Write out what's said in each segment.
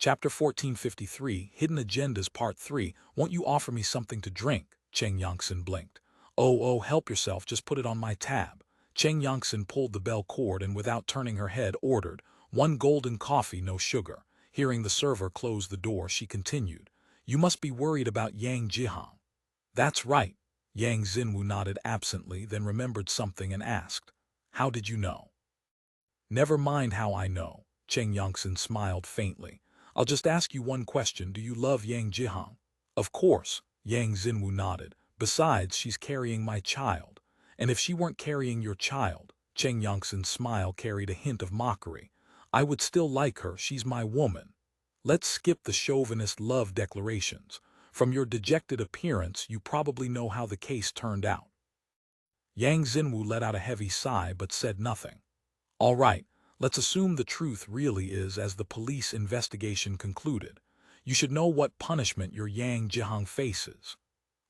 Chapter 1453, Hidden Agendas Part 3, Won't you offer me something to drink? Cheng Yangsen blinked. Oh, help yourself, just put it on my tab. Cheng Yangsen pulled the bell cord and without turning her head ordered, 1 golden coffee, no sugar. Hearing the server close the door, she continued, You must be worried about Yang Jihang. That's right. Yang Xinwu nodded absently, then remembered something and asked, How did you know? Never mind how I know. Cheng Yangsen smiled faintly. I'll just ask you one question. Do you love Yang Jihang? Of course, Yang Xinwu nodded. Besides, she's carrying my child. And if she weren't carrying your child, Cheng Yangsen's smile carried a hint of mockery, I would still like her, she's my woman. Let's skip the chauvinist love declarations. From your dejected appearance, you probably know how the case turned out. Yang Xinwu let out a heavy sigh but said nothing. All right. Let's assume the truth really is as the police investigation concluded. You should know what punishment your Yang Jihang faces.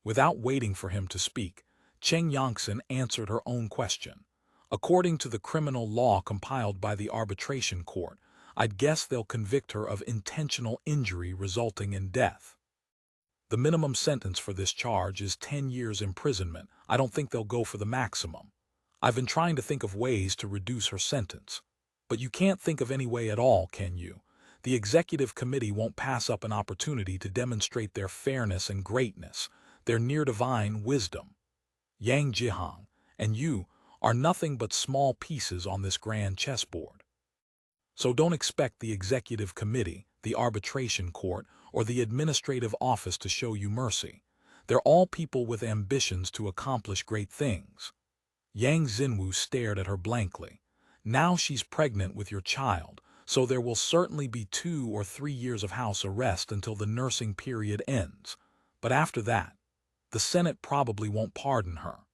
Without waiting for him to speak, Cheng Yangsen answered her own question. According to the criminal law compiled by the arbitration court, I'd guess they'll convict her of intentional injury resulting in death. The minimum sentence for this charge is 10 years imprisonment. I don't think they'll go for the maximum. I've been trying to think of ways to reduce her sentence. But you can't think of any way at all, can you? The executive committee won't pass up an opportunity to demonstrate their fairness and greatness, their near-divine wisdom. Yang Jihang, and you, are nothing but small pieces on this grand chessboard. So don't expect the executive committee, the arbitration court, or the administrative office to show you mercy. They're all people with ambitions to accomplish great things. Yang Xinwu stared at her blankly. Now she's pregnant with your child, so there will certainly be 2 or 3 years of house arrest until the nursing period ends. But after that, the Senate probably won't pardon her.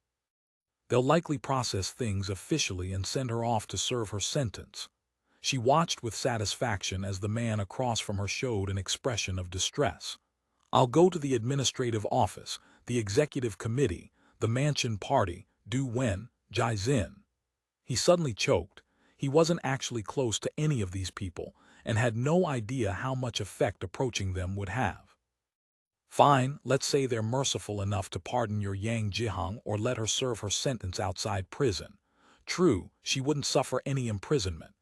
They'll likely process things officially and send her off to serve her sentence. She watched with satisfaction as the man across from her showed an expression of distress. I'll go to the administrative office, the executive committee, the mansion party, Du Wen, Jai Xin. He suddenly choked. He wasn't actually close to any of these people and had no idea how much effect approaching them would have. Fine, let's say they're merciful enough to pardon your Yang Jihang or let her serve her sentence outside prison. True, she wouldn't suffer any imprisonment.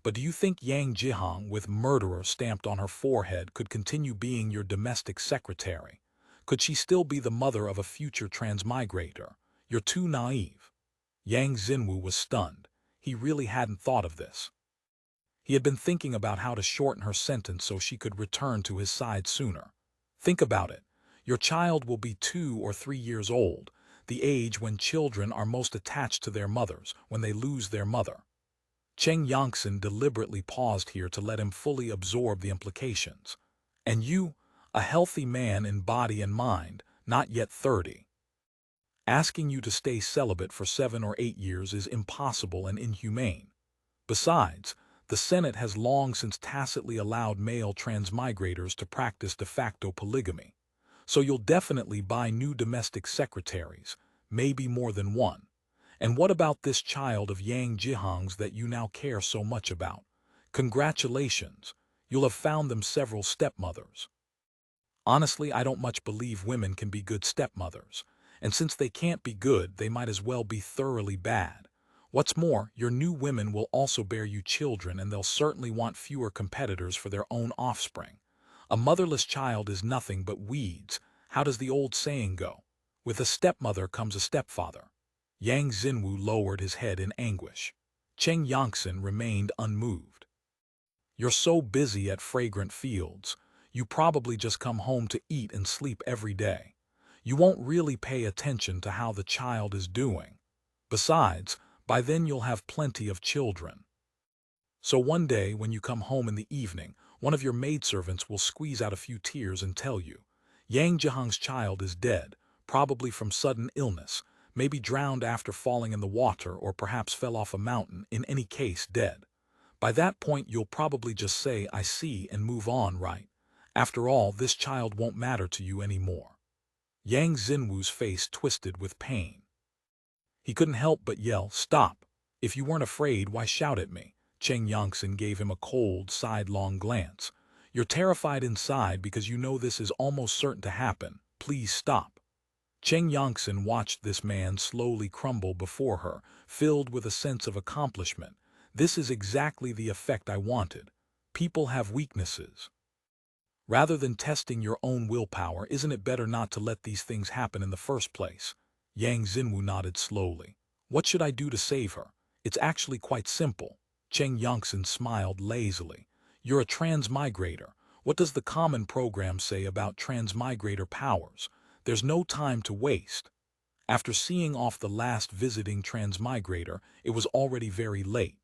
But do you think Yang Jihang, with murderer stamped on her forehead, could continue being your domestic secretary? Could she still be the mother of a future transmigrator? You're too naive. Yang Xinwu was stunned. He really hadn't thought of this. He had been thinking about how to shorten her sentence so she could return to his side sooner. Think about it. Your child will be 2 or 3 years old, the age when children are most attached to their mothers, when they lose their mother. Cheng Yangsen deliberately paused here to let him fully absorb the implications. And you, a healthy man in body and mind, not yet 30. Asking you to stay celibate for 7 or 8 years is impossible and inhumane. Besides, the Senate has long since tacitly allowed male transmigrators to practice de facto polygamy. So you'll definitely buy new domestic secretaries, maybe more than one. And what about this child of Yang Jihang's that you now care so much about? Congratulations, you'll have found them several stepmothers. Honestly, I don't much believe women can be good stepmothers. And since they can't be good, they might as well be thoroughly bad. What's more, your new women will also bear you children and they'll certainly want fewer competitors for their own offspring. A motherless child is nothing but weeds. How does the old saying go? With a stepmother comes a stepfather. Yang Xinwu lowered his head in anguish. Cheng Yangsen remained unmoved. You're so busy at Fragrant Fields, you probably just come home to eat and sleep every day. You won't really pay attention to how the child is doing. Besides, by then you'll have plenty of children. So one day, when you come home in the evening, one of your maidservants will squeeze out a few tears and tell you, Yang Jihang's child is dead, probably from sudden illness, maybe drowned after falling in the water or perhaps fell off a mountain, in any case dead. By that point you'll probably just say, I see, and move on, right? After all, this child won't matter to you anymore. Yang Xinwu's face twisted with pain. He couldn't help but yell, Stop! If you weren't afraid, why shout at me? Cheng Yangsen gave him a cold, sidelong glance. You're terrified inside because you know this is almost certain to happen. Please stop. Cheng Yangsen watched this man slowly crumble before her, filled with a sense of accomplishment. This is exactly the effect I wanted. People have weaknesses. Rather than testing your own willpower, isn't it better not to let these things happen in the first place? Yang Xinwu nodded slowly. What should I do to save her? It's actually quite simple. Cheng Yangsen smiled lazily. You're a transmigrator. What does the common program say about transmigrator powers? There's no time to waste. After seeing off the last visiting transmigrator, it was already very late.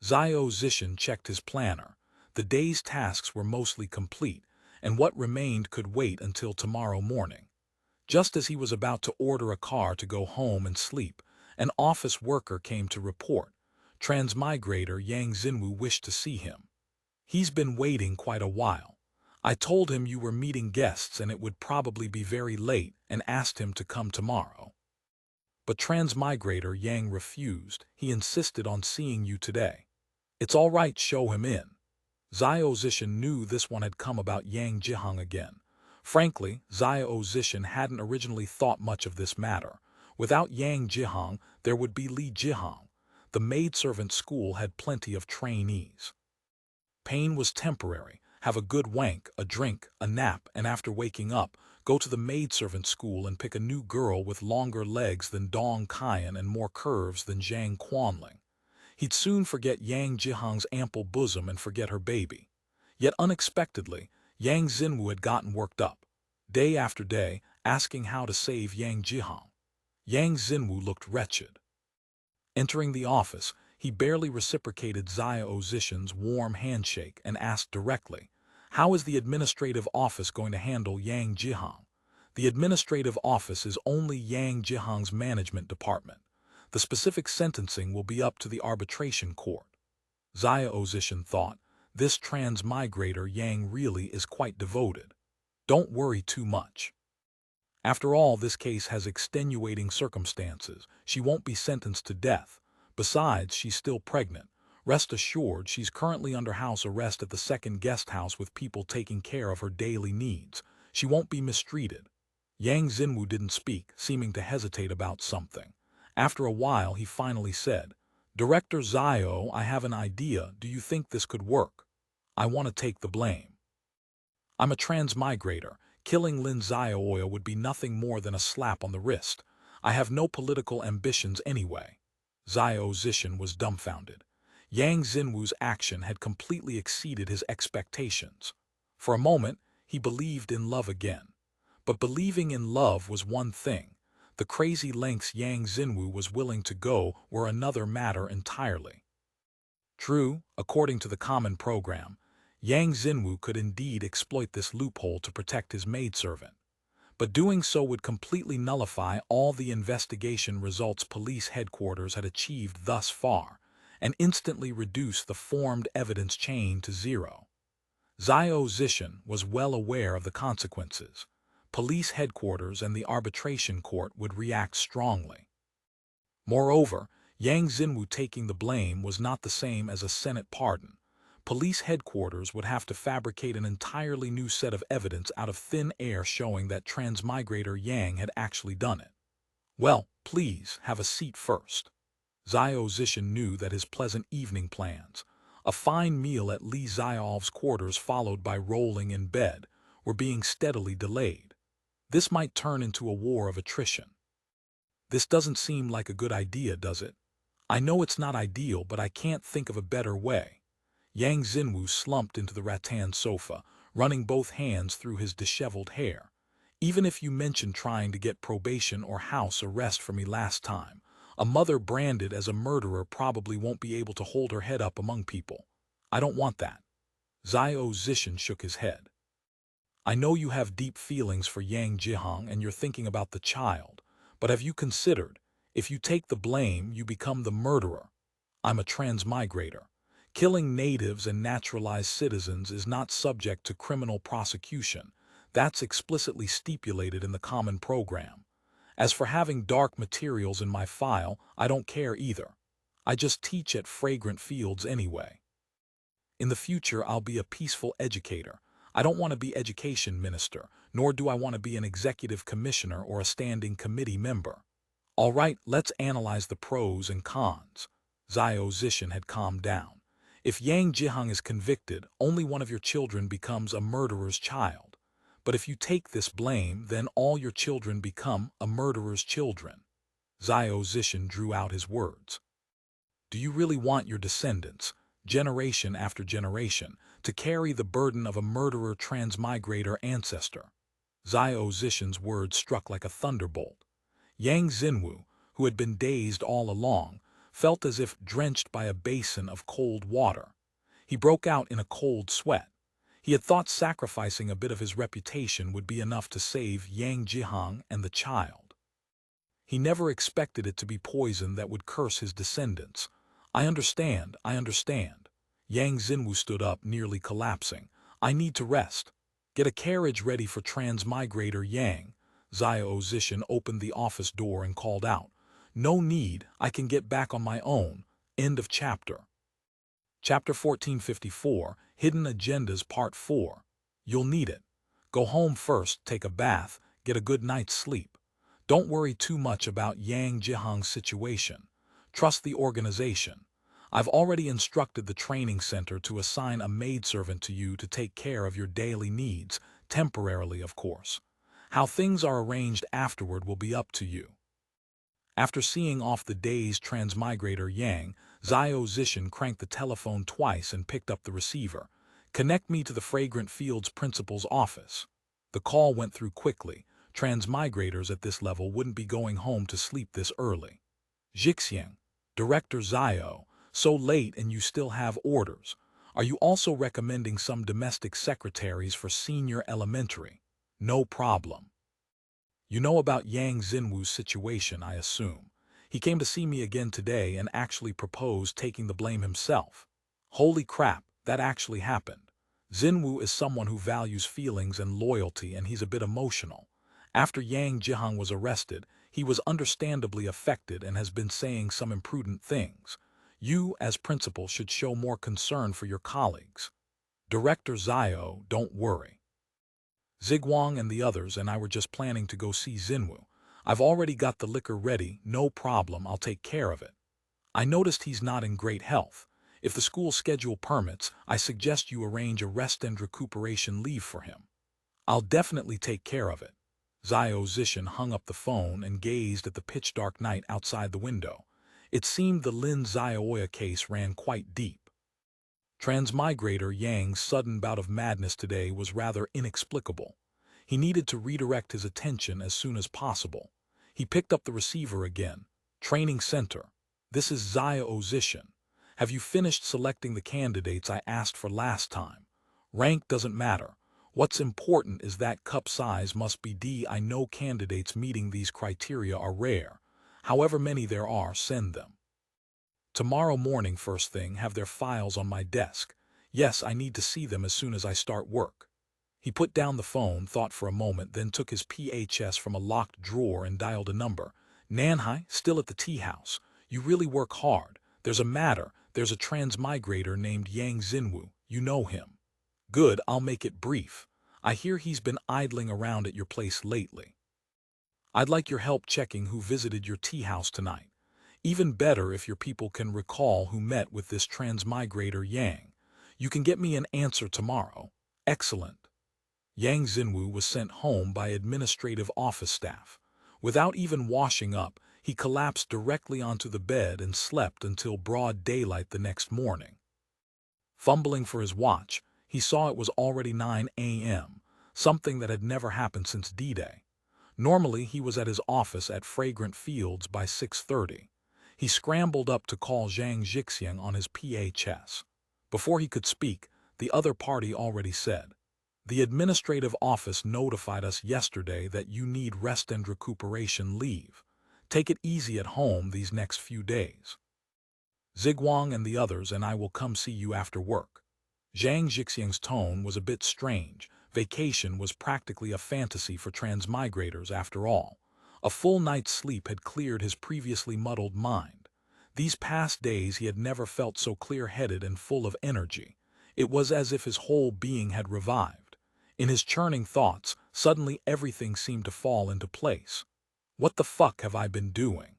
Xiao Zishan checked his planner. The day's tasks were mostly complete, and what remained could wait until tomorrow morning. Just as he was about to order a car to go home and sleep, an office worker came to report. Transmigrator Yang Xinwu wished to see him. He's been waiting quite a while. I told him you were meeting guests and it would probably be very late and asked him to come tomorrow. But Transmigrator Yang refused. He insisted on seeing you today. It's all right, show him in. Xiao Zishan knew this one had come about Yang Jihang again. Frankly, Xiao Zishan hadn't originally thought much of this matter. Without Yang Jihang, there would be Li Jihang. The maidservant school had plenty of trainees. Pain was temporary. Have a good wank, a drink, a nap, and after waking up, go to the maidservant school and pick a new girl with longer legs than Dong Qian and more curves than Zhang Quanling. He'd soon forget Yang Jihang's ample bosom and forget her baby. Yet unexpectedly, Yang Xinwu had gotten worked up, day after day, asking how to save Yang Jihang. Yang Xinwu looked wretched. Entering the office, he barely reciprocated Xiao Zishan's warm handshake and asked directly, "How is the administrative office going to handle Yang Jihang?" The administrative office is only Yang Jihang's management department. The specific sentencing will be up to the arbitration court. Xiao Zishan thought, this transmigrator Yang really is quite devoted. Don't worry too much. After all, this case has extenuating circumstances. She won't be sentenced to death. Besides, she's still pregnant. Rest assured, she's currently under house arrest at the second guest house with people taking care of her daily needs. She won't be mistreated. Yang Xinwu didn't speak, seeming to hesitate about something. After a while, he finally said, "Director Xiao, I have an idea. Do you think this could work? I want to take the blame. I'm a transmigrator. Killing Lin Xiaoya would be nothing more than a slap on the wrist. I have no political ambitions anyway." Xiao Zishan was dumbfounded. Yang Xinwu's action had completely exceeded his expectations. For a moment, he believed in love again. But believing in love was one thing. The crazy lengths Yang Xinwu was willing to go were another matter entirely. True, according to the common program, Yang Xinwu could indeed exploit this loophole to protect his maidservant. But doing so would completely nullify all the investigation results police headquarters had achieved thus far, and instantly reduce the formed evidence chain to zero. Xiao Zishan was well aware of the consequences. Police headquarters and the arbitration court would react strongly. Moreover, Yang Xinwu taking the blame was not the same as a Senate pardon. Police headquarters would have to fabricate an entirely new set of evidence out of thin air showing that transmigrator Yang had actually done it. Well, please, have a seat first. Xiao Zishan knew that his pleasant evening plans, a fine meal at Li Xiaov's quarters followed by rolling in bed, were being steadily delayed. This might turn into a war of attrition. This doesn't seem like a good idea, does it? I know it's not ideal, but I can't think of a better way. Yang Xinwu slumped into the rattan sofa, running both hands through his disheveled hair. Even if you mentioned trying to get probation or house arrest for me last time, a mother branded as a murderer probably won't be able to hold her head up among people. I don't want that. Xiao Zishan shook his head. I know you have deep feelings for Yang Jihang and you're thinking about the child, but have you considered, if you take the blame, you become the murderer? I'm a transmigrator. Killing natives and naturalized citizens is not subject to criminal prosecution. That's explicitly stipulated in the common program. As for having dark materials in my file, I don't care either. I just teach at Fragrant Fields anyway. In the future, I'll be a peaceful educator. I don't want to be education minister, nor do I want to be an executive commissioner or a standing committee member. All right, let's analyze the pros and cons. Xiao Zishan had calmed down. If Yang Jihang is convicted, only one of your children becomes a murderer's child. But if you take this blame, then all your children become a murderer's children. Xiao Zishan drew out his words. Do you really want your descendants, generation after generation, to carry the burden of a murderer transmigrator ancestor? Xiao Zishan's words struck like a thunderbolt. Yang Xinwu, who had been dazed all along, felt as if drenched by a basin of cold water. He broke out in a cold sweat. He had thought sacrificing a bit of his reputation would be enough to save Yang Jihang and the child. He never expected it to be poison that would curse his descendants. I understand. Yang Xinwu stood up, nearly collapsing. I need to rest. Get a carriage ready for transmigrator Yang. Xiao Zishan opened the office door and called out, No need, I can get back on my own. End of chapter. Chapter 1454, Hidden Agendas Part 4. You'll need it. Go home first, take a bath, get a good night's sleep. Don't worry too much about Yang Jihang's situation. Trust the organization. I've already instructed the training center to assign a maidservant to you to take care of your daily needs, temporarily of course. How things are arranged afterward will be up to you. After seeing off the day's transmigrator Yang, Xiao Zishan cranked the telephone twice and picked up the receiver. Connect me to the Fragrant Fields principal's office. The call went through quickly. Transmigrators at this level wouldn't be going home to sleep this early. Xixiang, Director Xiao, so late and you still have orders. Are you also recommending some domestic secretaries for senior elementary? No problem. You know about Yang Xinwu's situation, I assume. He came to see me again today and actually proposed taking the blame himself. Holy crap, that actually happened. Xinwu is someone who values feelings and loyalty, and he's a bit emotional. After Yang Jihang was arrested, he was understandably affected and has been saying some imprudent things. You, as principal, should show more concern for your colleagues. Director Xiao, don't worry. Ziguang and the others and I were just planning to go see Xinwu. I've already got the liquor ready, no problem, I'll take care of it. I noticed he's not in great health. If the school schedule permits, I suggest you arrange a rest and recuperation leave for him. I'll definitely take care of it. Xiao Zishan hung up the phone and gazed at the pitch-dark night outside the window. It seemed the Lin Xiaoya case ran quite deep. Transmigrator Yang's sudden bout of madness today was rather inexplicable. He needed to redirect his attention as soon as possible. He picked up the receiver again. Training Center. This is Xiao Zishan. Have you finished selecting the candidates I asked for last time? Rank doesn't matter. What's important is that cup size must be D. I know candidates meeting these criteria are rare. However many there are, send them. Tomorrow morning first thing, have their files on my desk. Yes, I need to see them as soon as I start work. He put down the phone, thought for a moment, then took his PHS from a locked drawer and dialed a number. Nanhai, still at the tea house. You really work hard. There's a matter. There's a transmigrator named Yang Xinwu. You know him. Good, I'll make it brief. I hear he's been idling around at your place lately. I'd like your help checking who visited your tea house tonight. Even better if your people can recall who met with this transmigrator Yang. You can get me an answer tomorrow. Excellent. Yang Xinwu was sent home by administrative office staff. Without even washing up, he collapsed directly onto the bed and slept until broad daylight the next morning. Fumbling for his watch, he saw it was already 9 a.m., something that had never happened since D-Day. Normally, he was at his office at Fragrant Fields by 6:30. He scrambled up to call Zhang Xixiang on his PHS. Before he could speak, the other party already said, "The administrative office notified us yesterday that you need rest and recuperation leave. Take it easy at home these next few days. Ziguang and the others and I will come see you after work." Zhang Xixiang's tone was a bit strange. Vacation was practically a fantasy for transmigrators after all. A full night's sleep had cleared his previously muddled mind. These past days he had never felt so clear-headed and full of energy. It was as if his whole being had revived. In his churning thoughts, suddenly everything seemed to fall into place. What the fuck have I been doing?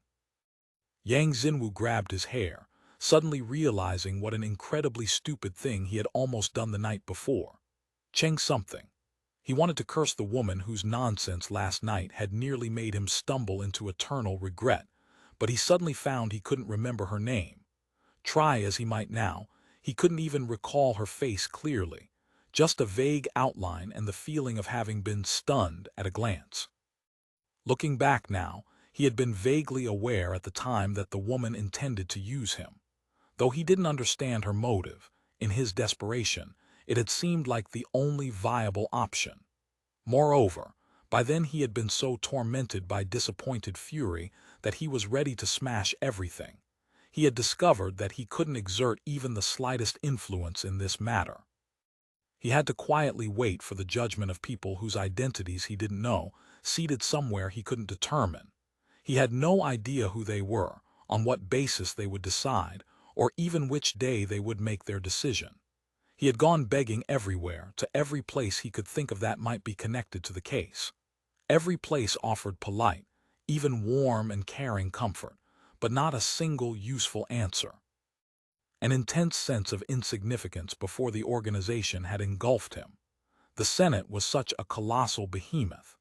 Yang Xinwu grabbed his hair, suddenly realizing what an incredibly stupid thing he had almost done the night before. Cheng something. He wanted to curse the woman whose nonsense last night had nearly made him stumble into eternal regret, but he suddenly found he couldn't remember her name. Try as he might now, he couldn't even recall her face clearly, just a vague outline and the feeling of having been stunned at a glance. Looking back now, he had been vaguely aware at the time that the woman intended to use him. Though he didn't understand her motive, in his desperation, it had seemed like the only viable option. Moreover, by then he had been so tormented by disappointed fury that he was ready to smash everything. He had discovered that he couldn't exert even the slightest influence in this matter. He had to quietly wait for the judgment of people whose identities he didn't know, seated somewhere he couldn't determine. He had no idea who they were, on what basis they would decide, or even which day they would make their decision. He had gone begging everywhere, to every place he could think of that might be connected to the case. Every place offered polite, even warm and caring comfort, but not a single useful answer. An intense sense of insignificance before the organization had engulfed him. The Senate was such a colossal behemoth.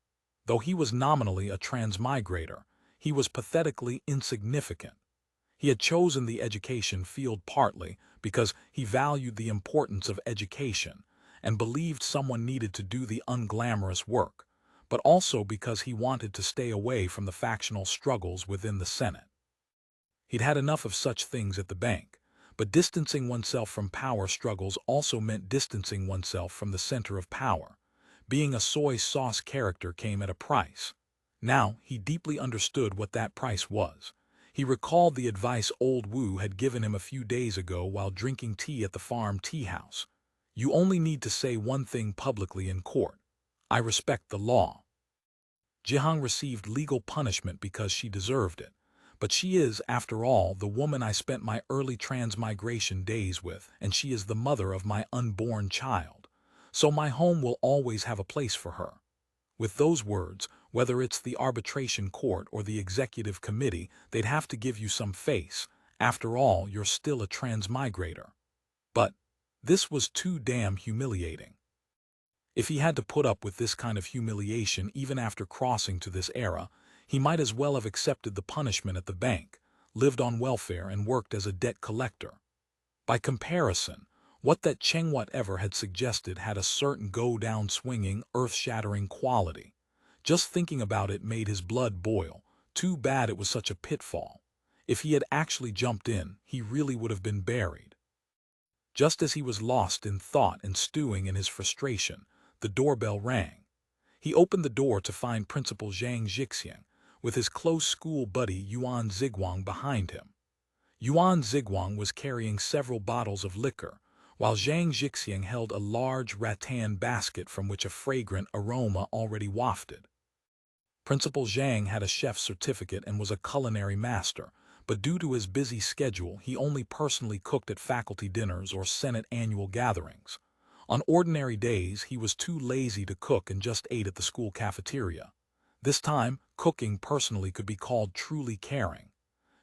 Though he was nominally a transmigrator, he was pathetically insignificant. He had chosen the education field partly because he valued the importance of education and believed someone needed to do the unglamorous work, but also because he wanted to stay away from the factional struggles within the Senate. He'd had enough of such things at the bank, but distancing oneself from power struggles also meant distancing oneself from the center of power. Being a soy sauce character came at a price. Now he deeply understood what that price was. He recalled the advice old Wu had given him a few days ago while drinking tea at the farm tea house. You only need to say one thing publicly in court. I respect the law. Jihang received legal punishment because she deserved it. But she is, after all, the woman I spent my early transmigration days with, and she is the mother of my unborn child. So my home will always have a place for her. With those words, whether it's the arbitration court or the executive committee, they'd have to give you some face. After all, you're still a transmigrator. But this was too damn humiliating. If he had to put up with this kind of humiliation even after crossing to this era, he might as well have accepted the punishment at the bank, lived on welfare and worked as a debt collector. By comparison, what that Cheng whatever had suggested had a certain go-down swinging, earth-shattering quality. Just thinking about it made his blood boil. Too bad it was such a pitfall. If he had actually jumped in, he really would have been buried. Just as he was lost in thought and stewing in his frustration, the doorbell rang. He opened the door to find Principal Zhang Zhixiang, with his close school buddy Yuan Ziguang behind him. Yuan Ziguang was carrying several bottles of liquor, while Zhang Zhixiang held a large rattan basket from which a fragrant aroma already wafted. Principal Zhang had a chef's certificate and was a culinary master, but due to his busy schedule he only personally cooked at faculty dinners or Senate annual gatherings. On ordinary days he was too lazy to cook and just ate at the school cafeteria. This time, cooking personally could be called truly caring.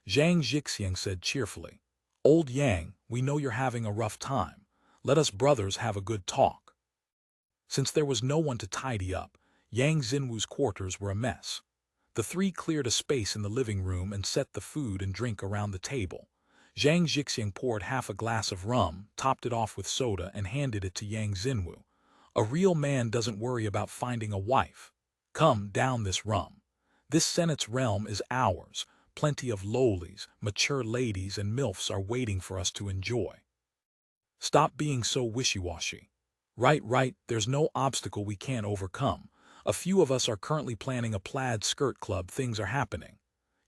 Zhang Zhixiang said cheerfully, "Old Yang, we know you're having a rough time. Let us brothers have a good talk." Since there was no one to tidy up, Yang Xinwu's quarters were a mess. The three cleared a space in the living room and set the food and drink around the table. Zhang Zhixiang poured half a glass of rum, topped it off with soda, and handed it to Yang Xinwu. "A real man doesn't worry about finding a wife. Come, down this rum. This Senate's realm is ours. Plenty of lowlies, mature ladies, and MILFs are waiting for us to enjoy. Stop being so wishy-washy. Right, there's no obstacle we can't overcome. A few of us are currently planning a plaid skirt club. Things are happening."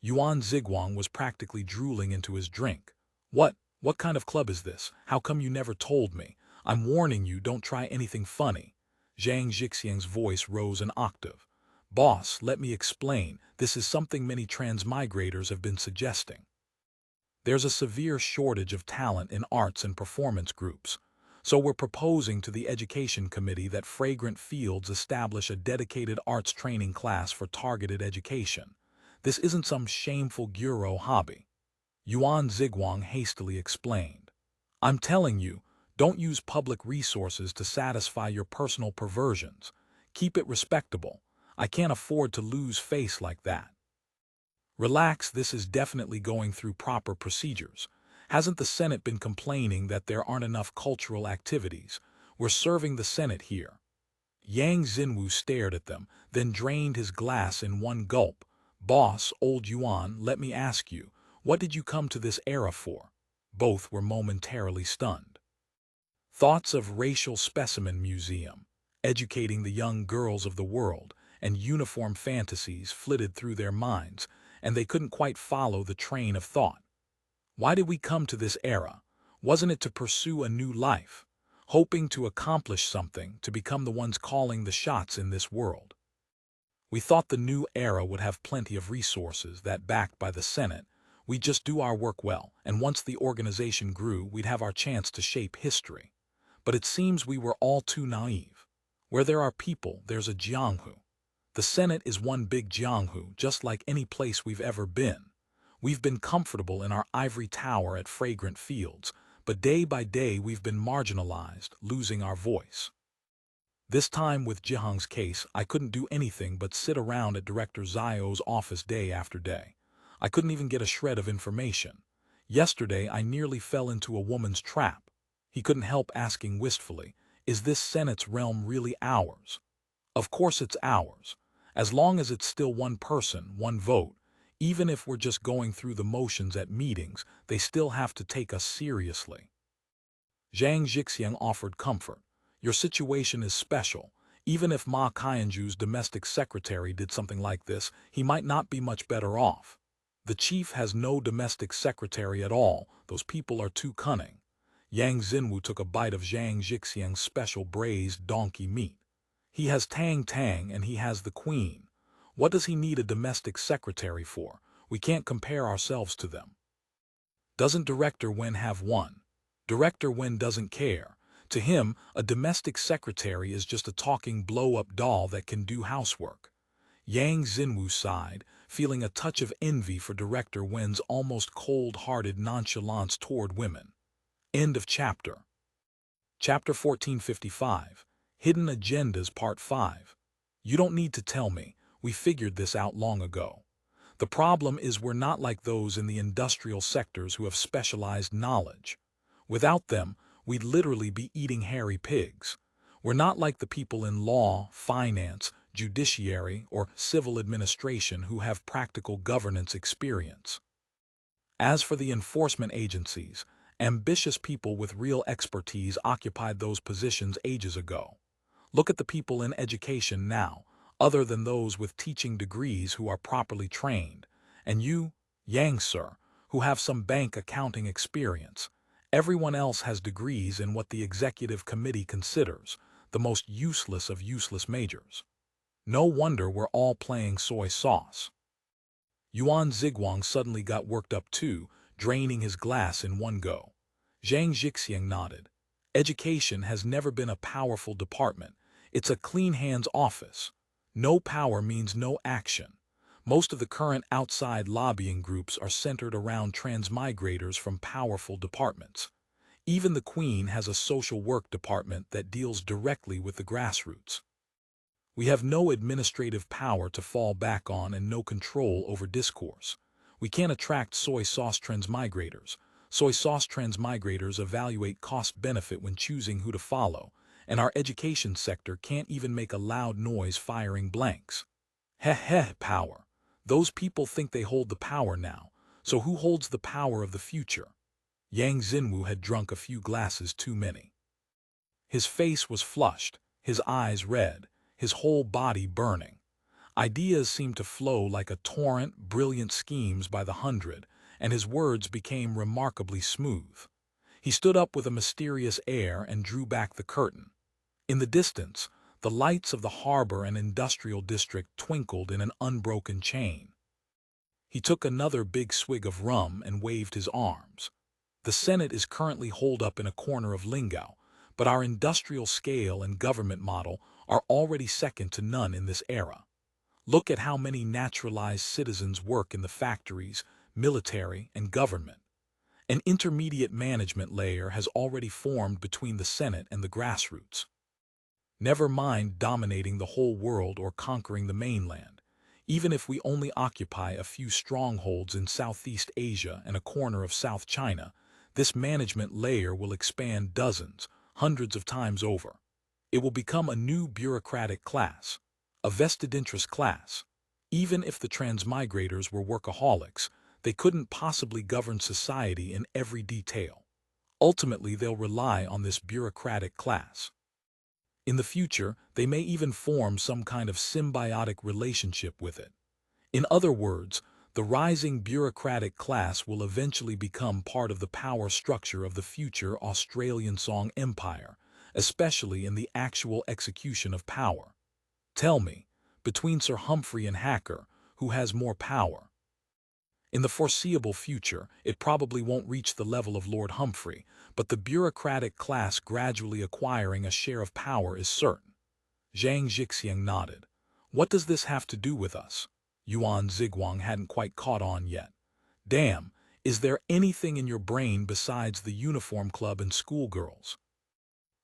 Yuan Ziguang was practically drooling into his drink. What kind of club is this? How come you never told me? I'm warning you, don't try anything funny." Zhang Zhixiang's voice rose an octave. "Boss, let me explain. This is something many transmigrators have been suggesting. There's a severe shortage of talent in arts and performance groups. So we're proposing to the Education Committee that Fragrant Fields establish a dedicated arts training class for targeted education. This isn't some shameful Guro hobby. Yuan Ziguang hastily explained. I'm telling you, don't use public resources to satisfy your personal perversions. Keep it respectable. I can't afford to lose face like that. Relax, this is definitely going through proper procedures. Hasn't the Senate been complaining that there aren't enough cultural activities? We're serving the Senate here. Yang Xinwu stared at them, then drained his glass in one gulp. Boss, old Yuan, let me ask you, what did you come to this era for? Both were momentarily stunned. Thoughts of racial specimen museum, educating the young girls of the world, and uniform fantasies flitted through their minds, and they couldn't quite follow the train of thought. Why did we come to this era? Wasn't it to pursue a new life, hoping to accomplish something, to become the ones calling the shots in this world? We thought the new era would have plenty of resources that, backed by the Senate, we'd just do our work well, and once the organization grew, we'd have our chance to shape history. But it seems we were all too naive. Where there are people, there's a Jianghu. The Senate is one big Jianghu, just like any place we've ever been. We've been comfortable in our ivory tower at Fragrant Fields, but day by day we've been marginalized, losing our voice. This time with Jihang's case, I couldn't do anything but sit around at Director Zio's office day after day. I couldn't even get a shred of information. Yesterday I nearly fell into a woman's trap. He couldn't help asking wistfully, is this Senate's realm really ours? Of course it's ours. As long as it's still one person, one vote, even if we're just going through the motions at meetings, they still have to take us seriously. Zhang Jixiang offered comfort. Your situation is special. Even if Ma Qianju's domestic secretary did something like this, he might not be much better off. The chief has no domestic secretary at all. Those people are too cunning. Yang Xinwu took a bite of Zhang Jixiang's special braised donkey meat. He has Tang Tang and he has the queen. What does he need a domestic secretary for? We can't compare ourselves to them. Doesn't Director Wen have one? Director Wen doesn't care. To him, a domestic secretary is just a talking blow-up doll that can do housework. Yang Xinwu sighed, feeling a touch of envy for Director Wen's almost cold-hearted nonchalance toward women. End of chapter. Chapter 1455. Hidden Agendas Part 5. You don't need to tell me, we figured this out long ago. The problem is we're not like those in the industrial sectors who have specialized knowledge. Without them, we'd literally be eating hairy pigs. We're not like the people in law, finance, judiciary, or civil administration who have practical governance experience. As for the enforcement agencies, ambitious people with real expertise occupied those positions ages ago. Look at the people in education now, other than those with teaching degrees who are properly trained, and you, Yang sir, who have some bank accounting experience. Everyone else has degrees in what the executive committee considers the most useless of useless majors. No wonder we're all playing soy sauce. Yuan Ziguang suddenly got worked up too, draining his glass in one go. Zhang Jixiang nodded. Education has never been a powerful department. It's a clean hands office. No power means no action. Most of the current outside lobbying groups are centered around transmigrators from powerful departments. Even the Queen has a social work department that deals directly with the grassroots. We have no administrative power to fall back on and no control over discourse. We can't attract soy sauce transmigrators. Soy sauce transmigrators evaluate cost-benefit when choosing who to follow, and our education sector can't even make a loud noise firing blanks. Power. Those people think they hold the power now, so who holds the power of the future? Yang Xinwu had drunk a few glasses too many. His face was flushed, his eyes red, his whole body burning. Ideas seemed to flow like a torrent, brilliant schemes by the hundred, and his words became remarkably smooth. He stood up with a mysterious air and drew back the curtain. In the distance, the lights of the harbor and industrial district twinkled in an unbroken chain. He took another big swig of rum and waved his arms. The Senate is currently holed up in a corner of Lingao, but our industrial scale and government model are already second to none in this era. Look at how many naturalized citizens work in the factories, military, and government. An intermediate management layer has already formed between the Senate and the grassroots. Never mind dominating the whole world or conquering the mainland. Even if we only occupy a few strongholds in Southeast Asia and a corner of South China, this management layer will expand dozens, hundreds of times over. It will become a new bureaucratic class, a vested interest class. Even if the transmigrators were workaholics, they couldn't possibly govern society in every detail. Ultimately, they'll rely on this bureaucratic class. In the future, they may even form some kind of symbiotic relationship with it. In other words, the rising bureaucratic class will eventually become part of the power structure of the future Australian Song Empire, especially in the actual execution of power. Tell me, between Sir Humphrey and Hacker, who has more power? In the foreseeable future, it probably won't reach the level of Lord Humphrey, but the bureaucratic class gradually acquiring a share of power is certain. Zhang Zhixiang nodded. What does this have to do with us? Yuan Ziguang hadn't quite caught on yet. Damn, is there anything in your brain besides the uniform club and schoolgirls?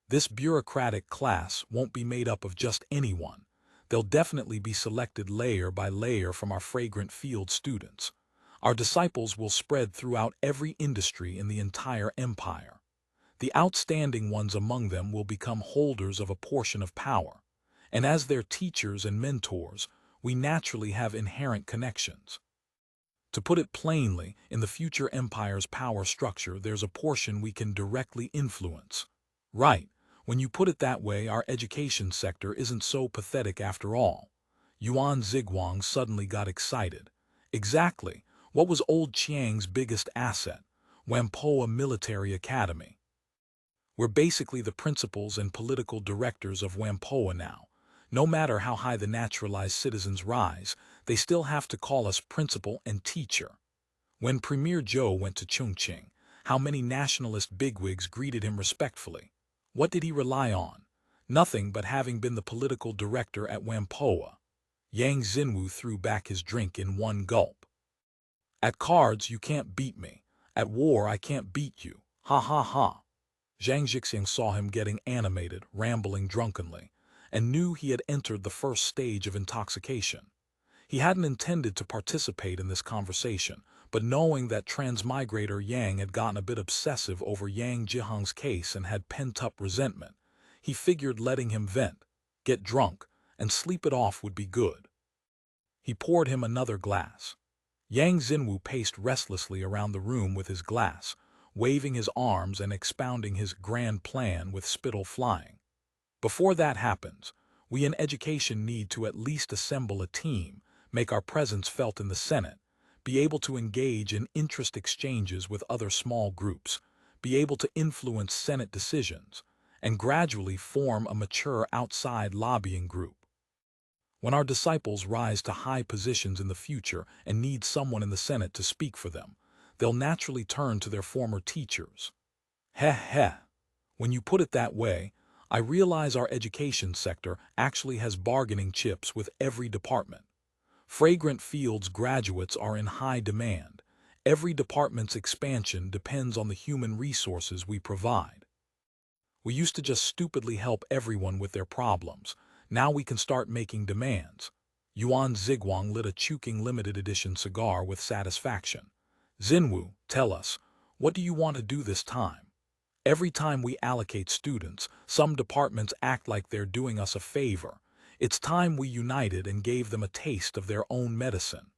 This bureaucratic class won't be made up of just anyone. They'll definitely be selected layer by layer from our fragrant field students. Our disciples will spread throughout every industry in the entire empire. The outstanding ones among them will become holders of a portion of power, and as their teachers and mentors, we naturally have inherent connections. To put it plainly, in the future empire's power structure, there's a portion we can directly influence. Right, when you put it that way, our education sector isn't so pathetic after all. Yuan Ziguang suddenly got excited. Exactly. What was old Chiang's biggest asset? Whampoa Military Academy. We're basically the principals and political directors of Whampoa now. No matter how high the naturalized citizens rise, they still have to call us principal and teacher. When Premier Zhou went to Chongqing, how many nationalist bigwigs greeted him respectfully? What did he rely on? Nothing but having been the political director at Whampoa. Yang Xinwu threw back his drink in one gulp. At cards, you can't beat me. At war, I can't beat you. Ha ha ha. Zhang Zhixiang saw him getting animated, rambling drunkenly, and knew he had entered the first stage of intoxication. He hadn't intended to participate in this conversation, but knowing that transmigrator Yang had gotten a bit obsessive over Yang Jihang's case and had pent-up resentment, he figured letting him vent, get drunk, and sleep it off would be good. He poured him another glass. Yang Xinwu paced restlessly around the room with his glass, waving his arms and expounding his grand plan with spittle flying. Before that happens, we in education need to at least assemble a team, make our presence felt in the Senate, be able to engage in interest exchanges with other small groups, be able to influence Senate decisions, and gradually form a mature outside lobbying group. When our disciples rise to high positions in the future and need someone in the Senate to speak for them, they'll naturally turn to their former teachers. Heh heh. When you put it that way, I realize our education sector actually has bargaining chips with every department. Fragrant Fields graduates are in high demand. Every department's expansion depends on the human resources we provide. We used to just stupidly help everyone with their problems. Now we can start making demands. Yuan Ziguang lit a Chewking limited edition cigar with satisfaction. Xinwu, tell us, what do you want to do this time? Every time we allocate students, some departments act like they're doing us a favor. It's time we united and gave them a taste of their own medicine.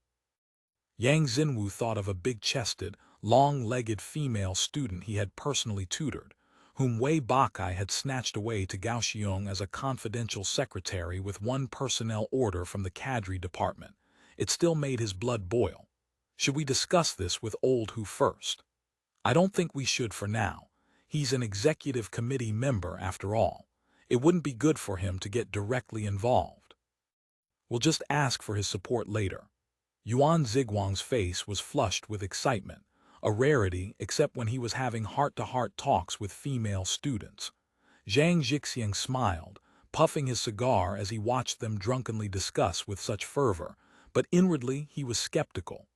Yang Xinwu thought of a big-chested, long-legged female student he had personally tutored, whom Wei Bakai had snatched away to Kaohsiung as a confidential secretary with one personnel order from the cadre department. It still made his blood boil. Should we discuss this with old Hu first? I don't think we should for now. He's an executive committee member after all. It wouldn't be good for him to get directly involved. We'll just ask for his support later. Yuan Ziguang's face was flushed with excitement, a rarity except when he was having heart-to-heart talks with female students. Xiamen smiled, puffing his cigar as he watched them drunkenly discuss with such fervor, but inwardly he was skeptical.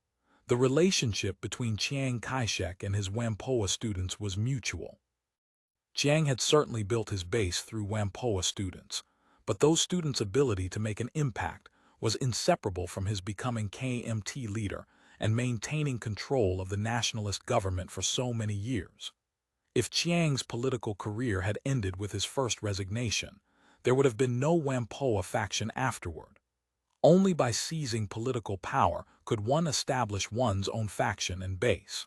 The relationship between Chiang Kai-shek and his Whampoa students was mutual. Chiang had certainly built his base through Whampoa students, but those students' ability to make an impact was inseparable from his becoming KMT leader and maintaining control of the nationalist government for so many years. If Chiang's political career had ended with his first resignation, there would have been no Whampoa faction afterward. Only by seizing political power could one establish one's own faction and base.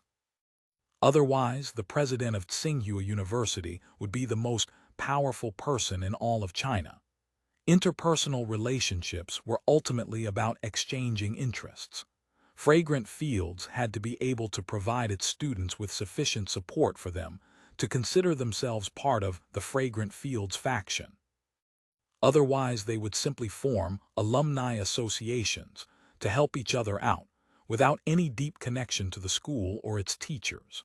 Otherwise, the president of Tsinghua University would be the most powerful person in all of China. Interpersonal relationships were ultimately about exchanging interests. Fragrant Fields had to be able to provide its students with sufficient support for them to consider themselves part of the Fragrant Fields faction. Otherwise, they would simply form alumni associations to help each other out, without any deep connection to the school or its teachers.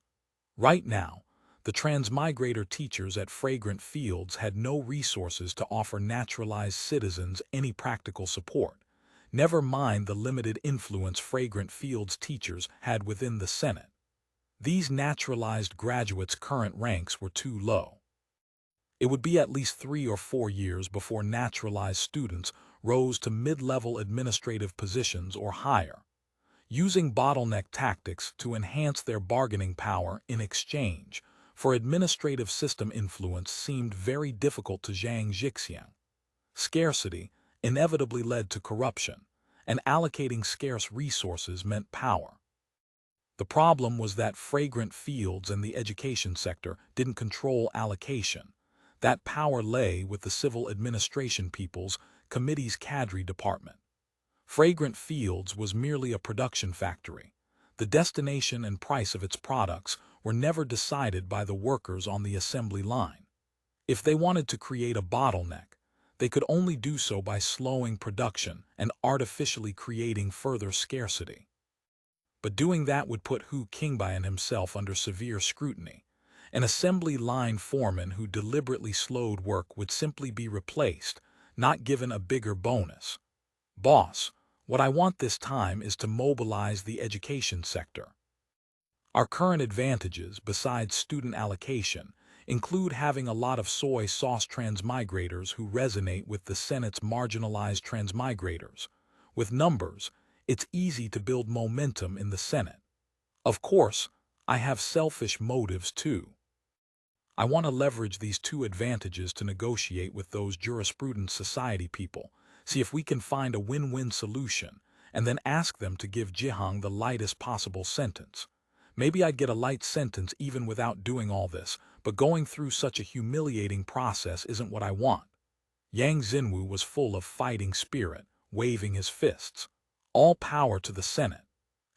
Right now, the transmigrator teachers at Fragrant Fields had no resources to offer naturalized citizens any practical support, never mind the limited influence Fragrant Fields teachers had within the Senate. These naturalized graduates' current ranks were too low. It would be at least 3 or 4 years before naturalized students rose to mid-level administrative positions or higher, using bottleneck tactics to enhance their bargaining power in exchange for administrative system influence seemed very difficult to Shangxiangs. Scarcity inevitably led to corruption, and allocating scarce resources meant power. The problem was that Fragrant Fields and the education sector didn't control allocation. That power lay with the civil administration people's committee's cadre department. Fragrant Fields was merely a production factory. The destination and price of its products were never decided by the workers on the assembly line. If they wanted to create a bottleneck, they could only do so by slowing production and artificially creating further scarcity. But doing that would put Hu Qingbai himself under severe scrutiny. An assembly line foreman who deliberately slowed work would simply be replaced, not given a bigger bonus. Boss, what I want this time is to mobilize the education sector. Our current advantages, besides student allocation, include having a lot of soy sauce transmigrators who resonate with the Senate's marginalized transmigrators. With numbers, it's easy to build momentum in the Senate. Of course, I have selfish motives too. I want to leverage these two advantages to negotiate with those jurisprudence society people, see if we can find a win-win solution, and then ask them to give Jihang the lightest possible sentence. Maybe I'd get a light sentence even without doing all this, but going through such a humiliating process isn't what I want. Yang Xinwu was full of fighting spirit, waving his fists. All power to the Senate.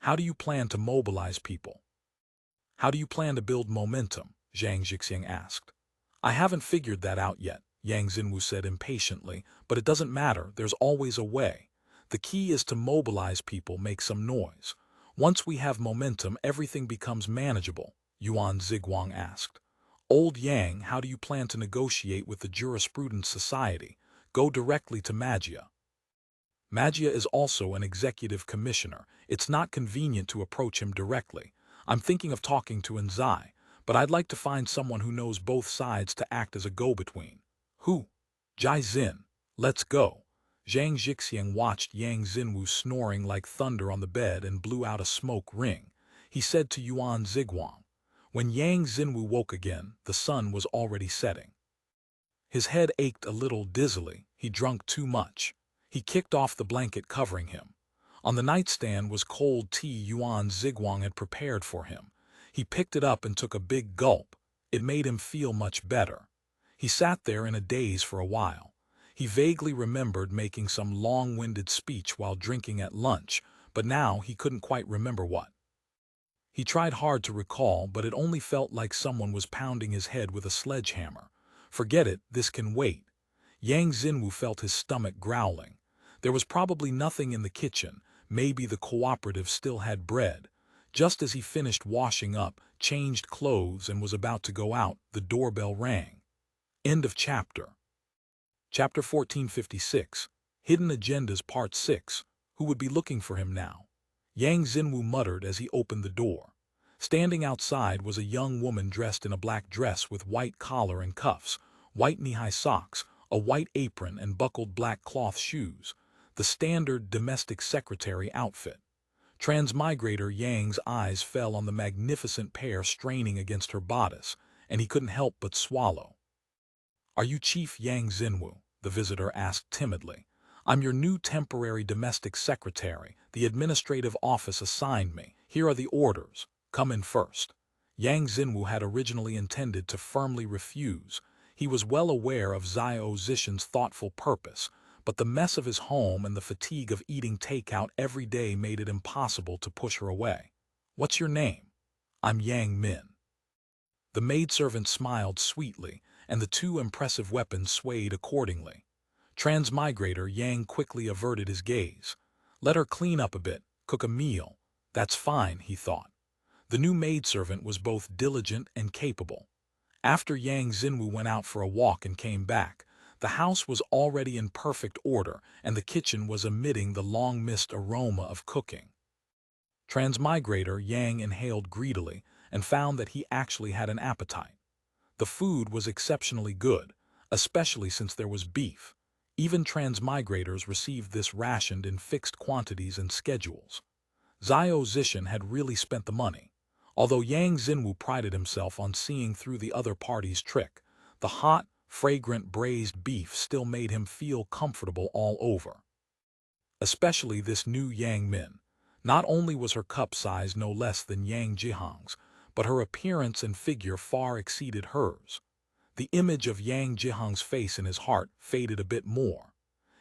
How do you plan to mobilize people? How do you plan to build momentum? Zhang Jixiang asked. I haven't figured that out yet, Yang Xinwu said impatiently, but it doesn't matter, there's always a way. The key is to mobilize people, make some noise. Once we have momentum, everything becomes manageable, Yuan Ziguang asked. Old Yang, how do you plan to negotiate with the Jurisprudence Society? Go directly to Magia. Magia is also an executive commissioner. It's not convenient to approach him directly. I'm thinking of talking to Enzai, but I'd like to find someone who knows both sides to act as a go-between. Who? Jai Xin. Let's go. Zhang Jixiang watched Yang Xinwu snoring like thunder on the bed and blew out a smoke ring. He said to Yuan Ziguang. When Yang Xinwu woke again, the sun was already setting. His head ached a little dizzily. He drunk too much. He kicked off the blanket covering him. On the nightstand was cold tea Yuan Ziguang had prepared for him. He picked it up and took a big gulp. It made him feel much better. He sat there in a daze for a while. He vaguely remembered making some long-winded speech while drinking at lunch, but now he couldn't quite remember what. He tried hard to recall, but it only felt like someone was pounding his head with a sledgehammer. Forget it, this can wait. Yang Xinwu felt his stomach growling. There was probably nothing in the kitchen. Maybe the cooperative still had bread. Just as he finished washing up, changed clothes, and was about to go out, the doorbell rang. End of chapter. Chapter 1456, Hidden Agendas Part 6, Who would be looking for him now? Yang Xinwu muttered as he opened the door. Standing outside was a young woman dressed in a black dress with white collar and cuffs, white knee-high socks, a white apron and buckled black cloth shoes, the standard domestic secretary outfit. Transmigrator Yang's eyes fell on the magnificent pair straining against her bodice, and he couldn't help but swallow. "Are you Chief Yang Xinwu?" the visitor asked timidly. "I'm your new temporary domestic secretary. The administrative office assigned me. Here are the orders. Come in first." Yang Xinwu had originally intended to firmly refuse. He was well aware of Xiao Zishan's thoughtful purpose, but the mess of his home and the fatigue of eating takeout every day made it impossible to push her away. "What's your name?" "I'm Yang Min." The maidservant smiled sweetly, and the two impressive weapons swayed accordingly. Transmigrator Yang quickly averted his gaze. Let her clean up a bit, cook a meal. That's fine, he thought. The new maidservant was both diligent and capable. After Yang Xinwu went out for a walk and came back, the house was already in perfect order, and the kitchen was emitting the long-missed aroma of cooking. Transmigrator Yang inhaled greedily and found that he actually had an appetite. The food was exceptionally good, especially since there was beef. Even transmigrators received this rationed in fixed quantities and schedules. Xiao Zishan had really spent the money. Although Yang Xinwu prided himself on seeing through the other party's trick, the hot, fragrant braised beef still made him feel comfortable all over. Especially this new Yang Min. Not only was her cup size no less than Yang Jihang's, but her appearance and figure far exceeded hers. The image of Yang Jihang's face in his heart faded a bit more.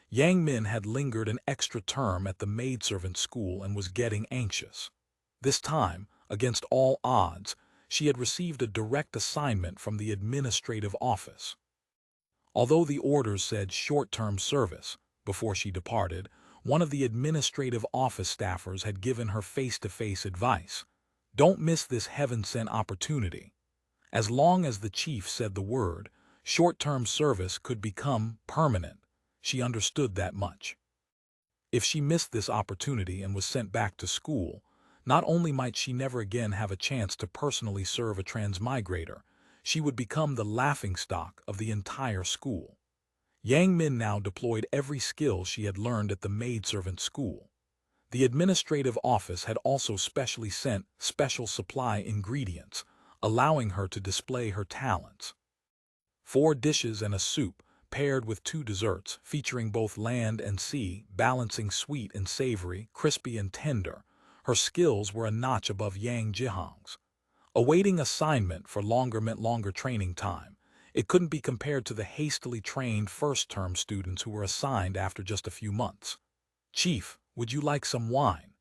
Yang Min had lingered an extra term at the maidservant school and was getting anxious. This time, against all odds, she had received a direct assignment from the administrative office. Although the orders said short-term service, before she departed, one of the administrative office staffers had given her face-to-face advice. Don't miss this heaven-sent opportunity. As long as the chief said the word, short-term service could become permanent. She understood that much. If she missed this opportunity and was sent back to school, not only might she never again have a chance to personally serve a transmigrator, she would become the laughingstock of the entire school. Yang Min now deployed every skill she had learned at the maidservant school. The administrative office had also specially sent special supply ingredients, allowing her to display her talents. 4 dishes and a soup, paired with 2 desserts, featuring both land and sea, balancing sweet and savory, crispy and tender. Her skills were a notch above Yang Jihang's. Awaiting assignment for longer meant longer training time. It couldn't be compared to the hastily trained first-term students who were assigned after just a few months. "Chief, would you like some wine?"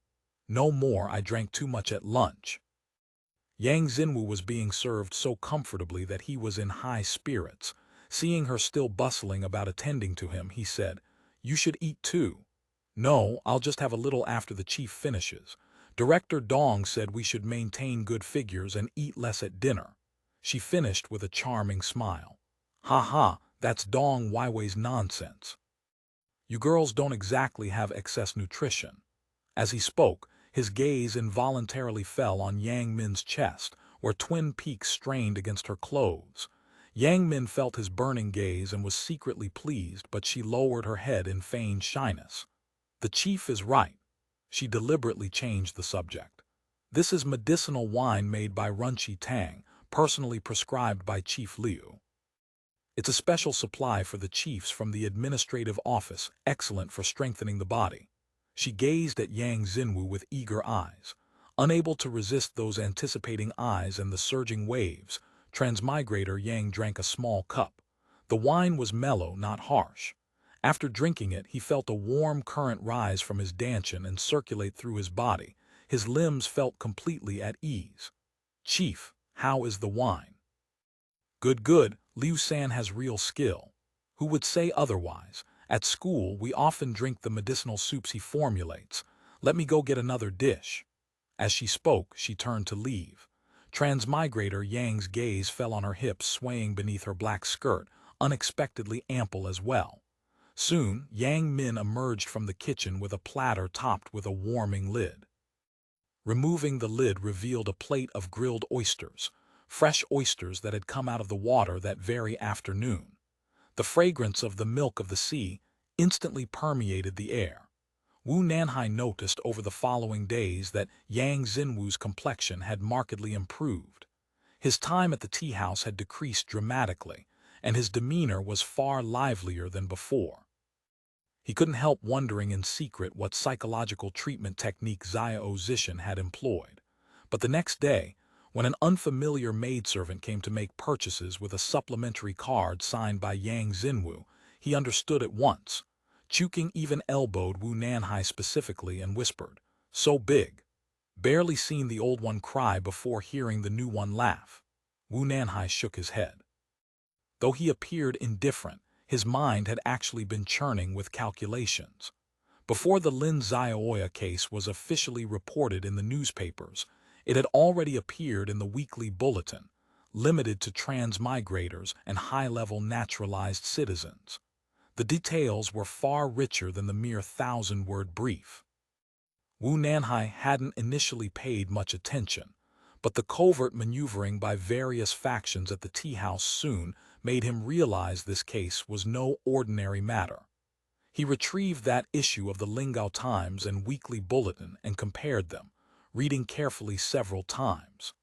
"No more, I drank too much at lunch." Yang Xinwu was being served so comfortably that he was in high spirits. Seeing her still bustling about attending to him, he said, "You should eat too." "No, I'll just have a little after the chief finishes. Director Dong said we should maintain good figures and eat less at dinner." She finished with a charming smile. "Ha ha, that's Dong Weiwei's nonsense. You girls don't exactly have excess nutrition." As he spoke, his gaze involuntarily fell on Yang Min's chest, where twin peaks strained against her clothes. Yang Min felt his burning gaze and was secretly pleased, but she lowered her head in feigned shyness. "The chief is right." She deliberately changed the subject. "This is medicinal wine made by Runchi Tang, personally prescribed by Chief Liu. It's a special supply for the chiefs from the administrative office, excellent for strengthening the body." She gazed at Yang Xinwu with eager eyes. Unable to resist those anticipating eyes and the surging waves, Transmigrator Yang drank a small cup. The wine was mellow, not harsh. After drinking it, he felt a warm current rise from his dantian and circulate through his body. His limbs felt completely at ease. "Chief, how is the wine?" "Good, good. Liu San has real skill." "Who would say otherwise? At school, we often drink the medicinal soups he formulates. Let me go get another dish." As she spoke, she turned to leave. Transmigrator Yang's gaze fell on her hips swaying beneath her black skirt, unexpectedly ample as well. Soon, Yang Min emerged from the kitchen with a platter topped with a warming lid. Removing the lid revealed a plate of grilled oysters, fresh oysters that had come out of the water that very afternoon. The fragrance of the milk of the sea instantly permeated the air. Wu Nanhai noticed over the following days that Yang Xinwu's complexion had markedly improved. His time at the tea house had decreased dramatically, and his demeanor was far livelier than before. He couldn't help wondering in secret what psychological treatment technique Xia Zishan had employed. But the next day, when an unfamiliar maidservant came to make purchases with a supplementary card signed by Yang Xinwu, he understood at once. Chuking even elbowed Wu Nanhai specifically and whispered, "So big." Barely seen the old one cry before hearing the new one laugh. Wu Nanhai shook his head. Though he appeared indifferent, his mind had actually been churning with calculations. Before the Lin Xiaoya case was officially reported in the newspapers, it had already appeared in the weekly bulletin, limited to transmigrators and high-level naturalized citizens. The details were far richer than the mere 1,000-word brief. Wu Nanhai hadn't initially paid much attention, but the covert maneuvering by various factions at the tea house soon made him realize this case was no ordinary matter. He retrieved that issue of the Lingao Times and Weekly Bulletin and compared them, reading carefully several times.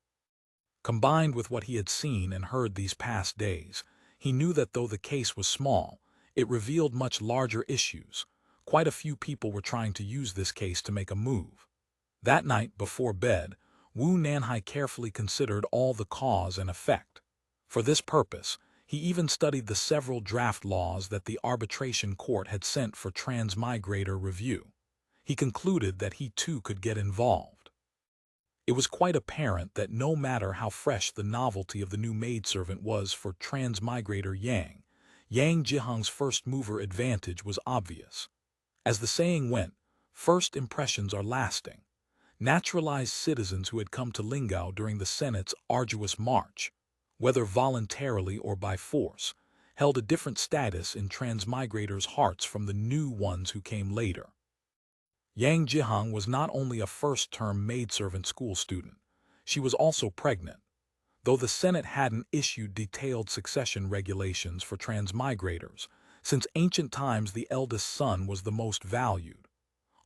Combined with what he had seen and heard these past days, he knew that though the case was small, it revealed much larger issues. Quite a few people were trying to use this case to make a move. That night, before bed, Wu Nanhai carefully considered all the cause and effect. For this purpose, he even studied the several draft laws that the arbitration court had sent for transmigrator review. He concluded that he too could get involved. It was quite apparent that no matter how fresh the novelty of the new maidservant was for transmigrator Yang, Yang Jihang's first-mover advantage was obvious. As the saying went, first impressions are lasting. Naturalized citizens who had come to Lingao during the Senate's arduous march, whether voluntarily or by force, held a different status in transmigrators' hearts from the new ones who came later. Yang Jihang was not only a first-term maidservant school student, she was also pregnant. Though the Senate hadn't issued detailed succession regulations for transmigrators, since ancient times the eldest son was the most valued.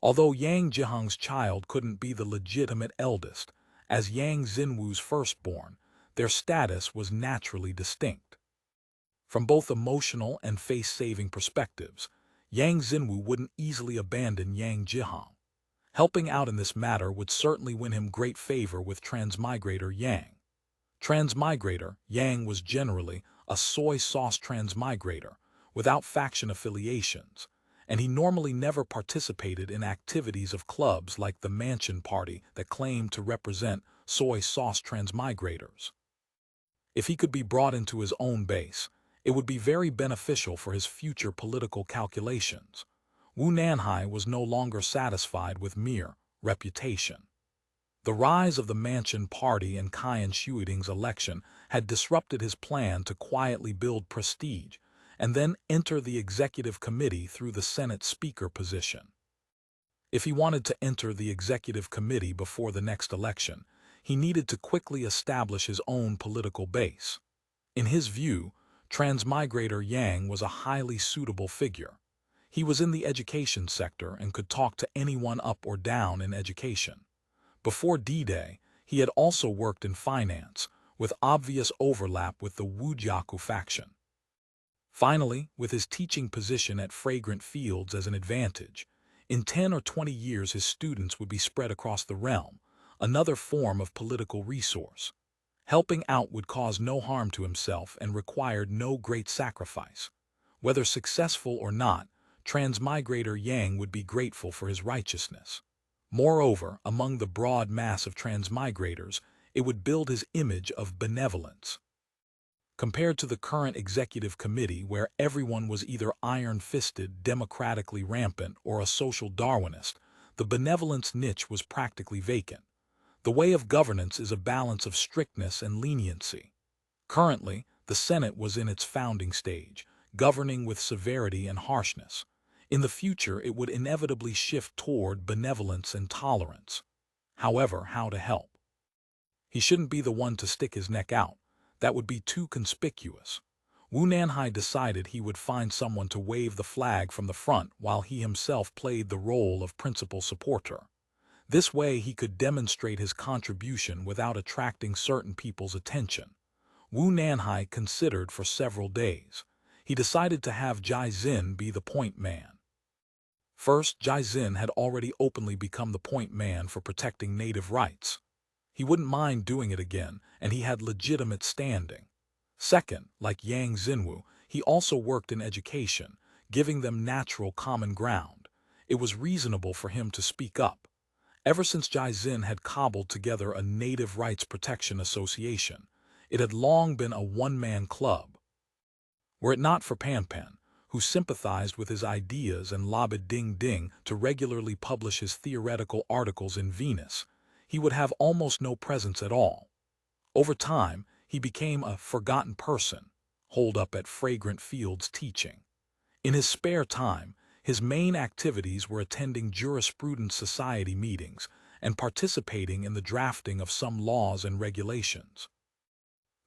Although Yang Jihang's child couldn't be the legitimate eldest, as Yang Xinwu's firstborn, their status was naturally distinct. From both emotional and face-saving perspectives, Yang Xinwu wouldn't easily abandon Yang Jihang. Helping out in this matter would certainly win him great favor with transmigrator Yang. Transmigrator Yang was generally a soy sauce transmigrator without faction affiliations, and he normally never participated in activities of clubs like the Mansion Party that claimed to represent soy sauce transmigrators. If he could be brought into his own base, it would be very beneficial for his future political calculations. Wu Nanhai was no longer satisfied with mere reputation. The rise of the Mansion Party and Qian Shuiding's election had disrupted his plan to quietly build prestige and then enter the executive committee through the Senate Speaker position. If he wanted to enter the executive committee before the next election, he needed to quickly establish his own political base. In his view, transmigrator Yang was a highly suitable figure. He was in the education sector and could talk to anyone up or down in education. Before D-Day, he had also worked in finance, with obvious overlap with the Wujiaku faction. Finally, with his teaching position at Fragrant Fields as an advantage, in 10 or 20 years his students would be spread across the realm, another form of political resource. Helping out would cause no harm to himself and required no great sacrifice. Whether successful or not, transmigrator Yang would be grateful for his righteousness. Moreover, among the broad mass of transmigrators, it would build his image of benevolence. Compared to the current executive committee where everyone was either iron-fisted, democratically rampant, or a social Darwinist, the benevolence niche was practically vacant. The way of governance is a balance of strictness and leniency. Currently, The Senate was in its founding stage, governing with severity and harshness. In the future, it would inevitably shift toward benevolence and tolerance. However, how to help? He shouldn't be the one to stick his neck out. That would be too conspicuous. Wu Nanhai decided he would find someone to wave the flag from the front while he himself played the role of principal supporter. This way he could demonstrate his contribution without attracting certain people's attention. Wu Nanhai considered for several days. He decided to have Jai Xin be the point man. First, Jai Xin had already openly become the point man for protecting native rights. He wouldn't mind doing it again, and he had legitimate standing. Second, like Yang Xinwu, he also worked in education, giving them natural common ground. It was reasonable for him to speak up. Ever since Jai Xin had cobbled together a Native Rights Protection Association, it had long been a one-man club. Were it not for Pan Pan, who sympathized with his ideas and lobbied Ding Ding to regularly publish his theoretical articles in Venus, he would have almost no presence at all. Over time, he became a forgotten person, holed up at Fragrant Fields teaching. In his spare time, his main activities were attending jurisprudence society meetings and participating in the drafting of some laws and regulations.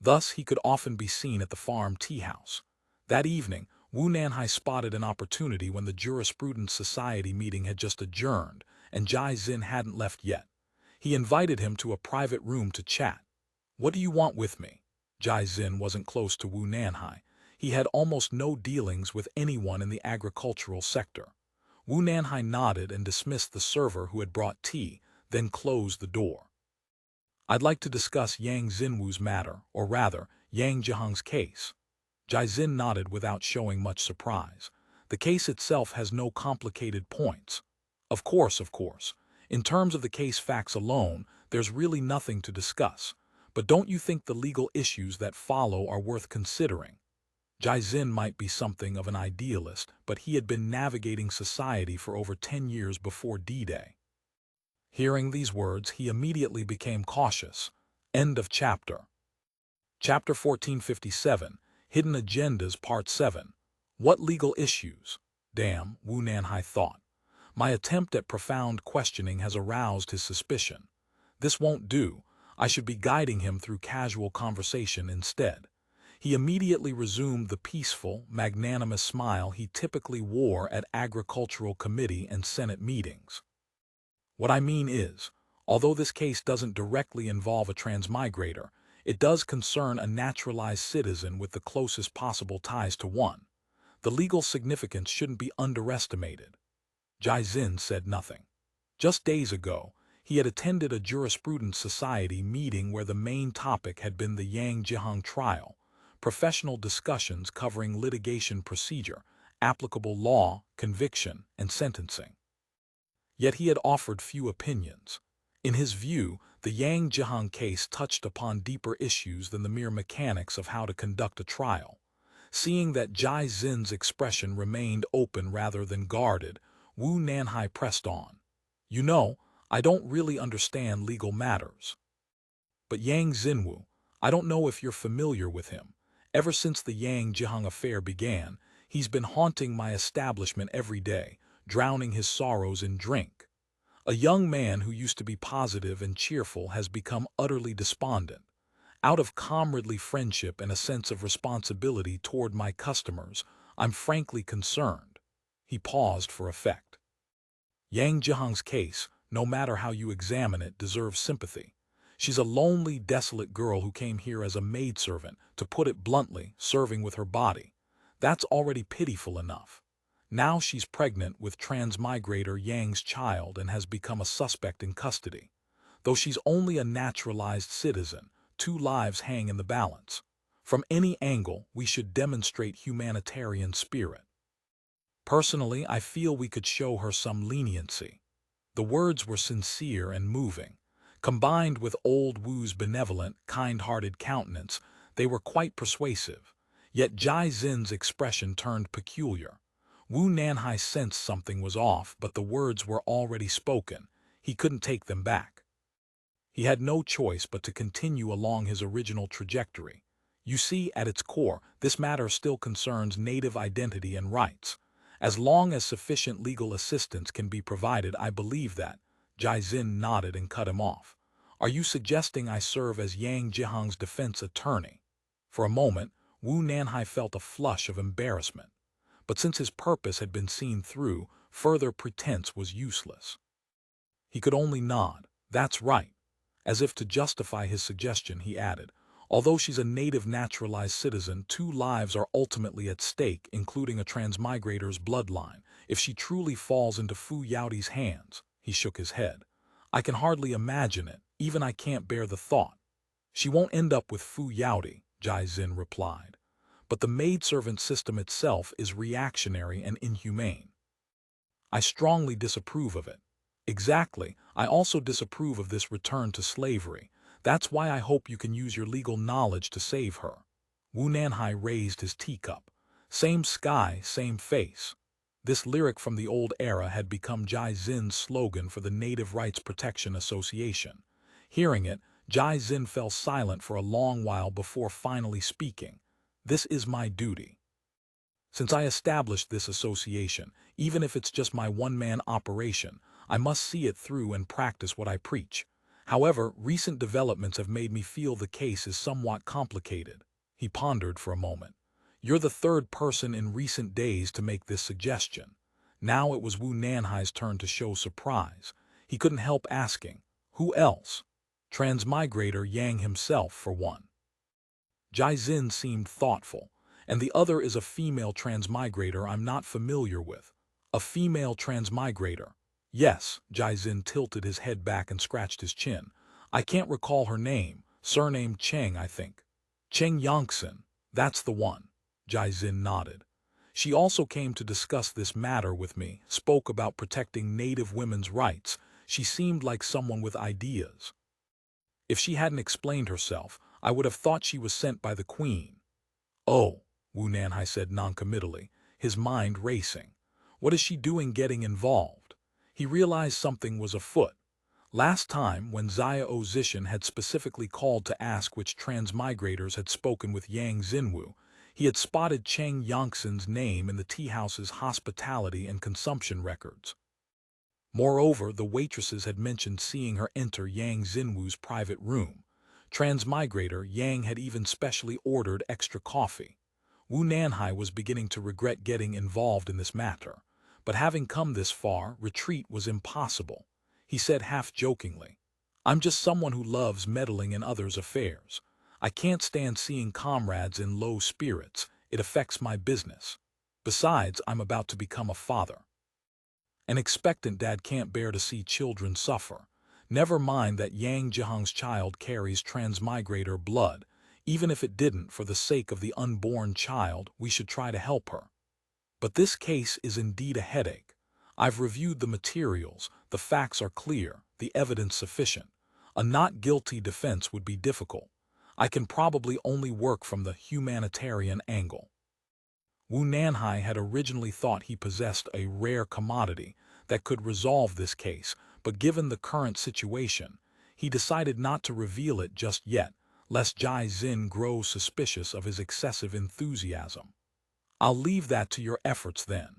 Thus, he could often be seen at the farm tea house. That evening, Wu Nanhai spotted an opportunity when the jurisprudence society meeting had just adjourned and Jai Xin hadn't left yet. He invited him to a private room to chat. "What do you want with me?" Jai Xin wasn't close to Wu Nanhai. He had almost no dealings with anyone in the agricultural sector. Wu Nanhai nodded and dismissed the server who had brought tea, then closed the door. "I'd like to discuss Yang Xinwu's matter, or rather, Yang Jihang's case." Jai Xin nodded without showing much surprise. "The case itself has no complicated points." Of course. In terms of the case facts alone, there's really nothing to discuss. But don't you think the legal issues that follow are worth considering? Jai Xin might be something of an idealist, but he had been navigating society for over 10 years before D-Day. Hearing these words, he immediately became cautious. End of chapter. Chapter 1457, Hidden Agendas Part 7. What legal issues? Damn, Wu Nanhai thought. My attempt at profound questioning has aroused his suspicion. This won't do. I should be guiding him through casual conversation instead. He immediately resumed the peaceful, magnanimous smile he typically wore at agricultural committee and Senate meetings. What I mean is, although this case doesn't directly involve a transmigrator, it does concern a naturalized citizen with the closest possible ties to one. The legal significance shouldn't be underestimated. Jai Xin said nothing. Just days ago, he had attended a jurisprudence society meeting where the main topic had been the Yang Jihang trial, professional discussions covering litigation procedure, applicable law, conviction, and sentencing. Yet he had offered few opinions. In his view, the Yang Jihang case touched upon deeper issues than the mere mechanics of how to conduct a trial. Seeing that Jai Xin's expression remained open rather than guarded, Wu Nanhai pressed on. "You know, I don't really understand legal matters. But Yang Xinwu, I don't know if you're familiar with him. Ever since the Yang Jihang affair began, he's been haunting my establishment every day, drowning his sorrows in drink. A young man who used to be positive and cheerful has become utterly despondent. Out of comradely friendship and a sense of responsibility toward my customers, I'm frankly concerned." He paused for effect. Yang Jihang's case, no matter how you examine it, deserves sympathy. She's a lonely, desolate girl who came here as a maidservant, to put it bluntly, serving with her body. That's already pitiful enough. Now she's pregnant with transmigrator Yang's child and has become a suspect in custody. Though she's only a naturalized citizen, 2 lives hang in the balance. From any angle, we should demonstrate humanitarian spirit. Personally, I feel we could show her some leniency. The words were sincere and moving. Combined with old Wu's benevolent, kind-hearted countenance, they were quite persuasive. Yet Jai Xin's expression turned peculiar. Wu Nanhai sensed something was off, but the words were already spoken. He couldn't take them back. He had no choice but to continue along his original trajectory. You see, at its core, this matter still concerns native identity and rights. As long as sufficient legal assistance can be provided, I believe that. Jaizin nodded and cut him off. Are you suggesting I serve as Yang Jihang's defense attorney? For a moment, Wu Nanhai felt a flush of embarrassment. But since his purpose had been seen through, further pretense was useless. He could only nod. That's right. As if to justify his suggestion, he added, although she's a native naturalized citizen, 2 lives are ultimately at stake, including a transmigrator's bloodline. If she truly falls into Fu Yaoti's hands, he shook his head. I can hardly imagine it, even I can't bear the thought. She won't end up with Fu Yaoti, Jaizin replied. But the maidservant system itself is reactionary and inhumane. I strongly disapprove of it. Exactly, I also disapprove of this return to slavery. That's why I hope you can use your legal knowledge to save her. Wu Nanhai raised his teacup. Same sky, same face. This lyric from the old era had become Jaizin's slogan for the Native Rights Protection Association. Hearing it, Jaizin fell silent for a long while before finally speaking. This is my duty. Since I established this association, even if it's just my one-man operation, I must see it through and practice what I preach. However, recent developments have made me feel the case is somewhat complicated. He pondered for a moment. You're the 3rd person in recent days to make this suggestion. Now it was Wu Nanhai's turn to show surprise. He couldn't help asking, who else? Transmigrator Yang himself, for one. Jaizin seemed thoughtful. And the other is a female transmigrator I'm not familiar with. A female transmigrator. Yes, Jaizin tilted his head back and scratched his chin. I can't recall her name. Surname Cheng, I think. Cheng Yongxin. That's the one. Jaizin nodded. She also came to discuss this matter with me, spoke about protecting native women's rights. She seemed like someone with ideas. If she hadn't explained herself, I would have thought she was sent by the queen. Oh, Wu Nanhai said noncommittally, his mind racing. What is she doing getting involved? He realized something was afoot. Last time, when Xia Ozishan had specifically called to ask which transmigrators had spoken with Yang Xinwu, he had spotted Cheng Yongxin's name in the tea-house's hospitality and consumption records. Moreover, the waitresses had mentioned seeing her enter Yang Xinwu's private room. Transmigrator Yang had even specially ordered extra coffee. Wu Nanhai was beginning to regret getting involved in this matter, but having come this far, retreat was impossible. He said half-jokingly, I'm just someone who loves meddling in others' affairs. I can't stand seeing comrades in low spirits. It affects my business. Besides, I'm about to become a father. An expectant dad can't bear to see children suffer. Never mind that Yang Jihang's child carries transmigrator blood. Even if it didn't, for the sake of the unborn child, we should try to help her. But this case is indeed a headache. I've reviewed the materials, the facts are clear, the evidence sufficient. A not guilty defense would be difficult. I can probably only work from the humanitarian angle. Wu Nanhai had originally thought he possessed a rare commodity that could resolve this case, but given the current situation, he decided not to reveal it just yet, lest Jaizin grow suspicious of his excessive enthusiasm. I'll leave that to your efforts then.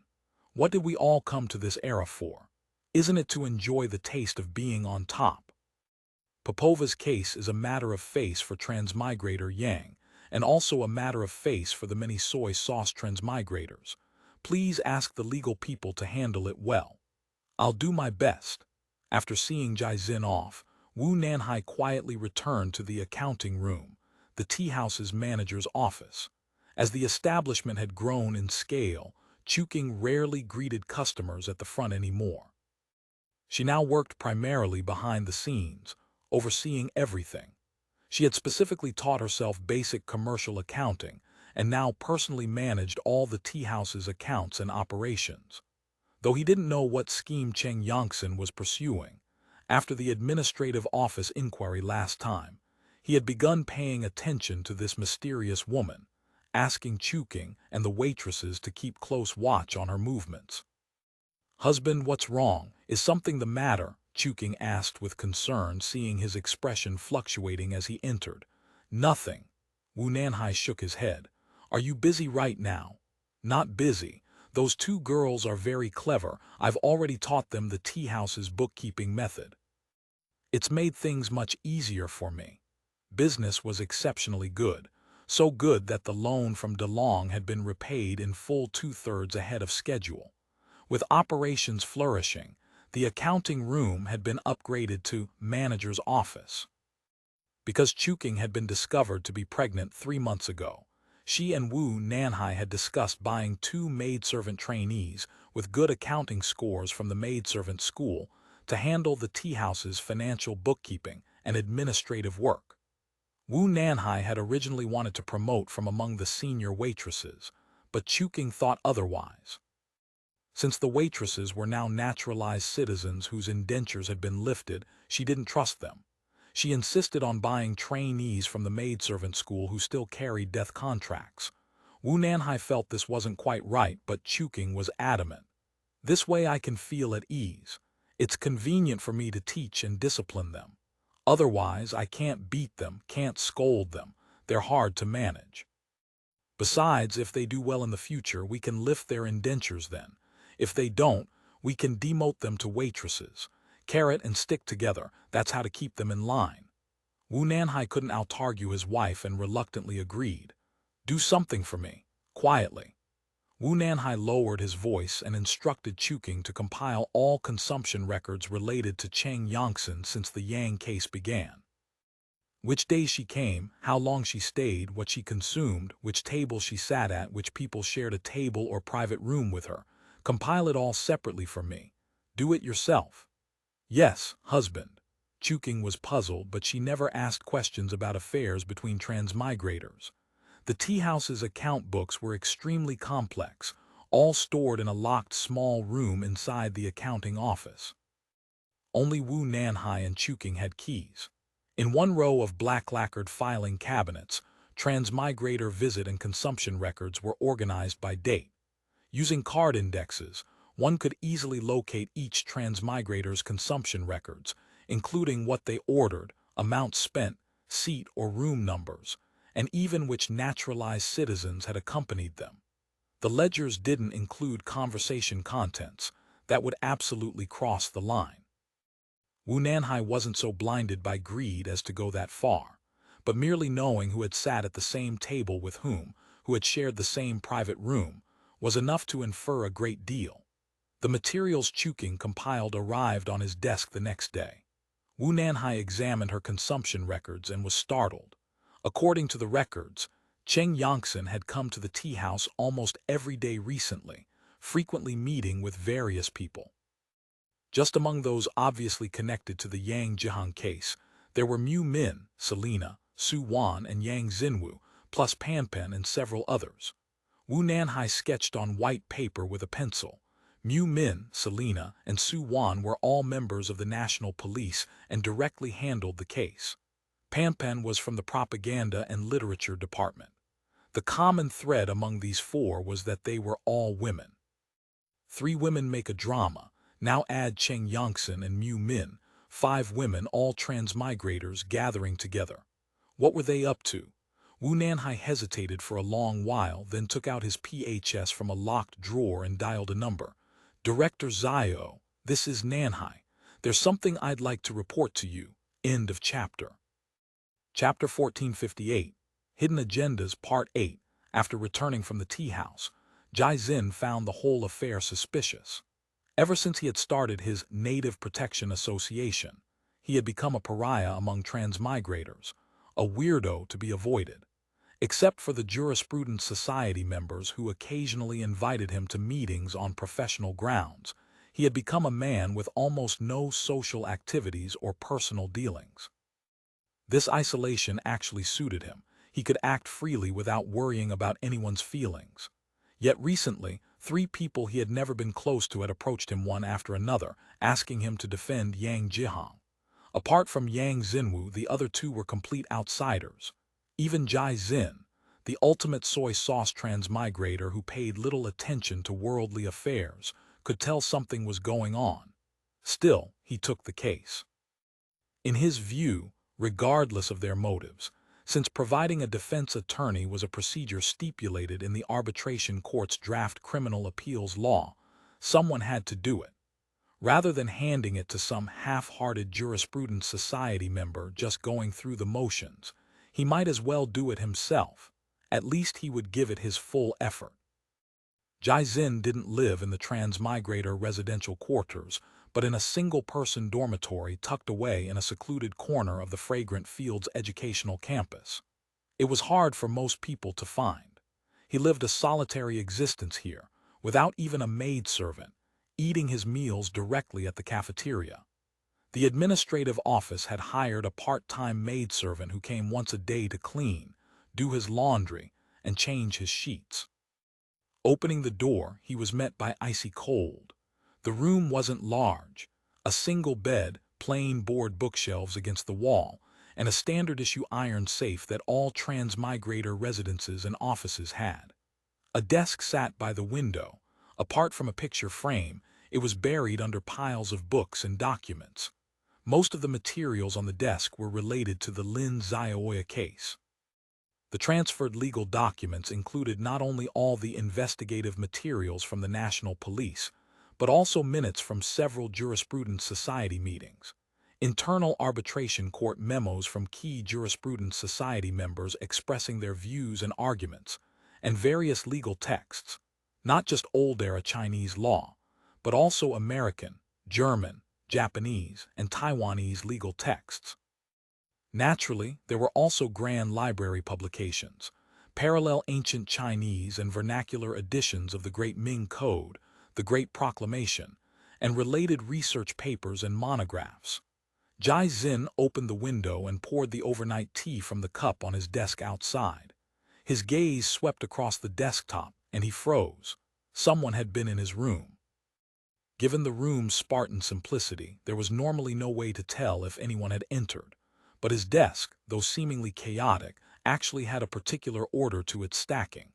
What did we all come to this era for? Isn't it to enjoy the taste of being on top? Popova's case is a matter of face for transmigrator Yang, and also a matter of face for the many soy sauce transmigrators. Please ask the legal people to handle it well. I'll do my best. After seeing Jaizin off, Wu Nanhai quietly returned to the accounting room, the tea-house's manager's office. As the establishment had grown in scale, Chuking rarely greeted customers at the front anymore. She now worked primarily behind the scenes, overseeing everything. She had specifically taught herself basic commercial accounting and now personally managed all the tea-house's accounts and operations. Though he didn't know what scheme Cheng Yongxin was pursuing, after the administrative office inquiry last time, he had begun paying attention to this mysterious woman, asking Chuking and the waitresses to keep close watch on her movements. Husband, what's wrong? Is something the matter? Chuking asked with concern, seeing his expression fluctuating as he entered. Nothing. Wu Nanhai shook his head. Are you busy right now? Not busy. Those two girls are very clever. I've already taught them the tea house's bookkeeping method. It's made things much easier for me. Business was exceptionally good. So good that the loan from DeLong had been repaid in full 2/3 ahead of schedule. With operations flourishing, the accounting room had been upgraded to manager's office. Because Chuking had been discovered to be pregnant 3 months ago, she and Wu Nanhai had discussed buying 2 maidservant trainees with good accounting scores from the maidservant school to handle the tea house's financial bookkeeping and administrative work. Wu Nanhai had originally wanted to promote from among the senior waitresses, but Chuking thought otherwise. Since the waitresses were now naturalized citizens whose indentures had been lifted, she didn't trust them. She insisted on buying trainees from the maidservant school who still carried death contracts. Wu Nanhai felt this wasn't quite right, but Chuking was adamant. This way I can feel at ease. It's convenient for me to teach and discipline them. Otherwise, I can't beat them, can't scold them. They're hard to manage. Besides, if they do well in the future, we can lift their indentures then. If they don't, we can demote them to waitresses. Carrot and stick together, that's how to keep them in line. Wu Nanhai couldn't out-argue his wife and reluctantly agreed. Do something for me, quietly. Wu Nanhai lowered his voice and instructed Chuking to compile all consumption records related to Cheng Yongsan since the Yang case began. Which days she came, how long she stayed, what she consumed, which table she sat at, which people shared a table or private room with her. Compile it all separately for me. Do it yourself. Yes, husband. Chuking was puzzled, but she never asked questions about affairs between transmigrators. The tea house's account books were extremely complex, all stored in a locked small room inside the accounting office. Only Wu Nanhai and Chuking had keys. In one row of black lacquered filing cabinets, transmigrator visit and consumption records were organized by date. Using card indexes, one could easily locate each transmigrator's consumption records, including what they ordered, amounts spent, seat or room numbers, and even which naturalized citizens had accompanied them. The ledgers didn't include conversation contents that would absolutely cross the line. Wu Nanhai wasn't so blinded by greed as to go that far, but merely knowing who had sat at the same table with whom, who had shared the same private room, was enough to infer a great deal. The materials Chuking compiled arrived on his desk the next day. Wu Nanhai examined her consumption records and was startled. According to the records, Cheng Yongsan had come to the tea house almost every day recently, frequently meeting with various people. Just among those obviously connected to the Yang Jihang case, there were Mu Min, Selina, Su Wan, and Yang Xinwu, plus Panpan and several others. Wu Nanhai sketched on white paper with a pencil. Mu Min, Selina, and Su Wan were all members of the National Police and directly handled the case. Panpan was from the Propaganda and Literature Department. The common thread among these four was that they were all women. 3 women make a drama. Now add Cheng Yongsan and Mu Min, 5 women, all transmigrators gathering together. What were they up to? Wu Nanhai hesitated for a long while, then took out his PHS from a locked drawer and dialed a number. Director Zio, this is Nanhai. There's something I'd like to report to you. End of chapter. Chapter 1458, Hidden Agendas, Part 8. After returning from the tea house, Jai Xin found the whole affair suspicious. Ever since he had started his Native Protection Association, he had become a pariah among transmigrators, a weirdo to be avoided. Except for the Jurisprudence Society members who occasionally invited him to meetings on professional grounds, he had become a man with almost no social activities or personal dealings. This isolation actually suited him. He could act freely without worrying about anyone's feelings. Yet recently, 3 people he had never been close to had approached him one after another, asking him to defend Yang Jihang. Apart from Yang Xinwu, the other 2 were complete outsiders. Even Jai Xin, the ultimate soy sauce transmigrator who paid little attention to worldly affairs, could tell something was going on. Still, he took the case. In his view, regardless of their motives, Since providing a defense attorney was a procedure stipulated in the arbitration court's draft criminal appeals law, someone had to do it. Rather than handing it to some half-hearted jurisprudence society member just going through the motions, he might as well do it himself. At least he would give it his full effort. Jai-Xin didn't live in the transmigrator residential quarters, but in a single-person dormitory tucked away in a secluded corner of the Fragrant Fields educational campus. It was hard for most people to find. He lived a solitary existence here, without even a maidservant, eating his meals directly at the cafeteria. The administrative office had hired a part-time maidservant who came once a day to clean, do his laundry, and change his sheets. Opening the door, he was met by icy cold. The room wasn't large. A single bed, plain board bookshelves against the wall, and a standard-issue iron safe that all transmigrator residences and offices had. A desk sat by the window. Apart from a picture frame, it was buried under piles of books and documents. Most of the materials on the desk were related to the Lin Xiaoya case. The transferred legal documents included not only all the investigative materials from the National Police, but also minutes from several jurisprudence society meetings, internal arbitration court memos from key jurisprudence society members expressing their views and arguments, and various legal texts, not just old-era Chinese law, but also American, German, Japanese, and Taiwanese legal texts. Naturally, there were also grand library publications, parallel ancient Chinese and vernacular editions of the Great Ming Code, the Great Proclamation, and related research papers and monographs. Jai-Xin opened the window and poured the overnight tea from the cup on his desk outside. His gaze swept across the desktop, and he froze. Someone had been in his room. Given the room's Spartan simplicity, there was normally no way to tell if anyone had entered, but his desk, though seemingly chaotic, actually had a particular order to its stacking.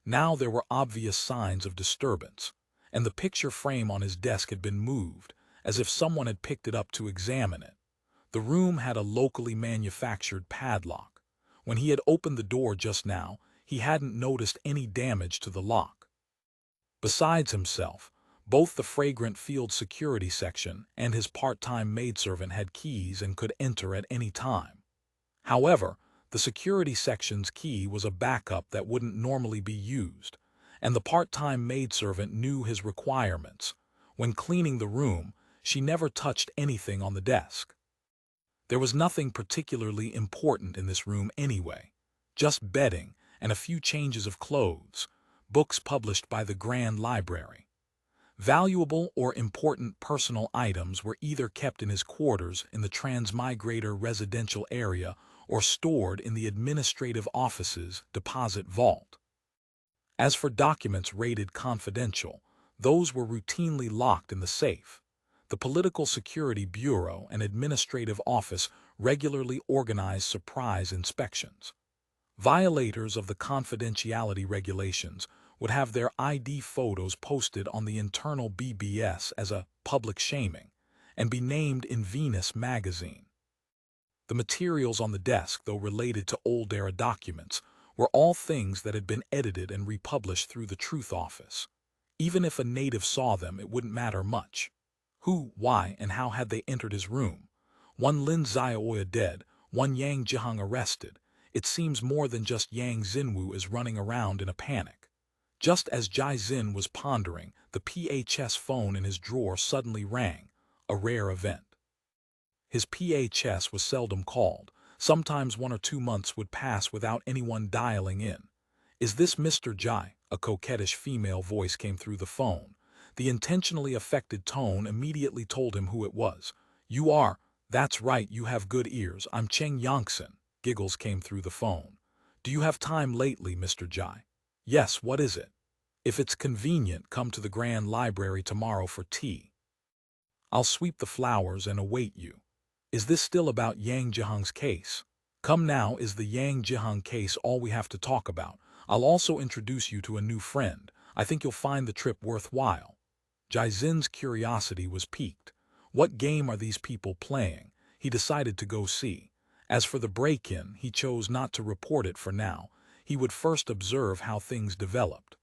Now there were obvious signs of disturbance, and the picture frame on his desk had been moved, as if someone had picked it up to examine it. The room had a locally manufactured padlock. When he had opened the door just now, he hadn't noticed any damage to the lock. Besides himself, both the Fragrant Field security section and his part-time maidservant had keys and could enter at any time. However, the security section's key was a backup that wouldn't normally be used, and the part-time maidservant knew his requirements. When cleaning the room, she never touched anything on the desk. There was nothing particularly important in this room anyway, just bedding and a few changes of clothes, books published by the Grand Library. Valuable or important personal items were either kept in his quarters in the transmigrator residential area or stored in the administrative office's deposit vault. As for documents rated confidential, those were routinely locked in the safe. The Political Security Bureau and Administrative Office regularly organized surprise inspections. Violators of the confidentiality regulations would have their ID photos posted on the internal BBS as a public shaming and be named in Venus magazine. The materials on the desk, though related to old-era documents, were all things that had been edited and republished through the Truth Office. Even if a native saw them, it wouldn't matter much. Who, why, and how had they entered his room? One Lin Xiaoya dead, one Yang Jihang arrested. It seems more than just Yang Xinwu is running around in a panic. Just as Jai-Xin was pondering, the PHS phone in his drawer suddenly rang, a rare event. His PHS was seldom called. Sometimes 1 or 2 months would pass without anyone dialing in. "Is this Mr. Jai?" A coquettish female voice came through the phone. The intentionally affected tone immediately told him who it was. "You are? That's right, you have good ears. I'm Cheng Yangsen." Giggles came through the phone. "Do you have time lately, Mr. Jai?" "Yes, what is it?" "If it's convenient, come to the Grand Library tomorrow for tea. I'll sweep the flowers and await you." "Is this still about Yang Jihang's case?" "Come now, is the Yang Jihang case all we have to talk about? I'll also introduce you to a new friend. I think you'll find the trip worthwhile." Jai-Xin's curiosity was piqued. What game are these people playing? He decided to go see. As for the break-in, he chose not to report it for now. He would first observe how things developed.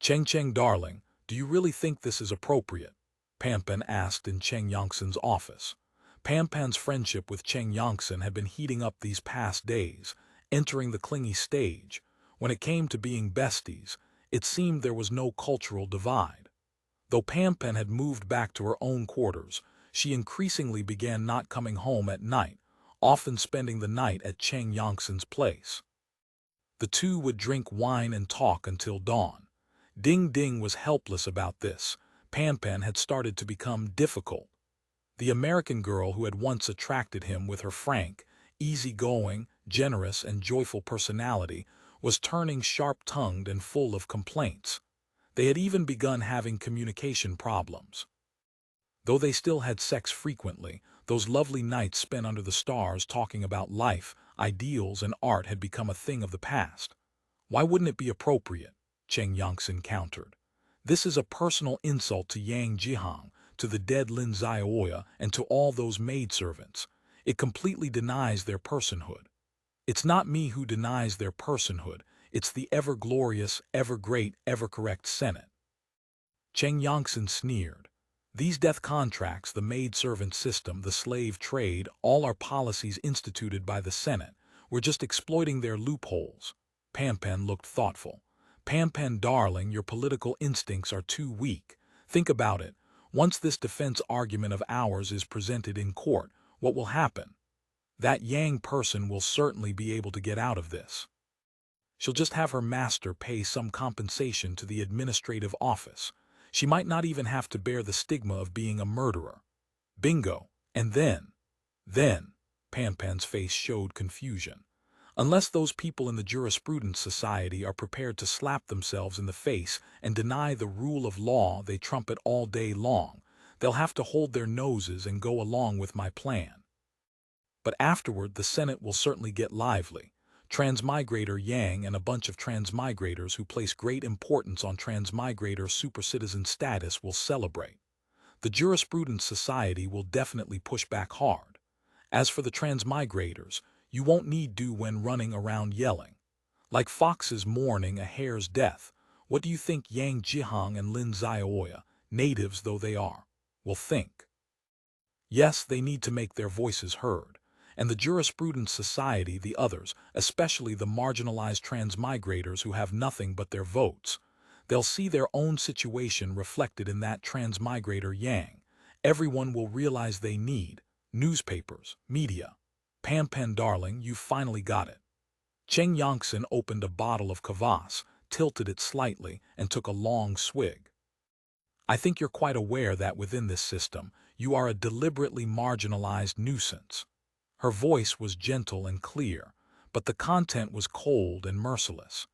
"Cheng, darling, do you really think this is appropriate?" Pampan asked in Cheng Yongsen's office. Pampan's friendship with Cheng Yongsen had been heating up these past days, entering the clingy stage. When it came to being besties, it seemed there was no cultural divide. Though Pampan had moved back to her own quarters, she increasingly began not coming home at night, often spending the night at Cheng Yongsen's place. The two would drink wine and talk until dawn. Ding Ding was helpless about this. Pampan had started to become difficult. The American girl who had once attracted him with her frank, easygoing, generous, and joyful personality was turning sharp-tongued and full of complaints. They had even begun having communication problems. Though they still had sex frequently, those lovely nights spent under the stars talking about life, ideals, and art had become a thing of the past. "Why wouldn't it be appropriate?" Cheng Yongsen countered. "This is a personal insult to Yang Jihang, to the dead Lin Xiaoya, and to all those maidservants. It completely denies their personhood. It's not me who denies their personhood, it's the ever-glorious, ever-great, ever-correct Senate." Cheng Yongsen sneered. "These death contracts, the maidservant system, the slave trade, all are policies instituted by the Senate. We're just exploiting their loopholes." Pampan looked thoughtful. "Pampan, darling, your political instincts are too weak. Think about it. Once this defense argument of ours is presented in court, what will happen? That Yang person will certainly be able to get out of this. She'll just have her master pay some compensation to the administrative office. She might not even have to bear the stigma of being a murderer. Bingo. And then, Pampan's face showed confusion. Unless those people in the Jurisprudence Society are prepared to slap themselves in the face and deny the rule of law they trumpet all day long, they'll have to hold their noses and go along with my plan. But afterward, the Senate will certainly get lively. Transmigrator Yang and a bunch of transmigrators who place great importance on transmigrator supercitizen status will celebrate. The Jurisprudence Society will definitely push back hard. As for the transmigrators, you won't need to when running around yelling. Like foxes mourning a hare's death, what do you think Yang Jihang and Lin Xiaoya, natives though they are, will think? Yes, they need to make their voices heard. And the Jurisprudence Society, the others, especially the marginalized transmigrators who have nothing but their votes, they'll see their own situation reflected in that transmigrator Yang. Everyone will realize they need newspapers, media. Pampan, darling, you finally got it. Cheng Yongsen opened a bottle of kvass, tilted it slightly, and took a long swig. "I think you're quite aware that within this system, you are a deliberately marginalized nuisance." Her voice was gentle and clear, but the content was cold and merciless.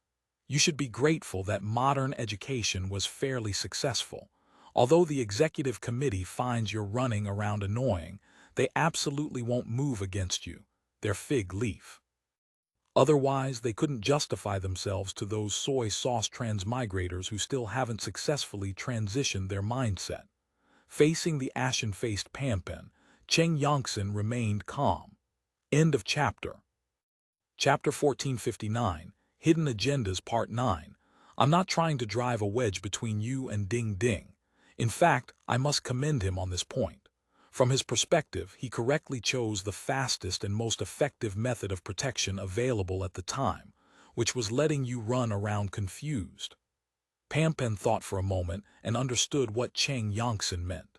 "You should be grateful that modern education was fairly successful. Although the executive committee finds you're running around annoying, they absolutely won't move against you. They're fig leaf. Otherwise, they couldn't justify themselves to those soy sauce transmigrators who still haven't successfully transitioned their mindset." Facing the ashen-faced Pampan, Cheng Yongsen remained calm. End of chapter. Chapter 1459, Hidden Agendas Part 9. I'm not trying to drive a wedge between you and Ding Ding. In fact, I must commend him on this point. From his perspective, he correctly chose the fastest and most effective method of protection available at the time, which was letting you run around confused. Pampan thought for a moment and understood what Cheng Yongsen meant.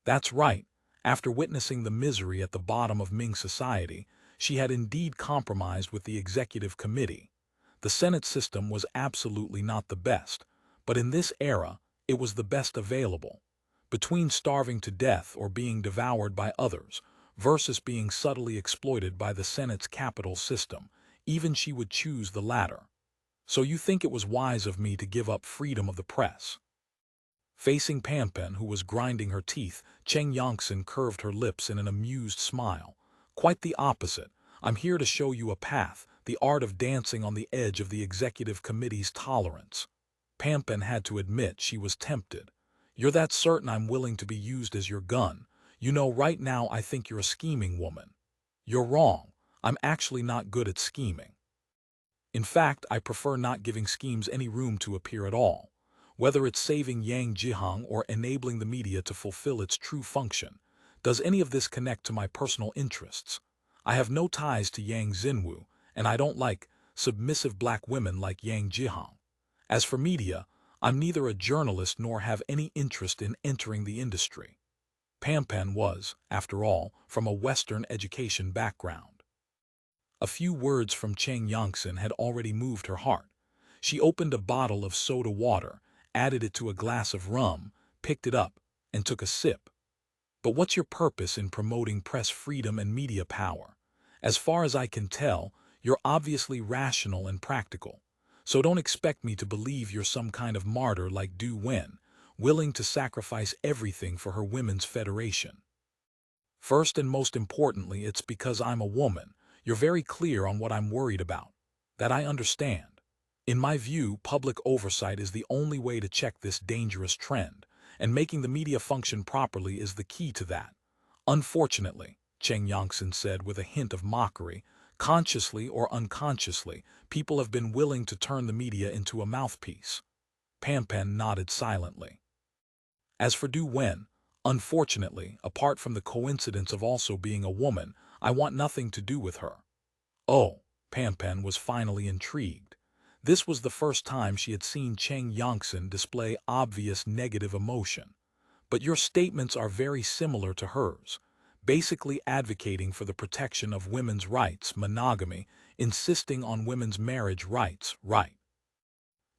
That's right. After witnessing the misery at the bottom of Ming society, she had indeed compromised with the executive committee. The Senate system was absolutely not the best, but in this era, it was the best available. Between starving to death or being devoured by others, versus being subtly exploited by the Senate's capital system, even she would choose the latter. So you think it was wise of me to give up freedom of the press? Facing Pampan, who was grinding her teeth, Cheng Yongsen curved her lips in an amused smile. Quite the opposite. I'm here to show you a path, the art of dancing on the edge of the executive committee's tolerance. Pampan had to admit she was tempted. You're that certain I'm willing to be used as your gun. You know, right now I think you're a scheming woman. You're wrong. I'm actually not good at scheming. In fact, I prefer not giving schemes any room to appear at all. Whether it's saving Yang Jihang or enabling the media to fulfill its true function, does any of this connect to my personal interests? I have no ties to Yang Xinwu, and I don't like submissive black women like Yang Jihang. As for media, I'm neither a journalist nor have any interest in entering the industry. Pampan was, after all, from a Western education background. A few words from Cheng Yangsen had already moved her heart. She opened a bottle of soda water, added it to a glass of rum, picked it up, and took a sip. But what's your purpose in promoting press freedom and media power? As far as I can tell, you're obviously rational and practical. So don't expect me to believe you're some kind of martyr like Du Wen, willing to sacrifice everything for her women's federation. First and most importantly, it's because I'm a woman. You're very clear on what I'm worried about. That I understand. In my view, public oversight is the only way to check this dangerous trend, and making the media function properly is the key to that. Unfortunately, Cheng Yangsen said with a hint of mockery, consciously or unconsciously, people have been willing to turn the media into a mouthpiece. Pampan nodded silently. As for Du Wen, unfortunately, apart from the coincidence of also being a woman, I want nothing to do with her. Oh, Pampan was finally intrigued. This was the first time she had seen Cheng Yangsen display obvious negative emotion. But your statements are very similar to hers, basically advocating for the protection of women's rights, monogamy, insisting on women's marriage rights, right?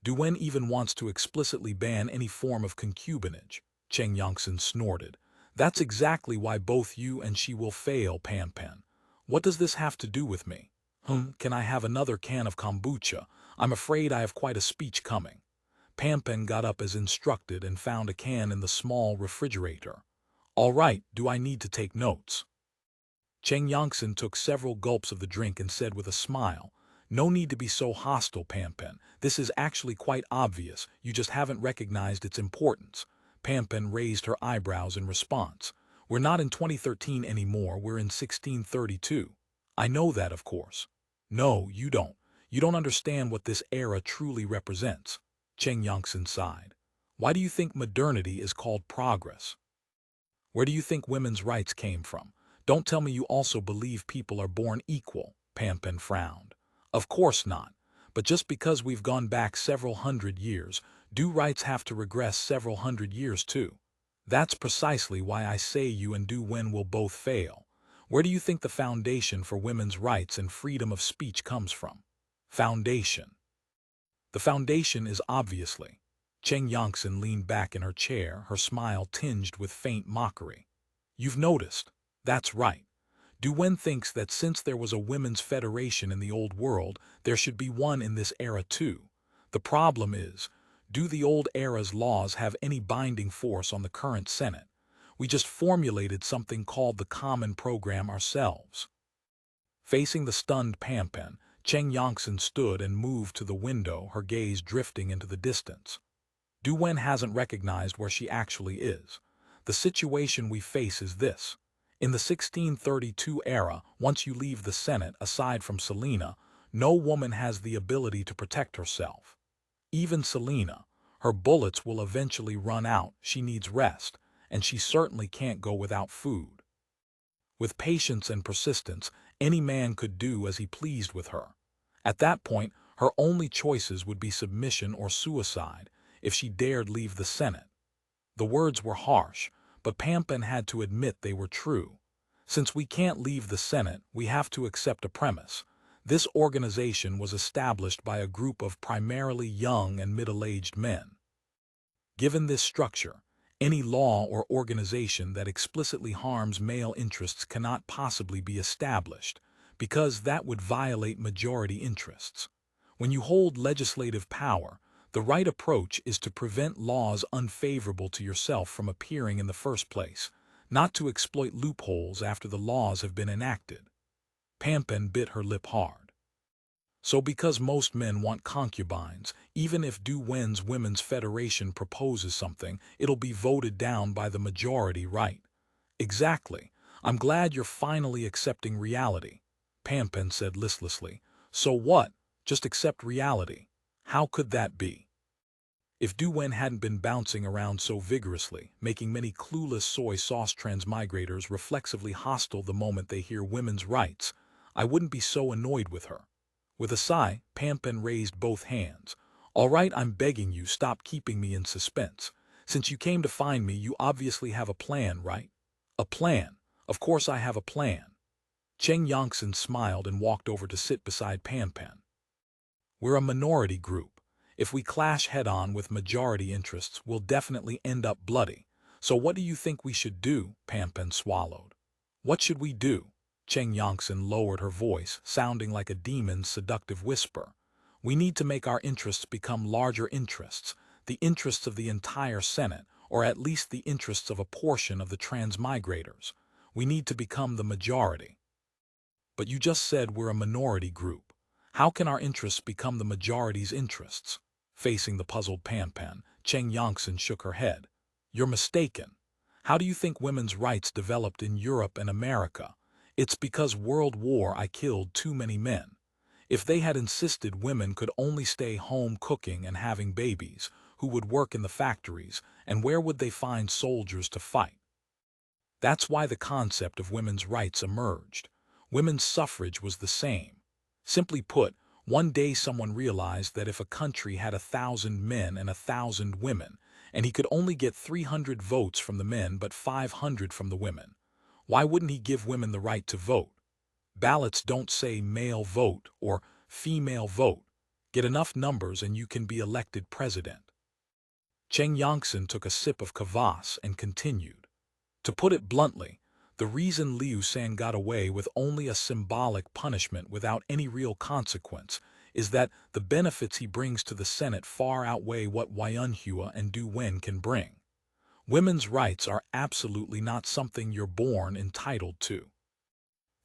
Du Wen even wants to explicitly ban any form of concubinage, Cheng Yangsen snorted. That's exactly why both you and she will fail, Pampan. What does this have to do with me? Can I have another can of kombucha? I'm afraid I have quite a speech coming. Pampan got up as instructed and found a can in the small refrigerator. All right, do I need to take notes? Cheng Yangsen took several gulps of the drink and said with a smile, no need to be so hostile, Pampan. This is actually quite obvious, you just haven't recognized its importance. Pampan raised her eyebrows in response. We're not in 2013 anymore, we're in 1632. I know that, of course. No, you don't. You don't understand what this era truly represents. Cheng Yangsen sighed. Why do you think modernity is called progress? Where do you think women's rights came from? Don't tell me you also believe people are born equal, Pampan frowned. Of course not. But just because we've gone back several hundred years, do rights have to regress several hundred years too? That's precisely why I say you and Du Wen will both fail. Where do you think the foundation for women's rights and freedom of speech comes from? Foundation. The foundation is obviously. Cheng Yangsen leaned back in her chair, her smile tinged with faint mockery. You've noticed. That's right. Du Wen thinks that since there was a women's federation in the old world, there should be one in this era too. The problem is, do the old era's laws have any binding force on the current Senate? We just formulated something called the Common Program ourselves. Facing the stunned Pampan, Cheng Yangsen stood and moved to the window, her gaze drifting into the distance. Du Wen hasn't recognized where she actually is. The situation we face is this. In the 1632 era, once you leave the Senate, aside from Selena, no woman has the ability to protect herself. Even Selena, her bullets will eventually run out, she needs rest, and she certainly can't go without food. With patience and persistence, any man could do as he pleased with her. At that point, her only choices would be submission or suicide, if she dared leave the Senate. The words were harsh, but Pampan had to admit they were true. Since we can't leave the Senate, we have to accept a premise. This organization was established by a group of primarily young and middle-aged men. Given this structure, any law or organization that explicitly harms male interests cannot possibly be established, because that would violate majority interests. When you hold legislative power, the right approach is to prevent laws unfavorable to yourself from appearing in the first place, not to exploit loopholes after the laws have been enacted. Pampan bit her lip hard. So because most men want concubines, even if Du Wen's Women's Federation proposes something, it'll be voted down by the majority, right? Exactly. I'm glad you're finally accepting reality, Pan said listlessly. So what? Just accept reality. How could that be? If Duel hadn't been bouncing around so vigorously, making many clueless soy sauce transmigrators reflexively hostile the moment they hear women's rights, I wouldn't be so annoyed with her. With a sigh, Pan raised both hands. All right, I'm begging you, stop keeping me in suspense. Since you came to find me, you obviously have a plan, right? A plan. Of course I have a plan. Shangxiangs smiled and walked over to sit beside Pan. We're a minority group. If we clash head-on with majority interests, we'll definitely end up bloody. So what do you think we should do? Pan swallowed. What should we do? Shangxiangs lowered her voice, sounding like a demon's seductive whisper. We need to make our interests become larger interests, the interests of the entire Senate, or at least the interests of a portion of the transmigrators. We need to become the majority. But you just said we're a minority group. How can our interests become the majority's interests? Facing the puzzled Pan, Shangxiangs shook her head. You're mistaken. How do you think women's rights developed in Europe and America? It's because World War I killed too many men. If they had insisted women could only stay home cooking and having babies, who would work in the factories, and where would they find soldiers to fight? That's why the concept of women's rights emerged. Women's suffrage was the same. Simply put, one day someone realized that if a country had 1,000 men and 1,000 women, and he could only get 300 votes from the men but 500 from the women, why wouldn't he give women the right to vote? Ballots don't say male vote or female vote. Get enough numbers and you can be elected president. Shangxiangs took a sip of kvass and continued. To put it bluntly, the reason Liu San got away with only a symbolic punishment without any real consequence is that the benefits he brings to the Senate far outweigh what Yuanhua and Du Wen can bring. Women's rights are absolutely not something you're born entitled to.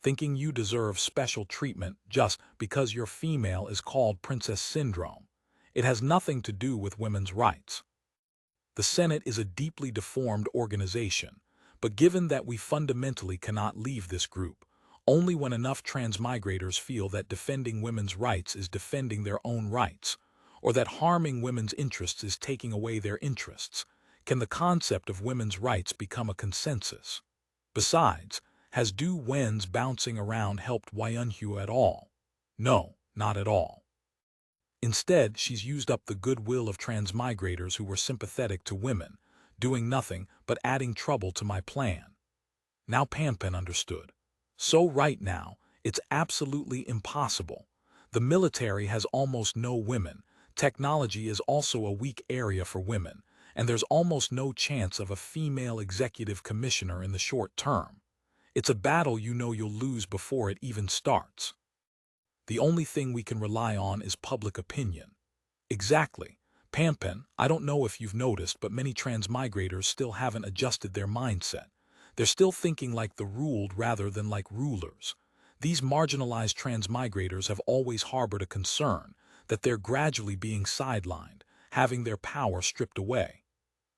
Thinking you deserve special treatment just because you're female is called princess syndrome. It has nothing to do with women's rights. The Senate is a deeply deformed organization, but given that we fundamentally cannot leave this group, only when enough transmigrators feel that defending women's rights is defending their own rights, or that harming women's interests is taking away their interests, can the concept of women's rights become a consensus. Besides, has Du Wen's bouncing around helped Yuanhua at all? No, not at all. Instead, she's used up the goodwill of transmigrators who were sympathetic to women, doing nothing but adding trouble to my plan. Now Pan understood. So right now, it's absolutely impossible. The military has almost no women, technology is also a weak area for women, and there's almost no chance of a female executive commissioner in the short term. It's a battle you know you'll lose before it even starts. The only thing we can rely on is public opinion. Exactly. Pan, I don't know if you've noticed, but many transmigrators still haven't adjusted their mindset. They're still thinking like the ruled rather than like rulers. These marginalized transmigrators have always harbored a concern that they're gradually being sidelined, having their power stripped away.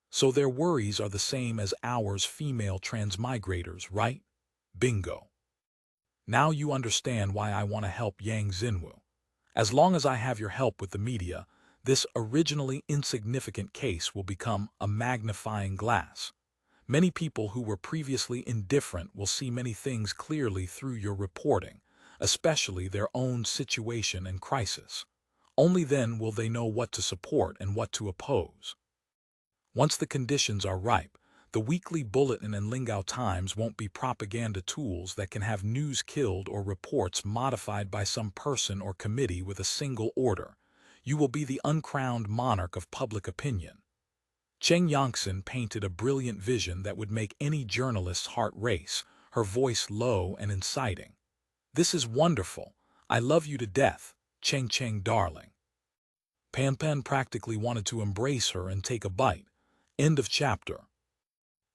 So their worries are the same as ours female transmigrators, right? Bingo. Now you understand why I want to help Yang Xinwu. As long as I have your help with the media, this originally insignificant case will become a magnifying glass. Many people who were previously indifferent will see many things clearly through your reporting, especially their own situation and crisis. Only then will they know what to support and what to oppose. Once the conditions are ripe, the weekly bulletin and Lingao Times won't be propaganda tools that can have news killed or reports modified by some person or committee with a single order. You will be the uncrowned monarch of public opinion. Shangxiangs painted a brilliant vision that would make any journalist's heart race, her voice low and inciting. This is wonderful. I love you to death, Cheng darling. Pan practically wanted to embrace her and take a bite. End of chapter.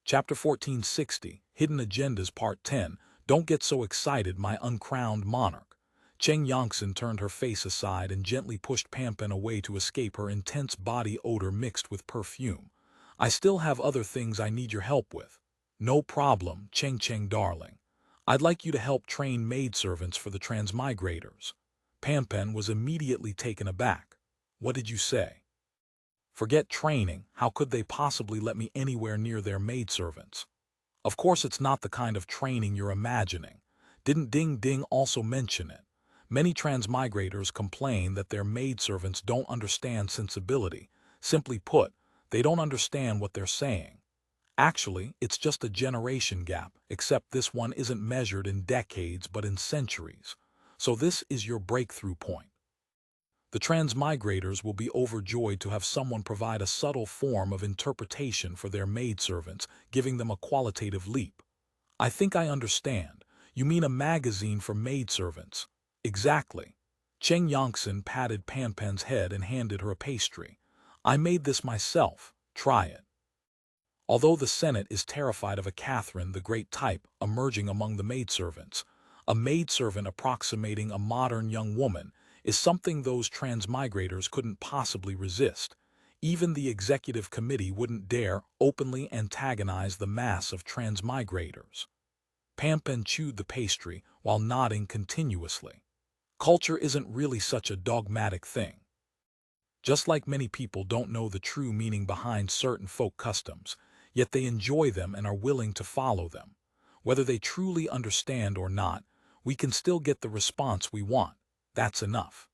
Chapter 1460, Hidden Agendas Part 10, Don't Get So Excited, My Uncrowned Monarch. Shangxiangs turned her face aside and gently pushed Pan away to escape her intense body odor mixed with perfume. I still have other things I need your help with. No problem, Cheng darling. I'd like you to help train maidservants for the transmigrators. Pan was immediately taken aback. What did you say? Forget training, how could they possibly let me anywhere near their maidservants? Of course it's not the kind of training you're imagining. Didn't Ding Ding also mention it? Many transmigrators complain that their maidservants don't understand sensibility. Simply put, they don't understand what they're saying. Actually, it's just a generation gap, except this one isn't measured in decades but in centuries. So this is your breakthrough point. The transmigrators will be overjoyed to have someone provide a subtle form of interpretation for their maidservants, giving them a qualitative leap. I think I understand. You mean a magazine for maidservants? Exactly. Yangsen patted Pan's head and handed her a pastry. I made this myself. Try it. Although the Senate is terrified of a Catherine the Great type emerging among the maidservants, a maidservant approximating a modern young woman is something those transmigrators couldn't possibly resist. Even the executive committee wouldn't dare openly antagonize the mass of transmigrators. Pan chewed the pastry while nodding continuously. Culture isn't really such a dogmatic thing. Just like many people don't know the true meaning behind certain folk customs, yet they enjoy them and are willing to follow them. Whether they truly understand or not, we can still get the response we want. That's enough.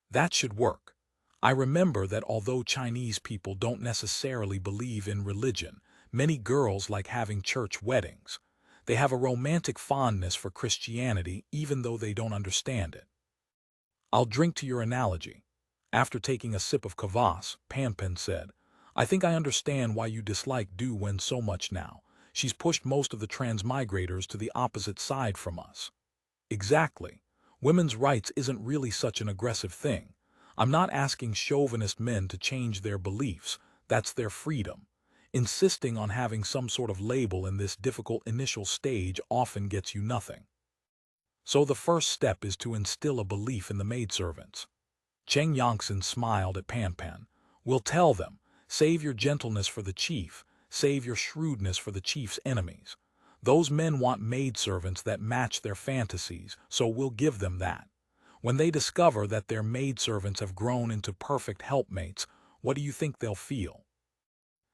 That should work. I remember that although Chinese people don't necessarily believe in religion, many girls like having church weddings. They have a romantic fondness for Christianity even though they don't understand it. I'll drink to your analogy. After taking a sip of kvass, Pan said, I think I understand why you dislike Duel so much now. She's pushed most of the transmigrators to the opposite side from us. Exactly. Women's rights isn't really such an aggressive thing. I'm not asking chauvinist men to change their beliefs. That's their freedom. Insisting on having some sort of label in this difficult initial stage often gets you nothing. So the first step is to instill a belief in the maidservants. Yangsen smiled at Pan. We'll tell them, save your gentleness for the chief, save your shrewdness for the chief's enemies. Those men want maidservants that match their fantasies, so we'll give them that. When they discover that their maidservants have grown into perfect helpmates, what do you think they'll feel?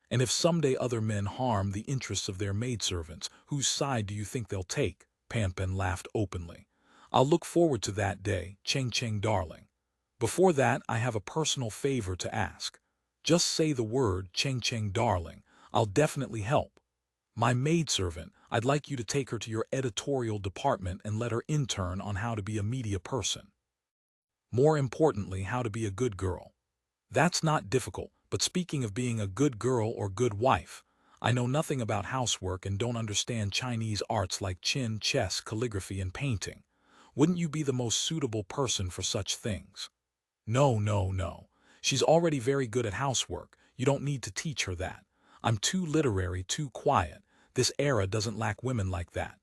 And if someday other men harm the interests of their maidservants, whose side do you think they'll take? Pan laughed openly. I'll look forward to that day, Cheng darling. Before that, I have a personal favor to ask. Just say the word, Cheng darling. I'll definitely help. My maidservant, I'd like you to take her to your editorial department and let her intern on how to be a media person. More importantly, how to be a good girl. That's not difficult, but speaking of being a good girl or good wife, I know nothing about housework and don't understand Chinese arts like chin, chess, calligraphy, and painting. Wouldn't you be the most suitable person for such things? No. She's already very good at housework. You don't need to teach her that. I'm too literary, too quiet. This era doesn't lack women like that.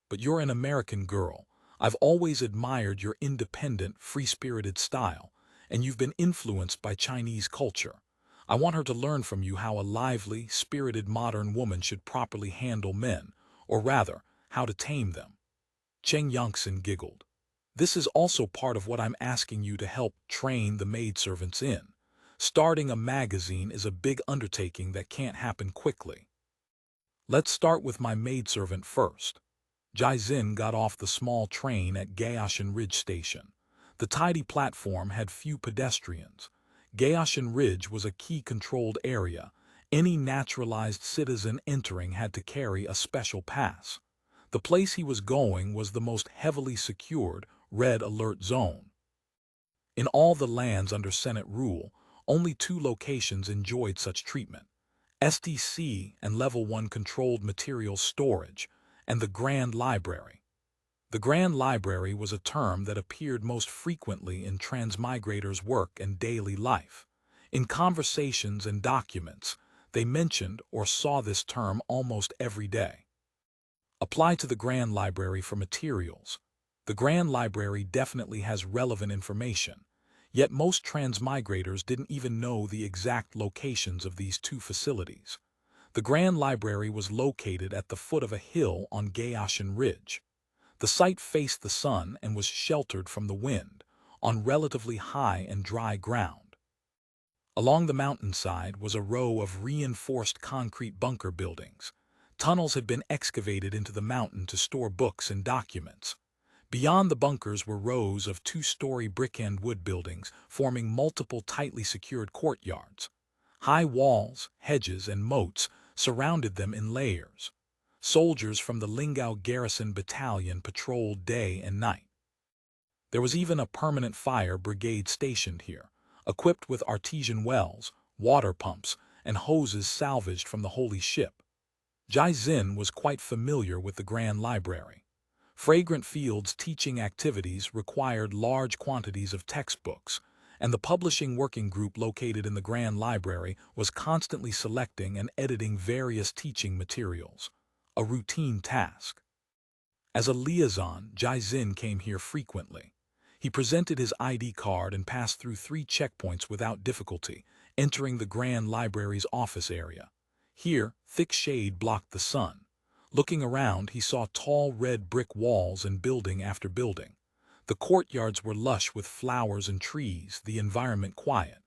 But you're an American girl. I've always admired your independent, free-spirited style, and you've been influenced by Chinese culture. I want her to learn from you how a lively, spirited modern woman should properly handle men, or rather, how to tame them. Yangsen giggled. This is also part of what I'm asking you to help train the maidservants in. Starting a magazine is a big undertaking that can't happen quickly. Let's start with my maidservant first. Jaizin got off the small train at Gaoshan Ridge Station. The tidy platform had few pedestrians. Gaoshan Ridge was a key-controlled area. Any naturalized citizen entering had to carry a special pass. The place he was going was the most heavily secured red alert zone. In all the lands under Senate rule, only 2 locations enjoyed such treatment: STC and Level 1 Controlled Materials Storage, and the Grand Library. The Grand Library was a term that appeared most frequently in transmigrators' work and daily life. In conversations and documents, they mentioned or saw this term almost every day. Apply to the Grand Library for materials. The Grand Library definitely has relevant information, yet most transmigrators didn't even know the exact locations of these 2 facilities. The Grand Library was located at the foot of a hill on Gaoshan Ridge. The site faced the sun and was sheltered from the wind, on relatively high and dry ground. Along the mountainside was a row of reinforced concrete bunker buildings. Tunnels had been excavated into the mountain to store books and documents. Beyond the bunkers were rows of two-story brick and wood buildings forming multiple tightly secured courtyards. High walls, hedges, and moats surrounded them in layers. Soldiers from the Lingao garrison battalion patrolled day and night. There was even a permanent fire brigade stationed here, equipped with artesian wells, water pumps, and hoses salvaged from the holy ship. Jai Xin was quite familiar with the Grand Library. Fragrant Field's teaching activities required large quantities of textbooks, and the publishing working group located in the Grand Library was constantly selecting and editing various teaching materials, a routine task. As a liaison, Jai Xin came here frequently. He presented his ID card and passed through 3 checkpoints without difficulty, entering the Grand Library's office area. Here, thick shade blocked the sun. Looking around, he saw tall red brick walls and building after building. The courtyards were lush with flowers and trees, the environment quiet.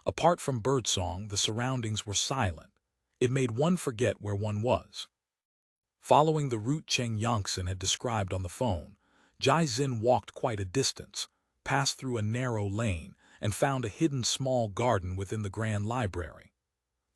Apart from birdsong, the surroundings were silent. It made one forget where one was. Following the route Shangxiangs had described on the phone, Jai Xin walked quite a distance, passed through a narrow lane, and found a hidden small garden within the Grand Library.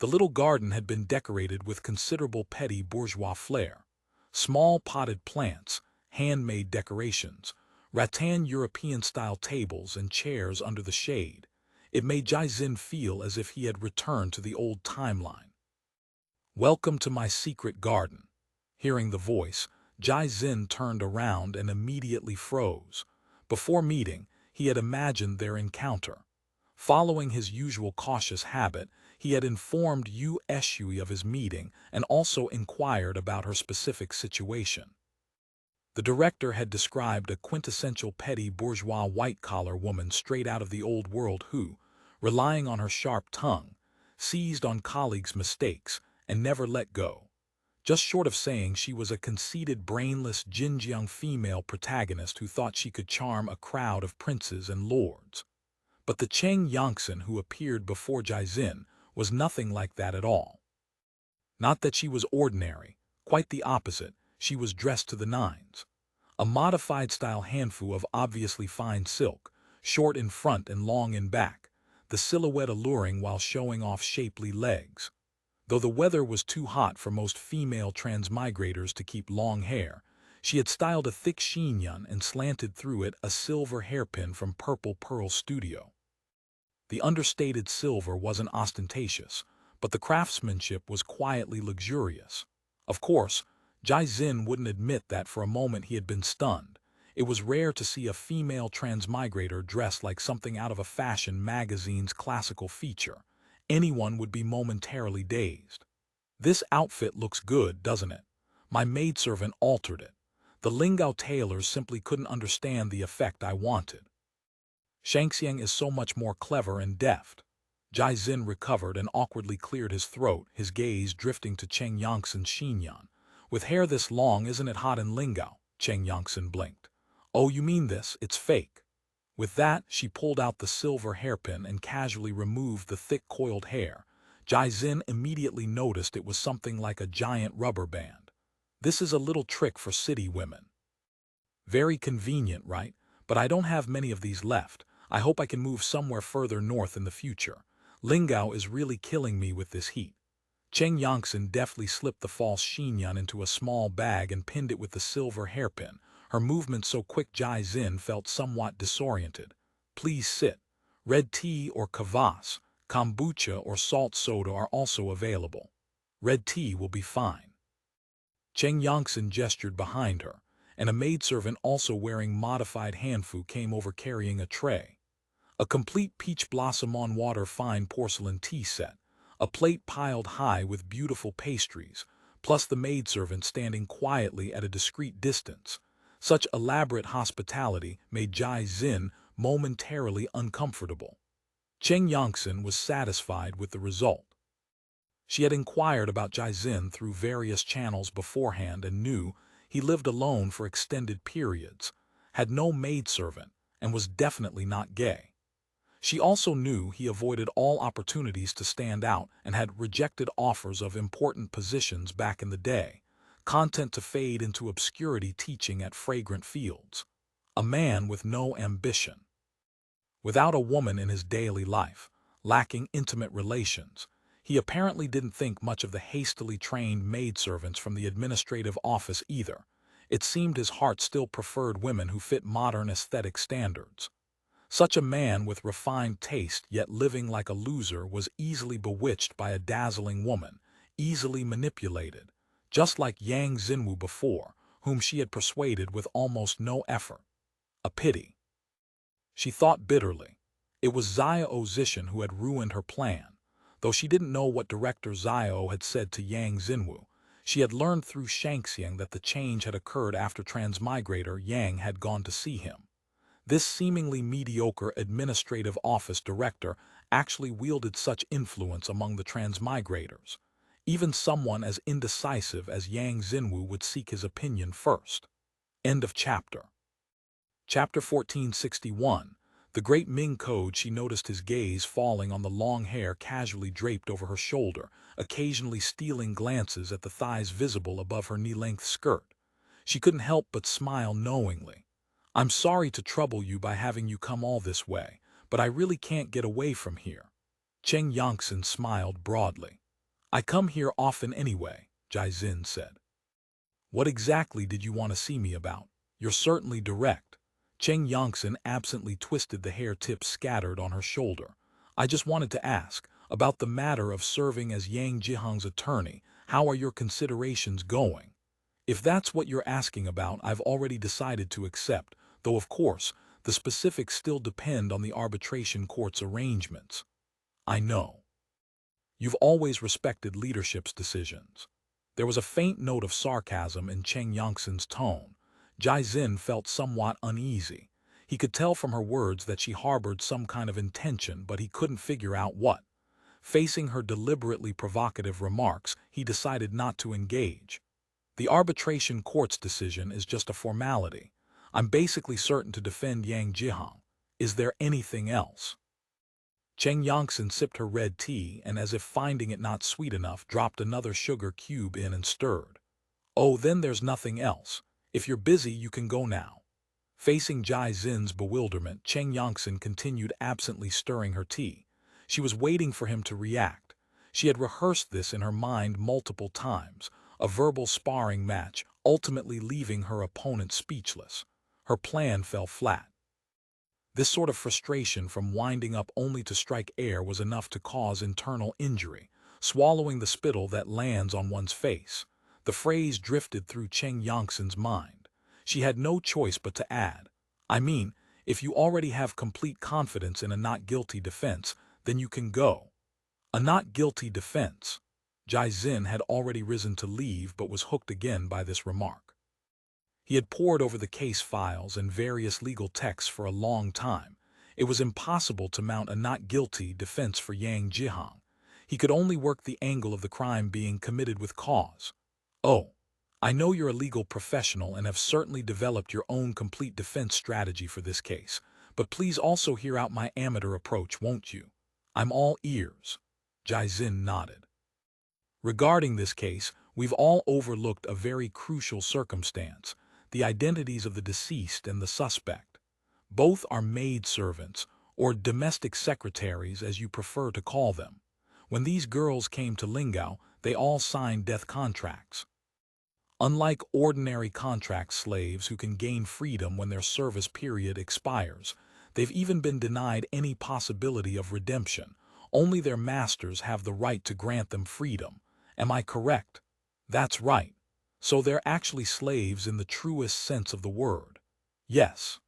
The little garden had been decorated with considerable petty bourgeois flair. Small potted plants, handmade decorations, rattan European-style tables and chairs under the shade. It made Jai Xin feel as if he had returned to the old timeline. "Welcome to my secret garden." Hearing the voice, Jai Xin turned around and immediately froze. Before meeting, he had imagined their encounter. Following his usual cautious habit, he had informed Yu Eshui of his meeting and also inquired about her specific situation. The director had described a quintessential petty bourgeois white-collar woman straight out of the old world who, relying on her sharp tongue, seized on colleagues' mistakes and never let go. Just short of saying she was a conceited, brainless Xinjiang female protagonist who thought she could charm a crowd of princes and lords. But the Cheng Yangtsen who appeared before Jai Xin was nothing like that at all. Not that she was ordinary, quite the opposite, she was dressed to the nines. A modified-style hanfu of obviously fine silk, short in front and long in back, the silhouette alluring while showing off shapely legs. Though the weather was too hot for most female transmigrators to keep long hair, she had styled a thick xinyan and slanted through it a silver hairpin from Purple Pearl Studio. The understated silver wasn't ostentatious, but the craftsmanship was quietly luxurious. Of course, Jai Xin wouldn't admit that for a moment he had been stunned. It was rare to see a female transmigrator dressed like something out of a fashion magazine's classical feature. Anyone would be momentarily dazed. "This outfit looks good, doesn't it? My maidservant altered it. The Lingao tailors simply couldn't understand the effect I wanted. Shangxiang is so much more clever and deft." Jai Xin recovered and awkwardly cleared his throat, his gaze drifting to Cheng Yangtsen's xinyan. "With hair this long, isn't it hot in Lingao?" Cheng Yangtsen blinked. "Oh, you mean this, it's fake." With that, she pulled out the silver hairpin and casually removed the thick coiled hair. Jai Xin immediately noticed it was something like a giant rubber band. "This is a little trick for city women." "Very convenient, right? But I don't have many of these left. I hope I can move somewhere further north in the future. Lingao is really killing me with this heat." Cheng Yangtsen deftly slipped the false xinyan into a small bag and pinned it with the silver hairpin. Her movement so quick Jai Xin felt somewhat disoriented. "Please sit. Red tea or kvass, kombucha or salt soda are also available." "Red tea will be fine." Cheng Yangtsen gestured behind her, and a maidservant also wearing modified hanfu came over carrying a tray. A complete peach blossom on water fine porcelain tea set, a plate piled high with beautiful pastries, plus the maidservant standing quietly at a discreet distance. Such elaborate hospitality made Jai Xin momentarily uncomfortable. Cheng Yangtsen was satisfied with the result. She had inquired about Jaizin through various channels beforehand and knew he lived alone for extended periods, had no maidservant, and was definitely not gay. She also knew he avoided all opportunities to stand out and had rejected offers of important positions back in the day, content to fade into obscurity teaching at Fragrant Fields. A man with no ambition. Without a woman in his daily life, lacking intimate relations, he apparently didn't think much of the hastily trained maidservants from the administrative office either. It seemed his heart still preferred women who fit modern aesthetic standards. Such a man with refined taste yet living like a loser was easily bewitched by a dazzling woman, easily manipulated, just like Yang Xinwu before, whom she had persuaded with almost no effort. A pity. She thought bitterly. It was Xiao Zishan who had ruined her plan. Though she didn't know what Director Xiao had said to Yang Xinwu, she had learned through Shangxiang that the change had occurred after Transmigrator Yang had gone to see him. This seemingly mediocre administrative office director actually wielded such influence among the transmigrators. Even someone as indecisive as Yang Xinwu would seek his opinion first. End of chapter. Chapter 1461. The great Ming Code. She noticed his gaze falling on the long hair casually draped over her shoulder, occasionally stealing glances at the thighs visible above her knee-length skirt. She couldn't help but smile knowingly. "I'm sorry to trouble you by having you come all this way, but I really can't get away from here." Cheng Yongxin smiled broadly. "I come here often anyway," Jaizin said. "What exactly did you want to see me about? You're certainly direct." Cheng Yongxin absently twisted the hair tips scattered on her shoulder. "I just wanted to ask, about the matter of serving as Yang Jihang's attorney. How are your considerations going? If that's what you're asking about, I've already decided to accept, though of course, the specifics still depend on the arbitration court's arrangements." "I know. You've always respected leadership's decisions." There was a faint note of sarcasm in Cheng Yongxin's tone. Jaizin felt somewhat uneasy. He could tell from her words that she harbored some kind of intention, but he couldn't figure out what. Facing her deliberately provocative remarks, he decided not to engage. "The arbitration court's decision is just a formality. I'm basically certain to defend Yang Jihang. Is there anything else?" Cheng Yongxin sipped her red tea and, as if finding it not sweet enough, dropped another sugar cube in and stirred. "Oh, then there's nothing else. If you're busy, you can go now." Facing Jaizin's bewilderment, Cheng Yongxin continued absently stirring her tea. She was waiting for him to react. She had rehearsed this in her mind multiple times, a verbal sparring match, ultimately leaving her opponent speechless. Her plan fell flat. This sort of frustration from winding up only to strike air was enough to cause internal injury, swallowing the spittle that lands on one's face. The phrase drifted through Cheng Yongxin's mind. She had no choice but to add, "I mean, if you already have complete confidence in a not guilty defense, then you can go." A not guilty defense. Jaizin had already risen to leave but was hooked again by this remark. He had pored over the case files and various legal texts for a long time. It was impossible to mount a not guilty defense for Yang Jihang. He could only work the angle of the crime being committed with cause. "Oh, I know you're a legal professional and have certainly developed your own complete defense strategy for this case, but please also hear out my amateur approach, won't you?" "I'm all ears." Jaizin nodded. "Regarding this case, we've all overlooked a very crucial circumstance: the identities of the deceased and the suspect. Both are maidservants, or domestic secretaries as you prefer to call them. When these girls came to Lingao, they all signed death contracts. Unlike ordinary contract slaves who can gain freedom when their service period expires, they've even been denied any possibility of redemption. Only their masters have the right to grant them freedom. Am I correct?" "That's right. So they're actually slaves in the truest sense of the word." "Yes.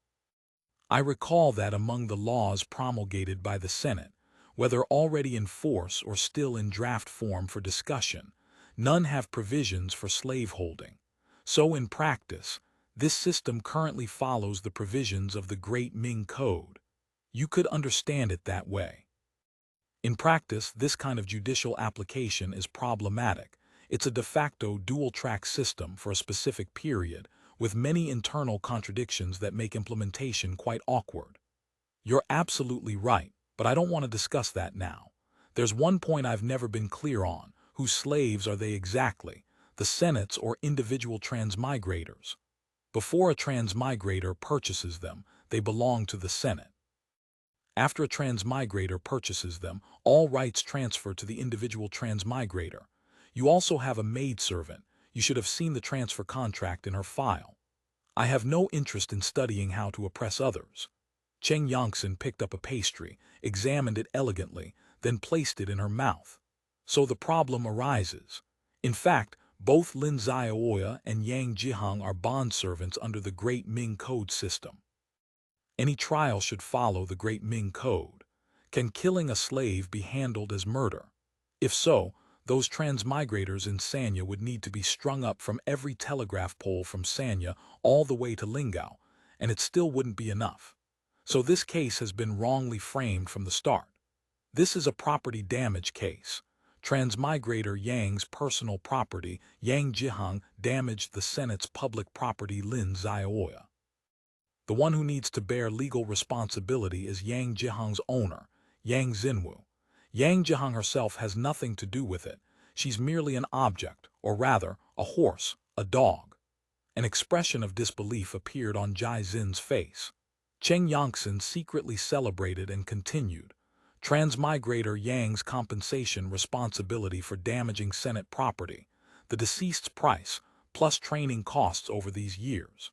I recall that among the laws promulgated by the Senate, whether already in force or still in draft form for discussion, none have provisions for slaveholding. So in practice, this system currently follows the provisions of the Great Ming Code. You could understand it that way." In practice, this kind of judicial application is problematic. It's a de facto dual-track system for a specific period, with many internal contradictions that make implementation quite awkward. You're absolutely right, but I don't want to discuss that now. There's one point I've never been clear on. Whose slaves are they exactly? The Senate's or individual transmigrators? Before a transmigrator purchases them, they belong to the Senate. After a transmigrator purchases them, all rights transfer to the individual transmigrator. You also have a maidservant. You should have seen the transfer contract in her file. I have no interest in studying how to oppress others. Shangxiangs picked up a pastry, examined it elegantly, then placed it in her mouth. So the problem arises. In fact, both Lin Xiaoya and Yang Jihang are bondservants under the Great Ming Code system. Any trial should follow the Great Ming Code. Can killing a slave be handled as murder? If so, those transmigrators in Sanya would need to be strung up from every telegraph pole from Sanya all the way to Lingao, and it still wouldn't be enough. So this case has been wrongly framed from the start. This is a property damage case. Transmigrator Yang's personal property, Yang Jihang, damaged the Senate's public property Lin Xiaoya. The one who needs to bear legal responsibility is Yang Jihang's owner, Yang Xinwu. Yang Jihang herself has nothing to do with it. She's merely an object, or rather, a horse, a dog. An expression of disbelief appeared on Jai Xin's face. Shangxiangs secretly celebrated and continued. Transmigrator Yang's compensation responsibility for damaging Senate property, the deceased's price, plus training costs over these years.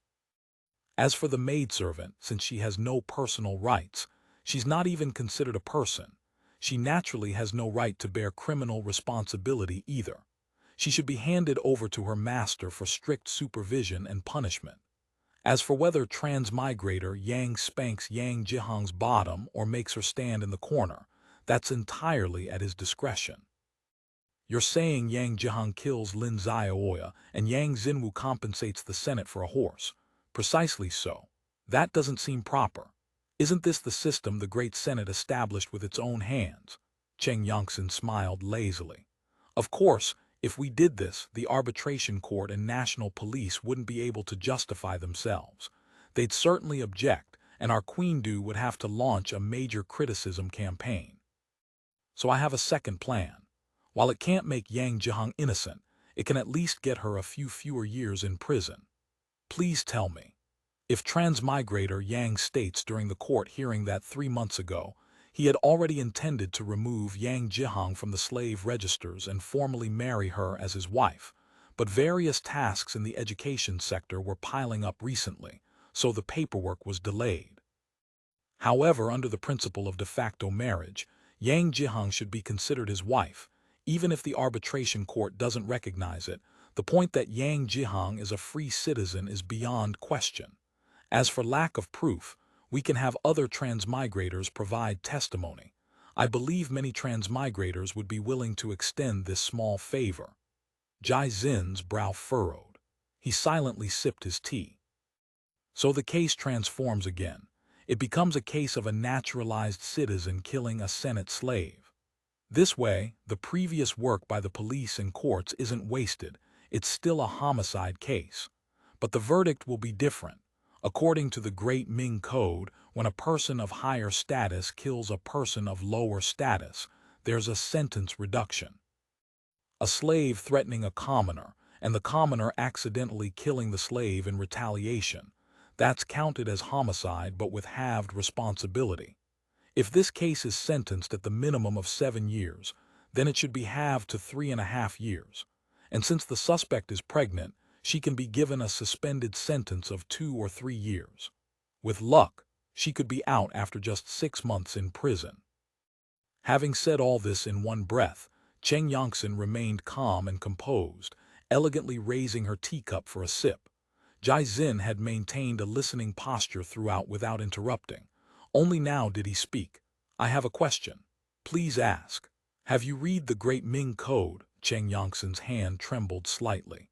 As for the maidservant, since she has no personal rights, she's not even considered a person. She naturally has no right to bear criminal responsibility either. She should be handed over to her master for strict supervision and punishment. As for whether transmigrator Yang spanks Yang Jihang's bottom or makes her stand in the corner, that's entirely at his discretion. You're saying Yang Jihang kills Lin Xiaoya and Yang Xinwu compensates the Senate for a horse. Precisely so. That doesn't seem proper. Isn't this the system the great Senate established with its own hands? Shangxiangs smiled lazily. Of course, if we did this, the arbitration court and national police wouldn't be able to justify themselves. They'd certainly object, and our Queen Du would have to launch a major criticism campaign. So I have a second plan. While it can't make Yang Jihang innocent, it can at least get her a few fewer years in prison. Please tell me. If transmigrator Yang states during the court hearing that 3 months ago, he had already intended to remove Yang Jihang from the slave registers and formally marry her as his wife, but various tasks in the education sector were piling up recently, so the paperwork was delayed. However, under the principle of de facto marriage, Yang Jihang should be considered his wife, even if the arbitration court doesn't recognize it. The point that Yang Jihang is a free citizen is beyond question. As for lack of proof, we can have other transmigrators provide testimony. I believe many transmigrators would be willing to extend this small favor. Jai Xin's brow furrowed. He silently sipped his tea. So the case transforms again. It becomes a case of a naturalized citizen killing a Senate slave. This way, the previous work by the police and courts isn't wasted. It's still a homicide case. But the verdict will be different. According to the Great Ming Code, when a person of higher status kills a person of lower status, there's a sentence reduction. A slave threatening a commoner, and the commoner accidentally killing the slave in retaliation, that's counted as homicide but with halved responsibility. If this case is sentenced at the minimum of 7 years, then it should be halved to 3.5 years. And since the suspect is pregnant, she can be given a suspended sentence of 2 or 3 years. With luck, she could be out after just 6 months in prison. Having said all this in one breath, Shangxiangs remained calm and composed, elegantly raising her teacup for a sip. Jai Xin had maintained a listening posture throughout without interrupting. Only now did he speak. I have a question. Please ask. Have you read the Great Ming Code? Shangxiang's hand trembled slightly.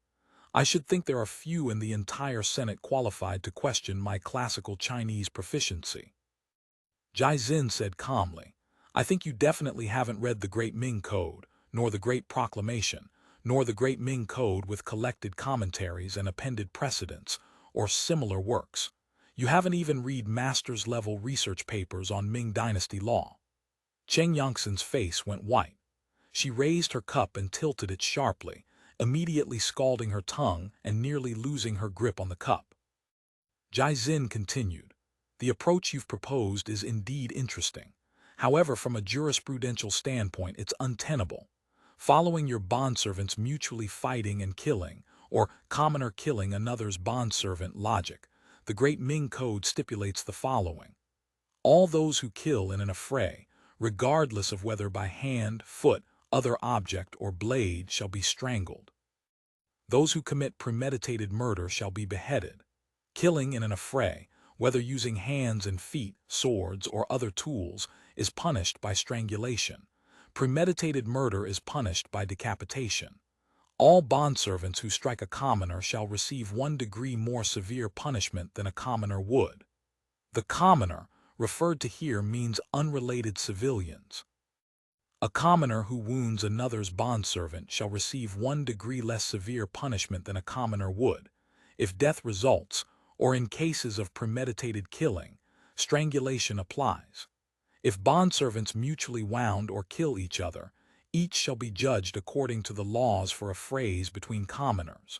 I should think there are few in the entire Senate qualified to question my classical Chinese proficiency. Jai Xin said calmly, I think you definitely haven't read the Great Ming Code, nor the Great Proclamation, nor the Great Ming Code with collected commentaries and appended precedents, or similar works. You haven't even read master's level research papers on Ming Dynasty law. Shangxiangs' face went white. She raised her cup and tilted it sharply, immediately scalding her tongue and nearly losing her grip on the cup. Jia continued, "The approach you've proposed is indeed interesting. However, from a jurisprudential standpoint, it's untenable. Following your bondservants mutually fighting and killing, or commoner killing another's bondservant logic, the Great Ming Code stipulates the following. All those who kill in an affray, regardless of whether by hand, foot, other object, or blade, shall be strangled. Those who commit premeditated murder shall be beheaded. Killing in an affray, whether using hands and feet, swords, or other tools, is punished by strangulation. Premeditated murder is punished by decapitation. All bondservants who strike a commoner shall receive 1 degree more severe punishment than a commoner would. The commoner, referred to here, means unrelated civilians. A commoner who wounds another's bondservant shall receive 1 degree less severe punishment than a commoner would. If death results, or in cases of premeditated killing, strangulation applies. If bondservants mutually wound or kill each other, each shall be judged according to the laws for affrays between commoners.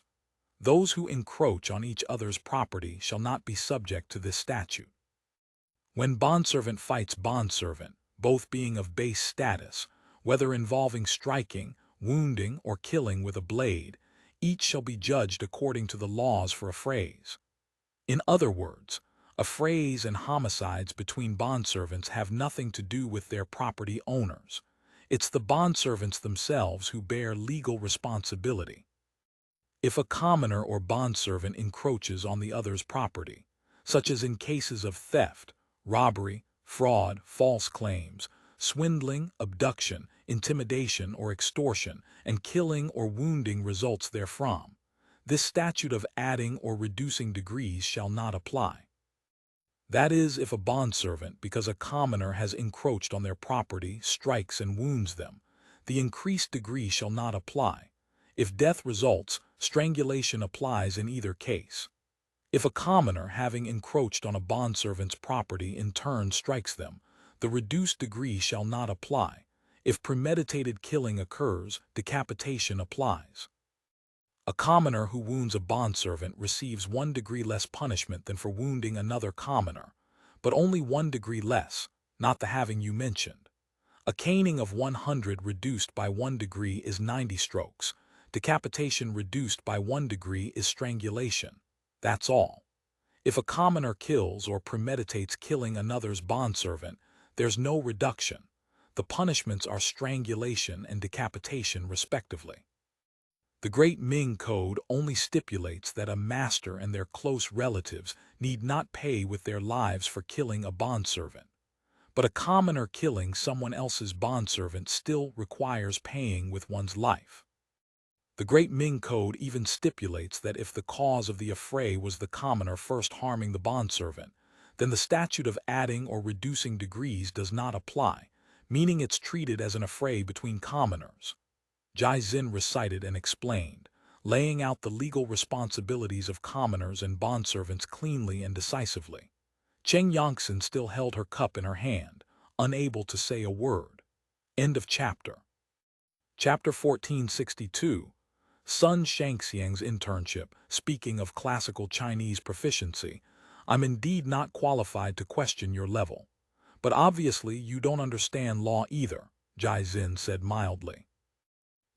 Those who encroach on each other's property shall not be subject to this statute. When bondservant fights bondservant, both being of base status, whether involving striking, wounding, or killing with a blade, each shall be judged according to the laws for affrays. In other words, affrays and homicides between bondservants have nothing to do with their property owners. It's the bondservants themselves who bear legal responsibility. If a commoner or bondservant encroaches on the other's property, such as in cases of theft, robbery, fraud, false claims, swindling, abduction, intimidation, or extortion, and killing or wounding results therefrom, this statute of adding or reducing degrees shall not apply. That is, if a bondservant, because a commoner has encroached on their property, strikes and wounds them, the increased degree shall not apply. If death results, strangulation applies in either case. If a commoner, having encroached on a bondservant's property, in turn strikes them, the reduced degree shall not apply. If premeditated killing occurs, decapitation applies. A commoner who wounds a bondservant receives 1 degree less punishment than for wounding another commoner, but only 1 degree less, not the halving you mentioned. A caning of 100 reduced by 1 degree is 90 strokes. Decapitation reduced by 1 degree is strangulation. That's all. If a commoner kills or premeditates killing another's bondservant, there's no reduction. The punishments are strangulation and decapitation respectively. The Great Ming Code only stipulates that a master and their close relatives need not pay with their lives for killing a bondservant. But a commoner killing someone else's bondservant still requires paying with one's life. The Great Ming Code even stipulates that if the cause of the affray was the commoner first harming the bondservant, then the statute of adding or reducing degrees does not apply, meaning it's treated as an affray between commoners. Jia recited and explained, laying out the legal responsibilities of commoners and bondservants cleanly and decisively. Shangxiangs still held her cup in her hand, unable to say a word. End of chapter. Chapter 1462. Sun Shangxiang's Internship. Speaking of classical Chinese proficiency, I'm indeed not qualified to question your level. But obviously you don't understand law either, Jia said mildly.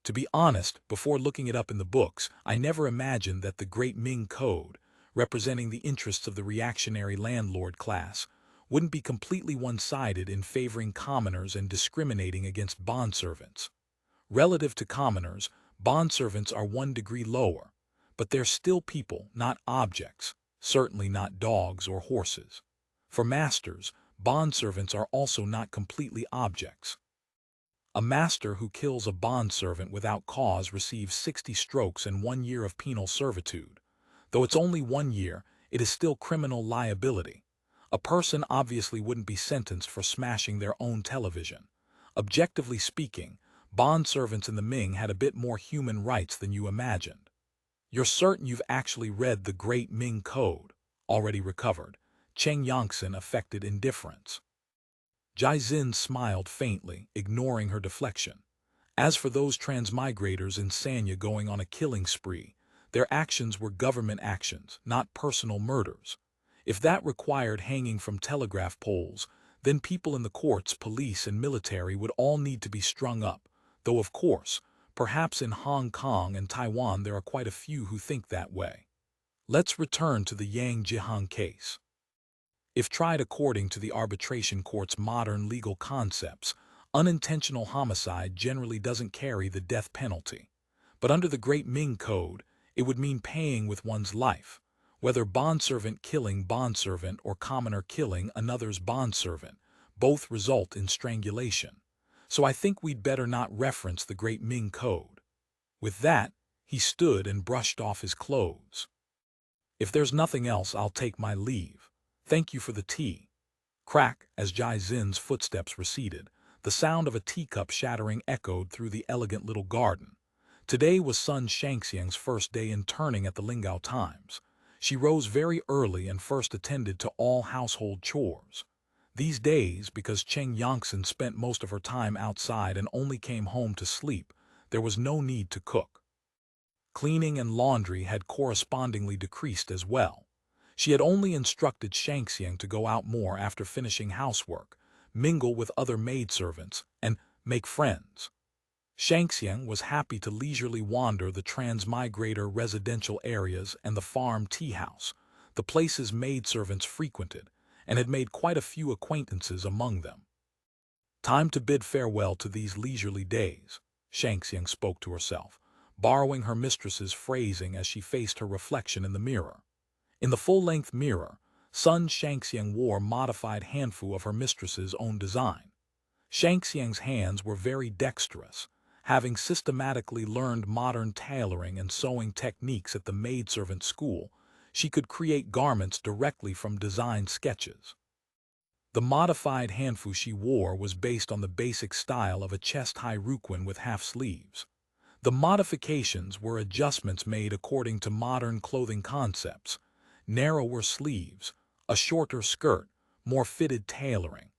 To be honest, before looking it up in the books, I never imagined that the Great Ming Code, representing the interests of the reactionary landlord class, wouldn't be completely one-sided in favoring commoners and discriminating against bondservants. Relative to commoners, bondservants are 1 degree lower, but they're still people, not objects, certainly not dogs or horses. For masters, bondservants are also not completely objects. A master who kills a bondservant without cause receives 60 strokes and 1 year of penal servitude. Though it's only 1 year, it is still criminal liability. A person obviously wouldn't be sentenced for smashing their own television. Objectively speaking, bondservants in the Ming had a bit more human rights than you imagined. You're certain you've actually read the Great Ming Code? Already recovered. Cheng Yongxin affected indifference. Jai Xin smiled faintly, ignoring her deflection. As for those transmigrators in Sanya going on a killing spree, their actions were government actions, not personal murders. If that required hanging from telegraph poles, then people in the courts, police, and military would all need to be strung up, though of course, perhaps in Hong Kong and Taiwan there are quite a few who think that way. Let's return to the Yang Jihang case. If tried according to the arbitration court's modern legal concepts, unintentional homicide generally doesn't carry the death penalty. But under the Great Ming Code, it would mean paying with one's life, whether bondservant killing bondservant or commoner killing another's bondservant, both result in strangulation. So I think we'd better not reference the Great Ming Code. With that, he stood and brushed off his clothes. If there's nothing else, I'll take my leave. Thank you for the tea. Crack, as Jai Xin's footsteps receded, the sound of a teacup shattering echoed through the elegant little garden. Today was son Shangxiangs' first day interning at the Lingao Times. She rose very early and first attended to all household chores. These days, because Cheng Yongxin spent most of her time outside and only came home to sleep, there was no need to cook. Cleaning and laundry had correspondingly decreased as well. She had only instructed Shangxiang to go out more after finishing housework, mingle with other maidservants, and make friends. Shangxiang was happy to leisurely wander the transmigrator residential areas and the farm tea house, the places maidservants frequented, and had made quite a few acquaintances among them. Time to bid farewell to these leisurely days, Shangxiang spoke to herself, borrowing her mistress's phrasing as she faced her reflection in the mirror. In the full-length mirror, son Shangxiang wore modified hanfu of her mistress's own design. Shangxiang's hands were very dexterous, having systematically learned modern tailoring and sewing techniques at the maidservant school. She could create garments directly from design sketches. The modified hanfu she wore was based on the basic style of a chest-high ruquin with half sleeves. The modifications were adjustments made according to modern clothing concepts: narrower sleeves, a shorter skirt, more fitted tailoring.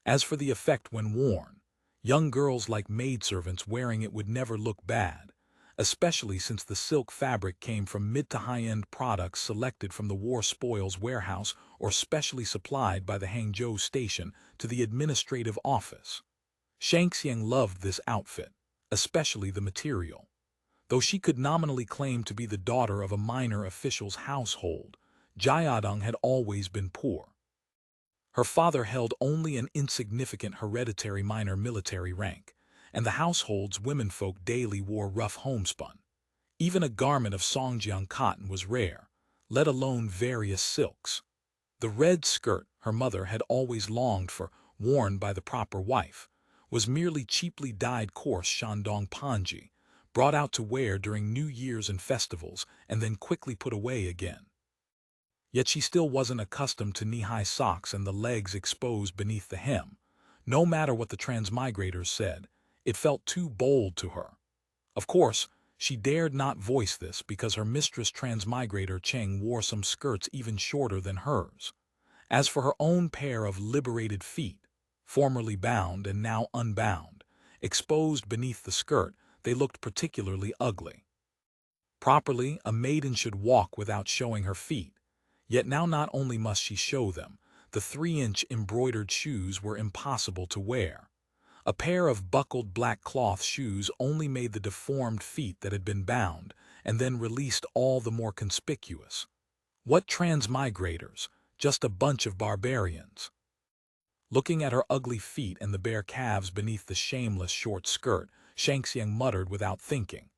As for the effect when worn, young girls like maidservants wearing it would never look bad, especially since the silk fabric came from mid to high-end products selected from the war spoils warehouse or specially supplied by the Hangzhou station to the administrative office. Shangxiang loved this outfit, especially the material. Though she could nominally claim to be the daughter of a minor official's household, Jiadong had always been poor. Her father held only an insignificant hereditary minor military rank, and the household's womenfolk daily wore rough homespun. Even a garment of Songjiang cotton was rare, let alone various silks. The red skirt her mother had always longed for, worn by the proper wife, was merely cheaply dyed coarse Shandong Panji, brought out to wear during New Year's and festivals and then quickly put away again. Yet she still wasn't accustomed to knee-high socks and the legs exposed beneath the hem. No matter what the transmigrators said, it felt too bold to her. Of course, she dared not voice this because her mistress transmigrator Cheng wore some skirts even shorter than hers. As for her own pair of liberated feet, formerly bound and now unbound, exposed beneath the skirt, they looked particularly ugly. Properly, a maiden should walk without showing her feet, yet now not only must she show them, the 3-inch embroidered shoes were impossible to wear. A pair of buckled black cloth shoes only made the deformed feet that had been bound, and then released all the more conspicuous. What transmigrators? Just a bunch of barbarians. Looking at her ugly feet and the bare calves beneath the shameless short skirt, Shangxiang muttered without thinking.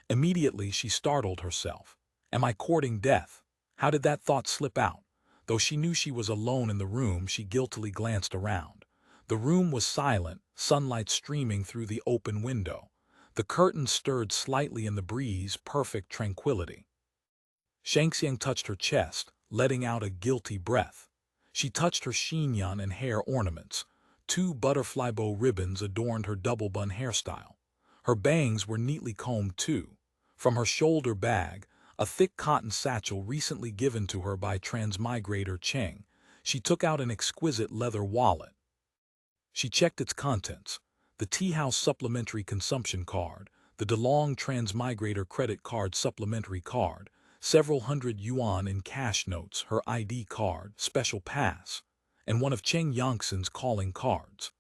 Immediately she startled herself. Am I courting death? How did that thought slip out? Though she knew she was alone in the room, she guiltily glanced around. The room was silent, sunlight streaming through the open window. The curtains stirred slightly in the breeze, perfect tranquility. Shangxiang touched her chest, letting out a guilty breath. She touched her chignon and hair ornaments. 2 butterfly bow ribbons adorned her double-bun hairstyle. Her bangs were neatly combed too. From her shoulder bag, a thick cotton satchel recently given to her by transmigrator Cheng, she took out an exquisite leather wallet. She checked its contents: the tea house supplementary consumption card, the DeLong transmigrator credit card supplementary card, several hundred yuan in cash notes, her ID card, special pass, and one of Cheng Yangtzen's calling cards.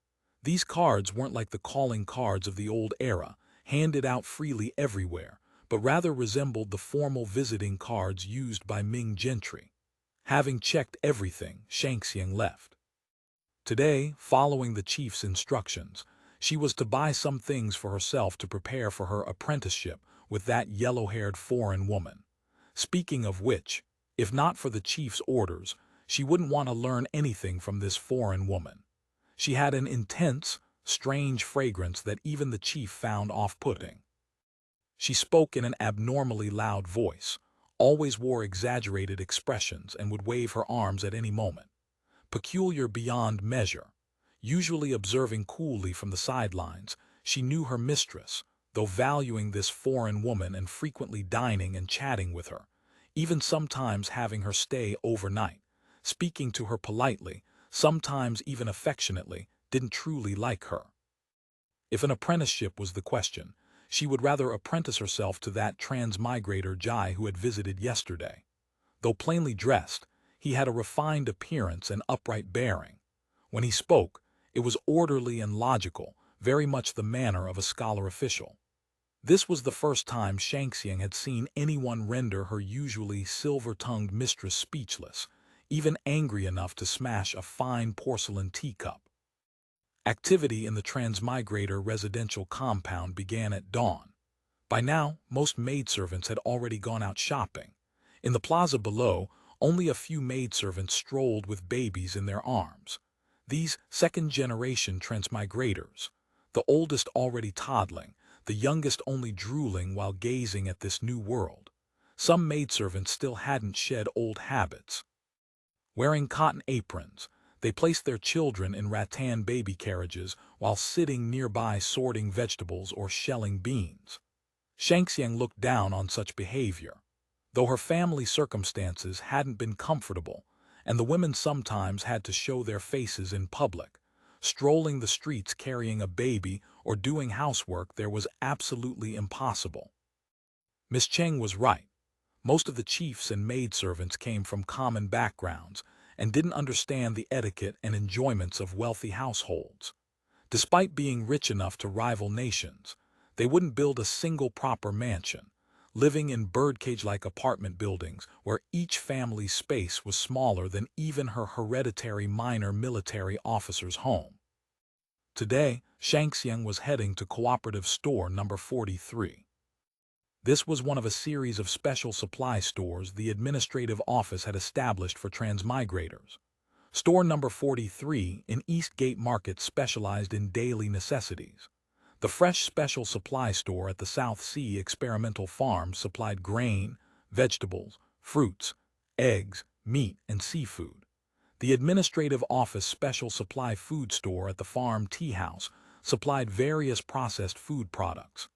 These cards weren't like the calling cards of the old era, handed out freely everywhere, but rather resembled the formal visiting cards used by Ming gentry. Having checked everything, Shangxiang left. Today, following the chief's instructions, she was to buy some things for herself to prepare for her apprenticeship with that yellow-haired foreign woman. Speaking of which, if not for the chief's orders, she wouldn't want to learn anything from this foreign woman. She had an intense, strange fragrance that even the chief found off-putting. She spoke in an abnormally loud voice, always wore exaggerated expressions, and would wave her arms at any moment. Peculiar beyond measure. Usually observing coolly from the sidelines, she knew her mistress, though valuing this foreign woman and frequently dining and chatting with her, even sometimes having her stay overnight, speaking to her politely, sometimes even affectionately, didn't truly like her. If an apprenticeship was the question, she would rather apprentice herself to that transmigrator Jai who had visited yesterday. Though plainly dressed, he had a refined appearance and upright bearing. When he spoke, it was orderly and logical, very much the manner of a scholar official. This was the first time Shangxiang had seen anyone render her usually silver-tongued mistress speechless, even angry enough to smash a fine porcelain teacup. Activity in the transmigrator residential compound began at dawn. By now, most maidservants had already gone out shopping. In the plaza below, only a few maidservants strolled with babies in their arms. These second-generation transmigrators, the oldest already toddling, the youngest only drooling while gazing at this new world. Some maidservants still hadn't shed old habits. Wearing cotton aprons, they placed their children in rattan baby carriages while sitting nearby sorting vegetables or shelling beans. Shangxiang looked down on such behavior. Though her family circumstances hadn't been comfortable, and the women sometimes had to show their faces in public, strolling the streets carrying a baby or doing housework there was absolutely impossible. Miss Cheng was right. Most of the chiefs and maidservants came from common backgrounds and didn't understand the etiquette and enjoyments of wealthy households. Despite being rich enough to rival nations, they wouldn't build a single proper mansion, living in birdcage-like apartment buildings where each family's space was smaller than even her hereditary minor military officer's home. Today, Shangxiang was heading to Cooperative Store number 43. This was one of a series of special supply stores the administrative office had established for transmigrators. Store number 43 in Eastgate Market specialized in daily necessities. The fresh special supply store at the South Sea Experimental Farm supplied grain, vegetables, fruits, eggs, meat, and seafood. The administrative office special supply food store at the Farm Tea House supplied various processed food products.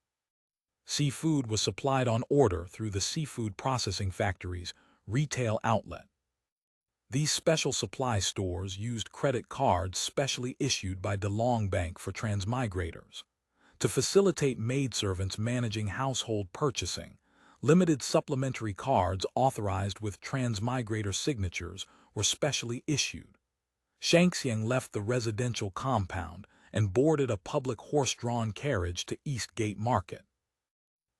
Seafood was supplied on order through the Seafood Processing Factory's retail outlet. These special supply stores used credit cards specially issued by DeLong Bank for transmigrators. To facilitate maidservants managing household purchasing, limited supplementary cards authorized with transmigrator signatures were specially issued. Shangxiang left the residential compound and boarded a public horse-drawn carriage to Eastgate Market.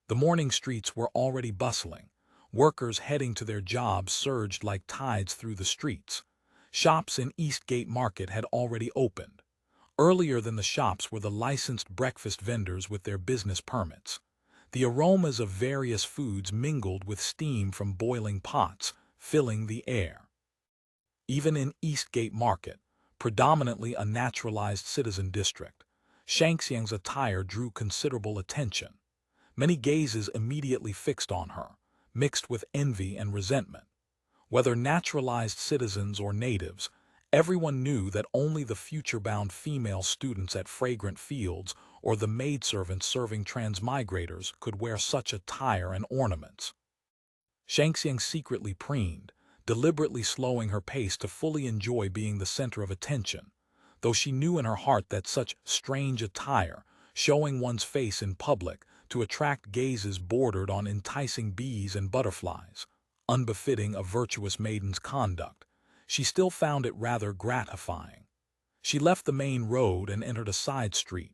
The morning streets were already bustling. Workers heading to their jobs surged like tides through the streets. Shops in Eastgate Market had already opened. Earlier than the shops were the licensed breakfast vendors with their business permits. The aromas of various foods mingled with steam from boiling pots, filling the air. Even in Eastgate Market, predominantly a naturalized citizen district, Shangxiang's attire drew considerable attention. Many gazes immediately fixed on her, mixed with envy and resentment. Whether naturalized citizens or natives, Everyone knew that only the future-bound female students at Fragrant Fields or the maidservants serving transmigrators could wear such attire and ornaments. Shangxiangs secretly preened, deliberately slowing her pace to fully enjoy being the center of attention, though she knew in her heart that such strange attire, showing one's face in public to attract gazes bordered on enticing bees and butterflies, unbefitting a virtuous maiden's conduct, she still found it rather gratifying. She left the main road and entered a side street.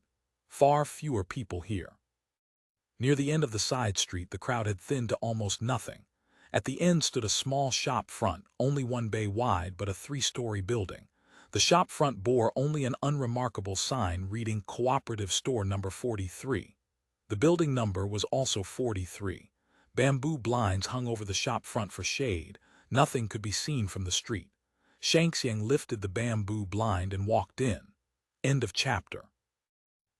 Far fewer people here. Near the end of the side street, the crowd had thinned to almost nothing. At the end stood a small shop front, only one bay wide but a three-story building. The shop front bore only an unremarkable sign reading Cooperative Store Number 43. The building number was also 43. Bamboo blinds hung over the shop front for shade. Nothing could be seen from the street. Shangxiang lifted the bamboo blind and walked in. End of chapter.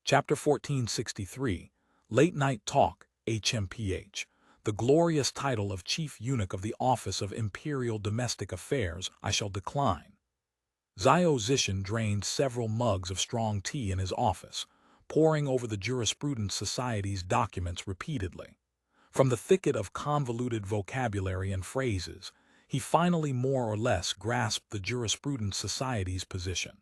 Chapter 1463, Late Night Talk, HMPH. The glorious title of Chief Eunuch of the Office of Imperial Domestic Affairs I shall decline. Xiao Zishan drained several mugs of strong tea in his office, poring over the Jurisprudence Society's documents repeatedly. From the thicket of convoluted vocabulary and phrases, he finally more or less grasped the Jurisprudence Society's position.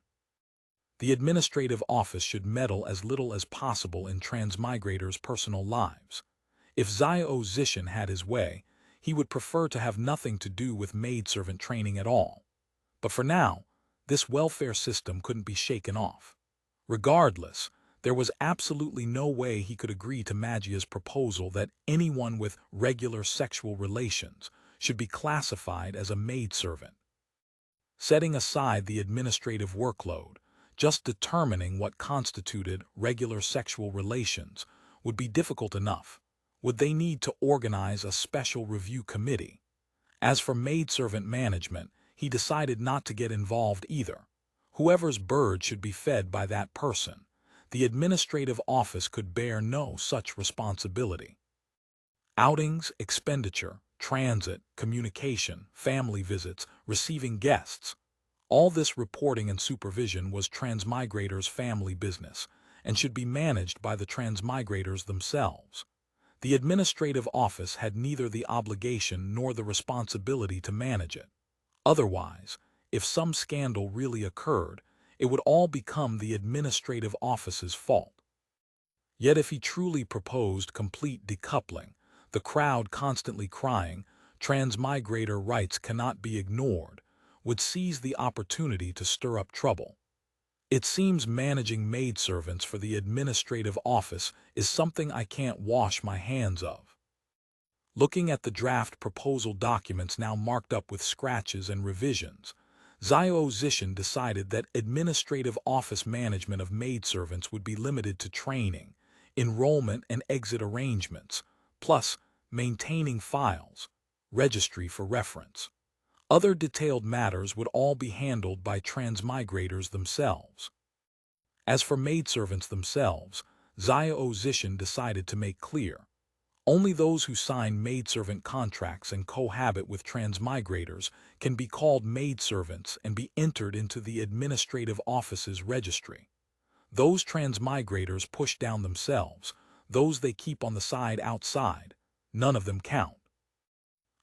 The administrative office should meddle as little as possible in transmigrators' personal lives. If Xiao Zishan had his way, he would prefer to have nothing to do with maidservant training at all. But for now, this welfare system couldn't be shaken off. Regardless, there was absolutely no way he could agree to Magia's proposal that anyone with regular sexual relations should be classified as a maidservant. Setting aside the administrative workload, just determining what constituted regular sexual relations would be difficult enough. Would they need to organize a special review committee? As for maidservant management, he decided not to get involved either. Whoever's bird should be fed by that person. The administrative office could bear no such responsibility. Outings, expenditure, transit, communication, family visits, receiving guests. All this reporting and supervision was transmigrators' family business and should be managed by the transmigrators themselves. The administrative office had neither the obligation nor the responsibility to manage it. Otherwise, if some scandal really occurred, it would all become the administrative office's fault. Yet if he truly proposed complete decoupling, the crowd constantly crying, "Transmigrator rights cannot be ignored," would seize the opportunity to stir up trouble. It seems managing maidservants for the administrative office is something I can't wash my hands of. Looking at the draft proposal documents now marked up with scratches and revisions, Xiao Zishan decided that administrative office management of maidservants would be limited to training, enrollment and exit arrangements, plus maintaining files, registry for reference. Other detailed matters would all be handled by transmigrators themselves. As for maidservants themselves, Xiao Zishan decided to make clear, only those who sign maidservant contracts and cohabit with transmigrators can be called maidservants and be entered into the administrative office's registry. Those transmigrators push down themselves, those they keep on the side outside, none of them count.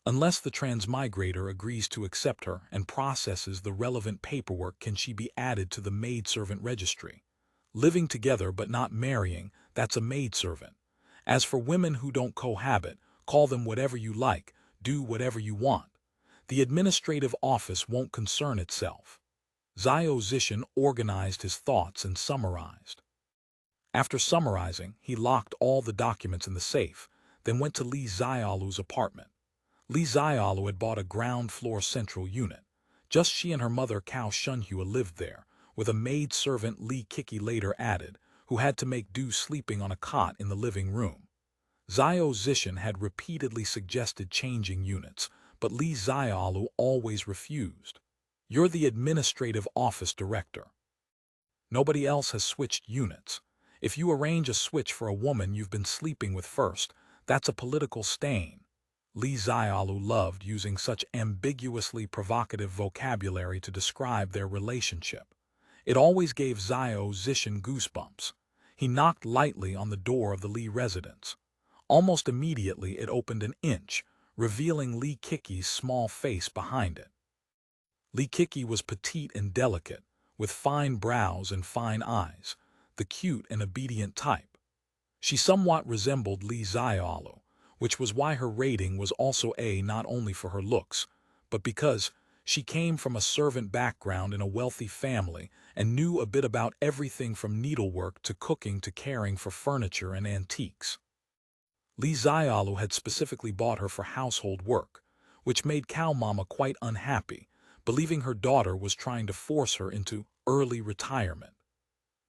Unless the transmigrator agrees to accept her and processes the relevant paperwork can she be added to the maidservant registry. Living together but not marrying, that's a maidservant. As for women who don't cohabit, call them whatever you like, do whatever you want. The administrative office won't concern itself. Xiao Zishan organized his thoughts and summarized. After summarizing, he locked all the documents in the safe, then went to Li Xiaolu's apartment. Li Xiaolu had bought a ground-floor central unit. Just she and her mother Cao Shunhua lived there, with a maid-servant Li Kiki later added, who had to make do sleeping on a cot in the living room. Xiao Zishan had repeatedly suggested changing units, but Li Xiaolu always refused. You're the administrative office director. Nobody else has switched units. If you arrange a switch for a woman you've been sleeping with first, that's a political stain. Li Xiaolu loved using such ambiguously provocative vocabulary to describe their relationship. It always gave Xiao Zishan goosebumps. He knocked lightly on the door of the Li residence. Almost immediately it opened an inch, revealing Li Kiki's small face behind it. Li Kiki was petite and delicate, with fine brows and fine eyes, the cute and obedient type. She somewhat resembled Li Xiaolu, which was why her rating was also A not only for her looks, but because she came from a servant background in a wealthy family and knew a bit about everything from needlework to cooking to caring for furniture and antiques. Li Xiaolu had specifically bought her for household work, which made Cow Mama quite unhappy, believing her daughter was trying to force her into early retirement.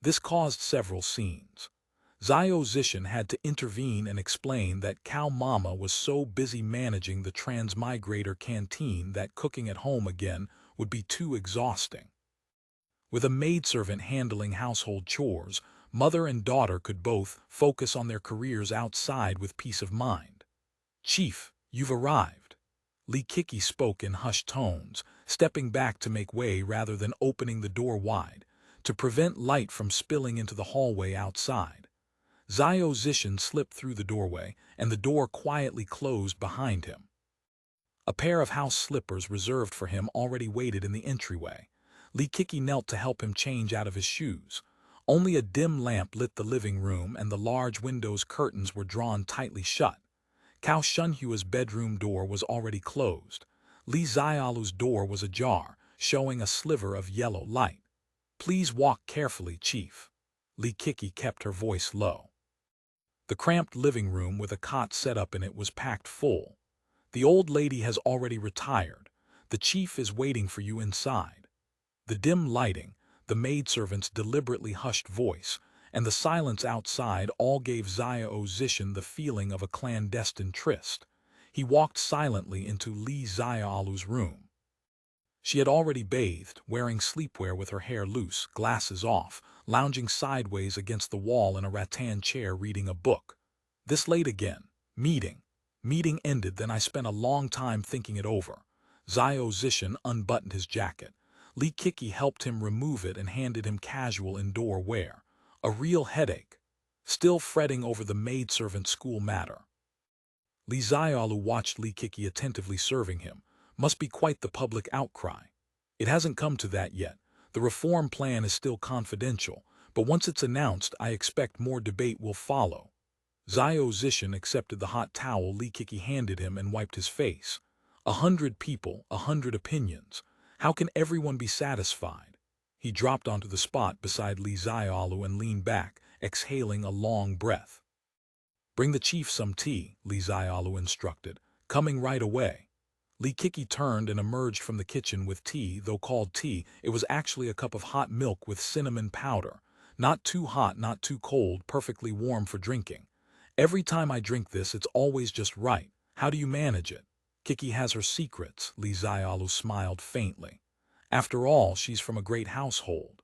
This caused several scenes. Xiao Zishan had to intervene and explain that Cow Mama was so busy managing the transmigrator canteen that cooking at home again would be too exhausting. With a maidservant handling household chores, mother and daughter could both focus on their careers outside with peace of mind. "Chief, you've arrived." Li Kiki spoke in hushed tones, stepping back to make way rather than opening the door wide, to prevent light from spilling into the hallway outside. Xiao Zishan slipped through the doorway, and the door quietly closed behind him. A pair of house slippers reserved for him already waited in the entryway. Li Kiki knelt to help him change out of his shoes. Only a dim lamp lit the living room, and the large window's curtains were drawn tightly shut. Cao Shunhua's bedroom door was already closed. Li Xiaolu's door was ajar, showing a sliver of yellow light. "Please walk carefully, Chief." Li Kiki kept her voice low. The cramped living room with a cot set up in it was packed full. "The old lady has already retired. The chief is waiting for you inside." The dim lighting, the maidservant's deliberately hushed voice, and the silence outside all gave Xiao Zishan the feeling of a clandestine tryst. He walked silently into Li Xiaolu's room. She had already bathed, wearing sleepwear with her hair loose, glasses off, lounging sideways against the wall in a rattan chair reading a book. "This late again. Meeting. Meeting ended, then I spent a long time thinking it over." Xiao Zishan unbuttoned his jacket. Li Kiki helped him remove it and handed him casual indoor wear. "A real headache. Still fretting over the maidservant school matter." Li Xiaolu watched Li Kiki attentively serving him. "Must be quite the public outcry." "It hasn't come to that yet. The reform plan is still confidential, but once it's announced, I expect more debate will follow." Xiao Zishan accepted the hot towel Li Kiki handed him and wiped his face. 100 people, 100 opinions. How can everyone be satisfied?" He dropped onto the spot beside Li Xiaolu and leaned back, exhaling a long breath. "Bring the chief some tea," Li Xiaolu instructed. "Coming right away." Li Kiki turned and emerged from the kitchen with tea. Though called tea, it was actually a cup of hot milk with cinnamon powder. Not too hot, not too cold, perfectly warm for drinking. "Every time I drink this, it's always just right. How do you manage it?" "Kiki has her secrets," Li Xiaolu smiled faintly. "After all, she's from a great household.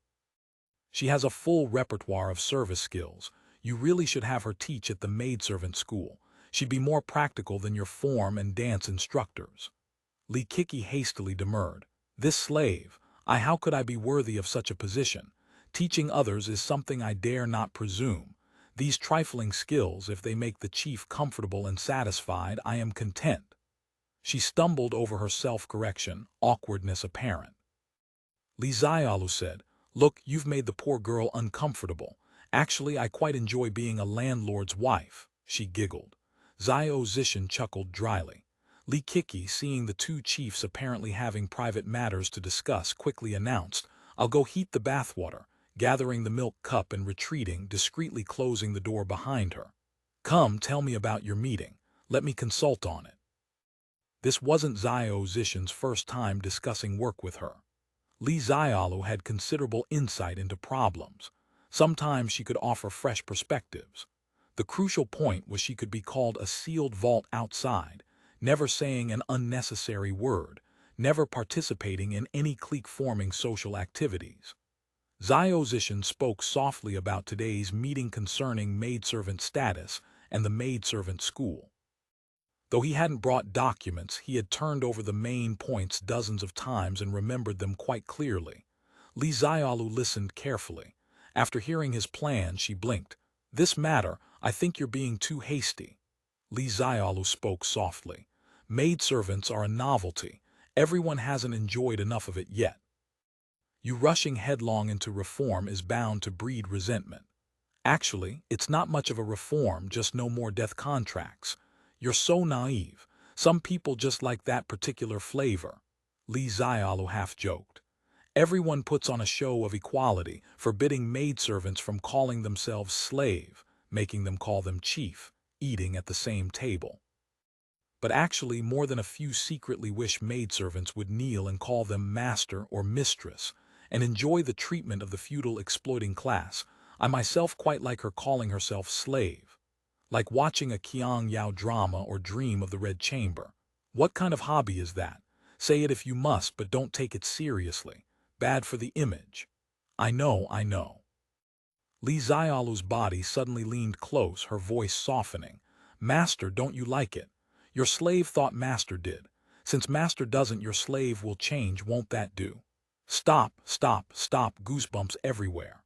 She has a full repertoire of service skills. You really should have her teach at the maidservant school. She'd be more practical than your form and dance instructors." Li Kiki hastily demurred. "This slave, how could I be worthy of such a position? Teaching others is something I dare not presume. These trifling skills, if they make the chief comfortable and satisfied, I am content." She stumbled over her self-correction, awkwardness apparent. Li Xiaolu said, "Look, you've made the poor girl uncomfortable. Actually, I quite enjoy being a landlord's wife." She giggled. Xiao Zishan chuckled dryly. Li Kiki, seeing the two chiefs apparently having private matters to discuss, quickly announced, "I'll go heat the bathwater," gathering the milk cup and retreating, discreetly closing the door behind her. "Come, tell me about your meeting. Let me consult on it." This wasn't Xiao Zishan's first time discussing work with her. Li Xiaolu had considerable insight into problems. Sometimes she could offer fresh perspectives. The crucial point was she could be called a sealed vault outside, never saying an unnecessary word, never participating in any clique-forming social activities. Xiao Zishan spoke softly about today's meeting concerning maidservant status and the maidservant school. Though he hadn't brought documents, he had turned over the main points dozens of times and remembered them quite clearly. Li Xiaolu listened carefully. After hearing his plan, she blinked. "This matter, I think you're being too hasty." Li Xiaolu spoke softly. "Maidservants are a novelty. Everyone hasn't enjoyed enough of it yet. You rushing headlong into reform is bound to breed resentment. Actually, it's not much of a reform, just no more death contracts. You're so naive. Some people just like that particular flavor." Li Xiaolu half-joked. "Everyone puts on a show of equality, forbidding maidservants from calling themselves slave, making them call them chief, eating at the same table. But actually, more than a few secretly wish maidservants would kneel and call them master or mistress, and enjoy the treatment of the feudal exploiting class. I myself quite like her calling herself slave. Like watching a Qiang Yao drama or dream of the Red Chamber. What kind of hobby is that? Say it if you must, but don't take it seriously. Bad for the image." I know. Li Xiaolu's body suddenly leaned close, her voice softening. "Master, don't you like it? Your slave thought Master did. Since Master doesn't, your slave will change, won't that do?" Stop, goosebumps everywhere.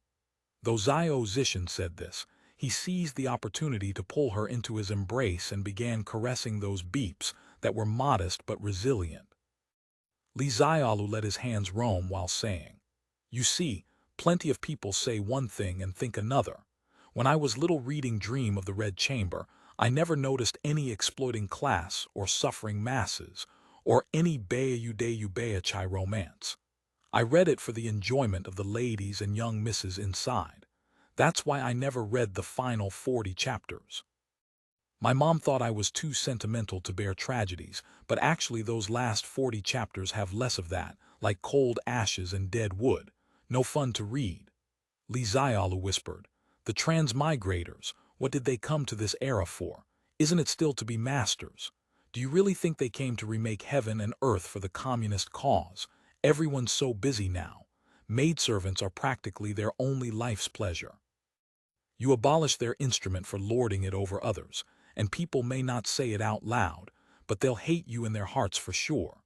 Though Zio Zishan said this, he seized the opportunity to pull her into his embrace and began caressing those beeps that were modest but resilient. Li Xiaolu let his hands roam while saying, "You see, plenty of people say one thing and think another. When I was little reading Dream of the Red Chamber, I never noticed any exploiting class or suffering masses, or any Bayou Chai romance. I read it for the enjoyment of the ladies and young misses inside. That's why I never read the final 40 chapters. My mom thought I was too sentimental to bear tragedies, but actually those last 40 chapters have less of that, like cold ashes and dead wood. No fun to read." Li Xiaolu whispered. "The transmigrators, what did they come to this era for? Isn't it still to be masters? Do you really think they came to remake heaven and earth for the communist cause? Everyone's so busy now. Maidservants are practically their only life's pleasure. You abolish their instrument for lording it over others, and people may not say it out loud, but they'll hate you in their hearts for sure."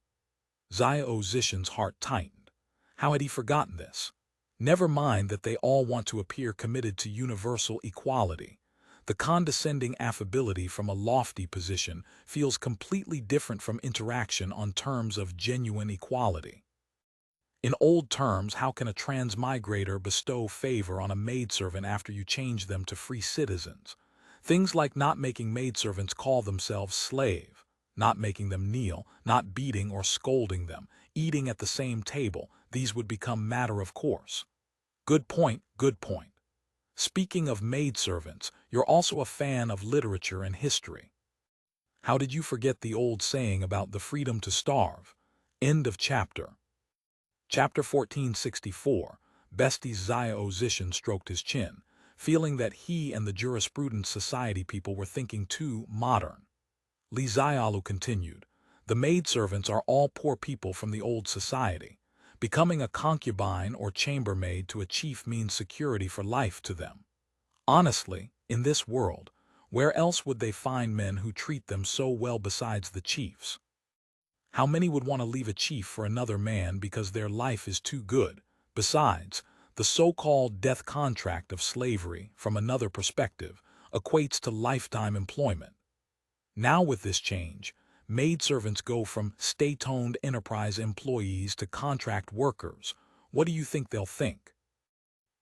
Zio Zishan's heart tightened. How had he forgotten this? Never mind that they all want to appear committed to universal equality. The condescending affability from a lofty position feels completely different from interaction on terms of genuine equality. In old terms, how can a transmigrator bestow favor on a maidservant after you change them to free citizens? Things like not making maidservants call themselves slave, not making them kneel, not beating or scolding them, eating at the same table, these would become matter of course. Good point. Speaking of maidservants, you're also a fan of literature and history. How did you forget the old saying about the freedom to starve? End of chapter. Chapter 1464, Besties. Zio Zishan stroked his chin, feeling that he and the jurisprudence society people were thinking too modern. Li Xiaolu continued, "The maidservants are all poor people from the old society. Becoming a concubine or chambermaid to a chief means security for life to them. Honestly, in this world, where else would they find men who treat them so well besides the chiefs? How many would want to leave a chief for another man because their life is too good? Besides, the so-called death contract of slavery, from another perspective, equates to lifetime employment. Now with this change, maidservants go from state-owned enterprise employees to contract workers. What do you think they'll think?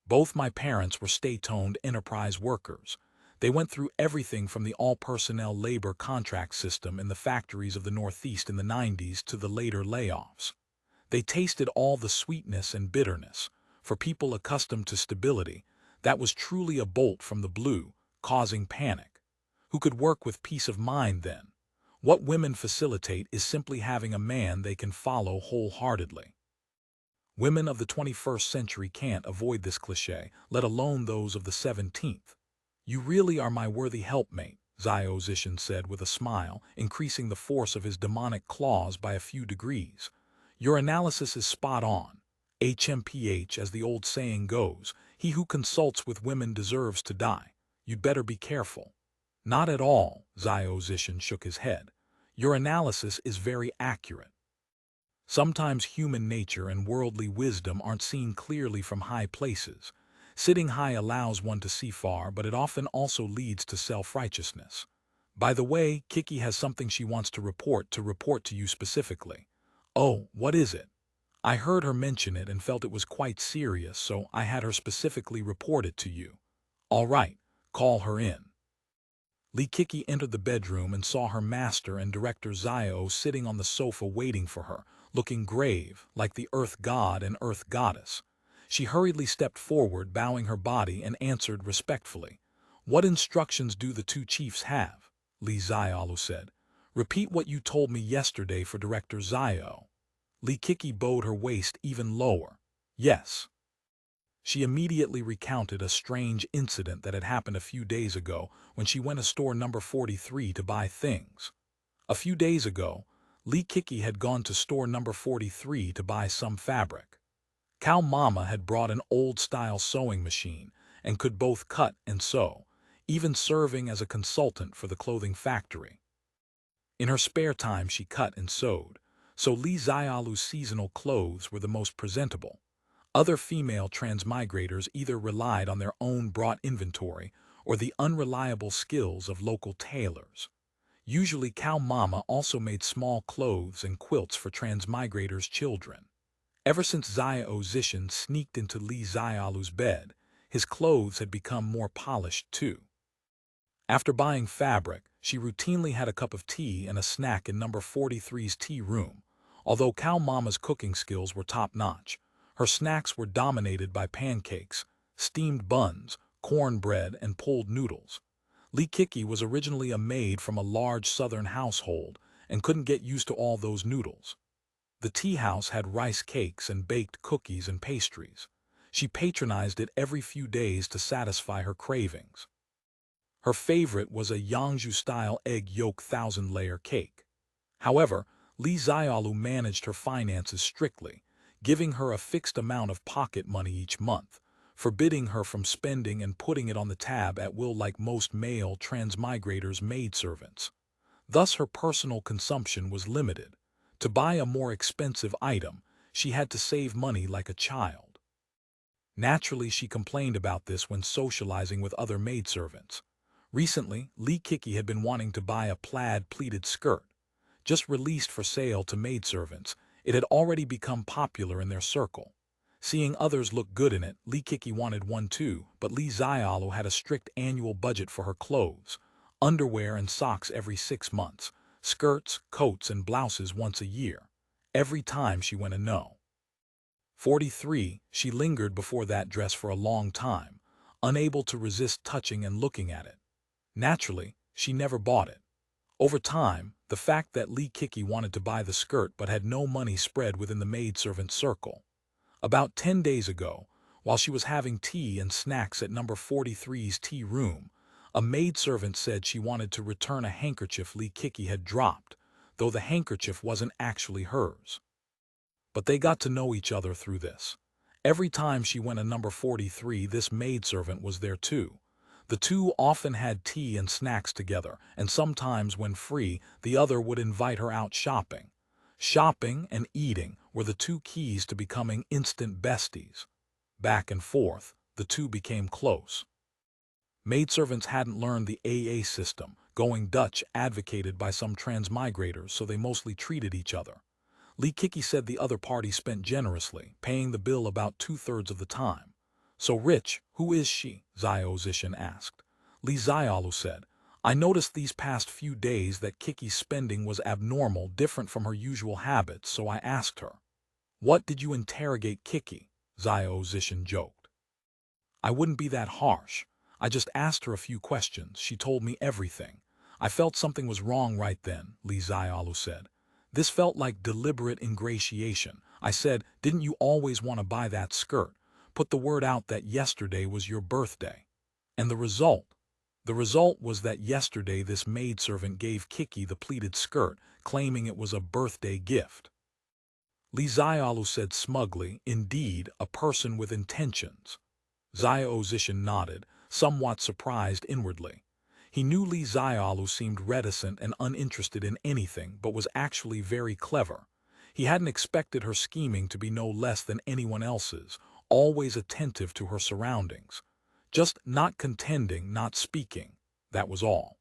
Both my parents were state-owned enterprise workers. They went through everything from the all-personnel labor contract system in the factories of the Northeast in the 90s to the later layoffs. They tasted all the sweetness and bitterness. For people accustomed to stability, that was truly a bolt from the blue, causing panic. Who could work with peace of mind then? What women facilitate is simply having a man they can follow wholeheartedly. Women of the 21st century can't avoid this cliché, let alone those of the 17th. You really are my worthy helpmate, Zio Zishan said with a smile, increasing the force of his demonic claws by a few degrees. Your analysis is spot on. HMPH, as the old saying goes, he who consults with women deserves to die. You'd better be careful. Not at all, Zio Zishan shook his head. Your analysis is very accurate. Sometimes human nature and worldly wisdom aren't seen clearly from high places. Sitting high allows one to see far, but it often also leads to self-righteousness. By the way, Kiki has something she wants to report to you specifically. Oh, what is it? I heard her mention it and felt it was quite serious, so I had her specifically report it to you. All right, call her in. Kiki entered the bedroom and saw her master and director Xiao sitting on the sofa waiting for her, looking grave, like the earth god and earth goddess. She hurriedly stepped forward, bowing her body, and answered respectfully. What instructions do the two chiefs have? Li Xiaolu said. Repeat what you told me yesterday for Director Xiao. Kiki bowed her waist even lower. Yes. She immediately recounted a strange incident that had happened a few days ago when she went to store number 43 to buy things. A few days ago, Kiki had gone to store number 43 to buy some fabric. Cow Mama had brought an old-style sewing machine and could both cut and sew, even serving as a consultant for the clothing factory. In her spare time she cut and sewed, so Li Xiaolu's seasonal clothes were the most presentable. Other female transmigrators either relied on their own brought inventory or the unreliable skills of local tailors. Usually Cow Mama also made small clothes and quilts for transmigrators' children. Ever since Xiao Zishan sneaked into Li Xiaolu's bed, his clothes had become more polished too. After buying fabric, she routinely had a cup of tea and a snack in number 43's tea room. Although Cow Mama's cooking skills were top-notch, her snacks were dominated by pancakes, steamed buns, cornbread, and pulled noodles. Kiki was originally a maid from a large southern household and couldn't get used to all those noodles. The tea house had rice cakes and baked cookies and pastries. She patronized it every few days to satisfy her cravings. Her favorite was a Yangzhou-style egg yolk 1,000-layer cake. However, Li Xiaolu managed her finances strictly, giving her a fixed amount of pocket money each month, forbidding her from spending and putting it on the tab at will like most male transmigrators' maidservants. Thus her personal consumption was limited. To buy a more expensive item, she had to save money like a child. Naturally, she complained about this when socializing with other maidservants. Recently, Kiki had been wanting to buy a plaid pleated skirt. Just released for sale to maidservants, it had already become popular in their circle. Seeing others look good in it, Kiki wanted one too, but Li Xiaolu had a strict annual budget for her clothes, underwear and socks every 6 months, skirts, coats, and blouses once a year. Every time she went a no. 43, she lingered before that dress for a long time, unable to resist touching and looking at it. Naturally, she never bought it. Over time, the fact that Kiki wanted to buy the skirt but had no money spread within the maidservant circle. About 10 days ago, while she was having tea and snacks at number 43's tea room, a maidservant said she wanted to return a handkerchief Kiki had dropped, though the handkerchief wasn't actually hers. But they got to know each other through this. Every time she went to number 43, this maidservant was there too. The two often had tea and snacks together, and sometimes when free, the other would invite her out shopping. Shopping and eating were the two keys to becoming instant besties. Back and forth, the two became close. Maidservants hadn't learned the AA system, going Dutch advocated by some transmigrators, so they mostly treated each other. Kiki said the other party spent generously, paying the bill about 2/3 of the time. So rich, who is she? Xiao Zishan asked. Li Xiaolu said, I noticed these past few days that Kiki's spending was abnormal, different from her usual habits, so I asked her. What did you interrogate Kiki? Xiao Zishan joked. I wouldn't be that harsh. I just asked her a few questions. She told me everything. I felt something was wrong right then, Li Xiaolu said. This felt like deliberate ingratiation. I said, didn't you always want to buy that skirt? Put the word out that yesterday was your birthday. And the result? The result was that yesterday this maidservant gave Kiki the pleated skirt, claiming it was a birthday gift. Li Xiaolu said smugly, indeed, a person with intentions. Xiao Zishan nodded, somewhat surprised inwardly. He knew Li Xiaolu seemed reticent and uninterested in anything, but was actually very clever. He hadn't expected her scheming to be no less than anyone else's, always attentive to her surroundings. Just not contending, not speaking, that was all.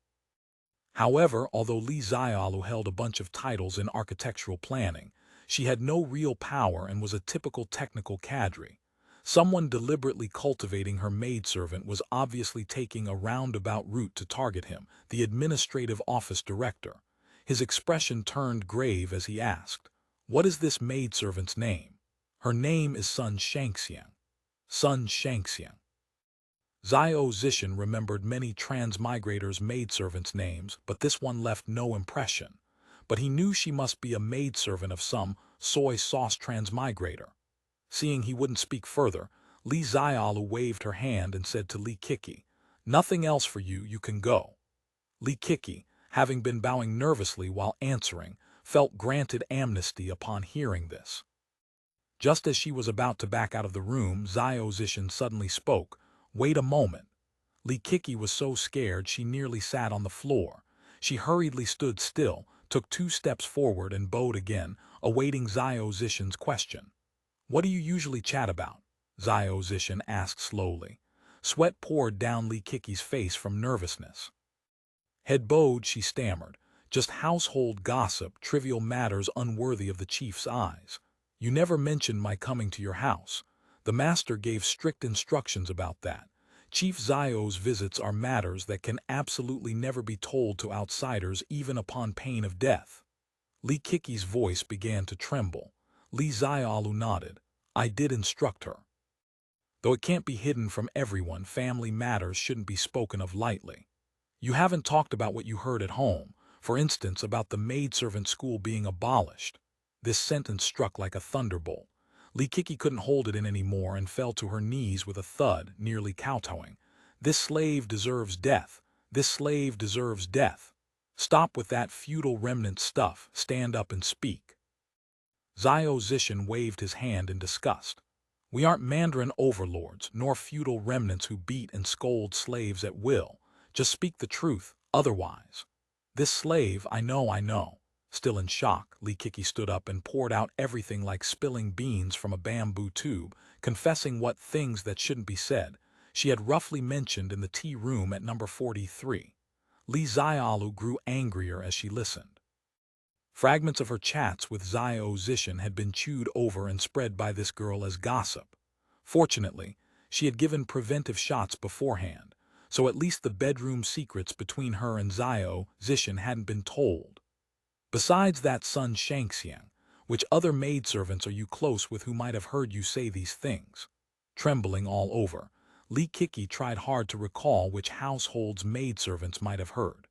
However, although Li Xiaolu held a bunch of titles in architectural planning, she had no real power and was a typical technical cadre. Someone deliberately cultivating her maidservant was obviously taking a roundabout route to target him, the administrative office director. His expression turned grave as he asked, "What is this maidservant's name?" "Her name is Sun Shangxiang." Sun Shangxiang. Xiao Zishan remembered many transmigrators' maidservants' names, but this one left no impression. But he knew she must be a maidservant of some soy sauce transmigrator. Seeing he wouldn't speak further, Li Xiaolu waved her hand and said to Li Kiki, "Nothing else for you, you can go." Li Kiki, having been bowing nervously while answering, felt granted amnesty upon hearing this. Just as she was about to back out of the room, Xiao Zishan suddenly spoke, "Wait a moment." Li Kiki was so scared she nearly sat on the floor. She hurriedly stood still, took 2 steps forward and bowed again, awaiting Xiao Zishan's question. "What do you usually chat about?" Xiao Zishan asked slowly. Sweat poured down Li Kiki's face from nervousness. Head bowed, she stammered, "Just household gossip, trivial matters unworthy of the chief's eyes. You never mentioned my coming to your house. The master gave strict instructions about that. Chief Xiao's visits are matters that can absolutely never be told to outsiders, even upon pain of death." Li Kiki's voice began to tremble. Li Xiaolu nodded. "I did instruct her. Though it can't be hidden from everyone, family matters shouldn't be spoken of lightly. You haven't talked about what you heard at home, for instance about the maidservant school being abolished." This sentence struck like a thunderbolt. Li Kiki couldn't hold it in anymore and fell to her knees with a thud, nearly kowtowing. "This slave deserves death. This slave deserves death. Stop with that feudal remnant stuff. Stand up and speak." Xiao Zishan waved his hand in disgust. "We aren't Mandarin overlords, nor feudal remnants who beat and scold slaves at will. Just speak the truth, otherwise." "This slave, I know." Still in shock, Li Kiki stood up and poured out everything like spilling beans from a bamboo tube, confessing what things that shouldn't be said she had roughly mentioned in the tea room at number 43. Li Xiaolu grew angrier as she listened. Fragments of her chats with Xiao Zishan had been chewed over and spread by this girl as gossip. Fortunately, she had given preventive shots beforehand, so at least the bedroom secrets between her and Xiao Zishan hadn't been told. "Besides that Sun Shangxiang, which other maidservants are you close with who might have heard you say these things?" Trembling all over, Li Kiki tried hard to recall which household's maidservants might have heard.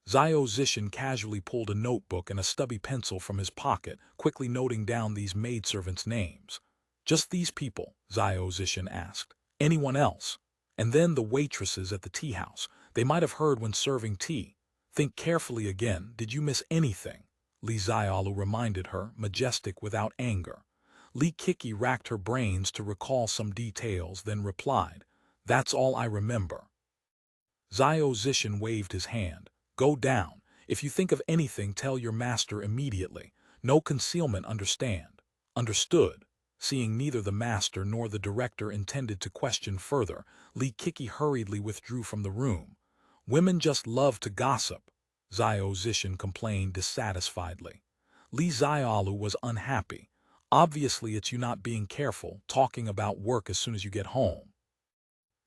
Xiao Zishan casually pulled a notebook and a stubby pencil from his pocket, quickly noting down these maidservants' names. "Just these people?" Xiao Zishan asked. "Anyone else?" "And then the waitresses at the tea house. They might have heard when serving tea." "Think carefully again. Did you miss anything?" Li Xiaolu reminded her, majestic without anger. Li Kiki racked her brains to recall some details, then replied, "That's all I remember." Xiao Zishan waved his hand. "Go down. If you think of anything, tell your master immediately. No concealment, understand?" "Understood." Seeing neither the master nor the director intended to question further, Li Kiki hurriedly withdrew from the room. "Women just love to gossip," Xiao Zishan complained dissatisfiedly. Li Xiaolu was unhappy. "Obviously it's you not being careful, talking about work as soon as you get home."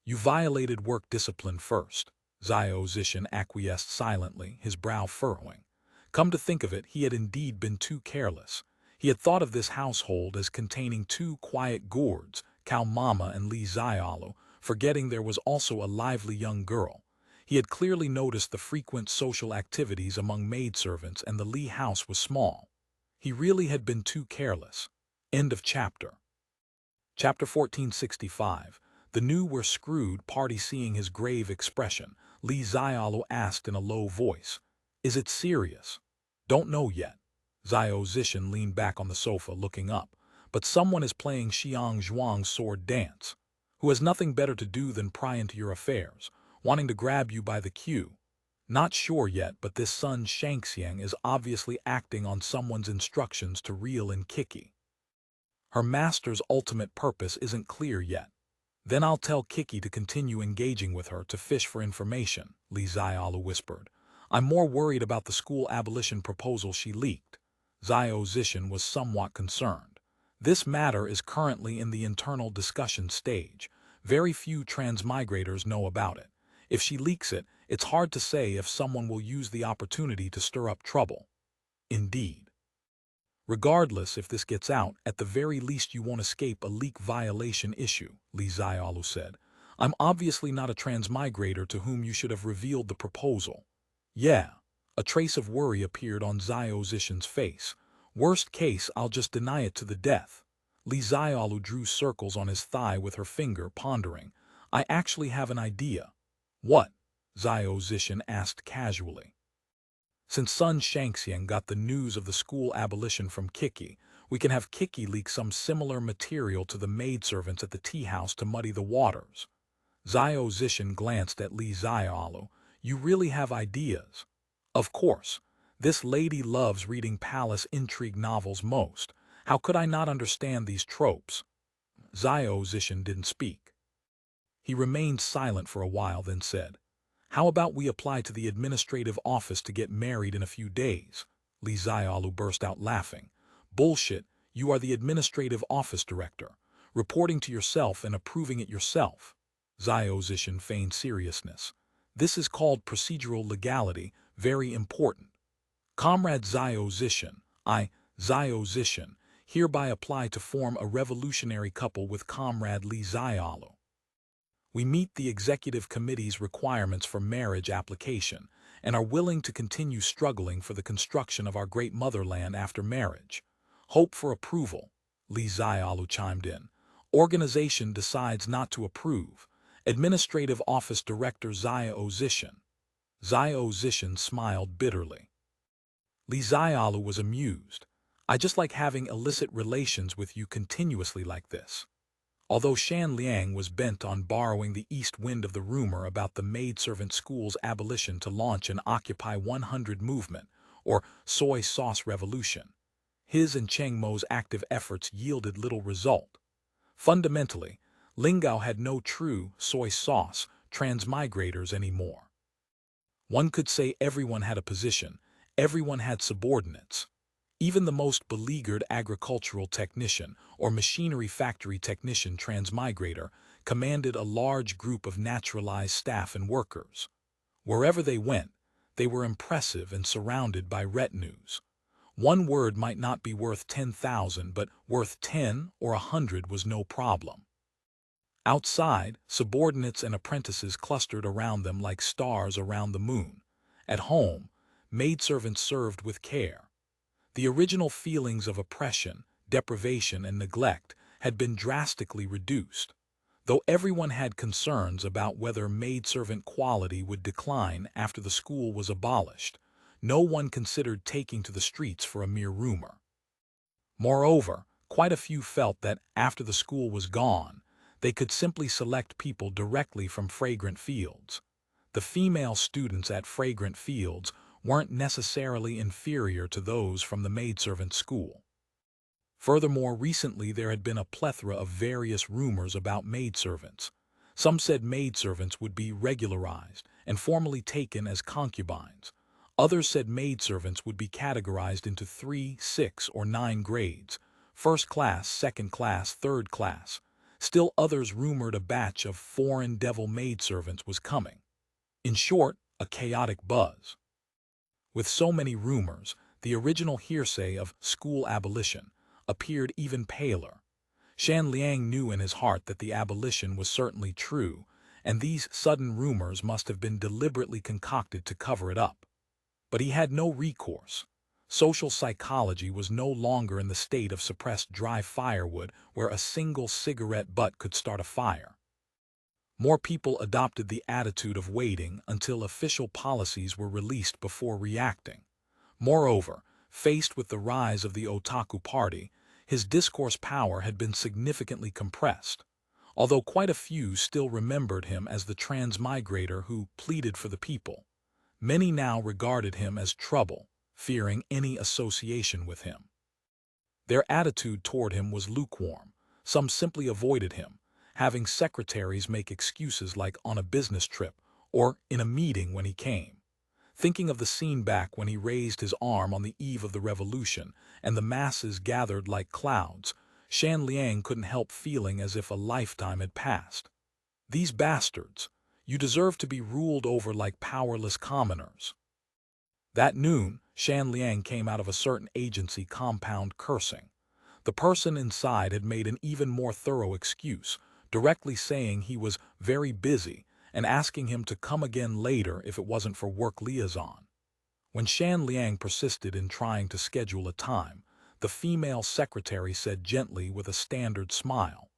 "You violated work discipline first." Xiao Zishan acquiesced silently, his brow furrowing. Come to think of it, he had indeed been too careless. He had thought of this household as containing 2 quiet gourds, Cow Mama and Li Xiaolu, forgetting there was also a lively young girl. He had clearly noticed the frequent social activities among maidservants, and the Li house was small. He really had been too careless. End of chapter. Chapter 1465. The new "we're screwed" party. Seeing his grave expression, Li Xiaolu asked in a low voice, "Is it serious?" "Don't know yet." Xiao Zishan leaned back on the sofa, looking up. "But someone is playing Xiang Zhuang's sword dance. Who has nothing better to do than pry into your affairs. wanting to grab you by the queue. Not sure yet, but this Sun Shangxiang is obviously acting on someone's instructions to reel in Kiki. Her master's ultimate purpose isn't clear yet. Then I'll tell Kiki to continue engaging with her to fish for information, Li Xiaolu whispered. I'm more worried about the school abolition proposal she leaked. Xiao Zishan was somewhat concerned. This matter is currently in the internal discussion stage. Very few transmigrators know about it. If she leaks it, it's hard to say if someone will use the opportunity to stir up trouble. Indeed. Regardless if this gets out, at the very least you won't escape a leak violation issue, Li Xiaolu said. I'm obviously not a transmigrator to whom you should have revealed the proposal. Yeah. A trace of worry appeared on Xiao Zishan's face. Worst case, I'll just deny it to the death. Li Xiaolu drew circles on his thigh with her finger, pondering. I actually have an idea. What? Xiao Zishan asked casually. Since Sun Shangxiang got the news of the school abolition from Kiki, we can have Kiki leak some similar material to the maidservants at the tea house to muddy the waters. Xiao Zishan glanced at Li Xiaolu. You really have ideas. Of course. This lady loves reading palace intrigue novels most. How could I not understand these tropes? Xiao Zishan didn't speak. He remained silent for a while, then said, How about we apply to the administrative office to get married in a few days? Li Xiaolu burst out laughing. Bullshit, you are the administrative office director, reporting to yourself and approving it yourself. Xiao Zishan feigned seriousness. This is called procedural legality, very important. Comrade Xiao Zishan, Xiao Zishan, hereby apply to form a revolutionary couple with Comrade Li Xiaolu. We meet the executive committee's requirements for marriage application and are willing to continue struggling for the construction of our great motherland after marriage. Hope for approval, Li Xiaolu chimed in. Organization decides not to approve. Administrative Office Director Xiao Zishan. Xiao Zishan smiled bitterly. Li Xiaolu was amused. I just like having illicit relations with you continuously like this. Although Shan Liang was bent on borrowing the east wind of the rumor about the maidservant school's abolition to launch an Occupy 100 movement, or soy sauce revolution, his and Cheng Mo's active efforts yielded little result. Fundamentally, Lingao had no true soy sauce transmigrators anymore. One could say everyone had a position, everyone had subordinates. Even the most beleaguered agricultural technician or machinery factory technician transmigrator commanded a large group of naturalized staff and workers. Wherever they went, they were impressive and surrounded by retinues. One word might not be worth 10,000, but worth 10 or 100 was no problem. Outside, subordinates and apprentices clustered around them like stars around the moon. At home, maidservants served with care. The original feelings of oppression, deprivation, and neglect had been drastically reduced. Though everyone had concerns about whether maidservant quality would decline after the school was abolished, no one considered taking to the streets for a mere rumor. Moreover, quite a few felt that after the school was gone, they could simply select people directly from Fragrant Fields. The female students at Fragrant Fields weren't necessarily inferior to those from the maidservant school. Furthermore, recently there had been a plethora of various rumors about maidservants. Some said maidservants would be regularized and formally taken as concubines. Others said maidservants would be categorized into 3, 6, or 9 grades: first class, second class, third class. Still others rumored a batch of foreign devil maidservants was coming. In short, a chaotic buzz. With so many rumors, the original hearsay of school abolition appeared even paler. Shan Liang knew in his heart that the abolition was certainly true, and these sudden rumors must have been deliberately concocted to cover it up. But he had no recourse. Social psychology was no longer in the state of suppressed dry firewood where a single cigarette butt could start a fire. More people adopted the attitude of waiting until official policies were released before reacting. Moreover, faced with the rise of the otaku party, his discourse power had been significantly compressed. although quite a few still remembered him as the transmigrator who pleaded for the people. Many now regarded him as trouble, fearing any association with him. Their attitude toward him was lukewarm. Some simply avoided him, having secretaries make excuses like on a business trip or in a meeting when he came. Thinking of the scene back when he raised his arm on the eve of the revolution and the masses gathered like clouds, Shan Liang couldn't help feeling as if a lifetime had passed. These bastards, you deserve to be ruled over like powerless commoners. That noon, Shan Liang came out of a certain agency compound cursing. The person inside had made an even more thorough excuse, directly saying he was very busy and asking him to come again later if it wasn't for work liaison. When Shan Liang persisted in trying to schedule a time, the female secretary said gently with a standard smile,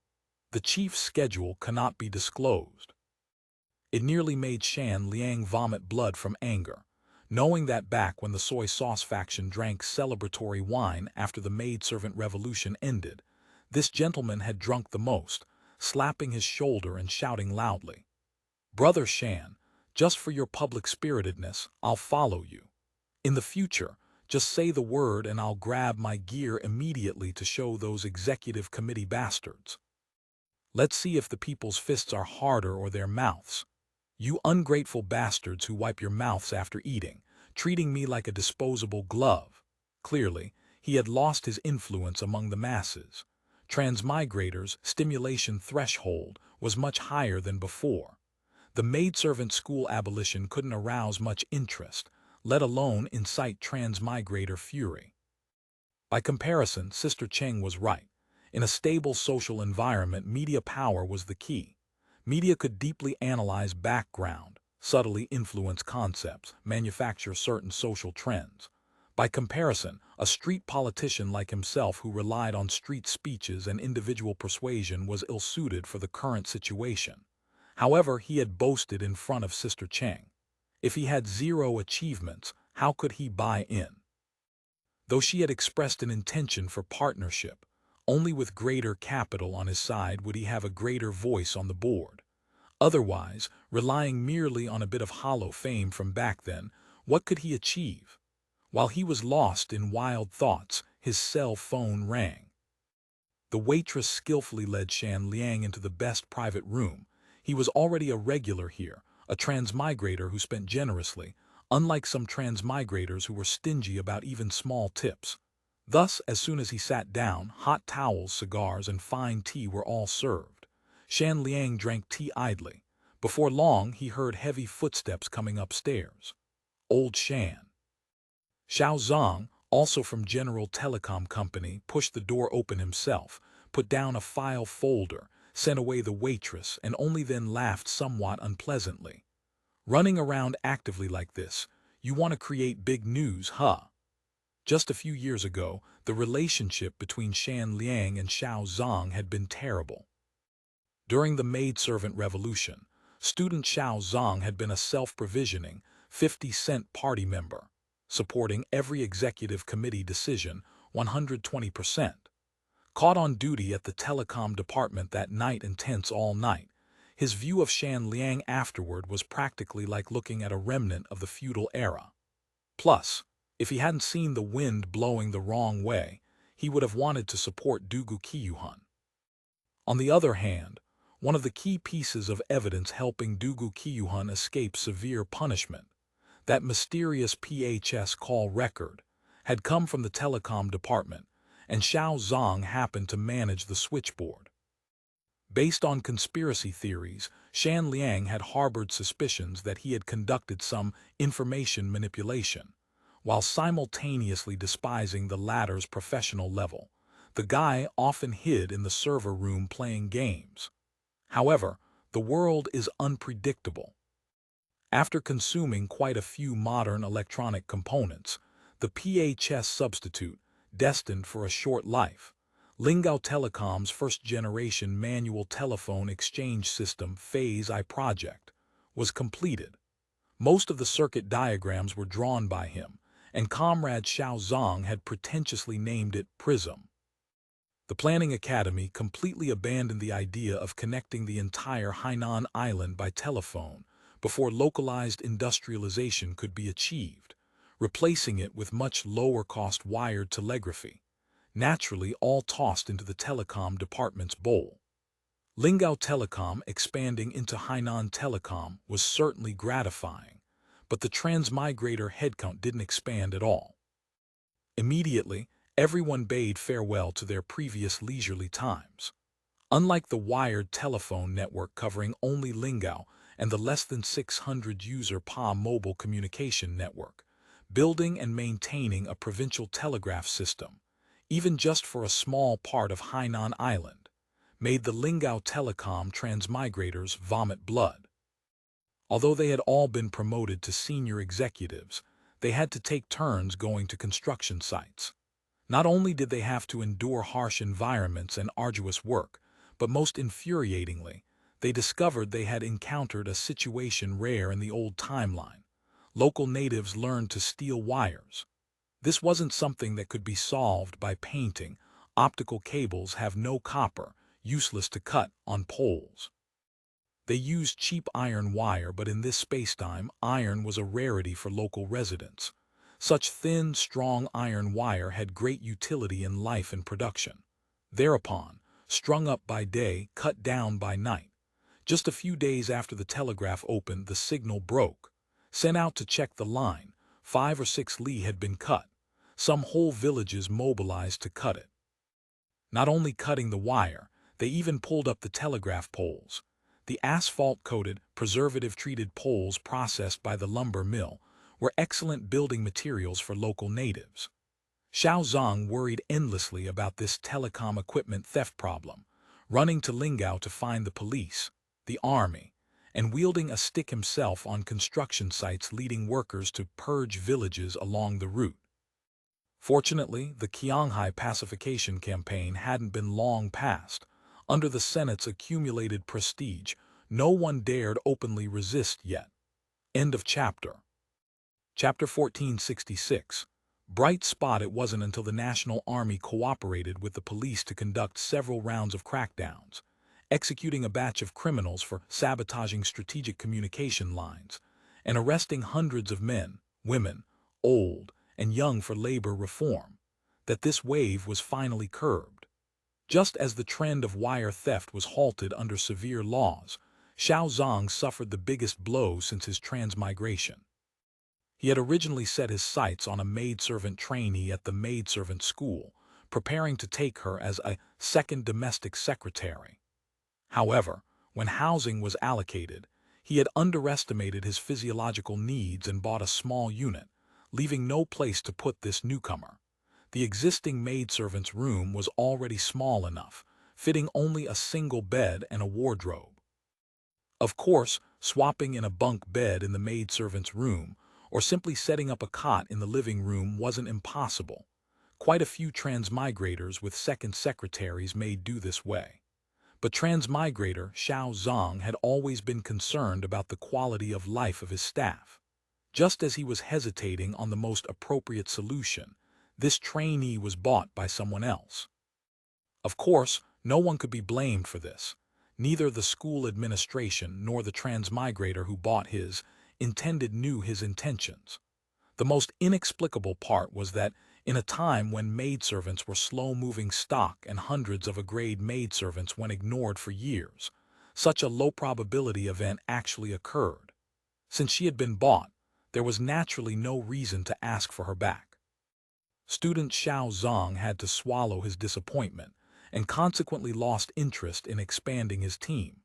"The chief's schedule cannot be disclosed." It nearly made Shan Liang vomit blood from anger, knowing that back when the soy sauce faction drank celebratory wine after the maidservant revolution ended, this gentleman had drunk the most, slapping his shoulder and shouting loudly, "Brother Shan, just for your public spiritedness, I'll follow you. In the future, just say the word and I'll grab my gear immediately to show those executive committee bastards. Let's see if the people's fists are harder or their mouths. You ungrateful bastards who wipe your mouths after eating, treating me like a disposable glove." Clearly, he had lost his influence among the masses. Transmigrators' stimulation threshold was much higher than before. The maidservant school abolition couldn't arouse much interest, let alone incite transmigrator fury. By comparison, Sister Cheng was right. In a stable social environment, media power was the key. Media could deeply analyze background, subtly influence concepts, manufacture certain social trends. By comparison, a street politician like himself who relied on street speeches and individual persuasion was ill-suited for the current situation. However, he had boasted in front of Sister Cheng. If he had zero achievements, how could he buy in? Though she had expressed an intention for partnership, only with greater capital on his side would he have a greater voice on the board. Otherwise, relying merely on a bit of hollow fame from back then, what could he achieve? While he was lost in wild thoughts, his cell phone rang. The waitress skillfully led Shan Liang into the best private room. He was already a regular here, a transmigrator who spent generously, unlike some transmigrators who were stingy about even small tips. Thus, as soon as he sat down, hot towels, cigars, and fine tea were all served. Shan Liang drank tea idly. Before long, he heard heavy footsteps coming upstairs. Old Shan. Xiao Zong, also from General Telecom Company, pushed the door open himself, put down a file folder, sent away the waitress, and only then laughed somewhat unpleasantly. "Running around actively like this, you want to create big news, huh?" Just a few years ago, the relationship between Shan Liang and Xiao Zong had been terrible. During the maidservant revolution, student Xiao Zong had been a self-provisioning, 50-cent party member, supporting every executive committee decision 120%. Caught on duty at the telecom department that night and tense all night, his view of Shan Liang afterward was practically like looking at a remnant of the feudal era. Plus, if he hadn't seen the wind blowing the wrong way, he would have wanted to support Dugu Qiyuan. On the other hand, one of the key pieces of evidence helping Dugu Qiyuan escape severe punishment, that mysterious PHS call record, had come from the telecom department, and Xiao Zong happened to manage the switchboard. Based on conspiracy theories, Shan Liang had harbored suspicions that he had conducted some information manipulation, while simultaneously despising the latter's professional level. The guy often hid in the server room playing games. However, the world is unpredictable. After consuming quite a few modern electronic components, the PHS substitute, destined for a short life, Lingao Telecom's first-generation manual telephone exchange system Phase I project, was completed. Most of the circuit diagrams were drawn by him, and comrade Xiao Zong had pretentiously named it Prism. The Planning Academy completely abandoned the idea of connecting the entire Hainan Island by telephone before localized industrialization could be achieved, replacing it with much lower-cost wired telegraphy, naturally all tossed into the telecom department's bowl. Lingao Telecom expanding into Hainan Telecom was certainly gratifying, but the transmigrator headcount didn't expand at all. Immediately, everyone bade farewell to their previous leisurely times. Unlike the wired telephone network covering only Lingao and the less than 600-user PA mobile communication network, building and maintaining a provincial telegraph system, even just for a small part of Hainan Island, made the Lingao Telecom transmigrators vomit blood. Although they had all been promoted to senior executives, they had to take turns going to construction sites. Not only did they have to endure harsh environments and arduous work, but most infuriatingly, they discovered they had encountered a situation rare in the old timeline. Local natives learned to steal wires. This wasn't something that could be solved by painting. Optical cables have no copper, useless to cut on poles. They used cheap iron wire, but in this spacetime, iron was a rarity for local residents. Such thin, strong iron wire had great utility in life and production. Thereupon, strung up by day, cut down by night. Just a few days after the telegraph opened, the signal broke. Sent out to check the line, 5 or 6 li had been cut. Some whole villages mobilized to cut it. Not only cutting the wire, they even pulled up the telegraph poles. The asphalt-coated, preservative-treated poles processed by the lumber mill were excellent building materials for local natives. Xiaozong worried endlessly about this telecom equipment theft problem, running to Lingao to find the police, the army, and wielding a stick himself on construction sites, leading workers to purge villages along the route. Fortunately, the Qianghai pacification campaign hadn't been long past. Under the Senate's accumulated prestige, no one dared openly resist yet. End of chapter. Chapter 1466. Bright spot. It wasn't until the National Army cooperated with the police to conduct several rounds of crackdowns, executing a batch of criminals for sabotaging strategic communication lines, and arresting hundreds of men, women, old, and young for labor reform, that this wave was finally curbed. Just as the trend of wire theft was halted under severe laws, Xiaozong suffered the biggest blow since his transmigration. He had originally set his sights on a maidservant trainee at the maidservant school, preparing to take her as a second domestic secretary. However, when housing was allocated, he had underestimated his physiological needs and bought a small unit, leaving no place to put this newcomer. The existing maidservant's room was already small enough, fitting only a single bed and a wardrobe. Of course, swapping in a bunk bed in the maidservant's room, or simply setting up a cot in the living room wasn't impossible. Quite a few transmigrators with second secretaries may do this way. But transmigrator Xiaozong had always been concerned about the quality of life of his staff. Just as he was hesitating on the most appropriate solution, this trainee was bought by someone else. Of course, no one could be blamed for this. Neither the school administration nor the transmigrator who bought his intended knew his intentions. The most inexplicable part was that, in a time when maidservants were slow-moving stock and hundreds of a-grade maidservants went ignored for years, such a low-probability event actually occurred. Since she had been bought, there was naturally no reason to ask for her back. Student Xiaozong had to swallow his disappointment and consequently lost interest in expanding his team.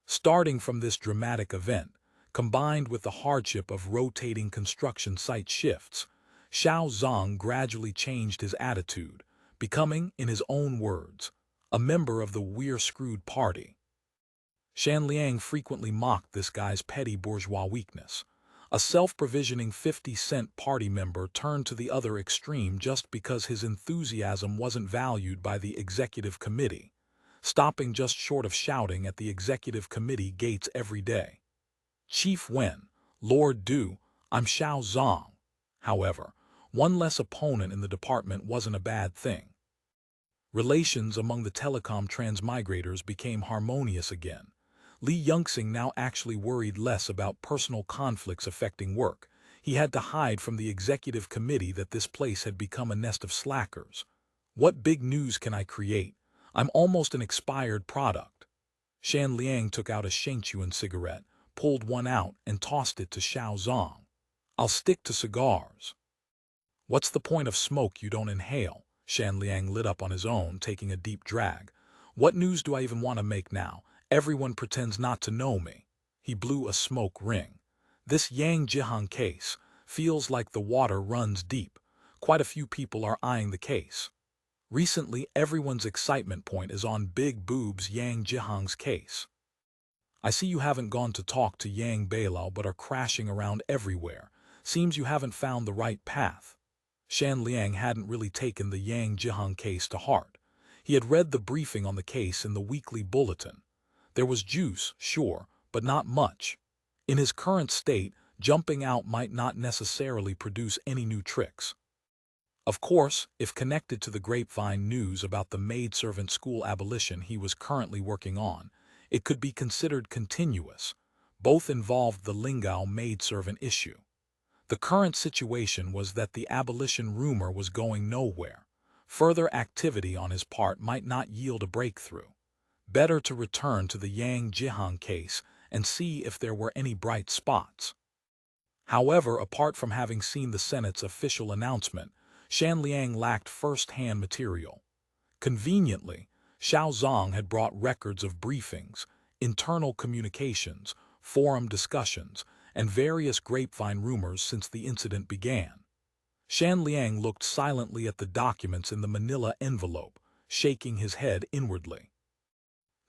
Starting from this dramatic event, combined with the hardship of rotating construction site shifts, Xiaozong gradually changed his attitude, becoming, in his own words, a member of the "we're screwed" party. Shanliang frequently mocked this guy's petty bourgeois weakness. A self-provisioning 50-cent party member turned to the other extreme just because his enthusiasm wasn't valued by the executive committee, stopping just short of shouting at the executive committee gates every day. Chief Wen, Lord Du, I'm Xiaozong. However, one less opponent in the department wasn't a bad thing. Relations among the telecom transmigrators became harmonious again. Li Yongxing now actually worried less about personal conflicts affecting work. He had to hide from the executive committee that this place had become a nest of slackers. What big news can I create? I'm almost an expired product. Shan Liang took out a Shangxiangs cigarette, pulled one out, and tossed it to Xiao Zong. I'll stick to cigars. What's the point of smoke you don't inhale? Shan Liang lit up on his own, taking a deep drag. What news do I even want to make now? Everyone pretends not to know me. He blew a smoke ring. This Yang Jihang case feels like the water runs deep. Quite a few people are eyeing the case. Recently, everyone's excitement point is on Big Boob's Yang Jihang's case. I see you haven't gone to talk to Yang Beilao but are crashing around everywhere. Seems you haven't found the right path. Shan Liang hadn't really taken the Yang Jihang case to heart. He had read the briefing on the case in the weekly bulletin. There was juice, sure, but not much. In his current state, jumping out might not necessarily produce any new tricks. Of course, if connected to the grapevine news about the maidservant school abolition he was currently working on, it could be considered continuous. Both involved the Lingao maidservant issue. The current situation was that the abolition rumor was going nowhere. Further activity on his part might not yield a breakthrough. Better to return to the Yang Jihang case and see if there were any bright spots. However, apart from having seen the Senate's official announcement, Shan Liang lacked first-hand material. Conveniently, Xiao Zong had brought records of briefings, internal communications, forum discussions, and various grapevine rumors since the incident began. Shan Liang looked silently at the documents in the manila envelope, shaking his head inwardly.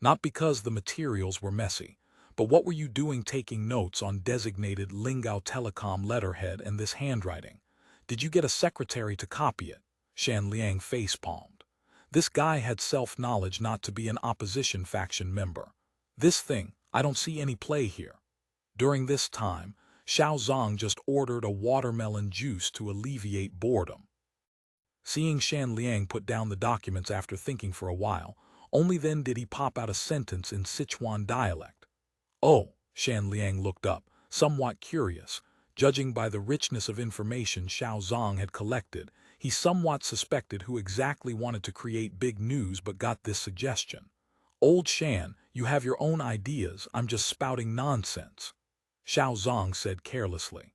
Not because the materials were messy, but what were you doing taking notes on designated Lingao Telecom letterhead and this handwriting? Did you get a secretary to copy it? Shan Liang facepalmed. This guy had self-knowledge not to be an opposition faction member. This thing, I don't see any play here. During this time, Xiao Zong just ordered a watermelon juice to alleviate boredom. Seeing Shan Liang put down the documents after thinking for a while, only then did he pop out a sentence in Sichuan dialect. Oh, Shan Liang looked up, somewhat curious. Judging by the richness of information Xiao Zong had collected, he somewhat suspected who exactly wanted to create big news but got this suggestion. Old Shan, you have your own ideas, I'm just spouting nonsense. Xiao Zong said carelessly.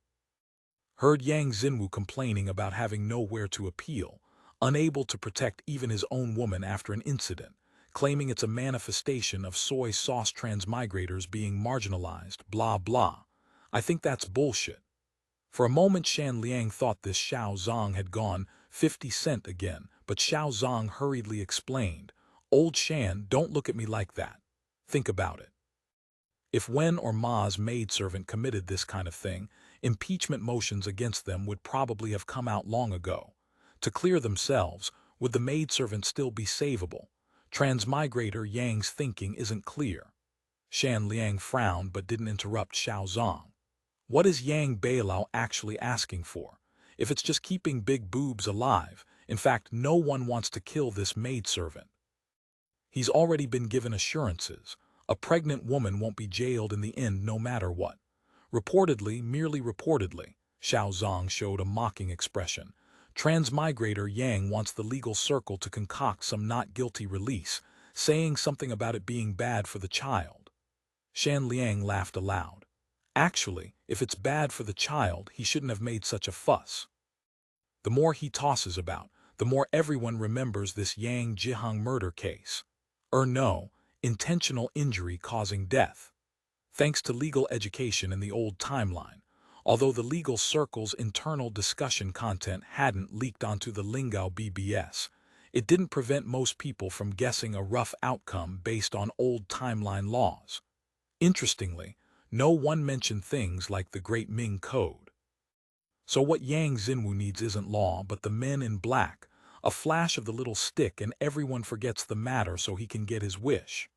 Heard Yang Xinwu complaining about having nowhere to appeal, unable to protect even his own woman after an incident, claiming it's a manifestation of soy sauce transmigrators being marginalized, blah blah. I think that's bullshit. For a moment Shan Liang thought this Xiao Zong had gone 50 cent again, but Xiao Zong hurriedly explained, Old Shan, don't look at me like that. Think about it. If Wen or Ma's maidservant committed this kind of thing, impeachment motions against them would probably have come out long ago. To clear themselves, would the maidservant still be savable? Transmigrator Yang's thinking isn't clear. Shan Liang frowned but didn't interrupt Xiao Zong. What is Yang Beilao actually asking for? If it's just keeping big boobs alive, in fact, no one wants to kill this maidservant. He's already been given assurances. A pregnant woman won't be jailed in the end no matter what. Reportedly, merely reportedly, Xiao Zong showed a mocking expression. Transmigrator Yang wants the legal circle to concoct some not guilty release, saying something about it being bad for the child. Shan Liang laughed aloud. Actually, if it's bad for the child, he shouldn't have made such a fuss. The more he tosses about, the more everyone remembers this Yang Jihang murder case. No, intentional injury causing death. Thanks to legal education in the old timeline, although the legal circle's internal discussion content hadn't leaked onto the Lingao BBS, it didn't prevent most people from guessing a rough outcome based on old timeline laws. Interestingly, no one mentioned things like the Great Ming Code. So what Yang Xinwu needs isn't law but the men in black, a flash of the little stick and everyone forgets the matter so he can get his wish.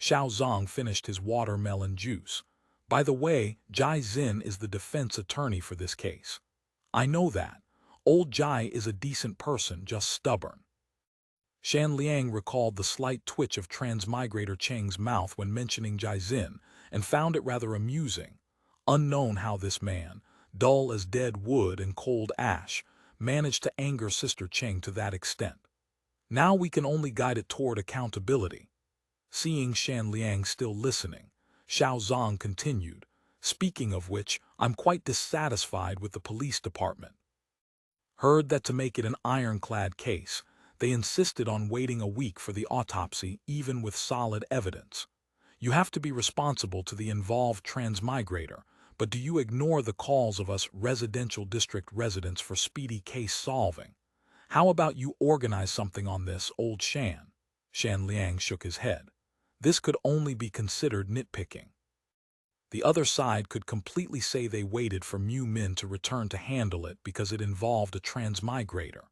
Xiao Zong finished his watermelon juice. By the way, Jai Xin is the defense attorney for this case. I know that. Old Jai is a decent person, just stubborn. Shan Liang recalled the slight twitch of Transmigrator Cheng's mouth when mentioning Jaizin and found it rather amusing. Unknown how this man, dull as dead wood and cold ash, managed to anger Sister Cheng to that extent. Now we can only guide it toward accountability. Seeing Shan Liang still listening, Xiao Zong continued, speaking of which, I'm quite dissatisfied with the police department. Heard that to make it an ironclad case, they insisted on waiting a week for the autopsy even with solid evidence. You have to be responsible to the involved transmigrator, but do you ignore the calls of us residential district residents for speedy case solving? How about you organize something on this, old Shan? Shan Liang shook his head. This could only be considered nitpicking. The other side could completely say they waited for Mu Min to return to handle it because it involved a transmigrator.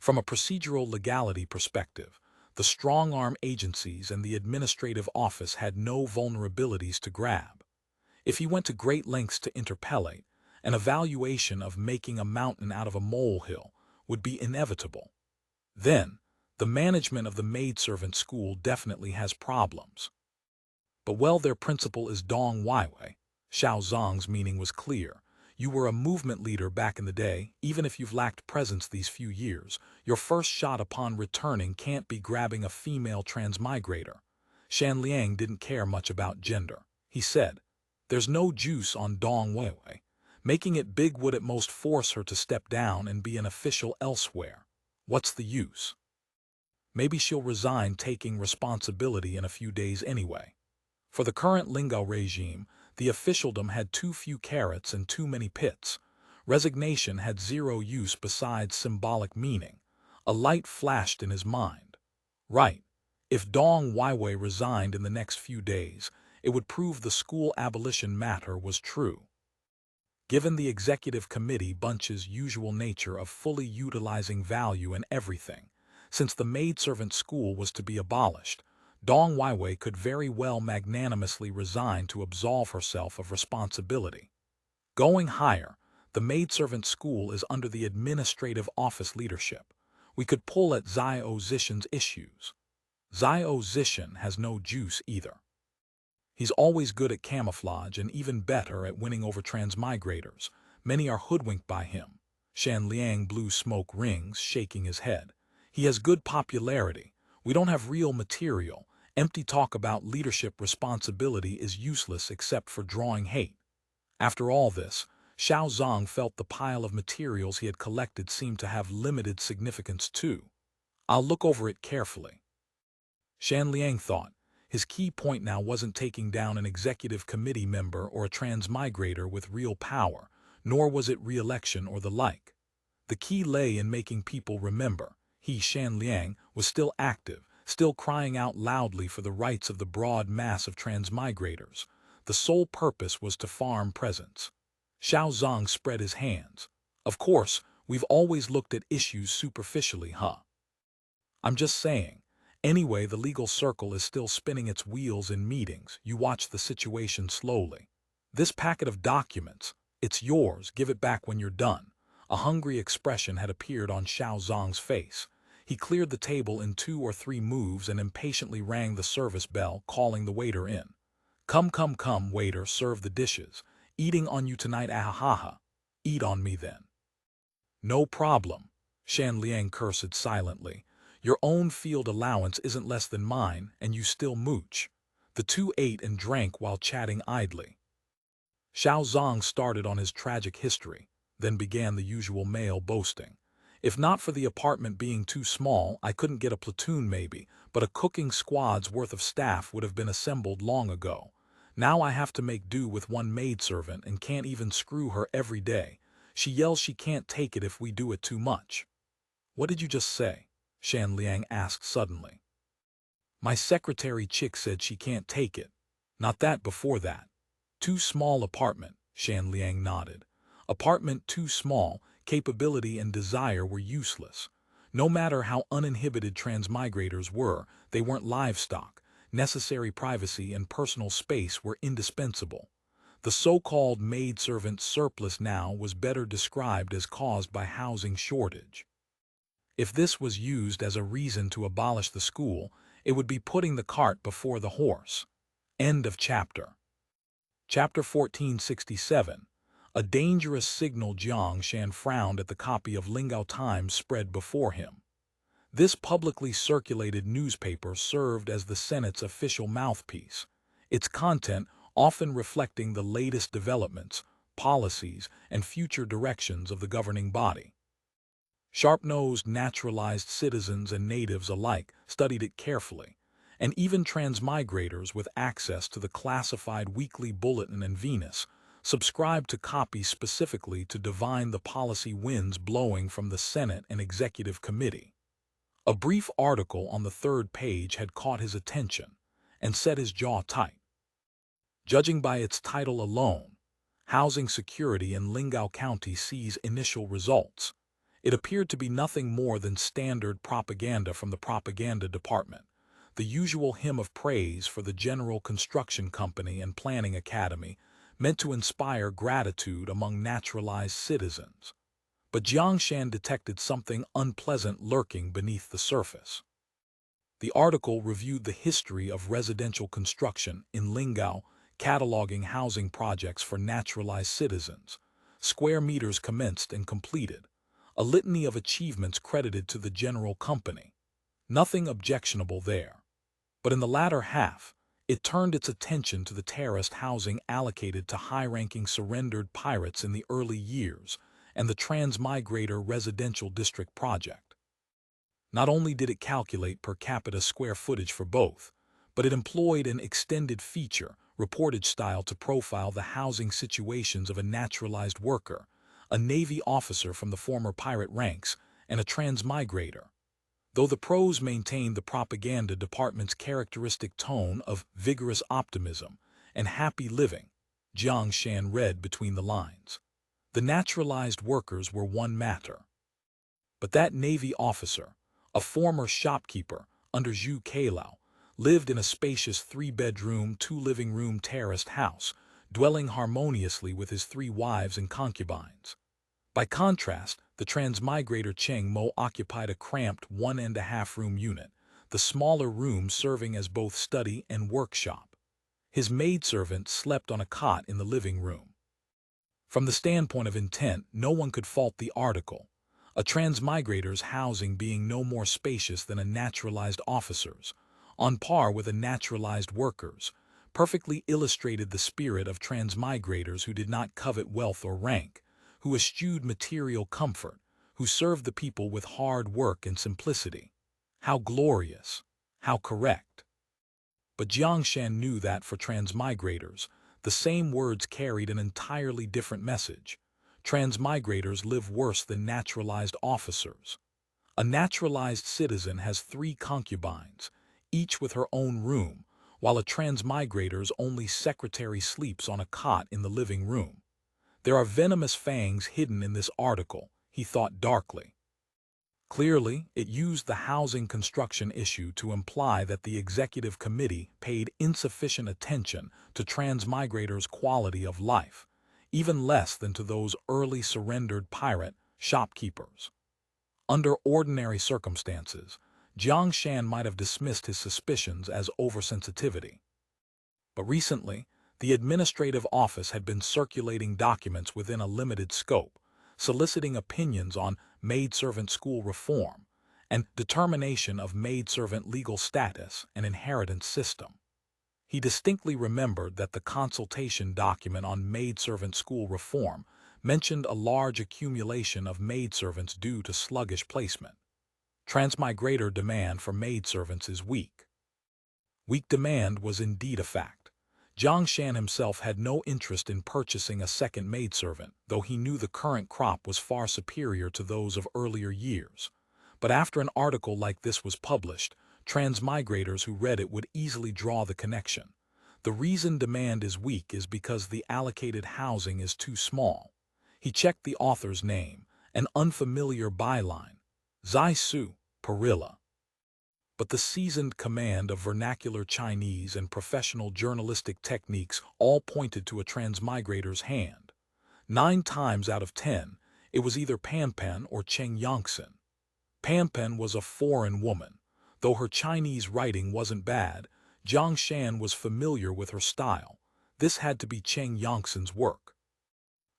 From a procedural legality perspective, the strong-arm agencies and the administrative office had no vulnerabilities to grab. If he went to great lengths to interpellate, an evaluation of making a mountain out of a molehill would be inevitable. Then, the management of the maidservant school definitely has problems. But well, their principal is Dong Weiwei. Xiao Zong's meaning was clear. You were a movement leader back in the day. Even if you've lacked presence these few years, your first shot upon returning can't be grabbing a female transmigrator. Shan Liang didn't care much about gender. He said, there's no juice on Dong Weiwei. Making it big would at most force her to step down and be an official elsewhere. What's the use? Maybe she'll resign, taking responsibility in a few days anyway. For the current Lingao regime, the officialdom had too few carrots and too many pits. Resignation had zero use besides symbolic meaning. A light flashed in his mind. Right. If Dong Weiwei resigned in the next few days, it would prove the school abolition matter was true. Given the executive committee bunch's usual nature of fully utilizing value in everything, since the maidservant school was to be abolished, Dong Weiwei could very well magnanimously resign to absolve herself of responsibility. Going higher, the maidservant school is under the administrative office leadership. We could pull at Zhao Zishan's issues. Zhao Zishan has no juice either. He's always good at camouflage and even better at winning over transmigrators. Many are hoodwinked by him. Shan Liang blew smoke rings, shaking his head. He has good popularity. We don't have real material. Empty talk about leadership responsibility is useless except for drawing hate. After all this, Xiao Zong felt the pile of materials he had collected seemed to have limited significance too. I'll look over it carefully. Shan Liang thought. His key point now wasn't taking down an executive committee member or a transmigrator with real power, nor was it re-election or the like. The key lay in making people remember he, Shan Liang, was still active, still crying out loudly for the rights of the broad mass of transmigrators. The sole purpose was to farm presence. Xiao Zong spread his hands. Of course, we've always looked at issues superficially, huh? I'm just saying. Anyway, the legal circle is still spinning its wheels in meetings. You watch the situation slowly. This packet of documents, it's yours. Give it back when you're done. A hungry expression had appeared on Xiao Zong's face. He cleared the table in 2 or 3 moves and impatiently rang the service bell, calling the waiter in. Come, come, come, waiter, serve the dishes. Eating on you tonight, ahahaha. Eat on me then. No problem. Shan Liang cursed silently. Your own field allowance isn't less than mine, and you still mooch. The two ate and drank while chatting idly. Xiao Zong started on his tragic history, then began the usual male boasting. If not for the apartment being too small, I couldn't get a platoon maybe, but a cooking squad's worth of staff would have been assembled long ago. Now I have to make do with one maidservant and can't even screw her every day. She yells she can't take it if we do it too much. What did you just say? Shan Liang asked suddenly. My secretary chick said she can't take it. Not that before that. Too small apartment, Shan Liang nodded. Apartment too small, capability and desire were useless. No matter how uninhibited transmigrators were, they weren't livestock. Necessary privacy and personal space were indispensable. The so-called maidservant surplus now was better described as caused by housing shortage. If this was used as a reason to abolish the school, it would be putting the cart before the horse. End of chapter. Chapter 1467. A dangerous signal. Jiang Shan frowned at the copy of Lingao Times spread before him. This publicly circulated newspaper served as the Senate's official mouthpiece, its content often reflecting the latest developments, policies, and future directions of the governing body. Sharp-nosed naturalized citizens and natives alike studied it carefully, and even transmigrators with access to the classified weekly bulletin and Venus subscribed to copies specifically to divine the policy winds blowing from the Senate and Executive Committee. A brief article on the third page had caught his attention and set his jaw tight. Judging by its title alone, Housing Security in Lingao County sees initial results. It appeared to be nothing more than standard propaganda from the propaganda department, the usual hymn of praise for the General Construction Company and Planning Academy, meant to inspire gratitude among naturalized citizens. But Jiang Shan detected something unpleasant lurking beneath the surface. The article reviewed the history of residential construction in Lingao, cataloging housing projects for naturalized citizens, square meters commenced and completed, a litany of achievements credited to the general company. Nothing objectionable there. But in the latter half, it turned its attention to the terraced housing allocated to high-ranking surrendered pirates in the early years and the Transmigrator Residential District project. Not only did it calculate per capita square footage for both, but it employed an extended feature, reportage style, to profile the housing situations of a naturalized worker, a Navy officer from the former pirate ranks, and a transmigrator. Though the prose maintained the propaganda department's characteristic tone of vigorous optimism and happy living, Jiang Shan read between the lines. The naturalized workers were one matter. But that Navy officer, a former shopkeeper under Zhu Keilao, lived in a spacious 3-bedroom, 2-living-room terraced house, dwelling harmoniously with his 3 wives and concubines. By contrast, the transmigrator Cheng Mo occupied a cramped 1.5-room unit, the smaller room serving as both study and workshop. His maidservant slept on a cot in the living room. From the standpoint of intent, no one could fault the article, a transmigrator's housing being no more spacious than a naturalized officer's, on par with a naturalized worker's, perfectly illustrated the spirit of transmigrators who did not covet wealth or rank, who eschewed material comfort, who served the people with hard work and simplicity. How glorious! How correct! But Jiang Shan knew that for transmigrators, the same words carried an entirely different message. Transmigrators live worse than naturalized officers. A naturalized citizen has 3 concubines, each with her own room, while a transmigrator's only secretary sleeps on a cot in the living room. There are venomous fangs hidden in this article, he thought darkly. Clearly, it used the housing construction issue to imply that the executive committee paid insufficient attention to transmigrators' quality of life, even less than to those early surrendered pirate shopkeepers. Under ordinary circumstances, Jiang Shan might have dismissed his suspicions as oversensitivity. But recently, the administrative office had been circulating documents within a limited scope, soliciting opinions on maidservant school reform and determination of maidservant legal status and inheritance system. He distinctly remembered that the consultation document on maidservant school reform mentioned a large accumulation of maidservants due to sluggish placement. Transmigrator demand for maidservants is weak. Weak demand was indeed a fact. Jiang Shan himself had no interest in purchasing a second maidservant, though he knew the current crop was far superior to those of earlier years. But after an article like this was published, transmigrators who read it would easily draw the connection. The reason demand is weak is because the allocated housing is too small. He checked the author's name, an unfamiliar byline, Zai Su, Perilla. But the seasoned command of vernacular Chinese and professional journalistic techniques all pointed to a transmigrator's hand. 9 times out of 10, it was either Pan Pan or Cheng Yongsen. Pampen was a foreign woman. Though her Chinese writing wasn't bad, Jiang Shan was familiar with her style. This had to be Cheng Yongtsen's work.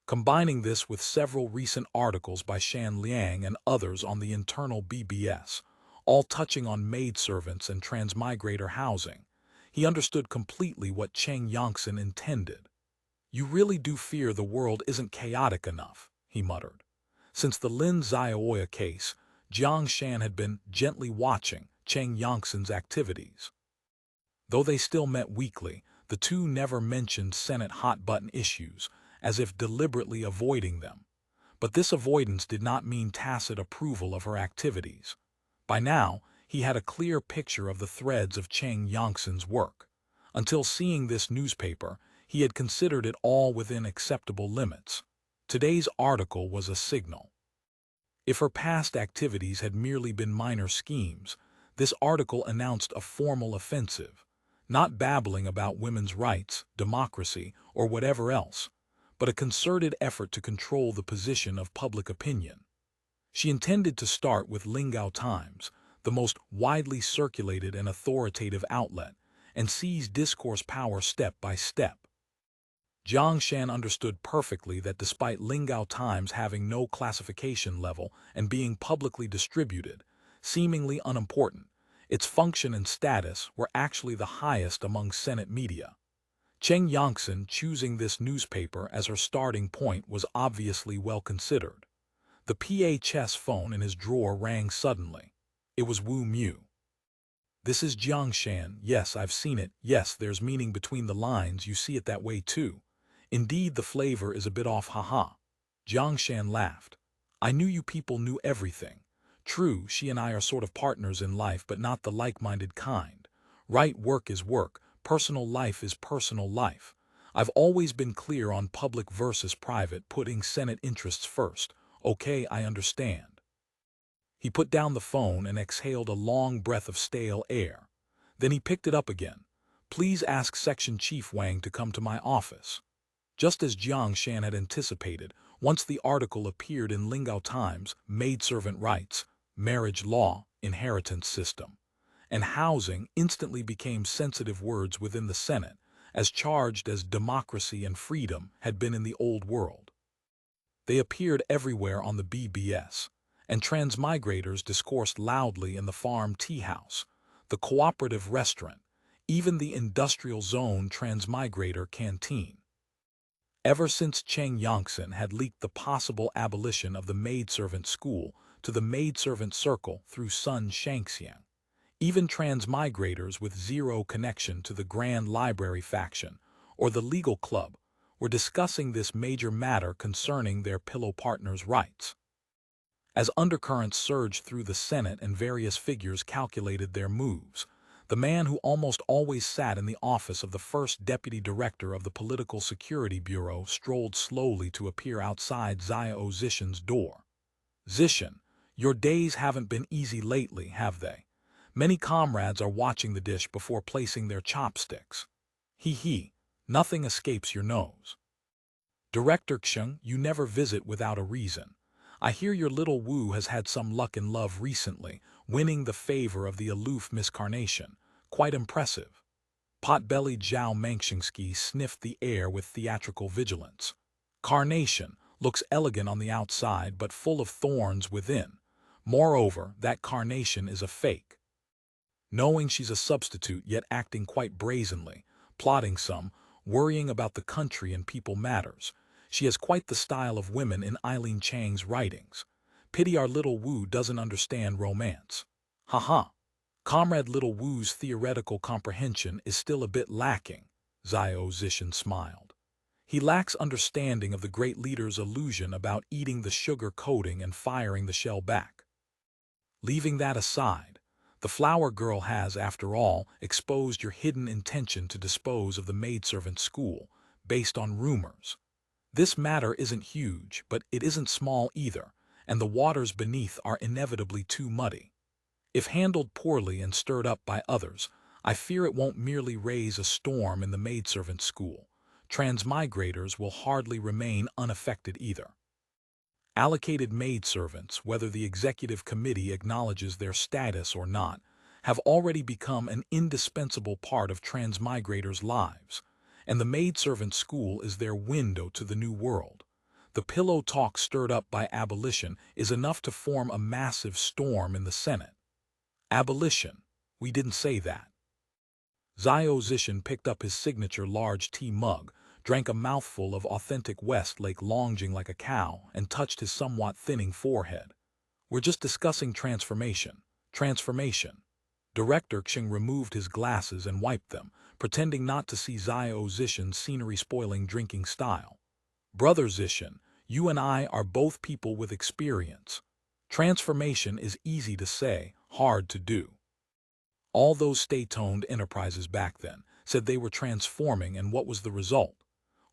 Combining this with several recent articles by Shan Liang and others on the internal BBS, all touching on maidservants and transmigrator housing, he understood completely what Cheng Yongtsen intended. "You really do fear the world isn't chaotic enough," he muttered. Since the Lin Xiaoya case, Jiang Shan had been gently watching Cheng Yongtsen's activities. Though they still met weekly, the two never mentioned Senate hot-button issues, as if deliberately avoiding them. But this avoidance did not mean tacit approval of her activities. By now, he had a clear picture of the threads of Cheng Yongtsen's work. Until seeing this newspaper, he had considered it all within acceptable limits. Today's article was a signal. If her past activities had merely been minor schemes, this article announced a formal offensive, not babbling about women's rights, democracy, or whatever else, but a concerted effort to control the position of public opinion. She intended to start with Lingao Times, the most widely circulated and authoritative outlet, and seize discourse power step by step. Jiang Shan understood perfectly that despite Lingao Times having no classification level and being publicly distributed, seemingly unimportant, its function and status were actually the highest among Senate media. Cheng Yongtsen choosing this newspaper as her starting point was obviously well considered. The PHS phone in his drawer rang suddenly. It was Wu Mu. "This is Jiang Shan. Yes, I've seen it. Yes, there's meaning between the lines. You see it that way too. Indeed, the flavor is a bit off, haha." Jiang Shan laughed. "I knew you people knew everything. True, she and I are sort of partners in life, but not the like-minded kind. Right, work is work, personal life is personal life. I've always been clear on public versus private, putting Senate interests first. Okay, I understand." He put down the phone and exhaled a long breath of stale air. Then he picked it up again. "Please ask Section Chief Wang to come to my office." Just as Jiang Shan had anticipated, once the article appeared in Lingao Times, maidservant rights, marriage law, inheritance system, and housing instantly became sensitive words within the Senate, as charged as democracy and freedom had been in the old world. They appeared everywhere on the BBS, and transmigrators discoursed loudly in the farm tea house, the cooperative restaurant, even the industrial zone transmigrator canteen. Ever since Cheng Yongtsen had leaked the possible abolition of the maidservant school to the maidservant circle through son Shangxiang, even transmigrators with zero connection to the Grand Library faction or the legal club were discussing this major matter concerning their pillow partners' rights. As undercurrents surged through the Senate and various figures calculated their moves, the man who almost always sat in the office of the first deputy director of the Political Security Bureau strolled slowly to appear outside Xiao Zishan's door. "Zishan, your days haven't been easy lately, have they? Many comrades are watching the dish before placing their chopsticks. He, nothing escapes your nose. Director Xiang, you never visit without a reason. I hear your little Wu has had some luck in love recently, winning the favor of the aloof Miss Carnation. Quite impressive." Pot-bellied Zhao Mengxingsky sniffed the air with theatrical vigilance. "Carnation looks elegant on the outside but full of thorns within. Moreover, that carnation is a fake. Knowing she's a substitute yet acting quite brazenly, plotting some, worrying about the country and people matters. She has quite the style of women in Eileen Chang's writings. Pity our little Wu doesn't understand romance. Haha. Comrade Little Wu's theoretical comprehension is still a bit lacking," Xiao Zishan smiled. "He lacks understanding of the great leader's illusion about eating the sugar coating and firing the shell back. Leaving that aside, the flower girl has, after all, exposed your hidden intention to dispose of the maidservant school, based on rumors. This matter isn't huge, but it isn't small either, and the waters beneath are inevitably too muddy. If handled poorly and stirred up by others, I fear it won't merely raise a storm in the maidservant school. Transmigrators will hardly remain unaffected either." Allocated maidservants, whether the executive committee acknowledges their status or not, have already become an indispensable part of transmigrators' lives, and the maidservant school is their window to the new world. The pillow talk stirred up by abolition is enough to form a massive storm in the Senate. Abolition. We didn't say that. Xiamen picked up his signature large tea mug, drank a mouthful of authentic Westlake lounging like a cow, and touched his somewhat thinning forehead. We're just discussing transformation. Transformation. Director Xing removed his glasses and wiped them, pretending not to see Xiamen's scenery-spoiling drinking style. Brother Zishan, you and I are both people with experience. Transformation is easy to say, hard to do. All those state-owned enterprises back then said they were transforming, and what was the result?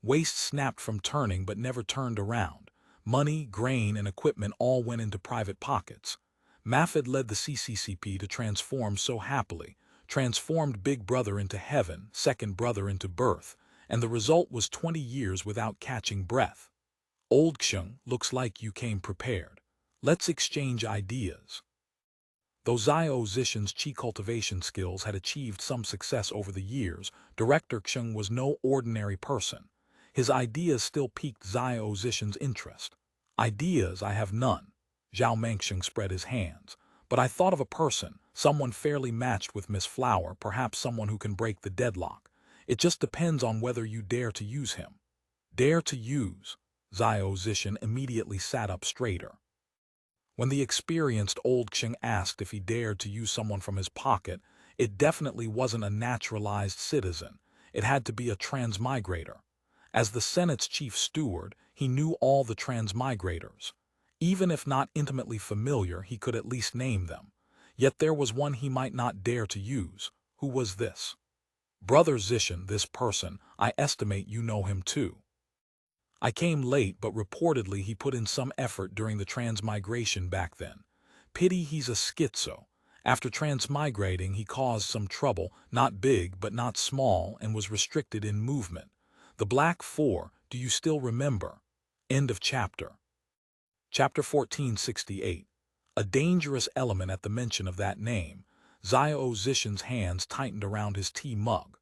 Waste snapped from turning but never turned around. Money, grain, and equipment all went into private pockets. Mafid led the CCCP to transform so happily, transformed Big Brother into heaven, Second Brother into birth, and the result was 20 years without catching breath. Old Xing, looks like you came prepared. Let's exchange ideas. Though Xiao's chi cultivation skills had achieved some success over the years, Director Xing was no ordinary person. His ideas still piqued Xiao's interest. Ideas I have none. Zhao Mengxing spread his hands. But I thought of a person, someone fairly matched with Miss Flower, perhaps someone who can break the deadlock. It just depends on whether you dare to use him. Dare to use. Xiao immediately sat up straighter. When the experienced old Xing asked if he dared to use someone from his pocket, it definitely wasn't a naturalized citizen. It had to be a transmigrator. As the Senate's chief steward, he knew all the transmigrators. Even if not intimately familiar, he could at least name them. Yet there was one he might not dare to use. Who was this? Brother Zishan, this person, I estimate you know him too. I came late, but reportedly he put in some effort during the transmigration back then. Pity he's a schizo. After transmigrating, he caused some trouble, not big but not small, and was restricted in movement. The Black Four, do you still remember? End of chapter. Chapter 1468. A dangerous element at the mention of that name. Xiao's hands tightened around his tea mug.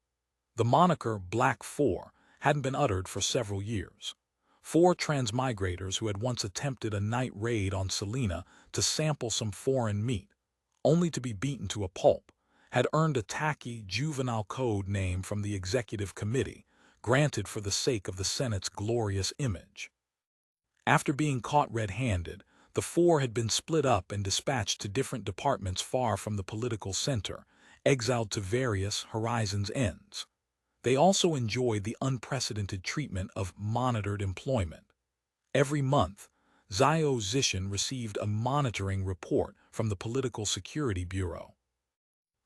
The moniker Black Four hadn't been uttered for several years. 4 transmigrators who had once attempted a night raid on Selena to sample some foreign meat, only to be beaten to a pulp, had earned a tacky, juvenile code name from the executive committee, granted for the sake of the Senate's glorious image. After being caught red-handed, the 4 had been split up and dispatched to different departments far from the political center, exiled to various horizons' ends. They also enjoyed the unprecedented treatment of monitored employment. Every month, Xiao's received a monitoring report from the Political Security Bureau.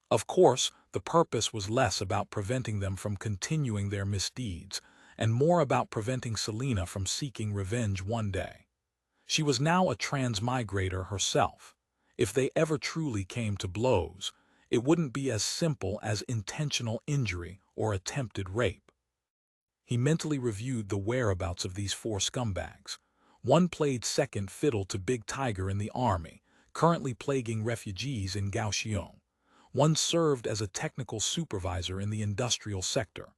Of course, the purpose was less about preventing them from continuing their misdeeds, and more about preventing Selena from seeking revenge one day. She was now a transmigrator herself. If they ever truly came to blows, it wouldn't be as simple as intentional injury or attempted rape. He mentally reviewed the whereabouts of these 4 scumbags. One played second fiddle to Big Tiger in the army, currently plaguing refugees in Kaohsiung. One served as a technical supervisor in the industrial sector.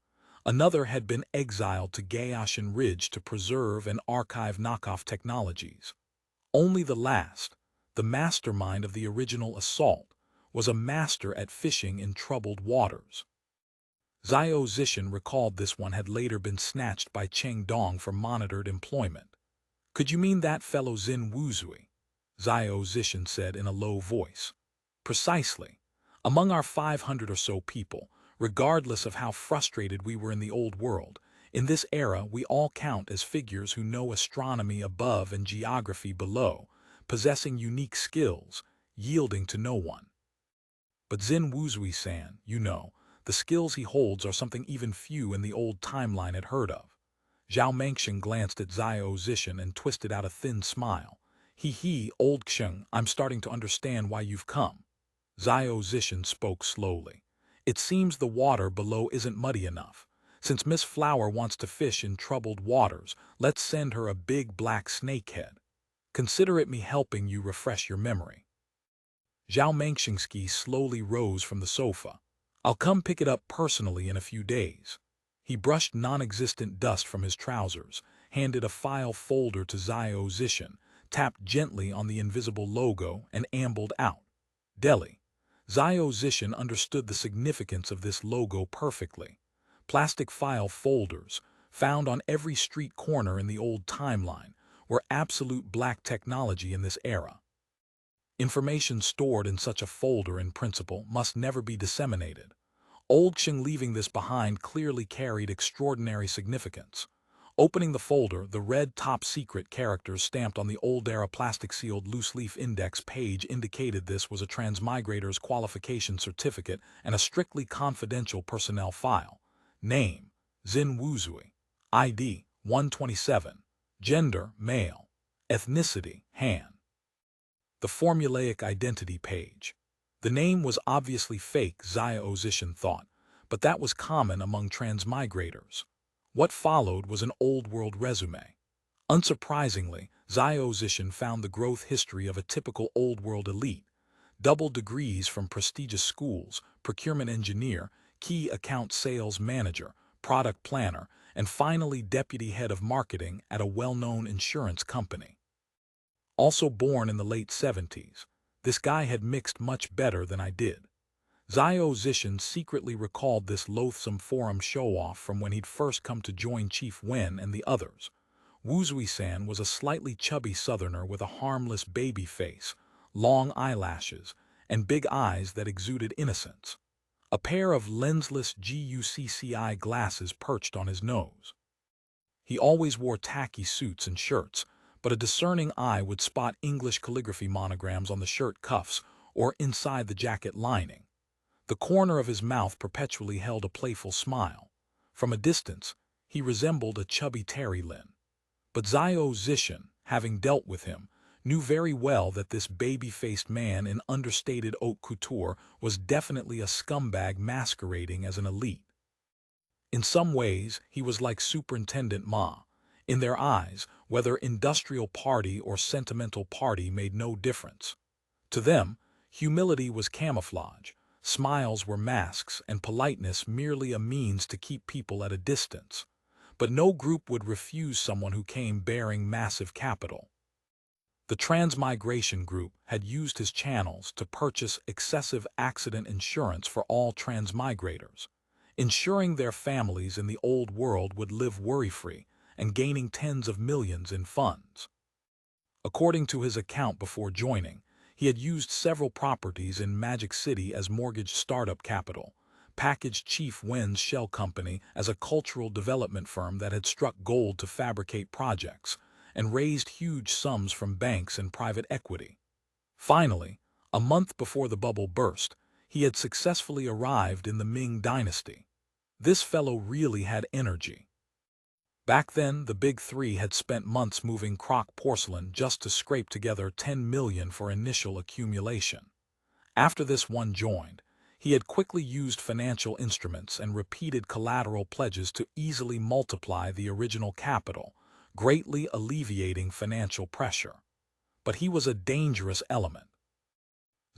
Another had been exiled to Gaoshan Ridge to preserve and archive knockoff technologies. Only the last, the mastermind of the original assault, was a master at fishing in troubled waters. Xiao's recalled this one had later been snatched by Cheng Dong for monitored employment. Could you mean that fellow Xin Wuzui? Xiao said in a low voice. Precisely. Among our 500 or so people, regardless of how frustrated we were in the old world, in this era we all count as figures who know astronomy above and geography below, possessing unique skills, yielding to no one. But Xin Wuzui-san, you know, the skills he holds are something even few in the old timeline had heard of. Zhao Mengxing glanced at Xiao and twisted out a thin smile. He, old Xing, I'm starting to understand why you've come. Xiao spoke slowly. It seems the water below isn't muddy enough. Since Miss Flower wants to fish in troubled waters, let's send her a big black snakehead. Consider it me helping you refresh your memory. Xiamen slowly rose from the sofa. I'll come pick it up personally in a few days. He brushed non-existent dust from his trousers, handed a file folder to Xiao Zishan, tapped gently on the invisible logo, and ambled out. Delhi. Xiao Zishan understood the significance of this logo perfectly. Plastic file folders, found on every street corner in the old timeline, were absolute black technology in this era. Information stored in such a folder, in principle, must never be disseminated. Old Qing leaving this behind clearly carried extraordinary significance. Opening the folder, the red top-secret characters stamped on the old-era plastic-sealed loose-leaf index page indicated this was a transmigrator's qualification certificate and a strictly confidential personnel file. Name: Xin Wuzui. ID: 127. Gender: male. Ethnicity: Han. The formulaic identity page. The name was obviously fake, Xiao Zishan thought, but that was common among transmigrators. What followed was an old-world resume. Unsurprisingly, Xiao Zishan found the growth history of a typical old-world elite: double degrees from prestigious schools, procurement engineer, key account sales manager, product planner, and finally deputy head of marketing at a well-known insurance company. Also born in the late 70s, this guy had mixed much better than I did. Xiao Zishan secretly recalled this loathsome forum show-off from when he'd first come to join Chief Wen and the others. Wuzui-san was a slightly chubby southerner with a harmless baby face, long eyelashes, and big eyes that exuded innocence. A pair of lensless GUCCI glasses perched on his nose. He always wore tacky suits and shirts, but a discerning eye would spot English calligraphy monograms on the shirt cuffs or inside the jacket lining. The corner of his mouth perpetually held a playful smile. From a distance, he resembled a chubby Terry Lin. But Xiao Zishan, having dealt with him, knew very well that this baby-faced man in understated haute couture was definitely a scumbag masquerading as an elite. In some ways, he was like Superintendent Ma. In their eyes, whether industrial party or sentimental party made no difference. To them, humility was camouflage, smiles were masks, and politeness merely a means to keep people at a distance. But no group would refuse someone who came bearing massive capital. The Transmigration Group had used his channels to purchase excessive accident insurance for all transmigrators, ensuring their families in the old world would live worry-free and gaining tens of millions in funds. According to his account before joining, he had used several properties in Magic City as mortgage startup capital, packaged Chief Wen's shell company as a cultural development firm that had struck gold to fabricate projects, and raised huge sums from banks and private equity. Finally, a month before the bubble burst, he had successfully arrived in the Ming Dynasty. This fellow really had energy. Back then, the Big Three had spent months moving crock porcelain just to scrape together 10 million for initial accumulation. After this one joined, he had quickly used financial instruments and repeated collateral pledges to easily multiply the original capital, greatly alleviating financial pressure. But he was a dangerous element.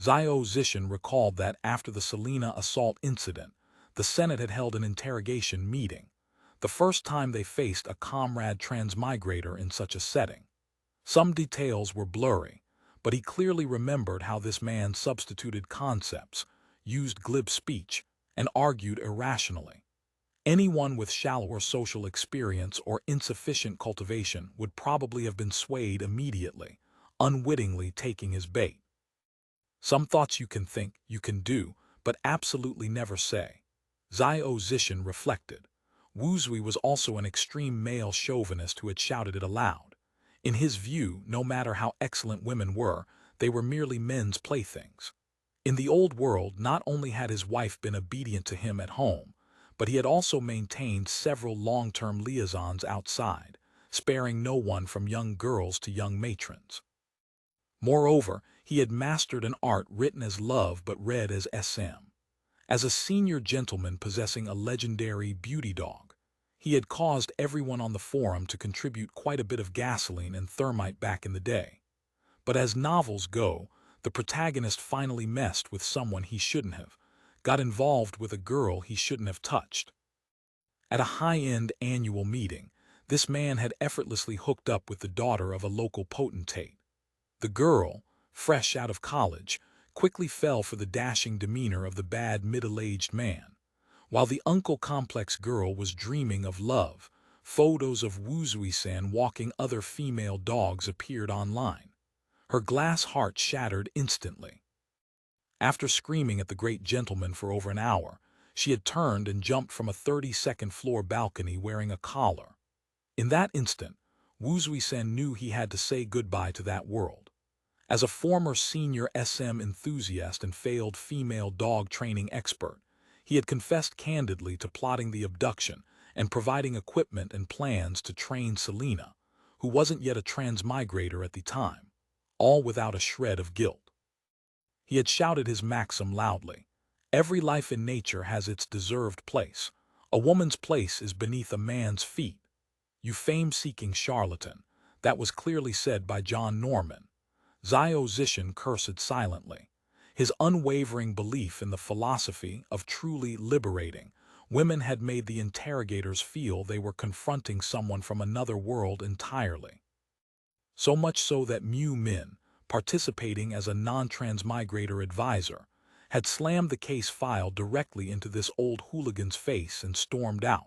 Xiao Zishan recalled that after the Selena assault incident, the Senate had held an interrogation meeting, the first time they faced a comrade transmigrator in such a setting. Some details were blurry, but he clearly remembered how this man substituted concepts, used glib speech, and argued irrationally. Anyone with shallower social experience or insufficient cultivation would probably have been swayed immediately, unwittingly taking his bait. Some thoughts you can think, you can do, but absolutely never say. Xiao Zishan reflected. Wuzui was also an extreme male chauvinist who had shouted it aloud. In his view, no matter how excellent women were, they were merely men's playthings. In the old world, not only had his wife been obedient to him at home, but he had also maintained several long-term liaisons outside, sparing no one from young girls to young matrons. Moreover, he had mastered an art written as love but read as SM. As a senior gentleman possessing a legendary beauty dog, he had caused everyone on the forum to contribute quite a bit of gasoline and thermite back in the day. But as novels go, the protagonist finally messed with someone he shouldn't have, got involved with a girl he shouldn't have touched. At a high-end annual meeting, this man had effortlessly hooked up with the daughter of a local potentate. The girl, fresh out of college, quickly fell for the dashing demeanor of the bad middle-aged man. While the uncle-complex girl was dreaming of love, photos of Wu Zuisan walking other female dogs appeared online. Her glass heart shattered instantly. After screaming at the great gentleman for over an hour, she had turned and jumped from a 32nd floor balcony wearing a collar. In that instant, Wu Zuisan knew he had to say goodbye to that world. As a former senior SM enthusiast and failed female dog training expert, he had confessed candidly to plotting the abduction and providing equipment and plans to train Selena, who wasn't yet a transmigrator at the time, all without a shred of guilt. He had shouted his maxim loudly. Every life in nature has its deserved place. A woman's place is beneath a man's feet. You fame-seeking charlatan, that was clearly said by John Norman. Xiao Zishan cursed silently. His unwavering belief in the philosophy of truly liberating women had made the interrogators feel they were confronting someone from another world entirely. So much so that Mu Min, participating as a non-transmigrator advisor, had slammed the case file directly into this old hooligan's face and stormed out,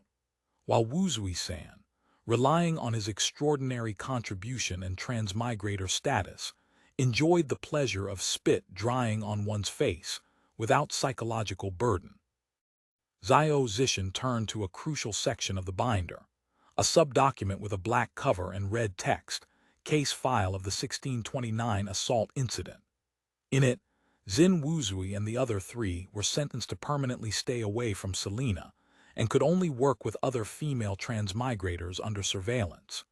while Wu Zuisan, relying on his extraordinary contribution and transmigrator status, enjoyed the pleasure of spit drying on one's face without psychological burden. Xiao Zishan turned to a crucial section of the binder, a sub-document with a black cover and red text, case file of the 1629 assault incident. In it, Xin Wuzui and the other three were sentenced to permanently stay away from Selena and could only work with other female transmigrators under surveillance.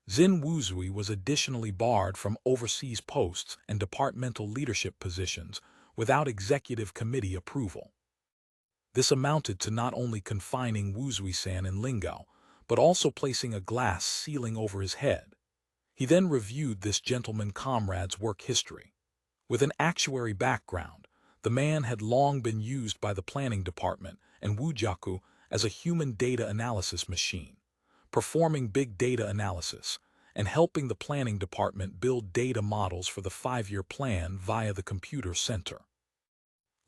Xin Wuzui was additionally barred from overseas posts and departmental leadership positions without executive committee approval. This amounted to not only confining Wuzui-san in Lingao, but also placing a glass ceiling over his head. He then reviewed this gentleman comrade's work history. With an actuary background, the man had long been used by the planning department and Wujiaku as a human data analysis machine, performing big data analysis and helping the planning department build data models for the 5-year plan via the computer center.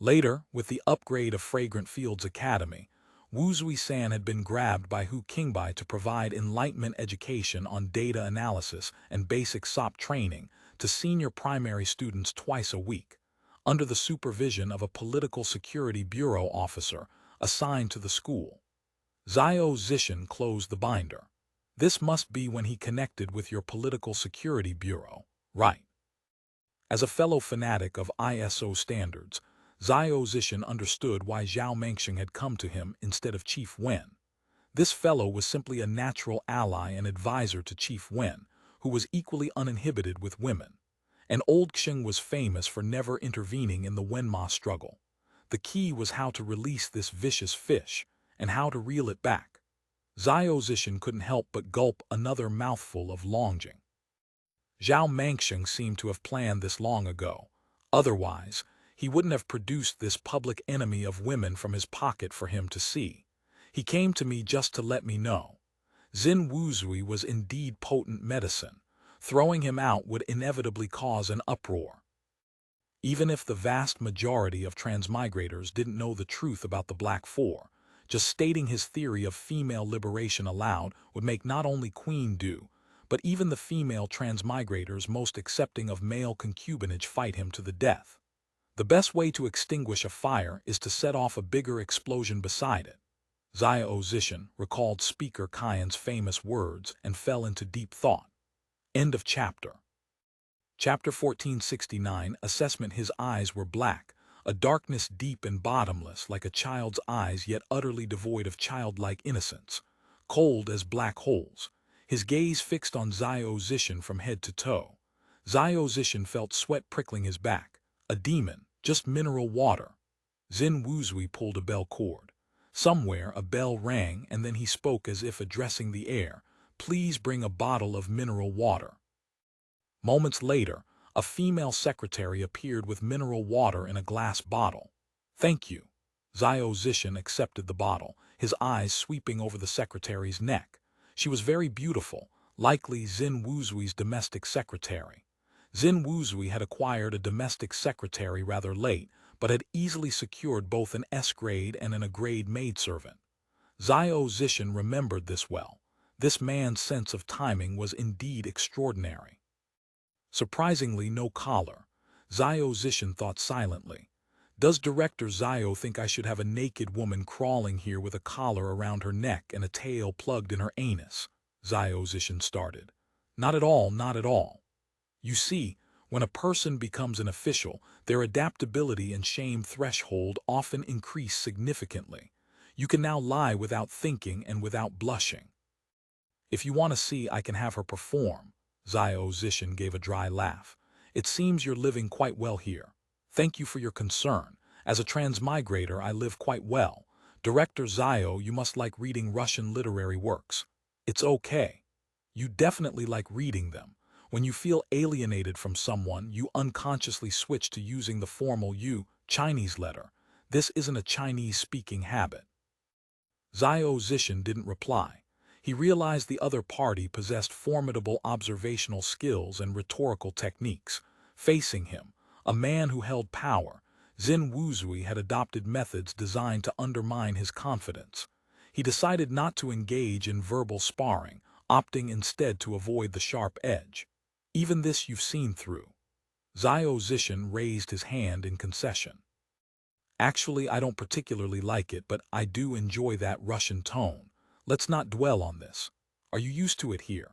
Later, with the upgrade of Fragrant Fields Academy, Wu Zui-san had been grabbed by Hu Qingbai to provide enlightenment education on data analysis and basic SOP training to senior primary students twice a week, under the supervision of a political security bureau officer assigned to the school. Xiao Zishan closed the binder. This must be when he connected with your political security bureau, right? As a fellow fanatic of ISO standards, Xiao Zishan understood why Zhao Mengxing had come to him instead of Chief Wen. This fellow was simply a natural ally and advisor to Chief Wen, who was equally uninhibited with women. And old Xing was famous for never intervening in the Wenma struggle. The key was how to release this vicious fish, and how to reel it back. Xiao Zishan couldn't help but gulp another mouthful of Longjing. Zhao Mengxing seemed to have planned this long ago. Otherwise, he wouldn't have produced this public enemy of women from his pocket for him to see. He came to me just to let me know. Xin Wuzui was indeed potent medicine. Throwing him out would inevitably cause an uproar. Even if the vast majority of transmigrators didn't know the truth about the Black Four, just stating his theory of female liberation aloud would make not only Queen Do, but even the female transmigrators most accepting of male concubinage fight him to the death. The best way to extinguish a fire is to set off a bigger explosion beside it. Xiao Zishan recalled Speaker Kaien's famous words and fell into deep thought. End of chapter. Chapter 1469, Assessment. His eyes were black, a darkness deep and bottomless like a child's eyes yet utterly devoid of childlike innocence, cold as black holes, his gaze fixed on Xiao Zishan from head to toe. Xiao Zishan felt sweat prickling his back. A demon, just mineral water. Xin Wuzui pulled a bell cord. Somewhere a bell rang and then he spoke as if addressing the air. Please bring a bottle of mineral water. Moments later, A female secretary appeared with mineral water in a glass bottle. "Thank you." Xiao Zishan accepted the bottle, his eyes sweeping over the secretary's neck. She was very beautiful, likely Xin Wuzui's domestic secretary. Xin Wuzui had acquired a domestic secretary rather late, but had easily secured both an S-grade and an A-grade maidservant. Xiao Zishan remembered this well. This man's sense of timing was indeed extraordinary. Surprisingly, no collar. Xiao Zishan thought silently. Does Director Xiao think I should have a naked woman crawling here with a collar around her neck and a tail plugged in her anus? Xiao Zishan started. Not at all, not at all. You see, when a person becomes an official, their adaptability and shame threshold often increase significantly. You can now lie without thinking and without blushing. If you want to see, I can have her perform. Xiao Zishan gave a dry laugh. It seems you're living quite well here. Thank you for your concern. As a transmigrator, I live quite well. Director Xiao, you must like reading Russian literary works. It's okay. You definitely like reading them. When you feel alienated from someone, you unconsciously switch to using the formal you, Chinese letter. This isn't a Chinese-speaking habit. Xiao Zishan didn't reply. He realized the other party possessed formidable observational skills and rhetorical techniques. Facing him, a man who held power, Xin Wuzui had adopted methods designed to undermine his confidence. He decided not to engage in verbal sparring, opting instead to avoid the sharp edge. Even this you've seen through. Xiao Zishan raised his hand in concession. Actually, I don't particularly like it, but I do enjoy that Russian tone. Let's not dwell on this. Are you used to it here?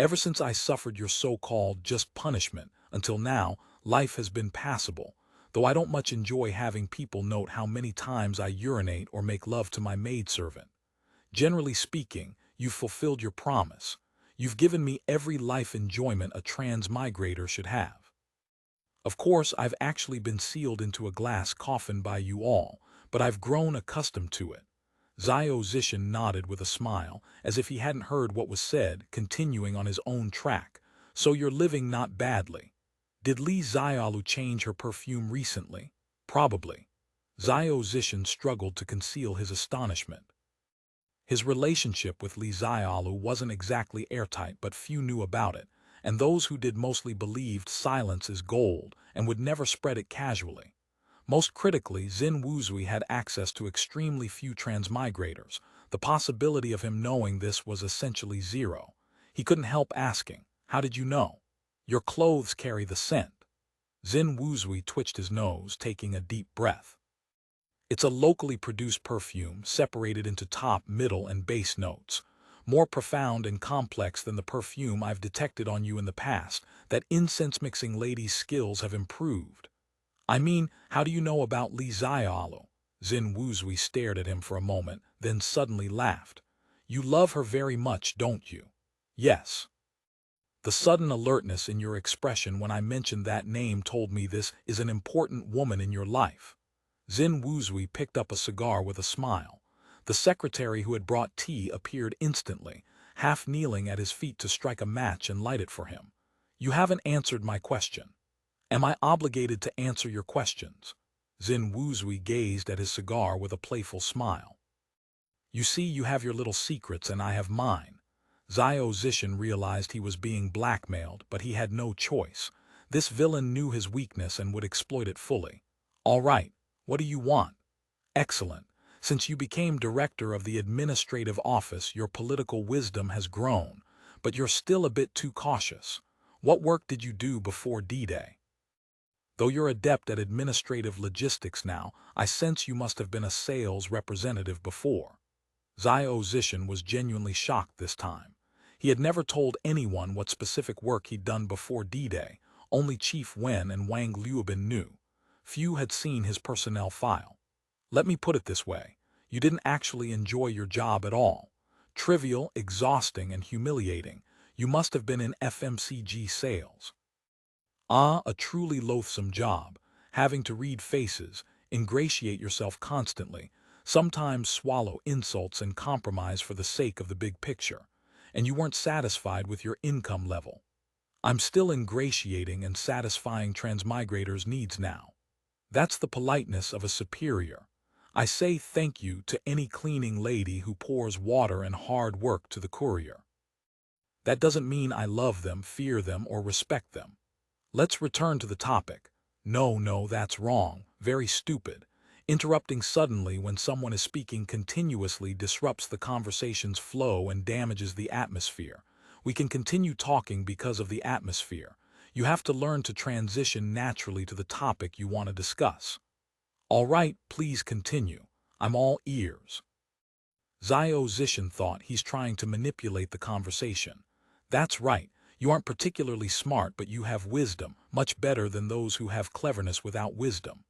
Ever since I suffered your so-called just punishment, until now, life has been passable, though I don't much enjoy having people note how many times I urinate or make love to my maidservant. Generally speaking, you've fulfilled your promise. You've given me every life enjoyment a transmigrator should have. Of course, I've actually been sealed into a glass coffin by you all, but I've grown accustomed to it. Xiao Zishan nodded with a smile, as if he hadn't heard what was said, continuing on his own track. So you're living not badly. Did Li Xiaolu change her perfume recently? Probably. Xiao Zishan struggled to conceal his astonishment. His relationship with Li Xiaolu wasn't exactly airtight, but few knew about it, and those who did mostly believed silence is gold and would never spread it casually. Most critically, Xin Wuzui had access to extremely few transmigrators. The possibility of him knowing this was essentially zero. He couldn't help asking, "How did you know?" "Your clothes carry the scent." Xin Wuzui twitched his nose, taking a deep breath. It's a locally produced perfume, separated into top, middle, and base notes. More profound and complex than the perfume I've detected on you in the past. That incense-mixing lady's skills have improved. I mean, how do you know about Li Xiaolu? Xin Wuzui stared at him for a moment, then suddenly laughed. You love her very much, don't you? Yes. The sudden alertness in your expression when I mentioned that name told me this is an important woman in your life. Xin Wuzui picked up a cigar with a smile. The secretary who had brought tea appeared instantly, half kneeling at his feet to strike a match and light it for him. You haven't answered my question. Am I obligated to answer your questions? Xin Wuzui gazed at his cigar with a playful smile. You see, you have your little secrets and I have mine. Xiao Zishan realized he was being blackmailed, but he had no choice. This villain knew his weakness and would exploit it fully. All right, what do you want? Excellent. Since you became director of the administrative office, your political wisdom has grown, but you're still a bit too cautious. What work did you do before D-Day? Though you're adept at administrative logistics now, I sense you must have been a sales representative before. Xiao Zishan was genuinely shocked this time. He had never told anyone what specific work he'd done before D-Day. Only Chief Wen and Wang Liubin knew. Few had seen his personnel file. Let me put it this way. You didn't actually enjoy your job at all. Trivial, exhausting, and humiliating. You must have been in FMCG sales. Ah, a truly loathsome job, having to read faces, ingratiate yourself constantly, sometimes swallow insults and compromise for the sake of the big picture, and you weren't satisfied with your income level. I'm still ingratiating and satisfying transmigrators' needs now. That's the politeness of a superior. I say thank you to any cleaning lady who pours water and hard work to the courier. That doesn't mean I love them, fear them, or respect them. Let's return to the topic. No, that's wrong. Very stupid. Interrupting suddenly when someone is speaking continuously disrupts the conversation's flow and damages the atmosphere. We can continue talking because of the atmosphere. You have to learn to transition naturally to the topic you want to discuss. All right, please continue. I'm all ears. Xiao Zishan thought he's trying to manipulate the conversation. That's right. You aren't particularly smart, but you have wisdom, much better than those who have cleverness without wisdom.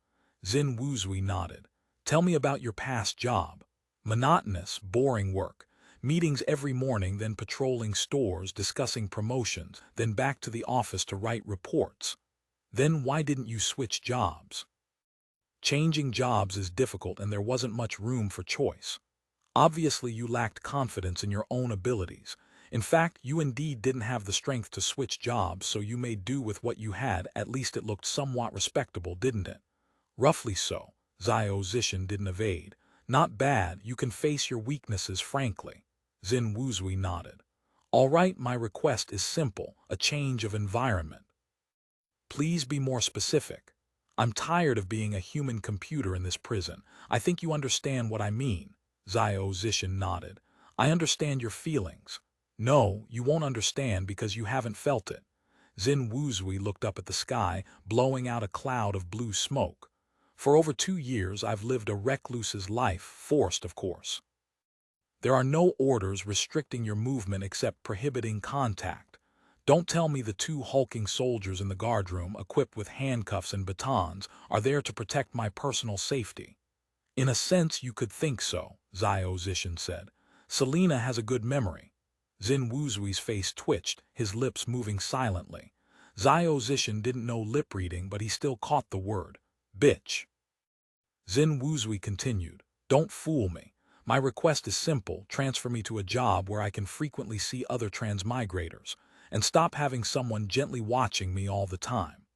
Xin Wuzui nodded. Tell me about your past job. Monotonous, boring work. Meetings every morning, then patrolling stores, discussing promotions, then back to the office to write reports. Then why didn't you switch jobs? Changing jobs is difficult and there wasn't much room for choice. Obviously, you lacked confidence in your own abilities. In fact, you indeed didn't have the strength to switch jobs, so you made do with what you had. At least it looked somewhat respectable, didn't it? Roughly so. Xiao Zishan didn't evade. Not bad, you can face your weaknesses frankly. Xin Wuzui nodded. All right, my request is simple, a change of environment. Please be more specific. I'm tired of being a human computer in this prison. I think you understand what I mean. Xiao Zishan nodded. I understand your feelings. No, you won't understand because you haven't felt it. Xin Wuzui looked up at the sky, blowing out a cloud of blue smoke. For over 2 years, I've lived a recluse's life, forced, of course. There are no orders restricting your movement except prohibiting contact. Don't tell me the 2 hulking soldiers in the guardroom, equipped with handcuffs and batons, are there to protect my personal safety. In a sense, you could think so, Xiao Zishan said. Selena has a good memory. Xin Wuzui's face twitched, his lips moving silently. Xiao Zishan didn't know lip reading, but he still caught the word. Bitch. Xin Wuzui continued. Don't fool me. My request is simple, transfer me to a job where I can frequently see other transmigrators, and stop having someone gently watching me all the time.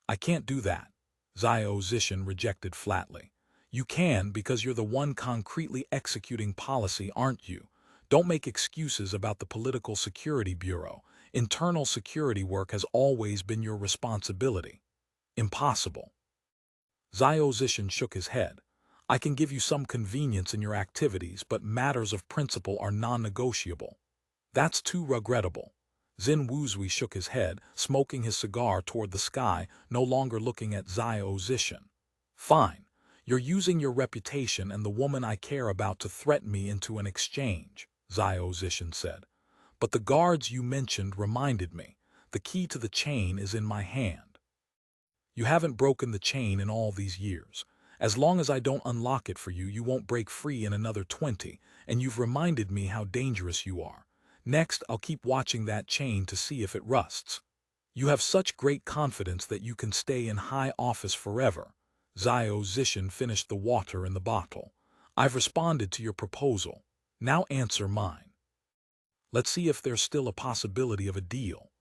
I can't do that. Xiao Zishan rejected flatly. You can because you're the one concretely executing policy, aren't you? Don't make excuses about the Political Security Bureau. Internal security work has always been your responsibility. Impossible. Xiao Zishan shook his head. I can give you some convenience in your activities, but matters of principle are non-negotiable. That's too regrettable. Xin Wuzui shook his head, smoking his cigar toward the sky, no longer looking at Xiao Zishan. Fine. You're using your reputation and the woman I care about to threaten me into an exchange, Xiao Zishan said. But the guards you mentioned reminded me. The key to the chain is in my hand. You haven't broken the chain in all these years. As long as I don't unlock it for you, you won't break free in another 20, and you've reminded me how dangerous you are. Next, I'll keep watching that chain to see if it rusts. You have such great confidence that you can stay in high office forever. Xiao Zishan finished the water in the bottle. I've responded to your proposal. Now answer mine. Let's see if there's still a possibility of a deal.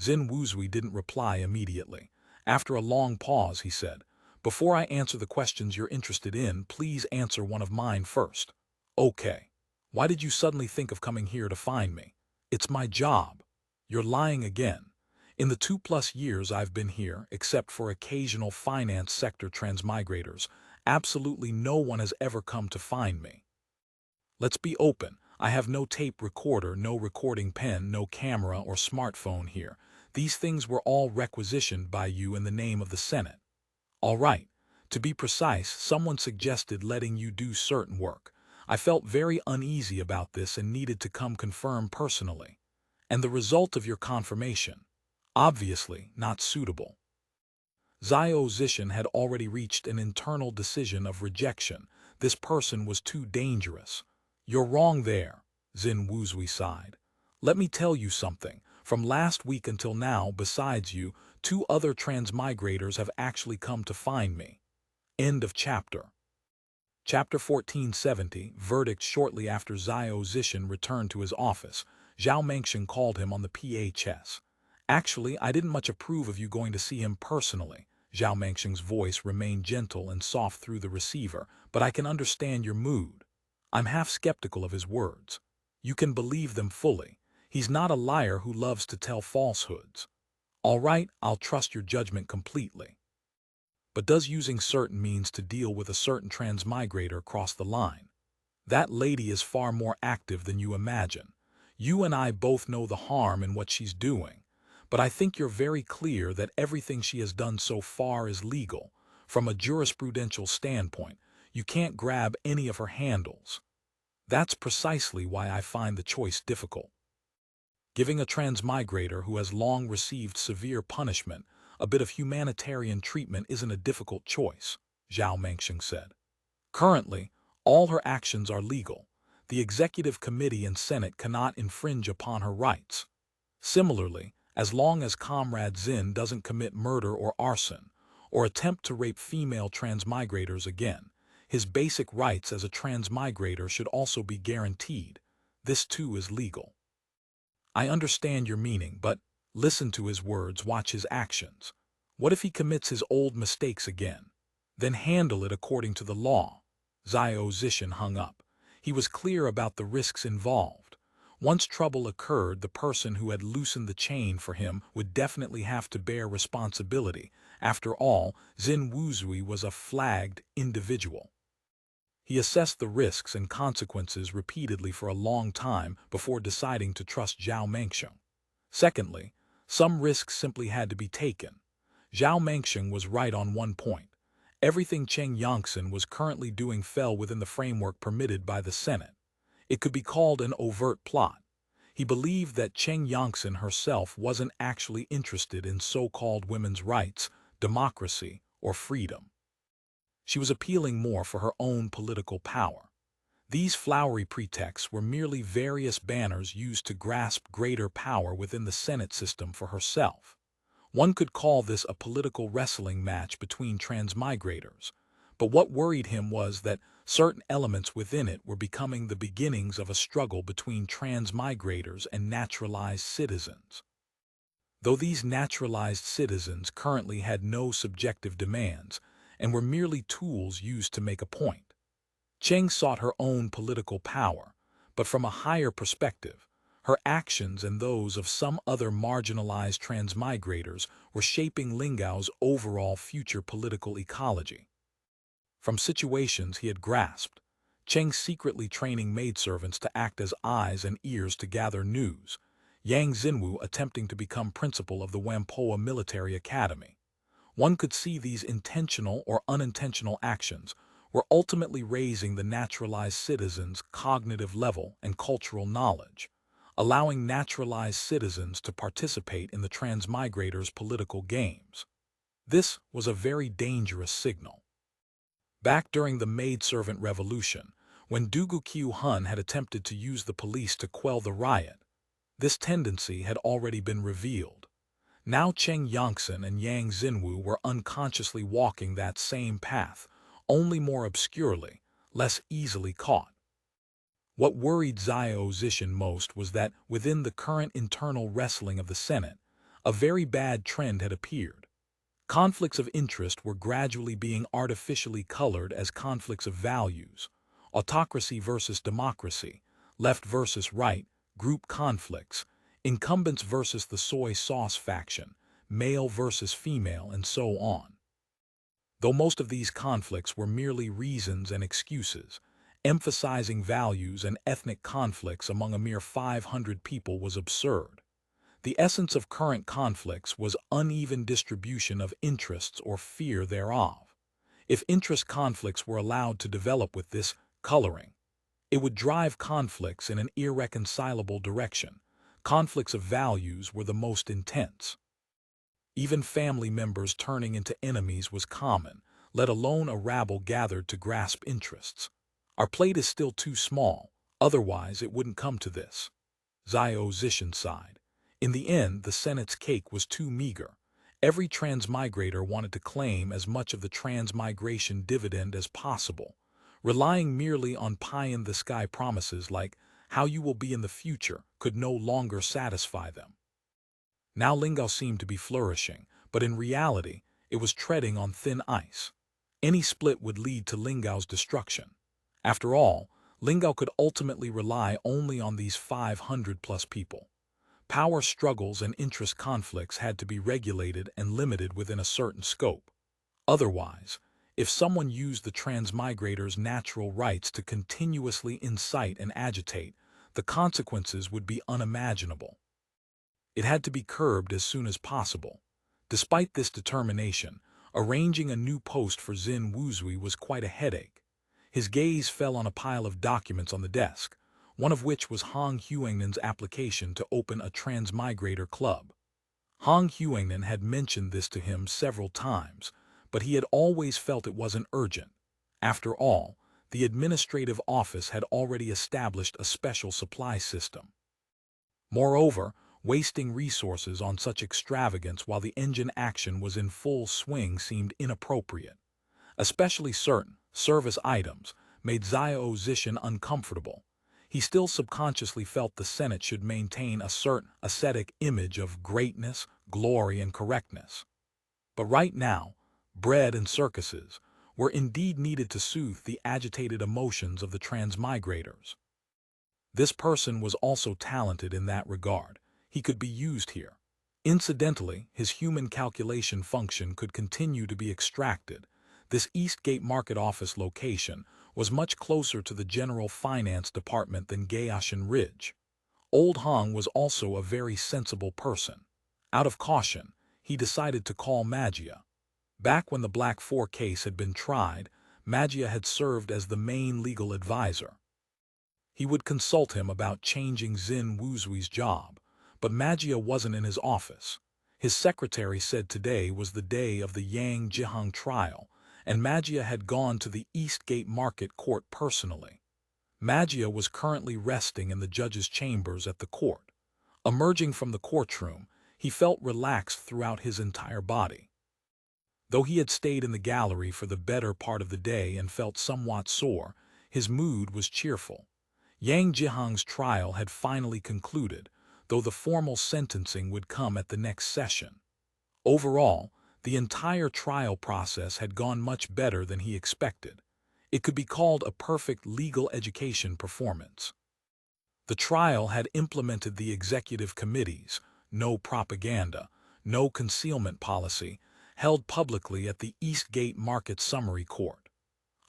Xin Wuzui didn't reply immediately. After a long pause, he said, Before I answer the questions you're interested in, please answer one of mine first. Okay. Why did you suddenly think of coming here to find me? It's my job. You're lying again. In the 2+ years I've been here, except for occasional finance sector transmigrators, absolutely no one has ever come to find me. Let's be open. I have no tape recorder, no recording pen, no camera or smartphone here. These things were all requisitioned by you in the name of the Senate. All right. To be precise, someone suggested letting you do certain work. I felt very uneasy about this and needed to come confirm personally. And the result of your confirmation? Obviously not suitable. Xiao Zishan had already reached an internal decision of rejection. This person was too dangerous. You're wrong there, Xin Wuzui sighed. Let me tell you something. From last week until now, besides you, 2 other transmigrators have actually come to find me. End of chapter. Chapter 1470, verdict. Shortly after Xiao Zishan returned to his office, Zhao Mengxian called him on the PHS. Actually, I didn't much approve of you going to see him personally. Zhao Mengsheng's voice remained gentle and soft through the receiver, but I can understand your mood. I'm half skeptical of his words. You can believe them fully. He's not a liar who loves to tell falsehoods. All right, I'll trust your judgment completely. But does using certain means to deal with a certain transmigrator cross the line? That lady is far more active than you imagine. You and I both know the harm in what she's doing, but I think you're very clear that everything she has done so far is legal. From a jurisprudential standpoint, you can't grab any of her handles. That's precisely why I find the choice difficult. Giving a transmigrator who has long received severe punishment a bit of humanitarian treatment isn't a difficult choice, Zhao Mengsheng said. Currently, all her actions are legal. The Executive Committee and Senate cannot infringe upon her rights. Similarly, as long as Comrade Zin doesn't commit murder or arson, or attempt to rape female transmigrators again, his basic rights as a transmigrator should also be guaranteed. This too is legal. I understand your meaning, but listen to his words, watch his actions. What if he commits his old mistakes again? Then handle it according to the law. Zhao Zishan hung up. He was clear about the risks involved. Once trouble occurred, the person who had loosened the chain for him would definitely have to bear responsibility. After all, Zin Wuzui was a flagged individual. He assessed the risks and consequences repeatedly for a long time before deciding to trust Zhao Mengsheng. Secondly, some risks simply had to be taken. Zhao Mengsheng was right on one point. Everything Cheng Yangsen was currently doing fell within the framework permitted by the Senate. It could be called an overt plot. He believed that Cheng Yangsen herself wasn't actually interested in so-called women's rights, democracy, or freedom. She was appealing more for her own political power. These flowery pretexts were merely various banners used to grasp greater power within the Senate system for herself. One could call this a political wrestling match between transmigrators, but what worried him was that certain elements within it were becoming the beginnings of a struggle between transmigrators and naturalized citizens. Though these naturalized citizens currently had no subjective demands and were merely tools used to make a point, Cheng sought her own political power, but from a higher perspective. Her actions and those of some other marginalized transmigrators were shaping Lingao's overall future political ecology. From situations he had grasped, Cheng secretly training maidservants to act as eyes and ears to gather news, Yang Xinwu attempting to become principal of the Whampoa Military Academy. One could see these intentional or unintentional actions were ultimately raising the naturalized citizens' cognitive level and cultural knowledge, allowing naturalized citizens to participate in the transmigrators' political games. This was a very dangerous signal. Back during the maidservant revolution, when Dugu Qiu Hun had attempted to use the police to quell the riot, this tendency had already been revealed. Now Cheng Yangsen and Yang Xinwu were unconsciously walking that same path, only more obscurely, less easily caught. What worried Zhao Zishan most was that within the current internal wrestling of the Senate, a very bad trend had appeared. Conflicts of interest were gradually being artificially colored as conflicts of values, autocracy versus democracy, left versus right, group conflicts, incumbents versus the soy sauce faction, male versus female, and so on. Though most of these conflicts were merely reasons and excuses, emphasizing values and ethnic conflicts among a mere 500 people was absurd. The essence of current conflicts was uneven distribution of interests or fear thereof. If interest conflicts were allowed to develop with this coloring, it would drive conflicts in an irreconcilable direction. Conflicts of values were the most intense. Even family members turning into enemies was common, let alone a rabble gathered to grasp interests. Our plate is still too small, otherwise it wouldn't come to this. Zhao Zishan sighed. In the end, the Senate's cake was too meager. Every transmigrator wanted to claim as much of the transmigration dividend as possible. Relying merely on pie-in-the-sky promises like how you will be in the future could no longer satisfy them. Now Lingao seemed to be flourishing, but in reality, it was treading on thin ice. Any split would lead to Lingao's destruction. After all, Lingao could ultimately rely only on these 500-plus people. Power struggles and interest conflicts had to be regulated and limited within a certain scope. Otherwise, if someone used the transmigrator's natural rights to continuously incite and agitate, the consequences would be unimaginable. It had to be curbed as soon as possible. Despite this determination, arranging a new post for Xin Wuzui was quite a headache. His gaze fell on a pile of documents on the desk, one of which was Hong Huangnan's application to open a transmigrator club. Hong Huangnan had mentioned this to him several times, but he had always felt it wasn't urgent. After all, the administrative office had already established a special supply system. Moreover, wasting resources on such extravagance while the engine action was in full swing seemed inappropriate. Especially certain service items made Xiao Zishan uncomfortable. He still subconsciously felt the Senate should maintain a certain ascetic image of greatness, glory, and correctness. But right now, bread and circuses were indeed needed to soothe the agitated emotions of the transmigrators. This person was also talented in that regard. He could be used here. Incidentally, his human calculation function could continue to be extracted. This Eastgate Market Office location was much closer to the General Finance Department than Gaoshan Ridge. Old Hong was also a very sensible person. Out of caution, he decided to call Magia. Back when the Black 4 case had been tried, Magia had served as the main legal advisor. He would consult him about changing Xin Wuzui's job, but Magia wasn't in his office. His secretary said today was the day of the Yang Jihang trial, and Magia had gone to the Eastgate Market Court personally. Magia was currently resting in the judge's chambers at the court. Emerging from the courtroom, he felt relaxed throughout his entire body. Though he had stayed in the gallery for the better part of the day and felt somewhat sore, his mood was cheerful. Yang Jihang's trial had finally concluded, though the formal sentencing would come at the next session. Overall, the entire trial process had gone much better than he expected. It could be called a perfect legal education performance. The trial had implemented the executive committee's no propaganda, no concealment policy, held publicly at the Eastgate Market Summary Court.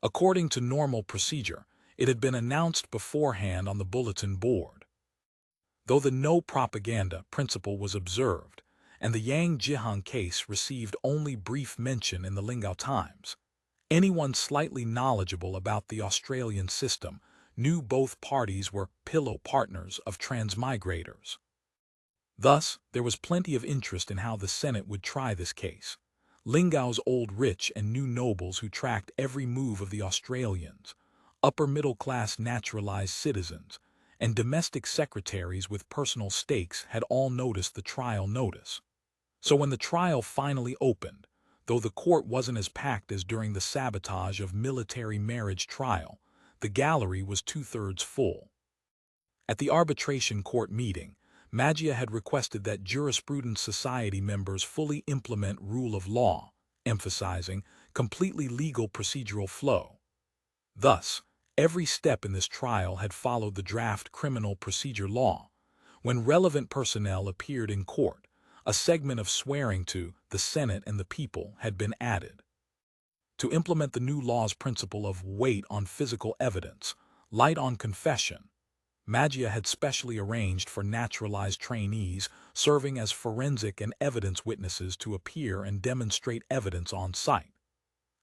According to normal procedure, it had been announced beforehand on the bulletin board. Though the no propaganda principle was observed, and the Yang Jihang case received only brief mention in the Lingao Times, anyone slightly knowledgeable about the Australian system knew both parties were pillow partners of transmigrators. Thus, there was plenty of interest in how the Senate would try this case. Lingao's old rich and new nobles who tracked every move of the Australians, upper-middle-class naturalized citizens, and domestic secretaries with personal stakes had all noticed the trial notice. So when the trial finally opened, though the court wasn't as packed as during the sabotage of military marriage trial, the gallery was two-thirds full. At the arbitration court meeting, Magia had requested that Jurisprudence Society members fully implement rule of law, emphasizing completely legal procedural flow. Thus, every step in this trial had followed the draft criminal procedure law. When relevant personnel appeared in court, a segment of swearing to the Senate and the people had been added. To implement the new law's principle of weight on physical evidence, light on confession, Magia had specially arranged for naturalized trainees serving as forensic and evidence witnesses to appear and demonstrate evidence on site.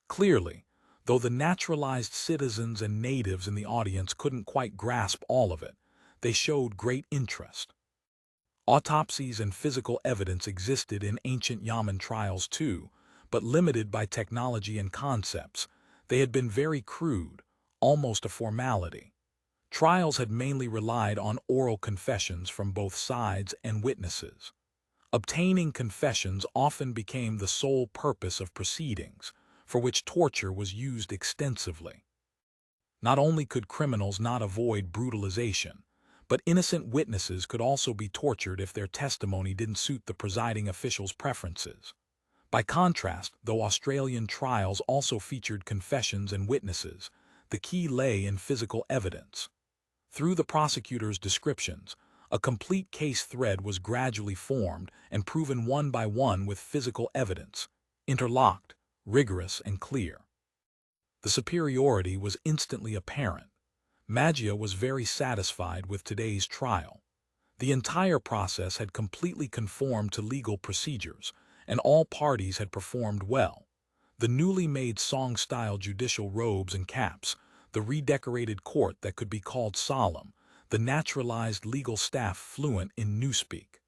Clearly, though the naturalized citizens and natives in the audience couldn't quite grasp all of it, they showed great interest. Autopsies and physical evidence existed in ancient Xiamen trials too, but limited by technology and concepts. They had been very crude, almost a formality. Trials had mainly relied on oral confessions from both sides and witnesses. Obtaining confessions often became the sole purpose of proceedings, for which torture was used extensively. Not only could criminals not avoid brutalization, But innocent witnesses could also be tortured if their testimony didn't suit the presiding official's preferences. By contrast, though Australian trials also featured confessions and witnesses, the key lay in physical evidence. Through the prosecutor's descriptions, a complete case thread was gradually formed and proven one by one with physical evidence, interlocked, rigorous, and clear. The superiority was instantly apparent. Magia was very satisfied with today's trial. The entire process had completely conformed to legal procedures, and all parties had performed well. The newly made Song-style judicial robes and caps, the redecorated court that could be called solemn, the naturalized legal staff fluent in newspeak.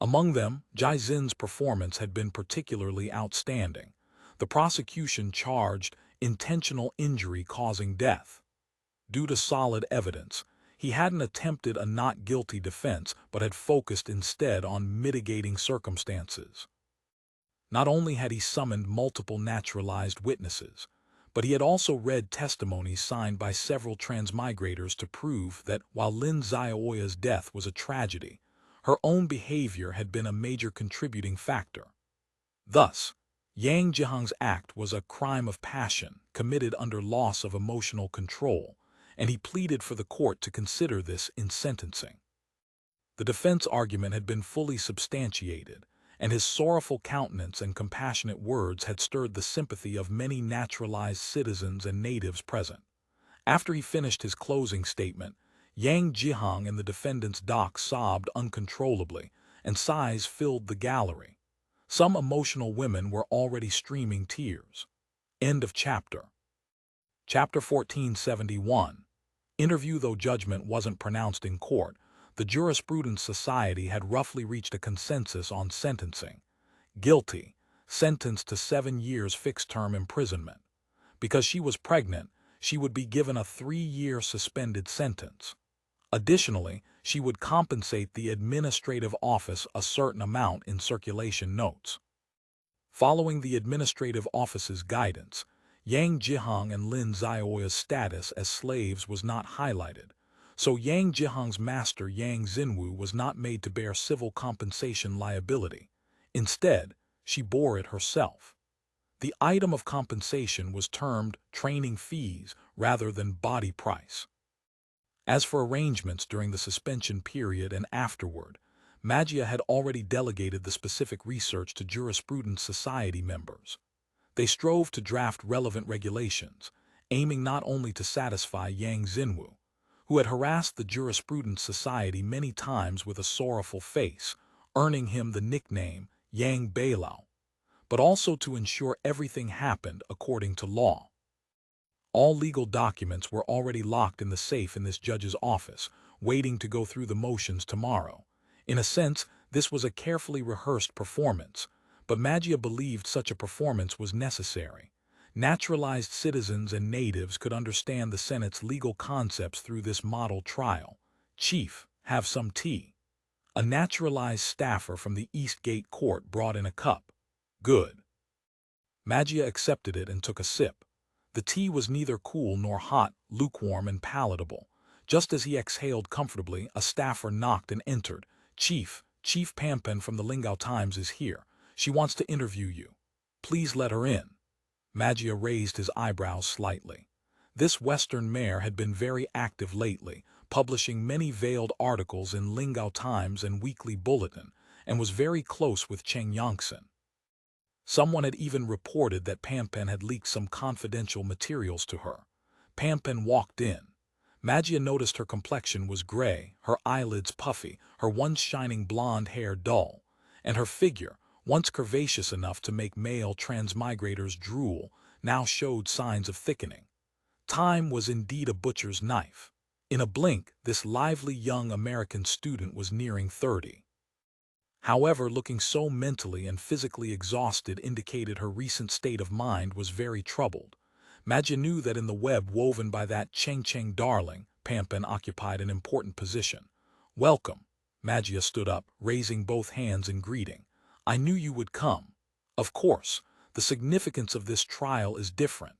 Among them, Jai Xin's performance had been particularly outstanding. The prosecution charged intentional injury causing death. Due to solid evidence, he hadn't attempted a not guilty defense but had focused instead on mitigating circumstances. Not only had he summoned multiple naturalized witnesses, but he had also read testimonies signed by several transmigrators to prove that while Lin Xiaoya's death was a tragedy, her own behavior had been a major contributing factor. Thus, Yang Jihang's act was a crime of passion committed under loss of emotional control, and he pleaded for the court to consider this in sentencing. The defense argument had been fully substantiated, and his sorrowful countenance and compassionate words had stirred the sympathy of many naturalized citizens and natives present. After he finished his closing statement, Yang Jihang and the defendant's doc sobbed uncontrollably, and sighs filled the gallery. Some emotional women were already streaming tears. End of chapter. Chapter 1471. Interview. Though judgment wasn't pronounced in court, the Jurisprudence Society had roughly reached a consensus on sentencing. Guilty, sentenced to 7 years fixed-term imprisonment. Because she was pregnant, she would be given a 3-year suspended sentence. Additionally, she would compensate the administrative office a certain amount in circulation notes. Following the administrative office's guidance, Yang Jihang and Lin Xiaoya's status as slaves was not highlighted, so Yang Jihang's master Yang Xinwu was not made to bear civil compensation liability. Instead, she bore it herself. The item of compensation was termed training fees rather than body price. As for arrangements during the suspension period and afterward, Magia had already delegated the specific research to Jurisprudence Society members. They strove to draft relevant regulations, aiming not only to satisfy Yang Xinwu, who had harassed the Jurisprudence Society many times with a sorrowful face, earning him the nickname Yang Beilao, but also to ensure everything happened according to law. All legal documents were already locked in the safe in this judge's office, waiting to go through the motions tomorrow. In a sense, this was a carefully rehearsed performance, but Magia believed such a performance was necessary. Naturalized citizens and natives could understand the Senate's legal concepts through this model trial. Chief, have some tea. A naturalized staffer from the East Gate Court brought in a cup. Good. Magia accepted it and took a sip. The tea was neither cool nor hot, lukewarm and palatable. Just as he exhaled comfortably, a staffer knocked and entered. Chief Pampen from the Lingao Times is here. She wants to interview you. Please let her in. Magia raised his eyebrows slightly. This Western mare had been very active lately, publishing many veiled articles in Lingao Times and Weekly Bulletin, and was very close with Shangxiangs. Someone had even reported that Pampen had leaked some confidential materials to her. Pampen walked in. Magia noticed her complexion was gray, her eyelids puffy, her once shining blonde hair dull, and her figure, once curvaceous enough to make male transmigrators drool, now showed signs of thickening. Time was indeed a butcher's knife. In a blink, this lively young American student was nearing 30. However, looking so mentally and physically exhausted indicated her recent state of mind was very troubled. Magia knew that in the web woven by that Cheng darling, Pampen occupied an important position. Welcome. Magia stood up, raising both hands in greeting. I knew you would come. Of course, the significance of this trial is different.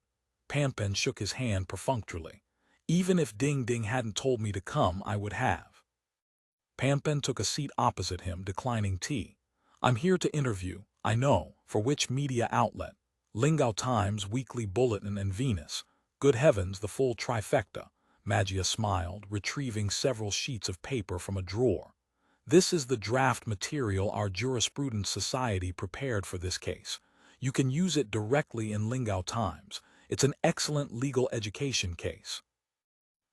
Pampen shook his hand perfunctorily. Even if Ding Ding hadn't told me to come, I would have. Pan took a seat opposite him, declining tea. I'm here to interview, I know, for which media outlet? Lingao Times, Weekly Bulletin, and Venus. Good heavens, the full trifecta. Magia smiled, retrieving several sheets of paper from a drawer. This is the draft material our Jurisprudence Society prepared for this case. You can use it directly in Lingao Times. It's an excellent legal education case.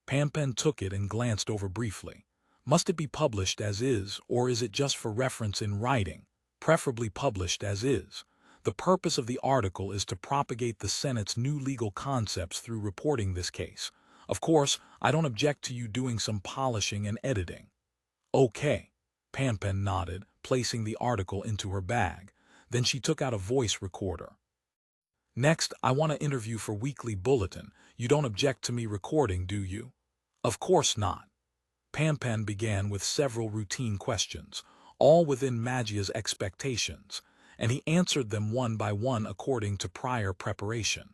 Pan took it and glanced over briefly. Must it be published as is, or is it just for reference in writing? Preferably published as is. The purpose of the article is to propagate the Senate's new legal concepts through reporting this case. Of course, I don't object to you doing some polishing and editing. Okay. Pan nodded, placing the article into her bag. Then she took out a voice recorder. Next, I want to interview for Weekly Bulletin. You don't object to me recording, do you? Of course not. Pan began with several routine questions, all within Magia's expectations, and he answered them one by one according to prior preparation.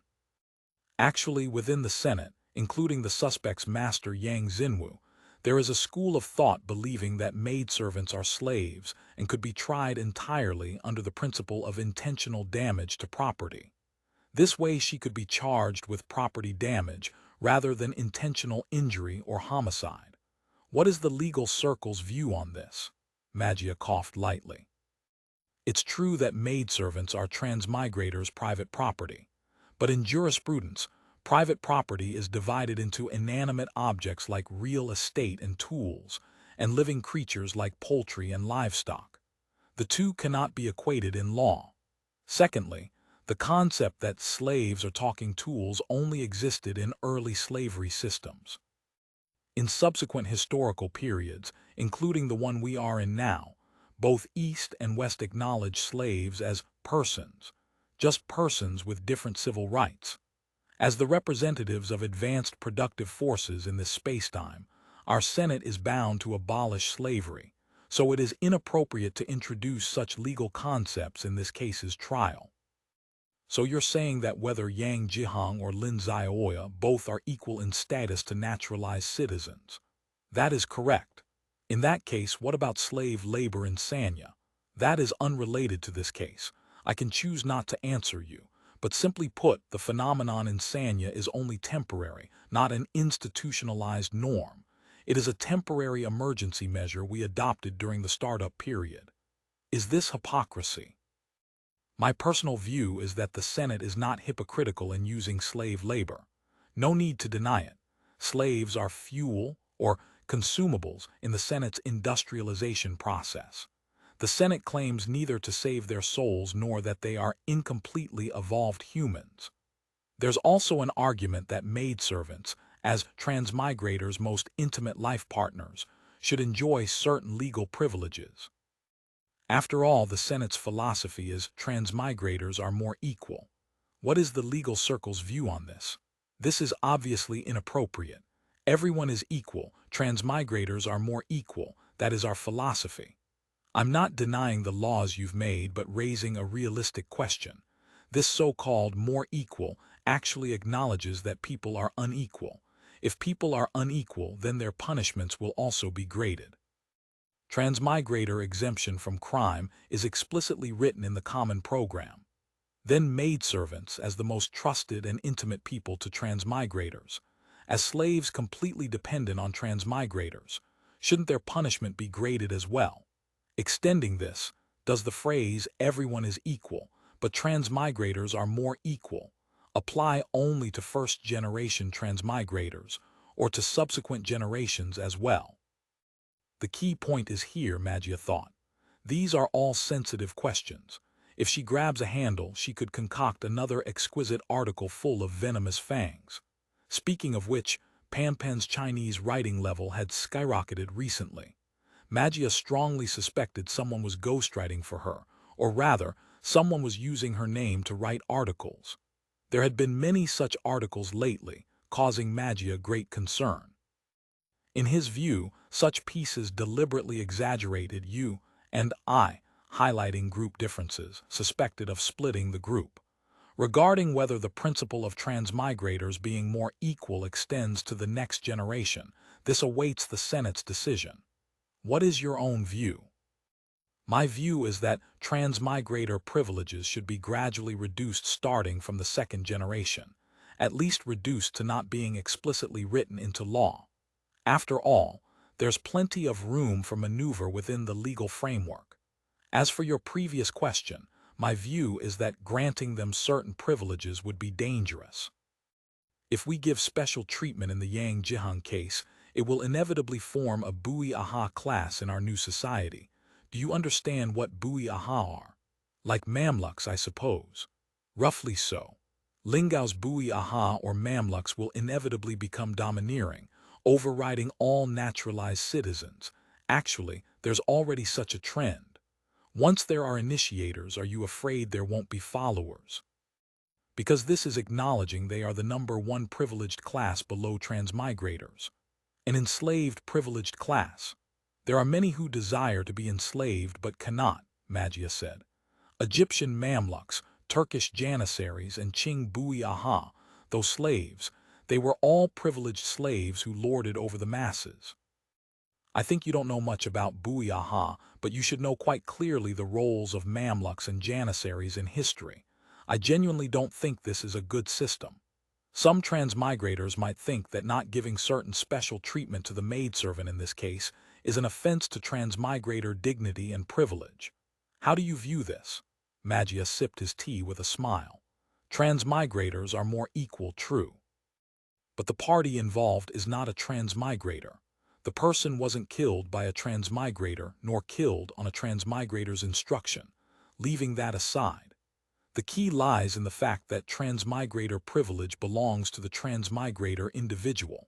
Actually, within the Senate, including the suspect's master Yang Xinwu, there is a school of thought believing that maidservants are slaves and could be tried entirely under the principle of intentional damage to property. This way she could be charged with property damage rather than intentional injury or homicide. What is the legal circle's view on this? Magia coughed lightly. It's true that maidservants are transmigrators' private property, but in jurisprudence, private property is divided into inanimate objects like real estate and tools, and living creatures like poultry and livestock. The two cannot be equated in law. Secondly, the concept that slaves are talking tools only existed in early slavery systems. In subsequent historical periods, including the one we are in now, both East and West acknowledge slaves as persons, just persons with different civil rights. As the representatives of advanced productive forces in this spacetime, our Senate is bound to abolish slavery, so it is inappropriate to introduce such legal concepts in this case's trial. So you're saying that whether Yang Jihang or Lin Zioya both are equal in status to naturalized citizens? That is correct. In that case, what about slave labor in Sanya? That is unrelated to this case. I can choose not to answer you, but simply put, the phenomenon in Sanya is only temporary, not an institutionalized norm. It is a temporary emergency measure we adopted during the startup period. Is this hypocrisy? My personal view is that the Senate is not hypocritical in using slave labor. No need to deny it. Slaves are fuel or consumables in the Senate's industrialization process. The Senate claims neither to save their souls nor that they are incompletely evolved humans. There's also an argument that maidservants, as transmigrators' most intimate life partners, should enjoy certain legal privileges. After all, the Senate's philosophy is transmigrators are more equal. What is the legal circle's view on this? This is obviously inappropriate. Everyone is equal. Transmigrators are more equal. That is our philosophy. I'm not denying the laws you've made, but raising a realistic question. This so-called more equal actually acknowledges that people are unequal. If people are unequal, then their punishments will also be graded. Transmigrator exemption from crime is explicitly written in the common program. Then maidservants as the most trusted and intimate people to transmigrators. As slaves completely dependent on transmigrators, shouldn't their punishment be graded as well? Extending this, does the phrase everyone is equal, but transmigrators are more equal, apply only to first-generation transmigrators or to subsequent generations as well? The key point is here, Magia thought. These are all sensitive questions. If she grabs a handle, she could concoct another exquisite article full of venomous fangs. Speaking of which, Pan's Chinese writing level had skyrocketed recently. Magia strongly suspected someone was ghostwriting for her, or rather, someone was using her name to write articles. There had been many such articles lately, causing Magia great concern. In his view, such pieces deliberately exaggerated you and I, highlighting group differences, suspected of splitting the group. regarding whether the principle of transmigrators being more equal extends to the next generation. This awaits the Senate's decision. What is your own view? My view is that transmigrator privileges should be gradually reduced starting from the second generation, at least reduced to not being explicitly written into law. After all, there's plenty of room for maneuver within the legal framework. As for your previous question, my view is that granting them certain privileges would be dangerous. If we give special treatment in the Yang Jihang case, it will inevitably form a Bui Aha class in our new society. Do you understand what Bui Aha are? Like Mamluks, I suppose. Roughly so. Lingao's Bui Aha or Mamluks will inevitably become domineering, overriding all naturalized citizens. Actually, there's already such a trend. Once there are initiators, are you afraid there won't be followers? Because this is acknowledging they are the number one privileged class below transmigrators. An enslaved privileged class. There are many who desire to be enslaved but cannot, Magia said. Egyptian Mamluks, Turkish Janissaries, and Qing Bui Aha, those slaves, they were all privileged slaves who lorded over the masses. I think you don't know much about Bui Aha, but you should know quite clearly the roles of Mamluks and Janissaries in history. I genuinely don't think this is a good system. Some transmigrators might think that not giving certain special treatment to the maidservant in this case is an offense to transmigrator dignity and privilege. How do you view this? Magia sipped his tea with a smile. Transmigrators are more equal, true. But the party involved is not a transmigrator. The person wasn't killed by a transmigrator nor killed on a transmigrator's instruction. Leaving that aside, the key lies in the fact that transmigrator privilege belongs to the transmigrator individual.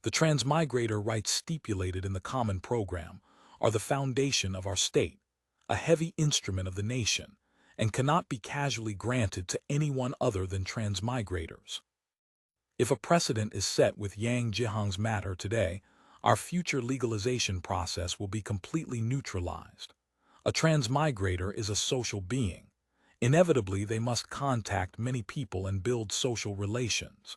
The transmigrator rights stipulated in the Common Program are the foundation of our state, a heavy instrument of the nation, and cannot be casually granted to anyone other than transmigrators. If a precedent is set with Yang Jihang's matter today, our future legalization process will be completely neutralized. A transmigrator is a social being. Inevitably, they must contact many people and build social relations.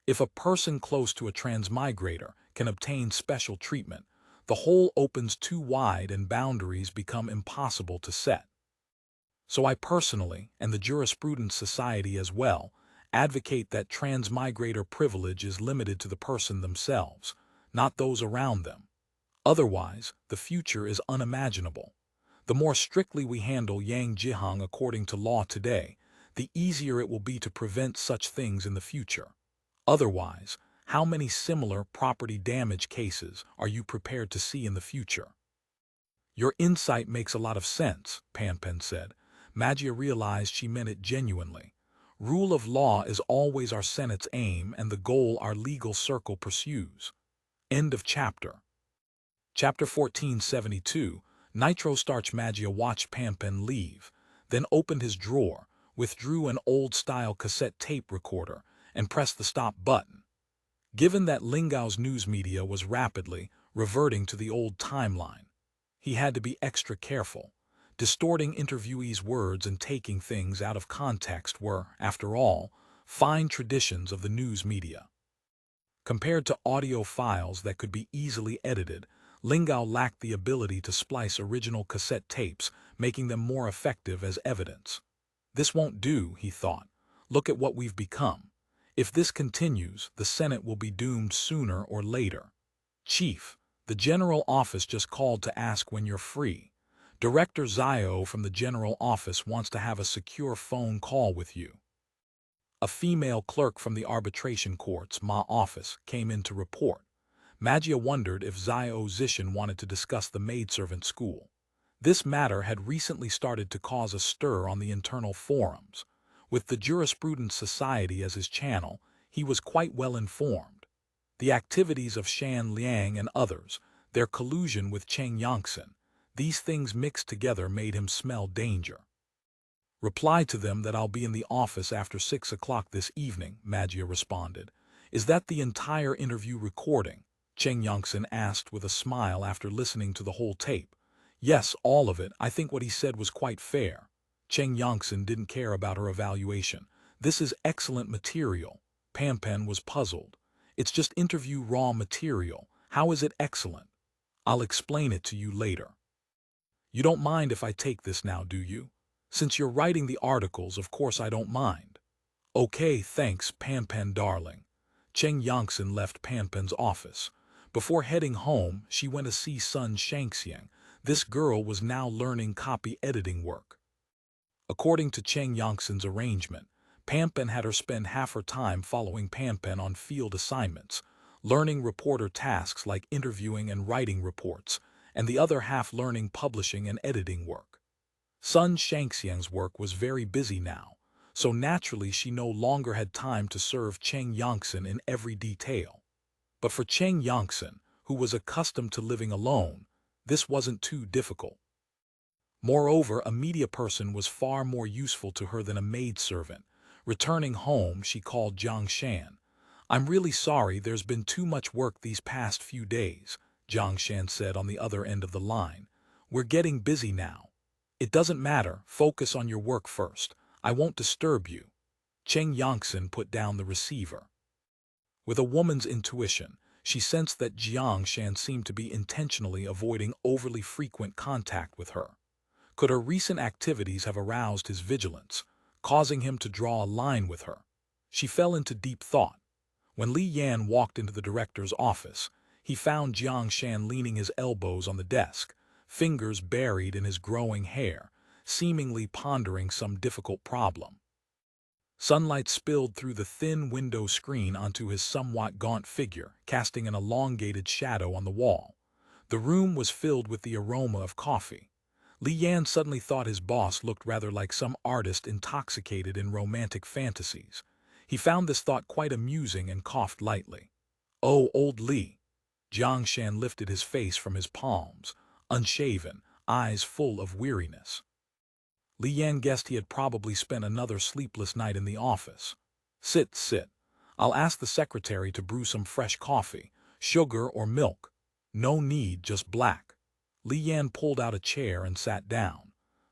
If a person close to a transmigrator can obtain special treatment, the hole opens too wide and boundaries become impossible to set. So I personally, and the Jurisprudence Society as well, advocate that transmigrator privilege is limited to the person themselves, not those around them. Otherwise, the future is unimaginable. The more strictly we handle Yang Jihang according to law today, the easier it will be to prevent such things in the future. Otherwise, how many similar property damage cases are you prepared to see in the future? Your insight makes a lot of sense, Panpen said. Magia realized she meant it genuinely. Rule of law is always our Senate's aim and the goal our legal circle pursues. End of chapter. Chapter 1472. NitroStarch. Magia watched Panpen leave, then opened his drawer, withdrew an old-style cassette tape recorder, and pressed the stop button. Given that Lingao's news media was rapidly reverting to the old timeline, he had to be extra careful. Distorting interviewees' words and taking things out of context were, after all, fine traditions of the news media. Compared to audio files that could be easily edited, Lingao lacked the ability to splice original cassette tapes, making them more effective as evidence. This won't do, he thought. Look at what we've become. If this continues, the Senate will be doomed sooner or later. Chief, the General Office just called to ask when you're free. Director Zio from the General Office wants to have a secure phone call with you. A female clerk from the arbitration court's office came in to report. Magia wondered if Zio Zishan wanted to discuss the maidservant school. This matter had recently started to cause a stir on the internal forums. With the Jurisprudence Society as his channel, he was quite well informed. The activities of Shan Liang and others, their collusion with Cheng Yangsen, these things mixed together made him smell danger. Reply to them that I'll be in the office after 6 o'clock this evening, Magia responded. Is that the entire interview recording? Cheng Yangsen asked with a smile after listening to the whole tape. Yes, all of it. I think what he said was quite fair. Cheng Yangsen didn't care about her evaluation. This is excellent material. Pampen was puzzled. It's just interview raw material. How is it excellent? I'll explain it to you later. You don't mind if I take this now, do you? Since you're writing the articles, of course I don't mind. Okay, thanks, Pampen darling. Xiamen left Pampen's office. Before heading home, she went to see son Shangxiang. This girl was now learning copy editing work. According to Xiamen's arrangement, Pampen had her spend half her time following Pampen on field assignments, learning reporter tasks like interviewing and writing reports, and the other half learning publishing and editing work. Son Shangxiang's work was very busy now, so naturally she no longer had time to serve Xiamen in every detail. But for Xiamen, who was accustomed to living alone, this wasn't too difficult. Moreover, a media person was far more useful to her than a maidservant. Returning home, she called Jiang Shan. I'm really sorry, there's been too much work these past few days, Jiang Shan said on the other end of the line. We're getting busy now. It doesn't matter, focus on your work first. I won't disturb you. Xiamen put down the receiver. With a woman's intuition, she sensed that Jiang Shan seemed to be intentionally avoiding overly frequent contact with her. Could her recent activities have aroused his vigilance, causing him to draw a line with her? She fell into deep thought. When Li Yan walked into the director's office, he found Jiang Shan leaning his elbows on the desk, fingers buried in his growing hair, seemingly pondering some difficult problem. Sunlight spilled through the thin window screen onto his somewhat gaunt figure, casting an elongated shadow on the wall. The room was filled with the aroma of coffee. Li Yan suddenly thought his boss looked rather like some artist intoxicated in romantic fantasies. He found this thought quite amusing and coughed lightly. Oh, old Li. Jiang Shan lifted his face from his palms, unshaven, eyes full of weariness. Li Yan guessed he had probably spent another sleepless night in the office. Sit. I'll ask the secretary to brew some fresh coffee, sugar or milk. No need, just black. Li Yan pulled out a chair and sat down.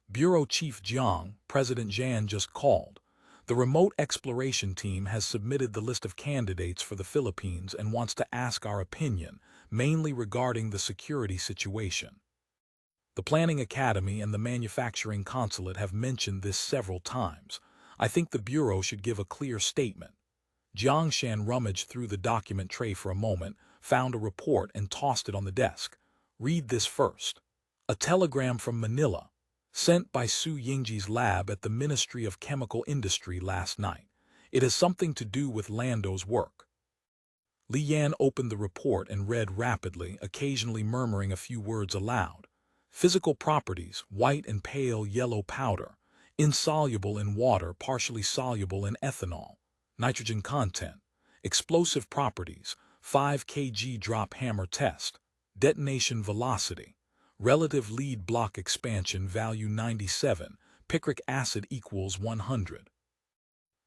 Bureau Chief Jiang, President Zhan just called. The remote exploration team has submitted the list of candidates for the Philippines and wants to ask our opinion, mainly regarding the security situation. The Planning Academy and the Manufacturing Consulate have mentioned this several times. I think the Bureau should give a clear statement. Jiang Shan rummaged through the document tray for a moment, found a report and tossed it on the desk. Read this first. A telegram from Manila, sent by Su Yingji's lab at the Ministry of Chemical Industry last night. It has something to do with Lando's work. Li Yan opened the report and read rapidly, occasionally murmuring a few words aloud. Physical properties: white and pale yellow powder, insoluble in water, partially soluble in ethanol. Nitrogen content. Explosive properties: 5 kg drop hammer test. Detonation velocity. Relative lead block expansion value 97. Picric acid equals 100.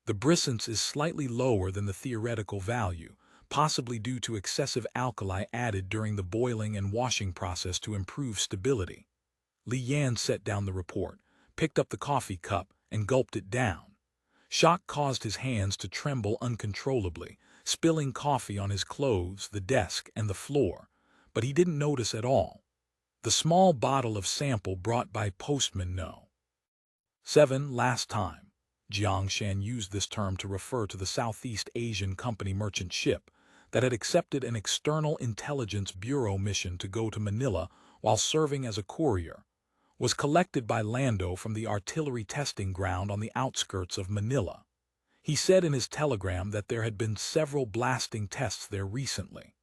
The brisance is slightly lower than the theoretical value, possibly due to excessive alkali added during the boiling and washing process to improve stability. Li Yan set down the report, picked up the coffee cup, and gulped it down. Shock caused his hands to tremble uncontrollably, spilling coffee on his clothes, the desk, and the floor, but he didn't notice at all. The small bottle of sample brought by postman No. 7 last time. Jiang Shan used this term to refer to the Southeast Asian company merchant ship that had accepted an external intelligence bureau mission to go to Manila while serving as a courier, was collected by Lando from the artillery testing ground on the outskirts of Manila. He said in his telegram that there had been several blasting tests there recently.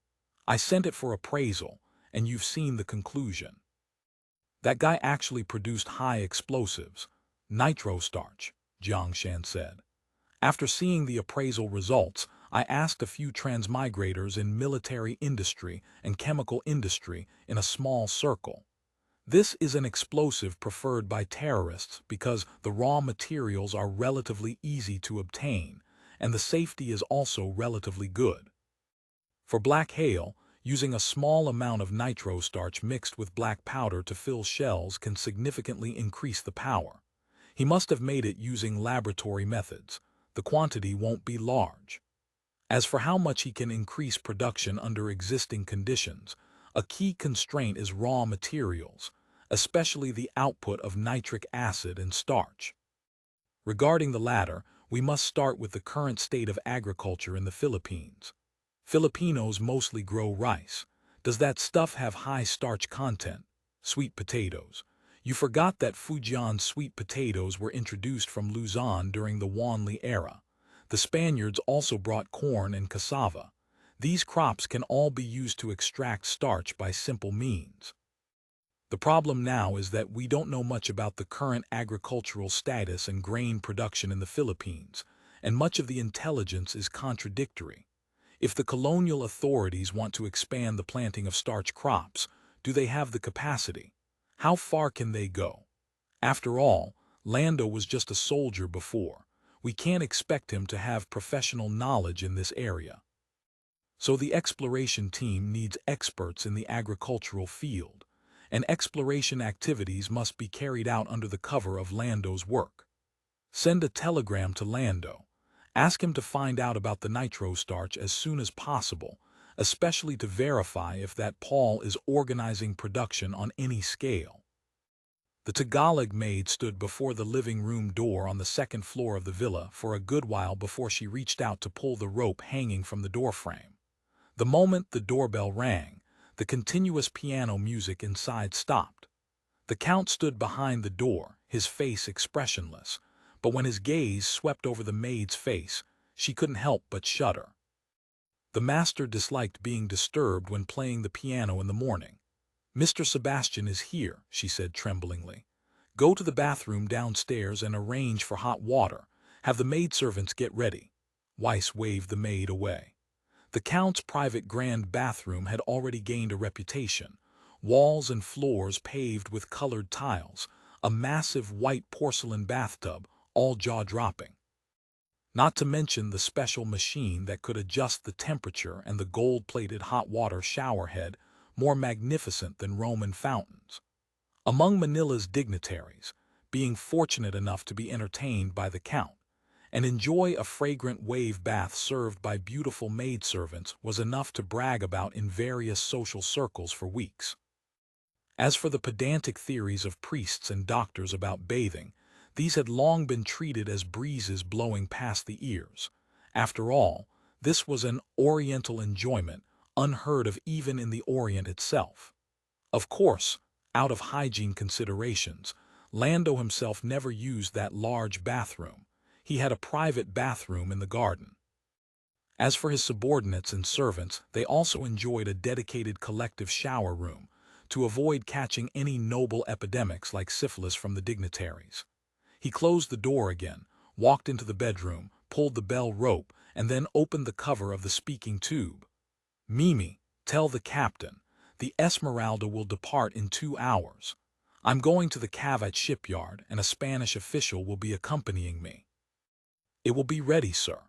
I sent it for appraisal, and you've seen the conclusion. That guy actually produced high explosives, NitroStarch, Jiang Shan said. After seeing the appraisal results, I asked a few transmigrators in military industry and chemical industry in a small circle. This is an explosive preferred by terrorists because the raw materials are relatively easy to obtain, and the safety is also relatively good. For black Hale, using a small amount of NitroStarch mixed with black powder to fill shells can significantly increase the power. He must have made it using laboratory methods. the quantity won't be large. As for how much he can increase production under existing conditions, a key constraint is raw materials, especially the output of nitric acid and starch. Regarding the latter, we must start with the current state of agriculture in the Philippines. Filipinos mostly grow rice. Does that stuff have high starch content? Sweet potatoes. You forgot that Fujian sweet potatoes were introduced from Luzon during the Wanli era. The Spaniards also brought corn and cassava. These crops can all be used to extract starch by simple means. The problem now is that we don't know much about the current agricultural status and grain production in the Philippines, and much of the intelligence is contradictory. If the colonial authorities want to expand the planting of starch crops, do they have the capacity? How far can they go? After all, Lando was just a soldier before. We can't expect him to have professional knowledge in this area. So the exploration team needs experts in the agricultural field, and exploration activities must be carried out under the cover of Lando's work. Send a telegram to Lando. Ask him to find out about the NitroStarch as soon as possible, especially to verify if that Paul is organizing production on any scale. The Tagalog maid stood before the living room door on the second floor of the villa for a good while before she reached out to pull the rope hanging from the doorframe. The moment the doorbell rang, the continuous piano music inside stopped. The Count stood behind the door, his face expressionless, but when his gaze swept over the maid's face, she couldn't help but shudder. The master disliked being disturbed when playing the piano in the morning. "Mr. Sebastian is here," she said tremblingly. "Go to the bathroom downstairs and arrange for hot water. Have the maidservants get ready." Weiss waved the maid away. The Count's private grand bathroom had already gained a reputation. Walls and floors paved with colored tiles, a massive white porcelain bathtub, all jaw-dropping. Not to mention the special machine that could adjust the temperature and the gold-plated hot water shower head, more magnificent than Roman fountains. Among Manila's dignitaries, being fortunate enough to be entertained by the Count and enjoy a fragrant wave bath served by beautiful maidservants was enough to brag about in various social circles for weeks. As for the pedantic theories of priests and doctors about bathing, these had long been treated as breezes blowing past the ears. After all, this was an Oriental enjoyment, unheard of even in the Orient itself. Of course, out of hygiene considerations, Lando himself never used that large bathroom. He had a private bathroom in the garden. As for his subordinates and servants, they also enjoyed a dedicated collective shower room to avoid catching any noble epidemics like syphilis from the dignitaries. He closed the door again, walked into the bedroom, pulled the bell rope, and then opened the cover of the speaking tube. "Mimi, tell the captain, the Esmeralda will depart in 2 hours. I'm going to the Cavite shipyard, and a Spanish official will be accompanying me." "It will be ready, sir."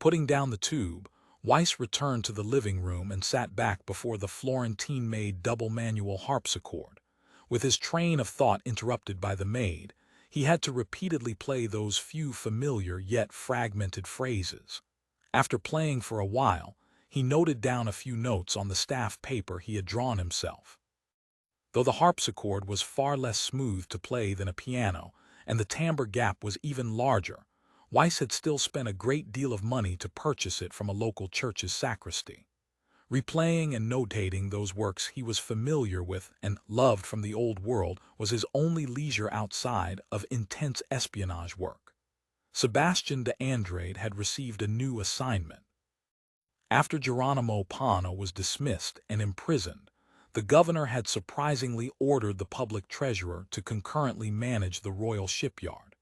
Putting down the tube, Weiss returned to the living room and sat back before the Florentine-made double-manual harpsichord. With his train of thought interrupted by the maid, he had to repeatedly play those few familiar yet fragmented phrases. After playing for a while, he noted down a few notes on the staff paper he had drawn himself. Though the harpsichord was far less smooth to play than a piano, and the timbre gap was even larger, Weiss had still spent a great deal of money to purchase it from a local church's sacristy. Replaying and notating those works he was familiar with and loved from the old world was his only leisure outside of intense espionage work. Sebastian de Andrade had received a new assignment. After Geronimo Pano was dismissed and imprisoned, the governor had surprisingly ordered the public treasurer to concurrently manage the royal shipyard.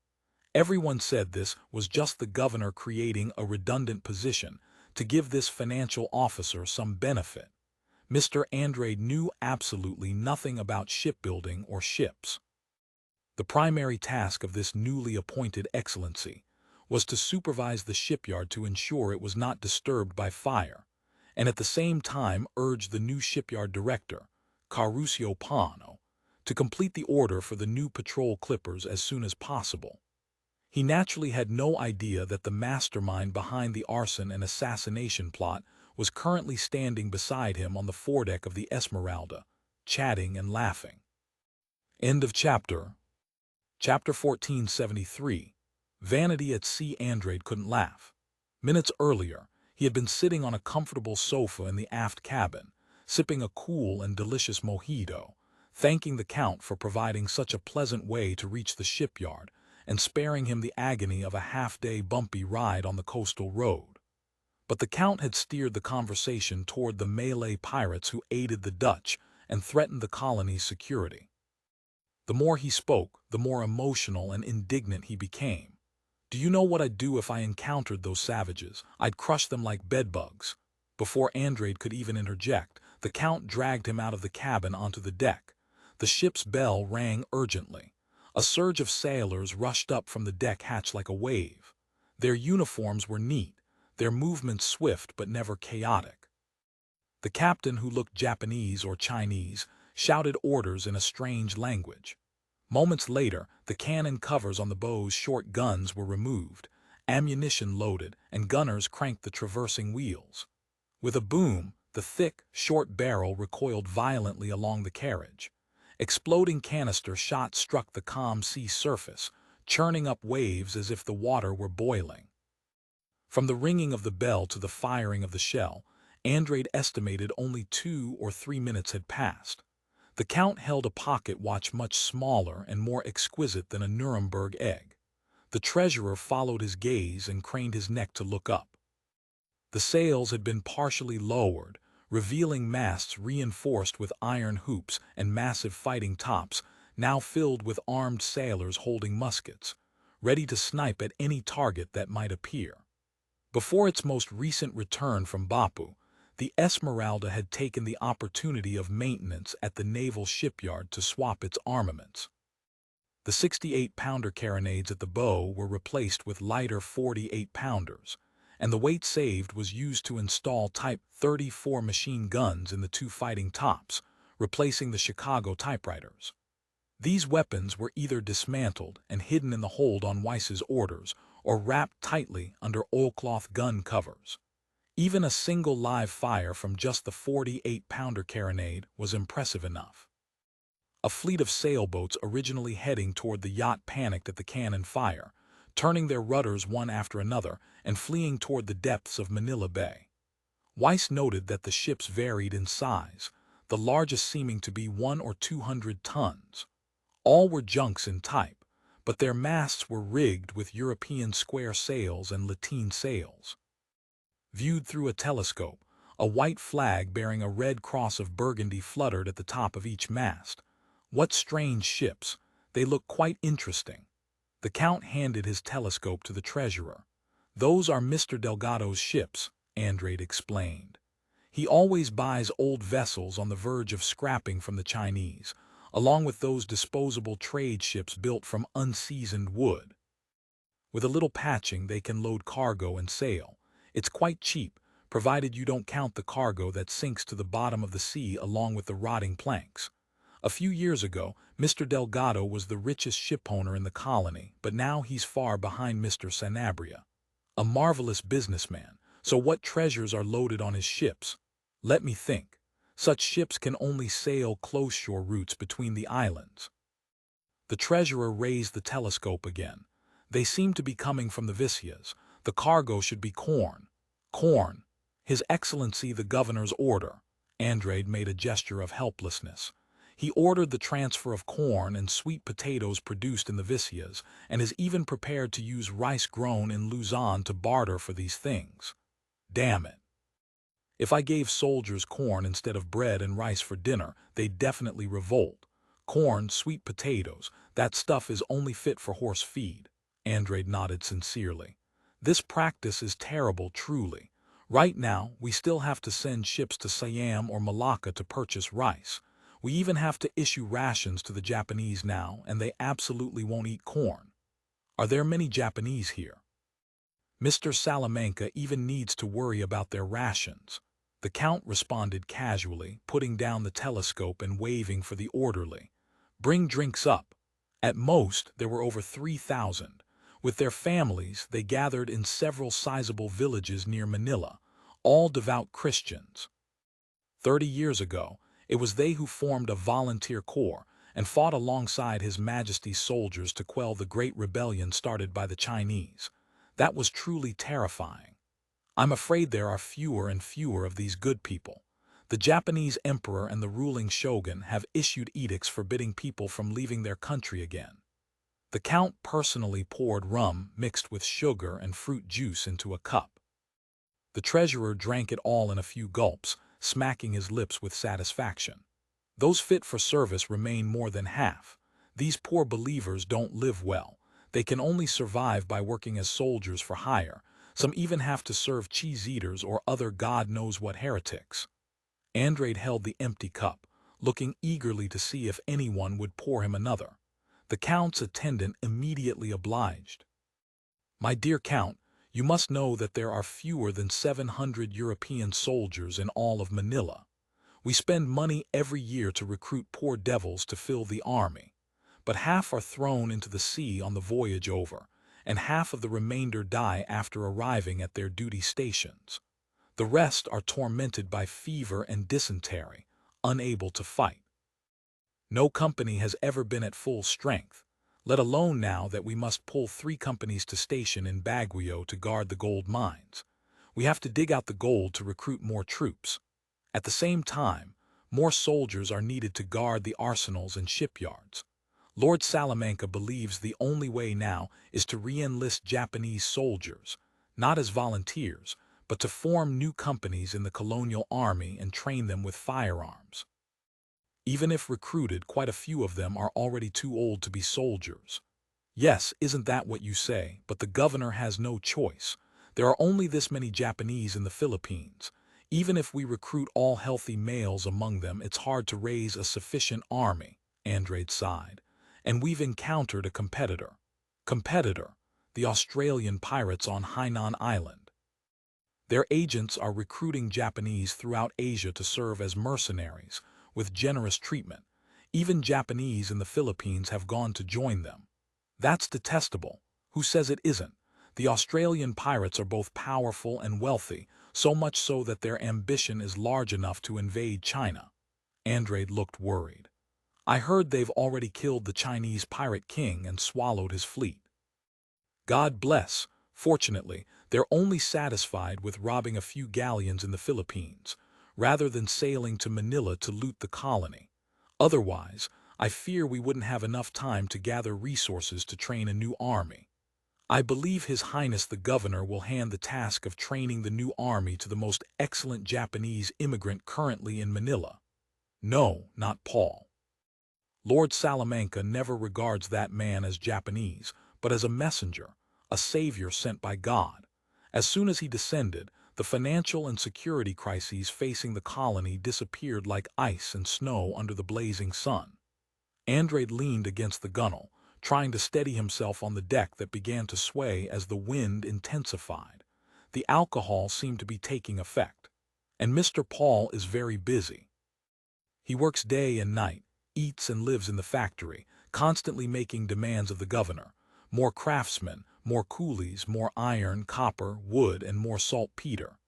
Everyone said this was just the governor creating a redundant position to give this financial officer some benefit. Mr. Andrade knew absolutely nothing about shipbuilding or ships. The primary task of this newly appointed excellency was to supervise the shipyard to ensure it was not disturbed by fire, and at the same time urge the new shipyard director, Carusio Pano, to complete the order for the new patrol clippers as soon as possible. He naturally had no idea that the mastermind behind the arson and assassination plot was currently standing beside him on the foredeck of the Esmeralda, chatting and laughing. End of chapter. Chapter 1473. Vanity at Sea. Andrade couldn't laugh. Minutes earlier, he had been sitting on a comfortable sofa in the aft cabin, sipping a cool and delicious mojito, thanking the Count for providing such a pleasant way to reach the shipyard and sparing him the agony of a half-day bumpy ride on the coastal road. But the Count had steered the conversation toward the Malay pirates who aided the Dutch and threatened the colony's security. The more he spoke, the more emotional and indignant he became. "Do you know what I'd do if I encountered those savages? I'd crush them like bedbugs." Before Andrade could even interject, the Count dragged him out of the cabin onto the deck. The ship's bell rang urgently. A surge of sailors rushed up from the deck hatch like a wave. Their uniforms were neat, their movements swift but never chaotic. The captain, who looked Japanese or Chinese, shouted orders in a strange language. Moments later, the cannon covers on the bow's short guns were removed, ammunition loaded, and gunners cranked the traversing wheels. With a boom, the thick, short barrel recoiled violently along the carriage. Exploding canister shots struck the calm sea surface, churning up waves as if the water were boiling. From the ringing of the bell to the firing of the shell, Andrade estimated only 2 or 3 minutes had passed. The Count held a pocket watch much smaller and more exquisite than a Nuremberg egg. The treasurer followed his gaze and craned his neck to look up. The sails had been partially lowered, revealing masts reinforced with iron hoops and massive fighting tops, now filled with armed sailors holding muskets, ready to snipe at any target that might appear. Before its most recent return from Bapu, the Esmeralda had taken the opportunity of maintenance at the naval shipyard to swap its armaments. The 68-pounder carronades at the bow were replaced with lighter 48-pounders, and the weight saved was used to install Type 34 machine guns in the 2 fighting tops, replacing the Chicago typewriters. These weapons were either dismantled and hidden in the hold on Weiss's orders, or wrapped tightly under oilcloth gun covers. Even a single live fire from just the 48-pounder carronade was impressive enough. A fleet of sailboats originally heading toward the yacht panicked at the cannon fire, turning their rudders one after another and fleeing toward the depths of Manila Bay. Weiss noted that the ships varied in size, the largest seeming to be 100 or 200 tons. All were junks in type, but their masts were rigged with European square sails and lateen sails. Viewed through a telescope, a white flag bearing a red cross of burgundy fluttered at the top of each mast. What strange ships! They look quite interesting. The Count handed his telescope to the treasurer. "Those are Mr. Delgado's ships," Andrade explained. "He always buys old vessels on the verge of scrapping from the Chinese, along with those disposable trade ships built from unseasoned wood. With a little patching, they can load cargo and sail. It's quite cheap, provided you don't count the cargo that sinks to the bottom of the sea along with the rotting planks. A few years ago, Mr. Delgado was the richest shipowner in the colony, but now he's far behind Mr. Sanabria. A marvelous businessman, so what treasures are loaded on his ships? Let me think. Such ships can only sail close-shore routes between the islands." The treasurer raised the telescope again. "They seem to be coming from the Visias. The cargo should be corn." "Corn! His Excellency the Governor's order." Andrade made a gesture of helplessness. "He ordered the transfer of corn and sweet potatoes produced in the Visias, and is even prepared to use rice grown in Luzon to barter for these things. Damn it. If I gave soldiers corn instead of bread and rice for dinner, they'd definitely revolt. Corn, sweet potatoes, that stuff is only fit for horse feed." Andrade nodded sincerely. "This practice is terrible, truly. Right now, we still have to send ships to Siam or Malacca to purchase rice. We even have to issue rations to the Japanese now, and they absolutely won't eat corn. Are there many Japanese here? Mr. Salamanca even needs to worry about their rations." The Count responded casually, putting down the telescope and waving for the orderly. "Bring drinks up." At most, there were over 3,000. With their families, they gathered in several sizable villages near Manila, all devout Christians. 30 years ago, it was they who formed a volunteer corps and fought alongside His Majesty's soldiers to quell the great rebellion started by the Chinese. That was truly terrifying. I'm afraid there are fewer and fewer of these good people. The Japanese emperor and the ruling shogun have issued edicts forbidding people from leaving their country again. The count personally poured rum mixed with sugar and fruit juice into a cup. The treasurer drank it all in a few gulps, smacking his lips with satisfaction. Those fit for service remain more than half. These poor believers don't live well. They can only survive by working as soldiers for hire. Some even have to serve cheese-eaters or other God-knows-what heretics. Andrade held the empty cup, looking eagerly to see if anyone would pour him another. The Count's attendant immediately obliged. "My dear Count, you must know that there are fewer than 700 European soldiers in all of Manila. We spend money every year to recruit poor devils to fill the army, but half are thrown into the sea on the voyage over, and half of the remainder die after arriving at their duty stations. The rest are tormented by fever and dysentery, unable to fight. No company has ever been at full strength, let alone now that we must pull 3 companies to station in Baguio to guard the gold mines. We have to dig out the gold to recruit more troops. At the same time, more soldiers are needed to guard the arsenals and shipyards. Lord Salamanca believes the only way now is to re-enlist Japanese soldiers, not as volunteers, but to form new companies in the colonial army and train them with firearms. Even if recruited, quite a few of them are already too old to be soldiers. Yes, isn't that what you say? But the governor has no choice. There are only this many Japanese in the Philippines. Even if we recruit all healthy males among them, it's hard to raise a sufficient army," Andrade sighed. "And we've encountered a competitor. The Australian pirates on Hainan Island. Their agents are recruiting Japanese throughout Asia to serve as mercenaries, with generous treatment. Even Japanese in the Philippines have gone to join them. That's detestable. Who says it isn't? The Australian pirates are both powerful and wealthy, so much so that their ambition is large enough to invade China." Andrade looked worried. "I heard they've already killed the Chinese pirate king and swallowed his fleet." "God bless. Fortunately, they're only satisfied with robbing a few galleons in the Philippines, rather than sailing to Manila to loot the colony. Otherwise, I fear we wouldn't have enough time to gather resources to train a new army. I believe His Highness the Governor will hand the task of training the new army to the most excellent Japanese immigrant currently in Manila." "No, not Paul. Lord Salamanca never regards that man as Japanese, but as a messenger, a savior sent by God. As soon as he descended, the financial and security crises facing the colony disappeared like ice and snow under the blazing sun." Andrade leaned against the gunwale, trying to steady himself on the deck that began to sway as the wind intensified. The alcohol seemed to be taking effect. "And Mr. Paul is very busy. He works day and night, eats and lives in the factory, constantly making demands of the governor. More craftsmen, more coolies, more iron, copper, wood, and more saltpeter.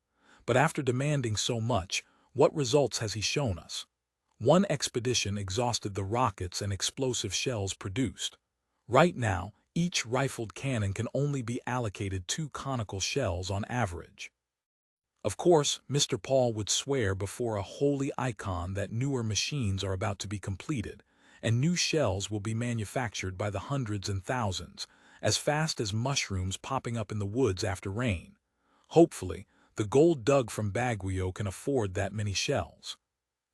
But after demanding so much, what results has he shown us? One expedition exhausted the rockets and explosive shells produced. Right now, each rifled cannon can only be allocated 2 conical shells on average. Of course, Mr. Paul would swear before a holy icon that newer machines are about to be completed, and new shells will be manufactured by the hundreds and thousands, as fast as mushrooms popping up in the woods after rain. Hopefully, the gold dug from Baguio can afford that many shells.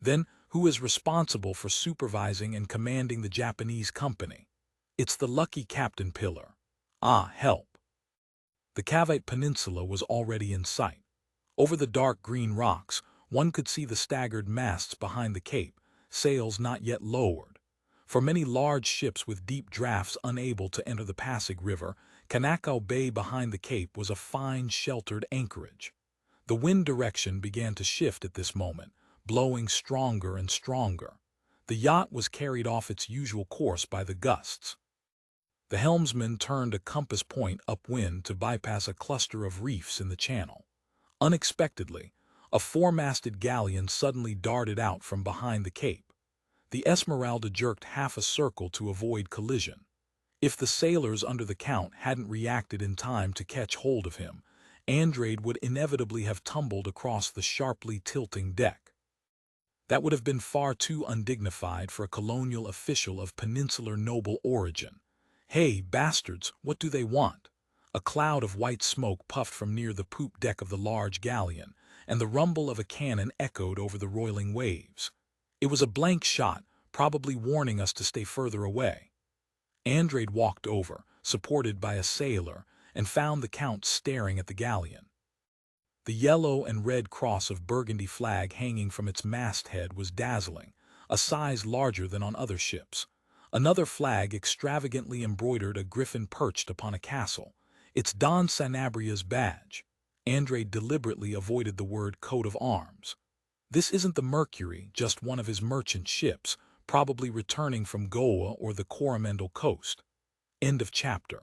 Then, who is responsible for supervising and commanding the Japanese company? It's the lucky Captain Pillar. Ah, help! The Cavite Peninsula was already in sight. Over the dark green rocks, one could see the staggered masts behind the cape, sails not yet lowered. For many large ships with deep drafts unable to enter the Pasig River, Canacao Bay behind the cape was a fine sheltered anchorage. The wind direction began to shift at this moment, blowing stronger and stronger. The yacht was carried off its usual course by the gusts. The helmsman turned a compass point upwind to bypass a cluster of reefs in the channel. Unexpectedly, a four-masted galleon suddenly darted out from behind the cape. The Esmeralda jerked half a circle to avoid collision. If the sailors under the Count hadn't reacted in time to catch hold of him, Andrade would inevitably have tumbled across the sharply tilting deck. That would have been far too undignified for a colonial official of peninsular noble origin. "Hey, bastards, what do they want?" A cloud of white smoke puffed from near the poop deck of the large galleon, and the rumble of a cannon echoed over the roiling waves. It was a blank shot, probably warning us to stay further away. Andrade walked over, supported by a sailor, and found the Count staring at the galleon. The yellow and red cross of burgundy flag hanging from its masthead was dazzling, a size larger than on other ships. Another flag extravagantly embroidered a griffin perched upon a castle. It's Don Sanabria's badge. Andrade deliberately avoided the word coat of arms. This isn't the Mercury, just one of his merchant ships, probably returning from Goa or the Coromandel coast. End of chapter.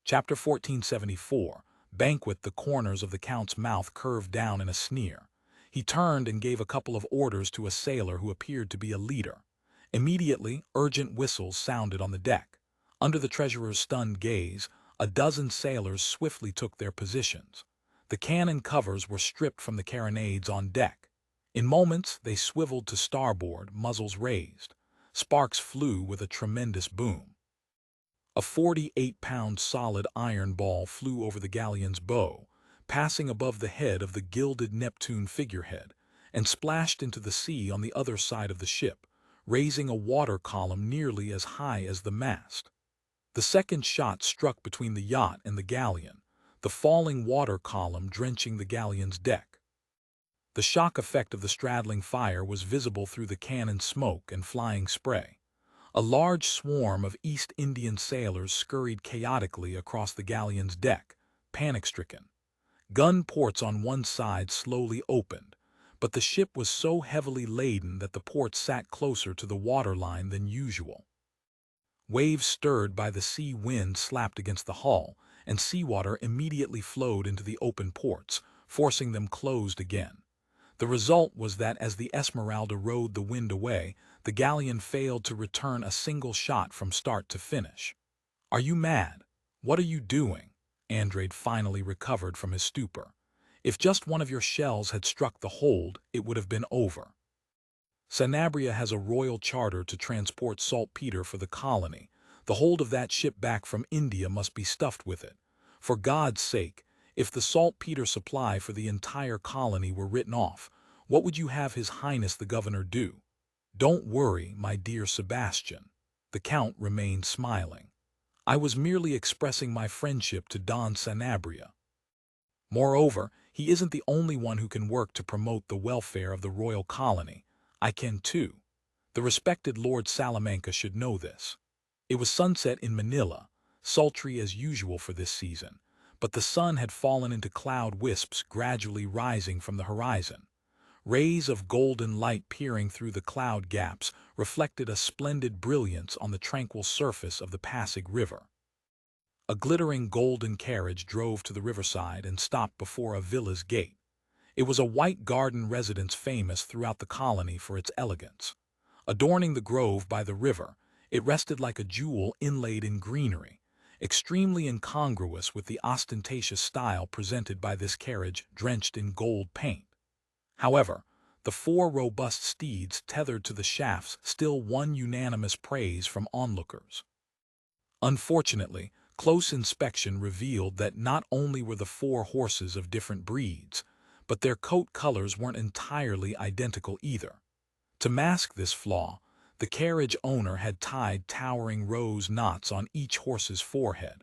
Chapter 1474. Banquet. The corners of the Count's mouth curved down in a sneer. He turned and gave a couple of orders to a sailor who appeared to be a leader. Immediately, urgent whistles sounded on the deck. Under the treasurer's stunned gaze, a dozen sailors swiftly took their positions. The cannon covers were stripped from the carronades on deck. In moments, they swiveled to starboard, muzzles raised. Sparks flew with a tremendous boom. A 48-pound solid iron ball flew over the galleon's bow, passing above the head of the gilded Neptune figurehead, and splashed into the sea on the other side of the ship, raising a water column nearly as high as the mast. The second shot struck between the yacht and the galleon, the falling water column drenching the galleon's deck. The shock effect of the straddling fire was visible through the cannon smoke and flying spray. A large swarm of East Indian sailors scurried chaotically across the galleon's deck, panic-stricken. Gun ports on one side slowly opened, but the ship was so heavily laden that the ports sat closer to the waterline than usual. Waves stirred by the sea wind slapped against the hull, and seawater immediately flowed into the open ports, forcing them closed again. The result was that as the Esmeralda rode the wind away, the galleon failed to return a single shot from start to finish. "Are you mad? What are you doing?" Andrade finally recovered from his stupor. "If just one of your shells had struck the hold, it would have been over. Sanabria has a royal charter to transport saltpeter for the colony. The hold of that ship back from India must be stuffed with it. For God's sake, if the saltpeter supply for the entire colony were written off, what would you have His Highness the Governor do?" "Don't worry, my dear Sebastian." The Count remained smiling. "I was merely expressing my friendship to Don Sanabria. Moreover, he isn't the only one who can work to promote the welfare of the royal colony. I can too. The respected Lord Salamanca should know this." It was sunset in Manila, sultry as usual for this season, but the sun had fallen into cloud wisps gradually rising from the horizon. Rays of golden light peering through the cloud gaps reflected a splendid brilliance on the tranquil surface of the Pasig River. A glittering golden carriage drove to the riverside and stopped before a villa's gate. It was a white garden residence famous throughout the colony for its elegance. Adorning the grove by the river, it rested like a jewel inlaid in greenery, extremely incongruous with the ostentatious style presented by this carriage drenched in gold paint. However, the four robust steeds tethered to the shafts still won unanimous praise from onlookers. Unfortunately, close inspection revealed that not only were the four horses of different breeds, but their coat colors weren't entirely identical either. To mask this flaw, the carriage owner had tied towering rose knots on each horse's forehead,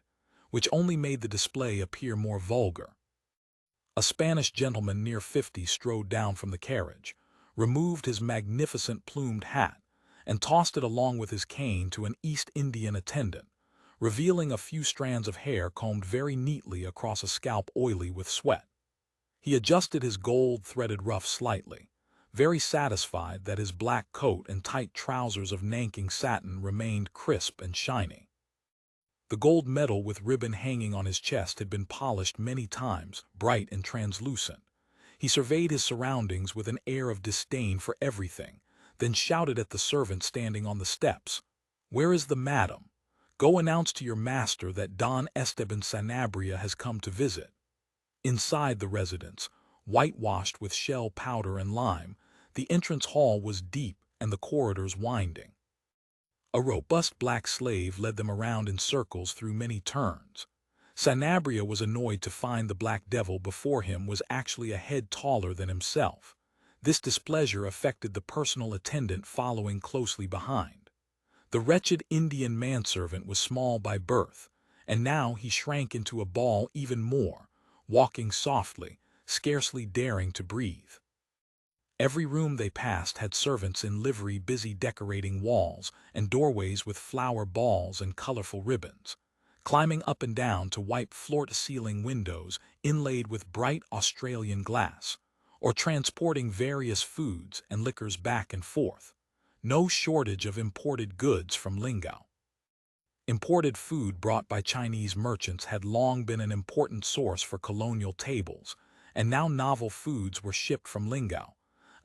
which only made the display appear more vulgar. A Spanish gentleman near 50 strode down from the carriage, removed his magnificent plumed hat, and tossed it along with his cane to an East Indian attendant, revealing a few strands of hair combed very neatly across a scalp oily with sweat. He adjusted his gold-threaded ruff slightly, very satisfied that his black coat and tight trousers of Nanking satin remained crisp and shiny. The gold medal with ribbon hanging on his chest had been polished many times, bright and translucent. He surveyed his surroundings with an air of disdain for everything, then shouted at the servant standing on the steps, "Where is the madam? Go announce to your master that Don Esteban Sanabria has come to visit." Inside the residence, whitewashed with shell powder and lime, the entrance hall was deep and the corridors winding. A robust black slave led them around in circles through many turns. Sanabria was annoyed to find the black devil before him was actually a head taller than himself. This displeasure affected the personal attendant following closely behind. The wretched Indian manservant was small by birth, and now he shrank into a ball even more, walking softly, scarcely daring to breathe. Every room they passed had servants in livery busy decorating walls and doorways with flower balls and colorful ribbons, climbing up and down to wipe floor-to-ceiling windows inlaid with bright Australian glass, or transporting various foods and liquors back and forth. No shortage of imported goods from Lingao. Imported food brought by Chinese merchants had long been an important source for colonial tables, and now novel foods were shipped from Lingao,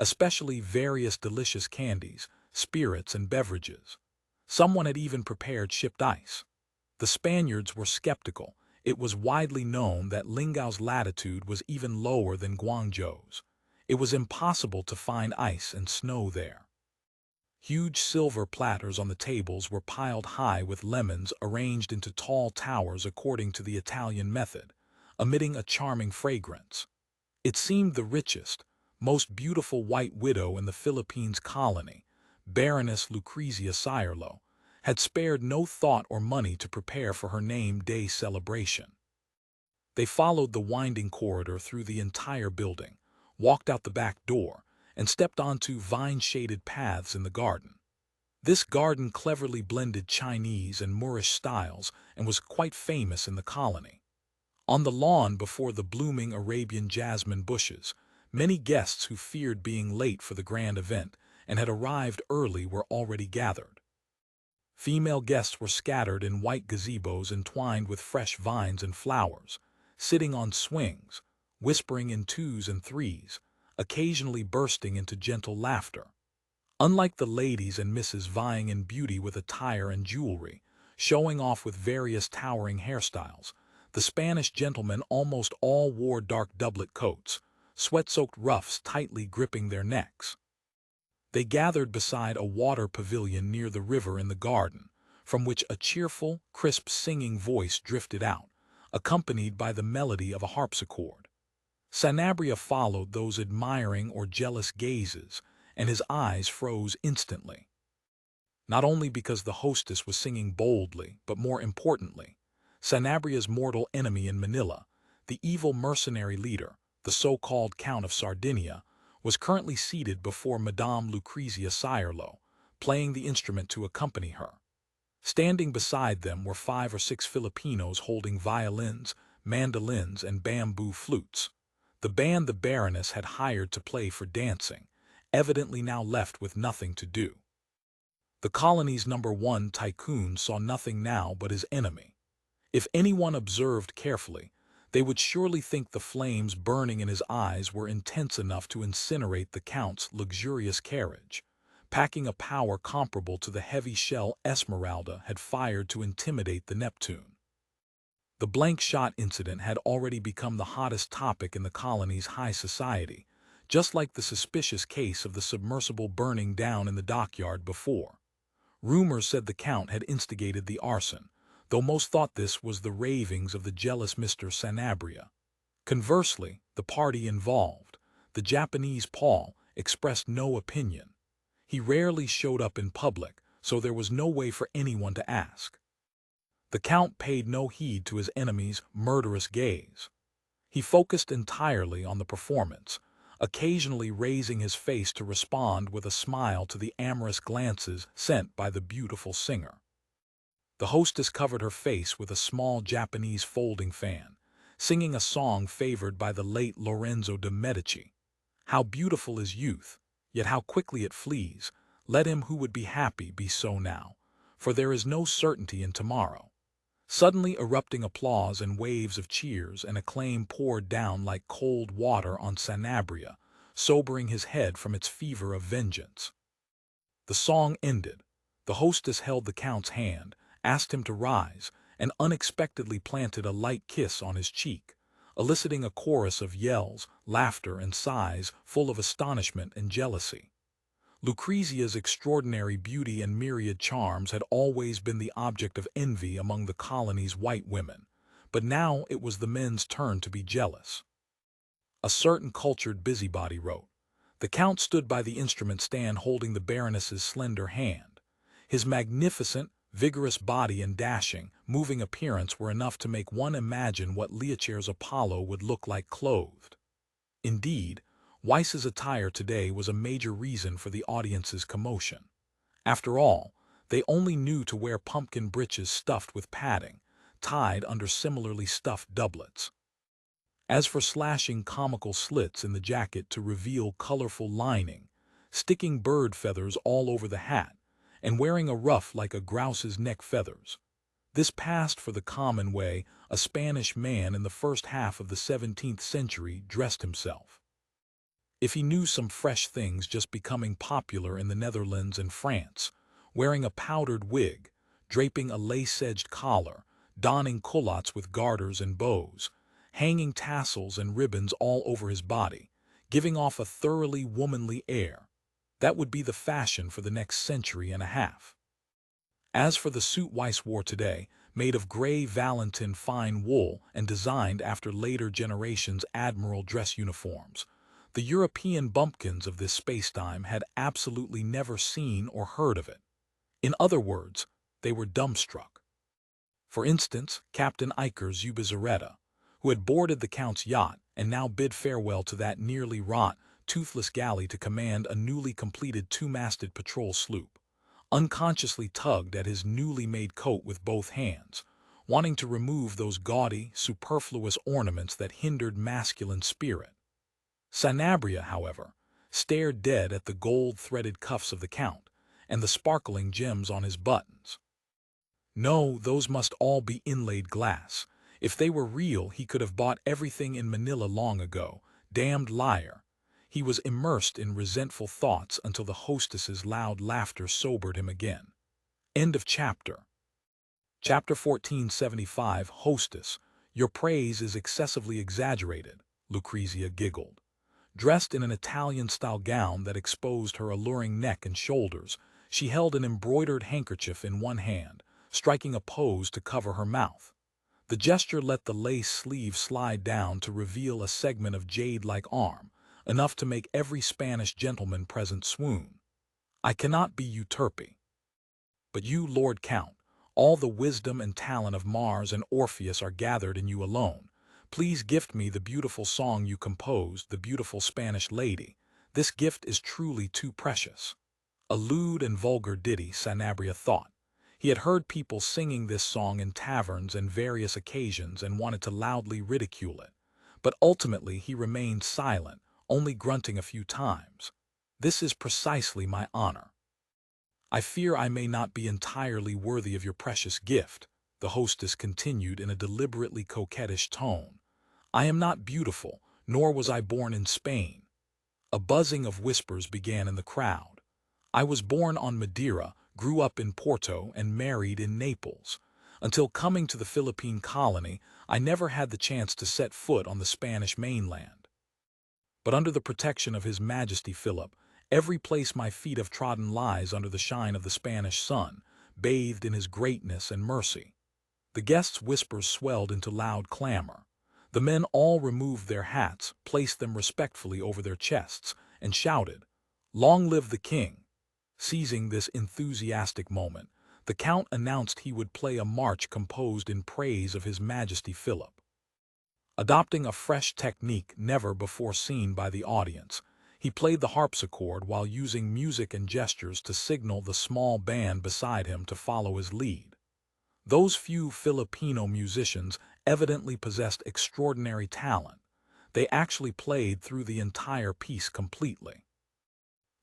especially various delicious candies, spirits, and beverages. Someone had even prepared shipped ice. The Spaniards were skeptical. It was widely known that Lingao's latitude was even lower than Guangzhou's. It was impossible to find ice and snow there. Huge silver platters on the tables were piled high with lemons arranged into tall towers according to the Italian method, emitting a charming fragrance. It seemed the richest, most beautiful white widow in the Philippines colony, Baroness Lucrezia Sirlo, had spared no thought or money to prepare for her name day celebration. They followed the winding corridor through the entire building, walked out the back door, and stepped onto vine-shaded paths in the garden. This garden cleverly blended Chinese and Moorish styles and was quite famous in the colony. On the lawn before the blooming Arabian jasmine bushes, many guests who feared being late for the grand event and had arrived early were already gathered. Female guests were scattered in white gazebos entwined with fresh vines and flowers, sitting on swings, whispering in twos and threes, occasionally bursting into gentle laughter. Unlike the ladies and misses vying in beauty with attire and jewelry, showing off with various towering hairstyles, the Spanish gentlemen almost all wore dark doublet coats, sweat-soaked ruffs tightly gripping their necks. They gathered beside a water pavilion near the river in the garden, from which a cheerful, crisp singing voice drifted out, accompanied by the melody of a harpsichord. Sanabria followed those admiring or jealous gazes, and his eyes froze instantly. Not only because the hostess was singing boldly, but more importantly, Sanabria's mortal enemy in Manila, the evil mercenary leader, the so-called Count of Sardinia, was currently seated before Madame Lucrezia Sirlo, playing the instrument to accompany her. Standing beside them were 5 or 6 Filipinos holding violins, mandolins, and bamboo flutes. The band the Baroness had hired to play for dancing, evidently now left with nothing to do. The colony's #1 tycoon saw nothing now but his enemy. If anyone observed carefully, they would surely think the flames burning in his eyes were intense enough to incinerate the Count's luxurious carriage, packing a power comparable to the heavy shell Esmeralda had fired to intimidate the Neptune. The blank shot incident had already become the hottest topic in the colony's high society, just like the suspicious case of the submersible burning down in the dockyard before. Rumors said the Count had instigated the arson, though most thought this was the ravings of the jealous Mr. Sanabria. Conversely, the party involved, the Japanese Paul, expressed no opinion. He rarely showed up in public, so there was no way for anyone to ask. The Count paid no heed to his enemy's murderous gaze. He focused entirely on the performance, occasionally raising his face to respond with a smile to the amorous glances sent by the beautiful singer. The hostess covered her face with a small Japanese folding fan, singing a song favored by the late Lorenzo de' Medici. How beautiful is youth, yet how quickly it flees. Let him who would be happy be so now, for there is no certainty in tomorrow. Suddenly erupting applause and waves of cheers and acclaim poured down like cold water on Sanabria, sobering his head from its fever of vengeance. The song ended. The hostess held the Count's hand, asked him to rise, and unexpectedly planted a light kiss on his cheek, eliciting a chorus of yells, laughter, and sighs full of astonishment and jealousy. Lucrezia's extraordinary beauty and myriad charms had always been the object of envy among the colony's white women, but now it was the men's turn to be jealous. A certain cultured busybody wrote. The Count stood by the instrument stand holding the Baroness's slender hand. His magnificent, vigorous body and dashing, moving appearance were enough to make one imagine what Leochare's Apollo would look like clothed. Indeed, Weiss's attire today was a major reason for the audience's commotion. After all, they only knew to wear pumpkin breeches stuffed with padding, tied under similarly stuffed doublets. As for slashing comical slits in the jacket to reveal colorful lining, sticking bird feathers all over the hat, and wearing a ruff like a grouse's neck feathers, this passed for the common way a Spanish man in the first half of the 17th century dressed himself. If he knew some fresh things just becoming popular in the Netherlands and France, wearing a powdered wig, draping a lace-edged collar, donning culottes with garters and bows, hanging tassels and ribbons all over his body, giving off a thoroughly womanly air, that would be the fashion for the next century and a half. As for the suit Weiss wore today, made of gray Valentin fine wool and designed after later generations' admiral dress uniforms, the European bumpkins of this spacetime had absolutely never seen or heard of it. In other words, they were dumbstruck. For instance, Captain Eicher's Ubizarreta, who had boarded the Count's yacht and now bid farewell to that nearly rot, toothless galley to command a newly completed two-masted patrol sloop, unconsciously tugged at his newly made coat with both hands, wanting to remove those gaudy, superfluous ornaments that hindered masculine spirit. Sanabria, however, stared dead at the gold-threaded cuffs of the Count and the sparkling gems on his buttons. No, those must all be inlaid glass. If they were real, he could have bought everything in Manila long ago. Damned liar. He was immersed in resentful thoughts until the hostess's loud laughter sobered him again. End of chapter. Chapter 1475. Hostess, your praise is excessively exaggerated, Lucrezia giggled. Dressed in an Italian-style gown that exposed her alluring neck and shoulders, she held an embroidered handkerchief in one hand, striking a pose to cover her mouth. The gesture let the lace sleeve slide down to reveal a segment of jade-like arm, enough to make every Spanish gentleman present swoon. I cannot be Euterpe. But you, Lord Count, all the wisdom and talent of Mars and Orpheus are gathered in you alone. Please gift me the beautiful song you composed, the beautiful Spanish lady. This gift is truly too precious. A lewd and vulgar ditty, Sanabria thought. He had heard people singing this song in taverns and various occasions and wanted to loudly ridicule it. But ultimately he remained silent, only grunting a few times. This is precisely my honor. I fear I may not be entirely worthy of your precious gift, the hostess continued in a deliberately coquettish tone. I am not beautiful, nor was I born in Spain. A buzzing of whispers began in the crowd. I was born on Madeira, grew up in Porto, and married in Naples. Until coming to the Philippine colony, I never had the chance to set foot on the Spanish mainland. But under the protection of His Majesty Philip, every place my feet have trodden lies under the shine of the Spanish sun, bathed in his greatness and mercy. The guests' whispers swelled into loud clamor. The men all removed their hats, placed them respectfully over their chests, and shouted, "Long live the king!" Seizing this enthusiastic moment, the Count announced he would play a march composed in praise of His Majesty Philip. Adopting a fresh technique never before seen by the audience, he played the harpsichord while using music and gestures to signal the small band beside him to follow his lead. Those few Filipino musicians evidently possessed extraordinary talent. They actually played through the entire piece completely.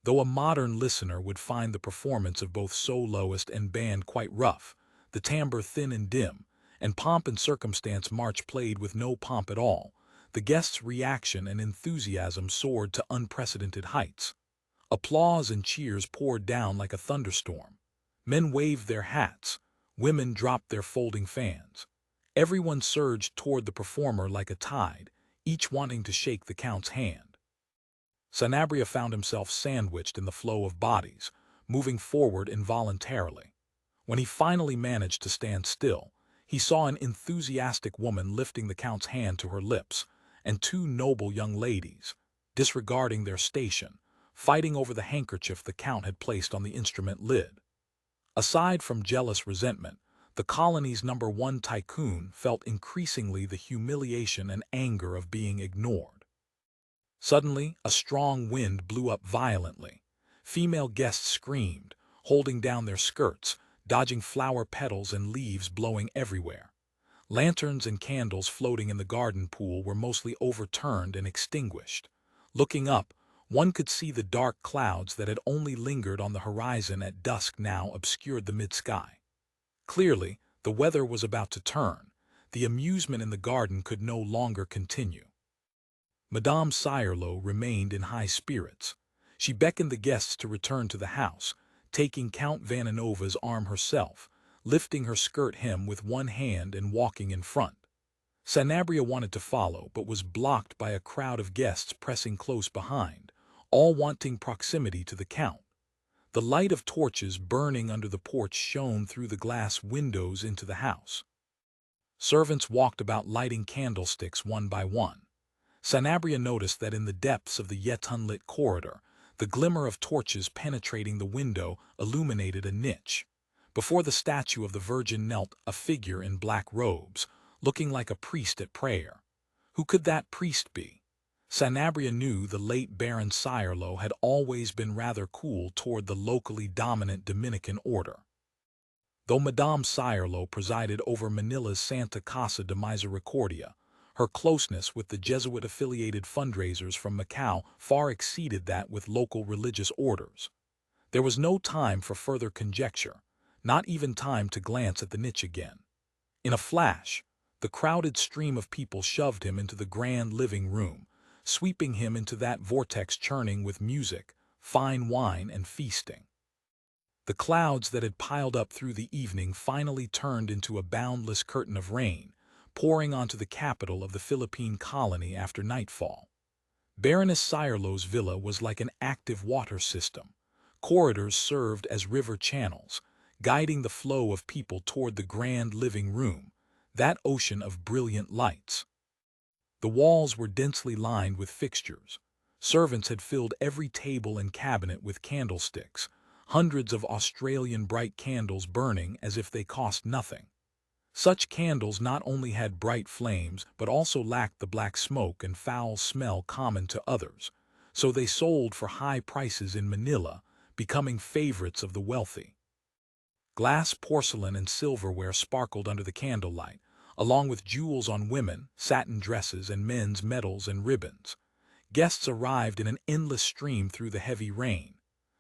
Though a modern listener would find the performance of both soloist and band quite rough, the timbre thin and dim, and pomp and circumstance march played with no pomp at all, the guests' reaction and enthusiasm soared to unprecedented heights. Applause and cheers poured down like a thunderstorm. Men waved their hats, women dropped their folding fans. Everyone surged toward the performer like a tide, each wanting to shake the Count's hand. Sanabria found himself sandwiched in the flow of bodies, moving forward involuntarily. When he finally managed to stand still, he saw an enthusiastic woman lifting the Count's hand to her lips, and two noble young ladies, disregarding their station, fighting over the handkerchief the Count had placed on the instrument lid. Aside from jealous resentment, the colony's #1 tycoon felt increasingly the humiliation and anger of being ignored. Suddenly, a strong wind blew up violently. Female guests screamed, holding down their skirts, dodging flower petals and leaves blowing everywhere. Lanterns and candles floating in the garden pool were mostly overturned and extinguished. Looking up, one could see the dark clouds that had only lingered on the horizon at dusk now obscured the mid-sky. Clearly, the weather was about to turn. The amusement in the garden could no longer continue. Madame Sirlo remained in high spirits. She beckoned the guests to return to the house, taking Count Vaninova's arm herself, lifting her skirt hem with one hand and walking in front. Sanabria wanted to follow, but was blocked by a crowd of guests pressing close behind, all wanting proximity to the Count. The light of torches burning under the porch shone through the glass windows into the house. Servants walked about lighting candlesticks one by one. Sanabria noticed that in the depths of the yet unlit corridor, the glimmer of torches penetrating the window illuminated a niche. Before the statue of the Virgin knelt a figure in black robes, looking like a priest at prayer. Who could that priest be? Sanabria knew the late Baron Sirlo had always been rather cool toward the locally dominant Dominican order. Though Madame Sirlo presided over Manila's Santa Casa de Misericordia, her closeness with the Jesuit-affiliated fundraisers from Macau far exceeded that with local religious orders. There was no time for further conjecture, not even time to glance at the niche again. In a flash, the crowded stream of people shoved him into the grand living room, sweeping him into that vortex churning with music, fine wine, and feasting. The clouds that had piled up through the evening finally turned into a boundless curtain of rain, pouring onto the capital of the Philippine colony after nightfall. Baroness Sirlo's villa was like an active water system. Corridors served as river channels, guiding the flow of people toward the grand living room, that ocean of brilliant lights. The walls were densely lined with fixtures. Servants had filled every table and cabinet with candlesticks, hundreds of Australian bright candles burning as if they cost nothing. Such candles not only had bright flames but also lacked the black smoke and foul smell common to others, so they sold for high prices in Manila, becoming favorites of the wealthy. Glass, porcelain, and silverware sparkled under the candlelight, along with jewels on women, satin dresses, and men's medals and ribbons. Guests arrived in an endless stream through the heavy rain.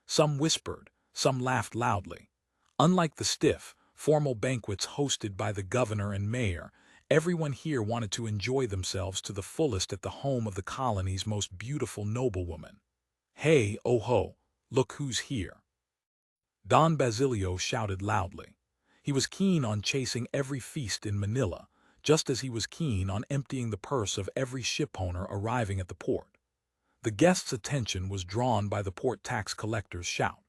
Some whispered, some laughed loudly. Unlike the stiff, formal banquets hosted by the governor and mayor, everyone here wanted to enjoy themselves to the fullest at the home of the colony's most beautiful noblewoman. "Hey, oh ho, look who's here!" Don Basilio shouted loudly. He was keen on chasing every feast in Manila, just as he was keen on emptying the purse of every shipowner arriving at the port. The guests' attention was drawn by the port tax collector's shout.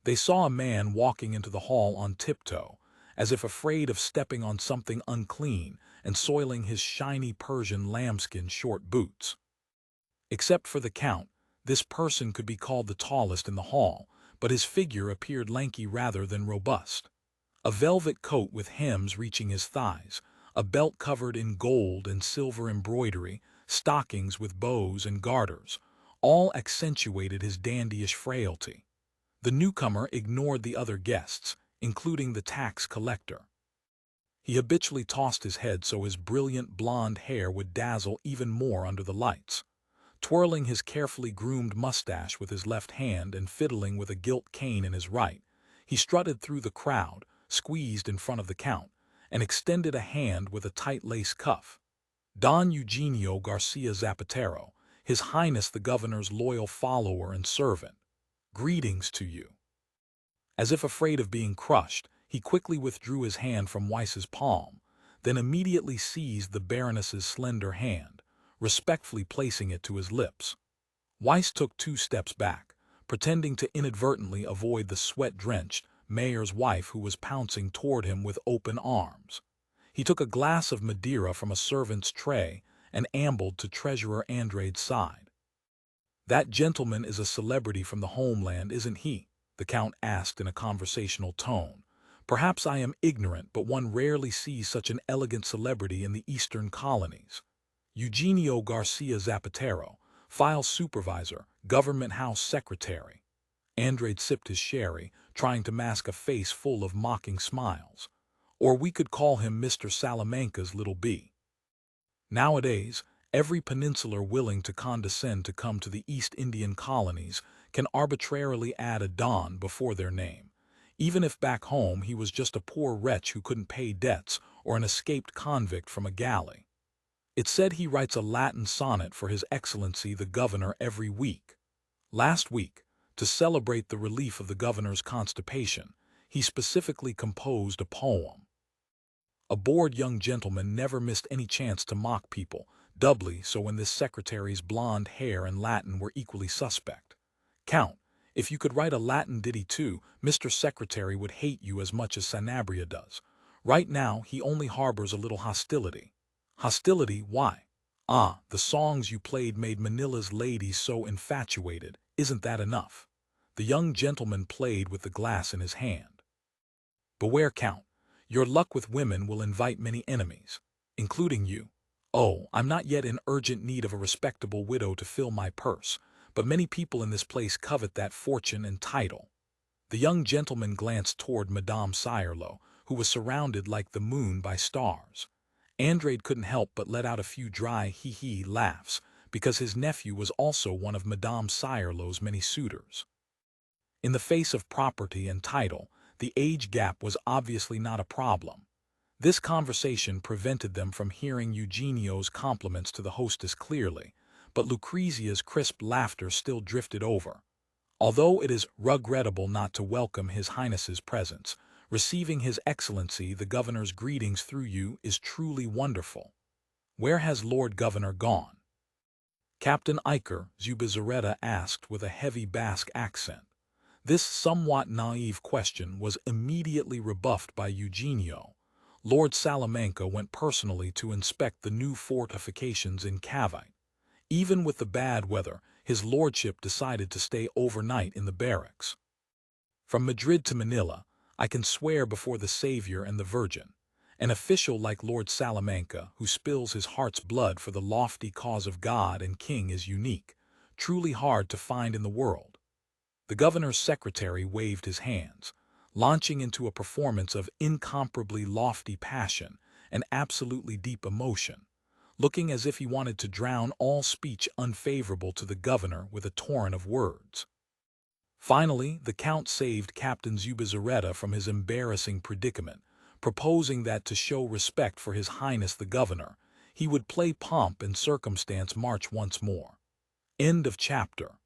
They saw a man walking into the hall on tiptoe, as if afraid of stepping on something unclean and soiling his shiny Persian lambskin short boots. Except for the Count, this person could be called the tallest in the hall, but his figure appeared lanky rather than robust. A velvet coat with hems reaching his thighs, a belt covered in gold and silver embroidery, stockings with bows and garters, all accentuated his dandyish frailty. The newcomer ignored the other guests, including the tax collector. He habitually tossed his head so his brilliant blonde hair would dazzle even more under the lights. Twirling his carefully groomed mustache with his left hand and fiddling with a gilt cane in his right, he strutted through the crowd, squeezed in front of the Count, and extended a hand with a tight lace cuff. Don Eugenio Garcia Zapatero, His Highness the Governor's loyal follower and servant. Greetings to you. As if afraid of being crushed, he quickly withdrew his hand from Weiss's palm, then immediately seized the Baroness's slender hand, respectfully placing it to his lips. Weiss took 2 steps back, pretending to inadvertently avoid the sweat-drenched mayor's wife who was pouncing toward him with open arms. He took a glass of Madeira from a servant's tray and ambled to Treasurer Andrade's side. "That gentleman is a celebrity from the homeland, isn't he?" the Count asked in a conversational tone. "Perhaps I am ignorant, but one rarely sees such an elegant celebrity in the eastern colonies." Eugenio Garcia Zapatero, File Supervisor, Government House Secretary. Andrade sipped his sherry, trying to mask a face full of mocking smiles. Or we could call him Mr. Salamanca's little bee. Nowadays, every peninsular willing to condescend to come to the East Indian colonies can arbitrarily add a Don before their name, even if back home he was just a poor wretch who couldn't pay debts or an escaped convict from a galley. It's said he writes a Latin sonnet for His Excellency the Governor every week. Last week, to celebrate the relief of the governor's constipation, he specifically composed a poem. A bored young gentleman never missed any chance to mock people, doubly so when this secretary's blonde hair and Latin were equally suspect. "Count, if you could write a Latin ditty too, Mr. Secretary would hate you as much as Sanabria does. Right now, he only harbors a little hostility." "Hostility? Why?" "Ah, the songs you played made Manila's ladies so infatuated. Isn't that enough?" The young gentleman played with the glass in his hand. "Beware, Count. Your luck with women will invite many enemies, including you. Oh, I'm not yet in urgent need of a respectable widow to fill my purse, but many people in this place covet that fortune and title." The young gentleman glanced toward Madame Sirlo, who was surrounded like the moon by stars. Andrade couldn't help but let out a few dry hee-hee laughs, because his nephew was also one of Madame Sirlo's many suitors. In the face of property and title, the age gap was obviously not a problem. This conversation prevented them from hearing Eugenio's compliments to the hostess clearly, but Lucrezia's crisp laughter still drifted over. "Although it is regrettable not to welcome His Highness's presence, receiving His Excellency the Governor's greetings through you is truly wonderful. Where has Lord Governor gone?" Captain Iker Zubizarreta asked with a heavy Basque accent. This somewhat naive question was immediately rebuffed by Eugenio. Lord Salamanca went personally to inspect the new fortifications in Cavite. Even with the bad weather, his lordship decided to stay overnight in the barracks. "From Madrid to Manila, I can swear before the Savior and the Virgin. An official like Lord Salamanca, who spills his heart's blood for the lofty cause of God and King, is unique, truly hard to find in the world." The governor's secretary waved his hands, launching into a performance of incomparably lofty passion and absolutely deep emotion, looking as if he wanted to drown all speech unfavorable to the governor with a torrent of words. Finally, the Count saved Captain Zubizarreta from his embarrassing predicament, proposing that to show respect for His Highness the Governor, he would play Pomp and Circumstance March once more. End of chapter.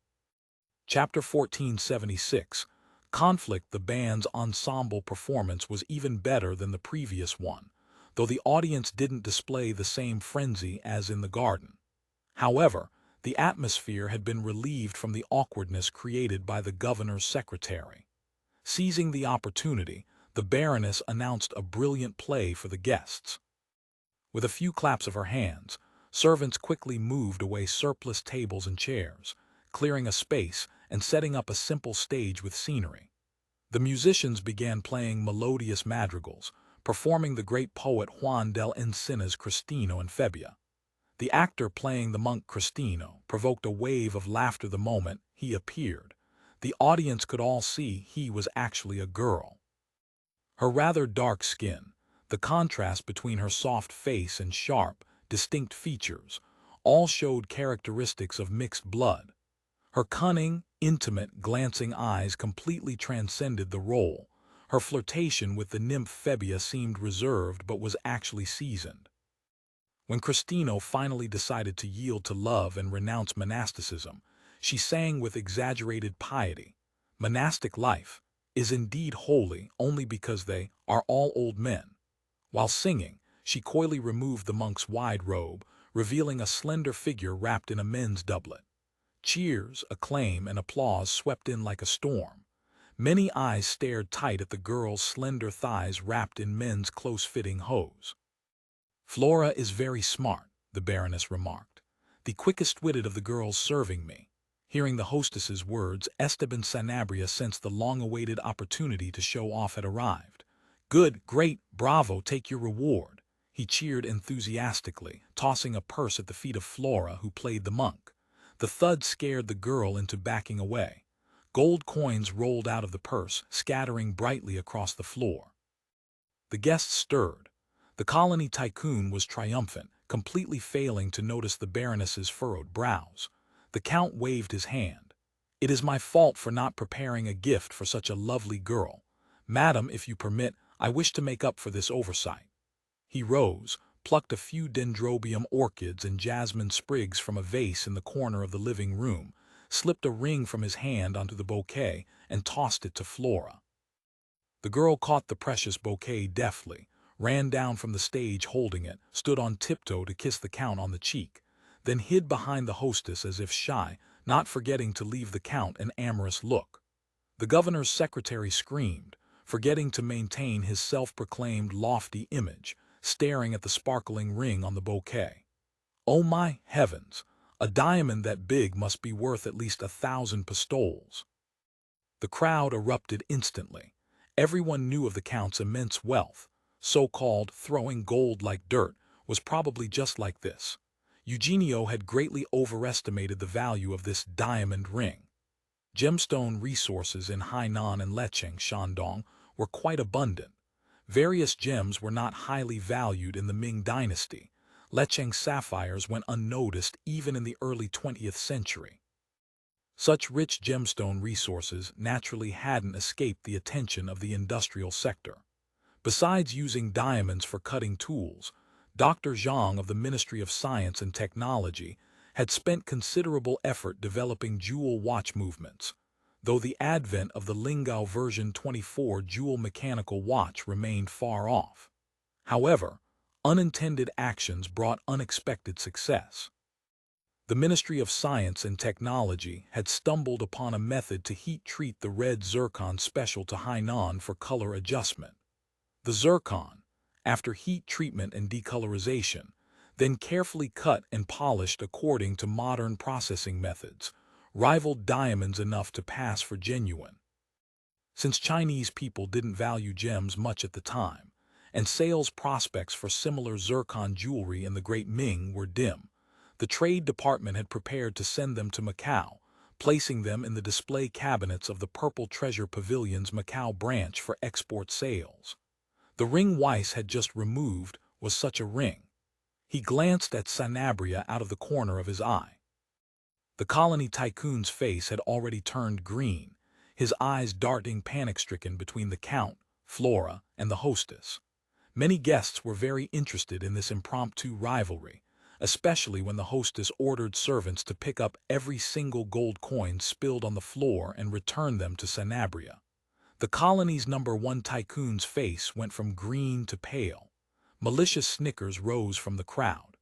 Chapter 1476. Conflict. The band's ensemble performance was even better than the previous one, though the audience didn't display the same frenzy as in the garden. However, the atmosphere had been relieved from the awkwardness created by the governor's secretary. Seizing the opportunity, the Baroness announced a brilliant play for the guests. With a few claps of her hands, servants quickly moved away surplus tables and chairs, clearing a space and setting up a simple stage with scenery. The musicians began playing melodious madrigals, performing the great poet Juan del Encina's Cristino and Febia. The actor playing the monk Cristino provoked a wave of laughter the moment he appeared. The audience could all see he was actually a girl. Her rather dark skin, the contrast between her soft face and sharp, distinct features, all showed characteristics of mixed blood. Her cunning, intimate, glancing eyes completely transcended the role, Her flirtation with the nymph Febia seemed reserved but was actually seasoned. When Cristino finally decided to yield to love and renounce monasticism, she sang with exaggerated piety, "Monastic life is indeed holy only because they are all old men." While singing, she coyly removed the monk's wide robe, revealing a slender figure wrapped in a men's doublet. Cheers, acclaim, and applause swept in like a storm. Many eyes stared tight at the girl's slender thighs wrapped in men's close-fitting hose. "Flora is very smart," the Baroness remarked. "The quickest-witted of the girls serving me." Hearing the hostess's words, Esteban Sanabria sensed the long-awaited opportunity to show off had arrived. "Good, great, bravo, take your reward." He cheered enthusiastically, tossing a purse at the feet of Flora, who played the monk. The thud scared the girl into backing away. Gold coins rolled out of the purse, scattering brightly across the floor. The guests stirred. The colony tycoon was triumphant, completely failing to notice the Baroness's furrowed brows. The Count waved his hand. "It is my fault for not preparing a gift for such a lovely girl. Madam, if you permit, I wish to make up for this oversight." He rose, plucked a few dendrobium orchids and jasmine sprigs from a vase in the corner of the living room, slipped a ring from his hand onto the bouquet, and tossed it to Flora. The girl caught the precious bouquet deftly, ran down from the stage holding it, stood on tiptoe to kiss the Count on the cheek, then hid behind the hostess as if shy, not forgetting to leave the Count an amorous look. The governor's secretary screamed, forgetting to maintain his self-proclaimed lofty image, staring at the sparkling ring on the bouquet. "Oh my heavens! A diamond that big must be worth at least 1,000 pistoles." The crowd erupted instantly. Everyone knew of the Count's immense wealth. So-called throwing gold like dirt was probably just like this. Eugenio had greatly overestimated the value of this diamond ring. Gemstone resources in Hainan and Lecheng, Shandong, were quite abundant. Various gems were not highly valued in the Ming Dynasty. Lecheng sapphires went unnoticed even in the early 20th century. Such rich gemstone resources naturally hadn't escaped the attention of the industrial sector. Besides using diamonds for cutting tools, Dr. Zhang of the Ministry of Science and Technology had spent considerable effort developing jewel watch movements, though the advent of the Lingao version 24 jewel mechanical watch remained far off. However, unintended actions brought unexpected success. The Ministry of Science and Technology had stumbled upon a method to heat-treat the red zircon special to Hainan for color adjustment. The zircon, after heat treatment and decolorization, then carefully cut and polished according to modern processing methods, rivaled diamonds enough to pass for genuine. Since Chinese people didn't value gems much at the time, and sales prospects for similar zircon jewelry in the Great Ming were dim, the Trade Department had prepared to send them to Macau, placing them in the display cabinets of the Purple Treasure Pavilion's Macau branch for export sales. The ring Weiss had just removed was such a ring. He glanced at Sanabria out of the corner of his eye. The colony tycoon's face had already turned green, his eyes darting panic-stricken between the Count, Flora, and the hostess. Many guests were very interested in this impromptu rivalry, especially when the hostess ordered servants to pick up every single gold coin spilled on the floor and return them to Sanabria. The colony's #1 tycoon's face went from green to pale. Malicious snickers rose from the crowd.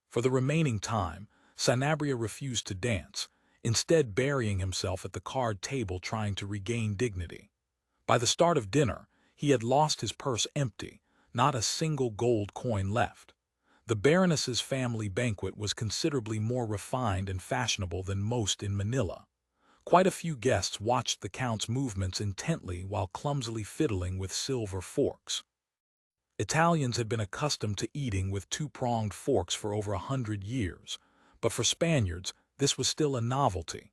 For the remaining time, Sanabria refused to dance, instead burying himself at the card table trying to regain dignity. By the start of dinner, he had lost his purse empty, not a single gold coin left. The Baroness's family banquet was considerably more refined and fashionable than most in Manila. Quite a few guests watched the Count's movements intently while clumsily fiddling with silver forks. Italians had been accustomed to eating with two-pronged forks for over 100 years, but for Spaniards, this was still a novelty.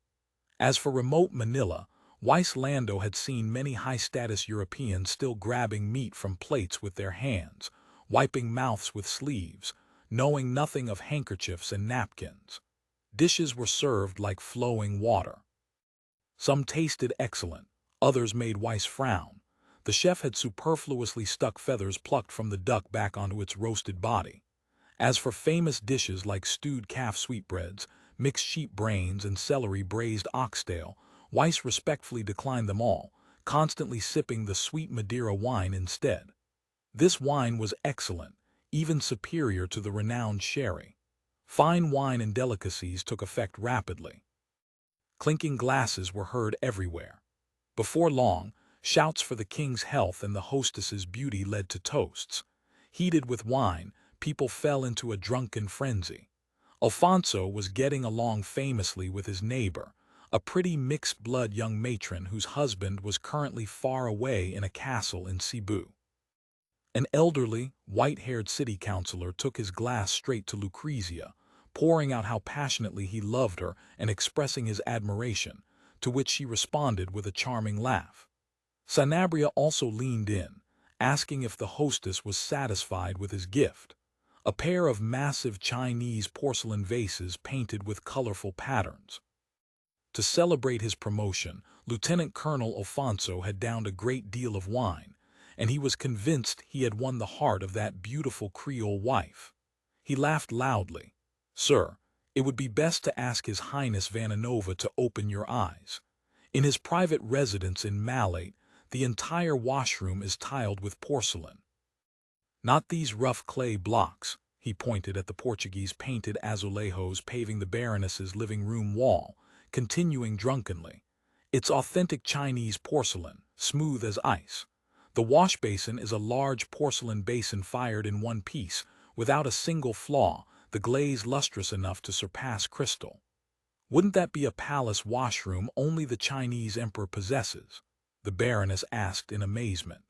As for remote Manila, Weiss Lando had seen many high-status Europeans still grabbing meat from plates with their hands, wiping mouths with sleeves, knowing nothing of handkerchiefs and napkins. Dishes were served like flowing water. Some tasted excellent, others made Weiss frown. The chef had superfluously stuck feathers plucked from the duck back onto its roasted body. As for famous dishes like stewed calf sweetbreads, mixed sheep brains, and celery braised oxtail, Weiss respectfully declined them all, constantly sipping the sweet Madeira wine instead. This wine was excellent, even superior to the renowned sherry. Fine wine and delicacies took effect rapidly. Clinking glasses were heard everywhere. Before long, shouts for the king's health and the hostess's beauty led to toasts. Heated with wine, people fell into a drunken frenzy. Alfonso was getting along famously with his neighbor, a pretty mixed-blood young matron whose husband was currently far away in a castle in Cebu. An elderly, white-haired city councilor took his glass straight to Lucrezia, pouring out how passionately he loved her and expressing his admiration, to which she responded with a charming laugh. Sanabria also leaned in, asking if the hostess was satisfied with his gift, a pair of massive Chinese porcelain vases painted with colorful patterns. To celebrate his promotion, Lieutenant Colonel Alfonso had downed a great deal of wine, and he was convinced he had won the heart of that beautiful Creole wife. He laughed loudly. "Sir, it would be best to ask His Highness Vananova to open your eyes. In his private residence in Malate, the entire washroom is tiled with porcelain. Not these rough clay blocks," he pointed at the Portuguese painted azulejos paving the Baroness's living room wall, continuing drunkenly. "It's authentic Chinese porcelain, smooth as ice. The wash basin is a large porcelain basin fired in one piece, without a single flaw, the glaze lustrous enough to surpass crystal. Wouldn't that be a palace washroom only the Chinese emperor possesses?" the Baroness asked in amazement.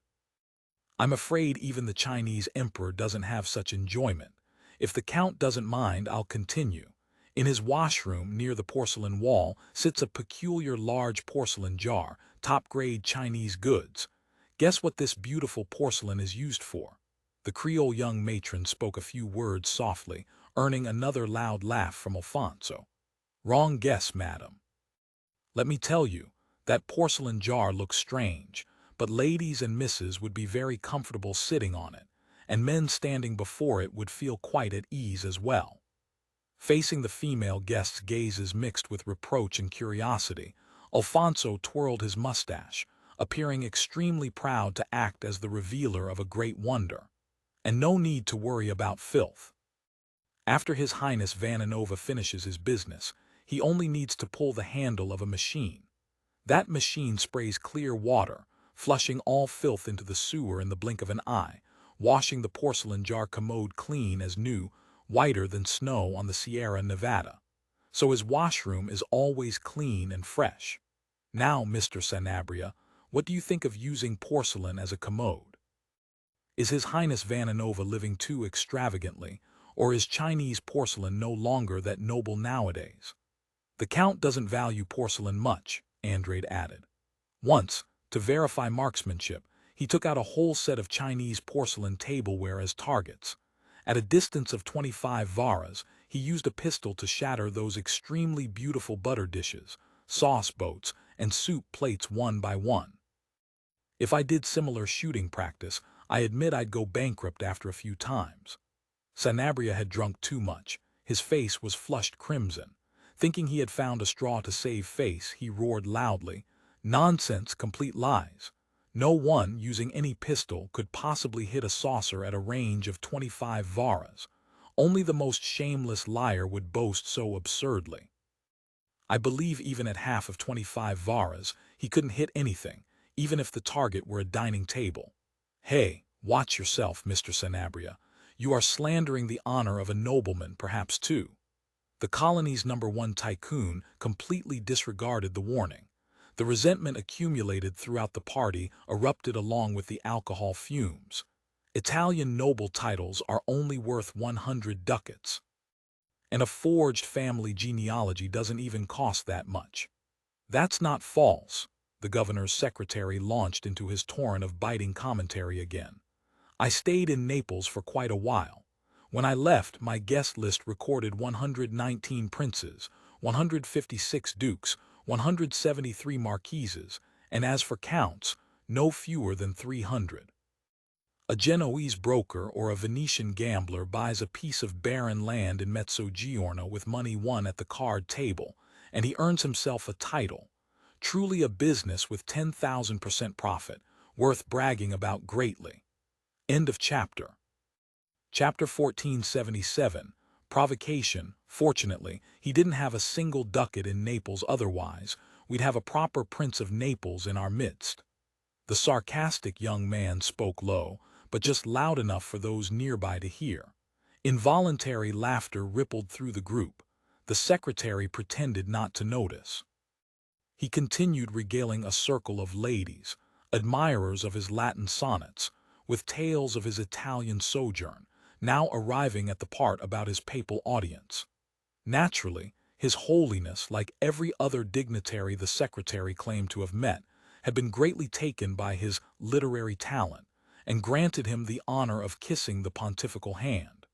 "I'm afraid even the Chinese emperor doesn't have such enjoyment. If the Count doesn't mind, I'll continue. In his washroom, near the porcelain wall, sits a peculiar large porcelain jar, top-grade Chinese goods. Guess what this beautiful porcelain is used for?" The Creole young matron spoke a few words softly, earning another loud laugh from Alfonso. "Wrong guess, madam. Let me tell you, that porcelain jar looks strange, but ladies and misses would be very comfortable sitting on it, and men standing before it would feel quite at ease as well." Facing the female guest's gazes mixed with reproach and curiosity, Alfonso twirled his mustache, appearing extremely proud to act as the revealer of a great wonder. "And no need to worry about filth. After His Highness Vananova finishes his business, he only needs to pull the handle of a machine. That machine sprays clear water, flushing all filth into the sewer in the blink of an eye, washing the porcelain jar commode clean as new, whiter than snow on the Sierra Nevada. So his washroom is always clean and fresh. Now, Mr. Sanabria, what do you think of using porcelain as a commode? Is His Highness Vananova living too extravagantly, or is Chinese porcelain no longer that noble nowadays?" "The Count doesn't value porcelain much," Andrade added. "Once, to verify marksmanship, he took out a whole set of Chinese porcelain tableware as targets. At a distance of 25 varas, he used a pistol to shatter those extremely beautiful butter dishes, sauce boats, and soup plates one by one. If I did similar shooting practice, I admit I'd go bankrupt after a few times." Sanabria had drunk too much. His face was flushed crimson. Thinking he had found a straw to save face, he roared loudly, "Nonsense, complete lies. No one, using any pistol, could possibly hit a saucer at a range of 25 varas. Only the most shameless liar would boast so absurdly. I believe even at half of 25 varas, he couldn't hit anything, even if the target were a dining table. Hey, watch yourself, Mr. Sanabria. You are slandering the honor of a nobleman, perhaps too." The colony's #1 tycoon completely disregarded the warning. The resentment accumulated throughout the party erupted along with the alcohol fumes. "Italian noble titles are only worth 100 ducats. And a forged family genealogy doesn't even cost that much." "That's not false," the governor's secretary launched into his torrent of biting commentary again. "I stayed in Naples for quite a while. When I left, my guest list recorded 119 princes, 156 dukes, 173 marquises, and as for counts, no fewer than 300. A Genoese broker or a Venetian gambler buys a piece of barren land in Mezzogiorno with money won at the card table, and he earns himself a title. Truly a business with 10,000% profit, worth bragging about greatly. End of chapter. Chapter 1477, Provocation. Fortunately, he didn't have a single ducat in Naples, otherwise we'd have a proper Prince of Naples in our midst. The sarcastic young man spoke low, but just loud enough for those nearby to hear. Involuntary laughter rippled through the group. The secretary pretended not to notice. He continued regaling a circle of ladies, admirers of his Latin sonnets, with tales of his Italian sojourn, now arriving at the part about his papal audience. Naturally, His Holiness, like every other dignitary the secretary claimed to have met, had been greatly taken by his literary talent, and granted him the honor of kissing the pontifical hand.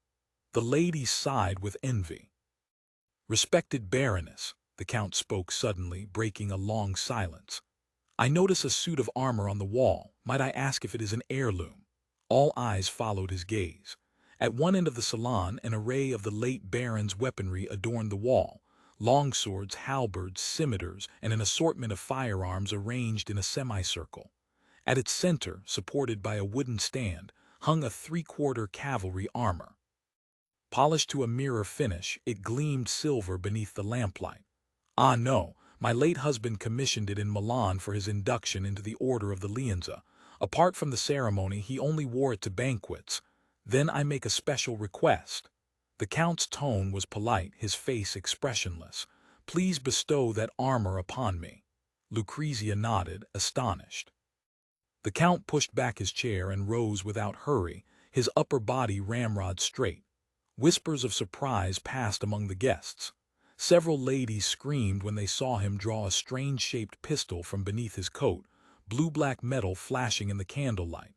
The ladies sighed with envy. "Respected Baroness," the Count spoke suddenly, breaking a long silence, "I notice a suit of armor on the wall. Might I ask if it is an heirloom?" All eyes followed his gaze. At one end of the salon, an array of the late Baron's weaponry adorned the wall: longswords, halberds, scimitars, and an assortment of firearms arranged in a semicircle. At its center, supported by a wooden stand, hung a three-quarter cavalry armor. Polished to a mirror finish, it gleamed silver beneath the lamplight. "Ah no, my late husband commissioned it in Milan for his induction into the Order of the Lienza. Apart from the ceremony, he only wore it to banquets. Then I make a special request." The Count's tone was polite, his face expressionless. "Please bestow that armor upon me." Lucrezia nodded, astonished. The Count pushed back his chair and rose without hurry, his upper body ramrod straight. Whispers of surprise passed among the guests. Several ladies screamed when they saw him draw a strange-shaped pistol from beneath his coat, blue-black metal flashing in the candlelight.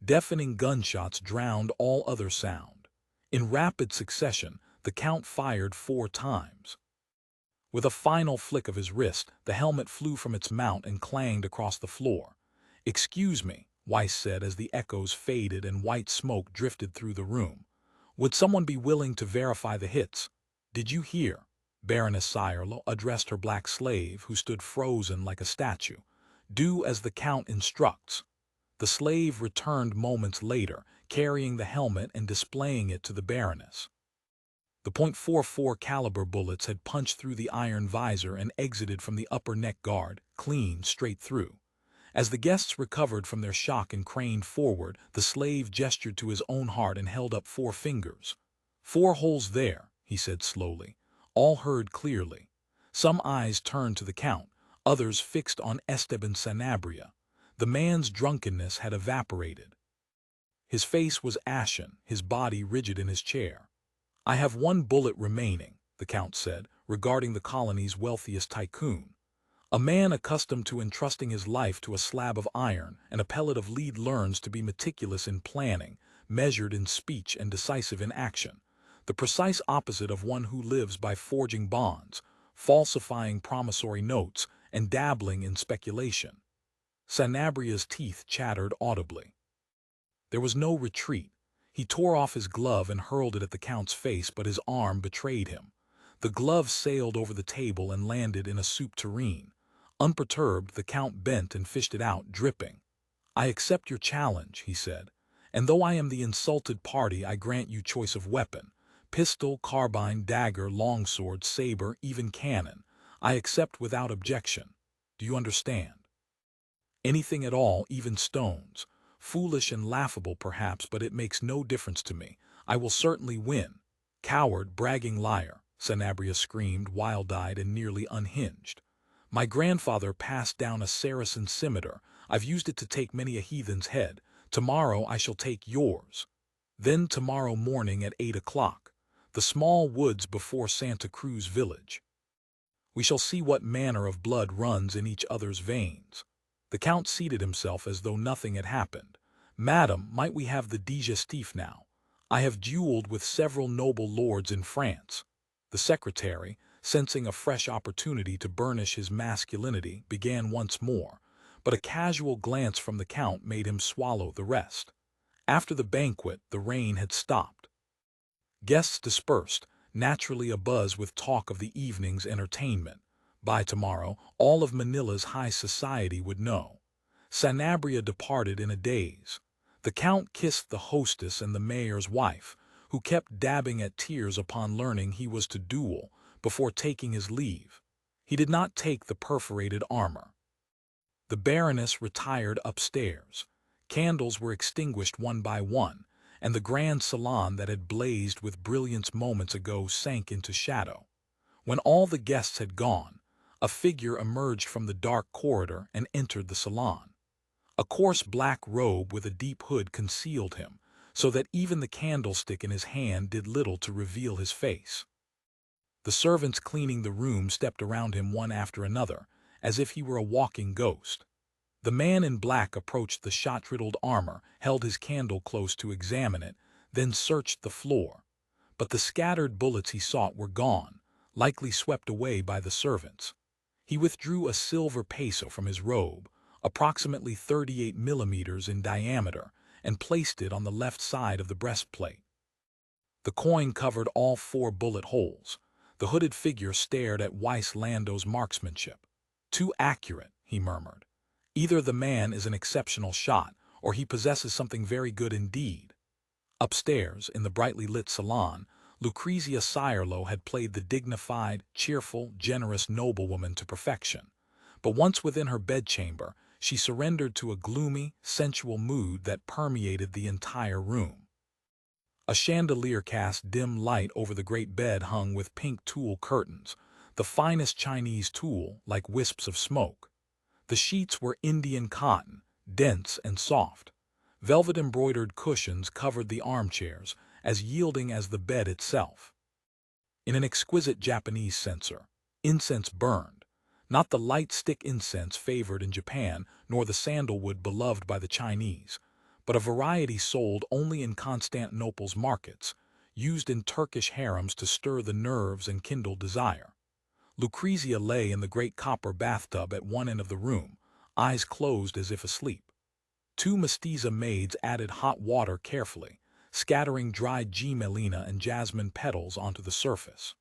Deafening gunshots drowned all other sound. In rapid succession, the Count fired 4 times. With a final flick of his wrist, the helmet flew from its mount and clanged across the floor. "Excuse me," Weiss said as the echoes faded and white smoke drifted through the room. "Would someone be willing to verify the hits?" "Did you hear?" Baroness Sirlo addressed her black slave, who stood frozen like a statue. "Do as the Count instructs." The slave returned moments later, carrying the helmet and displaying it to the Baroness. The .44 caliber bullets had punched through the iron visor and exited from the upper neck guard, clean, straight through. As the guests recovered from their shock and craned forward, the slave gestured to his own heart and held up 4 fingers. "4 holes there," he said slowly. All heard clearly. Some eyes turned to the Count, others fixed on Esteban Sanabria. The man's drunkenness had evaporated. His face was ashen, his body rigid in his chair. "I have 1 bullet remaining," the Count said, regarding the colony's wealthiest tycoon. A man accustomed to entrusting his life to a slab of iron and a pellet of lead learns to be meticulous in planning, measured in speech and decisive in action, the precise opposite of one who lives by forging bonds, falsifying promissory notes, and dabbling in speculation. Sanabria's teeth chattered audibly. There was no retreat. He tore off his glove and hurled it at the Count's face, but his arm betrayed him. The glove sailed over the table and landed in a soup tureen. Unperturbed, the Count bent and fished it out, dripping. "I accept your challenge," he said, "and though I am the insulted party, I grant you choice of weapon. Pistol, carbine, dagger, longsword, saber, even cannon. I accept without objection. Do you understand? Anything at all, even stones. Foolish and laughable perhaps, but it makes no difference to me. I will certainly win." "Coward, bragging liar," Sanabria screamed, wild-eyed and nearly unhinged. "My grandfather passed down a Saracen scimitar. I've used it to take many a heathen's head. Tomorrow I shall take yours. Then tomorrow morning at 8 o'clock. The small woods before Santa Cruz village. We shall see what manner of blood runs in each other's veins." The Count seated himself as though nothing had happened. "Madam, might we have the digestif now? I have duelled with several noble lords in France." The secretary, sensing a fresh opportunity to burnish his masculinity, began once more. but a casual glance from the Count made him swallow the rest. After the banquet, the rain had stopped. Guests dispersed, naturally abuzz with talk of the evening's entertainment. By tomorrow, all of Manila's high society would know. Sanabria departed in a daze. The Count kissed the hostess and the mayor's wife, who kept dabbing at tears upon learning he was to duel, before taking his leave. He did not take the perforated armor. The Baroness retired upstairs. Candles were extinguished one by one, and the grand salon that had blazed with brilliance moments ago sank into shadow. When all the guests had gone, a figure emerged from the dark corridor and entered the salon. A coarse black robe with a deep hood concealed him, so that even the candlestick in his hand did little to reveal his face. The servants cleaning the room stepped around him one after another, as if he were a walking ghost. The man in black approached the shot-riddled armor, held his candle close to examine it, then searched the floor. But the scattered bullets he sought were gone, likely swept away by the servants. He withdrew a silver peso from his robe, approximately 38 millimeters in diameter, and placed it on the left side of the breastplate. The coin covered all 4 bullet holes. The hooded figure stared at Weiss Lando's marksmanship. "Too accurate," he murmured. "Either the man is an exceptional shot, or he possesses something very good indeed." Upstairs, in the brightly lit salon, Lucrezia Sirelo had played the dignified, cheerful, generous noblewoman to perfection. But once within her bedchamber, she surrendered to a gloomy, sensual mood that permeated the entire room. A chandelier cast dim light over the great bed hung with pink tulle curtains, the finest Chinese tulle, like wisps of smoke. The sheets were Indian cotton, dense and soft. Velvet-embroidered cushions covered the armchairs, as yielding as the bed itself. In an exquisite Japanese censer, incense burned, not the light stick incense favored in Japan, nor the sandalwood beloved by the Chinese, but a variety sold only in Constantinople's markets, used in Turkish harems to stir the nerves and kindle desire. Lucrezia lay in the great copper bathtub at one end of the room, eyes closed as if asleep. 2 mestiza maids added hot water carefully, scattering dried gmelina and jasmine petals onto the surface.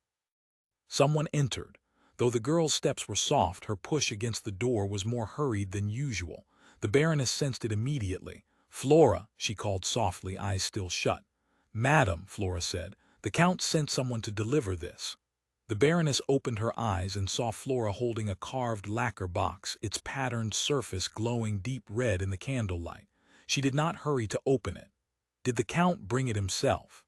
Someone entered. Though the girl's steps were soft, her push against the door was more hurried than usual. The Baroness sensed it immediately. "Flora," she called softly, eyes still shut. "Madam," Flora said, "the Count sent someone to deliver this." The Baroness opened her eyes and saw Flora holding a carved lacquer box, its patterned surface glowing deep red in the candlelight. She did not hurry to open it. "Did the Count bring it himself?"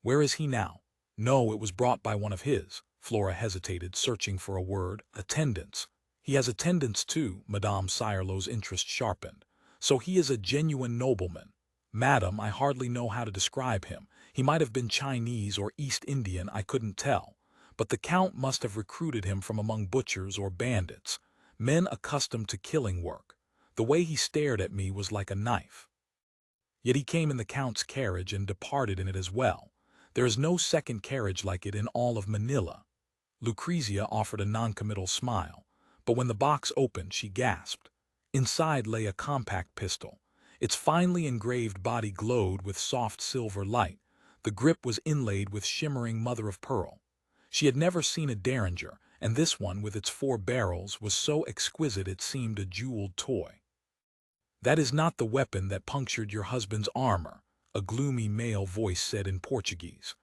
"Where is he now?" "No, it was brought by one of his." Flora hesitated, searching for a word. "Attendants." "He has attendants too," Madame Sirelo's interest sharpened. "So he is a genuine nobleman." "Madam, I hardly know how to describe him. He might have been Chinese or East Indian, I couldn't tell. But the Count must have recruited him from among butchers or bandits, men accustomed to killing work. The way he stared at me was like a knife. Yet he came in the Count's carriage and departed in it as well. There is no second carriage like it in all of Manila." Lucrezia offered a noncommittal smile, but when the box opened, she gasped. Inside lay a compact pistol. Its finely engraved body glowed with soft silver light. The grip was inlaid with shimmering mother-of-pearl. She had never seen a derringer, and this one, with its 4 barrels, was so exquisite it seemed a jeweled toy. "That is not the weapon that punctured your husband's armor," a gloomy male voice said in Portuguese.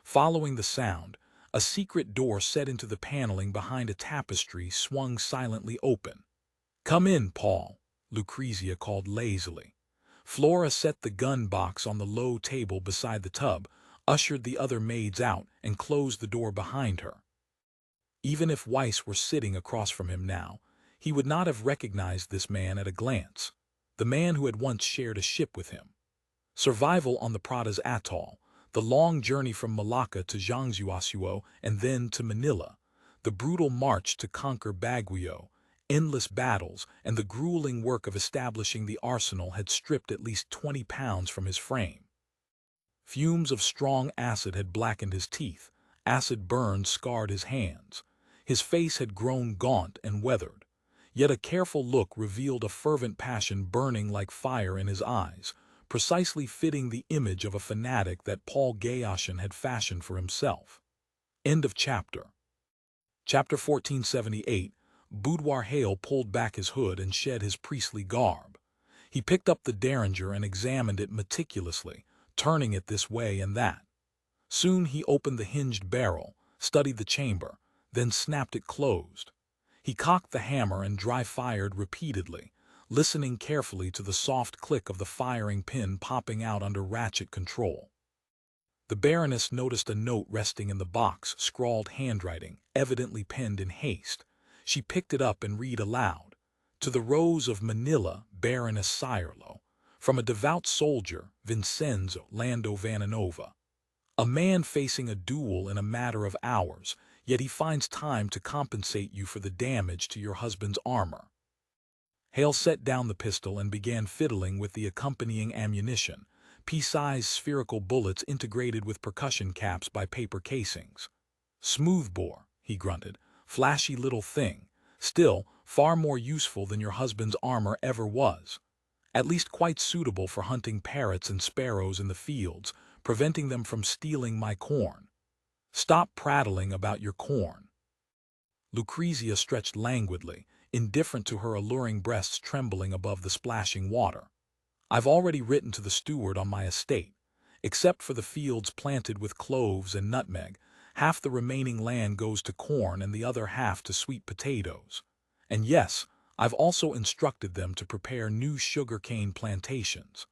Following the sound, a secret door set into the paneling behind a tapestry swung silently open. "Come in, Paul," Lucrezia called lazily. Flora set the gun box on the low table beside the tub, ushered the other maids out, and closed the door behind her. Even if Weiss were sitting across from him now, he would not have recognized this man at a glance, the man who had once shared a ship with him. Survival on the Pratas Atoll, the long journey from Malacca to Zhangzuasuo and then to Manila, the brutal march to conquer Baguio, endless battles, and the grueling work of establishing the arsenal had stripped at least 20 pounds from his frame. Fumes of strong acid had blackened his teeth, acid burns scarred his hands. His face had grown gaunt and weathered. Yet a careful look revealed a fervent passion burning like fire in his eyes, precisely fitting the image of a fanatic that Paul Gayashan had fashioned for himself. End of chapter. Chapter 1478. Boudoir. Hale pulled back his hood and shed his priestly garb. He picked up the derringer and examined it meticulously, turning it this way and that. Soon he opened the hinged barrel, studied the chamber, then snapped it closed. He cocked the hammer and dry-fired repeatedly, listening carefully to the soft click of the firing pin popping out under ratchet control. The Baroness noticed a note resting in the box, scrawled handwriting, evidently penned in haste. She picked it up and read aloud. To the Rose of Manila, Baroness Sirlo, from a devout soldier, Vincenzo Lando Vananova. A man facing a duel in a matter of hours, yet he finds time to compensate you for the damage to your husband's armor. Hale set down the pistol and began fiddling with the accompanying ammunition, pea-sized spherical bullets integrated with percussion caps by paper casings. Smoothbore, he grunted, flashy little thing, still far more useful than your husband's armor ever was. At least quite suitable for hunting parrots and sparrows in the fields, preventing them from stealing my corn. Stop prattling about your corn. Lucrezia stretched languidly, indifferent to her alluring breasts trembling above the splashing water. I've already written to the steward on my estate. Except for the fields planted with cloves and nutmeg, half the remaining land goes to corn and the other half to sweet potatoes. And yes, I've also instructed them to prepare new sugar-cane plantations.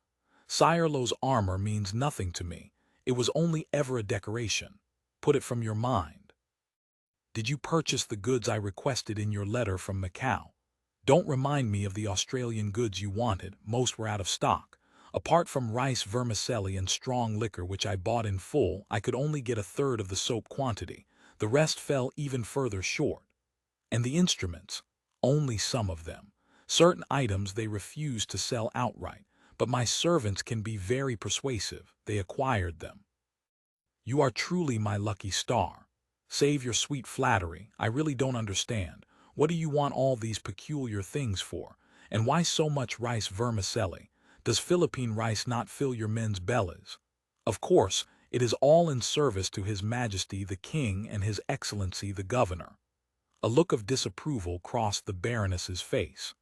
Sirlo's armor means nothing to me. It was only ever a decoration. Put it from your mind. Did you purchase the goods I requested in your letter from Macau? Don't remind me of the Australian goods you wanted. Most were out of stock. Apart from rice vermicelli and strong liquor which I bought in full, I could only get a third of the soap quantity. The rest fell even further short. And the instruments? Only some of them. Certain items they refused to sell outright, but my servants can be very persuasive. They acquired them. You are truly my lucky star. Save your sweet flattery. I really don't understand. What do you want all these peculiar things for? And why so much rice vermicelli? Does Philippine rice not fill your men's bellies? Of course, it is all in service to His Majesty the King and His Excellency the Governor. A look of disapproval crossed the Baroness's face.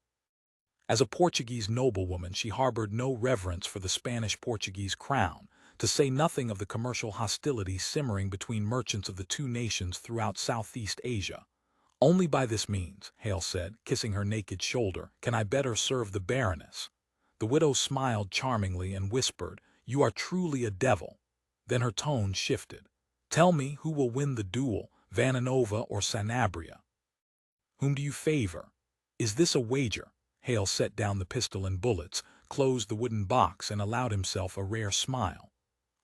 As a Portuguese noblewoman, she harbored no reverence for the Spanish-Portuguese crown, to say nothing of the commercial hostility simmering between merchants of the two nations throughout Southeast Asia. Only by this means, Hale said, kissing her naked shoulder, can I better serve the Baroness. The widow smiled charmingly and whispered, You are truly a devil. Then her tone shifted. Tell me who will win the duel, Vananova or Sanabria? Whom do you favor? Is this a wager? Hale set down the pistol and bullets, closed the wooden box, and allowed himself a rare smile.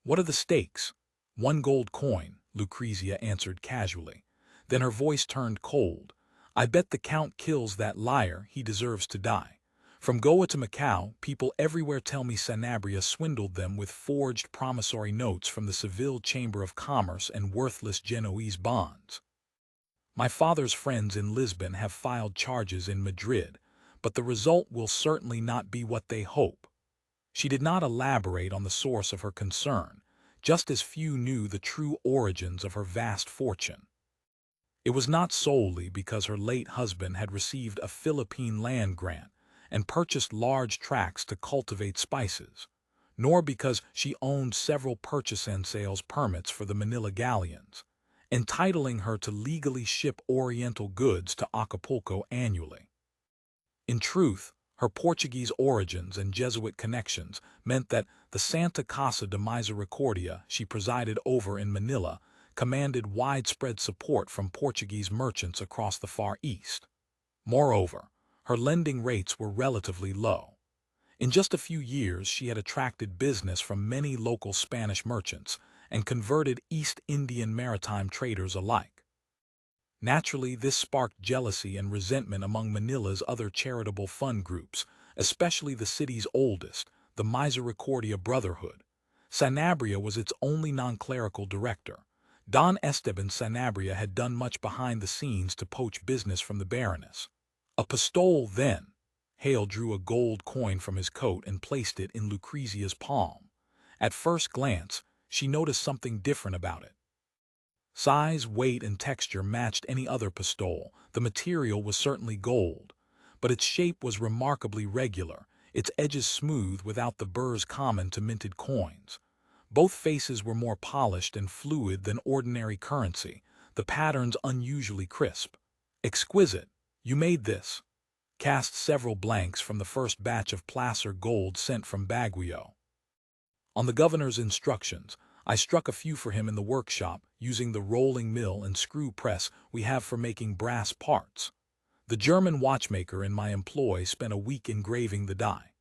What are the stakes? 1 gold coin, Lucrezia answered casually. Then her voice turned cold. I bet the Count kills that liar. He deserves to die. From Goa to Macau, people everywhere tell me Sanabria swindled them with forged promissory notes from the Seville Chamber of Commerce and worthless Genoese bonds. My father's friends in Lisbon have filed charges in Madrid, but the result will certainly not be what they hope. She did not elaborate on the source of her concern, just as few knew the true origins of her vast fortune. It was not solely because her late husband had received a Philippine land grant and purchased large tracts to cultivate spices, nor because she owned several purchase and sales permits for the Manila galleons, entitling her to legally ship Oriental goods to Acapulco annually. In truth, her Portuguese origins and Jesuit connections meant that the Santa Casa de Misericordia she presided over in Manila commanded widespread support from Portuguese merchants across the Far East. Moreover, her lending rates were relatively low. In just a few years, she had attracted business from many local Spanish merchants and converted East Indian maritime traders alike. Naturally, this sparked jealousy and resentment among Manila's other charitable fund groups, especially the city's oldest, the Misericordia Brotherhood. Sanabria was its only non-clerical director. Don Esteban Sanabria had done much behind the scenes to poach business from the Baroness. A pistole, then. Hale drew a gold coin from his coat and placed it in Lucrezia's palm. At first glance, she noticed something different about it. Size, weight, and texture matched any other pistole. The material was certainly gold, but its shape was remarkably regular, its edges smooth without the burrs common to minted coins. Both faces were more polished and fluid than ordinary currency, the patterns unusually crisp. Exquisite. You made this. Cast several blanks from the first batch of placer gold sent from Baguio. On the governor's instructions, I struck a few for him in the workshop, using the rolling mill and screw press we have for making brass parts. The German watchmaker in my employ spent a week engraving the die.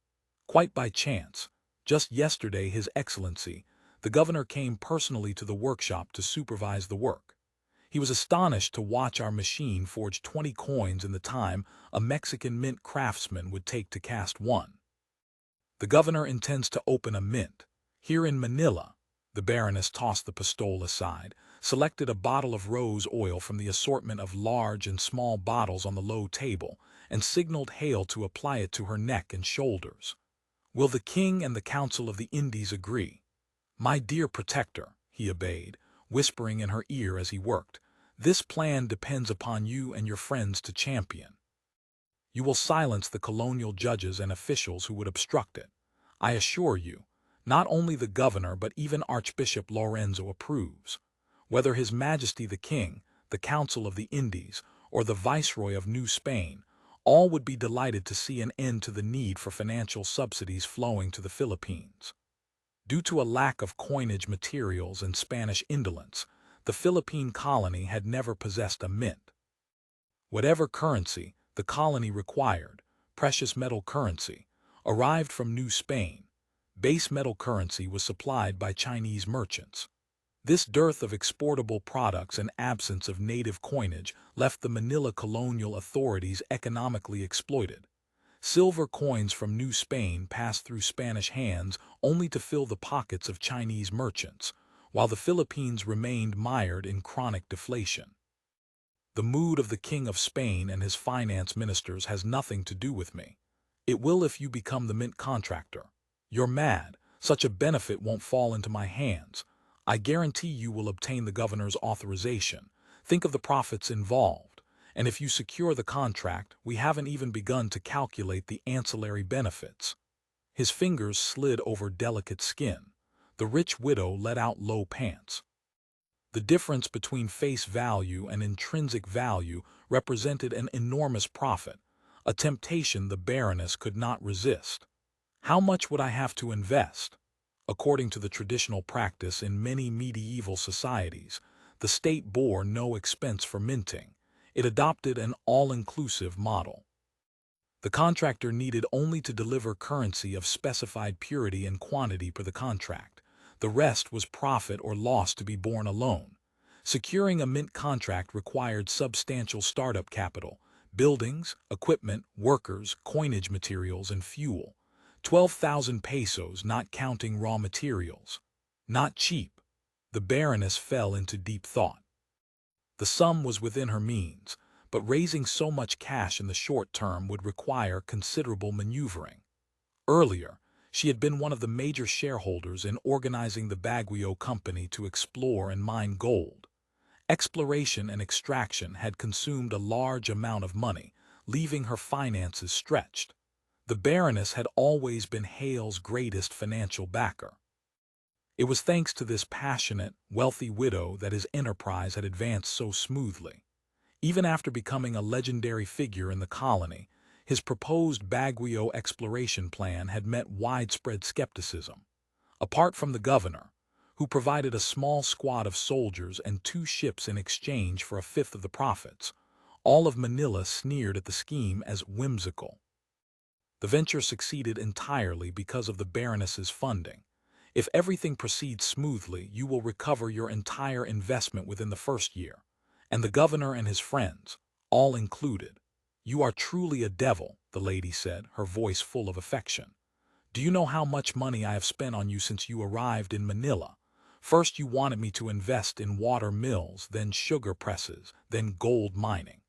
Quite by chance, just yesterday His Excellency, the governor, came personally to the workshop to supervise the work. He was astonished to watch our machine forge 20 coins in the time a Mexican mint craftsman would take to cast one. The governor intends to open a mint here in Manila. The Baroness tossed the pistole aside, selected a bottle of rose oil from the assortment of large and small bottles on the low table, and signaled Hale to apply it to her neck and shoulders. Will the king and the Council of the Indies agree? My dear protector, he obeyed, whispering in her ear as he worked. This plan depends upon you and your friends to champion. You will silence the colonial judges and officials who would obstruct it. I assure you, not only the governor but even Archbishop Lorenzo approves. Whether His Majesty the King, the Council of the Indies, or the Viceroy of New Spain, all would be delighted to see an end to the need for financial subsidies flowing to the Philippines. Due to a lack of coinage materials and Spanish indolence, the Philippine colony had never possessed a mint. Whatever currency the colony required, precious metal currency, arrived from New Spain. Base metal currency was supplied by Chinese merchants. This dearth of exportable products and absence of native coinage left the Manila colonial authorities economically exploited. Silver coins from New Spain passed through Spanish hands only to fill the pockets of Chinese merchants, while the Philippines remained mired in chronic deflation. The mood of the King of Spain and his finance ministers has nothing to do with me. It will if you become the mint contractor. You're mad. Such a benefit won't fall into my hands. I guarantee you will obtain the governor's authorization. Think of the profits involved. And if you secure the contract, we haven't even begun to calculate the ancillary benefits. His fingers slid over delicate skin. The rich widow let out low pants. The difference between face value and intrinsic value represented an enormous profit, a temptation the Baroness could not resist. How much would I have to invest? According to the traditional practice in many medieval societies, the state bore no expense for minting. It adopted an all-inclusive model. The contractor needed only to deliver currency of specified purity and quantity per the contract. The rest was profit or loss to be borne alone. Securing a mint contract required substantial startup capital, buildings, equipment, workers, coinage materials, and fuel. 12,000 pesos, not counting raw materials. Not cheap. The Baroness fell into deep thought. The sum was within her means, but raising so much cash in the short term would require considerable maneuvering. Earlier, she had been one of the major shareholders in organizing the Baguio company to explore and mine gold. Exploration and extraction had consumed a large amount of money, leaving her finances stretched. The Baroness had always been Hale's greatest financial backer. It was thanks to this passionate, wealthy widow that his enterprise had advanced so smoothly. Even after becoming a legendary figure in the colony, his proposed Baguio exploration plan had met widespread skepticism. Apart from the governor, who provided a small squad of soldiers and 2 ships in exchange for a fifth of the profits, all of Manila sneered at the scheme as whimsical. The venture succeeded entirely because of the Baroness's funding. If everything proceeds smoothly, you will recover your entire investment within the first year, and the governor and his friends, all included. You are truly a devil, the lady said, her voice full of affection. Do you know how much money I have spent on you since you arrived in Manila? First you wanted me to invest in water mills, then sugar presses, then gold mining.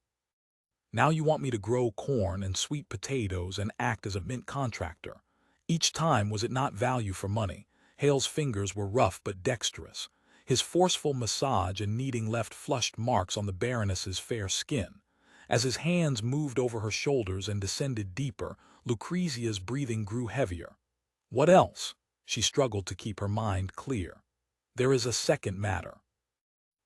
Now you want me to grow corn and sweet potatoes and act as a mint contractor. Each time was it not value for money. Hale's fingers were rough but dexterous. His forceful massage and kneading left flushed marks on the Baroness's fair skin. As his hands moved over her shoulders and descended deeper, Lucrezia's breathing grew heavier. What else? She struggled to keep her mind clear. There is a second matter.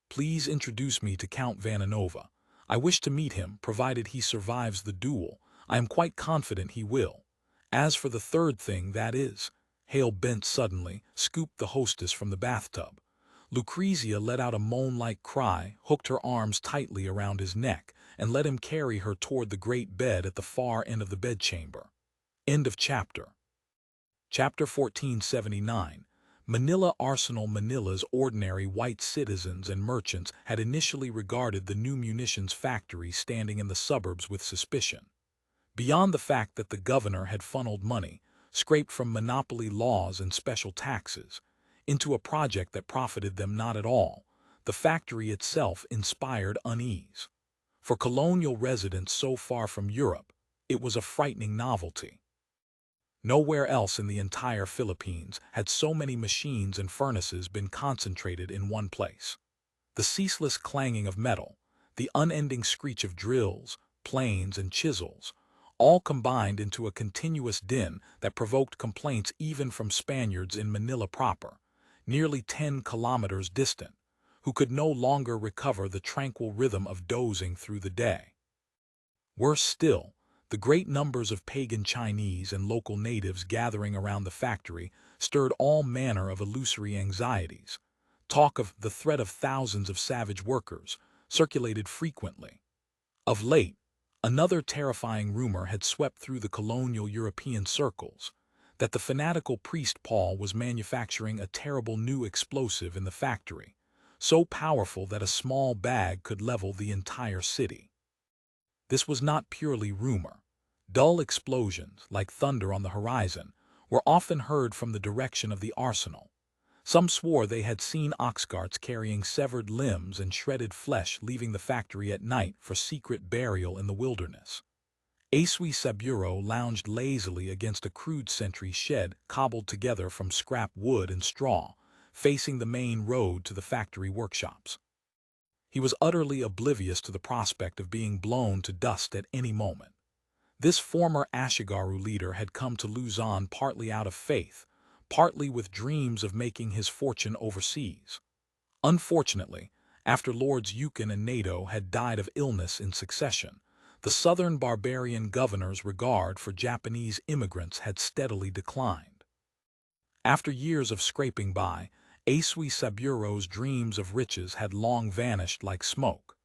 Please introduce me to Count Vananova. I wish to meet him, provided he survives the duel. I am quite confident he will. As for the third thing, that is— Hale bent suddenly, scooped the hostess from the bathtub. Lucrezia let out a moan-like cry, hooked her arms tightly around his neck, and let him carry her toward the great bed at the far end of the bedchamber. End of chapter. Chapter 1479. Manila Arsenal. Manila's ordinary white citizens and merchants had initially regarded the new munitions factory standing in the suburbs with suspicion. Beyond the fact that the governor had funneled money, scraped from monopoly laws and special taxes, into a project that profited them not at all, the factory itself inspired unease. For colonial residents so far from Europe, it was a frightening novelty. Nowhere else in the entire Philippines had so many machines and furnaces been concentrated in one place. The ceaseless clanging of metal, the unending screech of drills, planes, and chisels, all combined into a continuous din that provoked complaints even from Spaniards in Manila proper, nearly 10 kilometers distant, who could no longer recover the tranquil rhythm of dozing through the day. Worse still, the great numbers of pagan Chinese and local natives gathering around the factory stirred all manner of illusory anxieties. Talk of the threat of thousands of savage workers circulated frequently. Of late, another terrifying rumor had swept through the colonial European circles, that the fanatical priest Paul was manufacturing a terrible new explosive in the factory, so powerful that a small bag could level the entire city. This was not purely rumor. Dull explosions, like thunder on the horizon, were often heard from the direction of the arsenal. Some swore they had seen ox carts carrying severed limbs and shredded flesh leaving the factory at night for secret burial in the wilderness. Asui Saburo lounged lazily against a crude sentry shed cobbled together from scrap wood and straw, facing the main road to the factory workshops. He was utterly oblivious to the prospect of being blown to dust at any moment. This former Ashigaru leader had come to Luzon partly out of faith, partly with dreams of making his fortune overseas. Unfortunately, after Lords Yukon and Nato had died of illness in succession, the southern barbarian governor's regard for Japanese immigrants had steadily declined. After years of scraping by, Asui Saburo's dreams of riches had long vanished like smoke.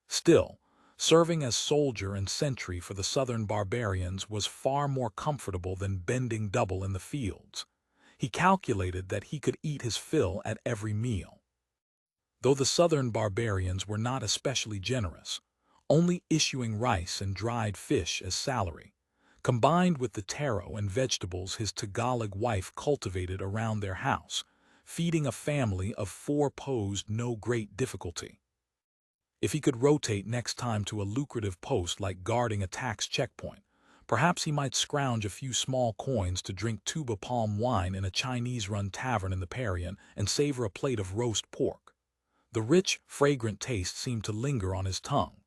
Still, serving as soldier and sentry for the southern barbarians was far more comfortable than bending double in the fields. He calculated that he could eat his fill at every meal. Though the southern barbarians were not especially generous, only issuing rice and dried fish as salary, combined with the taro and vegetables his Tagalog wife cultivated around their house, feeding a family of 4 posed no great difficulty. If he could rotate next time to a lucrative post like guarding a tax checkpoint, perhaps he might scrounge a few small coins to drink tuba palm wine in a Chinese-run tavern in the Parian and savor a plate of roast pork. The rich, fragrant taste seemed to linger on his tongue.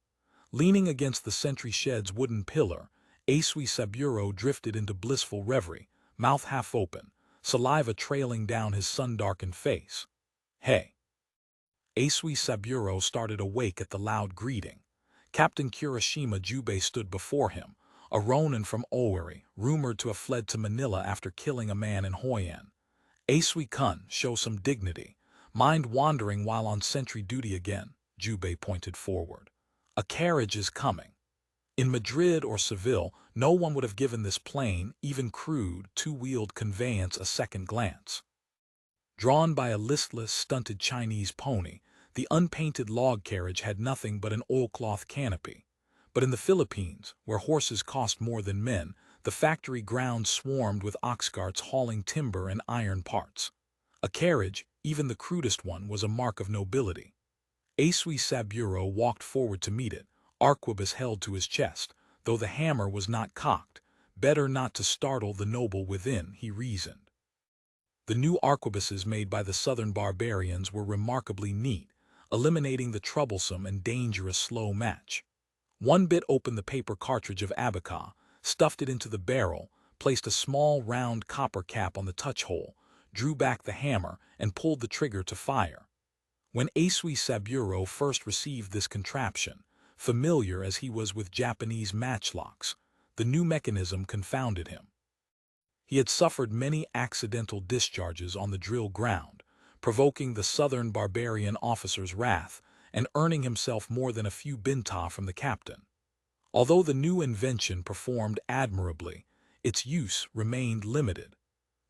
Leaning against the sentry shed's wooden pillar, Asui Saburo drifted into blissful reverie, mouth half open, saliva trailing down his sun-darkened face. "Hey!" Asui Saburo started awake at the loud greeting. Captain Kurashima Jubei stood before him, a Ronin from Oweri, rumored to have fled to Manila after killing a man in Hoi An. "Asui-kun, show some dignity. Mind wandering while on sentry duty again," Jubei pointed forward. "A carriage is coming." In Madrid or Seville, no one would have given this plain, even crude, 2-wheeled conveyance a second glance. Drawn by a listless, stunted Chinese pony, the unpainted log carriage had nothing but an oilcloth canopy. But in the Philippines, where horses cost more than men, the factory grounds swarmed with ox carts hauling timber and iron parts. A carriage, even the crudest one, was a mark of nobility. Asui Saburo walked forward to meet it, arquebus held to his chest, though the hammer was not cocked. Better not to startle the noble within, he reasoned. The new arquebuses made by the southern barbarians were remarkably neat, eliminating the troublesome and dangerous slow match. One bit opened the paper cartridge of abaca, stuffed it into the barrel, placed a small round copper cap on the touch hole, drew back the hammer, and pulled the trigger to fire. When Aisui Saburo first received this contraption, familiar as he was with Japanese matchlocks, the new mechanism confounded him. He had suffered many accidental discharges on the drill ground, provoking the southern barbarian officer's wrath and earning himself more than a few binta from the captain. Although the new invention performed admirably, its use remained limited.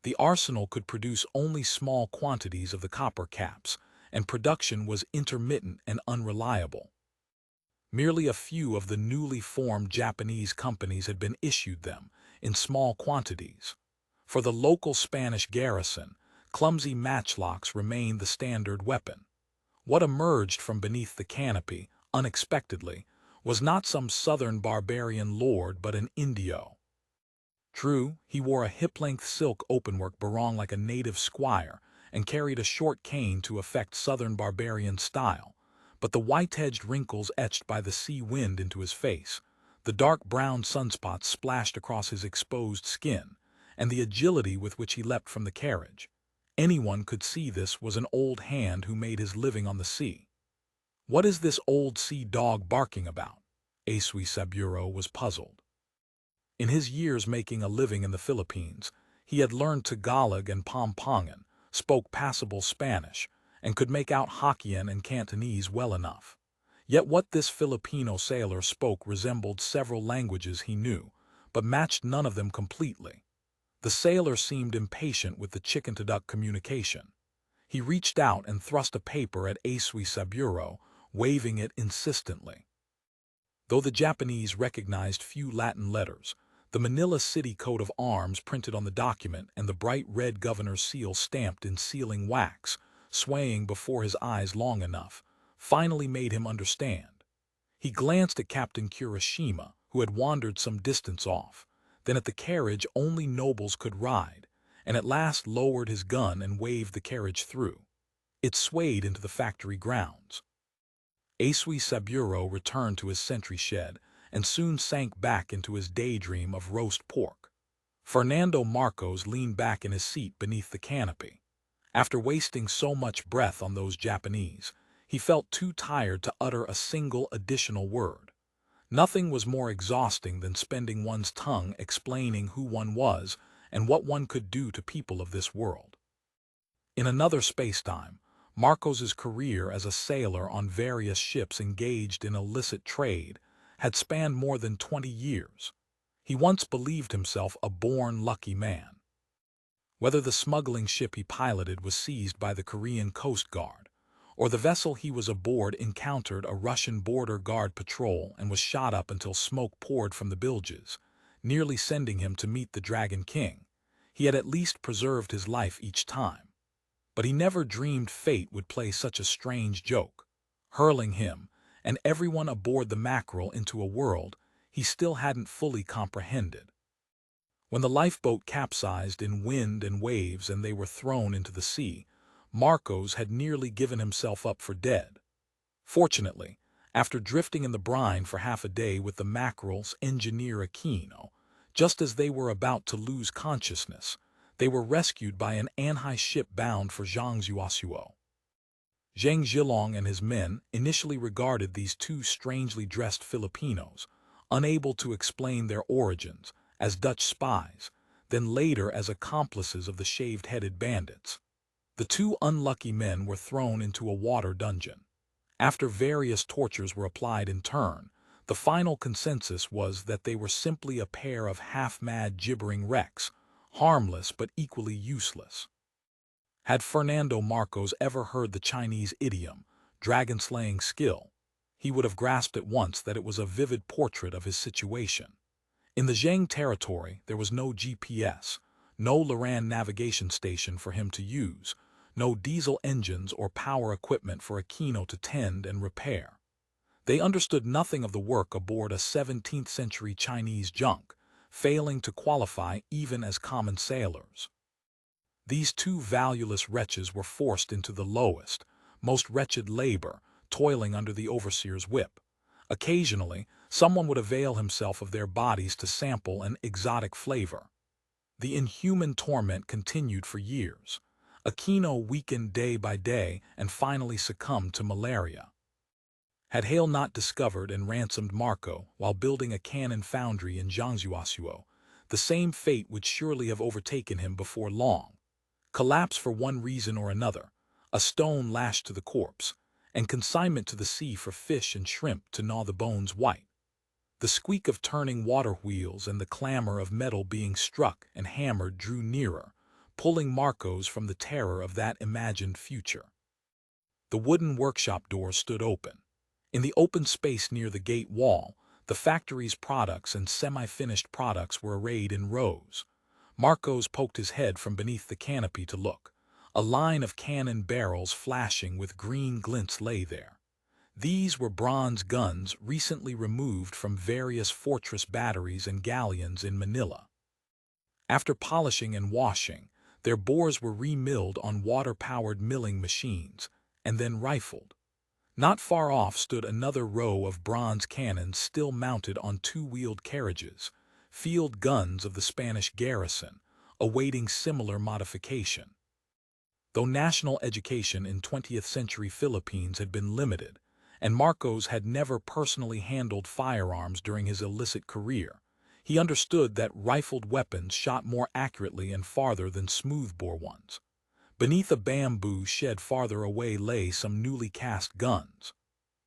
The arsenal could produce only small quantities of the copper caps, and production was intermittent and unreliable. Merely a few of the newly formed Japanese companies had been issued them, in small quantities. For the local Spanish garrison, clumsy matchlocks remained the standard weapon. What emerged from beneath the canopy, unexpectedly, was not some southern barbarian lord but an Indio. True, he wore a hip-length silk openwork barong like a native squire and carried a short cane to affect southern barbarian style, but the white-edged wrinkles etched by the sea wind into his face, the dark brown sunspots splashed across his exposed skin, and the agility with which he leapt from the carriage. Anyone could see this was an old hand who made his living on the sea. What is this old sea dog barking about? Aisui Saburo was puzzled. In his years making a living in the Philippines, he had learned Tagalog and Pampangan, spoke passable Spanish, and could make out Hokkien and Cantonese well enough. Yet what this Filipino sailor spoke resembled several languages he knew, but matched none of them completely. The sailor seemed impatient with the chicken-to-duck communication. He reached out and thrust a paper at Aisui Saburo, waving it insistently. Though the Japanese recognized few Latin letters, the Manila city coat of arms printed on the document and the bright red governor's seal stamped in sealing wax, swaying before his eyes long enough, finally made him understand. He glanced at Captain Kurashima, who had wandered some distance off, then at the carriage only nobles could ride, and at last lowered his gun and waved the carriage through. It swayed into the factory grounds. Aisui Saburo returned to his sentry shed and soon sank back into his daydream of roast pork. Fernando Marcos leaned back in his seat beneath the canopy. After wasting so much breath on those Japanese, he felt too tired to utter a single additional word. Nothing was more exhausting than spending one's tongue explaining who one was and what one could do to people of this world. In another spacetime, Marcos's career as a sailor on various ships engaged in illicit trade had spanned more than 20 years. He once believed himself a born lucky man. Whether the smuggling ship he piloted was seized by the Korean Coast Guard, or the vessel he was aboard encountered a Russian border guard patrol and was shot up until smoke poured from the bilges, nearly sending him to meet the Dragon King, he had at least preserved his life each time. But he never dreamed fate would play such a strange joke, hurling him and everyone aboard the Mackerel into a world he still hadn't fully comprehended. When the lifeboat capsized in wind and waves and they were thrown into the sea, Marcos had nearly given himself up for dead. Fortunately, after drifting in the brine for half a day with the Mackerel's engineer Aquino, just as they were about to lose consciousness, they were rescued by an Anhai ship bound for Zhangzuosuo. Zhang Zhilong and his men initially regarded these two strangely dressed Filipinos, unable to explain their origins, as Dutch spies, then later as accomplices of the shaved-headed bandits. The two unlucky men were thrown into a water dungeon. After various tortures were applied in turn, the final consensus was that they were simply a pair of half-mad gibbering wrecks, harmless but equally useless. Had Fernando Marcos ever heard the Chinese idiom, dragon-slaying skill, he would have grasped at once that it was a vivid portrait of his situation. In the Zhang territory, there was no GPS, no Loran navigation station for him to use, no diesel engines or power equipment for Aquino to tend and repair. They understood nothing of the work aboard a 17th-century Chinese junk, failing to qualify even as common sailors. These two valueless wretches were forced into the lowest, most wretched labor, toiling under the overseer's whip. Occasionally, someone would avail himself of their bodies to sample an exotic flavor. The inhuman torment continued for years. Aquino weakened day by day and finally succumbed to malaria. Had Hale not discovered and ransomed Marco while building a cannon foundry in Zhangjiasuo, the same fate would surely have overtaken him before long. Collapse for one reason or another, a stone lashed to the corpse, and consignment to the sea for fish and shrimp to gnaw the bones white. The squeak of turning water wheels and the clamor of metal being struck and hammered drew nearer, pulling Marcos from the terror of that imagined future. The wooden workshop door stood open. In the open space near the gate wall, the factory's products and semi-finished products were arrayed in rows. Marcos poked his head from beneath the canopy to look. A line of cannon barrels flashing with green glints lay there. These were bronze guns recently removed from various fortress batteries and galleons in Manila. After polishing and washing, their bores were remilled on water-powered milling machines, and then rifled. Not far off stood another row of bronze cannons still mounted on two-wheeled carriages, field guns of the Spanish garrison, awaiting similar modification. Though national education in 20th-century Philippines had been limited, and Marcos had never personally handled firearms during his illicit career, he understood that rifled weapons shot more accurately and farther than smoothbore ones. Beneath a bamboo shed farther away lay some newly cast guns.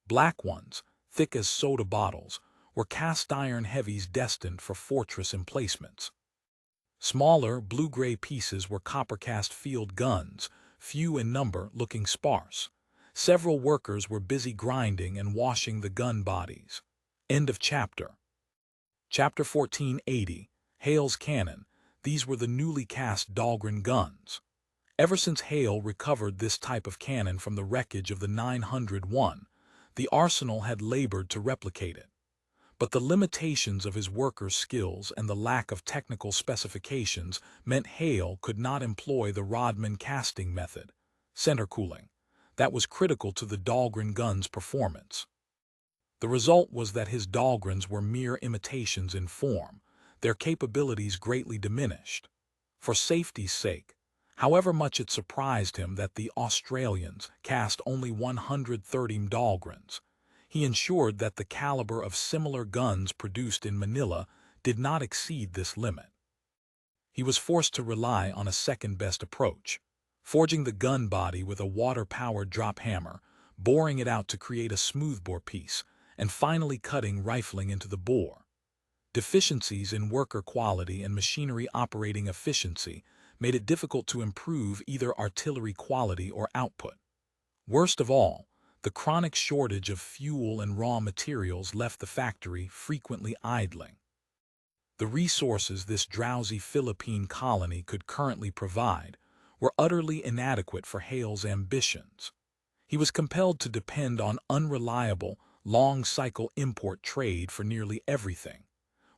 Black ones, thick as soda bottles, were cast-iron heavies destined for fortress emplacements. Smaller, blue-gray pieces were copper-cast field guns, few in number, looking sparse. Several workers were busy grinding and washing the gun bodies. End of chapter. Chapter 1480, Hale's Cannon. These were the newly cast Dahlgren guns. Ever since Hale recovered this type of cannon from the wreckage of the 901, the arsenal had labored to replicate it. But the limitations of his workers' skills and the lack of technical specifications meant Hale could not employ the Rodman casting method, center cooling, that was critical to the Dahlgren gun's performance. The result was that his Dahlgrens were mere imitations in form, their capabilities greatly diminished. For safety's sake, however much it surprised him that the Australians cast only 130 Dahlgrens, he ensured that the caliber of similar guns produced in Manila did not exceed this limit. He was forced to rely on a second-best approach, forging the gun body with a water-powered drop hammer, boring it out to create a smoothbore piece, and finally cutting rifling into the bore. Deficiencies in worker quality and machinery operating efficiency made it difficult to improve either artillery quality or output. Worst of all, the chronic shortage of fuel and raw materials left the factory frequently idling. The resources this drowsy Philippine colony could currently provide were utterly inadequate for Hale's ambitions. He was compelled to depend on unreliable, long-cycle import trade for nearly everything,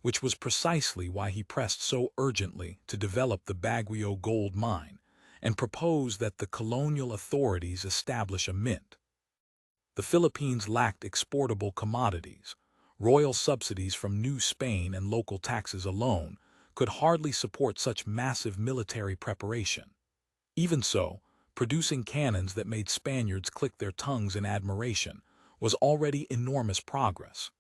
which was precisely why he pressed so urgently to develop the Baguio gold mine and proposed that the colonial authorities establish a mint. The Philippines lacked exportable commodities. Royal subsidies from New Spain and local taxes alone could hardly support such massive military preparation. Even so, producing cannons that made Spaniards click their tongues in admiration was already enormous progress.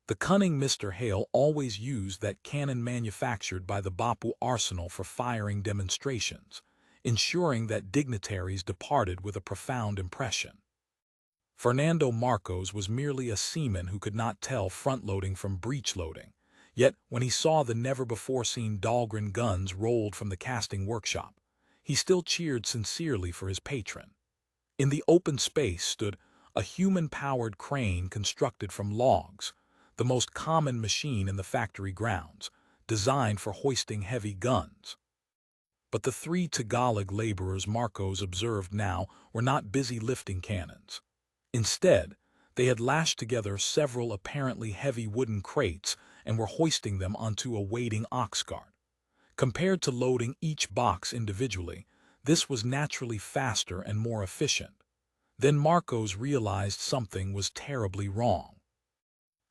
The cunning Mr. Hale always used that cannon manufactured by the Bapu arsenal for firing demonstrations, ensuring that dignitaries departed with a profound impression. Fernando Marcos was merely a seaman who could not tell front-loading from breech-loading, yet when he saw the never-before-seen Dahlgren guns rolled from the casting workshop, he still cheered sincerely for his patron. In the open space stood a human-powered crane constructed from logs, the most common machine in the factory grounds, designed for hoisting heavy guns. But the three Tagalog laborers Marcos observed now were not busy lifting cannons. Instead, They had lashed together several apparently heavy wooden crates and were hoisting them onto a waiting ox cart. Compared to loading each box individually, this was naturally faster and more efficient. Then Marcos realized something was terribly wrong.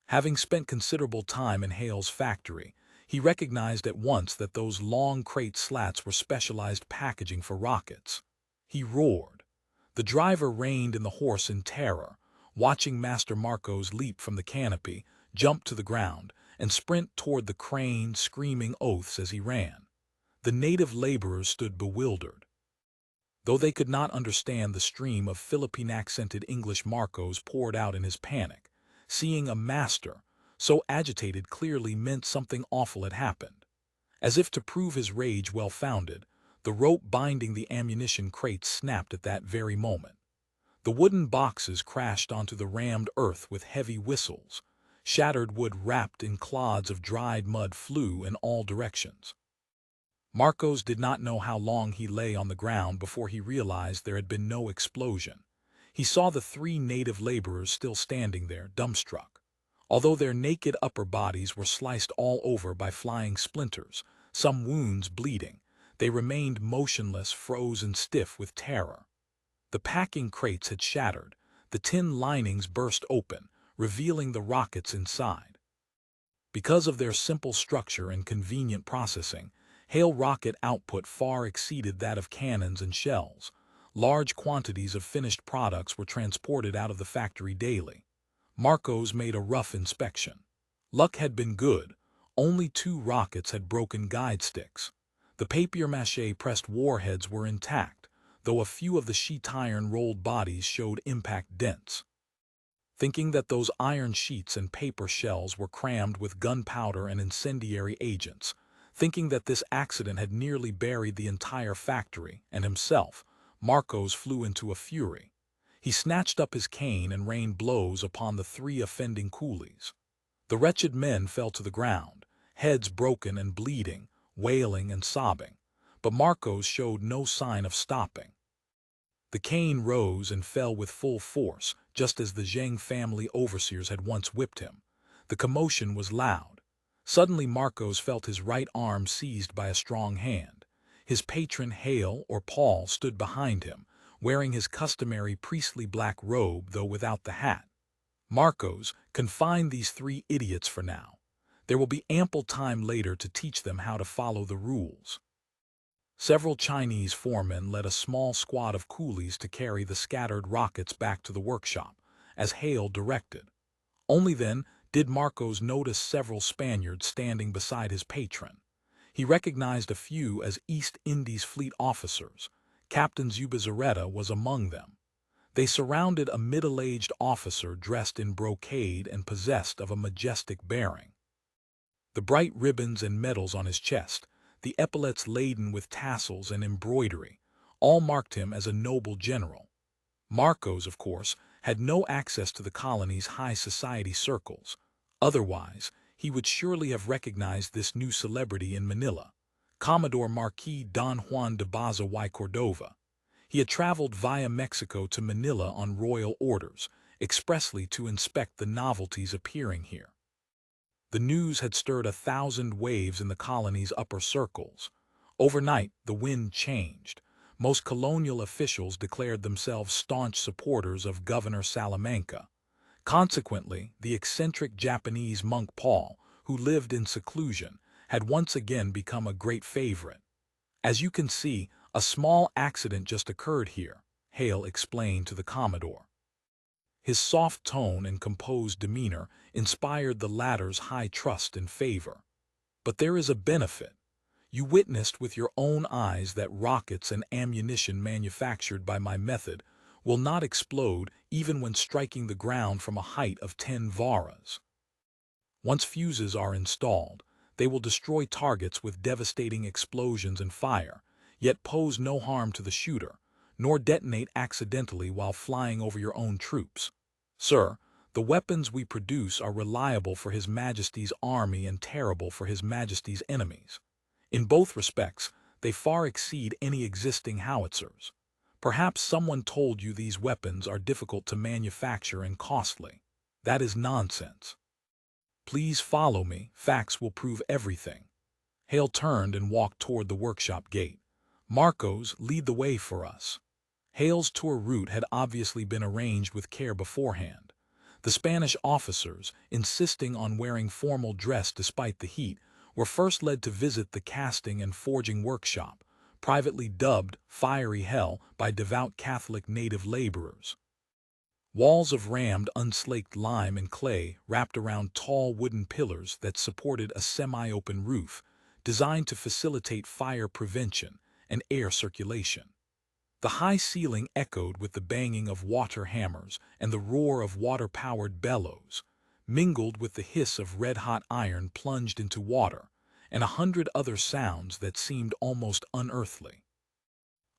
Having spent considerable time in Hale's factory, he recognized at once that those long crate slats were specialized packaging for rockets. He roared. The driver reined in the horse in terror, watching Master Marcos leap from the canopy, jump to the ground, and sprint toward the crane, screaming oaths as he ran. The native laborers stood bewildered. Though they could not understand the stream of Philippine-accented English Marcos poured out in his panic, seeing a master so agitated clearly meant something awful had happened. As if to prove his rage well-founded, the rope binding the ammunition crates snapped at that very moment. The wooden boxes crashed onto the rammed earth with heavy whistles. Shattered wood wrapped in clods of dried mud flew in all directions. Marcos did not know how long he lay on the ground before he realized there had been no explosion. He saw the three native laborers still standing there, dumbstruck. Although their naked upper bodies were sliced all over by flying splinters, some wounds bleeding, they remained motionless, frozen stiff with terror. The packing crates had shattered, the tin linings burst open, revealing the rockets inside. Because of their simple structure and convenient processing, Hale rocket output far exceeded that of cannons and shells. Large quantities of finished products were transported out of the factory daily. Marcos made a rough inspection. Luck had been good. Only 2 rockets had broken guide sticks. The papier-mâché pressed warheads were intact, though a few of the sheet iron rolled bodies showed impact dents. Thinking that those iron sheets and paper shells were crammed with gunpowder and incendiary agents, thinking that this accident had nearly buried the entire factory and himself, Marcos flew into a fury. He snatched up his cane and rained blows upon the 3 offending coolies. The wretched men fell to the ground, heads broken and bleeding, wailing and sobbing, but Marcos showed no sign of stopping. The cane rose and fell with full force, just as the Zheng family overseers had once whipped him. The commotion was loud. Suddenly Marcos felt his right arm seized by a strong hand. His patron Hale or Paul stood behind him, wearing his customary priestly black robe though without the hat. Marcos, confine these 3 idiots for now. There will be ample time later to teach them how to follow the rules. Several Chinese foremen led a small squad of coolies to carry the scattered rockets back to the workshop, as Hale directed. Only then did Marcos notice several Spaniards standing beside his patron. He recognized a few as East Indies fleet officers. Captain Zubizarreta was among them. They surrounded a middle-aged officer dressed in brocade and possessed of a majestic bearing. The bright ribbons and medals on his chest, the epaulets laden with tassels and embroidery, all marked him as a noble general. Marcos, of course, had no access to the colony's high society circles. Otherwise, he would surely have recognized this new celebrity in Manila, Commodore Marquis Don Juan de Baza y Cordova. He had traveled via Mexico to Manila on royal orders, expressly to inspect the novelties appearing here. The news had stirred 1,000 waves in the colony's upper circles. Overnight, the wind changed. Most colonial officials declared themselves staunch supporters of Governor Salamanca. Consequently, the eccentric Japanese monk Paul, who lived in seclusion, had once again become a great favorite. "As you can see, a small accident just occurred here," Hale explained to the Commodore. His soft tone and composed demeanor inspired the latter's high trust and favor. "But there is a benefit. You witnessed with your own eyes that rockets and ammunition manufactured by my method will not explode even when striking the ground from a height of 10 varas. Once fuses are installed, they will destroy targets with devastating explosions and fire, yet pose no harm to the shooter, nor detonate accidentally while flying over your own troops. Sir, the weapons we produce are reliable for His Majesty's army and terrible for His Majesty's enemies. In both respects, they far exceed any existing howitzers. Perhaps someone told you these weapons are difficult to manufacture and costly. That is nonsense. Please follow me, facts will prove everything. Hale turned and walked toward the workshop gate. Marcos, lead the way for us. Hale's tour route had obviously been arranged with care beforehand. The Spanish officers, insisting on wearing formal dress despite the heat, were first led to visit the casting and forging workshop, privately dubbed Fiery Hell by devout Catholic native laborers. Walls of rammed unslaked lime and clay wrapped around tall wooden pillars that supported a semi-open roof, designed to facilitate fire prevention and air circulation. The high ceiling echoed with the banging of water hammers and the roar of water-powered bellows, mingled with the hiss of red-hot iron plunged into water, and 100 other sounds that seemed almost unearthly.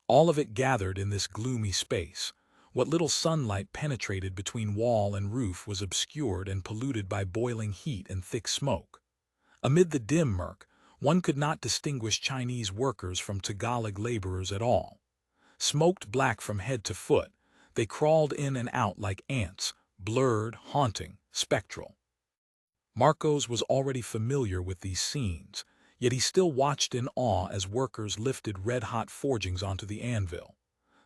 All of it gathered in this gloomy space. What little sunlight penetrated between wall and roof was obscured and polluted by boiling heat and thick smoke. Amid the dim murk, one could not distinguish Chinese workers from Tagalog laborers at all. Smoked black from head to foot, they crawled in and out like ants, blurred, haunting, spectral. Marcos was already familiar with these scenes, yet he still watched in awe as workers lifted red-hot forgings onto the anvil.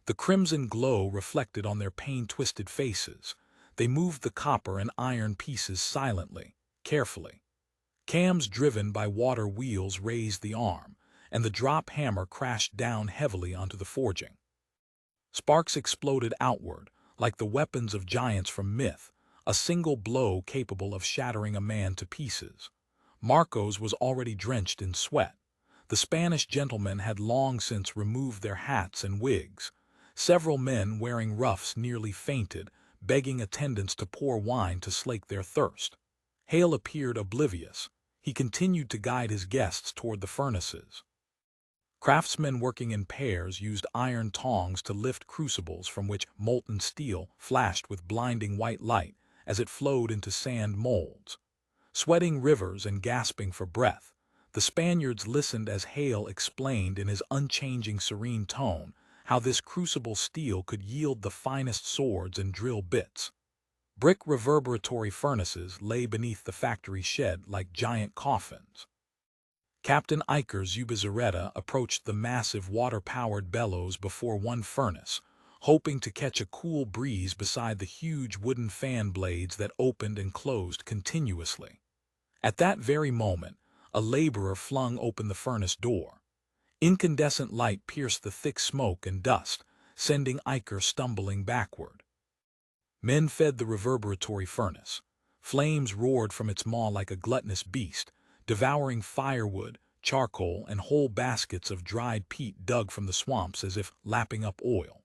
The crimson glow reflected on their pain-twisted faces. They moved the copper and iron pieces silently, carefully. Cams driven by water wheels raised the arm, and the drop hammer crashed down heavily onto the forging. Sparks exploded outward, like the weapons of giants from myth, a single blow capable of shattering a man to pieces. Marcos was already drenched in sweat. The Spanish gentlemen had long since removed their hats and wigs. Several men wearing ruffs nearly fainted, begging attendants to pour wine to slake their thirst. Hale appeared oblivious. He continued to guide his guests toward the furnaces. Craftsmen working in pairs used iron tongs to lift crucibles from which molten steel flashed with blinding white light as it flowed into sand molds. Sweating rivers and gasping for breath, the Spaniards listened as Hale explained in his unchanging serene tone how this crucible steel could yield the finest swords and drill bits. Brick reverberatory furnaces lay beneath the factory shed like giant coffins. Captain Iker's Ubizarreta approached the massive water-powered bellows before one furnace, hoping to catch a cool breeze beside the huge wooden fan blades that opened and closed continuously. At that very moment, a laborer flung open the furnace door. Incandescent light pierced the thick smoke and dust, sending Iker stumbling backward. Men fed the reverberatory furnace. Flames roared from its maw like a gluttonous beast, devouring firewood, charcoal, and whole baskets of dried peat dug from the swamps as if lapping up oil.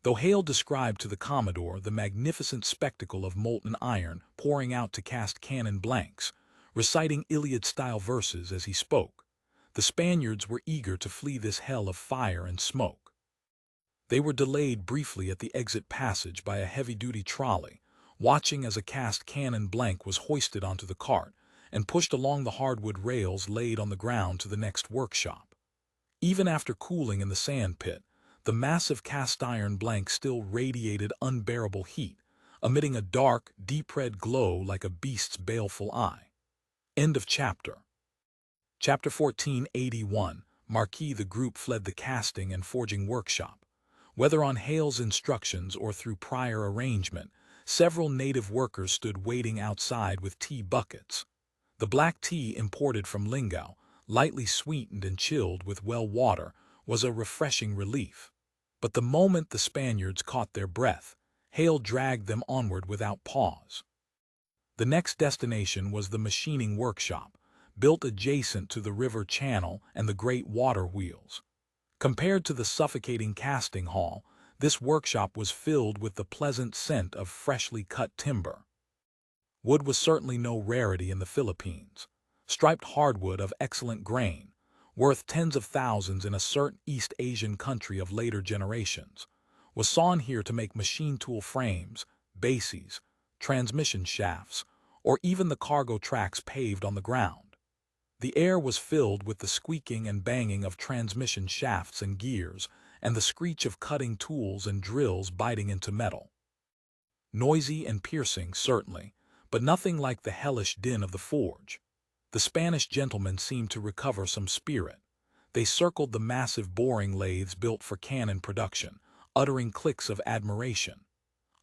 Though Hale described to the Commodore the magnificent spectacle of molten iron pouring out to cast cannon blanks, reciting Iliad-style verses as he spoke, the Spaniards were eager to flee this hell of fire and smoke. They were delayed briefly at the exit passage by a heavy-duty trolley, watching as a cast cannon blank was hoisted onto the cart and pushed along the hardwood rails laid on the ground to the next workshop. Even after cooling in the sand pit, the massive cast-iron blank still radiated unbearable heat, emitting a dark, deep-red glow like a beast's baleful eye. End of chapter. Chapter 1481, Marquis. The group fled the casting and forging workshop. Whether on Hale's instructions or through prior arrangement, several native workers stood waiting outside with tea buckets. The black tea imported from Lingao, lightly sweetened and chilled with well water, was a refreshing relief. But the moment the Spaniards caught their breath, Hale dragged them onward without pause. The next destination was the machining workshop, built adjacent to the river channel and the great water wheels. Compared to the suffocating casting hall, this workshop was filled with the pleasant scent of freshly cut timber. Wood was certainly no rarity in the Philippines. Striped hardwood of excellent grain, worth tens of thousands in a certain East Asian country of later generations, was sawn here to make machine tool frames, bases, transmission shafts, or even the cargo tracks paved on the ground. The air was filled with the squeaking and banging of transmission shafts and gears and the screech of cutting tools and drills biting into metal. Noisy and piercing, certainly, but nothing like the hellish din of the forge. The Spanish gentlemen seemed to recover some spirit. They circled the massive boring lathes built for cannon production, uttering clicks of admiration.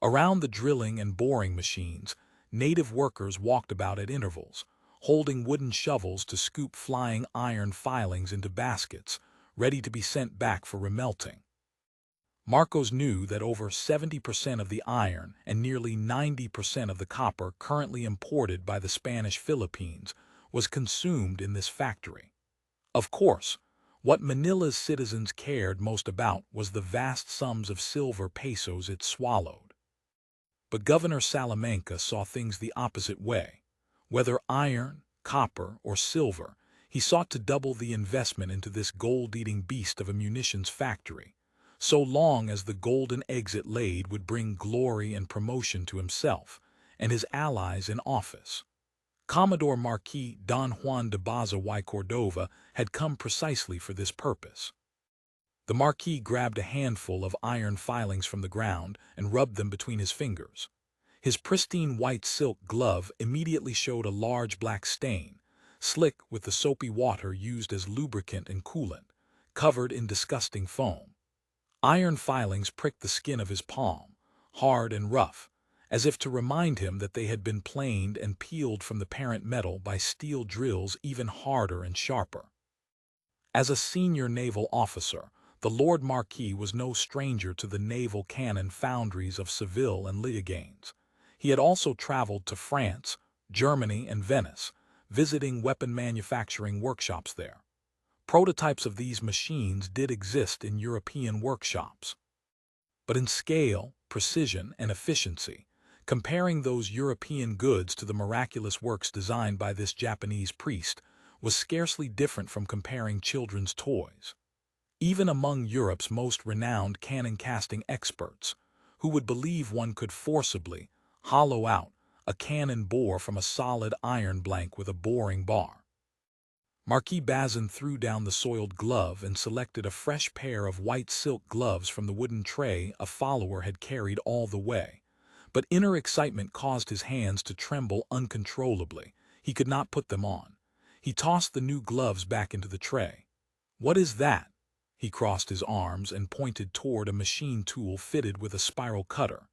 Around the drilling and boring machines, native workers walked about at intervals, holding wooden shovels to scoop flying iron filings into baskets, ready to be sent back for remelting. Marcos knew that over 70% of the iron and nearly 90% of the copper currently imported by the Spanish Philippines was consumed in this factory. Of course, what Manila's citizens cared most about was the vast sums of silver pesos it swallowed. But Governor Salamanca saw things the opposite way. Whether iron, copper, or silver, he sought to double the investment into this gold-eating beast of a munitions factory, so long as the golden eggs it laid would bring glory and promotion to himself and his allies in office. Commodore Marquis Don Juan de Baza y Cordova had come precisely for this purpose. The Marquis grabbed a handful of iron filings from the ground and rubbed them between his fingers. His pristine white silk glove immediately showed a large black stain, slick with the soapy water used as lubricant and coolant, covered in disgusting foam. Iron filings pricked the skin of his palm, hard and rough, as if to remind him that they had been planed and peeled from the parent metal by steel drills even harder and sharper. As a senior naval officer, the Lord Marquis was no stranger to the naval cannon foundries of Seville and Leoganes. He had also traveled to France, Germany, and Venice, visiting weapon manufacturing workshops there. Prototypes of these machines did exist in European workshops. But in scale, precision, and efficiency, comparing those European goods to the miraculous works designed by this Japanese priest was scarcely different from comparing children's toys. Even among Europe's most renowned cannon-casting experts, who would believe one could forcibly hollow out a cannon bore from a solid iron blank with a boring bar. Marquis Bazin threw down the soiled glove and selected a fresh pair of white silk gloves from the wooden tray a follower had carried all the way. But inner excitement caused his hands to tremble uncontrollably. He could not put them on. He tossed the new gloves back into the tray. "What is that?" He crossed his arms and pointed toward a machine tool fitted with a spiral cutter.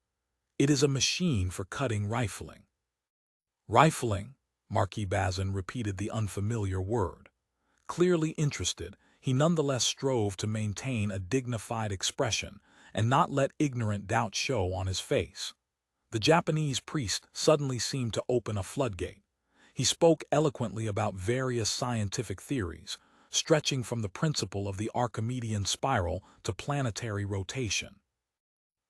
"It is a machine for cutting rifling." "Rifling?" Marquis Bazin repeated the unfamiliar word. Clearly interested, he nonetheless strove to maintain a dignified expression and not let ignorant doubt show on his face. The Japanese priest suddenly seemed to open a floodgate. He spoke eloquently about various scientific theories, stretching from the principle of the Archimedean spiral to planetary rotation.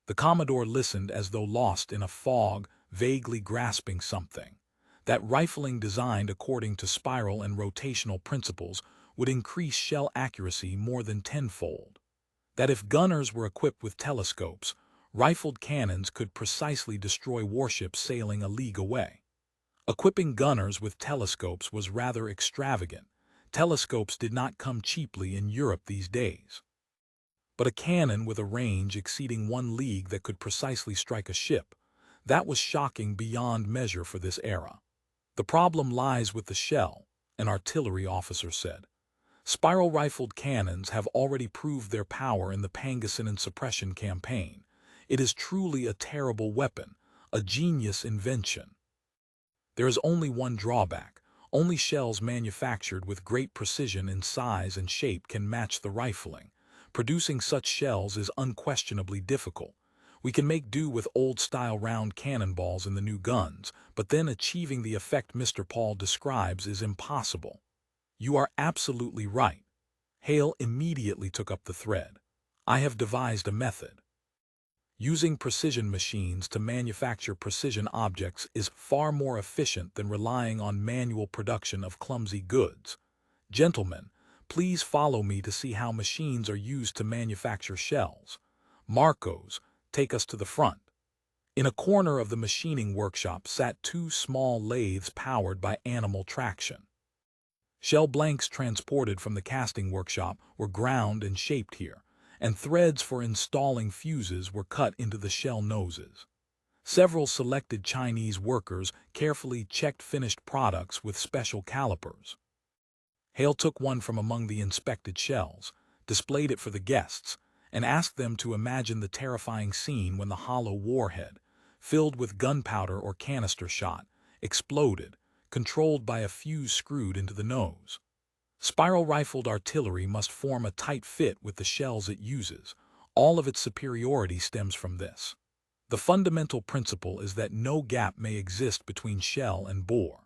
The Commodore listened as though lost in a fog, vaguely grasping something. That rifling designed according to spiral and rotational principles would increase shell accuracy more than tenfold. That if gunners were equipped with telescopes, rifled cannons could precisely destroy warships sailing a league away. Equipping gunners with telescopes was rather extravagant. Telescopes did not come cheaply in Europe these days. But a cannon with a range exceeding 1 league that could precisely strike a ship, that was shocking beyond measure for this era. "The problem lies with the shell," an artillery officer said. "Spiral-rifled cannons have already proved their power in the Pangasinan suppression campaign. It is truly a terrible weapon, a genius invention. There is only one drawback. Only shells manufactured with great precision in size and shape can match the rifling. Producing such shells is unquestionably difficult. We can make do with old-style round cannonballs in the new guns, but then achieving the effect Mr. Paul describes is impossible." "You are absolutely right." Hale immediately took up the thread. "I have devised a method. Using precision machines to manufacture precision objects is far more efficient than relying on manual production of clumsy goods. Gentlemen, please follow me to see how machines are used to manufacture shells. Marcos, take us to the front." In a corner of the machining workshop sat 2 small lathes powered by animal traction. Shell blanks transported from the casting workshop were ground and shaped here, and threads for installing fuses were cut into the shell noses. Several selected Chinese workers carefully checked finished products with special calipers. Hale took one from among the inspected shells, displayed it for the guests, and asked them to imagine the terrifying scene when the hollow warhead, filled with gunpowder or canister shot, exploded, controlled by a fuse screwed into the nose. Spiral-rifled artillery must form a tight fit with the shells it uses. All of its superiority stems from this. The fundamental principle is that no gap may exist between shell and bore.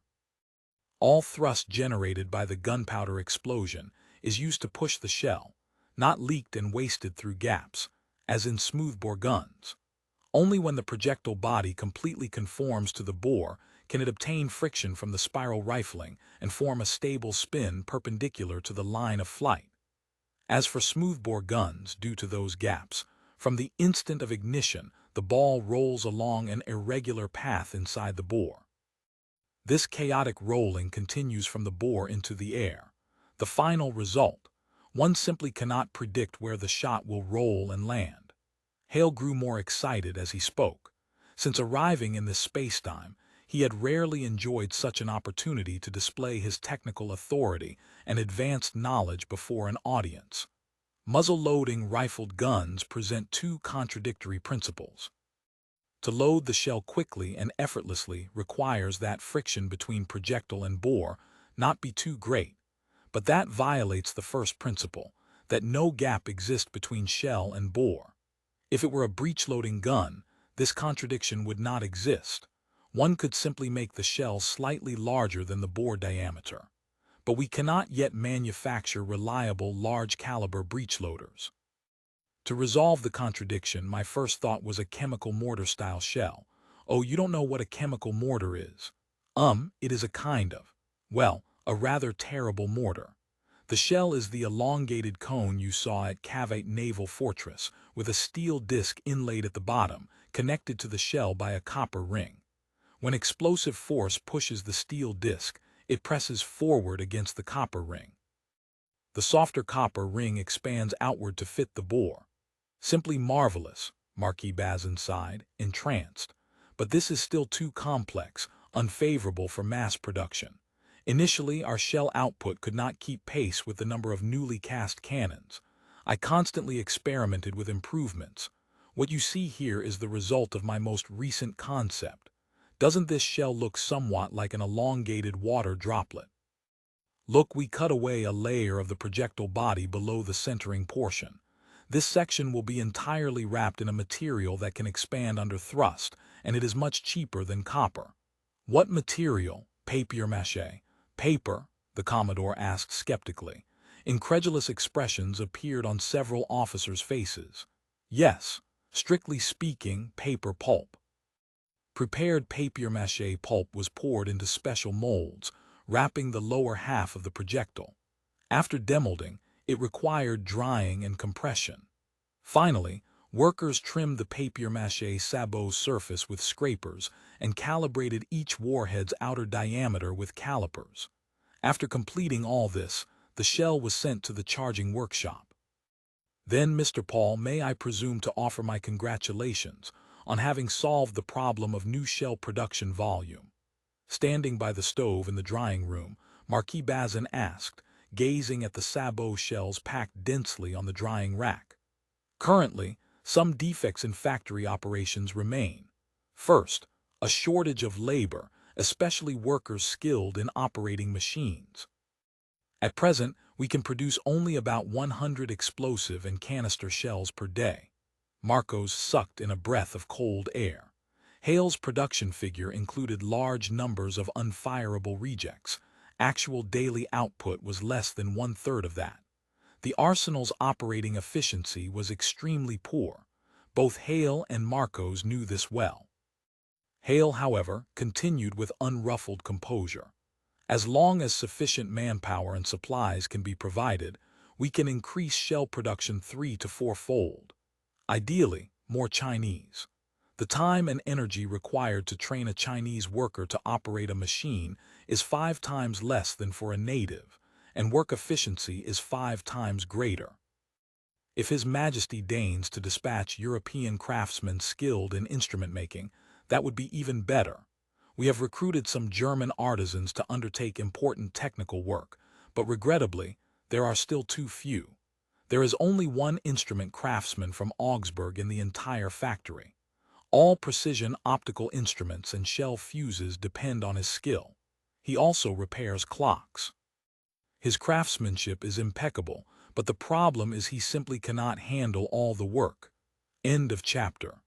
All thrust generated by the gunpowder explosion is used to push the shell, not leaked and wasted through gaps, as in smoothbore guns. Only when the projectile body completely conforms to the bore can it obtain friction from the spiral rifling and form a stable spin perpendicular to the line of flight. As for smoothbore guns, due to those gaps, from the instant of ignition, the ball rolls along an irregular path inside the bore. This chaotic rolling continues from the bore into the air. The final result, one simply cannot predict where the shot will roll and land. Hale grew more excited as he spoke. Since arriving in this space-time, he had rarely enjoyed such an opportunity to display his technical authority and advanced knowledge before an audience. Muzzle-loading rifled guns present two contradictory principles. To load the shell quickly and effortlessly requires that friction between projectile and bore not be too great, but that violates the first principle, that no gap exists between shell and bore. If it were a breech-loading gun, this contradiction would not exist. One could simply make the shell slightly larger than the bore diameter. But we cannot yet manufacture reliable large-caliber breech-loaders. To resolve the contradiction, my first thought was a chemical mortar-style shell. Oh, you don't know what a chemical mortar is? It is a kind of, well, a rather terrible mortar. The shell is the elongated cone you saw at Cavite Naval Fortress, with a steel disc inlaid at the bottom, connected to the shell by a copper ring. When explosive force pushes the steel disc, it presses forward against the copper ring. The softer copper ring expands outward to fit the bore. Simply marvelous, Marquis sighed, entranced. But this is still too complex, unfavorable for mass production. Initially, our shell output could not keep pace with the number of newly cast cannons. I constantly experimented with improvements. What you see here is the result of my most recent concept. Doesn't this shell look somewhat like an elongated water droplet? Look, we cut away a layer of the projectile body below the centering portion. This section will be entirely wrapped in a material that can expand under thrust, and it is much cheaper than copper. What material? Papier-mâché. Paper? The Commodore asked skeptically. Incredulous expressions appeared on several officers' faces. Yes, strictly speaking, paper pulp. Prepared papier-mâché pulp was poured into special molds, wrapping the lower half of the projectile. After demolding, it required drying and compression. Finally, workers trimmed the papier-mâché sabot's surface with scrapers and calibrated each warhead's outer diameter with calipers. After completing all this, the shell was sent to the charging workshop. Then, Mr. Paul, may I presume to offer my congratulations on having solved the problem of new shell production volume? Standing by the stove in the drying room, Marquis Bazin asked, gazing at the sabot shells packed densely on the drying rack. Currently, some defects in factory operations remain. First, a shortage of labor, especially workers skilled in operating machines. At present, we can produce only about 100 explosive and canister shells per day. Marcos sucked in a breath of cold air. Hale's production figure included large numbers of unfireable rejects. Actual daily output was less than one-third of that. The arsenal's operating efficiency was extremely poor. Both Hale and Marcos knew this well. Hale, however, continued with unruffled composure. As long as sufficient manpower and supplies can be provided, we can increase shell production 3- to 4-fold. Ideally, more Chinese. The time and energy required to train a Chinese worker to operate a machine is 5 times less than for a native, and work efficiency is 5 times greater. If His Majesty deigns to dispatch European craftsmen skilled in instrument making, that would be even better. We have recruited some German artisans to undertake important technical work, but regrettably, there are still too few. There is only one instrument craftsman from Augsburg in the entire factory. All precision optical instruments and shell fuses depend on his skill. He also repairs clocks. His craftsmanship is impeccable, but the problem is he simply cannot handle all the work. End of chapter.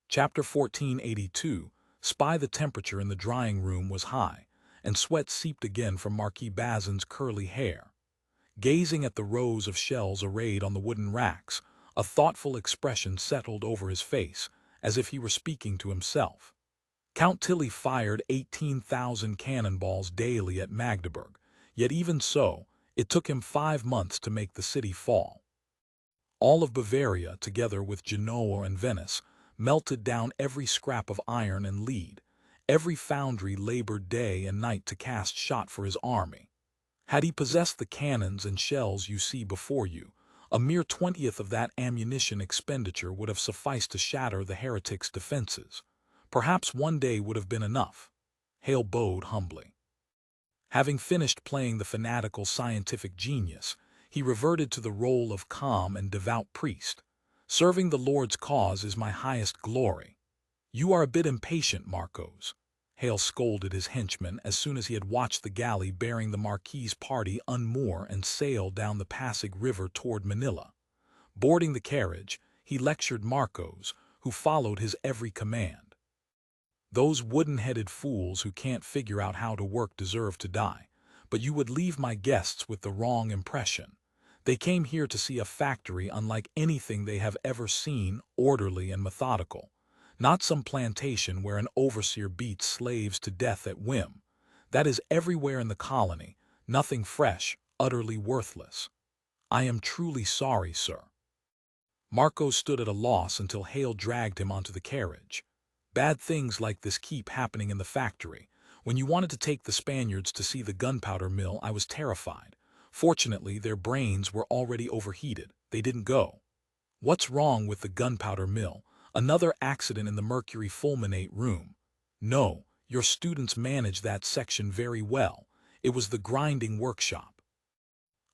Chapter 1482. Spy. The temperature in the drying room was high, and sweat seeped again from Marquis Bazin's curly hair. Gazing at the rows of shells arrayed on the wooden racks, a thoughtful expression settled over his face, as if he were speaking to himself. Count Tilly fired 18,000 cannonballs daily at Magdeburg, yet even so, it took him 5 months to make the city fall. All of Bavaria, together with Genoa and Venice, melted down every scrap of iron and lead. Every foundry labored day and night to cast shot for his army. Had he possessed the cannons and shells you see before you, a mere 20th of that ammunition expenditure would have sufficed to shatter the heretics' defenses. Perhaps one day would have been enough. Hale bowed humbly. Having finished playing the fanatical scientific genius, he reverted to the role of calm and devout priest. Serving the Lord's cause is my highest glory. You are a bit impatient, Marcos. Hale scolded his henchman as soon as he had watched the galley bearing the Marquis's party unmoor and sail down the Pasig River toward Manila. Boarding the carriage, he lectured Marcos, who followed his every command. Those wooden-headed fools who can't figure out how to work deserve to die, but you would leave my guests with the wrong impression. They came here to see a factory unlike anything they have ever seen, orderly and methodical. Not some plantation where an overseer beats slaves to death at whim. That is everywhere in the colony, nothing fresh, utterly worthless. I am truly sorry, sir. Marcos stood at a loss until Hale dragged him onto the carriage. Bad things like this keep happening in the factory. When you wanted to take the Spaniards to see the gunpowder mill, I was terrified. Fortunately, their brains were already overheated. They didn't go. What's wrong with the gunpowder mill? Another accident in the mercury fulminate room. No, your students managed that section very well. It was the grinding workshop.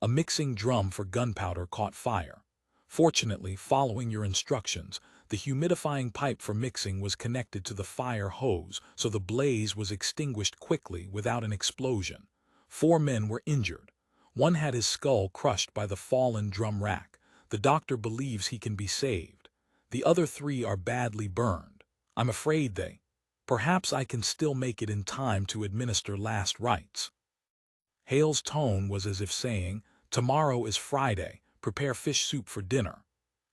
A mixing drum for gunpowder caught fire. Fortunately, following your instructions, the humidifying pipe for mixing was connected to the fire hose, so the blaze was extinguished quickly without an explosion. 4 men were injured. One had his skull crushed by the fallen drum rack. The doctor believes he can be saved. The other 3 are badly burned. I'm afraid perhaps I can still make it in time to administer last rites. Hale's tone was as if saying, tomorrow is Friday, prepare fish soup for dinner.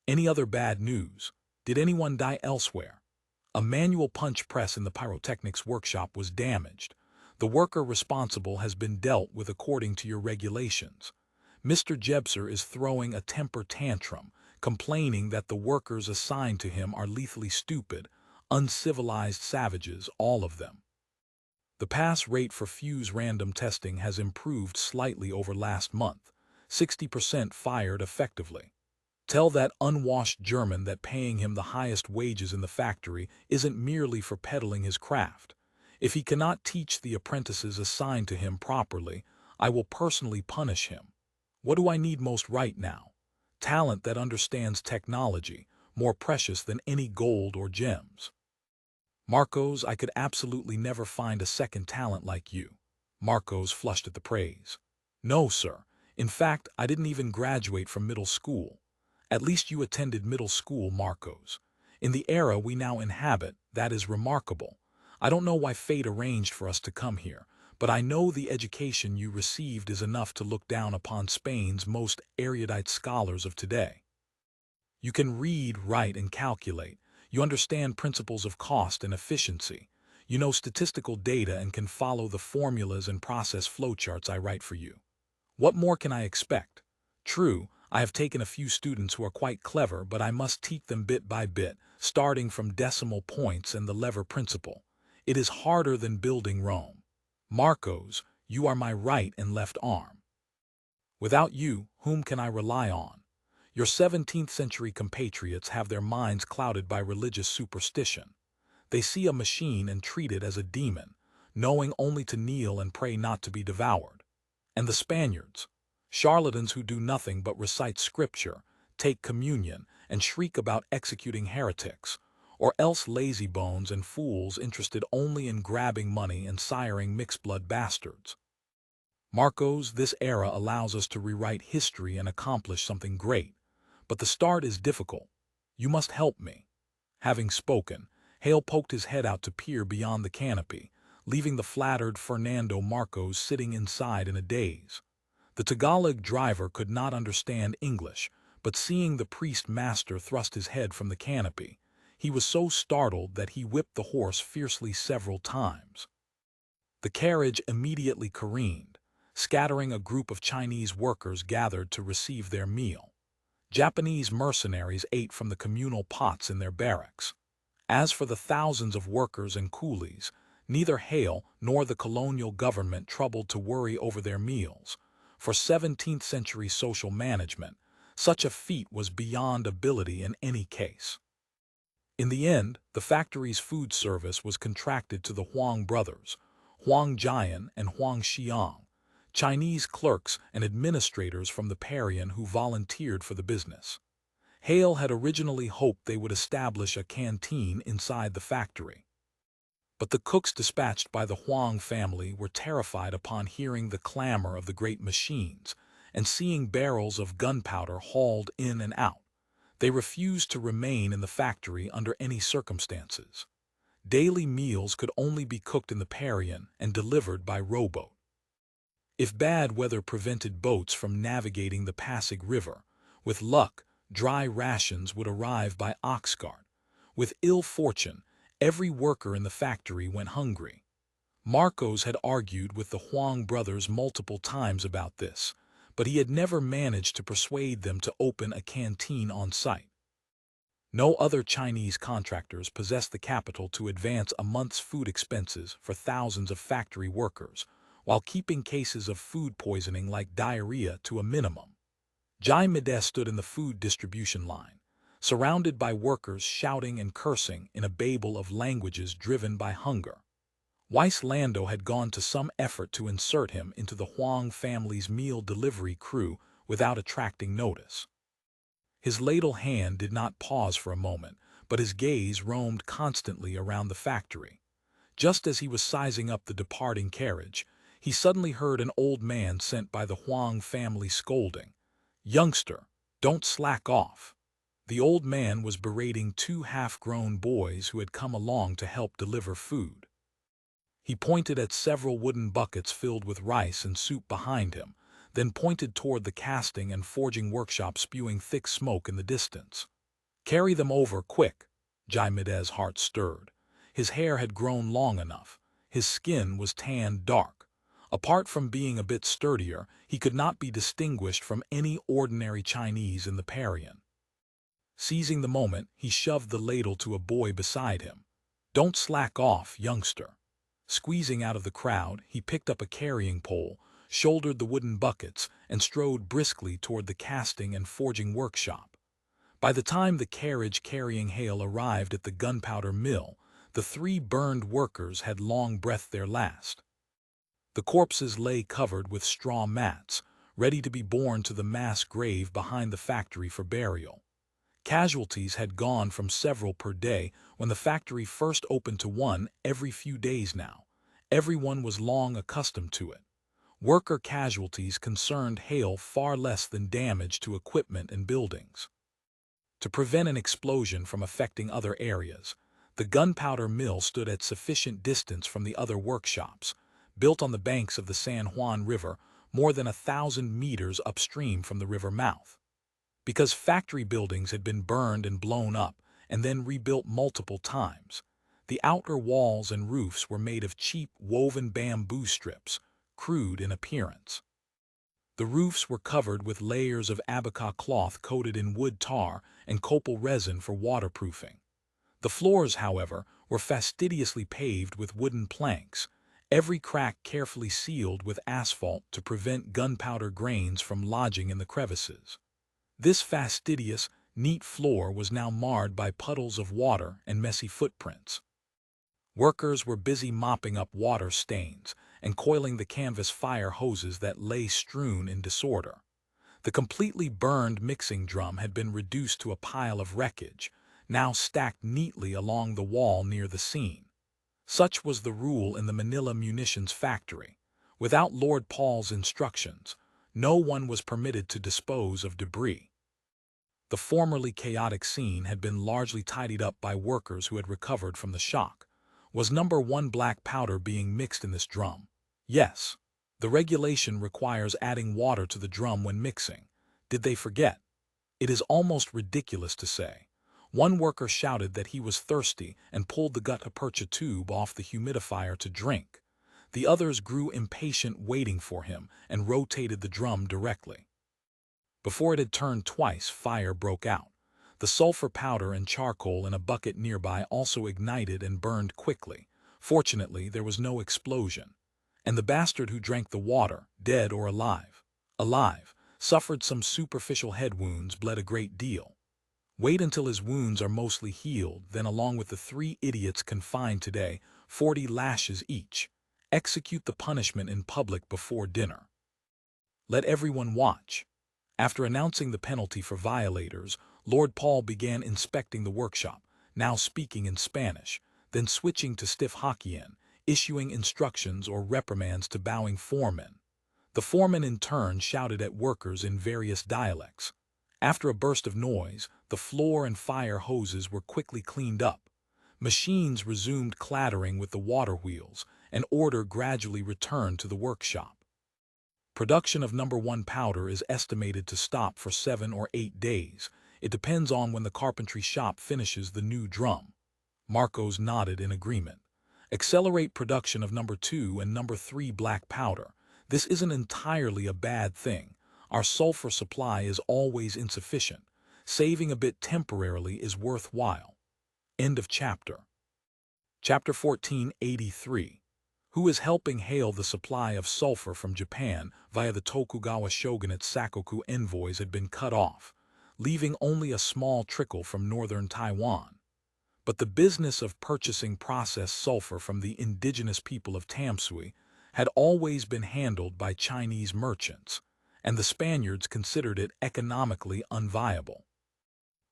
Any other bad news? Did anyone die elsewhere? A manual punch press in the pyrotechnics workshop was damaged. The worker responsible has been dealt with according to your regulations. Mr. Jebser is throwing a temper tantrum, complaining that the workers assigned to him are lethally stupid, uncivilized savages, all of them. The pass rate for fuse random testing has improved slightly over last month. 60% fired effectively. Tell that unwashed German that paying him the highest wages in the factory isn't merely for peddling his craft. If he cannot teach the apprentices assigned to him properly, I will personally punish him. What do I need most right now? Talent that understands technology, more precious than any gold or gems. Marcos, I could absolutely never find a second talent like you. Marcos flushed at the praise. No, sir. In fact, I didn't even graduate from middle school. At least you attended middle school, Marcos. In the era we now inhabit, that is remarkable. I don't know why fate arranged for us to come here, but I know the education you received is enough to look down upon Spain's most erudite scholars of today. You can read, write, and calculate. You understand principles of cost and efficiency. You know statistical data and can follow the formulas and process flowcharts I write for you. What more can I expect? True, I have taken a few students who are quite clever, but I must teach them bit by bit, starting from decimal points and the lever principle. It is harder than building Rome. Marcos, you are my right and left arm. Without you, whom can I rely on? Your 17th-century compatriots have their minds clouded by religious superstition. They see a machine and treat it as a demon, knowing only to kneel and pray not to be devoured. And the Spaniards, charlatans who do nothing but recite scripture, take communion, and shriek about executing heretics, or else lazybones and fools interested only in grabbing money and siring mixed-blood bastards. Marcos, this era allows us to rewrite history and accomplish something great. But the start is difficult. You must help me. Having spoken, Hale poked his head out to peer beyond the canopy, leaving the flattered Fernando Marcos sitting inside in a daze. The Tagalog driver could not understand English, but seeing the priest-master thrust his head from the canopy, he was so startled that he whipped the horse fiercely several times. The carriage immediately careened, scattering a group of Chinese workers gathered to receive their meal. Japanese mercenaries ate from the communal pots in their barracks. As for the thousands of workers and coolies, neither Hale nor the colonial government troubled to worry over their meals. For 17th-century social management, such a feat was beyond ability in any case. In the end, the factory's food service was contracted to the Huang brothers, Huang Jian and Huang Xiang, Chinese clerks and administrators from the Parian who volunteered for the business. Hale had originally hoped they would establish a canteen inside the factory. But the cooks dispatched by the Huang family were terrified upon hearing the clamor of the great machines and seeing barrels of gunpowder hauled in and out. They refused to remain in the factory under any circumstances. Daily meals could only be cooked in the Parian and delivered by rowboat. If bad weather prevented boats from navigating the Pasig River, with luck, dry rations would arrive by ox cart. With ill fortune, every worker in the factory went hungry. Marcos had argued with the Huang brothers multiple times about this, but he had never managed to persuade them to open a canteen on site. No other Chinese contractors possessed the capital to advance a month's food expenses for thousands of factory workers, while keeping cases of food poisoning like diarrhea to a minimum. Xiamen stood in the food distribution line, surrounded by workers shouting and cursing in a babel of languages driven by hunger. Weiss Lando had gone to some effort to insert him into the Huang family's meal delivery crew without attracting notice. His ladle hand did not pause for a moment, but his gaze roamed constantly around the factory. Just as he was sizing up the departing carriage, he suddenly heard an old man sent by the Huang family scolding, "Youngster, don't slack off." The old man was berating two half-grown boys who had come along to help deliver food. He pointed at several wooden buckets filled with rice and soup behind him, then pointed toward the casting and forging workshop spewing thick smoke in the distance. "Carry them over, quick." Jaimede's heart stirred. His hair had grown long enough. His skin was tanned dark. Apart from being a bit sturdier, he could not be distinguished from any ordinary Chinese in the Parian. Seizing the moment, he shoved the ladle to a boy beside him. "Don't slack off, youngster." Squeezing out of the crowd, he picked up a carrying pole, shouldered the wooden buckets, and strode briskly toward the casting and forging workshop. By the time the carriage carrying Hale arrived at the gunpowder mill, the three burned workers had long breathed their last. The corpses lay covered with straw mats, ready to be borne to the mass grave behind the factory for burial. Casualties had gone from several per day when the factory first opened to one every few days now. Everyone was long accustomed to it. Worker casualties concerned Hale far less than damage to equipment and buildings. To prevent an explosion from affecting other areas, the gunpowder mill stood at sufficient distance from the other workshops, built on the banks of the San Juan River more than 1,000 meters upstream from the river mouth. Because factory buildings had been burned and blown up and then rebuilt multiple times, the outer walls and roofs were made of cheap woven bamboo strips, crude in appearance. The roofs were covered with layers of abaca cloth coated in wood tar and copal resin for waterproofing. The floors, however, were fastidiously paved with wooden planks, every crack carefully sealed with asphalt to prevent gunpowder grains from lodging in the crevices. This fastidious, neat floor was now marred by puddles of water and messy footprints. Workers were busy mopping up water stains and coiling the canvas fire hoses that lay strewn in disorder. The completely burned mixing drum had been reduced to a pile of wreckage, now stacked neatly along the wall near the scene. Such was the rule in the Manila munitions factory. Without Lord Paul's instructions, no one was permitted to dispose of debris. The formerly chaotic scene had been largely tidied up by workers who had recovered from the shock. Was number 1 black powder being mixed in this drum? Yes. The regulation requires adding water to the drum when mixing. Did they forget? It is almost ridiculous to say. One worker shouted that he was thirsty and pulled the gutta-percha tube off the humidifier to drink. The others grew impatient waiting for him and rotated the drum directly. Before it had turned twice, fire broke out. The sulfur powder and charcoal in a bucket nearby also ignited and burned quickly. Fortunately, there was no explosion. And the bastard who drank the water, dead or alive, suffered some superficial head wounds, bled a great deal. Wait until his wounds are mostly healed, then along with the 3 idiots confined today, 40 lashes each. Execute the punishment in public before dinner. Let everyone watch. After announcing the penalty for violators, Lord Paul began inspecting the workshop, now speaking in Spanish, then switching to stiff Hokkien, issuing instructions or reprimands to bowing foremen. The foreman in turn shouted at workers in various dialects. After a burst of noise, the floor and fire hoses were quickly cleaned up. Machines resumed clattering with the water wheels, and order gradually returned to the workshop. Production of number 1 powder is estimated to stop for 7 or 8 days. It depends on when the carpentry shop finishes the new drum. Marcos nodded in agreement. Accelerate production of number 2 and number 3 black powder. This isn't entirely a bad thing. Our sulfur supply is always insufficient. Saving a bit temporarily is worthwhile. End of chapter. Chapter 1483. Who is helping Hale? The supply of sulfur from Japan via the Tokugawa shogunate Sakoku envoys had been cut off, leaving only a small trickle from northern Taiwan. But the business of purchasing processed sulfur from the indigenous people of Tamsui had always been handled by Chinese merchants, and the Spaniards considered it economically unviable.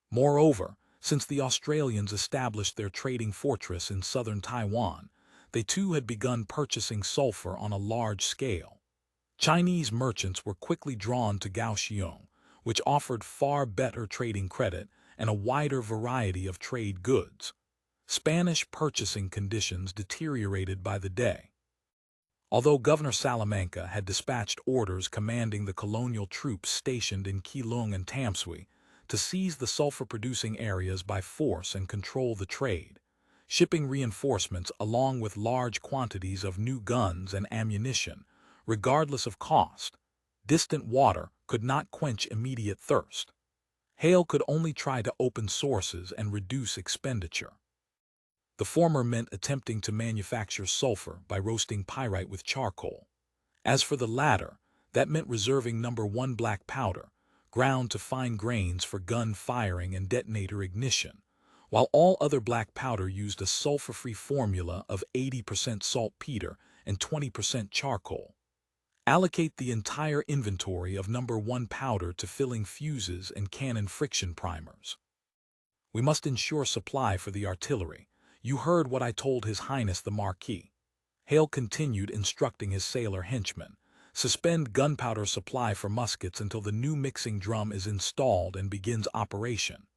Moreover, since the Australians established their trading fortress in southern Taiwan, they too had begun purchasing sulfur on a large scale. Chinese merchants were quickly drawn to Kaohsiung, which offered far better trading credit and a wider variety of trade goods. Spanish purchasing conditions deteriorated by the day. Although Governor Salamanca had dispatched orders commanding the colonial troops stationed in Keelung and Tamsui to seize the sulfur-producing areas by force and control the trade, shipping reinforcements along with large quantities of new guns and ammunition, regardless of cost, distant water could not quench immediate thirst. Hale could only try to open sources and reduce expenditure. The former meant attempting to manufacture sulfur by roasting pyrite with charcoal. As for the latter, that meant reserving number 1 black powder, ground to fine grains for gun firing and detonator ignition, while all other black powder used a sulfur-free formula of 80% saltpeter and 20% charcoal. Allocate the entire inventory of number 1 powder to filling fuses and cannon friction primers. We must ensure supply for the artillery. You heard what I told His Highness the Marquis. Hale continued instructing his sailor henchmen. Suspend gunpowder supply for muskets until the new mixing drum is installed and begins operation.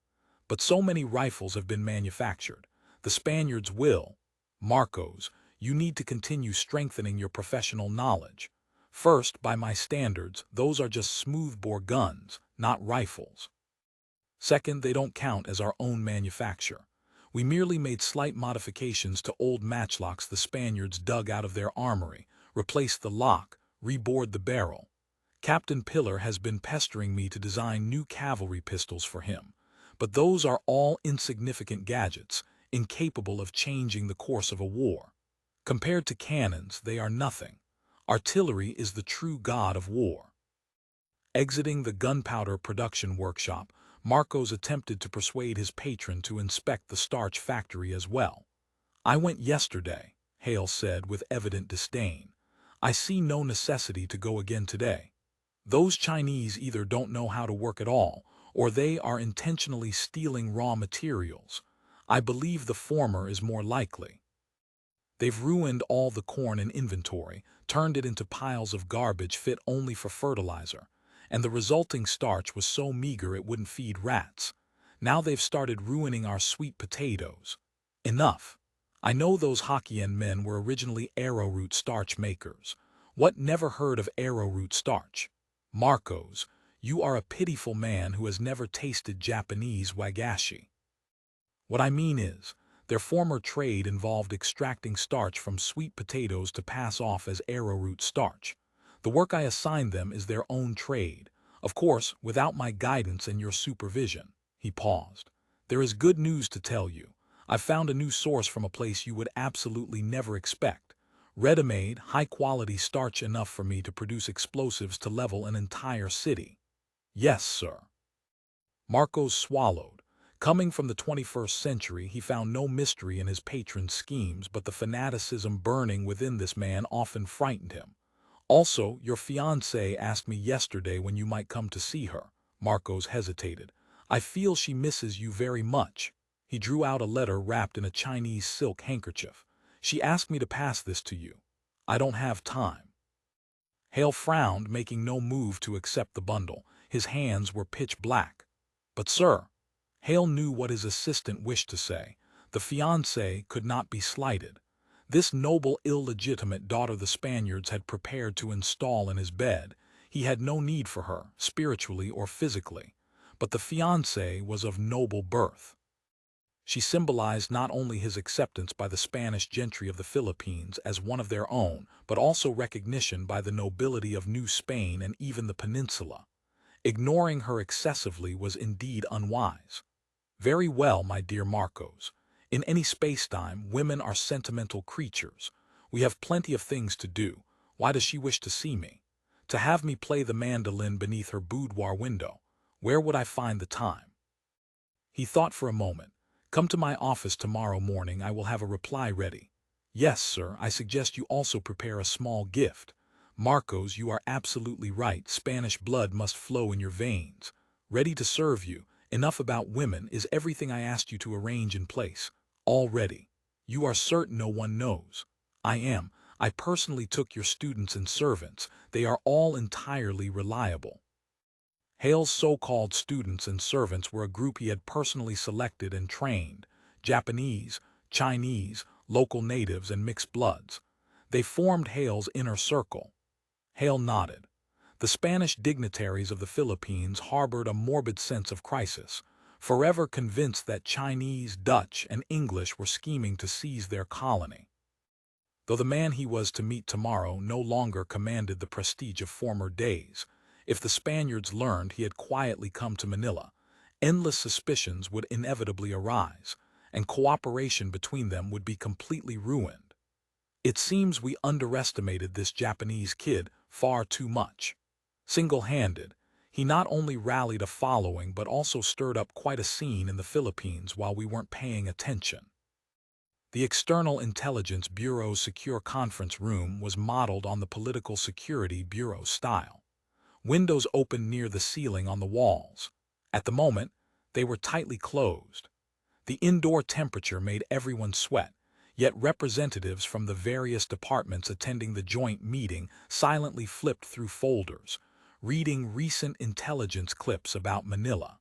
But so many rifles have been manufactured. The Spaniards will. Marcos, you need to continue strengthening your professional knowledge. First, by my standards, those are just smoothbore guns, not rifles. Second, they don't count as our own manufacture. We merely made slight modifications to old matchlocks the Spaniards dug out of their armory, replaced the lock, rebored the barrel. Captain Pillar has been pestering me to design new cavalry pistols for him. But those are all insignificant gadgets, incapable of changing the course of a war. Compared to cannons, they are nothing. Artillery is the true god of war. Exiting the gunpowder production workshop, Marcos attempted to persuade his patron to inspect the starch factory as well. "I went yesterday," Hale said with evident disdain. "I see no necessity to go again today. Those Chinese either don't know how to work at all, or they are intentionally stealing raw materials. I believe the former is more likely. They've ruined all the corn in inventory, turned it into piles of garbage fit only for fertilizer, and the resulting starch was so meager it wouldn't feed rats. Now they've started ruining our sweet potatoes. Enough. I know those Hokkien men were originally arrowroot starch makers. What, never heard of arrowroot starch? Marcos, you are a pitiful man who has never tasted Japanese wagashi. What I mean is, their former trade involved extracting starch from sweet potatoes to pass off as arrowroot starch. The work I assigned them is their own trade, of course, without my guidance and your supervision." He paused. "There is good news to tell you. I've found a new source from a place you would absolutely never expect. Ready-made, high-quality starch enough for me to produce explosives to level an entire city." "Yes, sir." Marcos swallowed. Coming from the 21st century, he found no mystery in his patron's schemes, but the fanaticism burning within this man often frightened him. "Also, your fiancée asked me yesterday when you might come to see her." Marcos hesitated. "I feel she misses you very much." He drew out a letter wrapped in a Chinese silk handkerchief. "She asked me to pass this to you. I don't have time." Hale frowned, making no move to accept the bundle. His hands were pitch black. "But sir," Hale knew what his assistant wished to say. The fiancée could not be slighted. This noble illegitimate daughter the Spaniards had prepared to install in his bed. He had no need for her, spiritually or physically. But the fiancée was of noble birth. She symbolized not only his acceptance by the Spanish gentry of the Philippines as one of their own, but also recognition by the nobility of New Spain and even the peninsula. Ignoring her excessively was indeed unwise. "Very well, my dear Marcos. In any space-time, women are sentimental creatures. We have plenty of things to do. Why does she wish to see me? To have me play the mandolin beneath her boudoir window. Where would I find the time?" He thought for a moment. "Come to my office tomorrow morning. I will have a reply ready." "Yes, sir. I suggest you also prepare a small gift." "Marcos, you are absolutely right. Spanish blood must flow in your veins. Ready to serve you. Enough about women. Is everything I asked you to arrange in place? All ready. You are certain no one knows?" "I am. I personally took your students and servants. They are all entirely reliable." Hale's so-called students and servants were a group he had personally selected and trained: Japanese, Chinese, local natives, and mixed bloods. They formed Hale's inner circle. Hale nodded. The Spanish dignitaries of the Philippines harbored a morbid sense of crisis, forever convinced that Chinese, Dutch, and English were scheming to seize their colony. Though the man he was to meet tomorrow no longer commanded the prestige of former days, if the Spaniards learned he had quietly come to Manila, endless suspicions would inevitably arise, and cooperation between them would be completely ruined. "It seems we underestimated this Japanese kid far too much." Single-handed, he not only rallied a following but also stirred up quite a scene in the Philippines while we weren't paying attention. The External Intelligence Bureau's secure conference room was modeled on the Political Security Bureau style. Windows opened near the ceiling on the walls. At the moment, they were tightly closed. The indoor temperature made everyone sweat, yet representatives from the various departments attending the joint meeting silently flipped through folders, reading recent intelligence clips about Manila.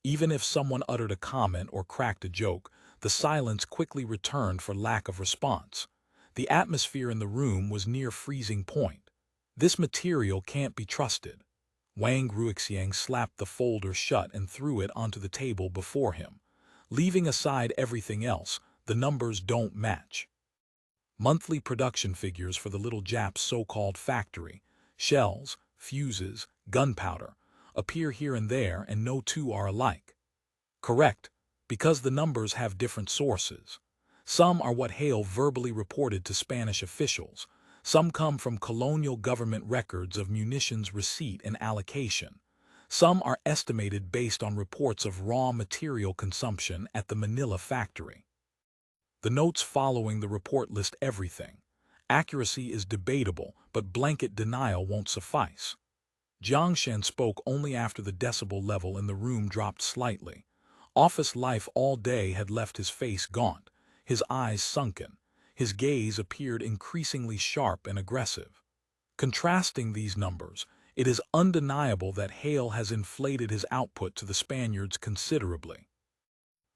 Even if someone uttered a comment or cracked a joke, the silence quickly returned for lack of response. The atmosphere in the room was near freezing point. "This material can't be trusted." Wang Ruixiang slapped the folder shut and threw it onto the table before him. "Leaving aside everything else, the numbers don't match. Monthly production figures for the little Jap's so-called factory, shells, fuses, gunpowder, appear here and there, and no two are alike." "Correct, because the numbers have different sources. Some are what Hale verbally reported to Spanish officials. Some come from colonial government records of munitions receipt and allocation. Some are estimated based on reports of raw material consumption at the Manila factory. The notes following the report list everything. Accuracy is debatable, but blanket denial won't suffice. Jiang Shen spoke only after the decibel level in the room dropped slightly. Office life all day had left his face gaunt, his eyes sunken. His gaze appeared increasingly sharp and aggressive. Contrasting these numbers, it is undeniable that Hale has inflated his output to the Spaniards considerably.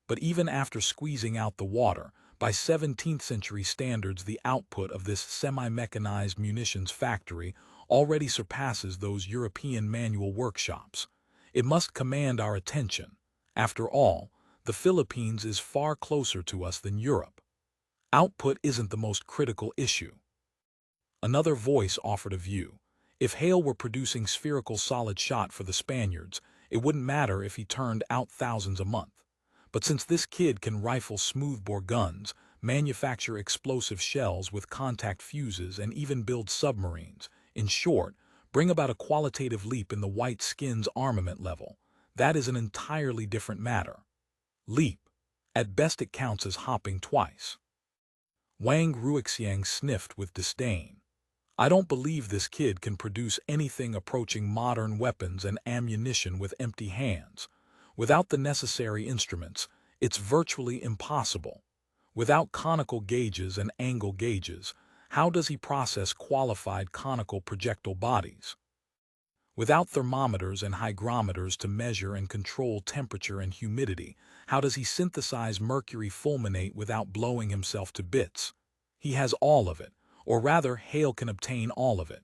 But even after squeezing out the water, by 17th century standards the output of this semi-mechanized munitions factory already surpasses those European manual workshops. It must command our attention. After all, the Philippines is far closer to us than Europe. Output isn't the most critical issue. Another voice offered a view. If Hale were producing spherical solid shot for the Spaniards, it wouldn't matter if he turned out thousands a month. But since this kid can rifle smoothbore guns, manufacture explosive shells with contact fuses, and even build submarines, in short, bring about a qualitative leap in the white skin's armament level, that is an entirely different matter. Leap. At best it counts as hopping twice. Wang Ruixiang sniffed with disdain. I don't believe this kid can produce anything approaching modern weapons and ammunition with empty hands. Without the necessary instruments, it's virtually impossible. Without conical gauges and angle gauges, how does he process qualified conical projectile bodies? Without thermometers and hygrometers to measure and control temperature and humidity, how does he synthesize mercury fulminate without blowing himself to bits? He has all of it, or rather Hale can obtain all of it.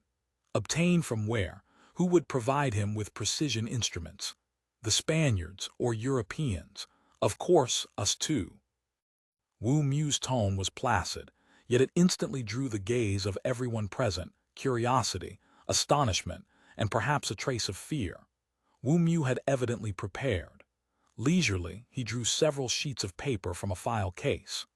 Obtain from where? Who would provide him with precision instruments? The Spaniards or Europeans? Of course, us too. Wu Mu's tone was placid, yet it instantly drew the gaze of everyone present, curiosity, astonishment, and perhaps a trace of fear. Wu Mu had evidently prepared. Leisurely, he drew several sheets of paper from a file case.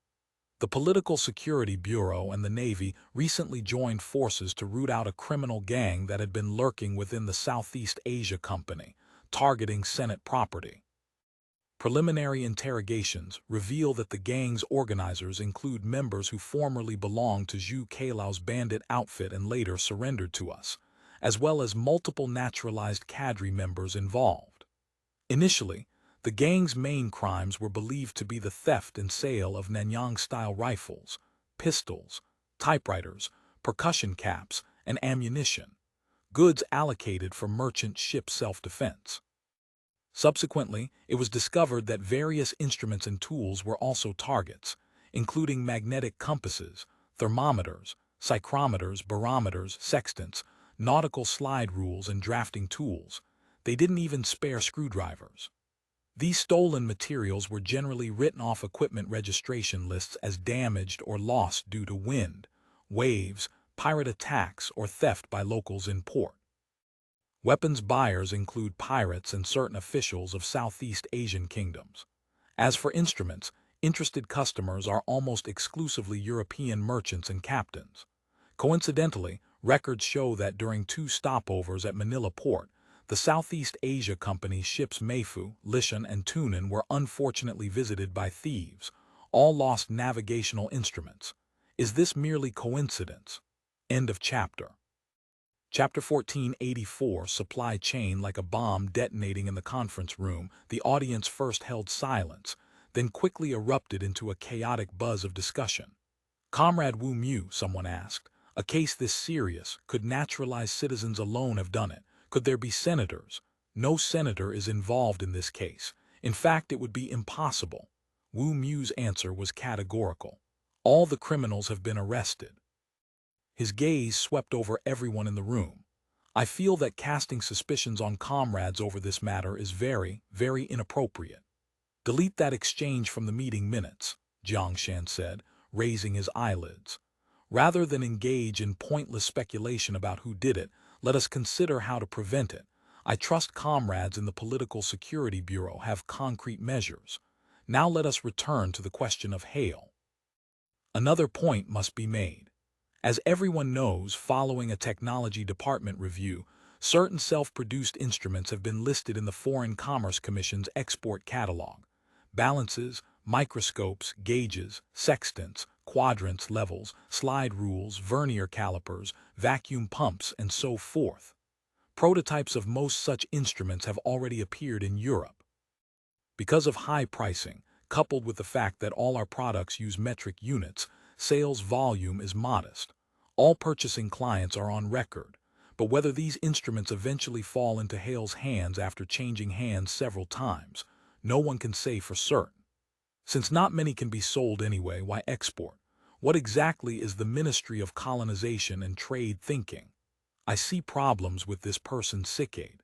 The Political Security Bureau and the Navy recently joined forces to root out a criminal gang that had been lurking within the Southeast Asia Company, targeting Senate property. Preliminary interrogations reveal that the gang's organizers include members who formerly belonged to Zhu Kailao's bandit outfit and later surrendered to us, as well as multiple naturalized cadre members involved. Initially, the gang's main crimes were believed to be the theft and sale of Nanyang-style rifles, pistols, typewriters, percussion caps, and ammunition, goods allocated for merchant ship self-defense. Subsequently, it was discovered that various instruments and tools were also targets, including magnetic compasses, thermometers, psychrometers, barometers, sextants, nautical slide rules, and drafting tools. They didn't even spare screwdrivers. These stolen materials were generally written off equipment registration lists as damaged or lost due to wind, waves, pirate attacks, or theft by locals in port. Weapons buyers include pirates and certain officials of Southeast Asian kingdoms. As for instruments, interested customers are almost exclusively European merchants and captains. Coincidentally, records show that during 2 stopovers at Manila port, the Southeast Asia Company's ships Mayfu, Lishan, and Tunan were unfortunately visited by thieves. All lost navigational instruments. Is this merely coincidence? End of chapter. Chapter 1484, Supply Chain. Like a bomb detonating in the conference room, the audience first held silence, then quickly erupted into a chaotic buzz of discussion. Comrade Wu Mu, someone asked, a case this serious, could naturalized citizens alone have done it? Could there be senators? No senator is involved in this case. In fact, it would be impossible. Wu Mu's answer was categorical. All the criminals have been arrested. His gaze swept over everyone in the room. I feel that casting suspicions on comrades over this matter is very, very inappropriate. Delete that exchange from the meeting minutes, Jiang Shan said, raising his eyelids. Rather than engage in pointless speculation about who did it, let us consider how to prevent it. I trust comrades in the Political Security Bureau have concrete measures. Now let us return to the question of Hale. Another point must be made. As everyone knows, following a technology department review, certain self-produced instruments have been listed in the Foreign Commerce Commission's export catalog. Balances, microscopes, gauges, sextants, quadrants, levels, slide rules, vernier calipers, vacuum pumps, and so forth. Prototypes of most such instruments have already appeared in Europe. Because of high pricing, coupled with the fact that all our products use metric units, sales volume is modest. All purchasing clients are on record, but whether these instruments eventually fall into Hale's hands after changing hands several times, no one can say for certain. Since not many can be sold anyway, why export? What exactly is the Ministry of Colonization and Trade thinking? I see problems with this person's sickade.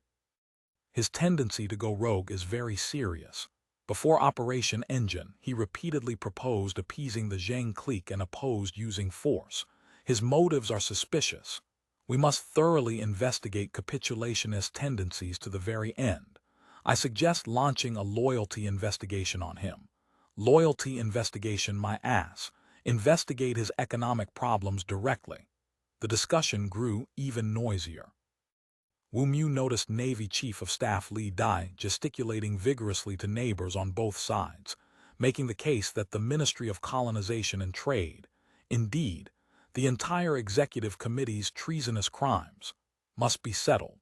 His tendency to go rogue is very serious. Before Operation Engine, he repeatedly proposed appeasing the Zheng clique and opposed using force. His motives are suspicious. We must thoroughly investigate capitulationist tendencies to the very end. I suggest launching a loyalty investigation on him. Loyalty investigation my ass. Investigate his economic problems directly. The discussion grew even noisier. Wu Mu noticed Navy Chief of Staff Li Dai gesticulating vigorously to neighbors on both sides, making the case that the Ministry of Colonization and Trade, indeed, the entire executive committee's treasonous crimes, must be settled.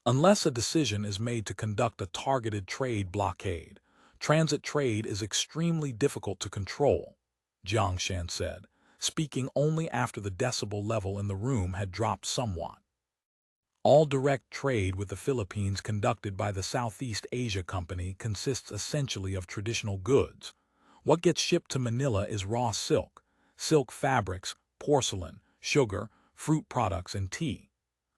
Unless a decision is made to conduct a targeted trade blockade, transit trade is extremely difficult to control, Jiang Shan said, speaking only after the decibel level in the room had dropped somewhat. All direct trade with the Philippines conducted by the Southeast Asia Company consists essentially of traditional goods. What gets shipped to Manila is raw silk, silk fabrics, porcelain, sugar, fruit products, and tea.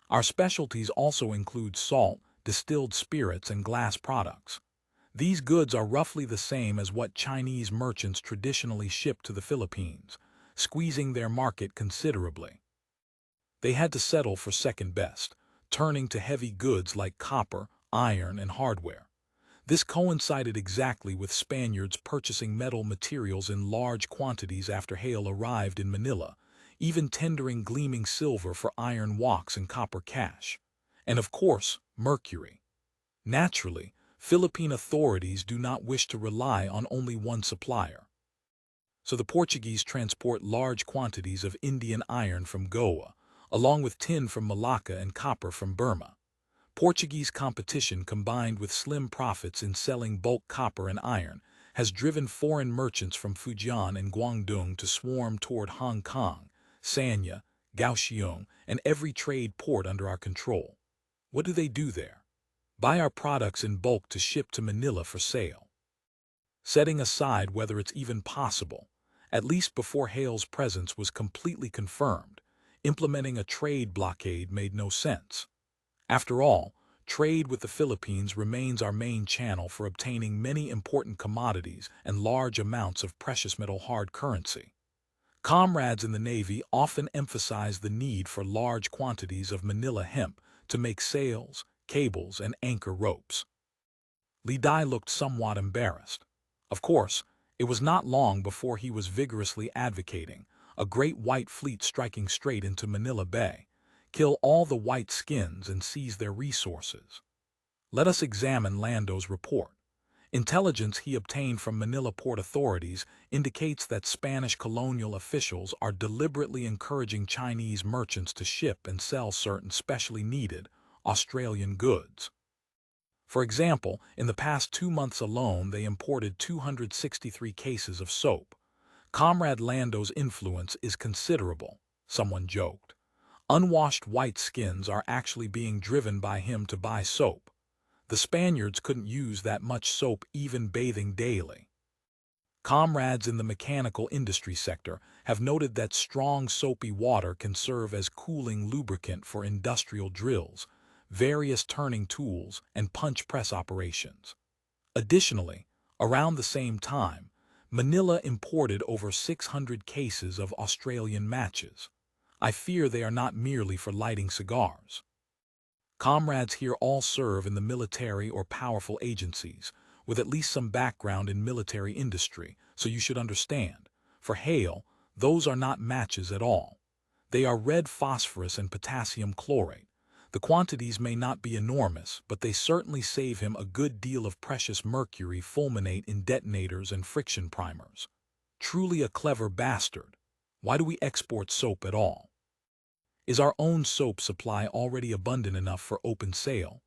Our specialties also include salt, distilled spirits, and glass products. These goods are roughly the same as what Chinese merchants traditionally ship to the Philippines, squeezing their market considerably. They had to settle for second best, turning to heavy goods like copper, iron, and hardware. This coincided exactly with Spaniards purchasing metal materials in large quantities after Hale arrived in Manila, even tendering gleaming silver for iron walks and copper cash. And of course, mercury. Naturally, Philippine authorities do not wish to rely on only one supplier. So the Portuguese transport large quantities of Indian iron from Goa, along with tin from Malacca and copper from Burma. Portuguese competition combined with slim profits in selling bulk copper and iron has driven foreign merchants from Fujian and Guangdong to swarm toward Hong Kong, Sanya, Kaohsiung, and every trade port under our control. What do they do there? Buy our products in bulk to ship to Manila for sale. Setting aside whether it's even possible, at least before Hale's presence was completely confirmed, implementing a trade blockade made no sense. After all, trade with the Philippines remains our main channel for obtaining many important commodities and large amounts of precious metal hard currency. Comrades in the Navy often emphasize the need for large quantities of Manila hemp to make sails, cables, and anchor ropes. Li Dai looked somewhat embarrassed. Of course, it was not long before he was vigorously advocating a great white fleet striking straight into Manila Bay, kill all the white skins and seize their resources. Let us examine Lando's report. Intelligence he obtained from Manila port authorities indicates that Spanish colonial officials are deliberately encouraging Chinese merchants to ship and sell certain specially needed Australian goods. For example, in the past 2 months alone they imported 263 cases of soap. Comrade Lando's influence is considerable, someone joked. Unwashed white skins are actually being driven by him to buy soap. The Spaniards couldn't use that much soap even bathing daily. Comrades in the mechanical industry sector have noted that strong soapy water can serve as cooling lubricant for industrial drills, various turning tools, and punch press operations. Additionally, around the same time, Manila imported over 600 cases of Australian matches. I fear they are not merely for lighting cigars. Comrades here all serve in the military or powerful agencies, with at least some background in military industry, so you should understand. For Hale, those are not matches at all. They are red phosphorus and potassium chlorate. The quantities may not be enormous, but they certainly save him a good deal of precious mercury fulminate in detonators and friction primers. Truly a clever bastard. Why do we export soap at all? Is our own soap supply already abundant enough for open sale?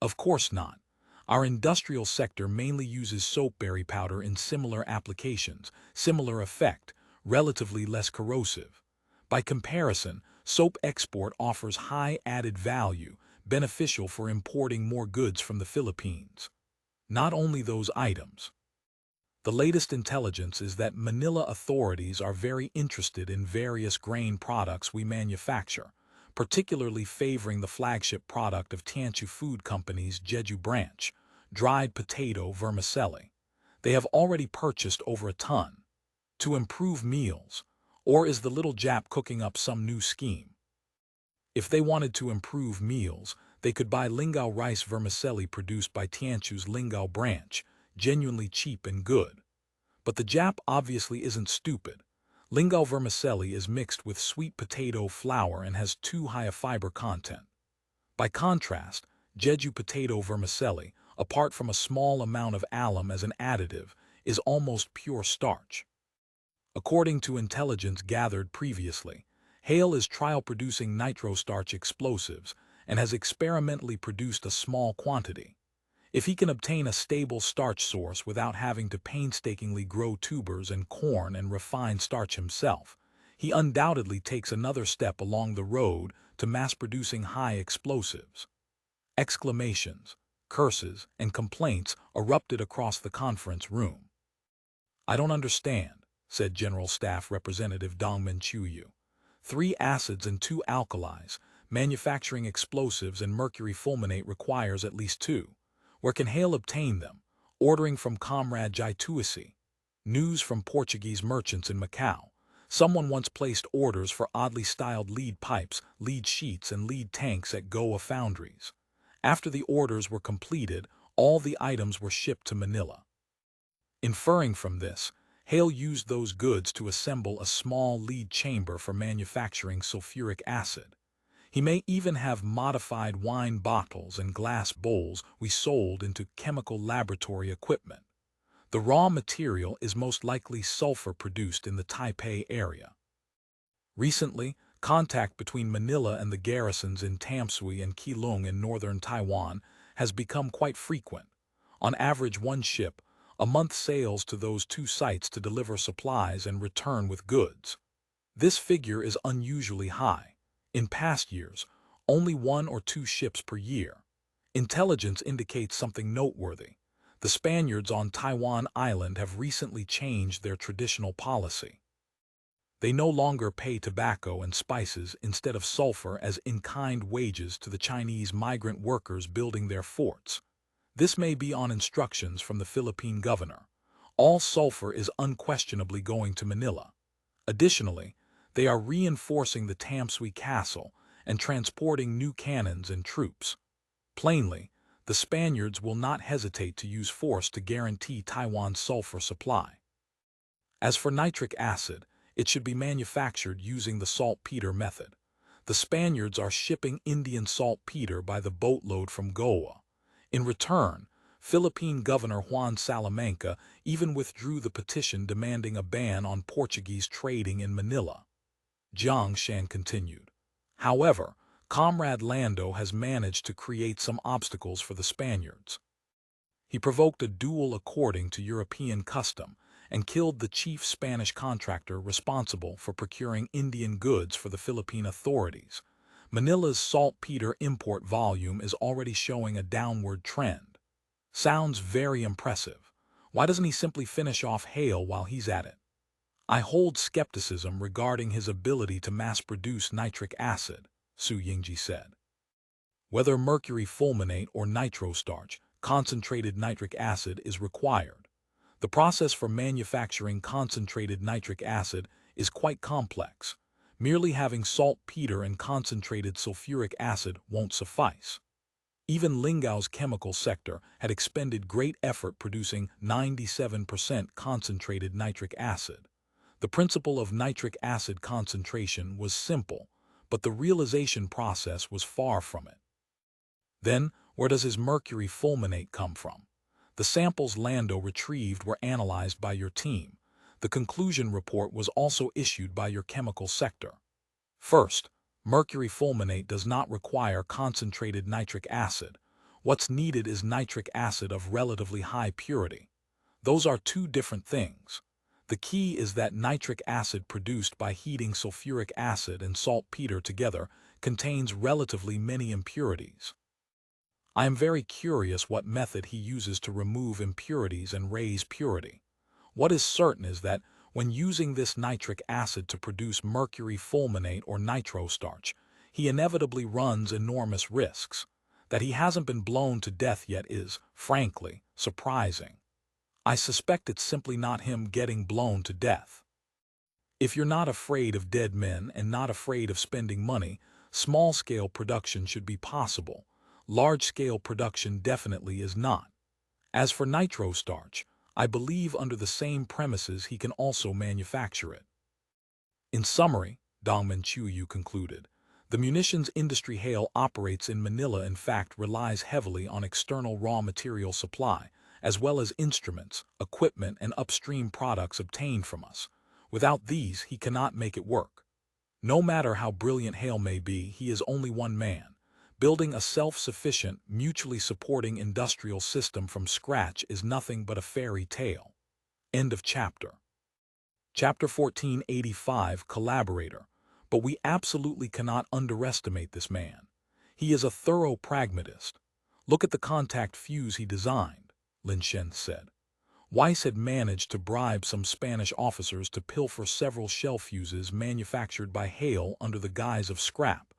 Of course not. Our industrial sector mainly uses soapberry powder in similar applications, similar effect, relatively less corrosive. By comparison, soap export offers high added value, beneficial for importing more goods from the Philippines. Not only those items. The latest intelligence is that Manila authorities are very interested in various grain products we manufacture, particularly favoring the flagship product of Tianchu Food Company's Jeju branch, dried potato vermicelli. They have already purchased over a ton. To improve meals, or is the little Jap cooking up some new scheme? If they wanted to improve meals, they could buy Lingao rice vermicelli produced by Tianchu's Lingao branch, genuinely cheap and good. But the Jap obviously isn't stupid. Lingao vermicelli is mixed with sweet potato flour and has too high a fiber content. By contrast, Jeju potato vermicelli, apart from a small amount of alum as an additive, is almost pure starch. According to intelligence gathered previously, Hale is trial-producing NitroStarch explosives and has experimentally produced a small quantity. If he can obtain a stable starch source without having to painstakingly grow tubers and corn and refine starch himself, he undoubtedly takes another step along the road to mass-producing high explosives. Exclamations, curses, and complaints erupted across the conference room. "I don't understand," said General Staff Representative Dongmin Chuyu. 3 acids and 2 alkalis, manufacturing explosives and mercury fulminate requires at least 2. Where can Hale obtain them? Ordering from Comrade Jaituisi. News from Portuguese merchants in Macau. Someone once placed orders for oddly styled lead pipes, lead sheets, and lead tanks at Goa foundries. After the orders were completed, all the items were shipped to Manila. Inferring from this, Hale used those goods to assemble a small lead chamber for manufacturing sulfuric acid. He may even have modified wine bottles and glass bowls we sold into chemical laboratory equipment. The raw material is most likely sulfur produced in the Taipei area. Recently, contact between Manila and the garrisons in Tamsui and Keelung in northern Taiwan has become quite frequent. On average, 1 ship a month sails to those 2 sites to deliver supplies and return with goods. This figure is unusually high. In past years, only 1 or 2 ships per year. Intelligence indicates something noteworthy. The Spaniards on Taiwan Island have recently changed their traditional policy. They no longer pay tobacco and spices instead of sulfur as in-kind wages to the Chinese migrant workers building their forts. This may be on instructions from the Philippine governor. All sulfur is unquestionably going to Manila. Additionally, they are reinforcing the Tamsui castle and transporting new cannons and troops. Plainly, the Spaniards will not hesitate to use force to guarantee Taiwan's sulfur supply. As for nitric acid, it should be manufactured using the saltpeter method. The Spaniards are shipping Indian saltpeter by the boatload from Goa. In return, Philippine Governor Juan Salamanca even withdrew the petition demanding a ban on Portuguese trading in Manila. Jiang Shan continued. However, Comrade Lando has managed to create some obstacles for the Spaniards. He provoked a duel according to European custom and killed the chief Spanish contractor responsible for procuring Indian goods for the Philippine authorities. Manila's saltpeter import volume is already showing a downward trend. Sounds very impressive. Why doesn't he simply finish off Hale while he's at it? I hold skepticism regarding his ability to mass-produce nitric acid, Su Yingji said. Whether mercury fulminate or NitroStarch, concentrated nitric acid is required. The process for manufacturing concentrated nitric acid is quite complex. Merely having saltpeter and concentrated sulfuric acid won't suffice. Even Lingao's chemical sector had expended great effort producing 97% concentrated nitric acid. The principle of nitric acid concentration was simple, but the realization process was far from it. Then, where does his mercury fulminate come from? The samples Lando retrieved were analyzed by your team. The conclusion report was also issued by your chemical sector. First, mercury fulminate does not require concentrated nitric acid. What's needed is nitric acid of relatively high purity. Those are two different things. The key is that nitric acid produced by heating sulfuric acid and saltpeter together contains relatively many impurities. I am very curious what method he uses to remove impurities and raise purity. What is certain is that when using this nitric acid to produce mercury fulminate or NitroStarch, he inevitably runs enormous risks. That he hasn't been blown to death yet is, frankly, surprising. I suspect it's simply not him getting blown to death. If you're not afraid of dead men and not afraid of spending money, small-scale production should be possible. Large-scale production definitely is not. As for NitroStarch, I believe under the same premises he can also manufacture it. In summary, Dongmen Chuyu concluded, the munitions industry Hale operates in Manila in fact relies heavily on external raw material supply, as well as instruments, equipment, and upstream products obtained from us. Without these, he cannot make it work. No matter how brilliant Hale may be, he is only one man. Building a self-sufficient, mutually supporting industrial system from scratch is nothing but a fairy tale. End of chapter. Chapter 1485, Collaborator. But we absolutely cannot underestimate this man. He is a thorough pragmatist. Look at the contact fuse he designed, Lin Shen said. Weiss had managed to bribe some Spanish officers to pilfer several shell fuses manufactured by Hale under the guise of scrap,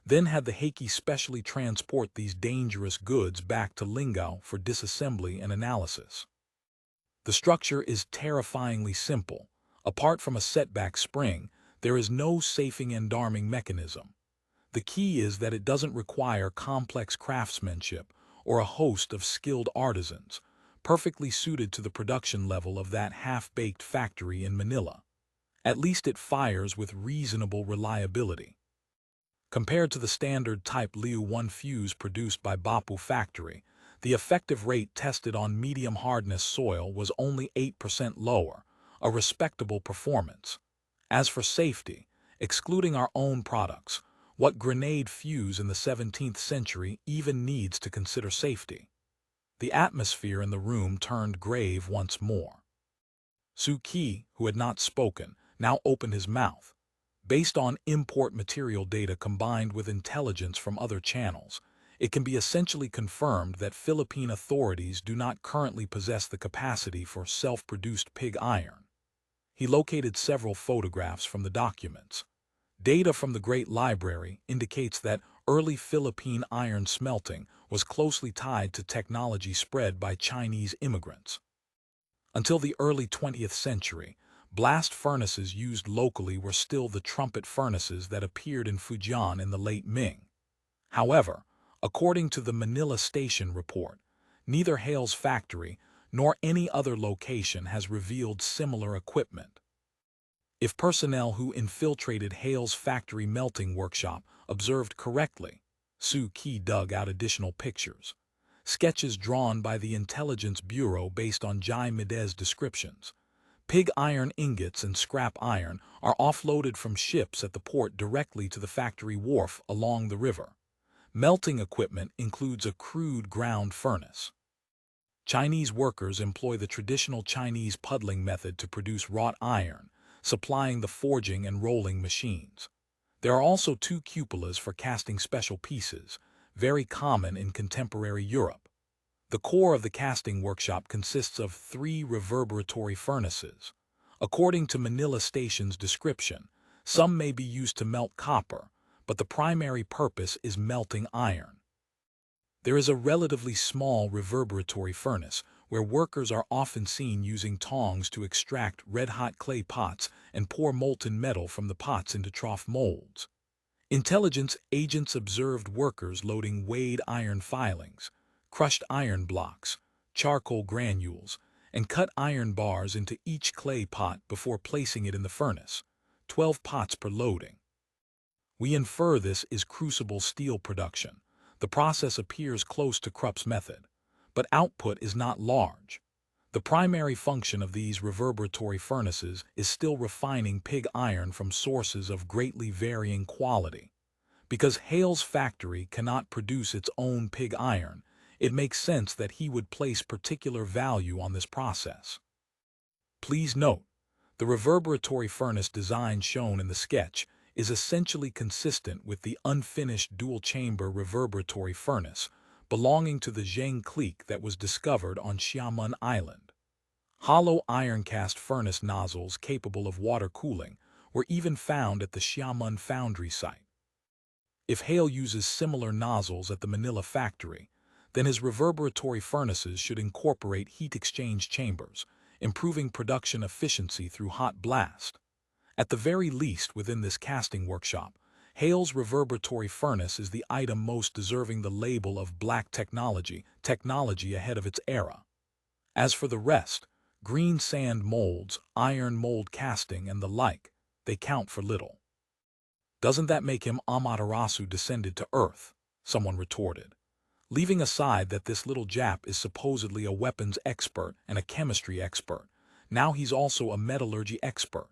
then had the Heike specially transport these dangerous goods back to Lingao for disassembly and analysis. The structure is terrifyingly simple. Apart from a setback spring, there is no safing and arming mechanism. The key is that it doesn't require complex craftsmanship or a host of skilled artisans, perfectly suited to the production level of that half-baked factory in Manila. At least it fires with reasonable reliability. Compared to the standard type Liu 1 fuse produced by Bapu factory, the effective rate tested on medium hardness soil was only 8% lower, a respectable performance. As for safety, excluding our own products, what grenade fuse in the 17th century even needs to consider safety? The atmosphere in the room turned grave once more. Su Qi, who had not spoken, now opened his mouth. Based on import material data combined with intelligence from other channels, it can be essentially confirmed that Philippine authorities do not currently possess the capacity for self-produced pig iron. He located several photographs from the documents. Data from the Great Library indicates that early Philippine iron smelting was closely tied to technology spread by Chinese immigrants. Until the early 20th century, blast furnaces used locally were still the trumpet furnaces that appeared in Fujian in the late Ming. However, according to the Manila Station report, neither Hale's factory nor any other location has revealed similar equipment. If personnel who infiltrated Hale's factory melting workshop observed correctly, Su Qi dug out additional pictures. Sketches drawn by the Intelligence Bureau based on Jai Mideh's descriptions. Pig iron ingots and scrap iron are offloaded from ships at the port directly to the factory wharf along the river. Melting equipment includes a crude ground furnace. Chinese workers employ the traditional Chinese puddling method to produce wrought iron, supplying the forging and rolling machines. There are also two cupolas for casting special pieces, very common in contemporary Europe. The core of the casting workshop consists of 3 reverberatory furnaces. According to Manila Station's description, some may be used to melt copper, but the primary purpose is melting iron. There is a relatively small reverberatory furnace where workers are often seen using tongs to extract red-hot clay pots and pour molten metal from the pots into trough molds. Intelligence agents observed workers loading weighed iron filings, crushed iron blocks, charcoal granules, and cut iron bars into each clay pot before placing it in the furnace, 12 pots per loading. We infer this is crucible steel production. The process appears close to Krupp's method, but output is not large. The primary function of these reverberatory furnaces is still refining pig iron from sources of greatly varying quality. Because Hale's factory cannot produce its own pig iron, it makes sense that he would place particular value on this process. Please note, the reverberatory furnace design shown in the sketch is essentially consistent with the unfinished dual-chamber reverberatory furnace belonging to the Zheng clique that was discovered on Xiamen Island. Hollow iron cast furnace nozzles capable of water cooling were even found at the Xiamen foundry site. If Hale uses similar nozzles at the Manila factory, then his reverberatory furnaces should incorporate heat exchange chambers, improving production efficiency through hot blast. At the very least within this casting workshop, Hale's reverberatory furnace is the item most deserving the label of black technology ahead of its era. As for the rest, green sand molds, iron mold casting, and the like, they count for little. Doesn't that make him Amaterasu descended to Earth? Someone retorted. Leaving aside that this little Jap is supposedly a weapons expert and a chemistry expert, now he's also a metallurgy expert.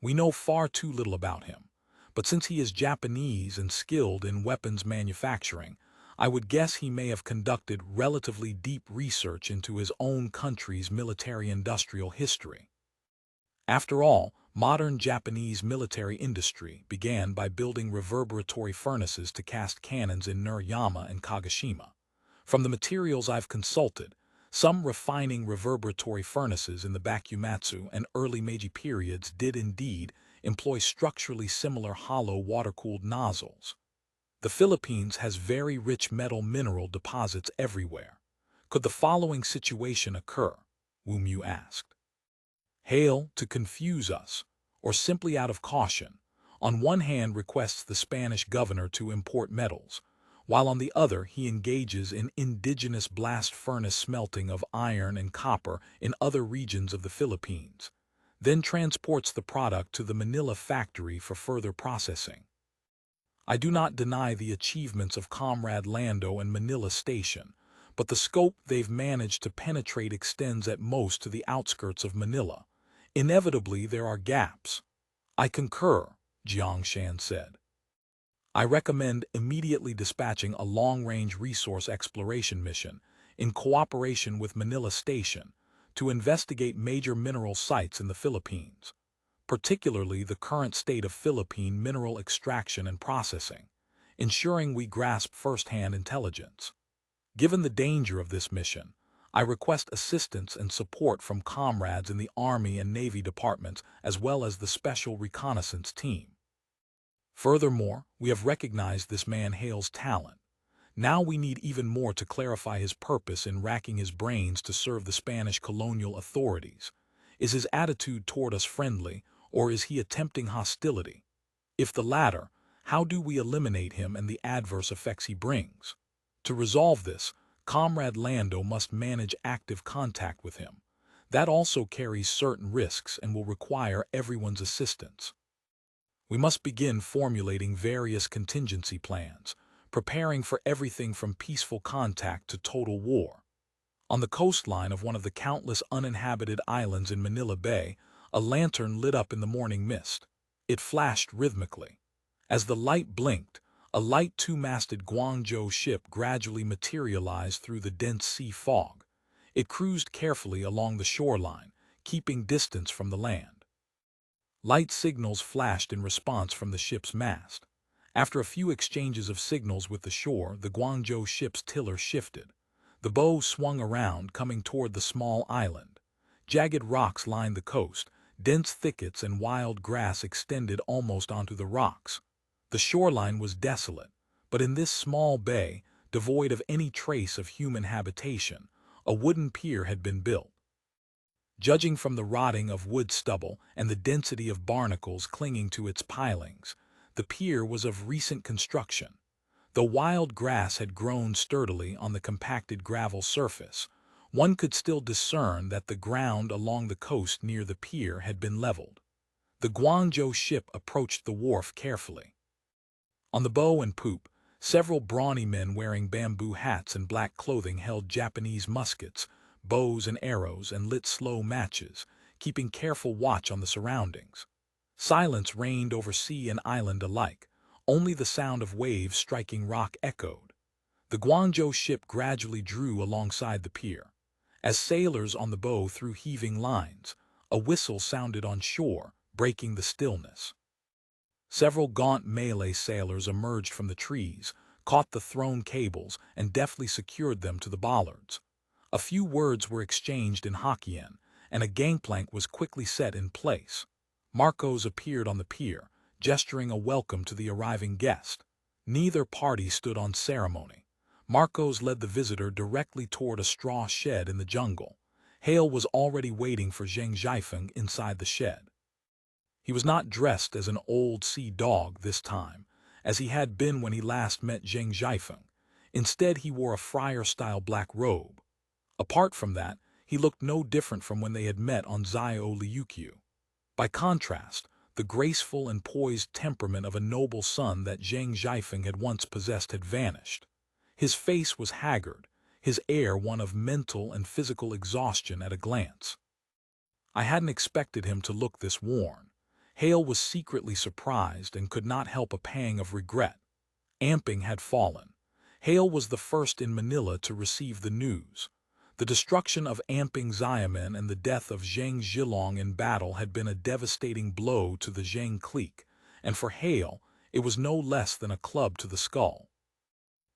We know far too little about him, but since he is Japanese and skilled in weapons manufacturing, I would guess he may have conducted relatively deep research into his own country's military-industrial history. After all, modern Japanese military industry began by building reverberatory furnaces to cast cannons in Nuriyama and Kagoshima. From the materials I've consulted, some refining reverberatory furnaces in the Bakumatsu and early Meiji periods did indeed employ structurally similar hollow water-cooled nozzles. The Philippines has very rich metal-mineral deposits everywhere. Could the following situation occur? Wu Mu asked. Hale, to confuse us, or simply out of caution, on one hand requests the Spanish governor to import metals, while on the other he engages in indigenous blast furnace smelting of iron and copper in other regions of the Philippines, then transports the product to the Manila factory for further processing. I do not deny the achievements of Comrade Lando and Manila Station, but the scope they've managed to penetrate extends at most to the outskirts of Manila. Inevitably, there are gaps. I concur, Jiang Shan said. I recommend immediately dispatching a long-range resource exploration mission in cooperation with Manila Station to investigate major mineral sites in the Philippines, particularly the current state of Philippine mineral extraction and processing, ensuring we grasp first-hand intelligence. Given the danger of this mission, I request assistance and support from comrades in the Army and Navy departments as well as the Special Reconnaissance Team. Furthermore, we have recognized this man Hale's talent. Now we need even more to clarify his purpose in racking his brains to serve the Spanish colonial authorities. Is his attitude toward us friendly, or is he attempting hostility? If the latter, how do we eliminate him and the adverse effects he brings? To resolve this, Comrade Lando must manage active contact with him. That also carries certain risks and will require everyone's assistance. We must begin formulating various contingency plans, preparing for everything from peaceful contact to total war. On the coastline of one of the countless uninhabited islands in Manila Bay, a lantern lit up in the morning mist. It flashed rhythmically. As the light blinked, a light two-masted Guangzhou ship gradually materialized through the dense sea fog. It cruised carefully along the shoreline, keeping distance from the land. Light signals flashed in response from the ship's mast. After a few exchanges of signals with the shore, the Guangzhou ship's tiller shifted. The bow swung around, coming toward the small island. Jagged rocks lined the coast, dense thickets and wild grass extended almost onto the rocks. The shoreline was desolate, but in this small bay, devoid of any trace of human habitation, a wooden pier had been built. Judging from the rotting of wood stubble and the density of barnacles clinging to its pilings, the pier was of recent construction. The wild grass had grown sturdily on the compacted gravel surface, one could still discern that the ground along the coast near the pier had been leveled. The Guangzhou ship approached the wharf carefully. On the bow and poop, several brawny men wearing bamboo hats and black clothing held Japanese muskets, bows and arrows, and lit slow matches, keeping careful watch on the surroundings. Silence reigned over sea and island alike. Only the sound of waves striking rock echoed. The Guangzhou ship gradually drew alongside the pier. As sailors on the bow threw heaving lines, a whistle sounded on shore, breaking the stillness. Several gaunt Malay sailors emerged from the trees, caught the thrown cables, and deftly secured them to the bollards. A few words were exchanged in Hokkien, and a gangplank was quickly set in place. Marcos appeared on the pier, gesturing a welcome to the arriving guest. Neither party stood on ceremony. Marcos led the visitor directly toward a straw shed in the jungle. Hale was already waiting for Zhang Zhaifeng inside the shed. He was not dressed as an old sea dog this time, as he had been when he last met Zhang Zhaifeng. Instead, he wore a friar-style black robe. Apart from that, he looked no different from when they had met on Zio Liuqiu. By contrast, the graceful and poised temperament of a noble son that Zhang Zhaifeng had once possessed had vanished. His face was haggard, his air one of mental and physical exhaustion at a glance. I hadn't expected him to look this worn. Hale was secretly surprised and could not help a pang of regret. Amping had fallen. Hale was the first in Manila to receive the news. The destruction of Amping Xiamen and the death of Zhang Zhilong in battle had been a devastating blow to the Zhang clique, and for Hale, it was no less than a club to the skull.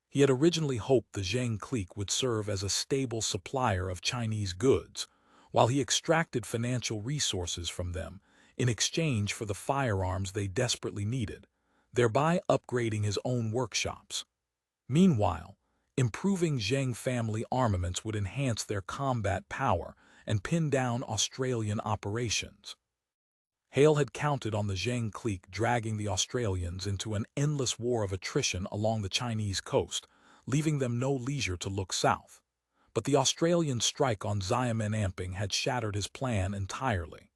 He had originally hoped the Zhang clique would serve as a stable supplier of Chinese goods, while he extracted financial resources from them in exchange for the firearms they desperately needed, thereby upgrading his own workshops. Meanwhile, improving Zhang family armaments would enhance their combat power and pin down Australian operations. Hale had counted on the Zhang clique dragging the Australians into an endless war of attrition along the Chinese coast, leaving them no leisure to look south. But the Australian strike on Xiamen Amping had shattered his plan entirely.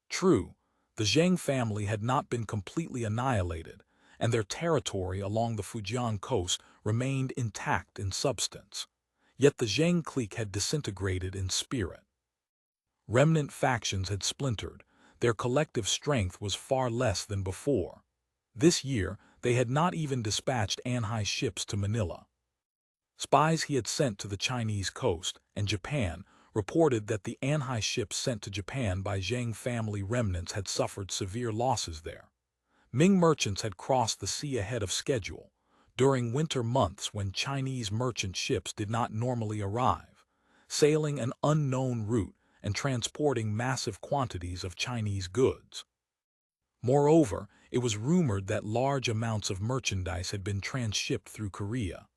True, the Zhang family had not been completely annihilated, and their territory along the Fujian coast remained intact in substance. Yet the Zhang clique had disintegrated in spirit. Remnant factions had splintered. Their collective strength was far less than before. This year, they had not even dispatched Anhai ships to Manila. Spies he had sent to the Chinese coast and Japan reported that the Anhai ships sent to Japan by Zhang family remnants had suffered severe losses there. Ming merchants had crossed the sea ahead of schedule, during winter months when Chinese merchant ships did not normally arrive, sailing an unknown route and transporting massive quantities of Chinese goods. Moreover, it was rumored that large amounts of merchandise had been transshipped through Korea.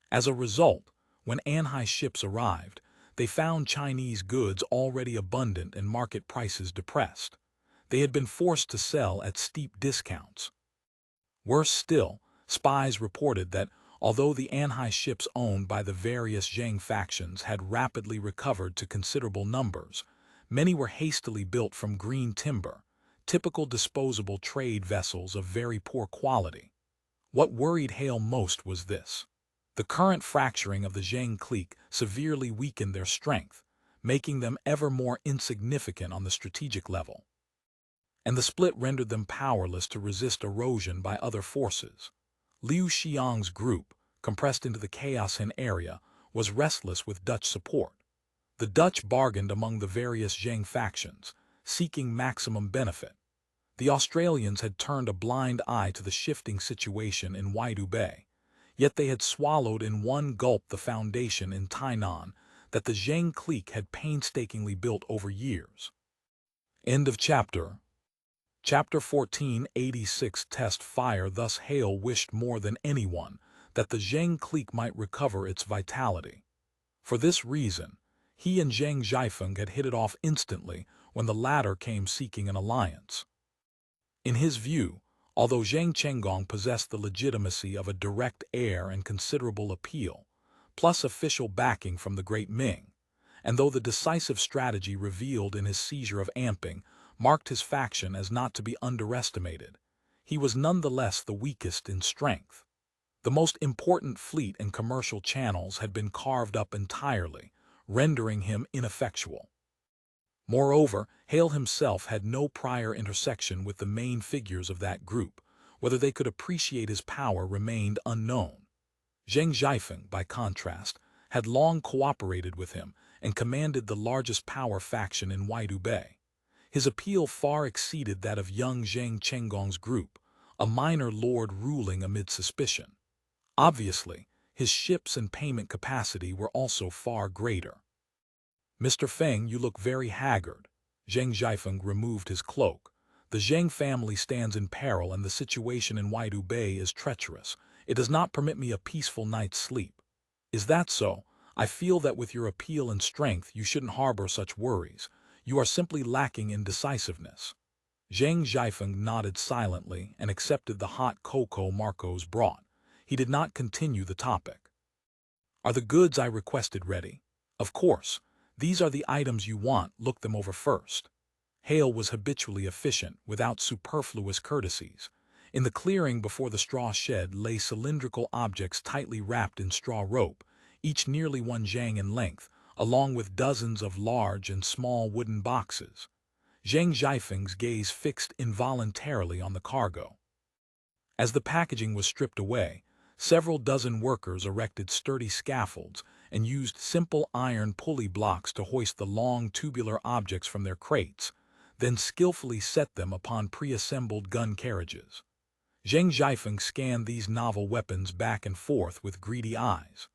As a result, when Anhai ships arrived, they found Chinese goods already abundant and market prices depressed. They had been forced to sell at steep discounts. Worse still, spies reported that, although the Anhai ships owned by the various Zhang factions had rapidly recovered to considerable numbers, many were hastily built from green timber, typical disposable trade vessels of very poor quality. What worried Hale most was this. The current fracturing of the Zhang clique severely weakened their strength, making them ever more insignificant on the strategic level. And the split rendered them powerless to resist erosion by other forces. Liu Xiang's group, compressed into the Chaos-Hin area, was restless with Dutch support. The Dutch bargained among the various Zhang factions, seeking maximum benefit. The Australians had turned a blind eye to the shifting situation in Waidu Bay, yet they had swallowed in one gulp the foundation in Tainan that the Zhang clique had painstakingly built over years. End of chapter. Chapter 1486 Test Fire. Thus Hale wished more than anyone that the Zhang clique might recover its vitality. For this reason, he and Zhang Zhaifeng had hit it off instantly when the latter came seeking an alliance. In his view, although Zhang Chenggong possessed the legitimacy of a direct heir and considerable appeal, plus official backing from the great Ming, and though the decisive strategy revealed in his seizure of Amping marked his faction as not to be underestimated, he was nonetheless the weakest in strength. The most important fleet and commercial channels had been carved up entirely, rendering him ineffectual. Moreover, Hale himself had no prior intersection with the main figures of that group. Whether they could appreciate his power remained unknown. Zheng Zhaifeng, by contrast, had long cooperated with him and commanded the largest power faction in Waidu Bay. His appeal far exceeded that of young Zheng Chenggong's group, a minor lord ruling amid suspicion. Obviously, his ships and payment capacity were also far greater. "Mr. Feng, you look very haggard." Zheng Zhaifeng removed his cloak. "The Zheng family stands in peril and the situation in Waidu Bay is treacherous. It does not permit me a peaceful night's sleep." "Is that so? I feel that with your appeal and strength you shouldn't harbor such worries. You are simply lacking in decisiveness." Zheng Zhaifeng nodded silently and accepted the hot cocoa Marcos brought. He did not continue the topic. "Are the goods I requested ready?" "Of course. These are the items you want, look them over first." Hale was habitually efficient, without superfluous courtesies. In the clearing before the straw shed lay cylindrical objects tightly wrapped in straw rope, each nearly 1 zhang in length, along with dozens of large and small wooden boxes. Zheng Zhaifeng's gaze fixed involuntarily on the cargo. As the packaging was stripped away, several dozen workers erected sturdy scaffolds and used simple iron pulley blocks to hoist the long tubular objects from their crates, then skillfully set them upon pre-assembled gun carriages. Zheng Zhaifeng scanned these novel weapons back and forth with greedy eyes.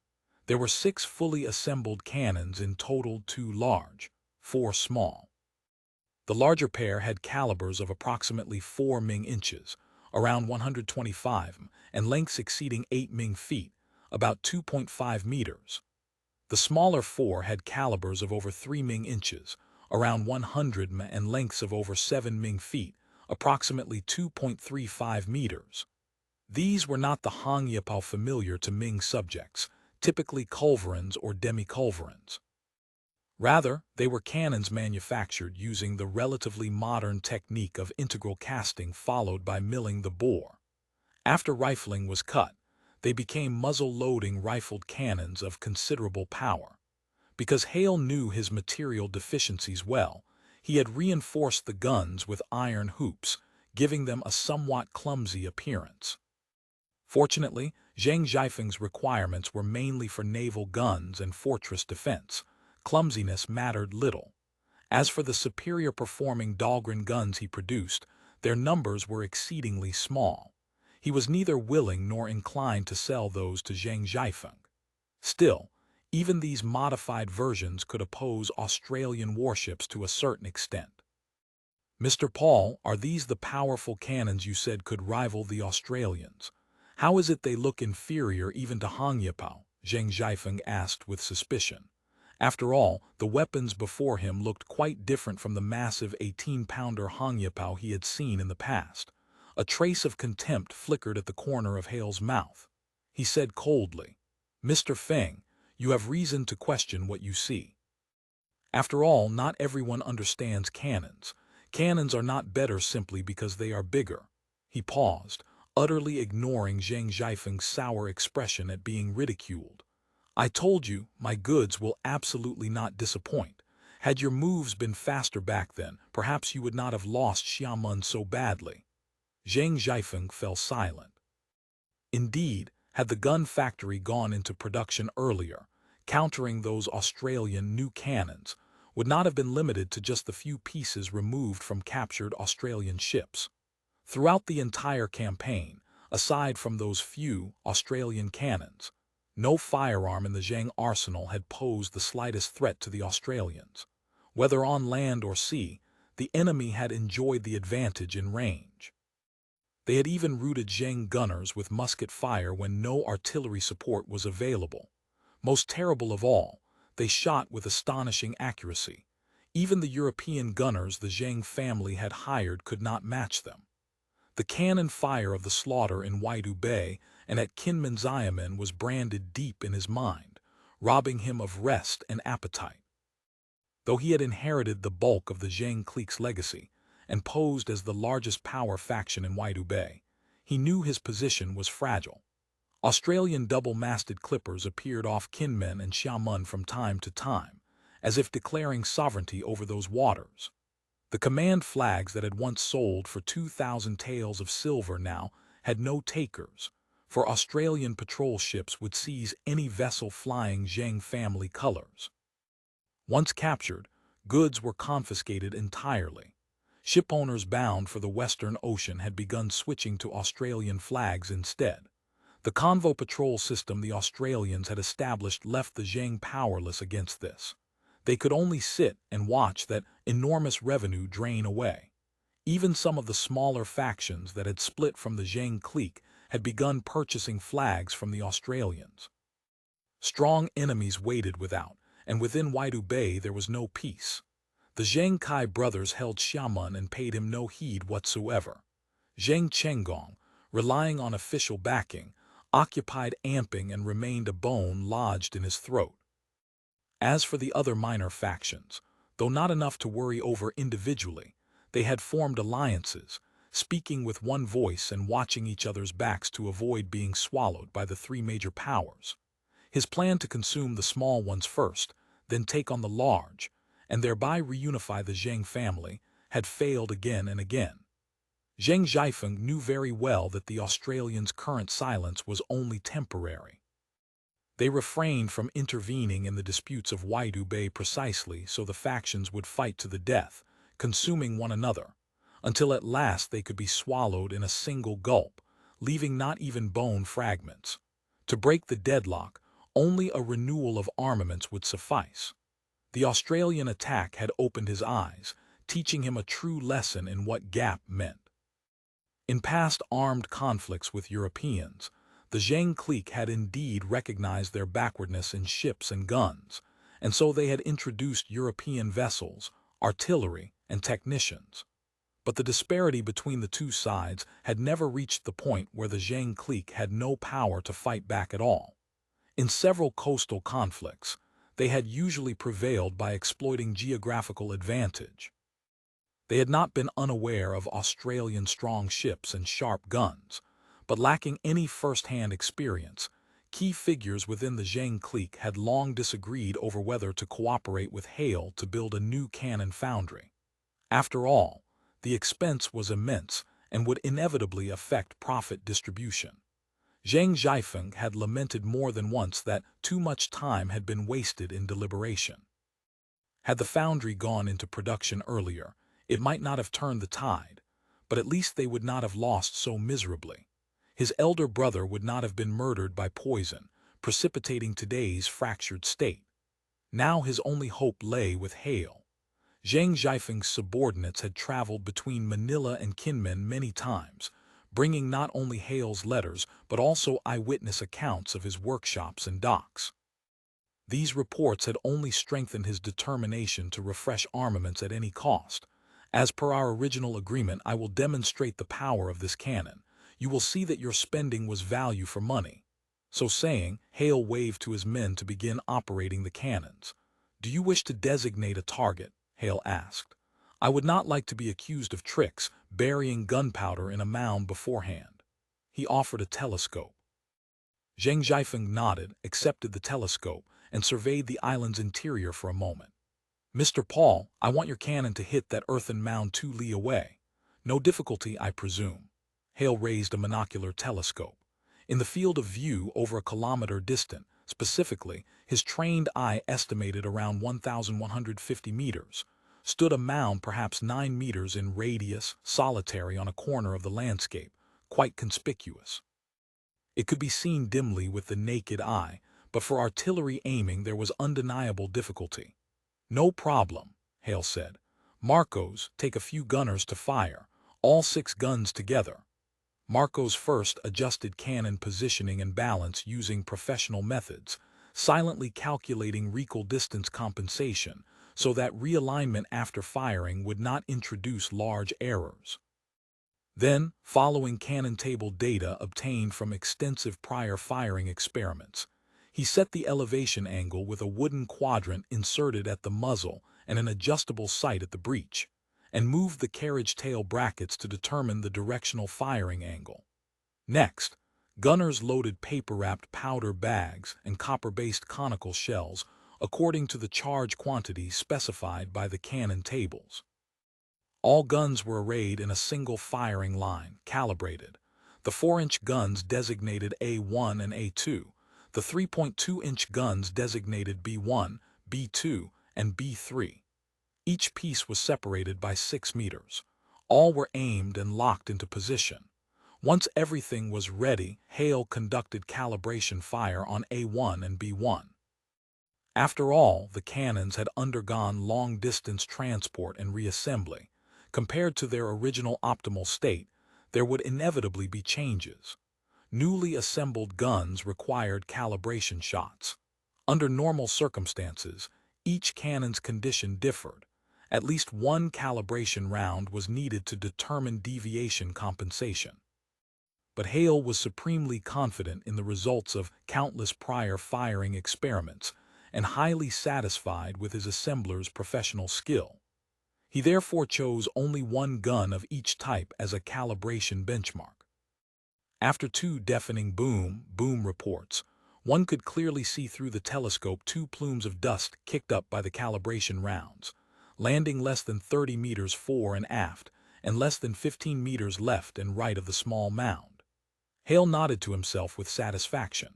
There were 6 fully assembled cannons in total, 2 large, 4 small. The larger pair had calibers of approximately 4 Ming inches, around 125 and lengths exceeding 8 Ming feet, about 2.5 meters. The smaller 4 had calibers of over 3 Ming inches, around 100 and lengths of over 7 Ming feet, approximately 2.35 meters. These were not the Hangyapao familiar to Ming subjects, typically culverins or demi-culverins. Rather, they were cannons manufactured using the relatively modern technique of integral casting followed by milling the bore. After rifling was cut, they became muzzle-loading rifled cannons of considerable power. Because Hale knew his material deficiencies well, he had reinforced the guns with iron hoops, giving them a somewhat clumsy appearance. Fortunately, Zheng Zhaifeng's requirements were mainly for naval guns and fortress defense. Clumsiness mattered little. As for the superior performing Dahlgren guns he produced, their numbers were exceedingly small. He was neither willing nor inclined to sell those to Zheng Zhaifeng. Still, even these modified versions could oppose Australian warships to a certain extent. "Mr. Paul, are these the powerful cannons you said could rival the Australians? How is it they look inferior even to Hangyapao?" Zheng Zhaifeng asked with suspicion. After all, the weapons before him looked quite different from the massive 18-pounder Hangyapao he had seen in the past. A trace of contempt flickered at the corner of Hale's mouth. He said coldly, "Mr. Feng, you have reason to question what you see. After all, not everyone understands cannons. Cannons are not better simply because they are bigger." He paused, utterly ignoring Zheng Zhaifeng's sour expression at being ridiculed. "I told you, my goods will absolutely not disappoint. Had your moves been faster back then, perhaps you would not have lost Xiamen so badly." Zheng Zhaifeng fell silent. Indeed, had the gun factory gone into production earlier, countering those Australian new cannons would not have been limited to just the few pieces removed from captured Australian ships. Throughout the entire campaign, aside from those few Australian cannons, no firearm in the Zheng arsenal had posed the slightest threat to the Australians. Whether on land or sea, the enemy had enjoyed the advantage in range. They had even routed Zheng gunners with musket fire when no artillery support was available. Most terrible of all, they shot with astonishing accuracy. Even the European gunners the Zheng family had hired could not match them. The cannon fire of the slaughter in Waidu Bay and at Kinmen Xiamen was branded deep in his mind, robbing him of rest and appetite. Though he had inherited the bulk of the Zhang clique's legacy and posed as the largest power faction in Waidu Bay, he knew his position was fragile. Australian double-masted clippers appeared off Kinmen and Xiamen from time to time, as if declaring sovereignty over those waters. The command flags that had once sold for 2,000 taels of silver now had no takers, for Australian patrol ships would seize any vessel flying Zhang family colors. Once captured, goods were confiscated entirely. Shipowners bound for the Western Ocean had begun switching to Australian flags instead. The convo patrol system the Australians had established left the Zhang powerless against this. They could only sit and watch that enormous revenue drain away. Even some of the smaller factions that had split from the Zhang clique had begun purchasing flags from the Australians. Strong enemies waited without, and within Waidu Bay there was no peace. The Zhang Kai brothers held Xiamen and paid him no heed whatsoever. Zhang Chenggong, relying on official backing, occupied Amping and remained a bone lodged in his throat. As for the other minor factions, though not enough to worry over individually, they had formed alliances, speaking with one voice and watching each other's backs to avoid being swallowed by the three major powers. His plan to consume the small ones first, then take on the large, and thereby reunify the Zhang family, had failed again and again. Zhang Zhaifeng knew very well that the Australians' current silence was only temporary. They refrained from intervening in the disputes of Waidu Bay precisely so the factions would fight to the death, consuming one another, until at last they could be swallowed in a single gulp, leaving not even bone fragments. To break the deadlock, only a renewal of armaments would suffice. The Australian attack had opened his eyes, teaching him a true lesson in what gap meant. In past armed conflicts with Europeans, the Zhang clique had indeed recognized their backwardness in ships and guns, and so they had introduced European vessels, artillery, and technicians. But the disparity between the two sides had never reached the point where the Zhang clique had no power to fight back at all. In several coastal conflicts, they had usually prevailed by exploiting geographical advantage. They had not been unaware of Australian strong ships and sharp guns, but lacking any first-hand experience, key figures within the Zhang clique had long disagreed over whether to cooperate with Hale to build a new cannon foundry. After all, the expense was immense and would inevitably affect profit distribution. Zhang Zhaifeng had lamented more than once that too much time had been wasted in deliberation. Had the foundry gone into production earlier, it might not have turned the tide, but at least they would not have lost so miserably. His elder brother would not have been murdered by poison, precipitating today's fractured state. Now his only hope lay with Hale. Zhang Zhaifeng's subordinates had traveled between Manila and Kinmen many times, bringing not only Hale's letters but also eyewitness accounts of his workshops and docks. These reports had only strengthened his determination to refresh armaments at any cost. As per our original agreement, I will demonstrate the power of this cannon. You will see that your spending was value for money. So saying, Hale waved to his men to begin operating the cannons. Do you wish to designate a target? Hale asked. I would not like to be accused of tricks, burying gunpowder in a mound beforehand. He offered a telescope. Zhang Zhaifeng nodded, accepted the telescope, and surveyed the island's interior for a moment. Mr. Paul, I want your cannon to hit that earthen mound 2 li away. No difficulty, I presume. Hale raised a monocular telescope. In the field of view over a kilometer distant, specifically, his trained eye estimated around 1,150 meters, stood a mound perhaps 9 meters in radius, solitary on a corner of the landscape, quite conspicuous. It could be seen dimly with the naked eye, but for artillery aiming there was undeniable difficulty. No problem, Hale said. Marcos, take a few gunners to fire, all 6 guns together. Marcos first adjusted cannon positioning and balance using professional methods, silently calculating recoil distance compensation so that realignment after firing would not introduce large errors. Then, following cannon table data obtained from extensive prior firing experiments, he set the elevation angle with a wooden quadrant inserted at the muzzle and an adjustable sight at the breech, and moved the carriage tail brackets to determine the directional firing angle. Next, gunners loaded paper-wrapped powder bags and copper-based conical shells according to the charge quantity specified by the cannon tables. All guns were arrayed in a single firing line, calibrated. The 4-inch guns designated A1 and A2, the 3.2-inch guns designated B1, B2, and B3. Each piece was separated by 6 meters. All were aimed and locked into position. Once everything was ready, Hale conducted calibration fire on A1 and B1. After all, the cannons had undergone long-distance transport and reassembly. Compared to their original optimal state, there would inevitably be changes. Newly assembled guns required calibration shots. Under normal circumstances, each cannon's condition differed. At least one calibration round was needed to determine deviation compensation. But Hale was supremely confident in the results of countless prior firing experiments and highly satisfied with his assembler's professional skill. He therefore chose only one gun of each type as a calibration benchmark. After 2 deafening boom reports, one could clearly see through the telescope 2 plumes of dust kicked up by the calibration rounds, landing less than 30 meters fore and aft, and less than 15 meters left and right of the small mound. Hale nodded to himself with satisfaction.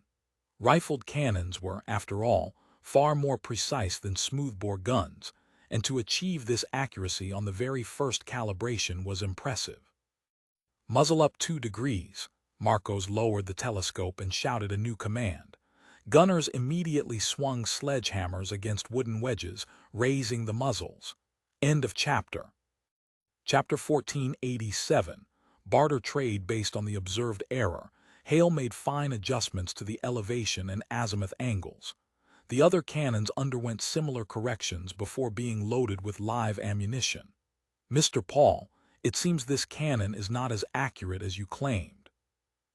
Rifled cannons were, after all, far more precise than smoothbore guns, and to achieve this accuracy on the very first calibration was impressive. Muzzle up 2 degrees. Marcos lowered the telescope and shouted a new command. Gunners immediately swung sledgehammers against wooden wedges, raising the muzzles. End of chapter. Chapter 1487. Barter trade based on the observed error. Hale made fine adjustments to the elevation and azimuth angles. The other cannons underwent similar corrections before being loaded with live ammunition. Mr. Paul, it seems this cannon is not as accurate as you claimed.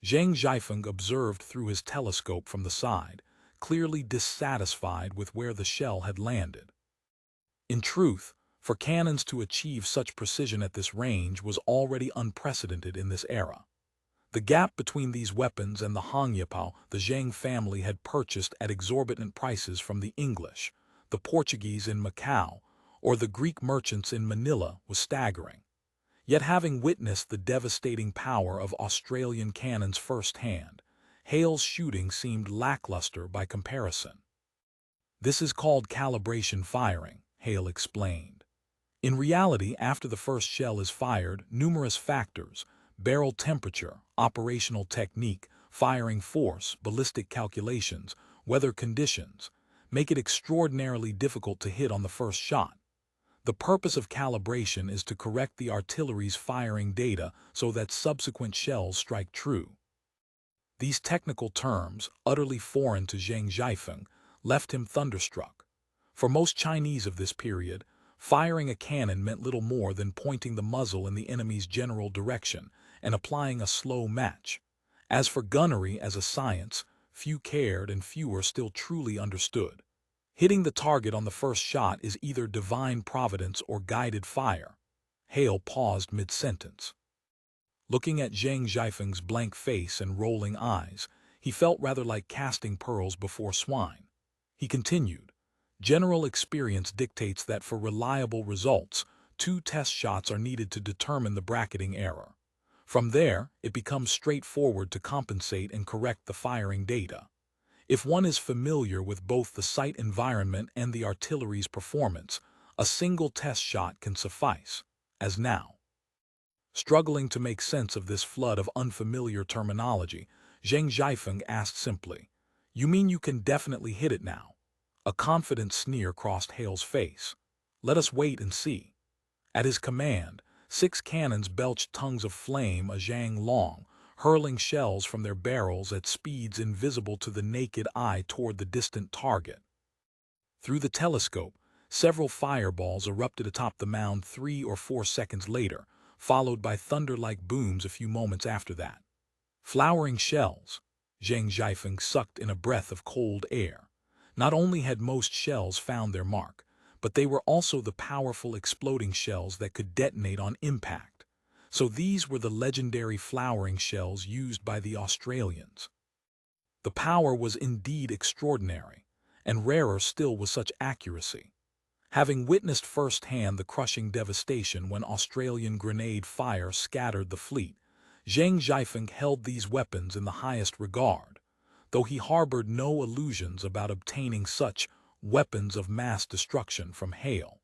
Zhang Zhaifeng observed through his telescope from the side, clearly dissatisfied with where the shell had landed. In truth, for cannons to achieve such precision at this range was already unprecedented in this era. The gap between these weapons and the Hangyapao the Zhang family had purchased at exorbitant prices from the English, the Portuguese in Macau, or the Greek merchants in Manila was staggering. Yet having witnessed the devastating power of Australian cannons firsthand, Hale's shooting seemed lackluster by comparison. This is called calibration firing, Hale explained. In reality, after the first shell is fired, numerous factors, barrel temperature, operational technique, firing force, ballistic calculations, weather conditions, make it extraordinarily difficult to hit on the first shot. The purpose of calibration is to correct the artillery's firing data so that subsequent shells strike true. These technical terms, utterly foreign to Zhang Zhaifeng, left him thunderstruck. For most Chinese of this period, firing a cannon meant little more than pointing the muzzle in the enemy's general direction and applying a slow match. As for gunnery as a science, few cared and fewer still truly understood. Hitting the target on the first shot is either divine providence or guided fire. Hale paused mid-sentence. Looking at Zhang Zhaifeng's blank face and rolling eyes, he felt rather like casting pearls before swine. He continued, "General experience dictates that for reliable results, 2 test shots are needed to determine the bracketing error. From there, it becomes straightforward to compensate and correct the firing data. If one is familiar with both the sight environment and the artillery's performance, a single test shot can suffice, as now." Struggling to make sense of this flood of unfamiliar terminology, Zhang Zhaifeng asked simply, "You mean you can definitely hit it now?" A confident sneer crossed Hale's face. "Let us wait and see." At his command, 6 cannons belched tongues of flame a zhang long, hurling shells from their barrels at speeds invisible to the naked eye toward the distant target. Through the telescope, several fireballs erupted atop the mound 3 or 4 seconds later, followed by thunder-like booms a few moments after that. Flowering shells. Zhang Zhaifeng sucked in a breath of cold air. Not only had most shells found their mark, but they were also the powerful exploding shells that could detonate on impact. So these were the legendary flowering shells used by the Australians. The power was indeed extraordinary, and rarer still was such accuracy. Having witnessed firsthand the crushing devastation when Australian grenade fire scattered the fleet, Zhang Zhaifeng held these weapons in the highest regard, though he harbored no illusions about obtaining such weapons of mass destruction from Hale.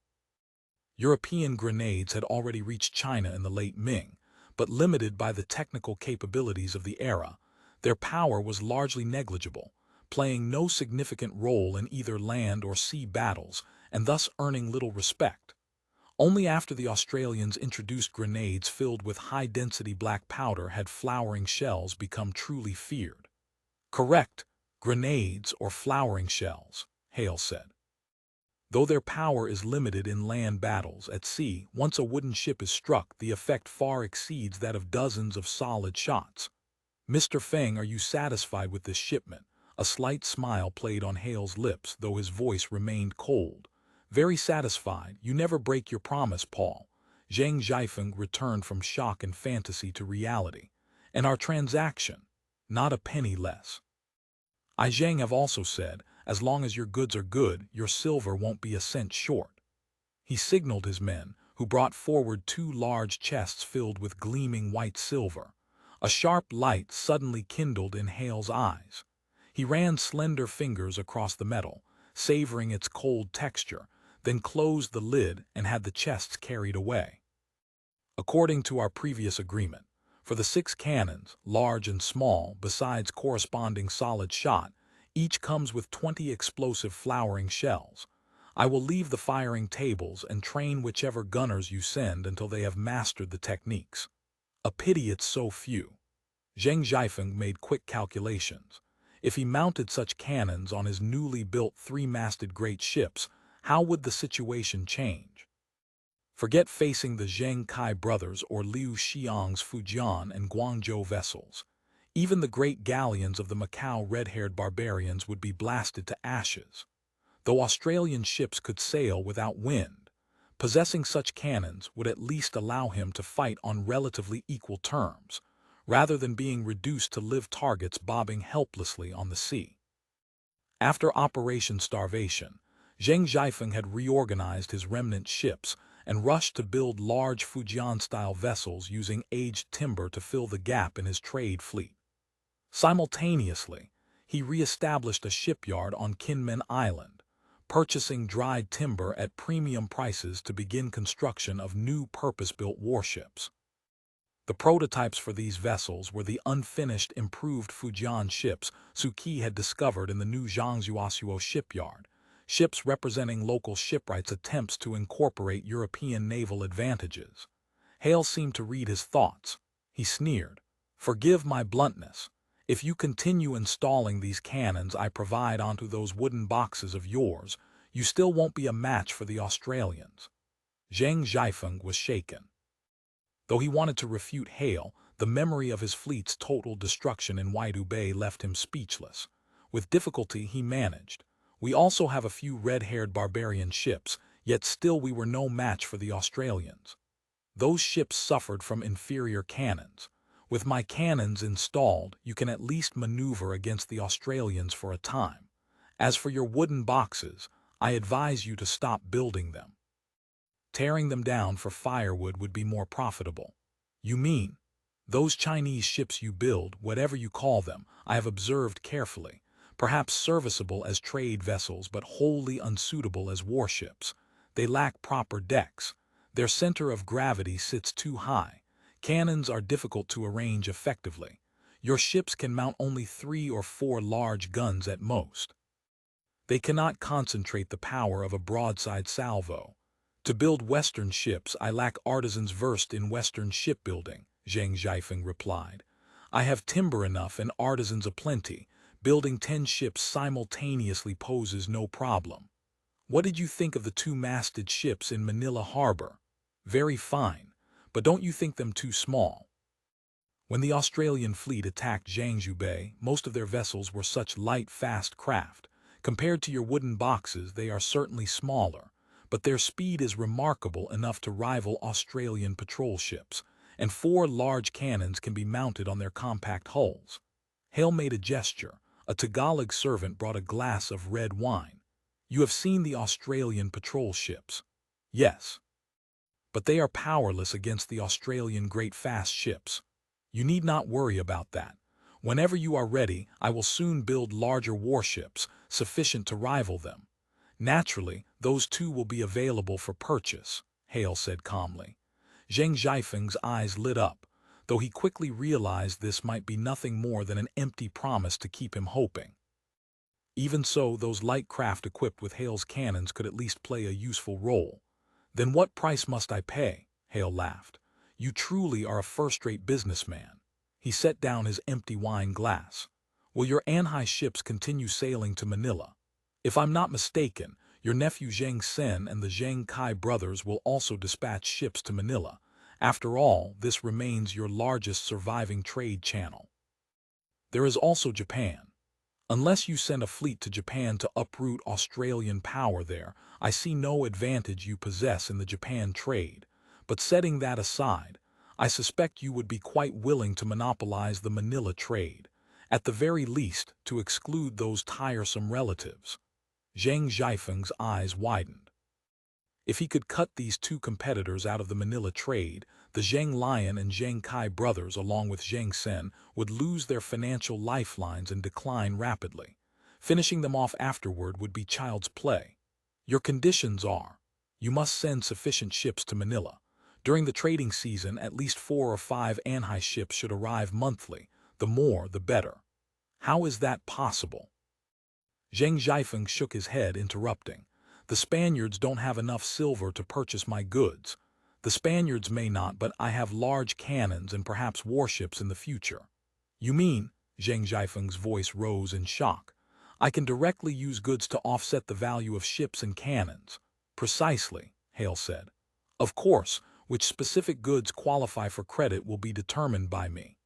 European grenades had already reached China in the late Ming, but limited by the technical capabilities of the era, their power was largely negligible, playing no significant role in either land or sea battles, and thus earning little respect. Only after the Australians introduced grenades filled with high-density black powder had flowering shells become truly feared. Correct, grenades or flowering shells, Hale said. Though their power is limited in land battles, at sea, once a wooden ship is struck, the effect far exceeds that of dozens of solid shots. Mr. Feng, are you satisfied with this shipment? A slight smile played on Hale's lips, though his voice remained cold. Very satisfied. You never break your promise, Paul. Zhang Zhaifeng returned from shock and fantasy to reality. And our transaction? Not a penny less. I, Zhang, have also said, as long as your goods are good, your silver won't be a cent short. He signaled his men, who brought forward 2 large chests filled with gleaming white silver. A sharp light suddenly kindled in Hale's eyes. He ran slender fingers across the metal, savoring its cold texture, then closed the lid and had the chests carried away. According to our previous agreement, for the 6 cannons, large and small, besides corresponding solid shot, each comes with 20 explosive flowering shells. I will leave the firing tables and train whichever gunners you send until they have mastered the techniques. A pity it's so few. Zhang Zhaifeng made quick calculations. If he mounted such cannons on his newly built 3-masted great ships, how would the situation change? Forget facing the Zheng Kai brothers or Liu Xiang's Fujian and Guangzhou vessels. Even the great galleons of the Macau red-haired barbarians would be blasted to ashes. Though Australian ships could sail without wind, possessing such cannons would at least allow him to fight on relatively equal terms, rather than being reduced to live targets bobbing helplessly on the sea. After Operation Starvation, Zhang Zhaifeng had reorganized his remnant ships and rushed to build large Fujian-style vessels using aged timber to fill the gap in his trade fleet. Simultaneously, he re-established a shipyard on Kinmen Island, purchasing dried timber at premium prices to begin construction of new purpose-built warships. The prototypes for these vessels were the unfinished, improved Fujian ships Suki had discovered in the new Zhangzhou shipyard, ships representing local shipwrights' attempts to incorporate European naval advantages. Hale seemed to read his thoughts. He sneered. Forgive my bluntness. If you continue installing these cannons I provide onto those wooden boxes of yours, you still won't be a match for the Australians. Zhang Zhaifeng was shaken. Though he wanted to refute Hale, the memory of his fleet's total destruction in Waidu Bay left him speechless. With difficulty he managed. We also have a few red-haired barbarian ships, yet still we were no match for the Australians. Those ships suffered from inferior cannons. With my cannons installed, you can at least maneuver against the Australians for a time. As for your wooden boxes, I advise you to stop building them. Tearing them down for firewood would be more profitable. You mean, those Chinese ships you build, whatever you call them, I have observed carefully, perhaps serviceable as trade vessels but wholly unsuitable as warships. They lack proper decks. Their center of gravity sits too high. Cannons are difficult to arrange effectively. Your ships can mount only 3 or 4 large guns at most. They cannot concentrate the power of a broadside salvo. To build Western ships, I lack artisans versed in Western shipbuilding, Zhang Zhaifeng replied. I have timber enough and artisans aplenty. Building 10 ships simultaneously poses no problem. What did you think of the 2-masted ships in Manila Harbor? Very fine. But don't you think them too small? When the Australian fleet attacked Zhangzhou Bay, most of their vessels were such light, fast craft. Compared to your wooden boxes, they are certainly smaller. but their speed is remarkable enough to rival Australian patrol ships, and 4 large cannons can be mounted on their compact hulls. Hale made a gesture. A Tagalog servant brought a glass of red wine. You have seen the Australian patrol ships. Yes. But they are powerless against the Australian great fast ships. You need not worry about that. Whenever you are ready, I will soon build larger warships, sufficient to rival them. Naturally, those too will be available for purchase, Hale said calmly. Zhang Zhaifeng's eyes lit up, though he quickly realized this might be nothing more than an empty promise to keep him hoping. Even so, those light craft equipped with Hale's cannons could at least play a useful role. Then what price must I pay? Hale laughed. You truly are a first-rate businessman. He set down his empty wine glass. Will your Anhai ships continue sailing to Manila? If I'm not mistaken, your nephew Zhang Sen and the Zhang Kai brothers will also dispatch ships to Manila. After all, this remains your largest surviving trade channel. There is also Japan. Unless you send a fleet to Japan to uproot Australian power there, I see no advantage you possess in the Japan trade. But setting that aside, I suspect you would be quite willing to monopolize the Manila trade, at the very least to exclude those tiresome relatives. Zhang Zhaifeng's eyes widened. If he could cut these 2 competitors out of the Manila trade, the Zhang Lion and Zhang Kai brothers, along with Zhang Sen, would lose their financial lifelines and decline rapidly. Finishing them off afterward would be child's play. Your conditions are, you must send sufficient ships to Manila. During the trading season, at least 4 or 5 Anhai ships should arrive monthly. The more, the better. How is that possible? Zhang Zhaifeng shook his head, interrupting. The Spaniards don't have enough silver to purchase my goods. The Spaniards may not, but I have large cannons and perhaps warships in the future. You mean? Zhang Zhaifeng's voice rose in shock. I can directly use goods to offset the value of ships and cannons. Precisely, Hale said. Of course, which specific goods qualify for credit will be determined by me.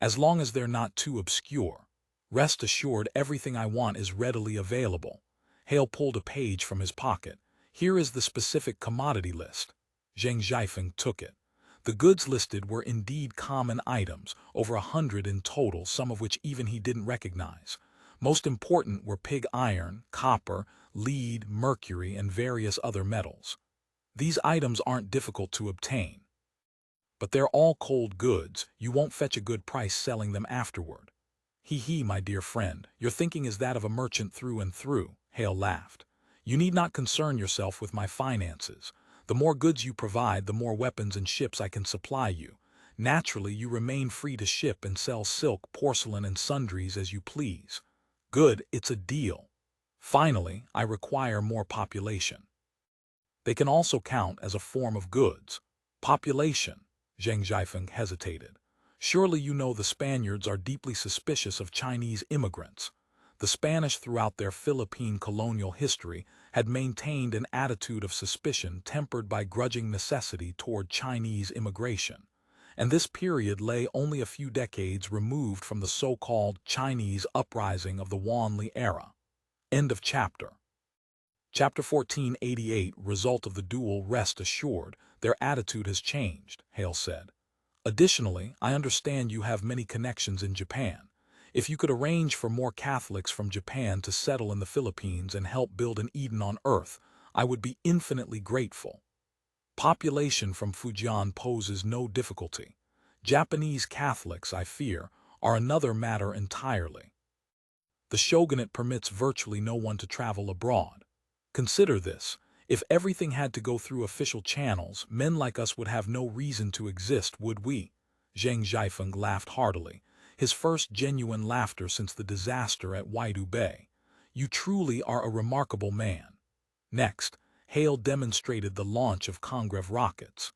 As long as they're not too obscure. Rest assured, everything I want is readily available. Hale pulled a page from his pocket. Here is the specific commodity list. Zhang Zhaifeng took it. The goods listed were indeed common items, over 100 in total, some of which even he didn't recognize. Most important were pig iron, copper, lead, mercury, and various other metals. These items aren't difficult to obtain. But they're all cold goods. You won't fetch a good price selling them afterward. He, my dear friend, your thinking is that of a merchant through and through, Hale laughed. You need not concern yourself with my finances. The more goods you provide, the more weapons and ships I can supply you. Naturally, you remain free to ship and sell silk, porcelain, and sundries as you please. Good, it's a deal. Finally, I require more population. They can also count as a form of goods. Population, Zhang Zhaifeng hesitated. Surely you know the Spaniards are deeply suspicious of Chinese immigrants. The Spanish, throughout their Philippine colonial history, had maintained an attitude of suspicion tempered by grudging necessity toward Chinese immigration. And this period lay only a few decades removed from the so-called Chinese uprising of the Wanli era. End of chapter. Chapter 1488, result of the duel. Rest assured, their attitude has changed, Hale said. Additionally, I understand you have many connections in Japan. If you could arrange for more Catholics from Japan to settle in the Philippines and help build an Eden on Earth, I would be infinitely grateful. Population from Fujian poses no difficulty. Japanese Catholics, I fear, are another matter entirely. The shogunate permits virtually no one to travel abroad. Consider this. If everything had to go through official channels, men like us would have no reason to exist, would we? Zhang Zhaifeng laughed heartily, his first genuine laughter since the disaster at Waidu Bay. You truly are a remarkable man. Next, Hale demonstrated the launch of Congreve rockets.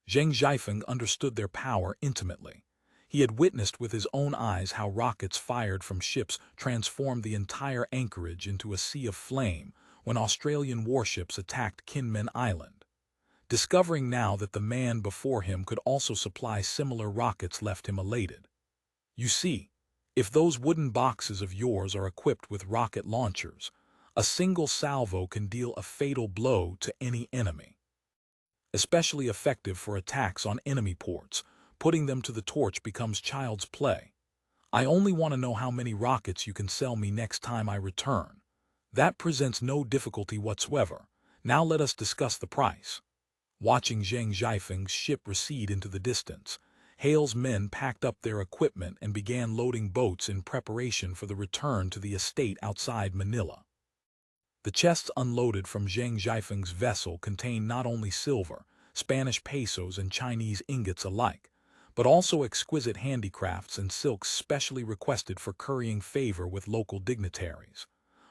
Zhang Zhaifeng understood their power intimately. He had witnessed with his own eyes how rockets fired from ships transformed the entire anchorage into a sea of flame when Australian warships attacked Kinmen Island. Discovering now that the man before him could also supply similar rockets left him elated. You see, if those wooden boxes of yours are equipped with rocket launchers, A single salvo can deal a fatal blow to any enemy. Especially effective for attacks on enemy ports. Putting them to the torch becomes child's play. I only want to know how many rockets you can sell me next time I return. That presents no difficulty whatsoever. Now let us discuss the price. Watching Zhang Zhaifeng's ship recede into the distance, Hale's men packed up their equipment and began loading boats in preparation for the return to the estate outside Manila. The chests unloaded from Zhang Zhaifeng's vessel contained not only silver, Spanish pesos and Chinese ingots alike, but also exquisite handicrafts and silks specially requested for currying favor with local dignitaries.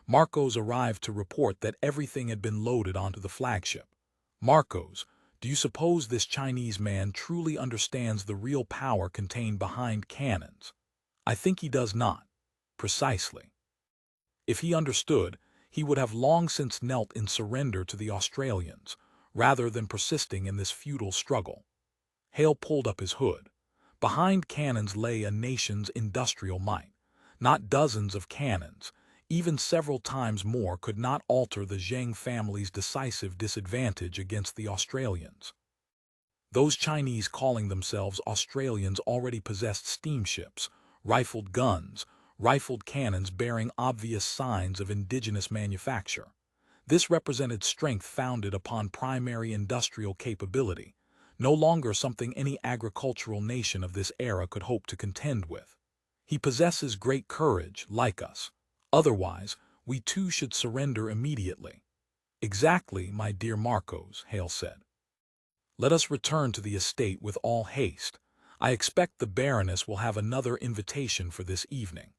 Marcos arrived to report that everything had been loaded onto the flagship. Marcos, do you suppose this Chinese man truly understands the real power contained behind cannons? I think he does not. Precisely. If he understood, he would have long since knelt in surrender to the Australians, rather than persisting in this futile struggle. Hale pulled up his hood. Behind cannons lay a nation's industrial might. Not dozens of cannons, even several times more, could not alter the Zhang family's decisive disadvantage against the Australians. Those Chinese calling themselves Australians already possessed steamships, rifled guns, rifled cannons bearing obvious signs of indigenous manufacture. This represented strength founded upon primary industrial capability, no longer something any agricultural nation of this era could hope to contend with. He possesses great courage, like us. Otherwise, we too should surrender immediately. Exactly, my dear Marcos, Hale said. Let us return to the estate with all haste. I expect the Baroness will have another invitation for this evening.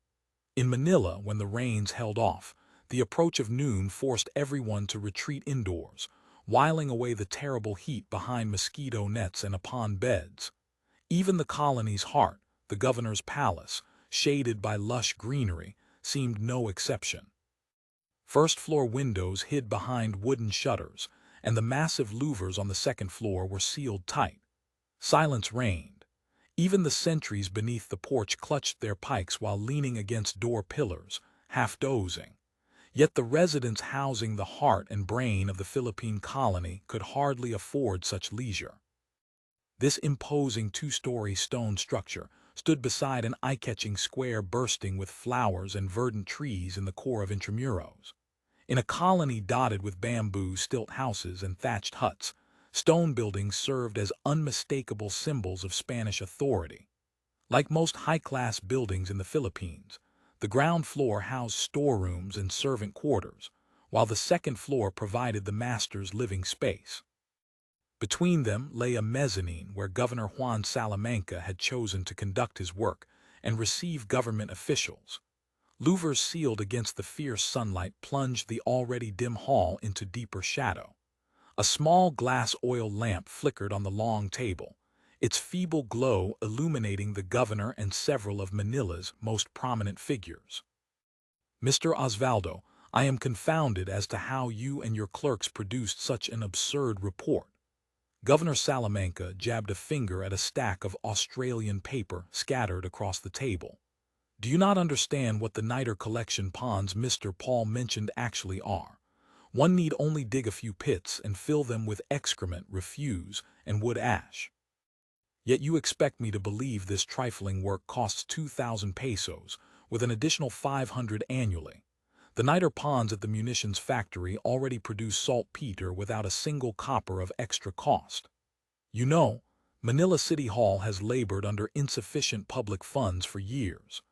In Manila, when the rains held off, the approach of noon forced everyone to retreat indoors, whiling away the terrible heat behind mosquito nets and upon beds. Even the colony's heart, the governor's palace, shaded by lush greenery, seemed no exception. First-floor windows hid behind wooden shutters, and the massive louvers on the second floor were sealed tight. Silence reigned. Even the sentries beneath the porch clutched their pikes while leaning against door pillars, half dozing. Yet the residents housing the heart and brain of the Philippine colony could hardly afford such leisure. This imposing two-story stone structure stood beside an eye-catching square bursting with flowers and verdant trees in the core of Intramuros. In a colony dotted with bamboo stilt houses and thatched huts, stone buildings served as unmistakable symbols of Spanish authority. Like most high-class buildings in the Philippines, the ground floor housed storerooms and servant quarters, while the second floor provided the master's living space. Between them lay a mezzanine where Governor Juan Salamanca had chosen to conduct his work and receive government officials. Louvers sealed against the fierce sunlight plunged the already dim hall into deeper shadow. A small glass oil lamp flickered on the long table, its feeble glow illuminating the governor and several of Manila's most prominent figures. Mr. Osvaldo, I am confounded as to how you and your clerks produced such an absurd report. Governor Salamanca jabbed a finger at a stack of Australian paper scattered across the table. Do you not understand what the niter collection ponds Mr. Paul mentioned actually are? One need only dig a few pits and fill them with excrement, refuse, and wood ash. Yet you expect me to believe this trifling work costs 2,000 pesos, with an additional 500 annually. The niter ponds at the munitions factory already produce saltpeter without a single copper of extra cost. You know, Manila City Hall has labored under insufficient public funds for years.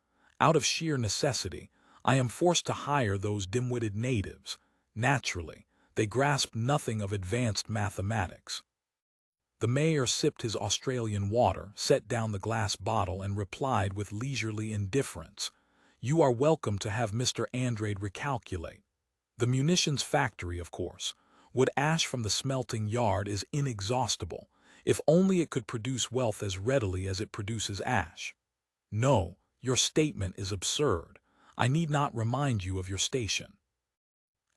Out of sheer necessity, I am forced to hire those dim-witted natives. Naturally, they grasp nothing of advanced mathematics. The mayor sipped his Australian water, set down the glass bottle, and replied with leisurely indifference, You are welcome to have Mr. Andrade recalculate. The munitions factory, of course. Wood ash from the smelting yard is inexhaustible, if only it could produce wealth as readily as it produces ash. No, your statement is absurd. I need not remind you of your station.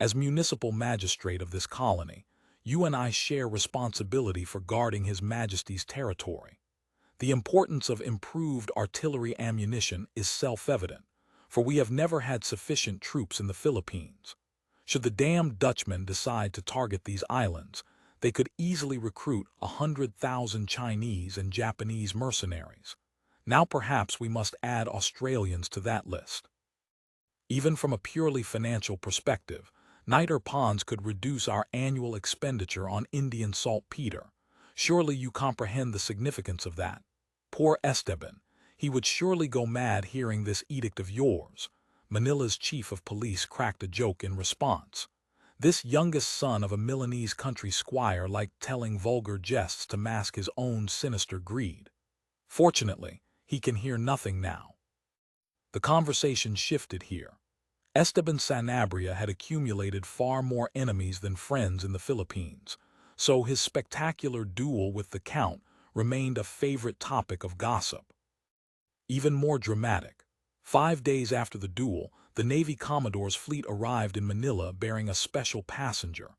As municipal magistrate of this colony, you and I share responsibility for guarding His Majesty's territory. The importance of improved artillery ammunition is self-evident, for we have never had sufficient troops in the Philippines. Should the damned Dutchmen decide to target these islands, they could easily recruit 100,000 Chinese and Japanese mercenaries. Now perhaps we must add Australians to that list. Even from a purely financial perspective, Niter Ponds could reduce our annual expenditure on Indian saltpeter. Surely you comprehend the significance of that. Poor Esteban, he would surely go mad hearing this edict of yours. Manila's chief of police cracked a joke in response. This youngest son of a Milanese country squire liked telling vulgar jests to mask his own sinister greed. Fortunately, he can hear nothing now. The conversation shifted here. Esteban Sanabria had accumulated far more enemies than friends in the Philippines, so his spectacular duel with the Count remained a favorite topic of gossip. Even more dramatic, 5 days after the duel, the Navy Commodore's fleet arrived in Manila bearing a special passenger,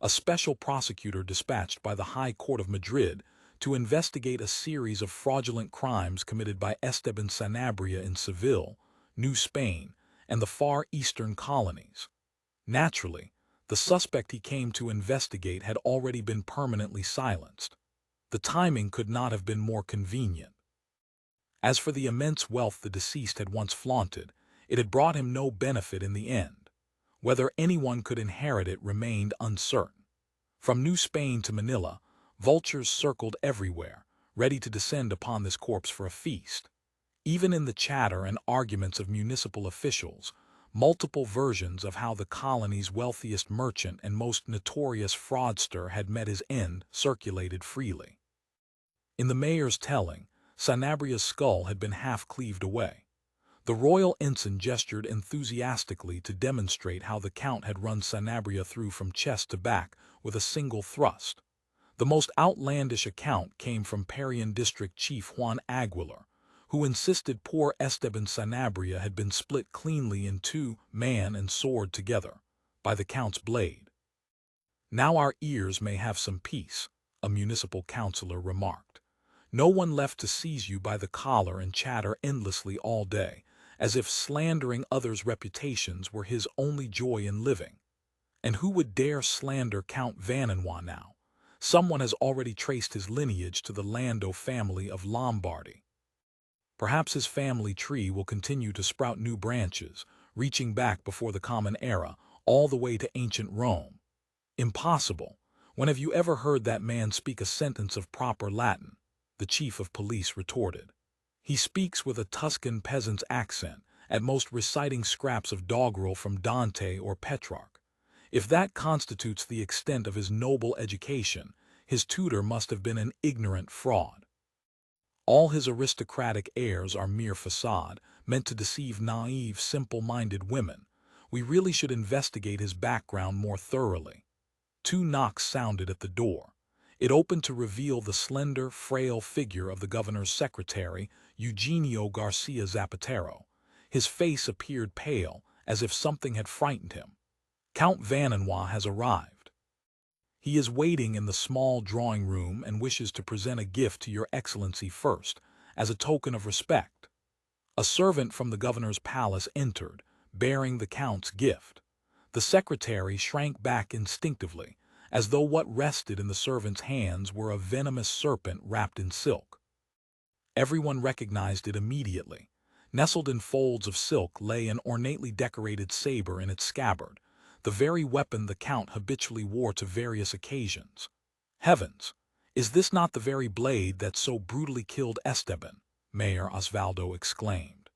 a special prosecutor dispatched by the High Court of Madrid to investigate a series of fraudulent crimes committed by Esteban Sanabria in Seville, New Spain, and the far eastern colonies. Naturally, the suspect he came to investigate had already been permanently silenced. The timing could not have been more convenient. As for the immense wealth the deceased had once flaunted, it had brought him no benefit in the end. Whether anyone could inherit it remained uncertain. From New Spain to Manila, vultures circled everywhere, ready to descend upon this corpse for a feast. Even in the chatter and arguments of municipal officials, multiple versions of how the colony's wealthiest merchant and most notorious fraudster had met his end circulated freely. In the mayor's telling, Sanabria's skull had been half cleaved away. The royal ensign gestured enthusiastically to demonstrate how the Count had run Sanabria through from chest to back with a single thrust. The most outlandish account came from Parian District Chief Juan Aguilar, who insisted poor Esteban Sanabria had been split cleanly in two, man and sword together, by the Count's blade. "Now our ears may have some peace," a municipal councillor remarked. "No one left to seize you by the collar and chatter endlessly all day, as if slandering others' reputations were his only joy in living. And who would dare slander Count Vanity now? Someone has already traced his lineage to the Lando family of Lombardy. Perhaps his family tree will continue to sprout new branches, reaching back before the Common Era, all the way to ancient Rome." "Impossible. When have you ever heard that man speak a sentence of proper Latin?" the chief of police retorted. "He speaks with a Tuscan peasant's accent, at most reciting scraps of doggerel from Dante or Petrarch. If that constitutes the extent of his noble education, his tutor must have been an ignorant fraud. All his aristocratic airs are mere facade, meant to deceive naive, simple-minded women. We really should investigate his background more thoroughly." 2 knocks sounded at the door. It opened to reveal the slender, frail figure of the governor's secretary, Eugenio Garcia Zapatero. His face appeared pale, as if something had frightened him. "Count Vanity has arrived. He is waiting in the small drawing room and wishes to present a gift to your excellency first, as a token of respect." A servant from the governor's palace entered, bearing the Count's gift. The secretary shrank back instinctively, as though what rested in the servant's hands were a venomous serpent wrapped in silk. Everyone recognized it immediately. Nestled in folds of silk lay an ornately decorated saber in its scabbard, the very weapon the Count habitually wore to various occasions. "Heavens! Is this not the very blade that so brutally killed Esteban?" Mayor Osvaldo exclaimed.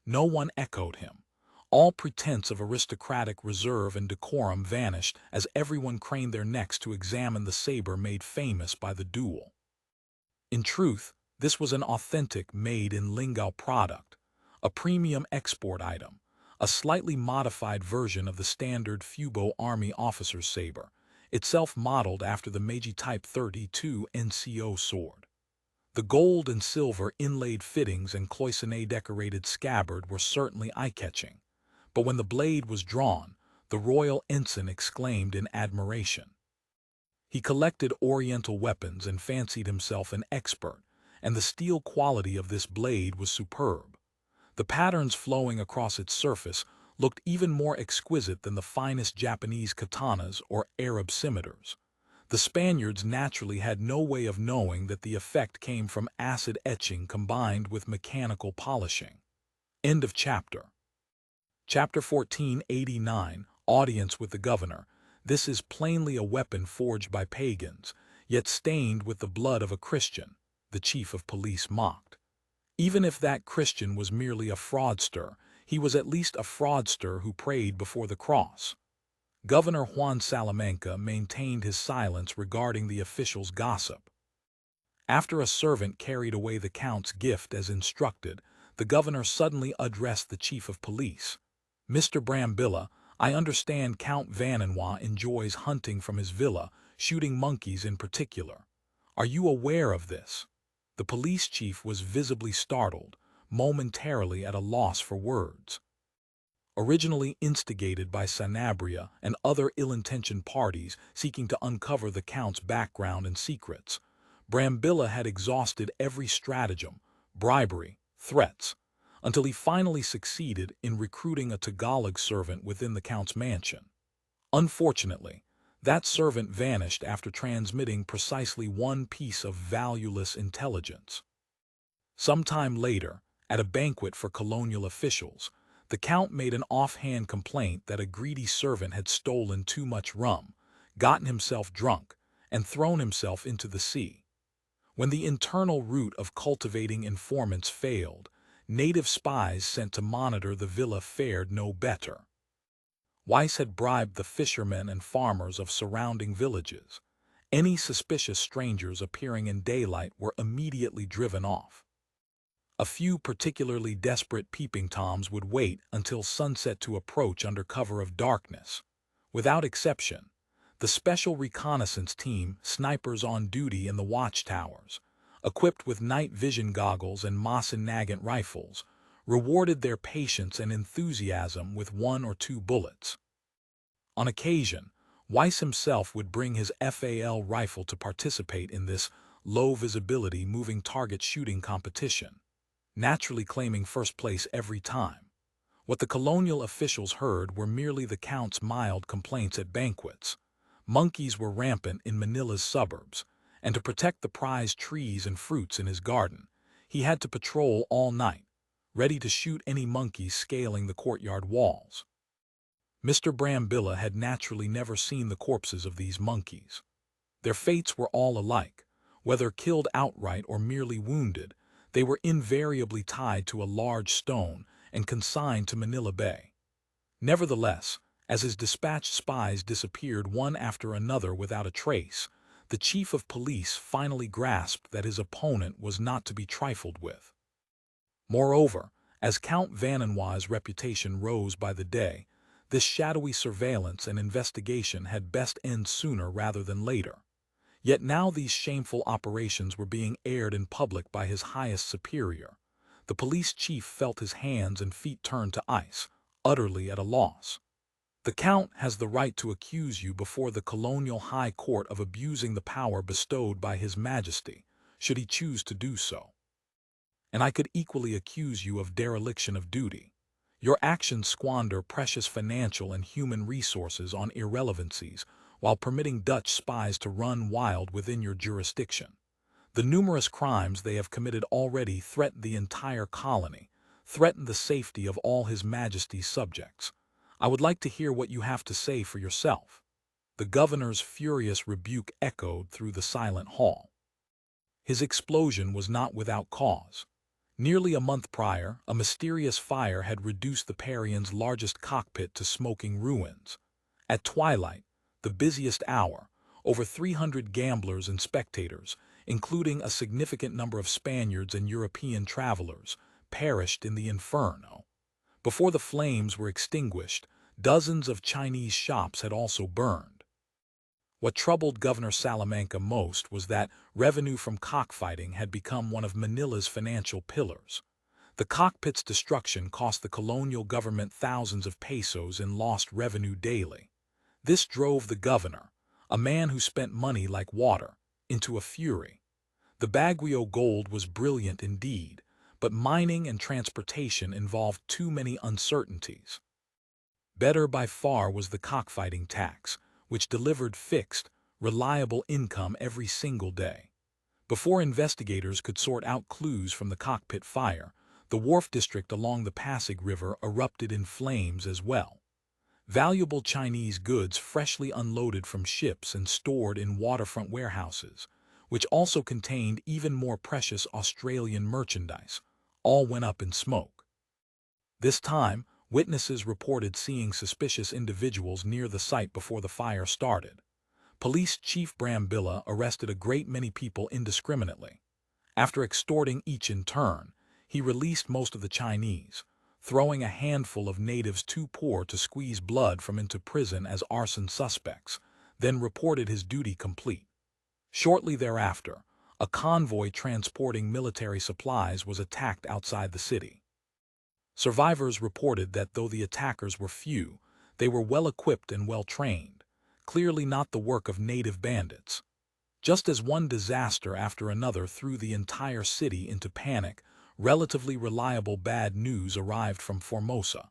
No one echoed him. All pretense of aristocratic reserve and decorum vanished as everyone craned their necks to examine the saber made famous by the duel. In truth, this was an authentic made-in-Lingao product, a premium export item, a slightly modified version of the standard Fubo Army officer's saber, itself modeled after the Meiji Type 32 NCO sword. The gold and silver inlaid fittings and cloisonné-decorated scabbard were certainly eye-catching, but when the blade was drawn, the royal ensign exclaimed in admiration. He collected oriental weapons and fancied himself an expert, and the steel quality of this blade was superb. The patterns flowing across its surface looked even more exquisite than the finest Japanese katanas or Arab scimitars. The Spaniards naturally had no way of knowing that the effect came from acid etching combined with mechanical polishing. End of chapter. Chapter 1489, Audience with the Governor. This is plainly a weapon forged by pagans, yet stained with the blood of a Christian, the chief of police mocked. Even if that Christian was merely a fraudster, he was at least a fraudster who prayed before the cross. Governor Juan Salamanca maintained his silence regarding the official's gossip. After a servant carried away the count's gift as instructed, the governor suddenly addressed the chief of police. "Mr. Brambilla, I understand Count Vanity enjoys hunting from his villa, shooting monkeys in particular. Are you aware of this?" The police chief was visibly startled, momentarily at a loss for words. Originally instigated by Sanabria and other ill-intentioned parties seeking to uncover the Count's background and secrets, Brambilla had exhausted every stratagem, bribery, threats, until he finally succeeded in recruiting a Tagalog servant within the Count's mansion. Unfortunately, that servant vanished after transmitting precisely one piece of valueless intelligence. Sometime later, at a banquet for colonial officials, the Count made an offhand complaint that a greedy servant had stolen too much rum, gotten himself drunk, and thrown himself into the sea. When the internal route of cultivating informants failed, native spies sent to monitor the villa fared no better. Weiss had bribed the fishermen and farmers of surrounding villages. Any suspicious strangers appearing in daylight were immediately driven off. A few particularly desperate peeping toms would wait until sunset to approach under cover of darkness. Without exception, the Special Reconnaissance Team, snipers on duty in the watchtowers, equipped with night vision goggles and Mosin-Nagant rifles, rewarded their patience and enthusiasm with 1 or 2 bullets. On occasion, Weiss himself would bring his FAL rifle to participate in this low-visibility moving target shooting competition, naturally claiming first place every time. What the colonial officials heard were merely the Count's mild complaints at banquets. Monkeys were rampant in Manila's suburbs, and to protect the prized trees and fruits in his garden, he had to patrol all night, ready to shoot any monkeys scaling the courtyard walls. Mr. Brambilla had naturally never seen the corpses of these monkeys. Their fates were all alike. Whether killed outright or merely wounded, they were invariably tied to a large stone and consigned to Manila Bay. Nevertheless, as his dispatched spies disappeared one after another without a trace, the chief of police finally grasped that his opponent was not to be trifled with. Moreover, as Count Vanity's reputation rose by the day, this shadowy surveillance and investigation had best end sooner rather than later. Yet now these shameful operations were being aired in public by his highest superior. The police chief felt his hands and feet turn to ice, utterly at a loss. The Count has the right to accuse you before the colonial high court of abusing the power bestowed by His Majesty, should he choose to do so. And I could equally accuse you of dereliction of duty. Your actions squander precious financial and human resources on irrelevancies, while permitting Dutch spies to run wild within your jurisdiction. The numerous crimes they have committed already threaten the entire colony, threaten the safety of all His Majesty's subjects. I would like to hear what you have to say for yourself." The governor's furious rebuke echoed through the silent hall. His explosion was not without cause. Nearly a month prior, a mysterious fire had reduced the Parian's largest cockpit to smoking ruins. At twilight, the busiest hour, over 300 gamblers and spectators, including a significant number of Spaniards and European travelers, perished in the inferno. Before the flames were extinguished, dozens of Chinese shops had also burned. What troubled Governor Salamanca most was that revenue from cockfighting had become one of Manila's financial pillars. The cockpit's destruction cost the colonial government thousands of pesos in lost revenue daily. This drove the governor, a man who spent money like water, into a fury. The Baguio gold was brilliant indeed, but mining and transportation involved too many uncertainties. Better by far was the cockfighting tax, which delivered fixed, reliable income every single day. Before investigators could sort out clues from the cockpit fire, the wharf district along the Pasig River erupted in flames as well. Valuable Chinese goods freshly unloaded from ships and stored in waterfront warehouses, which also contained even more precious Australian merchandise, all went up in smoke. This time, witnesses reported seeing suspicious individuals near the site before the fire started. Police Chief Brambilla arrested a great many people indiscriminately. After extorting each in turn, he released most of the Chinese, throwing a handful of natives too poor to squeeze blood from into prison as arson suspects, then reported his duty complete. Shortly thereafter, a convoy transporting military supplies was attacked outside the city. Survivors reported that though the attackers were few, they were well-equipped and well-trained, clearly not the work of native bandits. Just as one disaster after another threw the entire city into panic, relatively reliable bad news arrived from Formosa.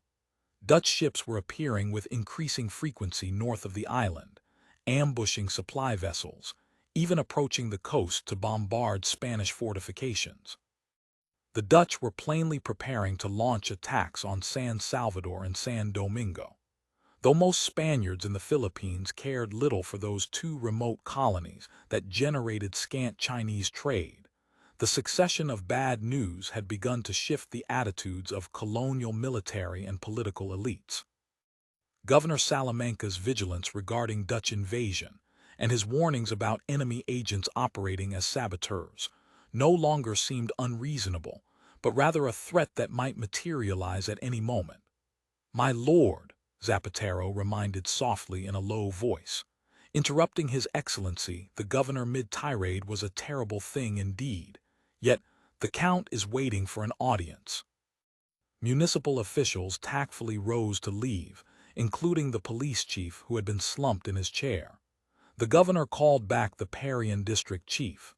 Dutch ships were appearing with increasing frequency north of the island, ambushing supply vessels, even approaching the coast to bombard Spanish fortifications. The Dutch were plainly preparing to launch attacks on San Salvador and San Domingo. Though most Spaniards in the Philippines cared little for those two remote colonies that generated scant Chinese trade, the succession of bad news had begun to shift the attitudes of colonial military and political elites. Governor Salamanca's vigilance regarding Dutch invasion and his warnings about enemy agents operating as saboteurs no longer seemed unreasonable, but rather a threat that might materialize at any moment. "My lord," Zapatero reminded softly in a low voice. Interrupting His Excellency, the governor mid-tirade was a terrible thing indeed. Yet, the Count is waiting for an audience. Municipal officials tactfully rose to leave, including the police chief who had been slumped in his chair. The governor called back the Parian district chief.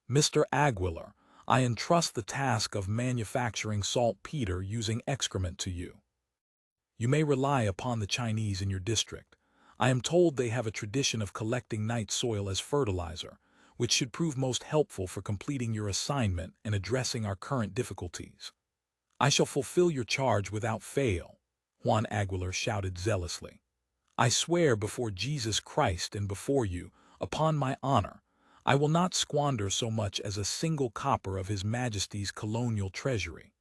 "Mr. Aguilar, I entrust the task of manufacturing saltpeter using excrement to you. You may rely upon the Chinese in your district. I am told they have a tradition of collecting night soil as fertilizer, which should prove most helpful for completing your assignment and addressing our current difficulties." "I shall fulfill your charge without fail," Juan Aguilar shouted zealously. "I swear before Jesus Christ and before you, upon my honor, I will not squander so much as a single copper of His Majesty's colonial treasury.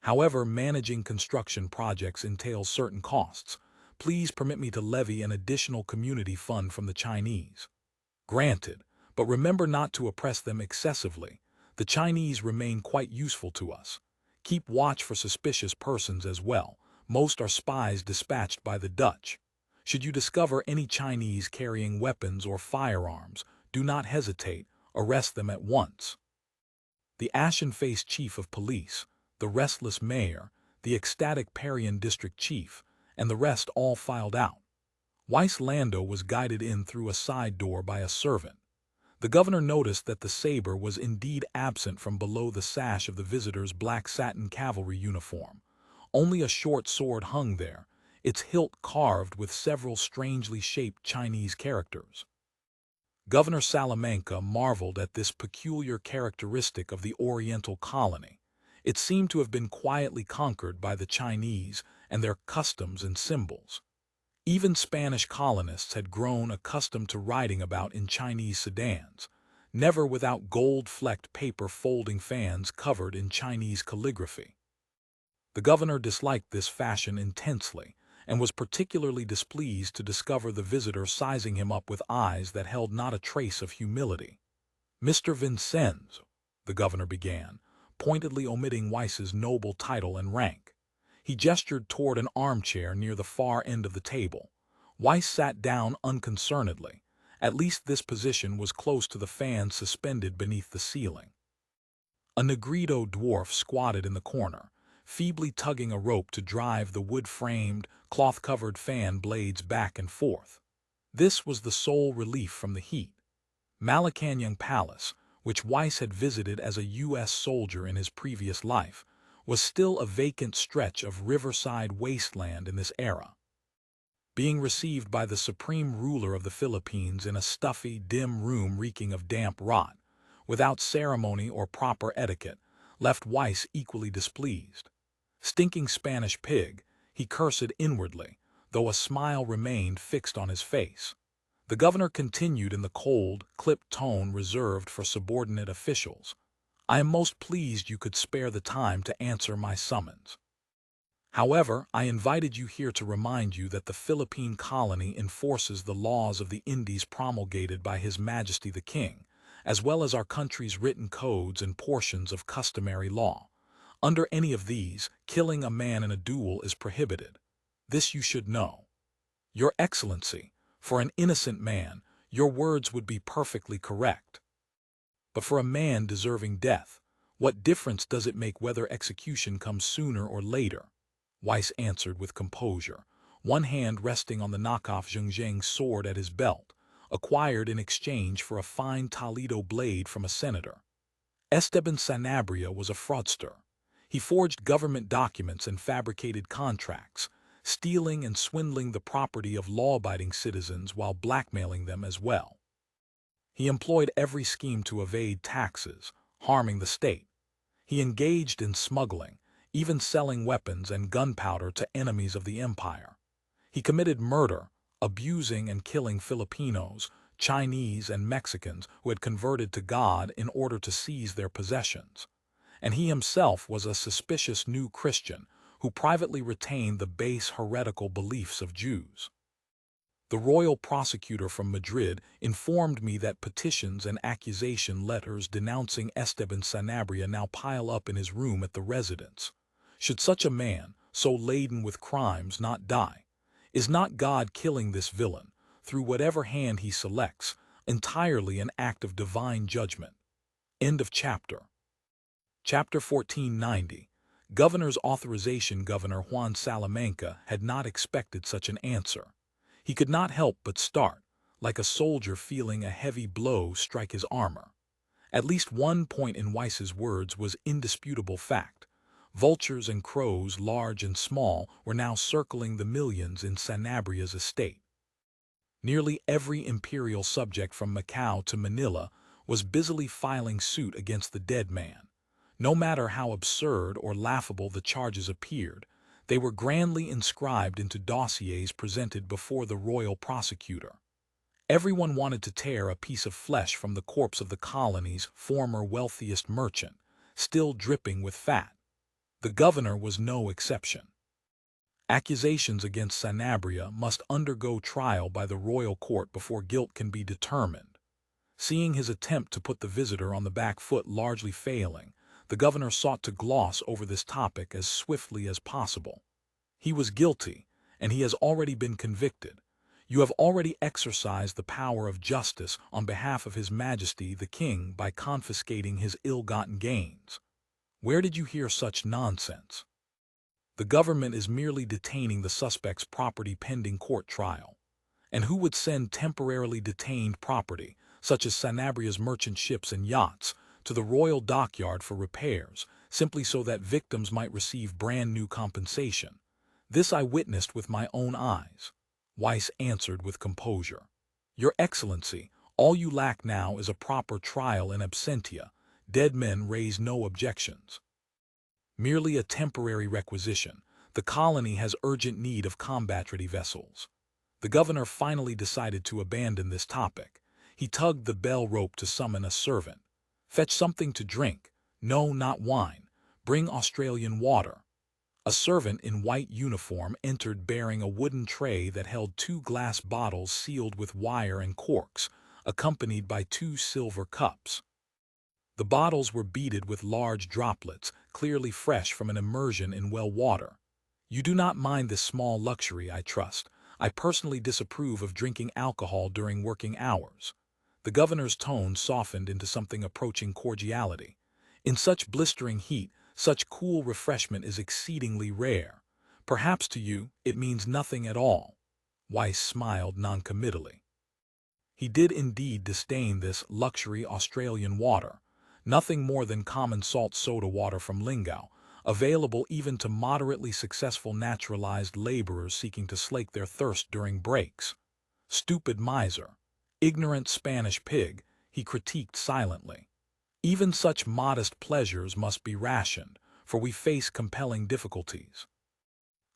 However, managing construction projects entails certain costs. Please permit me to levy an additional community fund from the Chinese." "Granted, but remember not to oppress them excessively. The Chinese remain quite useful to us. Keep watch for suspicious persons as well. Most are spies dispatched by the Dutch. Should you discover any Chinese carrying weapons or firearms, do not hesitate, arrest them at once." The ashen-faced chief of police, the restless mayor, the ecstatic Parian district chief, and the rest all filed out. Weiss Lando was guided in through a side door by a servant. The governor noticed that the saber was indeed absent from below the sash of the visitor's black satin cavalry uniform. Only a short sword hung there, its hilt carved with several strangely shaped Chinese characters. Governor Salamanca marveled at this peculiar characteristic of the Oriental colony. It seemed to have been quietly conquered by the Chinese and their customs and symbols. Even Spanish colonists had grown accustomed to riding about in Chinese sedans, never without gold-flecked paper folding fans covered in Chinese calligraphy. The governor disliked this fashion intensely, and was particularly displeased to discover the visitor sizing him up with eyes that held not a trace of humility. "Mr. Vincennes," the governor began, pointedly omitting Weiss's noble title and rank. He gestured toward an armchair near the far end of the table. Weiss sat down unconcernedly. At least this position was close to the fan suspended beneath the ceiling. A Negrito dwarf squatted in the corner, feebly tugging a rope to drive the wood-framed, cloth-covered fan blades back and forth. This was the sole relief from the heat. Malacañang Palace, which Weiss had visited as a U.S. soldier in his previous life, was still a vacant stretch of riverside wasteland in this era. being received by the supreme ruler of the Philippines in a stuffy, dim room reeking of damp rot, without ceremony or proper etiquette, left Weiss equally displeased. Stinking Spanish pig, he cursed inwardly, though a smile remained fixed on his face. The governor continued in the cold, clipped tone reserved for subordinate officials. I am most pleased you could spare the time to answer my summons. However, I invited you here to remind you that the Philippine colony enforces the laws of the Indies promulgated by His Majesty the King, as well as our country's written codes and portions of customary law. Under any of these, killing a man in a duel is prohibited. This you should know. Your Excellency, for an innocent man, your words would be perfectly correct. But for a man deserving death, what difference does it make whether execution comes sooner or later? Weiss answered with composure, one hand resting on the knockoff Shangxiangs sword at his belt, acquired in exchange for a fine Toledo blade from a senator. Esteban Sanabria was a fraudster. He forged government documents and fabricated contracts, stealing and swindling the property of law-abiding citizens while blackmailing them as well. He employed every scheme to evade taxes, harming the state. He engaged in smuggling, even selling weapons and gunpowder to enemies of the empire. He committed murder, abusing and killing Filipinos, Chinese, and Mexicans who had converted to God in order to seize their possessions. And he himself was a suspicious new Christian who privately retained the base heretical beliefs of Jews. The royal prosecutor from Madrid informed me that petitions and accusation letters denouncing Esteban Sanabria now pile up in his room at the residence. Should such a man, so laden with crimes, not die? Is not God killing this villain, through whatever hand he selects, entirely an act of divine judgment? End of chapter. Chapter 1490. Governor's Authorization. Governor Juan Salamanca had not expected such an answer. He could not help but start, like a soldier feeling a heavy blow strike his armor. At least one point in Weiss's words was indisputable fact. Vultures and crows, large and small, were now circling the millions in Sanabria's estate. Nearly every imperial subject from Macau to Manila was busily filing suit against the dead man. No matter how absurd or laughable the charges appeared, they were grandly inscribed into dossiers presented before the royal prosecutor. Everyone wanted to tear a piece of flesh from the corpse of the colony's former wealthiest merchant, still dripping with fat. The governor was no exception. Accusations against Sanabria must undergo trial by the royal court before guilt can be determined. Seeing his attempt to put the visitor on the back foot largely failing, the governor sought to gloss over this topic as swiftly as possible. He was guilty, and he has already been convicted. You have already exercised the power of justice on behalf of His Majesty the King by confiscating his ill-gotten gains. Where did you hear such nonsense? The government is merely detaining the suspect's property pending court trial. And who would send temporarily detained property, such as Sanabria's merchant ships and yachts, to the royal dockyard for repairs, simply so that victims might receive brand new compensation? This I witnessed with my own eyes. Weiss answered with composure. Your Excellency, all you lack now is a proper trial in absentia. Dead men raise no objections. Merely a temporary requisition. The colony has urgent need of combat-ready vessels. The governor finally decided to abandon this topic. He tugged the bell rope to summon a servant. Fetch something to drink. No, not wine. Bring Australian water. A servant in white uniform entered bearing a wooden tray that held 2 glass bottles sealed with wire and corks, accompanied by 2 silver cups. The bottles were beaded with large droplets, clearly fresh from an immersion in well water. You do not mind this small luxury, I trust. I personally disapprove of drinking alcohol during working hours. The governor's tone softened into something approaching cordiality. In such blistering heat, such cool refreshment is exceedingly rare. Perhaps to you, it means nothing at all. Weiss smiled noncommittally. He did indeed disdain this luxury Australian water. Nothing more than common salt soda water from Lingao, available even to moderately successful naturalized laborers seeking to slake their thirst during breaks. Stupid miser, ignorant Spanish pig, he critiqued silently. Even such modest pleasures must be rationed, for we face compelling difficulties.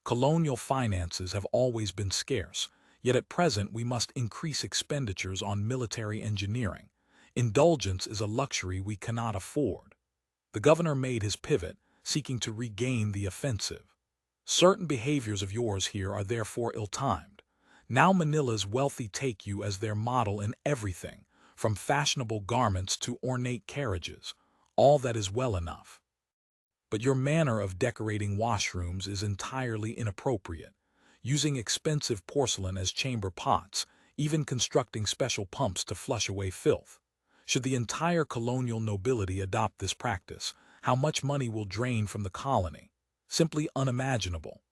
Colonial finances have always been scarce, yet at present we must increase expenditures on military engineering. Indulgence is a luxury we cannot afford. The governor made his pivot, seeking to regain the offensive. Certain behaviors of yours here are therefore ill-timed. Now Manila's wealthy take you as their model in everything, from fashionable garments to ornate carriages. All that is well enough. But your manner of decorating washrooms is entirely inappropriate, using expensive porcelain as chamber pots, even constructing special pumps to flush away filth. Should the entire colonial nobility adopt this practice, how much money will drain from the colony? Simply unimaginable.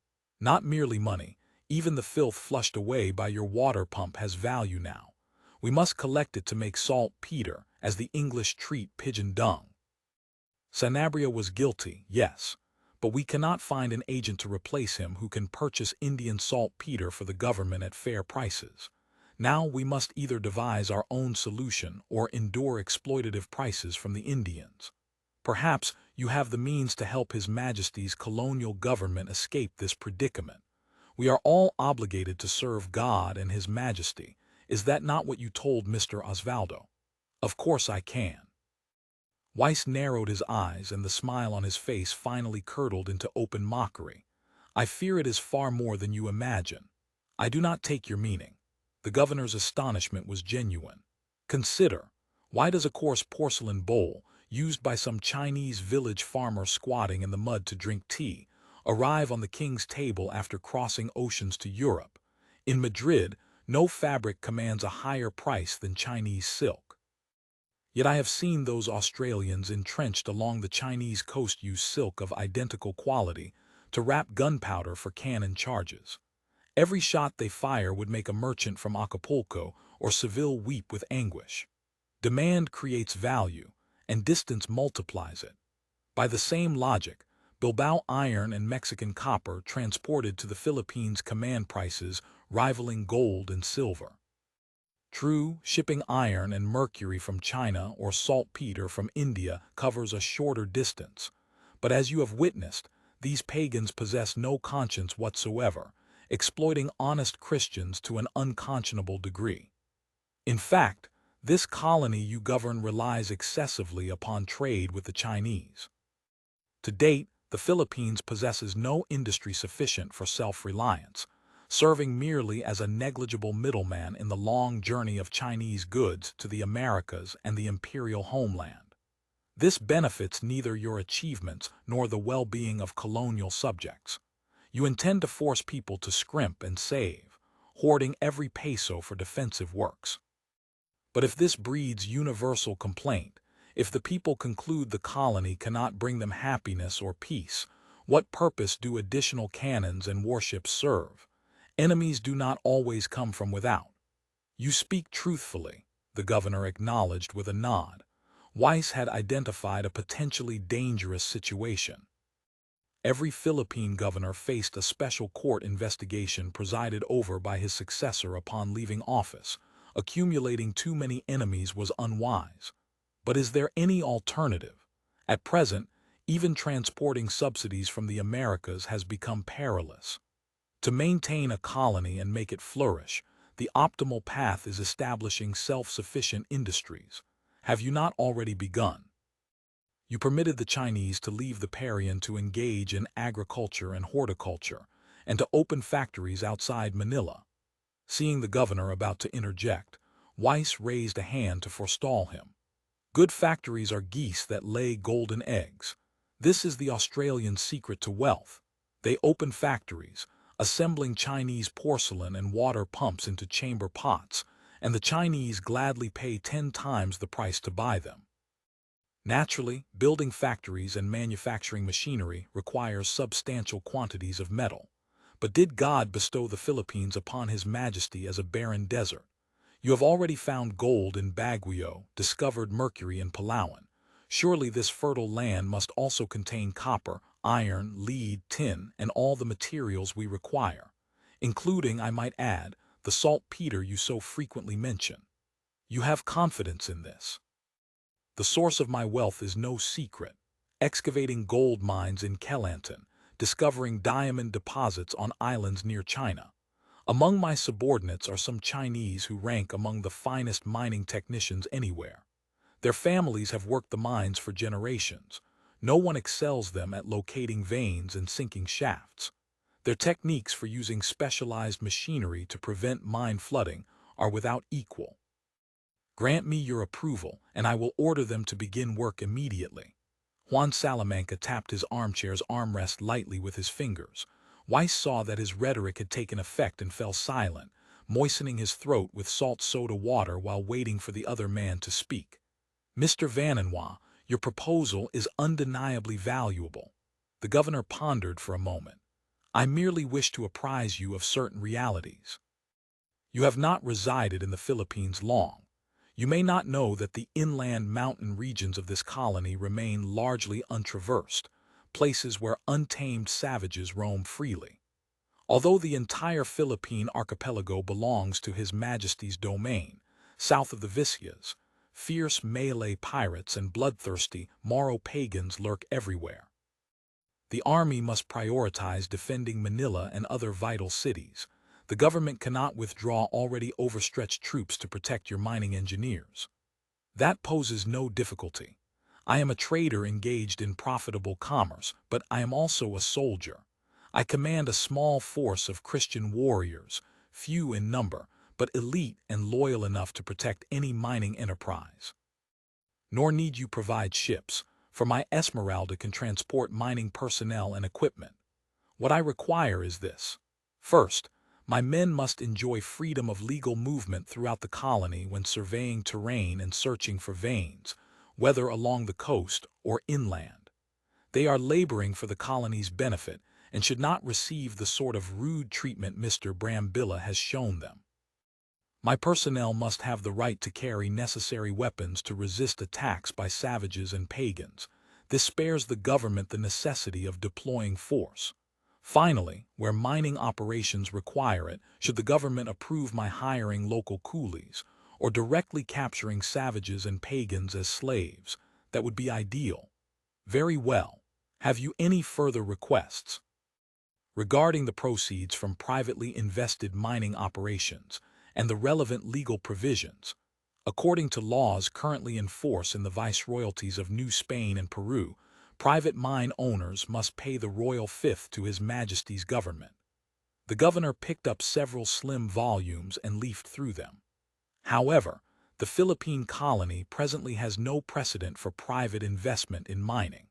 Not merely money, even the filth flushed away by your water pump has value now. We must collect it to make saltpeter, as the English treat pigeon dung. Sanabria was guilty, yes, but we cannot find an agent to replace him who can purchase Indian saltpeter for the government at fair prices. Now we must either devise our own solution or endure exploitative prices from the Indians. Perhaps you have the means to help His Majesty's colonial government escape this predicament. We are all obligated to serve God and His Majesty. Is that not what you told Mr. Osvaldo? Of course I can. Weiss narrowed his eyes, and the smile on his face finally curdled into open mockery. I fear it is far more than you imagine. I do not take your meaning. The governor's astonishment was genuine. Consider, why does a coarse porcelain bowl, used by some Chinese village farmer squatting in the mud to drink tea, arrive on the king's table after crossing oceans to Europe? In Madrid, no fabric commands a higher price than Chinese silk. Yet I have seen those Australians entrenched along the Chinese coast use silk of identical quality to wrap gunpowder for cannon charges. Every shot they fire would make a merchant from Acapulco or Seville weep with anguish. Demand creates value, and distance multiplies it. By the same logic, Bilbao iron and Mexican copper transported to the Philippines command prices rivaling gold and silver. True, shipping iron and mercury from China or saltpeter from India covers a shorter distance, but as you have witnessed, these pagans possess no conscience whatsoever, exploiting honest Christians to an unconscionable degree. In fact, this colony you govern relies excessively upon trade with the Chinese. To date, the Philippines possesses no industry sufficient for self-reliance, serving merely as a negligible middleman in the long journey of Chinese goods to the Americas and the imperial homeland. This benefits neither your achievements nor the well-being of colonial subjects. You intend to force people to scrimp and save, hoarding every peso for defensive works. But if this breeds universal complaint, if the people conclude the colony cannot bring them happiness or peace, what purpose do additional cannons and warships serve? Enemies do not always come from without. You speak truthfully, the governor acknowledged with a nod. Weiss had identified a potentially dangerous situation. Every Philippine governor faced a special court investigation presided over by his successor upon leaving office. Accumulating too many enemies was unwise. But is there any alternative? At present, even transporting subsidies from the Americas has become perilous. To maintain a colony and make it flourish, the optimal path is establishing self-sufficient industries. Have you not already begun? You permitted the Chinese to leave the Parian to engage in agriculture and horticulture, and to open factories outside Manila. Seeing the governor about to interject, Weiss raised a hand to forestall him. Good factories are geese that lay golden eggs. This is the Australian secret to wealth. They open factories, assembling Chinese porcelain and water pumps into chamber pots, and the Chinese gladly pay 10 times the price to buy them. Naturally, building factories and manufacturing machinery requires substantial quantities of metal. But did God bestow the Philippines upon His Majesty as a barren desert? You have already found gold in Baguio, discovered mercury in Palawan. Surely this fertile land must also contain copper, iron, lead, tin, and all the materials we require, including, I might add, the saltpeter you so frequently mention. You have confidence in this. The source of my wealth is no secret. Excavating gold mines in Kelantan, discovering diamond deposits on islands near China. Among my subordinates are some Chinese who rank among the finest mining technicians anywhere. Their families have worked the mines for generations. No one excels them at locating veins and sinking shafts. Their techniques for using specialized machinery to prevent mine flooding are without equal. Grant me your approval, and I will order them to begin work immediately. Juan Salamanca tapped his armchair's armrest lightly with his fingers. Weiss saw that his rhetoric had taken effect and fell silent, moistening his throat with salt soda water while waiting for the other man to speak. Mr. Vanity, your proposal is undeniably valuable. The governor pondered for a moment. I merely wish to apprise you of certain realities. You have not resided in the Philippines long. You may not know that the inland mountain regions of this colony remain largely untraversed, places where untamed savages roam freely. Although the entire Philippine archipelago belongs to His Majesty's domain, south of the Visayas, fierce Malay pirates and bloodthirsty Moro pagans lurk everywhere. The army must prioritize defending Manila and other vital cities. The government cannot withdraw already overstretched troops to protect your mining engineers. That poses no difficulty. I am a trader engaged in profitable commerce, but I am also a soldier. I command a small force of Christian warriors, few in number, but elite and loyal enough to protect any mining enterprise. Nor need you provide ships, for my Esmeralda can transport mining personnel and equipment. What I require is this. First, my men must enjoy freedom of legal movement throughout the colony when surveying terrain and searching for veins, whether along the coast or inland. They are laboring for the colony's benefit and should not receive the sort of rude treatment Mr. Brambilla has shown them. My personnel must have the right to carry necessary weapons to resist attacks by savages and pagans. This spares the government the necessity of deploying force. Finally, where mining operations require it, should the government approve my hiring local coolies, or directly capturing savages and pagans as slaves, that would be ideal. Very well. Have you any further requests? Regarding the proceeds from privately invested mining operations and the relevant legal provisions, according to laws currently in force in the viceroyalties of New Spain and Peru, private mine owners must pay the royal fifth to His Majesty's government. The governor picked up several slim volumes and leafed through them. However, the Philippine colony presently has no precedent for private investment in mining.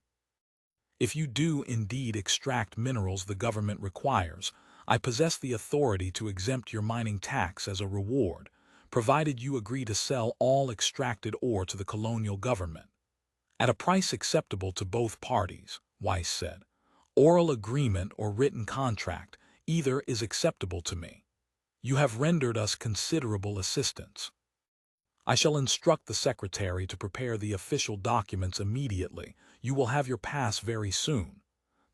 If you do indeed extract minerals the government requires, I possess the authority to exempt your mining tax as a reward, provided you agree to sell all extracted ore to the colonial government. At a price acceptable to both parties, Weiss said. Oral agreement or written contract, either is acceptable to me. You have rendered us considerable assistance. I shall instruct the secretary to prepare the official documents immediately. You will have your pass very soon.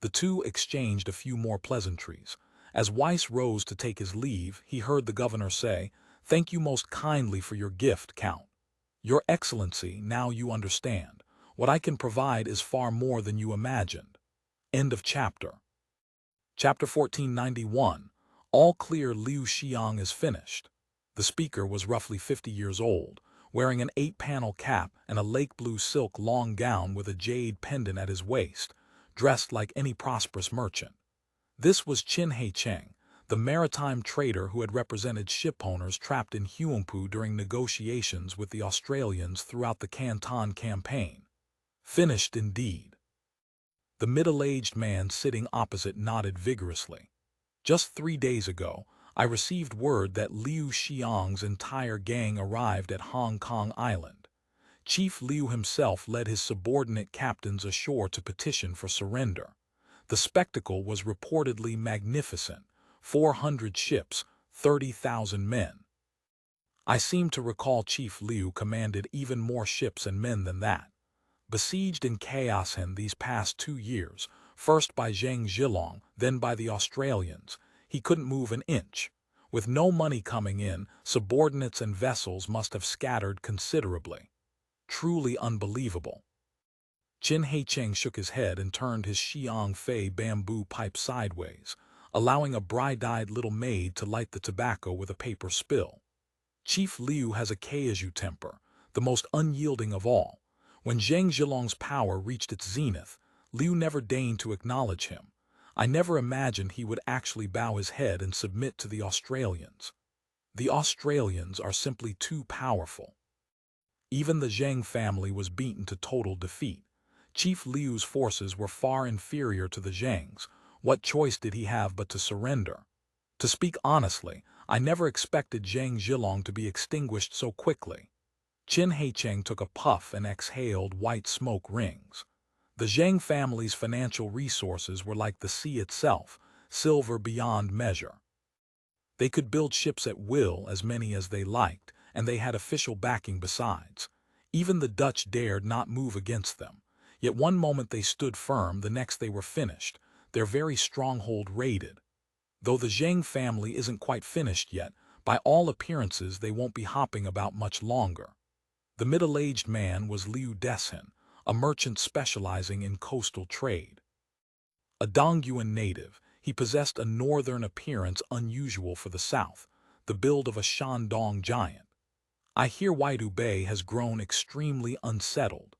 The two exchanged a few more pleasantries. As Weiss rose to take his leave, he heard the governor say, "Thank you most kindly for your gift, Count. Your Excellency, now you understand. What I can provide is far more than you imagined." End of chapter. Chapter 1491. All clear. Liu Xiang is finished. The speaker was roughly 50 years old, wearing an 8-panel cap and a lake blue silk long gown with a jade pendant at his waist, dressed like any prosperous merchant. This was Chin Hai Cheng, the maritime trader who had represented shipowners trapped in Huangpu during negotiations with the Australians throughout the Canton campaign. Finished indeed. The middle-aged man sitting opposite nodded vigorously. Just 3 days ago, I received word that Liu Xiang's entire gang arrived at Hong Kong Island. Chief Liu himself led his subordinate captains ashore to petition for surrender. The spectacle was reportedly magnificent. 400 ships, 30,000 men. I seem to recall Chief Liu commanded even more ships and men than that. Besieged in chaos in these past 2 years, first by Zhang Zhilong, then by the Australians. He couldn't move an inch. With no money coming in, subordinates and vessels must have scattered considerably. Truly unbelievable. Qin Heicheng shook his head and turned his Xiang Fei bamboo pipe sideways, allowing a bright-eyed little maid to light the tobacco with a paper spill. Chief Liu has a Kaiju temper, the most unyielding of all. When Zhang Zhilong's power reached its zenith, Liu never deigned to acknowledge him. I never imagined he would actually bow his head and submit to the Australians. The Australians are simply too powerful. Even the Zhang family was beaten to total defeat. Chief Liu's forces were far inferior to the Zhangs. What choice did he have but to surrender? To speak honestly, I never expected Zhang Zhilong to be extinguished so quickly. Qin Heicheng took a puff and exhaled white smoke rings. The Zhang family's financial resources were like the sea itself, silver beyond measure. They could build ships at will, as many as they liked, and they had official backing besides. Even the Dutch dared not move against them. Yet one moment they stood firm, the next they were finished, their very stronghold raided. Though the Zhang family isn't quite finished yet, by all appearances they won't be hopping about much longer. The middle-aged man was Liu Desin, a merchant specializing in coastal trade. A Dongyuan native, he possessed a northern appearance unusual for the south, the build of a Shandong giant. I hear Waidu Bay has grown extremely unsettled.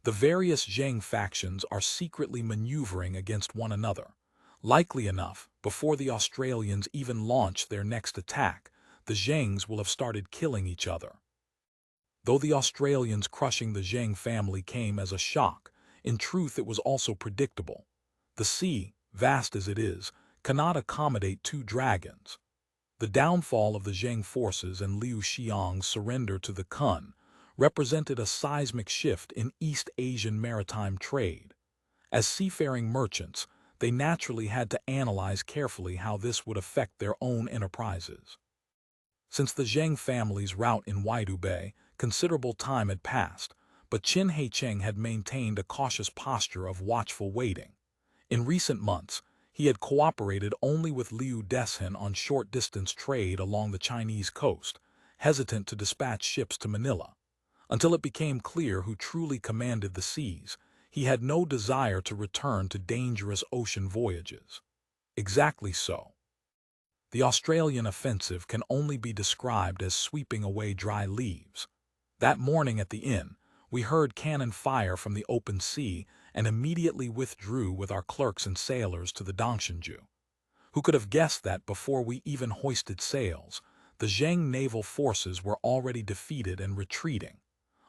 The various Zhang factions are secretly maneuvering against one another. Likely enough, before the Australians even launch their next attack, the Zhangs will have started killing each other. Though the Australians crushing the Zhang family came as a shock, in truth it was also predictable. The sea, vast as it is, cannot accommodate two dragons. The downfall of the Zhang forces and Liu Xiang's surrender to the Kun represented a seismic shift in East Asian maritime trade. As seafaring merchants, they naturally had to analyze carefully how this would affect their own enterprises. Since the Zhang family's rout in Waidu Bay, considerable time had passed, but Qin Heicheng had maintained a cautious posture of watchful waiting. In recent months, he had cooperated only with Liu Desin on short-distance trade along the Chinese coast, hesitant to dispatch ships to Manila. Until it became clear who truly commanded the seas, he had no desire to return to dangerous ocean voyages. Exactly so. The Australian offensive can only be described as sweeping away dry leaves. That morning at the inn, we heard cannon fire from the open sea and immediately withdrew with our clerks and sailors to the Dongshanju. Who could have guessed that before we even hoisted sails, the Zhang naval forces were already defeated and retreating?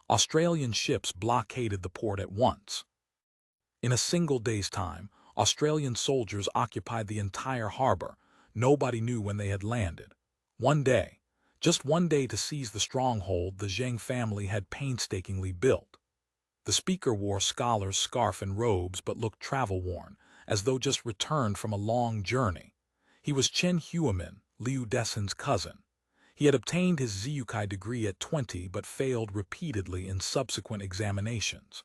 Australian ships blockaded the port at once. In a single day's time, Australian soldiers occupied the entire harbor. Nobody knew when they had landed. One day, just one day to seize the stronghold the Zhang family had painstakingly built. The speaker wore scholar's scarf and robes but looked travel-worn, as though just returned from a long journey. He was Xiamen, Liu Desin's cousin. He had obtained his Ziyukai degree at 20 but failed repeatedly in subsequent examinations.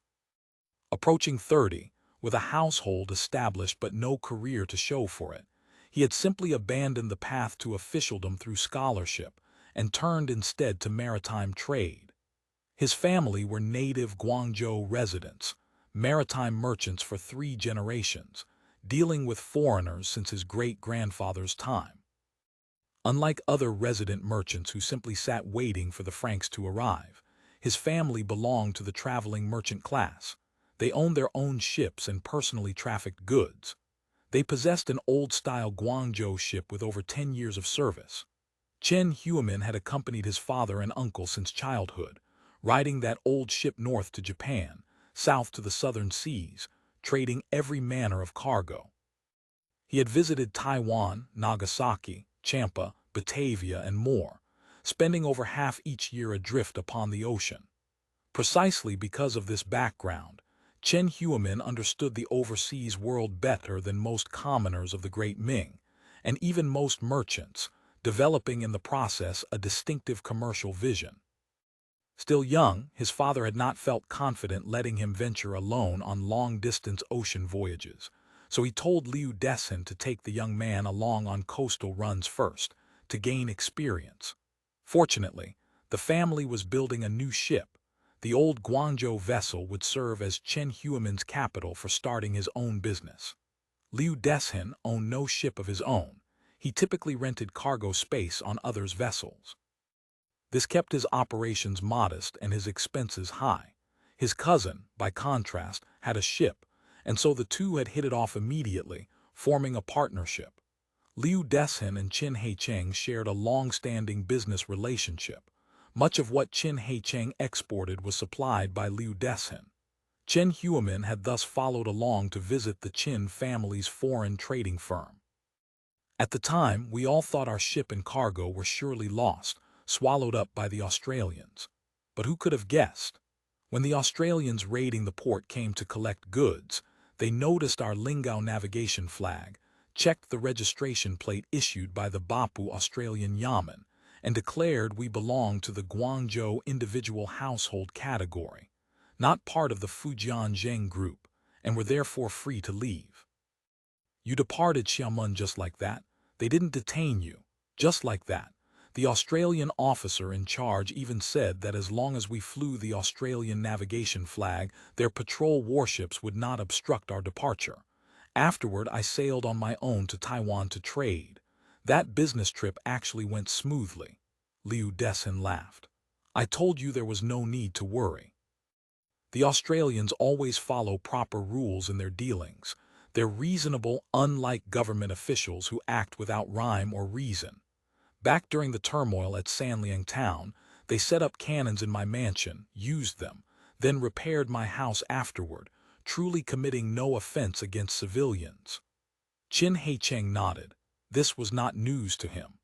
Approaching 30, with a household established but no career to show for it, he had simply abandoned the path to officialdom through scholarship and turned instead to maritime trade. His family were native Guangzhou residents, maritime merchants for 3 generations, dealing with foreigners since his great-grandfather's time. Unlike other resident merchants who simply sat waiting for the Franks to arrive, his family belonged to the traveling merchant class. They owned their own ships and personally trafficked goods. They possessed an old-style Guangzhou ship with over 10 years of service. Xiamen had accompanied his father and uncle since childhood, riding that old ship north to Japan, south to the southern seas, trading every manner of cargo. He had visited Taiwan, Nagasaki, Champa, Batavia, and more, spending over half each year adrift upon the ocean. Precisely because of this background, Xiamen understood the overseas world better than most commoners of the Great Ming, and even most merchants, developing in the process a distinctive commercial vision. Still young, his father had not felt confident letting him venture alone on long-distance ocean voyages, so he told Liu Desin to take the young man along on coastal runs first, to gain experience. Fortunately, the family was building a new ship. The old Guangzhou vessel would serve as Chen Huimin's capital for starting his own business. Liu Desin owned no ship of his own. He typically rented cargo space on others' vessels. This kept his operations modest and his expenses high. His cousin, by contrast, had a ship, and so the two had hit it off immediately, forming a partnership. Liu Desin and Qin Heicheng shared a long-standing business relationship. Much of what Qin Heicheng exported was supplied by Liu Desin. Chen Huimin had thus followed along to visit the Qin family's foreign trading firm. At the time, we all thought our ship and cargo were surely lost, swallowed up by the Australians. But who could have guessed? When the Australians raiding the port came to collect goods, they noticed our Lingao navigation flag, checked the registration plate issued by the Bapu Australian Xiamen, and declared we belonged to the Guangzhou individual household category, not part of the Fujian Zheng group, and were therefore free to leave. You departed Xiamen just like that. They didn't detain you. Just like that. The Australian officer in charge even said that as long as we flew the Australian navigation flag, their patrol warships would not obstruct our departure. Afterward, I sailed on my own to Taiwan to trade. That business trip actually went smoothly. Liu Desin laughed. I told you there was no need to worry. The Australians always follow proper rules in their dealings. They're reasonable, unlike government officials who act without rhyme or reason. Back during the turmoil at Sanliang town, they set up cannons in my mansion, used them, then repaired my house afterward, truly committing no offense against civilians. Qin Heicheng nodded. This was not news to him.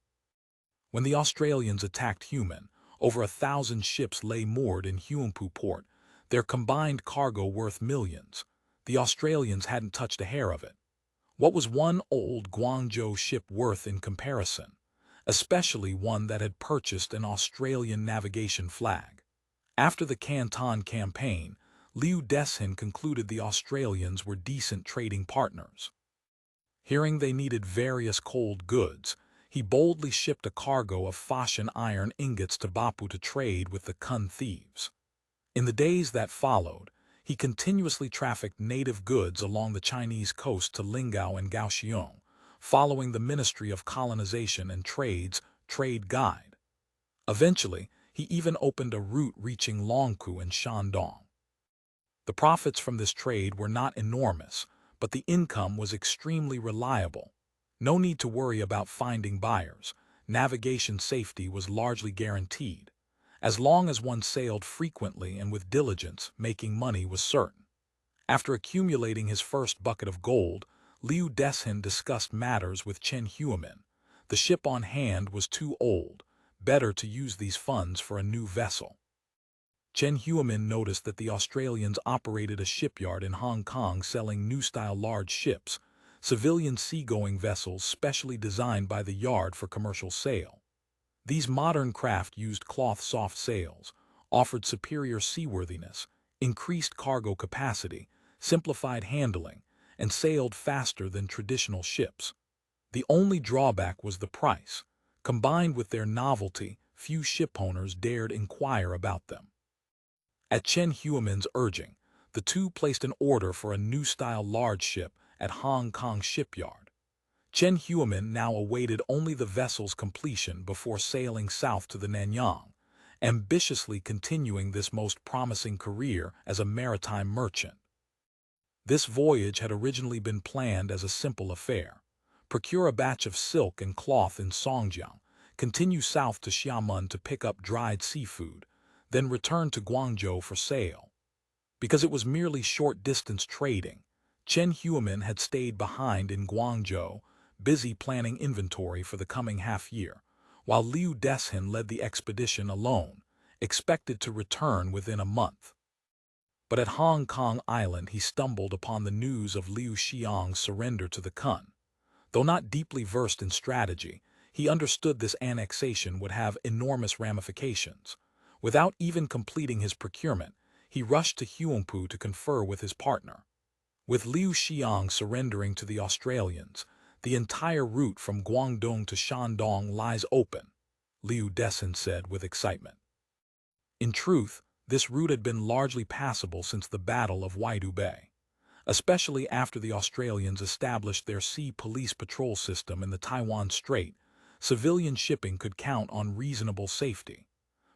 When the Australians attacked Huimin, over 1,000 ships lay moored in Huangpu port, their combined cargo worth millions. The Australians hadn't touched a hair of it. What was one old Guangzhou ship worth in comparison? Especially one that had purchased an Australian navigation flag. After the Canton campaign, Liu Desin concluded the Australians were decent trading partners. Hearing they needed various cold goods, he boldly shipped a cargo of Fashion iron ingots to Bapu to trade with the Kun thieves. In the days that followed, he continuously trafficked native goods along the Chinese coast to Lingao and Kaohsiung, following the Ministry of Colonization and Trade's trade guide. Eventually, he even opened a route reaching Longkou and Shandong. The profits from this trade were not enormous, but the income was extremely reliable. No need to worry about finding buyers. Navigation safety was largely guaranteed. As long as one sailed frequently and with diligence, making money was certain. After accumulating his first bucket of gold, Liu Desin discussed matters with Chen Huimin. The ship on hand was too old. Better to use these funds for a new vessel. Chen Huimin noticed that the Australians operated a shipyard in Hong Kong selling new-style large ships, civilian seagoing vessels specially designed by the yard for commercial sale. These modern craft used cloth soft sails, offered superior seaworthiness, increased cargo capacity, simplified handling, and sailed faster than traditional ships. The only drawback was the price. Combined with their novelty, few shipowners dared inquire about them. At Chen Huimin's urging, the two placed an order for a new-style large ship at Hong Kong shipyard. Chen Huimin now awaited only the vessel's completion before sailing south to the Nanyang, ambitiously continuing this most promising career as a maritime merchant. This voyage had originally been planned as a simple affair. Procure a batch of silk and cloth in Songjiang, continue south to Xiamen to pick up dried seafood, then return to Guangzhou for sale. Because it was merely short-distance trading, Chen Huimin had stayed behind in Guangzhou, busy planning inventory for the coming half-year, while Liu Desin led the expedition alone, expected to return within a month. But at Hong Kong Island he stumbled upon the news of Liu Xiang's surrender to the Kun. Though not deeply versed in strategy, he understood this annexation would have enormous ramifications. Without even completing his procurement, he rushed to Huangpu to confer with his partner. With Liu Xiang surrendering to the Australians, the entire route from Guangdong to Shandong lies open, Liu Dessen said with excitement. In truth, this route had been largely passable since the Battle of Waidu Bay, especially after the Australians established their sea police patrol system in the Taiwan Strait. Civilian shipping could count on reasonable safety.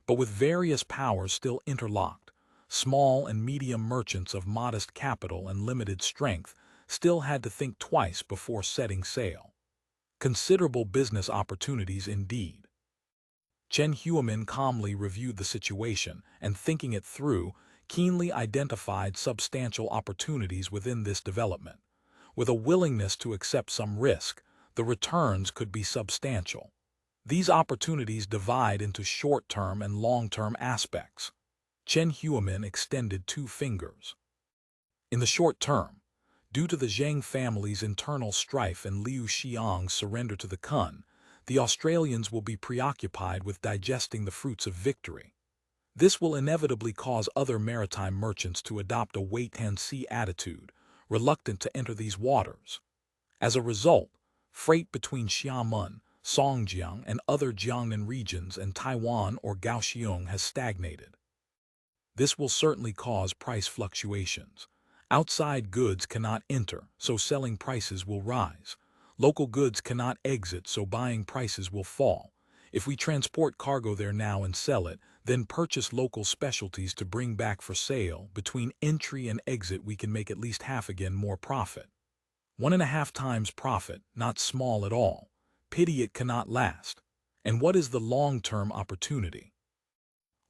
But with various powers still interlocked, small and medium merchants of modest capital and limited strength still had to think twice before setting sail. Considerable business opportunities indeed. Chen Huamin calmly reviewed the situation and, thinking it through, keenly identified substantial opportunities within this development. With a willingness to accept some risk, the returns could be substantial. These opportunities divide into short-term and long-term aspects. Chen Huamin extended 2 fingers. In the short term, due to the Zhang family's internal strife and Liu Xiang's surrender to the Kun, the Australians will be preoccupied with digesting the fruits of victory. This will inevitably cause other maritime merchants to adopt a wait-and-see attitude, reluctant to enter these waters. As a result, freight between Xiamen, Songjiang, and other Jiangnan regions and Taiwan or Kaohsiung has stagnated. This will certainly cause price fluctuations. Outside goods cannot enter, so selling prices will rise. Local goods cannot exit, so buying prices will fall. If we transport cargo there now and sell it, then purchase local specialties to bring back for sale, between entry and exit we can make at least half again more profit. 1.5 times profit, not small at all. Pity it cannot last. And what is the long-term opportunity?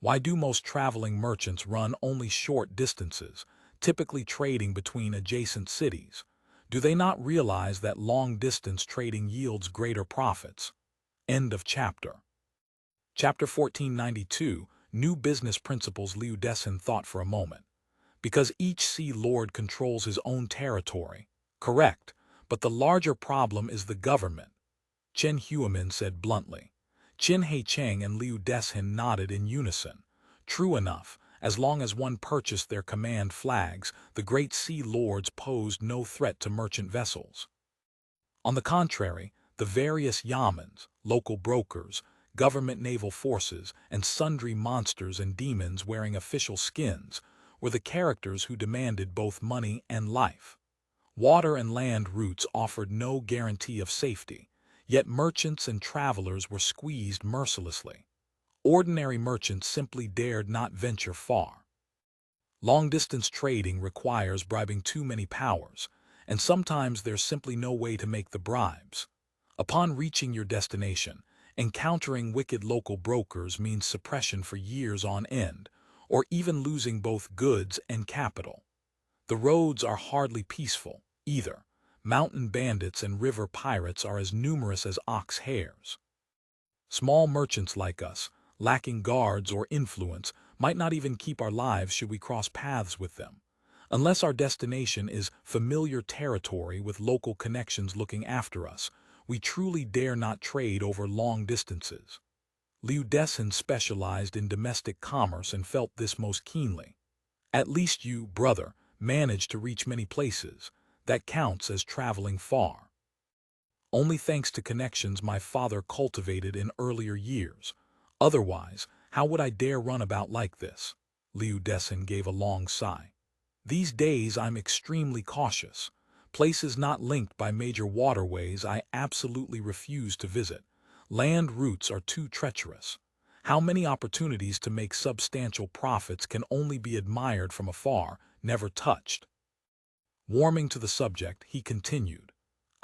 Why do most traveling merchants run only short distances, typically trading between adjacent cities? Do they not realize that long-distance trading yields greater profits? End of chapter. Chapter 1492, New Business Principles. Liu Dessen thought for a moment. Because each sea lord controls his own territory. Correct, but the larger problem is the government. Chen Huamin said bluntly. Qin Heicheng and Liu Dessen nodded in unison. True enough, as long as one purchased their command flags, the great sea lords posed no threat to merchant vessels. On the contrary, the various Yamens, local brokers, government naval forces, and sundry monsters and demons wearing official skins were the characters who demanded both money and life. Water and land routes offered no guarantee of safety, yet merchants and travelers were squeezed mercilessly. Ordinary merchants simply dared not venture far. Long-distance trading requires bribing too many powers, and sometimes there's simply no way to make the bribes. Upon reaching your destination, encountering wicked local brokers means suppression for years on end, or even losing both goods and capital. The roads are hardly peaceful, either. Mountain bandits and river pirates are as numerous as ox hares. Small merchants like us, lacking guards or influence, might not even keep our lives should we cross paths with them. Unless our destination is familiar territory with local connections looking after us, we truly dare not trade over long distances. Liu Dessen specialized in domestic commerce and felt this most keenly. At least you, brother, managed to reach many places. That counts as traveling far. Only thanks to connections my father cultivated in earlier years. Otherwise, how would I dare run about like this? Liu Dessen gave a long sigh. These days I'm extremely cautious. Places not linked by major waterways I absolutely refuse to visit. Land routes are too treacherous. How many opportunities to make substantial profits can only be admired from afar, never touched. Warming to the subject, he continued.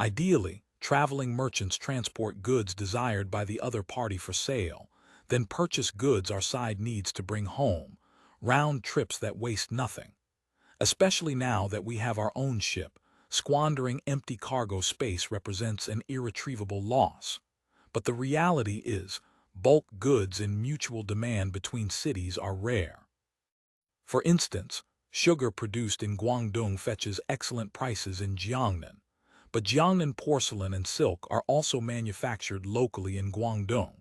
Ideally, traveling merchants transport goods desired by the other party for sale, then purchase goods our side needs to bring home, round trips that waste nothing. Especially now that we have our own ship, squandering empty cargo space represents an irretrievable loss. But the reality is, bulk goods in mutual demand between cities are rare. For instance, sugar produced in Guangdong fetches excellent prices in Jiangnan, but Jiangnan porcelain and silk are also manufactured locally in Guangdong.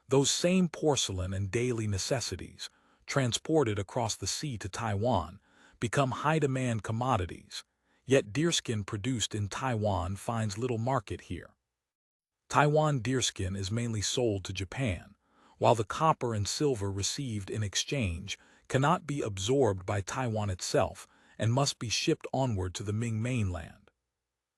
Those same porcelain and daily necessities, transported across the sea to Taiwan, become high-demand commodities, Yet deerskin produced in Taiwan finds little market here. Taiwan deerskin is mainly sold to Japan, while the copper and silver received in exchange cannot be absorbed by Taiwan itself and must be shipped onward to the Ming mainland.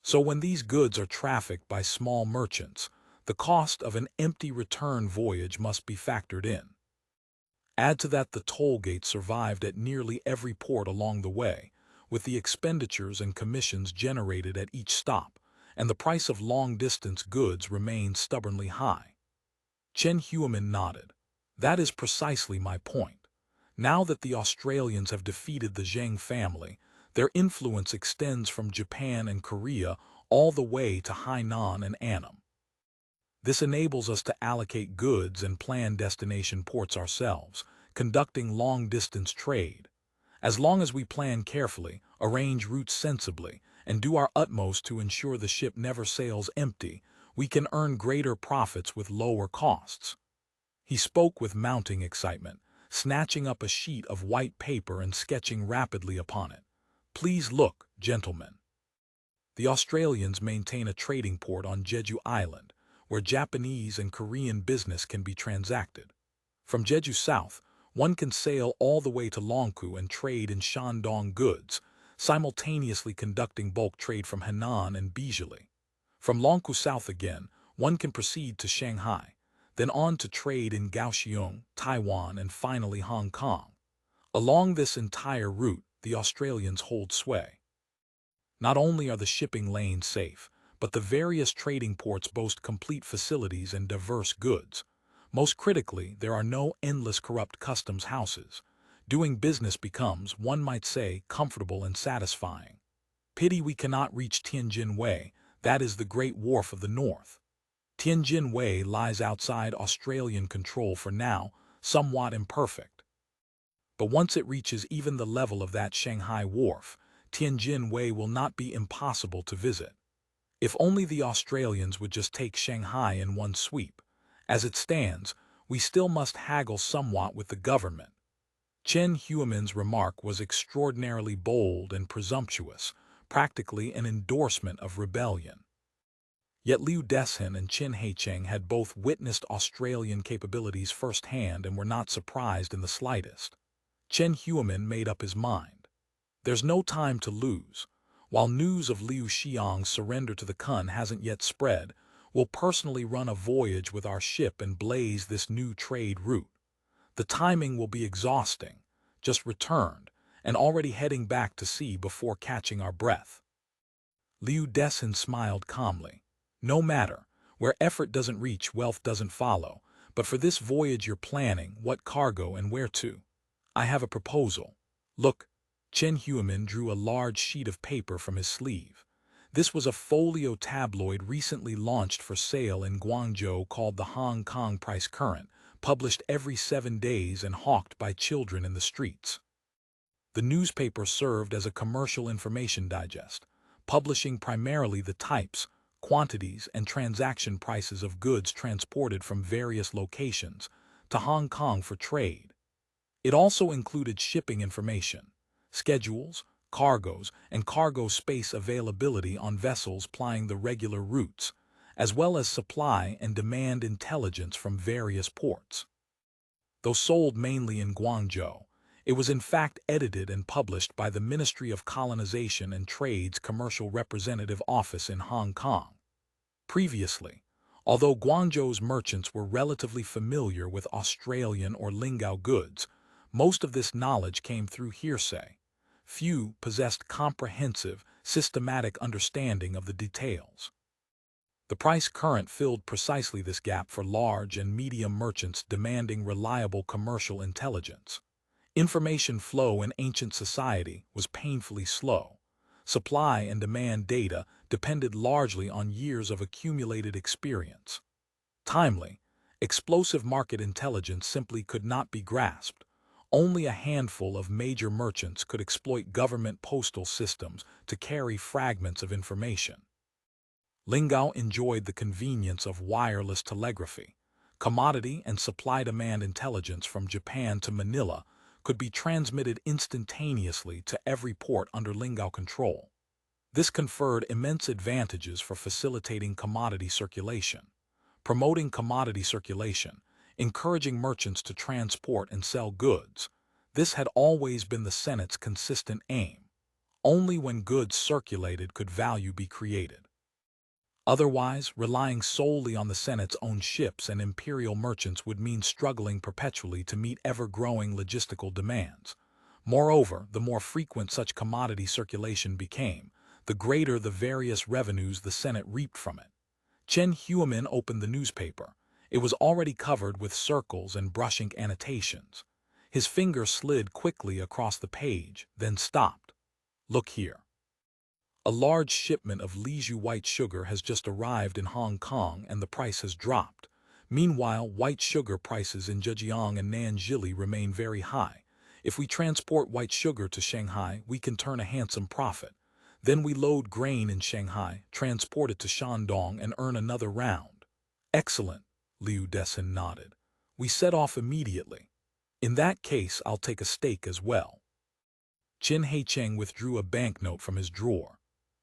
So when these goods are trafficked by small merchants, the cost of an empty return voyage must be factored in. Add to that the toll gates survived at nearly every port along the way, with the expenditures and commissions generated at each stop, and the price of long-distance goods remained stubbornly high. Xiamen nodded. That is precisely my point. Now that the Australians have defeated the Zheng family, their influence extends from Japan and Korea all the way to Hainan and Annam. This enables us to allocate goods and plan destination ports ourselves, conducting long-distance trade. As long as we plan carefully, arrange routes sensibly, and do our utmost to ensure the ship never sails empty, we can earn greater profits with lower costs. He spoke with mounting excitement, snatching up a sheet of white paper and sketching rapidly upon it. Please look, gentlemen. The Australians maintain a trading port on Jeju Island, where Japanese and Korean business can be transacted. From Jeju South, one can sail all the way to Longkou and trade in Shandong goods, simultaneously conducting bulk trade from Henan and Bijili. From Longkou South again, one can proceed to Shanghai, then on to trade in Kaohsiung, Taiwan, and finally Hong Kong. Along this entire route, the Australians hold sway. Not only are the shipping lanes safe, but the various trading ports boast complete facilities and diverse goods. Most critically, there are no endless corrupt customs houses. Doing business becomes, one might say, comfortable and satisfying. Pity we cannot reach Tianjin Way, that is the Great Wharf of the North. Tianjin Way lies outside Australian control for now, somewhat imperfect. But once it reaches even the level of that Shanghai Wharf, Tianjin Way will not be impossible to visit. If only the Australians would just take Shanghai in one sweep. As it stands, we still must haggle somewhat with the government. Xiamen's remark was extraordinarily bold and presumptuous, practically an endorsement of rebellion. Yet Liu Dechen and Qin Haicheng had both witnessed Australian capabilities firsthand and were not surprised in the slightest. Xiamen made up his mind. There's no time to lose. While news of Liu Xiang's surrender to the Kun hasn't yet spread, we'll personally run a voyage with our ship and blaze this new trade route. The timing will be exhausting, just returned, and already heading back to sea before catching our breath. Liu Dechen smiled calmly. No matter, where effort doesn't reach, wealth doesn't follow, but for this voyage you're planning, what cargo and where to? I have a proposal. Look, Xiamen drew a large sheet of paper from his sleeve. This was a folio tabloid recently launched for sale in Guangzhou called the Hong Kong Price Current, published every 7 days and hawked by children in the streets. The newspaper served as a commercial information digest, publishing primarily the types, quantities, and transaction prices of goods transported from various locations to Hong Kong for trade. It also included shipping information, schedules, cargoes, and cargo space availability on vessels plying the regular routes, as well as supply and demand intelligence from various ports. Though sold mainly in Guangzhou, it was in fact edited and published by the Ministry of Colonization and Trade's Commercial Representative Office in Hong Kong. Previously, although Guangzhou's merchants were relatively familiar with Australian or Lingao goods, most of this knowledge came through hearsay. Few possessed comprehensive, systematic understanding of the details. The price current filled precisely this gap for large and medium merchants demanding reliable commercial intelligence. Information flow in ancient society was painfully slow. Supply and demand data depended largely on years of accumulated experience. Timely, explosive market intelligence simply could not be grasped. Only a handful of major merchants could exploit government postal systems to carry fragments of information. Lingao enjoyed the convenience of wireless telegraphy. Commodity and supply-demand intelligence from Japan to Manila could be transmitted instantaneously to every port under Lingao control. This conferred immense advantages for facilitating commodity circulation, promoting commodity circulation, encouraging merchants to transport and sell goods. This had always been the Senate's consistent aim. Only when goods circulated could value be created. Otherwise, relying solely on the Senate's own ships and imperial merchants would mean struggling perpetually to meet ever-growing logistical demands. Moreover, the more frequent such commodity circulation became, the greater the various revenues the Senate reaped from it. Xiamen opened the newspaper. It was already covered with circles and brush-ink annotations. His finger slid quickly across the page, then stopped. Look here. A large shipment of Liju white sugar has just arrived in Hong Kong and the price has dropped. Meanwhile, white sugar prices in Zhejiang and Nanjili remain very high. If we transport white sugar to Shanghai, we can turn a handsome profit. Then we load grain in Shanghai, transport it to Shandong, and earn another round. Excellent, Liu Desin nodded. We set off immediately. In that case, I'll take a stake as well. Qin Heicheng withdrew a banknote from his drawer.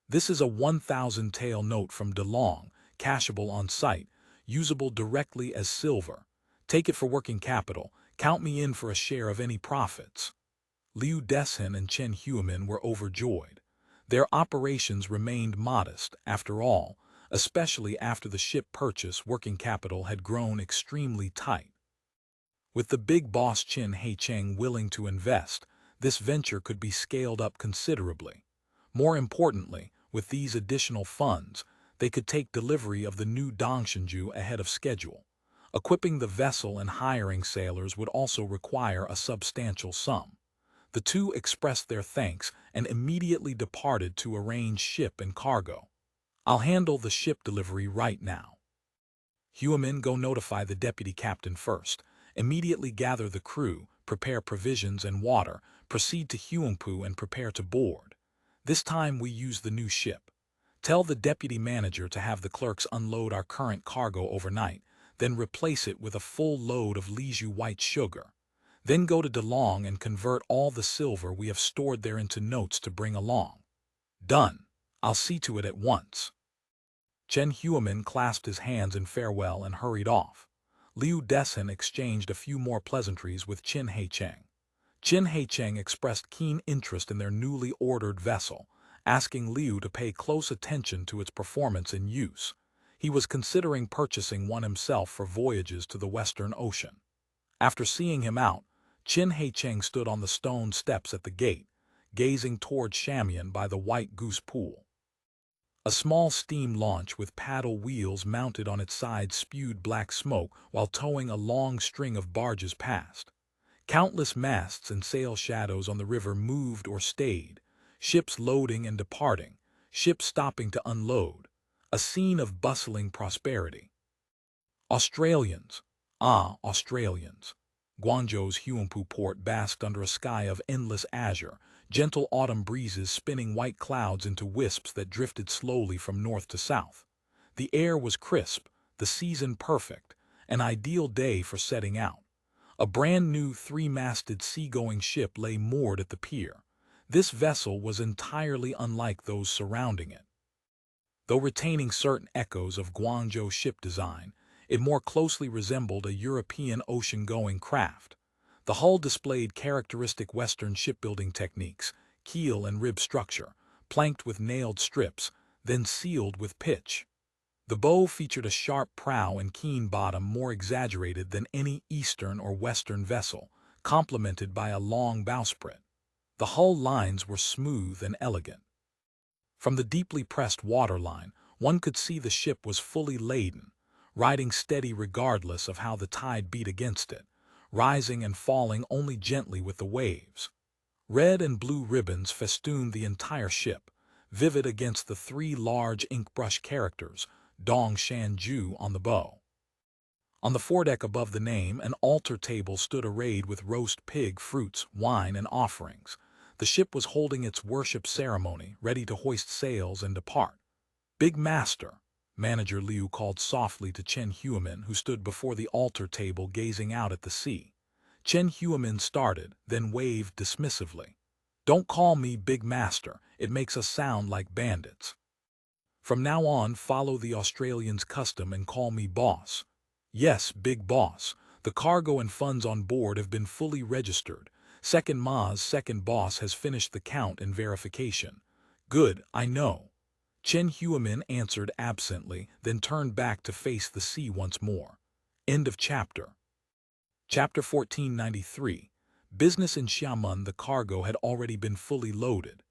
This is a 1,000 tael note from DeLong, cashable on site, usable directly as silver. Take it for working capital. Count me in for a share of any profits. Liu Desin and Chen Huimin were overjoyed. Their operations remained modest, after all, especially after the ship purchase working capital had grown extremely tight. With the big boss Qin Heicheng willing to invest, this venture could be scaled up considerably. More importantly, with these additional funds, they could take delivery of the new Dongshanju ahead of schedule. Equipping the vessel and hiring sailors would also require a substantial sum. The two expressed their thanks and immediately departed to arrange ship and cargo. I'll handle the ship delivery right now. Huimin, go notify the deputy captain first. Immediately gather the crew, prepare provisions and water, proceed to Huangpu and prepare to board. This time we use the new ship. Tell the deputy manager to have the clerks unload our current cargo overnight, then replace it with a full load of Liju white sugar. Then go to DeLong and convert all the silver we have stored there into notes to bring along. Done. I'll see to it at once. Chen Huimin clasped his hands in farewell and hurried off. Liu Desin exchanged a few more pleasantries with Qin Heicheng. Qin Heicheng expressed keen interest in their newly ordered vessel, asking Liu to pay close attention to its performance in use. He was considering purchasing one himself for voyages to the Western Ocean. After seeing him out, Qin Heicheng stood on the stone steps at the gate, gazing toward Xiamen by the White Goose Pool. A small steam launch with paddle wheels mounted on its side spewed black smoke while towing a long string of barges past. Countless masts and sail shadows on the river moved or stayed, ships loading and departing, ships stopping to unload, a scene of bustling prosperity. Australians. Ah, Australians. Guangzhou's Huangpu port basked under a sky of endless azure, gentle autumn breezes spinning white clouds into wisps that drifted slowly from north to south. The air was crisp, the season perfect, an ideal day for setting out. A brand-new three-masted seagoing ship lay moored at the pier. This vessel was entirely unlike those surrounding it. Though retaining certain echoes of Guangzhou ship design, it more closely resembled a European ocean-going craft. The hull displayed characteristic Western shipbuilding techniques, keel and rib structure, planked with nailed strips, then sealed with pitch. The bow featured a sharp prow and keen bottom more exaggerated than any Eastern or Western vessel, complemented by a long bowsprit. The hull lines were smooth and elegant. From the deeply pressed waterline, one could see the ship was fully laden, riding steady regardless of how the tide beat against it, rising and falling only gently with the waves. Red and blue ribbons festooned the entire ship, vivid against the three large ink-brush characters, Dong Shan Ju, on the bow. On the foredeck above the name, an altar table stood arrayed with roast pig, fruits, wine, and offerings. The ship was holding its worship ceremony, ready to hoist sails and depart. "Big Master," Manager Liu called softly to Chen Huimin, who stood before the altar table gazing out at the sea. Chen Huimin started, then waved dismissively. Don't call me Big Master, it makes us sound like bandits. From now on, follow the Australians' custom and call me boss. Yes, Big Boss. The cargo and funds on board have been fully registered. Second Ma's second boss has finished the count and verification. Good, I know. Chen Huamin answered absently, then turned back to face the sea once more. End of chapter. Chapter 1493. Business in Xiamen. The cargo had already been fully loaded.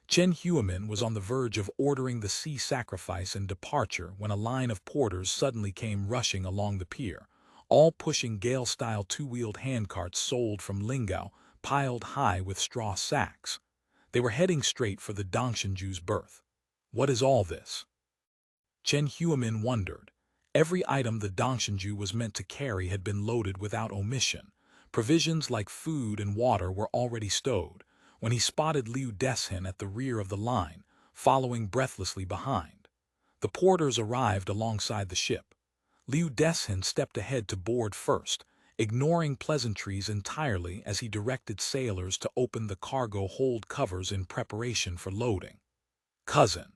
Chen Huamin was on the verge of ordering the sea sacrifice and departure when a line of porters suddenly came rushing along the pier, all pushing gale-style two-wheeled handcarts sold from Lingao, piled high with straw sacks. They were heading straight for the Dongshanju's berth. What is all this? Chen Huamin wondered. Every item the Dongshanju was meant to carry had been loaded without omission. Provisions like food and water were already stowed, when he spotted Liu Deshin at the rear of the line, following breathlessly behind. The porters arrived alongside the ship. Liu Deshin stepped ahead to board first, ignoring pleasantries entirely as he directed sailors to open the cargo hold covers in preparation for loading. Cousin.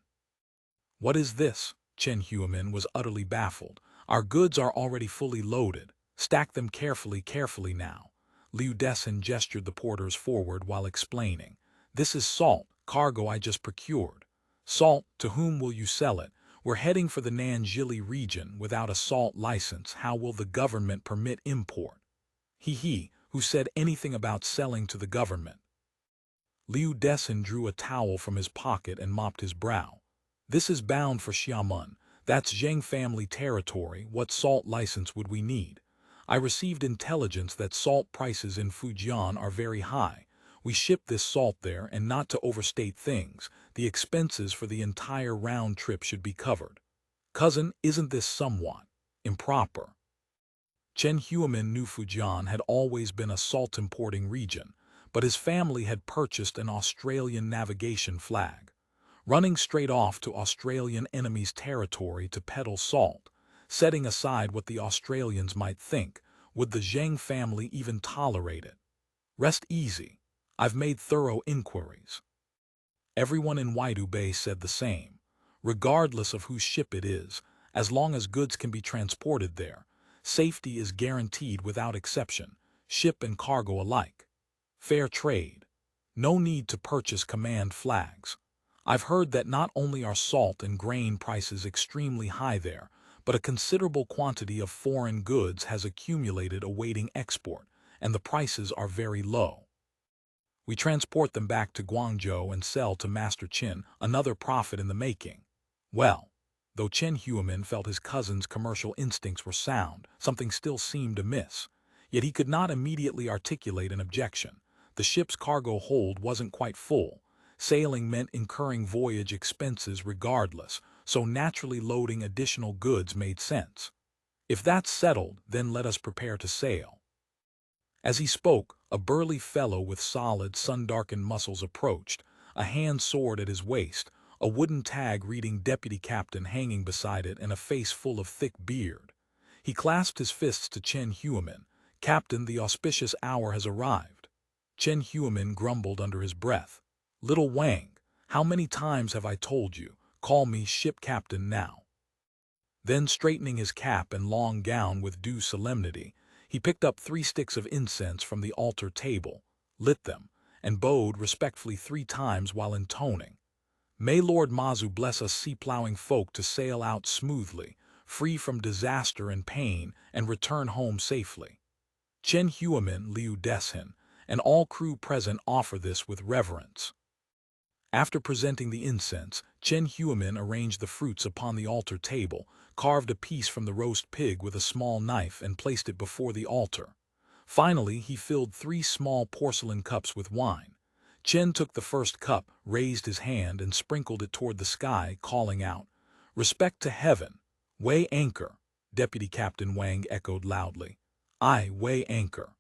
What is this? Chen Huamin was utterly baffled. Our goods are already fully loaded. Stack them carefully now. Liu Deshin gestured the porters forward while explaining. This is salt, cargo I just procured. Salt, to whom will you sell it? We're heading for the Nanjili region without a salt license. How will the government permit import? Who said anything about selling to the government? Liu Deshin drew a towel from his pocket and mopped his brow. This is bound for Xiamen. That's Zheng family territory. What salt license would we need? I received intelligence that salt prices in Fujian are very high. We ship this salt there, and not to overstate things, the expenses for the entire round trip should be covered. Cousin, isn't this somewhat improper? Chen Huamin knew Fujian had always been a salt-importing region, but his family had purchased an Australian navigation flag. Running straight off to Australian enemies' territory to peddle salt, setting aside what the Australians might think, would the Zheng family even tolerate it? Rest easy. I've made thorough inquiries. Everyone in Waidu Bay said the same. Regardless of whose ship it is, as long as goods can be transported there, safety is guaranteed without exception, ship and cargo alike. Fair trade. No need to purchase command flags. I've heard that not only are salt and grain prices extremely high there, but a considerable quantity of foreign goods has accumulated awaiting export, and the prices are very low. We transport them back to Guangzhou and sell to Master Qin, another profit in the making. Well, though Chen Huamin felt his cousin's commercial instincts were sound, something still seemed amiss. Yet he could not immediately articulate an objection. The ship's cargo hold wasn't quite full. Sailing meant incurring voyage expenses regardless, so naturally loading additional goods made sense. If that's settled, then let us prepare to sail. As he spoke, a burly fellow with solid, sun-darkened muscles approached, a hand sword at his waist, a wooden tag reading Deputy Captain hanging beside it, and a face full of thick beard. He clasped his fists to Chen Huamin. Captain, the auspicious hour has arrived. Chen Huamin grumbled under his breath. Little Wang, how many times have I told you, call me ship captain now? Then, straightening his cap and long gown with due solemnity, he picked up 3 sticks of incense from the altar table, lit them, and bowed respectfully 3 times while intoning, May Lord Mazu bless us sea-plowing folk to sail out smoothly, free from disaster and pain, and return home safely. Chen Huamin, Liu Deshin, and all crew present offer this with reverence. After presenting the incense, Chen Huamin arranged the fruits upon the altar table, carved a piece from the roast pig with a small knife and placed it before the altar. Finally, he filled 3 small porcelain cups with wine. Chen took the first cup, raised his hand, and sprinkled it toward the sky, calling out, "Respect to heaven! Weigh anchor!" Deputy Captain Wang echoed loudly, "I weigh anchor."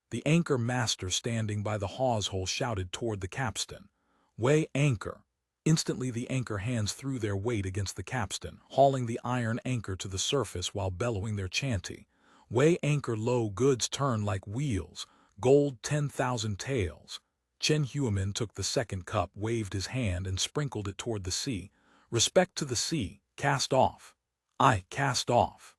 The anchor master standing by the hawse-hole shouted toward the capstan, "Weigh anchor!" Instantly the anchor hands threw their weight against the capstan, hauling the iron anchor to the surface while bellowing their chanty, "Weigh anchor low, goods turn like wheels, gold 10,000 taels." Chen Huamin took the second cup, waved his hand, and sprinkled it toward the sea. Respect to the sea, cast off. I cast off.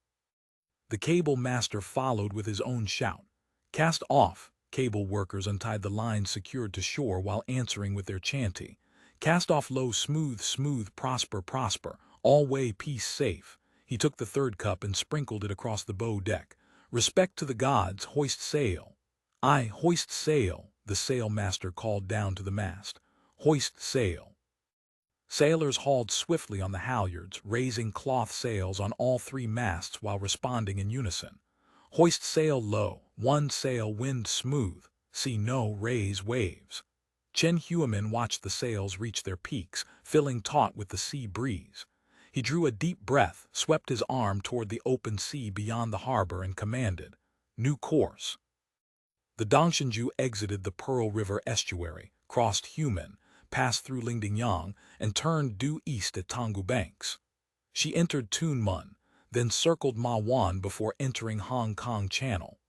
The cable master followed with his own shout. Cast off. Cable workers untied the lines secured to shore while answering with their chanty. Cast off low, smooth, smooth, prosper, prosper, all way, peace, safe. He took the third cup and sprinkled it across the bow deck. Respect to the gods, hoist sail. I hoist sail, the sailmaster called down to the mast. Hoist sail. Sailors hauled swiftly on the halyards, raising cloth sails on all three masts while responding in unison. Hoist sail low, one sail wind smooth, see no raise waves. Chen Huamin watched the sails reach their peaks, filling taut with the sea breeze. He drew a deep breath, swept his arm toward the open sea beyond the harbor and commanded, "New course." The Dongxinju exited the Pearl River estuary, crossed Human, passed through Lingdingyang, and turned due east at Tonggu Banks. She entered Tunmun, then circled Ma Wan before entering Hong Kong Channel.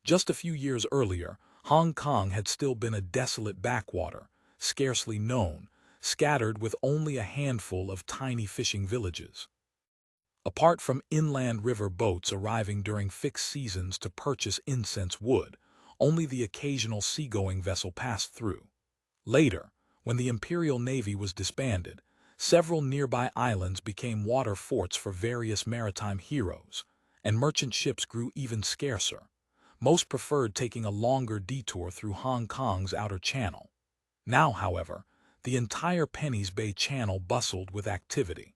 Just a few years earlier, Hong Kong had still been a desolate backwater, scarcely known, scattered with only a handful of tiny fishing villages. Apart from inland river boats arriving during fixed seasons to purchase incense wood, only the occasional seagoing vessel passed through. Later, when the Imperial Navy was disbanded, several nearby islands became water forts for various maritime heroes, and merchant ships grew even scarcer. Most preferred taking a longer detour through Hong Kong's outer channel. Now, however, the entire Penny's Bay Channel bustled with activity.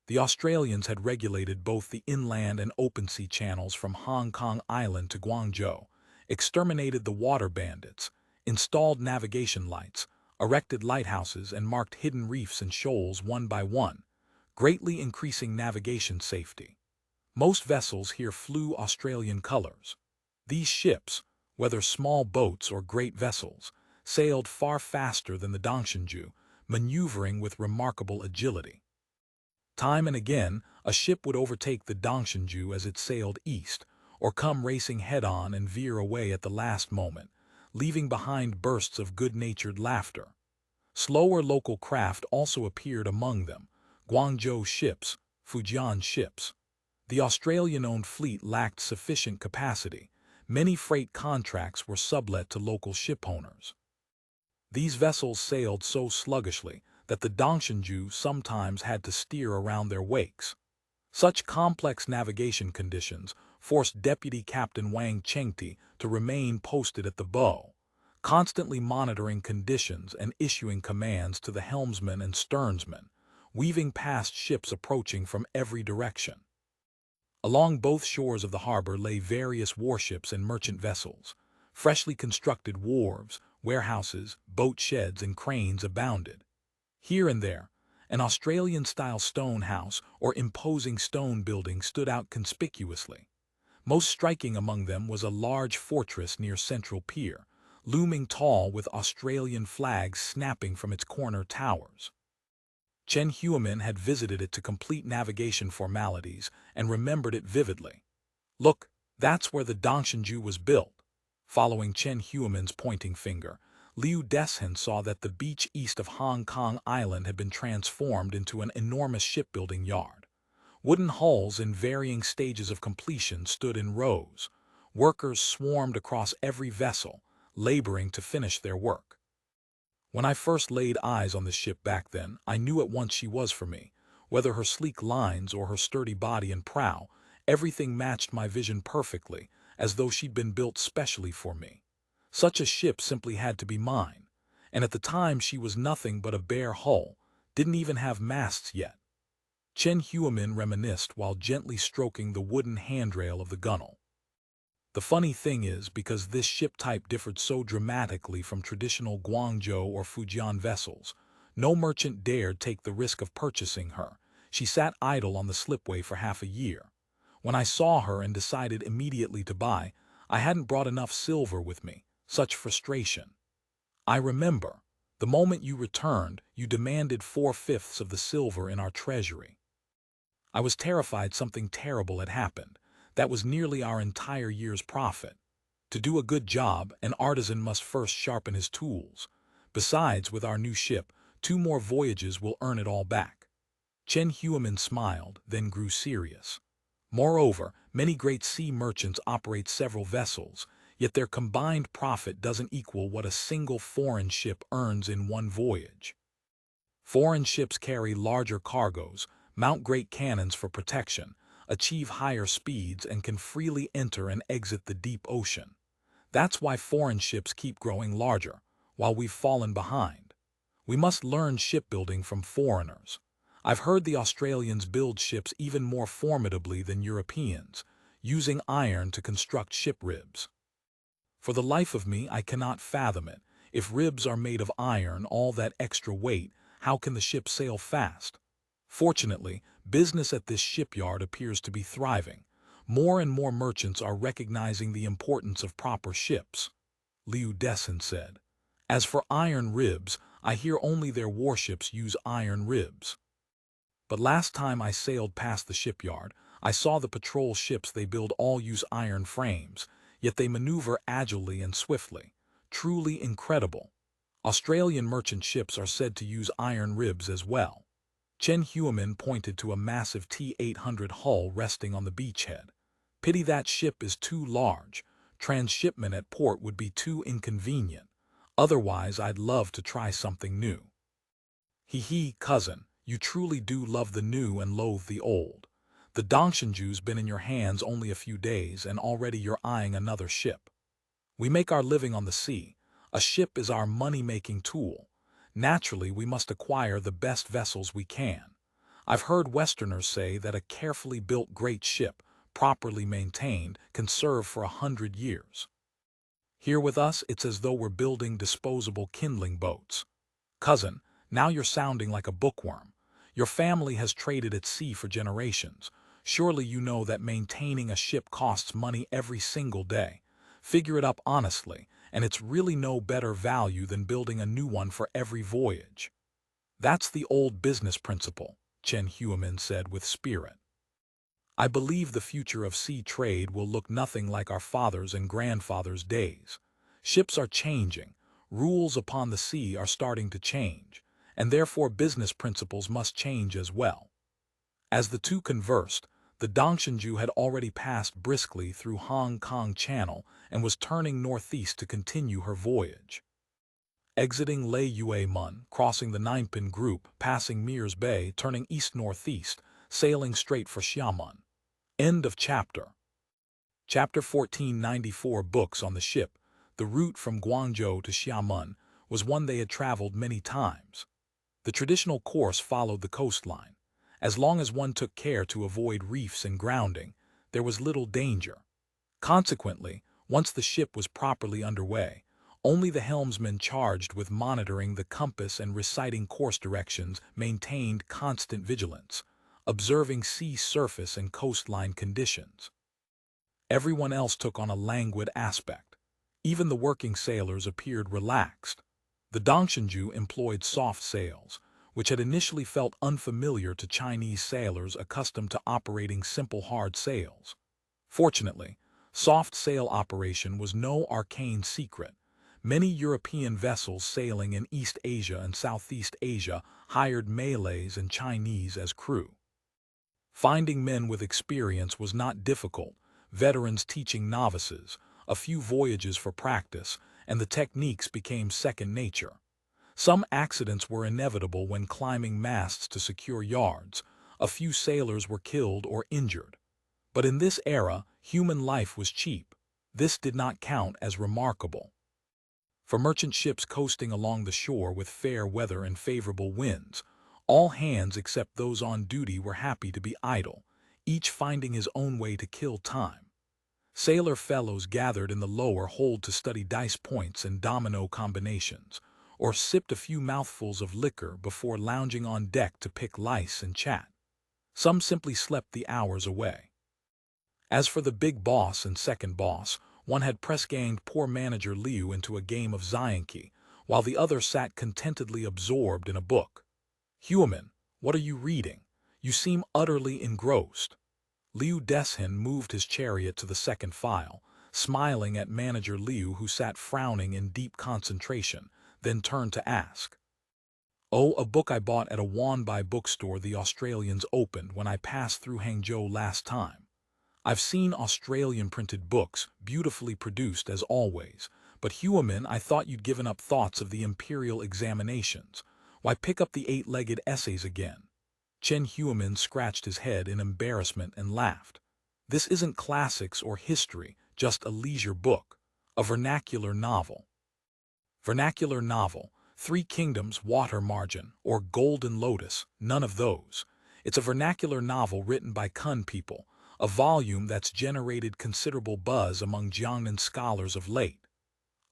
The Australians had regulated both the inland and open sea channels from Hong Kong Island to Guangzhou, exterminated the water bandits, installed navigation lights, erected lighthouses, and marked hidden reefs and shoals one by one, greatly increasing navigation safety. Most vessels here flew Australian colors. These ships, whether small boats or great vessels, sailed far faster than the Dongxinju, maneuvering with remarkable agility. Time and again, a ship would overtake the Dongxinju as it sailed east, or come racing head-on and veer away at the last moment, leaving behind bursts of good-natured laughter. Slower local craft also appeared among them, Guangzhou ships, Fujian ships. The Australian-owned fleet lacked sufficient capacity. Many freight contracts were sublet to local shipowners. These vessels sailed so sluggishly that the Dongxinju sometimes had to steer around their wakes. Such complex navigation conditions forced Deputy Captain Wang Chengti to remain posted at the bow, constantly monitoring conditions and issuing commands to the helmsman and sternsman, weaving past ships approaching from every direction. Along both shores of the harbor lay various warships and merchant vessels. Freshly constructed wharves, warehouses, boat sheds, and cranes abounded. Here and there, an Australian-style stone house or imposing stone building stood out conspicuously. Most striking among them was a large fortress near Central Pier, looming tall with Australian flags snapping from its corner towers. Chen Huamin had visited it to complete navigation formalities and remembered it vividly. Look, that's where the Dongxinju was built. Following Chen Huamin's pointing finger, Liu Deshen saw that the beach east of Hong Kong Island had been transformed into an enormous shipbuilding yard. Wooden hulls in varying stages of completion stood in rows. Workers swarmed across every vessel, laboring to finish their work. When I first laid eyes on the ship back then, I knew at once she was for me. Whether her sleek lines or her sturdy body and prow, everything matched my vision perfectly, as though she'd been built specially for me. Such a ship simply had to be mine, and at the time she was nothing but a bare hull, didn't even have masts yet. Chen Huamin reminisced while gently stroking the wooden handrail of the gunwale. The funny thing is, because this ship type differed so dramatically from traditional Guangzhou or Fujian vessels, no merchant dared take the risk of purchasing her. She sat idle on the slipway for half a year. When I saw her and decided immediately to buy, I hadn't brought enough silver with me. Such frustration. I remember, the moment you returned, you demanded 4/5 of the silver in our treasury. I was terrified something terrible had happened. That was nearly our entire year's profit. To do a good job, an artisan must first sharpen his tools. Besides, with our new ship, 2 more voyages will earn it all back. Chen Huamin smiled, then grew serious. Moreover, many great sea merchants operate several vessels, yet their combined profit doesn't equal what a single foreign ship earns in one voyage. Foreign ships carry larger cargoes, mount great cannons for protection, achieve higher speeds, and can freely enter and exit the deep ocean. That's why foreign ships keep growing larger, while we've fallen behind. We must learn shipbuilding from foreigners. I've heard the Australians build ships even more formidably than Europeans, using iron to construct ship ribs. For the life of me, I cannot fathom it. If ribs are made of iron, all that extra weight, how can the ship sail fast? Fortunately, business at this shipyard appears to be thriving. More and more merchants are recognizing the importance of proper ships, Liu Dessen said. As for iron ribs, I hear only their warships use iron ribs. But last time I sailed past the shipyard, I saw the patrol ships they build all use iron frames, yet they maneuver agilely and swiftly. Truly incredible. Australian merchant ships are said to use iron ribs as well. Chen Huamin pointed to a massive T-800 hull resting on the beachhead. Pity that ship is too large. Transshipment at port would be too inconvenient. Otherwise, I'd love to try something new. Hee, cousin, you truly do love the new and loathe the old. The Dongshengju's been in your hands only a few days, and already you're eyeing another ship. We make our living on the sea. A ship is our money-making tool. Naturally, we must acquire the best vessels we can. I've heard Westerners say that a carefully built great ship, properly maintained, can serve for 100 years. Here with us, it's as though we're building disposable kindling boats. Cousin, now you're sounding like a bookworm. Your family has traded at sea for generations. Surely you know that maintaining a ship costs money every single day. Figure it up honestly, and it's really no better value than building a new one for every voyage. That's the old business principle, Chen Huamin said with spirit. I believe the future of sea trade will look nothing like our fathers' and grandfathers' days. Ships are changing, rules upon the sea are starting to change, and therefore business principles must change as well. As the two conversed, the Dongshengju had already passed briskly through Hong Kong Channel and was turning northeast to continue her voyage. Exiting Lei Yue Mun, crossing the Ninepin Group, passing Mears Bay, turning east-northeast, sailing straight for Xiamen. End of chapter. Chapter 1494. Books on the ship. The route from Guangzhou to Xiamen was one they had traveled many times. The traditional course followed the coastline. As long as one took care to avoid reefs and grounding, there was little danger. Consequently, once the ship was properly underway, only the helmsman charged with monitoring the compass and reciting course directions maintained constant vigilance, observing sea surface and coastline conditions. Everyone else took on a languid aspect. Even the working sailors appeared relaxed. The Dongshengju employed soft sails, which had initially felt unfamiliar to Chinese sailors accustomed to operating simple hard sails. Fortunately, soft sail operation was no arcane secret. Many European vessels sailing in East Asia and Southeast Asia hired Malays and Chinese as crew. Finding men with experience was not difficult, veterans teaching novices, a few voyages for practice, and the techniques became second nature. Some accidents were inevitable when climbing masts to secure yards. A few sailors were killed or injured. But in this era, human life was cheap. This did not count as remarkable. For merchant ships coasting along the shore with fair weather and favorable winds, all hands except those on duty were happy to be idle, each finding his own way to kill time. Sailor fellows gathered in the lower hold to study dice points and domino combinations, or sipped a few mouthfuls of liquor before lounging on deck to pick lice and chat. Some simply slept the hours away. As for the big boss and second boss, one had press-ganged poor manager Liu into a game of Xianqi, while the other sat contentedly absorbed in a book. Huamin, what are you reading? You seem utterly engrossed. Liu Dessen moved his chariot to the second file, smiling at manager Liu who sat frowning in deep concentration, then turned to ask. "Oh, a book I bought at a Wanbai bookstore the Australians opened when I passed through Hangzhou last time. I've seen Australian printed books, beautifully produced as always, but Xiamen, I thought you'd given up thoughts of the imperial examinations. Why pick up the eight-legged essays again?" Chen Xiamen scratched his head in embarrassment and laughed. "This isn't classics or history, just a leisure book. A vernacular novel." Vernacular novel, Three Kingdoms, Water Margin, or Golden Lotus, none of those. It's a vernacular novel written by Kun people, a volume that's generated considerable buzz among Jiangnan scholars of late.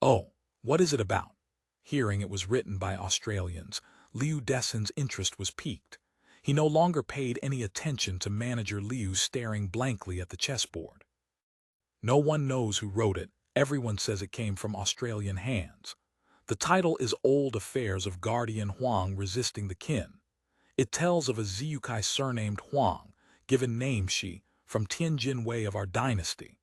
"Oh, what is it about?" Hearing it was written by Australians, Liu Desin's interest was piqued. He no longer paid any attention to manager Liu staring blankly at the chessboard. "No one knows who wrote it. Everyone says it came from Australian hands. The title is Old Affairs of Guardian Huang Resisting the Qin. It tells of a Ziyukai surnamed Huang, given name Shi, from Tianjin Wei of our dynasty.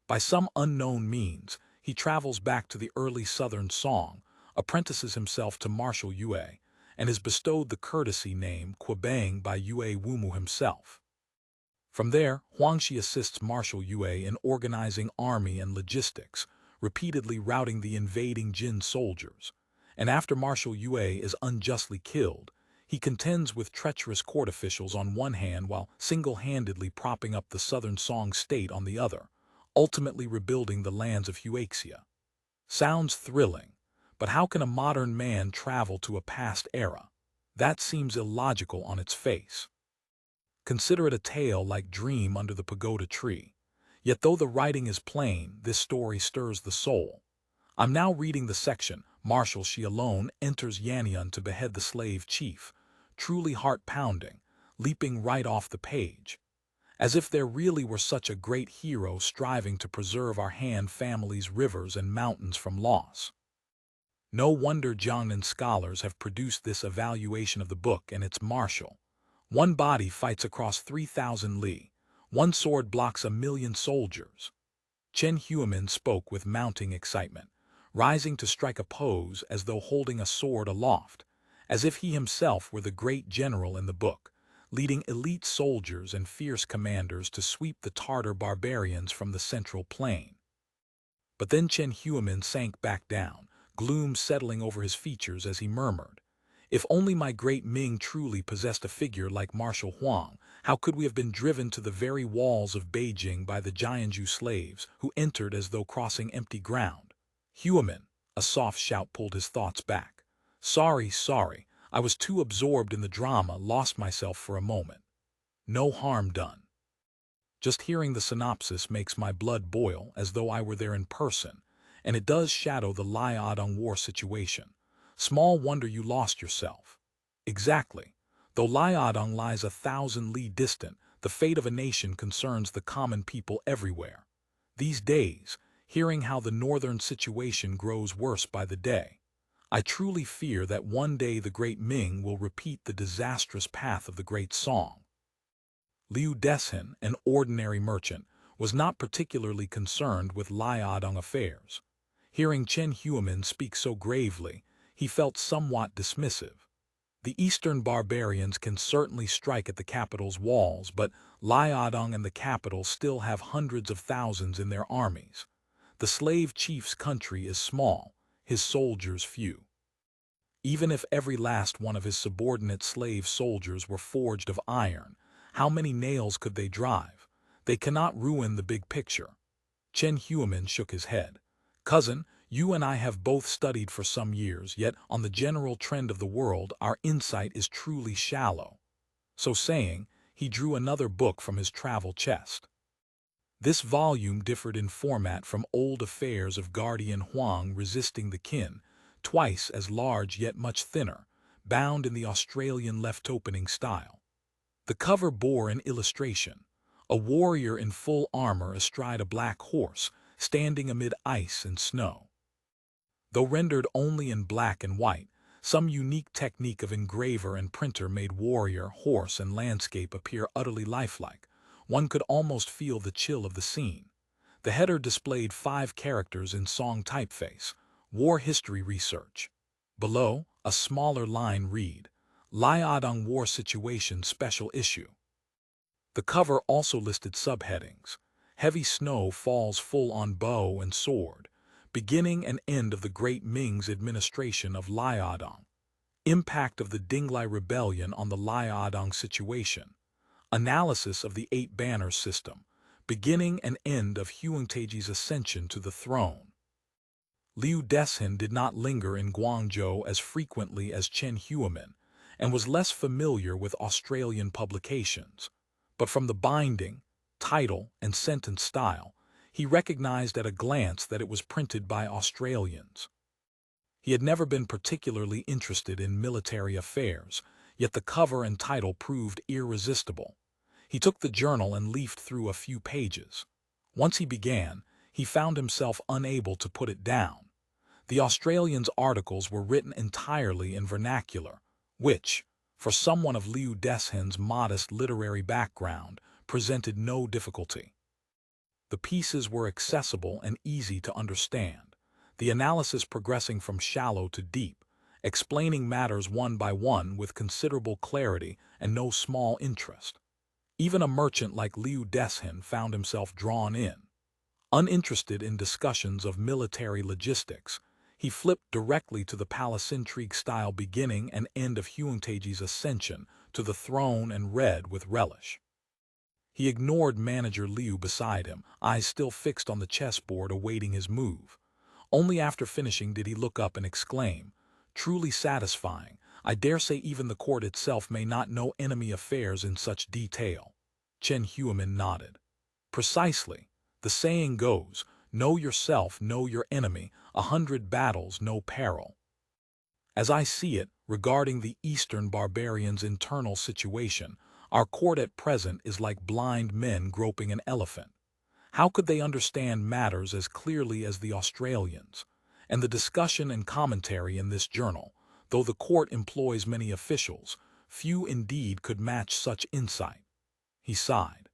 By some unknown means, he travels back to the early southern Song, apprentices himself to Marshal Yue, and is bestowed the courtesy name Quabang by Yue Wumu himself. From there, Huangshi assists Marshal Yue in organizing army and logistics, repeatedly routing the invading Jin soldiers, and after Marshal Yue is unjustly killed, he contends with treacherous court officials on one hand while single-handedly propping up the southern Song state on the other, ultimately rebuilding the lands of Huaxia. Sounds thrilling, but how can a modern man travel to a past era? That seems illogical on its face. Consider it a tale like Dream Under the Pagoda Tree. Yet though the writing is plain, this story stirs the soul. I'm now reading the section, Marshal Shi alone enters Yanyan to behead the slave chief, truly heart-pounding, leaping right off the page. As if there really were such a great hero striving to preserve our Han family's rivers and mountains from loss. No wonder Jiangnan scholars have produced this evaluation of the book and its marshal. One body fights across 3,000 li. One sword blocks 1,000,000 soldiers. Chen Xiamen spoke with mounting excitement, rising to strike a pose as though holding a sword aloft, as if he himself were the great general in the book, leading elite soldiers and fierce commanders to sweep the Tartar barbarians from the central plain. But then Chen Xiamen sank back down, gloom settling over his features as he murmured, "If only my great Ming truly possessed a figure like Marshal Huang, how could we have been driven to the very walls of Beijing by the Jianzhou slaves who entered as though crossing empty ground?" "Xiamen," a soft shout pulled his thoughts back. Sorry, I was too absorbed in the drama, lost myself for a moment. No harm done. Just hearing the synopsis makes my blood boil as though I were there in person, and it does shadow the Liaodong War situation. Small wonder you lost yourself. Exactly. Though Liaodong lies 1,000 li distant, the fate of a nation concerns the common people everywhere. These days, hearing how the northern situation grows worse by the day, I truly fear that one day the great Ming will repeat the disastrous path of the great Song. Liu Desin, an ordinary merchant, was not particularly concerned with Liaodong affairs. Hearing Chen Xiamen speak so gravely, he felt somewhat dismissive. The eastern barbarians can certainly strike at the capital's walls, but Liaodong and the capital still have hundreds of thousands in their armies. The slave chief's country is small, his soldiers few. Even if every last one of his subordinate slave soldiers were forged of iron, how many nails could they drive? They cannot ruin the big picture. Chen Xiamen shook his head. "Cousin, you and I have both studied for some years, yet on the general trend of the world our insight is truly shallow." So saying, he drew another book from his travel chest. This volume differed in format from Old Affairs of Guardian Huang Resisting the Qin, twice as large yet much thinner, bound in the Australian left-opening style. The cover bore an illustration, a warrior in full armor astride a black horse, standing amid ice and snow. Though rendered only in black and white, some unique technique of engraver and printer made warrior, horse, and landscape appear utterly lifelike. One could almost feel the chill of the scene. The header displayed 5 characters in Song typeface, War History Research. Below, a smaller line read, Liaodong War Situation Special Issue. The cover also listed subheadings, Heavy Snow Falls Full on Bow and Sword, Beginning and End of the Great Ming's Administration of Liaodong, Impact of the Dinglai Rebellion on the Liaodong Situation, Analysis of the 8-Banner System, Beginning and End of Huangtaji's Ascension to the Throne. Liu Deshen did not linger in Guangzhou as frequently as Chen Huamin, and was less familiar with Australian publications. But from the binding, title, and sentence style, he recognized at a glance that it was printed by Australians. He had never been particularly interested in military affairs, yet the cover and title proved irresistible. He took the journal and leafed through a few pages. Once he began, he found himself unable to put it down. The Australians' articles were written entirely in vernacular, which, for someone of Liu Deshen's modest literary background, presented no difficulty. The pieces were accessible and easy to understand, the analysis progressing from shallow to deep, explaining matters one by one with considerable clarity and no small interest. Even a merchant like Liu Deshen found himself drawn in. Uninterested in discussions of military logistics, he flipped directly to the palace intrigue-style beginning and end of Huangtaji's ascension to the throne and read with relish. He ignored Manager Liu beside him, eyes still fixed on the chessboard awaiting his move. Only after finishing did he look up and exclaim, "Truly satisfying. I dare say even the court itself may not know enemy affairs in such detail." Chen Huamin nodded. "Precisely. The saying goes, know yourself, know your enemy, 100 battles, no peril. As I see it, regarding the Eastern barbarians' internal situation, our court at present is like blind men groping an elephant. How could they understand matters as clearly as the Australians? And the discussion and commentary in this journal, though the court employs many officials, few indeed could match such insight." He sighed.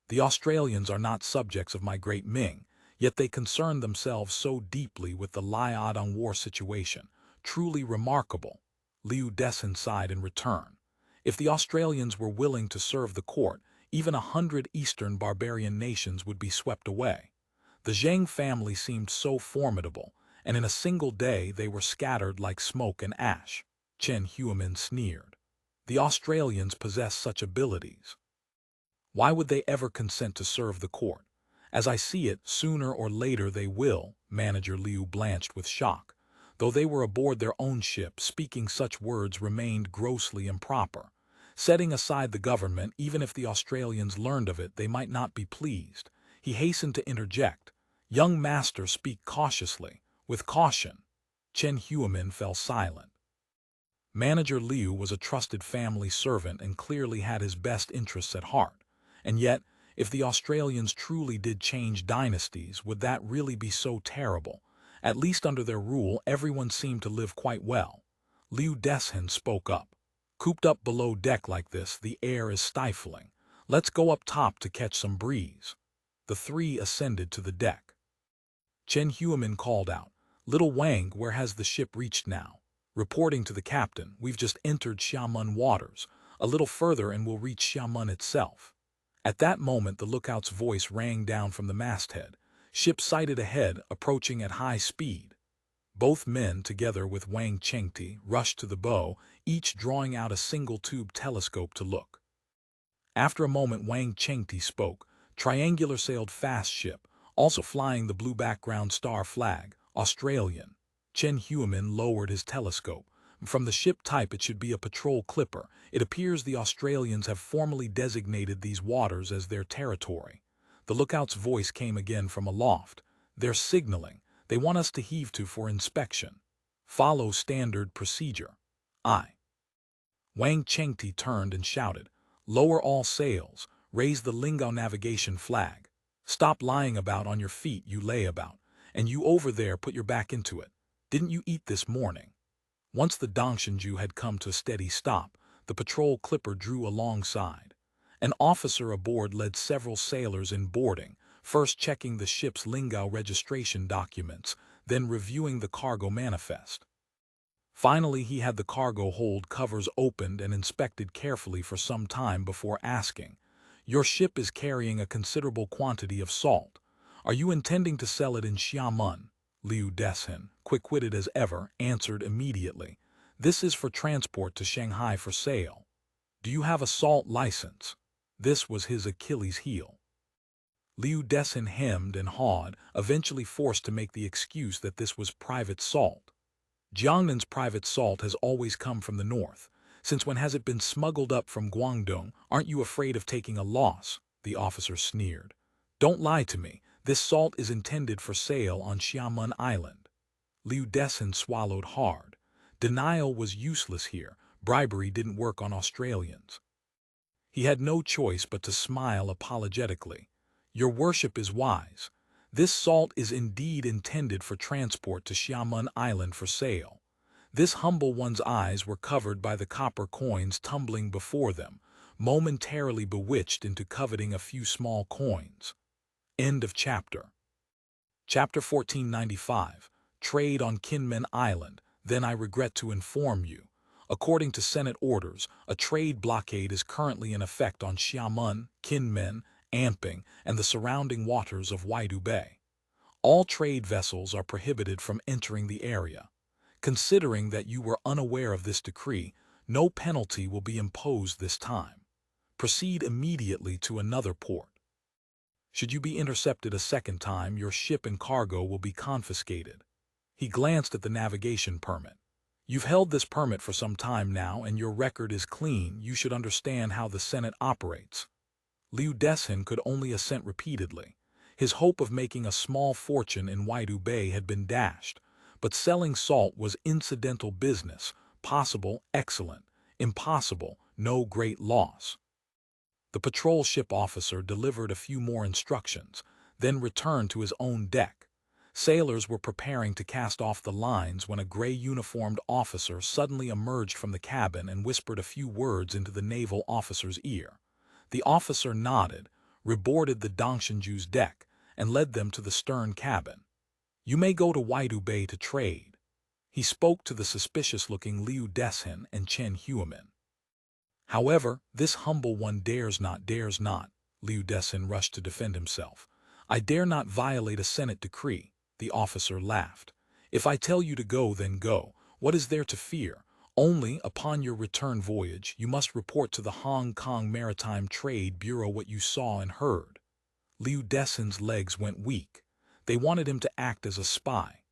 "The Australians are not subjects of my great Ming, yet they concern themselves so deeply with the Liaodong war situation. Truly remarkable." Liu Deshen sighed in return. If the Australians were willing to serve the court, even 100 Eastern barbarian nations would be swept away. The Zheng family seemed so formidable, and in a single day they were scattered like smoke and ash. Chen Huamin sneered. The Australians possess such abilities. Why would they ever consent to serve the court? As I see it, sooner or later they will. Manager Liu blanched with shock. Though they were aboard their own ship, speaking such words remained grossly improper. Setting aside the government, even if the Australians learned of it, they might not be pleased. He hastened to interject. "Young master, speak cautiously, with caution." Chen Huamin fell silent. Manager Liu was a trusted family servant and clearly had his best interests at heart. And yet, if the Australians truly did change dynasties, would that really be so terrible? At least under their rule, everyone seemed to live quite well. Liu Deshen spoke up. "Cooped up below deck like this, the air is stifling. Let's go up top to catch some breeze." The three ascended to the deck. Chen Huamin called out, "Little Wang, where has the ship reached now?" Reporting to the captain, "We've just entered Xiamen waters. A little further and we'll reach Xiamen itself." At that moment the lookout's voice rang down from the masthead. "Ship sighted ahead, approaching at high speed." Both men, together with Wang Chengti, rushed to the bow, each drawing out a single-tube telescope to look. After a moment Wang Chengti spoke. "Triangular-sailed fast ship, also flying the blue background star flag, Australian." Chen Huamin lowered his telescope. "From the ship type it should be a patrol clipper. It appears the Australians have formally designated these waters as their territory." The lookout's voice came again from aloft. "They're signaling. They want us to heave to for inspection. Follow standard procedure." "Aye." Wang Chengti turned and shouted, "Lower all sails. Raise the Lingao navigation flag. Stop lying about on your feet, you layabout. And you over there, put your back into it. Didn't you eat this morning?" Once the Dongshanju had come to a steady stop, the patrol clipper drew alongside. An officer aboard led several sailors in boarding, first checking the ship's Lingao registration documents, then reviewing the cargo manifest. Finally, he had the cargo hold covers opened and inspected carefully for some time before asking, "Your ship is carrying a considerable quantity of salt. Are you intending to sell it in Xiamen?" Liu Deshen, quick-witted as ever, answered immediately, "This is for transport to Shanghai for sale." "Do you have a salt license?" This was his Achilles heel. Liu Deshen hemmed and hawed, eventually forced to make the excuse that this was private salt. Jiangnan's private salt has always come from the north. Since when has it been smuggled up from Guangdong? Aren't you afraid of taking a loss? The officer sneered. Don't lie to me. This salt is intended for sale on Xiamen Island. Liu Deshen swallowed hard. Denial was useless here. Bribery didn't work on Australians. He had no choice but to smile apologetically. Your worship is wise. This salt is indeed intended for transport to Xiamen Island for sale. This humble one's eyes were covered by the copper coins tumbling before them, momentarily bewitched into coveting a few small coins. End of chapter. Chapter 1495. Trade on Kinmen Island. Then I regret to inform you. According to Senate orders, a trade blockade is currently in effect on Xiamen, Kinmen, Amping, and the surrounding waters of Waidu Bay. All trade vessels are prohibited from entering the area. Considering that you were unaware of this decree, no penalty will be imposed this time. Proceed immediately to another port. Should you be intercepted a second time, your ship and cargo will be confiscated. He glanced at the navigation permit. You've held this permit for some time now, and your record is clean. You should understand how the Senate operates. Liu Deshen could only assent repeatedly. His hope of making a small fortune in Waidu Bay had been dashed, but selling salt was incidental business, possible, excellent, impossible, no great loss. The patrol ship officer delivered a few more instructions, then returned to his own deck. Sailors were preparing to cast off the lines when a gray-uniformed officer suddenly emerged from the cabin and whispered a few words into the naval officer's ear. The officer nodded, reboarded the Dongshanju's deck, and led them to the stern cabin. You may go to Waidu Bay to trade. He spoke to the suspicious-looking Liu Deshen and Chen Xiamen. However, this humble one dares not. Liu Deshen rushed to defend himself. I dare not violate a Senate decree, the officer laughed. If I tell you to go, then go. What is there to fear? Only, upon your return voyage, you must report to the Hong Kong Maritime Trade Bureau what you saw and heard. Liu Deshen's legs went weak. They wanted him to act as a spy.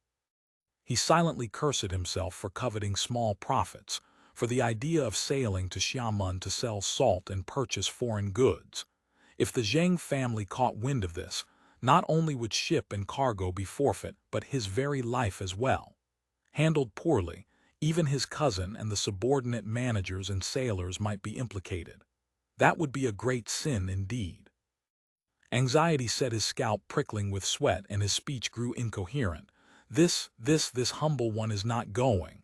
He silently cursed himself for coveting small profits, for the idea of sailing to Xiamen to sell salt and purchase foreign goods. If the Zheng family caught wind of this, not only would ship and cargo be forfeit, but his very life as well. Handled poorly, even his cousin and the subordinate managers and sailors might be implicated. That would be a great sin indeed. Anxiety set his scalp prickling with sweat, and his speech grew incoherent. This humble one is not going,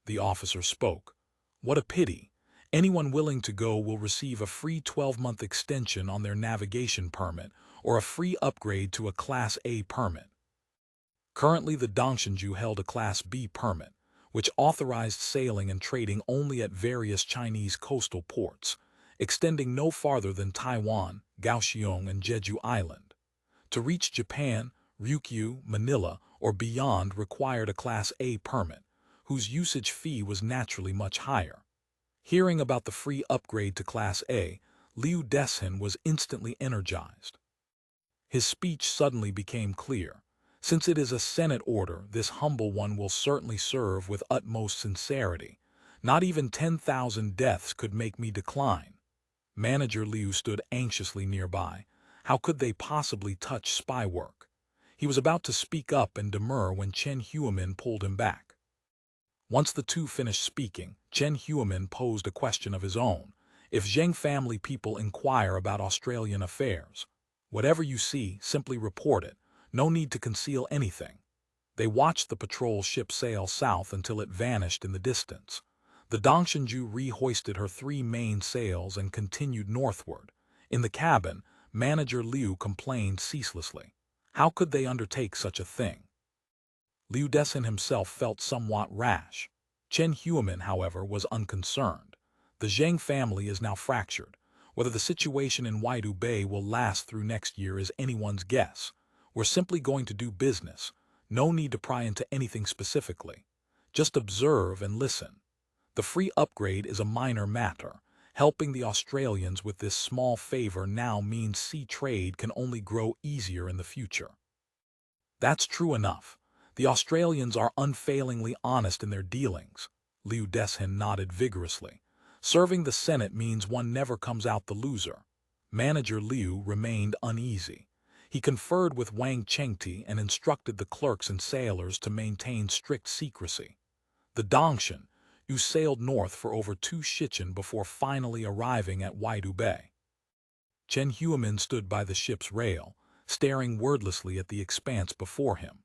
the officer spoke. What a pity. Anyone willing to go will receive a free 12-month extension on their navigation permit or a free upgrade to a Class A permit. Currently, the Dongshanju held a Class B permit, which authorized sailing and trading only at various Chinese coastal ports, extending no farther than Taiwan, Kaohsiung, and Jeju Island. To reach Japan, Ryukyu, Manila, or beyond required a Class A permit, whose usage fee was naturally much higher. Hearing about the free upgrade to Class A, Liu Deshen was instantly energized. His speech suddenly became clear. Since it is a Senate order, this humble one will certainly serve with utmost sincerity. Not even 10,000 deaths could make me decline. Manager Liu stood anxiously nearby. How could they possibly touch spy work? He was about to speak up and demur when Chen Xiamen pulled him back. Once the two finished speaking, Chen Xiamen posed a question of his own. If Zheng family people inquire about Australian affairs, whatever you see, simply report it. No need to conceal anything. They watched the patrol ship sail south until it vanished in the distance. The Dongshanju rehoisted her 3 main sails and continued northward. In the cabin, Manager Liu complained ceaselessly. How could they undertake such a thing? Liu Desin himself felt somewhat rash. Chen Huimin, however, was unconcerned. The Zheng family is now fractured. Whether the situation in Waidu Bay will last through next year is anyone's guess. We're simply going to do business. No need to pry into anything specifically. Just observe and listen. The free upgrade is a minor matter. Helping the Australians with this small favor now means sea trade can only grow easier in the future. That's true enough. The Australians are unfailingly honest in their dealings. Liu Desin nodded vigorously. Serving the Senate means one never comes out the loser. Manager Liu remained uneasy. He conferred with Wang Chengti and instructed the clerks and sailors to maintain strict secrecy. The Dongshan, who sailed north for over 2 shichen before finally arriving at Waidu Bay. Chen Huimin stood by the ship's rail, staring wordlessly at the expanse before him.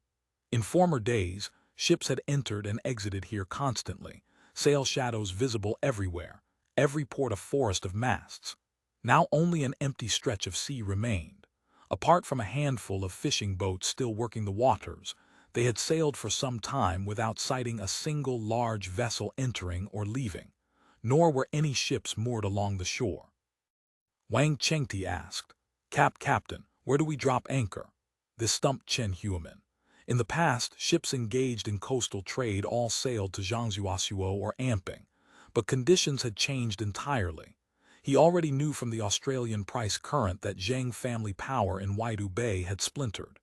In former days, ships had entered and exited here constantly, sail shadows visible everywhere, every port a forest of masts. Now only an empty stretch of sea remained. Apart from a handful of fishing boats still working the waters, they had sailed for some time without sighting a single large vessel entering or leaving, nor were any ships moored along the shore. Wang Chengti asked, Captain, where do we drop anchor? This stumped Chen Huimin. In the past, ships engaged in coastal trade all sailed to Zhangzhuasuo or Amping, but conditions had changed entirely. He already knew from the Australian price current that Zheng family power in Waidu Bay had splintered.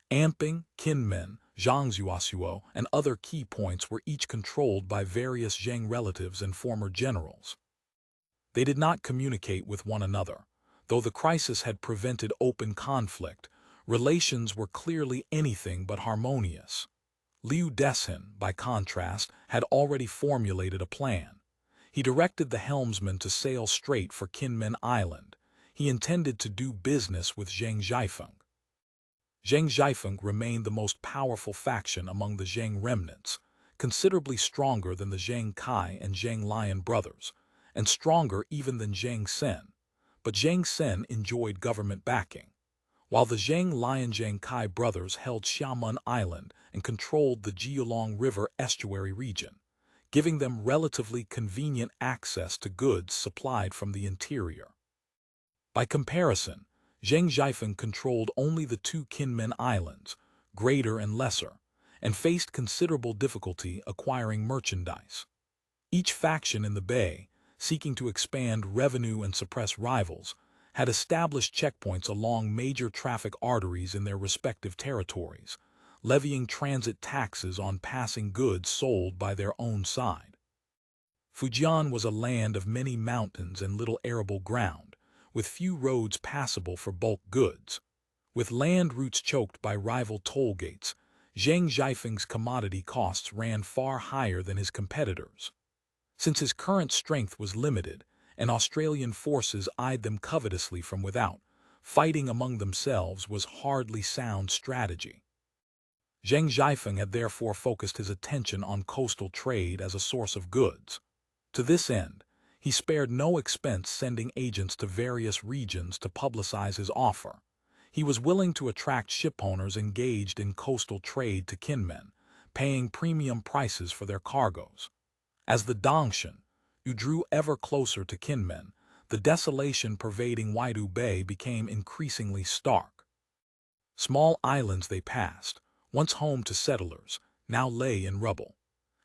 Amping, Kinmen, Zhangzhuasuo, and other key points were each controlled by various Zheng relatives and former generals. They did not communicate with one another. Though the crisis had prevented open conflict, relations were clearly anything but harmonious. Liu Desin, by contrast, had already formulated a plan. He directed the helmsman to sail straight for Kinmen Island. He intended to do business with Zheng Zhaifeng. Zheng Zhaifeng remained the most powerful faction among the Zheng remnants, considerably stronger than the Zheng Kai and Zheng Lion brothers, and stronger even than Zheng Sen. But Zheng Sen enjoyed government backing, while the Zheng Lion-Zheng Kai brothers held Xiamen Island and controlled the Jiulong River estuary region, giving them relatively convenient access to goods supplied from the interior. By comparison, Zheng Zhaifeng controlled only the 2 Kinmen Islands, Greater and Lesser, and faced considerable difficulty acquiring merchandise. Each faction in the bay, seeking to expand revenue and suppress rivals, had established checkpoints along major traffic arteries in their respective territories, levying transit taxes on passing goods sold by their own side. Fujian was a land of many mountains and little arable ground, with few roads passable for bulk goods. With land routes choked by rival toll gates, Zheng Zhaifeng's commodity costs ran far higher than his competitors. Since his current strength was limited, and Australian forces eyed them covetously from without, fighting among themselves was hardly sound strategy. Zheng Zhaifeng had therefore focused his attention on coastal trade as a source of goods. To this end, he spared no expense sending agents to various regions to publicize his offer. He was willing to attract shipowners engaged in coastal trade to Kinmen, paying premium prices for their cargoes. As the Dongshan, who drew ever closer to Kinmen, the desolation pervading Waidu Bay became increasingly stark. Small islands they passed, once home to settlers, now lay in rubble.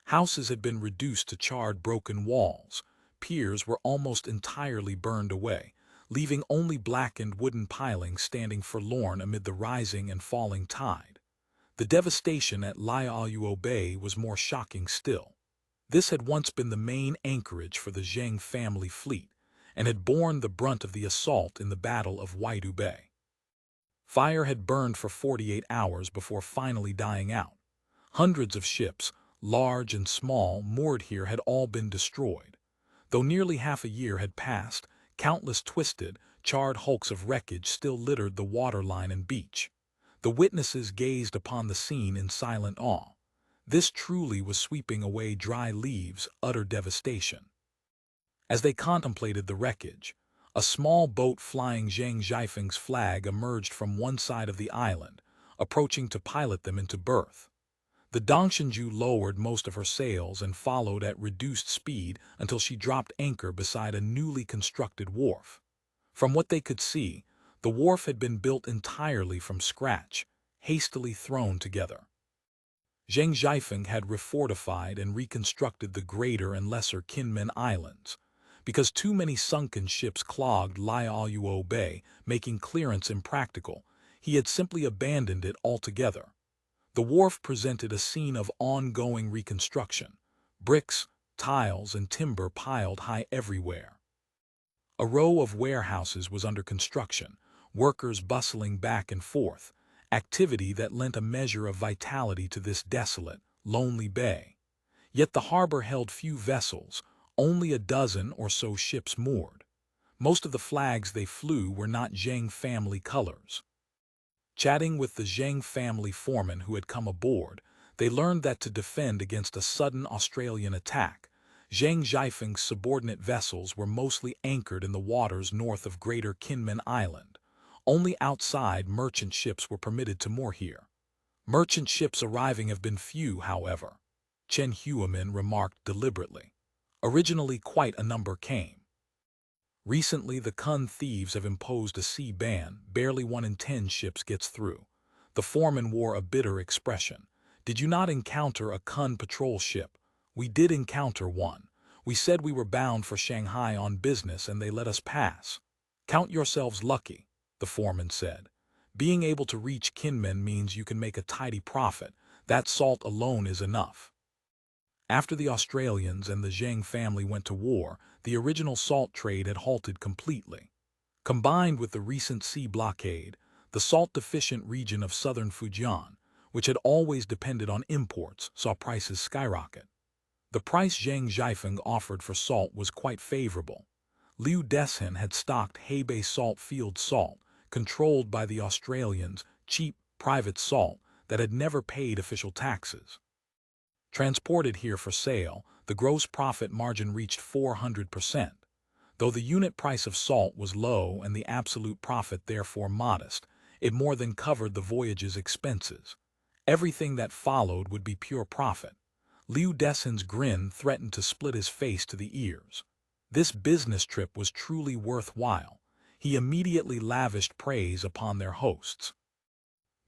Houses had been reduced to charred broken walls, piers were almost entirely burned away, leaving only blackened wooden pilings standing forlorn amid the rising and falling tide. The devastation at Liaoyuo Bay was more shocking still. This had once been the main anchorage for the Zheng family fleet, and had borne the brunt of the assault in the Battle of Waidu Bay. Fire had burned for 48 hours before finally dying out. Hundreds of ships, large and small, moored here had all been destroyed. Though nearly half a year had passed, countless twisted, charred hulks of wreckage still littered the waterline and beach. The witnesses gazed upon the scene in silent awe. This truly was sweeping away dry leaves, utter devastation. As they contemplated the wreckage, A small boat flying Zhang Zhaifeng's flag emerged from one side of the island, approaching to pilot them into berth. The Dongxinju lowered most of her sails and followed at reduced speed until she dropped anchor beside a newly constructed wharf. From what they could see, the wharf had been built entirely from scratch, hastily thrown together. Zhang Zhaifeng had refortified and reconstructed the greater and lesser Kinmen Islands. Because too many sunken ships clogged Liaoyuo Bay, making clearance impractical, he had simply abandoned it altogether. The wharf presented a scene of ongoing reconstruction, bricks, tiles, and timber piled high everywhere. A row of warehouses was under construction, workers bustling back and forth, activity that lent a measure of vitality to this desolate, lonely bay. Yet the harbor held few vessels, only a dozen or so ships moored. Most of the flags they flew were not Zhang family colors. Chatting with the Zhang family foreman who had come aboard, they learned that to defend against a sudden Australian attack, Zhang Zhaifeng's subordinate vessels were mostly anchored in the waters north of Greater Kinmen Island. Only outside merchant ships were permitted to moor here. Merchant ships arriving have been few, however, Xiamen remarked deliberately. Originally quite a number came. Recently, the Kun thieves have imposed a sea ban. Barely 1 in 10 ships gets through. The foreman wore a bitter expression. Did you not encounter a Kun patrol ship? We did encounter one. We said we were bound for Shanghai on business and they let us pass. Count yourselves lucky, the foreman said. Being able to reach Kinmen means you can make a tidy profit. That salt alone is enough. After the Australians and the Zhang family went to war, the original salt trade had halted completely. Combined with the recent sea blockade, the salt-deficient region of southern Fujian, which had always depended on imports, saw prices skyrocket. The price Zhang Zhaifeng offered for salt was quite favorable. Liu Deshen had stocked Hebei salt field salt, controlled by the Australians, cheap, private salt that had never paid official taxes. Transported here for sale, the gross profit margin reached 400%. Though the unit price of salt was low and the absolute profit therefore modest, it more than covered the voyage's expenses. Everything that followed would be pure profit. Liu Deshen's grin threatened to split his face to the ears. This business trip was truly worthwhile. He immediately lavished praise upon their hosts.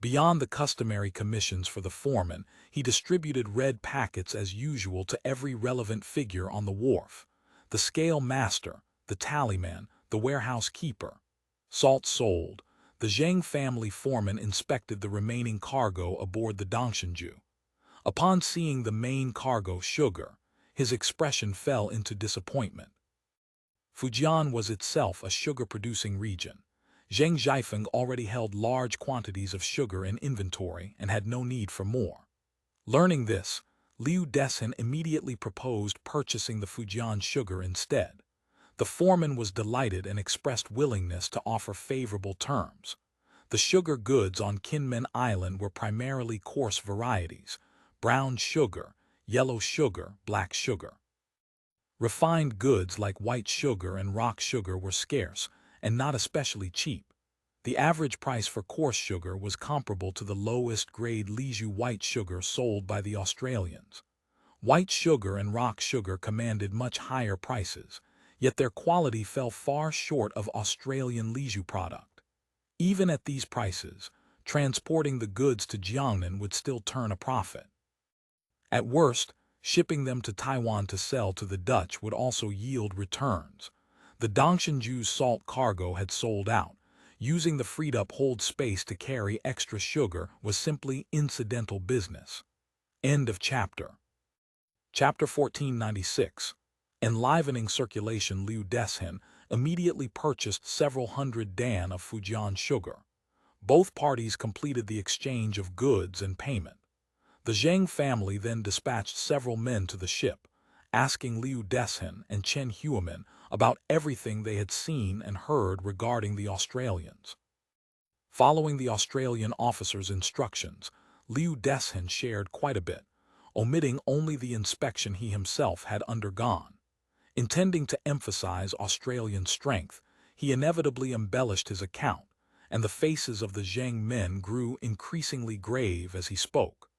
Beyond the customary commissions for the foreman, he distributed red packets as usual to every relevant figure on the wharf. The scale master, the tallyman, the warehouse keeper. Salt sold. The Zhang family foreman inspected the remaining cargo aboard the Dongxinju. Upon seeing the main cargo, sugar, his expression fell into disappointment. Fujian was itself a sugar-producing region. Zhang Zhaifeng already held large quantities of sugar in inventory and had no need for more. Learning this, Liu Deshen immediately proposed purchasing the Fujian sugar instead. The foreman was delighted and expressed willingness to offer favorable terms. The sugar goods on Kinmen Island were primarily coarse varieties: brown sugar, yellow sugar, black sugar. Refined goods like white sugar and rock sugar were scarce and not especially cheap. The average price for coarse sugar was comparable to the lowest grade Liju white sugar sold by the Australians. White sugar and rock sugar commanded much higher prices, yet their quality fell far short of Australian Liju product. Even at these prices, transporting the goods to Jiangnan would still turn a profit. At worst, shipping them to Taiwan to sell to the Dutch would also yield returns. The Dongxinju's salt cargo had sold out. Using the freed-up hold space to carry extra sugar was simply incidental business. End of chapter. Chapter 1496. Enlivening circulation. Liu Deshen immediately purchased several hundred dan of Fujian sugar. Both parties completed the exchange of goods and payment. The Zhang family then dispatched several men to the ship, asking Liu Deshen and Xiamen about everything they had seen and heard regarding the Australians. Following the Australian officer's instructions, Liu Deshen shared quite a bit, omitting only the inspection he himself had undergone. Intending to emphasize Australian strength, he inevitably embellished his account, and the faces of the Zhang men grew increasingly grave as he spoke.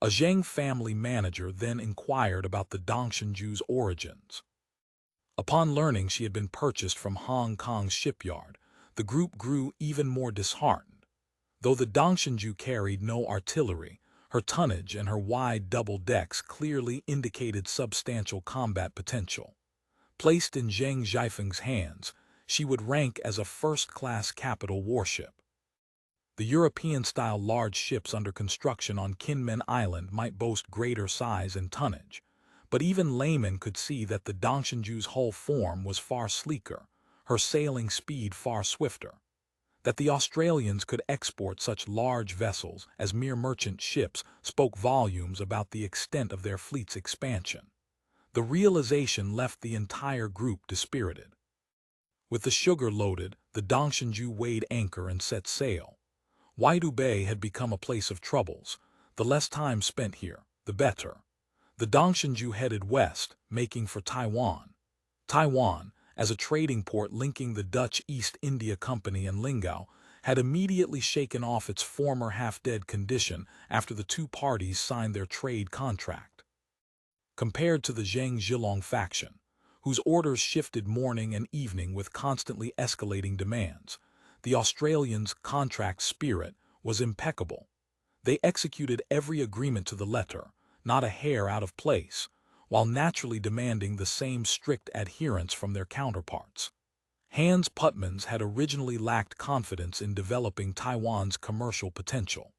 A Zhang family manager then inquired about the Dongshanju's origins. Upon learning she had been purchased from Hong Kong's shipyard, the group grew even more disheartened. Though the Dongshanju carried no artillery, her tonnage and her wide double decks clearly indicated substantial combat potential. Placed in Zhang Zhaifeng's hands, she would rank as a first-class capital warship. The European-style large ships under construction on Kinmen Island might boast greater size and tonnage, but even laymen could see that the Dongshanju's hull form was far sleeker, her sailing speed far swifter. That the Australians could export such large vessels as mere merchant ships spoke volumes about the extent of their fleet's expansion. The realization left the entire group dispirited. With the sugar loaded, the Dongshanju weighed anchor and set sail. Waidu Bay had become a place of troubles. The less time spent here, the better. The Dongshanju headed west, making for Taiwan. Taiwan, as a trading port linking the Dutch East India Company and Lingao, had immediately shaken off its former half-dead condition after the two parties signed their trade contract. Compared to the Zhang Zhilong faction, whose orders shifted morning and evening with constantly escalating demands, the Australians' contract spirit was impeccable. They executed every agreement to the letter, not a hair out of place, while naturally demanding the same strict adherence from their counterparts. Hans Putmans had originally lacked confidence in developing Taiwan's commercial potential.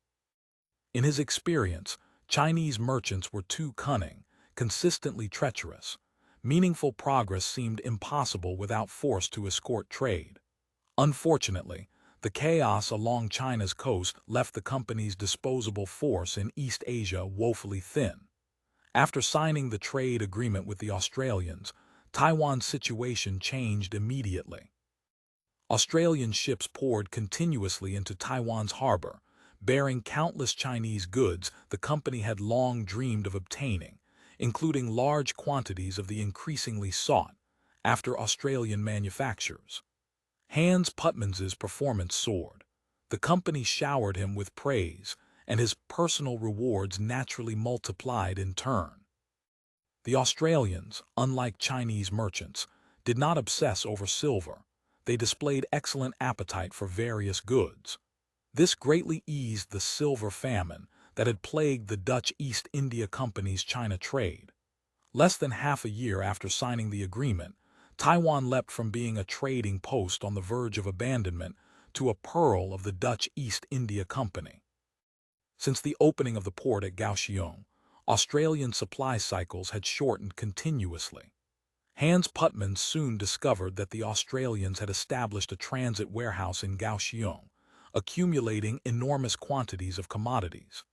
In his experience, Chinese merchants were too cunning, consistently treacherous. Meaningful progress seemed impossible without force to escort trade. Unfortunately, the chaos along China's coast left the company's disposable force in East Asia woefully thin. After signing the trade agreement with the Australians, Taiwan's situation changed immediately. Australian ships poured continuously into Taiwan's harbor, bearing countless Chinese goods the company had long dreamed of obtaining, including large quantities of the increasingly sought after Australian manufactures. Hans Putmans's performance soared. The company showered him with praise, and his personal rewards naturally multiplied in turn. The Australians, unlike Chinese merchants, did not obsess over silver. They displayed excellent appetite for various goods. This greatly eased the silver famine that had plagued the Dutch East India Company's China trade. Less than half a year after signing the agreement, Taiwan leapt from being a trading post on the verge of abandonment to a pearl of the Dutch East India Company. Since the opening of the port at Kaohsiung, Australian supply cycles had shortened continuously. Hans Putmans soon discovered that the Australians had established a transit warehouse in Kaohsiung, accumulating enormous quantities of commodities.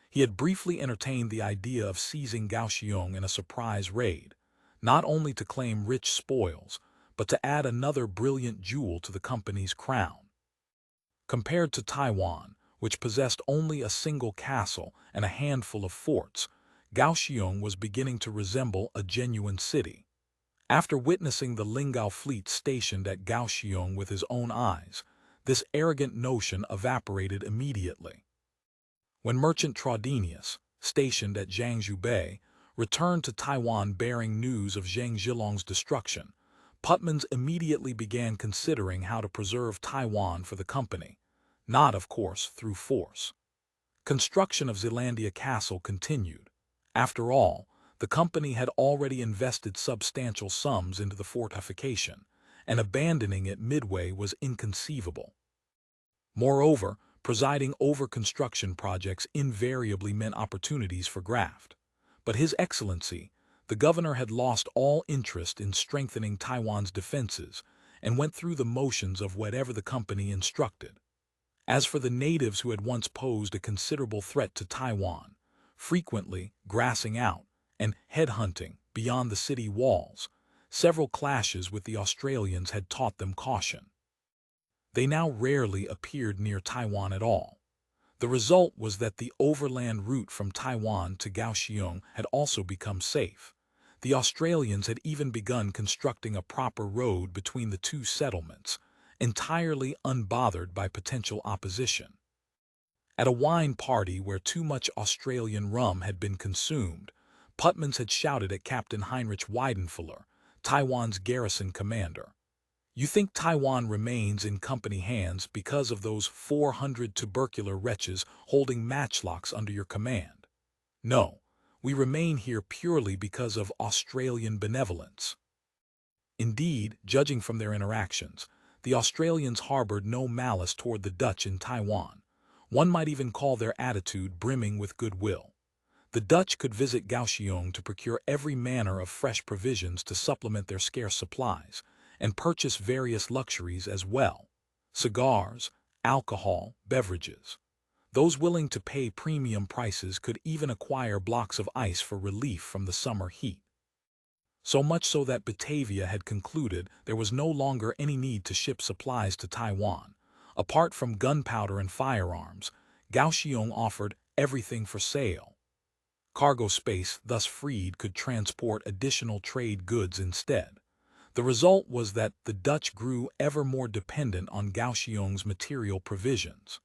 He had briefly entertained the idea of seizing Kaohsiung in a surprise raid, not only to claim rich spoils, but to add another brilliant jewel to the company's crown. Compared to Taiwan, which possessed only a single castle and a handful of forts, Kaohsiung was beginning to resemble a genuine city. After witnessing the Lingao fleet stationed at Kaohsiung with his own eyes, this arrogant notion evaporated immediately. When merchant Traudenius, stationed at Jiangsu Bay, returned to Taiwan bearing news of Zhang Zhilong's destruction, Putmans immediately began considering how to preserve Taiwan for the company, not, of course, through force. Construction of Zealandia Castle continued. After all, the company had already invested substantial sums into the fortification, and abandoning it midway was inconceivable. Moreover, presiding over construction projects invariably meant opportunities for graft. But His Excellency, the governor, had lost all interest in strengthening Taiwan's defenses and went through the motions of whatever the company instructed. As for the natives who had once posed a considerable threat to Taiwan, frequently grassing out and headhunting beyond the city walls, several clashes with the Australians had taught them caution. They now rarely appeared near Taiwan at all. The result was that the overland route from Taiwan to Kaohsiung had also become safe. The Australians had even begun constructing a proper road between the two settlements, entirely unbothered by potential opposition. At a wine party where too much Australian rum had been consumed, Putmans had shouted at Captain Heinrich Weidenfeller, Taiwan's garrison commander. "You think Taiwan remains in company hands because of those 400 tubercular wretches holding matchlocks under your command? No, we remain here purely because of Australian benevolence." Indeed, judging from their interactions, the Australians harbored no malice toward the Dutch in Taiwan. One might even call their attitude brimming with goodwill. The Dutch could visit Kaohsiung to procure every manner of fresh provisions to supplement their scarce supplies, and purchase various luxuries as well: cigars, alcohol, beverages. Those willing to pay premium prices could even acquire blocks of ice for relief from the summer heat. So much so that Batavia had concluded there was no longer any need to ship supplies to Taiwan. Apart from gunpowder and firearms, Kaohsiung offered everything for sale. Cargo space, thus freed, could transport additional trade goods instead. The result was that the Dutch grew ever more dependent on Kaohsiung's material provisions.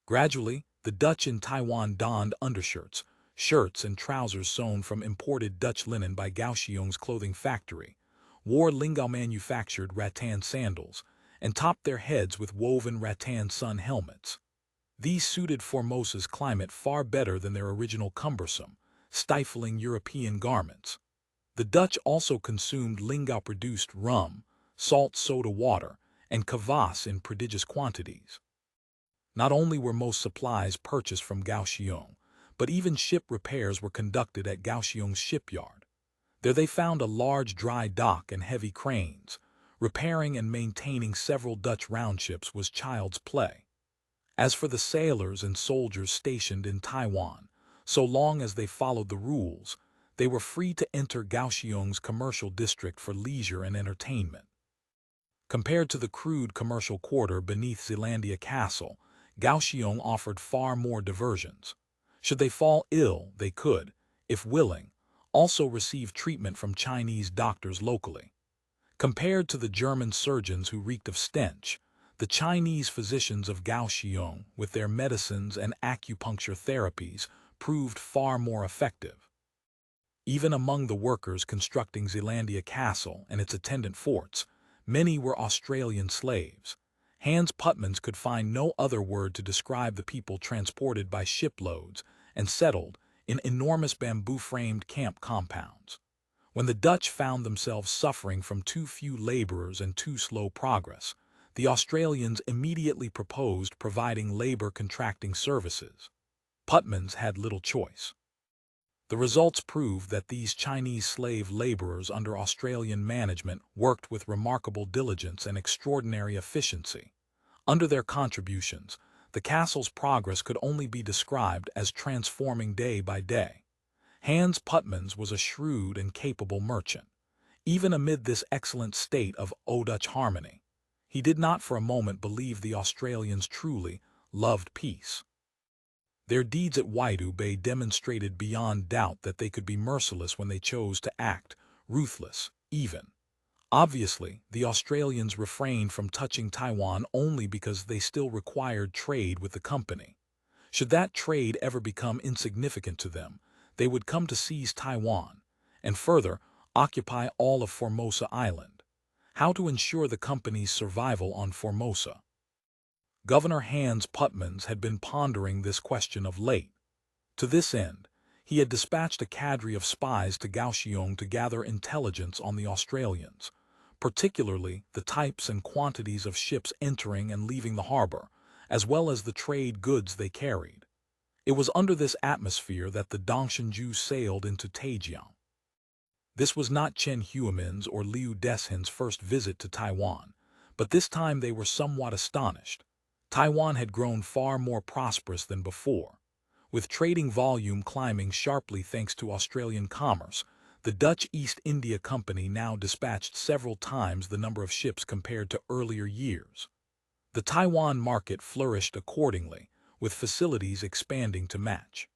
Gradually, the Dutch in Taiwan donned undershirts, shirts and trousers sewn from imported Dutch linen by Kaohsiung's clothing factory, wore Lingao manufactured rattan sandals, and topped their heads with woven rattan sun helmets. These suited Formosa's climate far better than their original cumbersome, stifling European garments. The Dutch also consumed Lingao-produced rum, salt soda water, and kvass in prodigious quantities. Not only were most supplies purchased from Kaohsiung, but even ship repairs were conducted at Kaohsiung's shipyard. There they found a large dry dock and heavy cranes. Repairing and maintaining several Dutch roundships was child's play. As for the sailors and soldiers stationed in Taiwan, so long as they followed the rules, they were free to enter Kaohsiung's commercial district for leisure and entertainment. Compared to the crude commercial quarter beneath Zealandia Castle, Kaohsiung offered far more diversions. Should they fall ill, they could, if willing, also receive treatment from Chinese doctors locally. Compared to the German surgeons who reeked of stench, the Chinese physicians of Kaohsiung, with their medicines and acupuncture therapies, proved far more effective. Even among the workers constructing Zealandia Castle and its attendant forts, many were Australian slaves. Hans Putmans could find no other word to describe the people transported by shiploads and settled in enormous bamboo-framed camp compounds. When the Dutch found themselves suffering from too few laborers and too slow progress, the Australians immediately proposed providing labor contracting services. Putmans had little choice. The results proved that these Chinese slave laborers under Australian management worked with remarkable diligence and extraordinary efficiency. Under their contributions, the castle's progress could only be described as transforming day by day. Hans Putmans was a shrewd and capable merchant. Even amid this excellent state of Dutch harmony, he did not for a moment believe the Australians truly loved peace. Their deeds at Waidu Bay demonstrated beyond doubt that they could be merciless when they chose to act, ruthless, even. Obviously, the Australians refrained from touching Taiwan only because they still required trade with the company. Should that trade ever become insignificant to them, they would come to seize Taiwan, and further, occupy all of Formosa Island. How to ensure the company's survival on Formosa? Governor Hans Putmans had been pondering this question of late. To this end, he had dispatched a cadre of spies to Kaohsiung to gather intelligence on the Australians, particularly the types and quantities of ships entering and leaving the harbor, as well as the trade goods they carried. It was under this atmosphere that the Dongshenju sailed into Taijiang. This was not Chen Huimin's or Liu Deshin's first visit to Taiwan, but this time they were somewhat astonished. Taiwan had grown far more prosperous than before. With trading volume climbing sharply thanks to Australian commerce, the Dutch East India Company now dispatched several times the number of ships compared to earlier years. The Taiwan market flourished accordingly, with facilities expanding to match.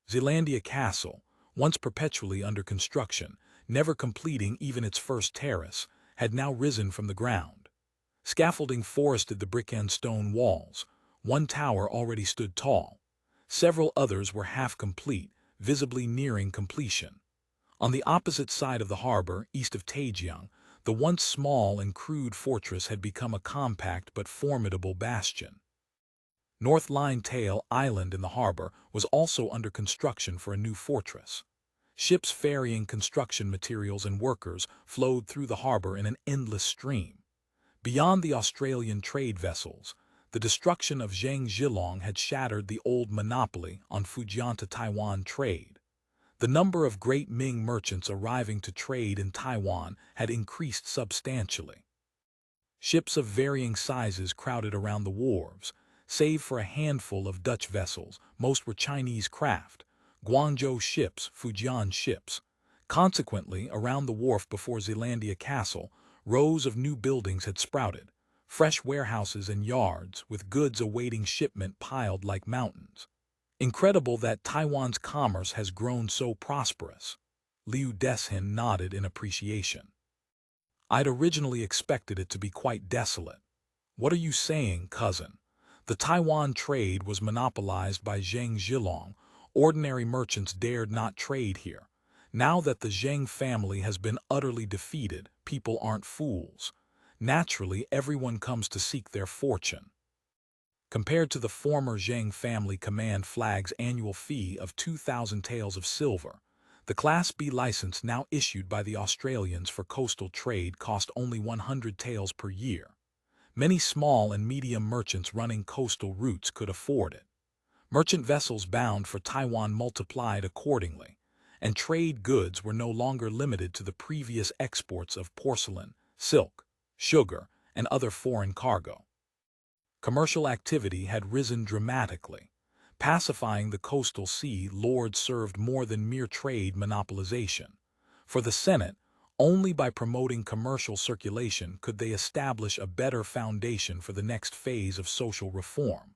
Zealandia Castle, once perpetually under construction, never completing even its first terrace, had now risen from the ground. Scaffolding forested the brick and stone walls. One tower already stood tall. Several others were half complete, visibly nearing completion. On the opposite side of the harbor, east of Taejiang, the once small and crude fortress had become a compact but formidable bastion. North Line Tail Island in the harbor was also under construction for a new fortress. Ships ferrying construction materials and workers flowed through the harbor in an endless stream. Beyond the Australian trade vessels, the destruction of Zhang had shattered the old monopoly on Fujian to Taiwan trade. The number of great Ming merchants arriving to trade in Taiwan had increased substantially. Ships of varying sizes crowded around the wharves, save for a handful of Dutch vessels. Most were Chinese craft, Guangzhou ships, Fujian ships. Consequently, around the wharf before Zealandia Castle, rows of new buildings had sprouted, fresh warehouses and yards with goods awaiting shipment piled like mountains. Incredible that Taiwan's commerce has grown so prosperous. Liu Deshin nodded in appreciation. I'd originally expected it to be quite desolate. What are you saying, cousin? The Taiwan trade was monopolized by Zhang Zhilong. Ordinary merchants dared not trade here. Now that the Zhang family has been utterly defeated, people aren't fools. Naturally, everyone comes to seek their fortune. Compared to the former Zhang family command flag's annual fee of 2,000 taels of silver, the Class B license now issued by the Australians for coastal trade cost only 100 taels per year. Many small and medium merchants running coastal routes could afford it. Merchant vessels bound for Taiwan multiplied accordingly, and trade goods were no longer limited to the previous exports of porcelain, silk, sugar, and other foreign cargo. Commercial activity had risen dramatically. Pacifying the coastal sea lords served more than mere trade monopolization. For the Senate, only by promoting commercial circulation could they establish a better foundation for the next phase of social reform.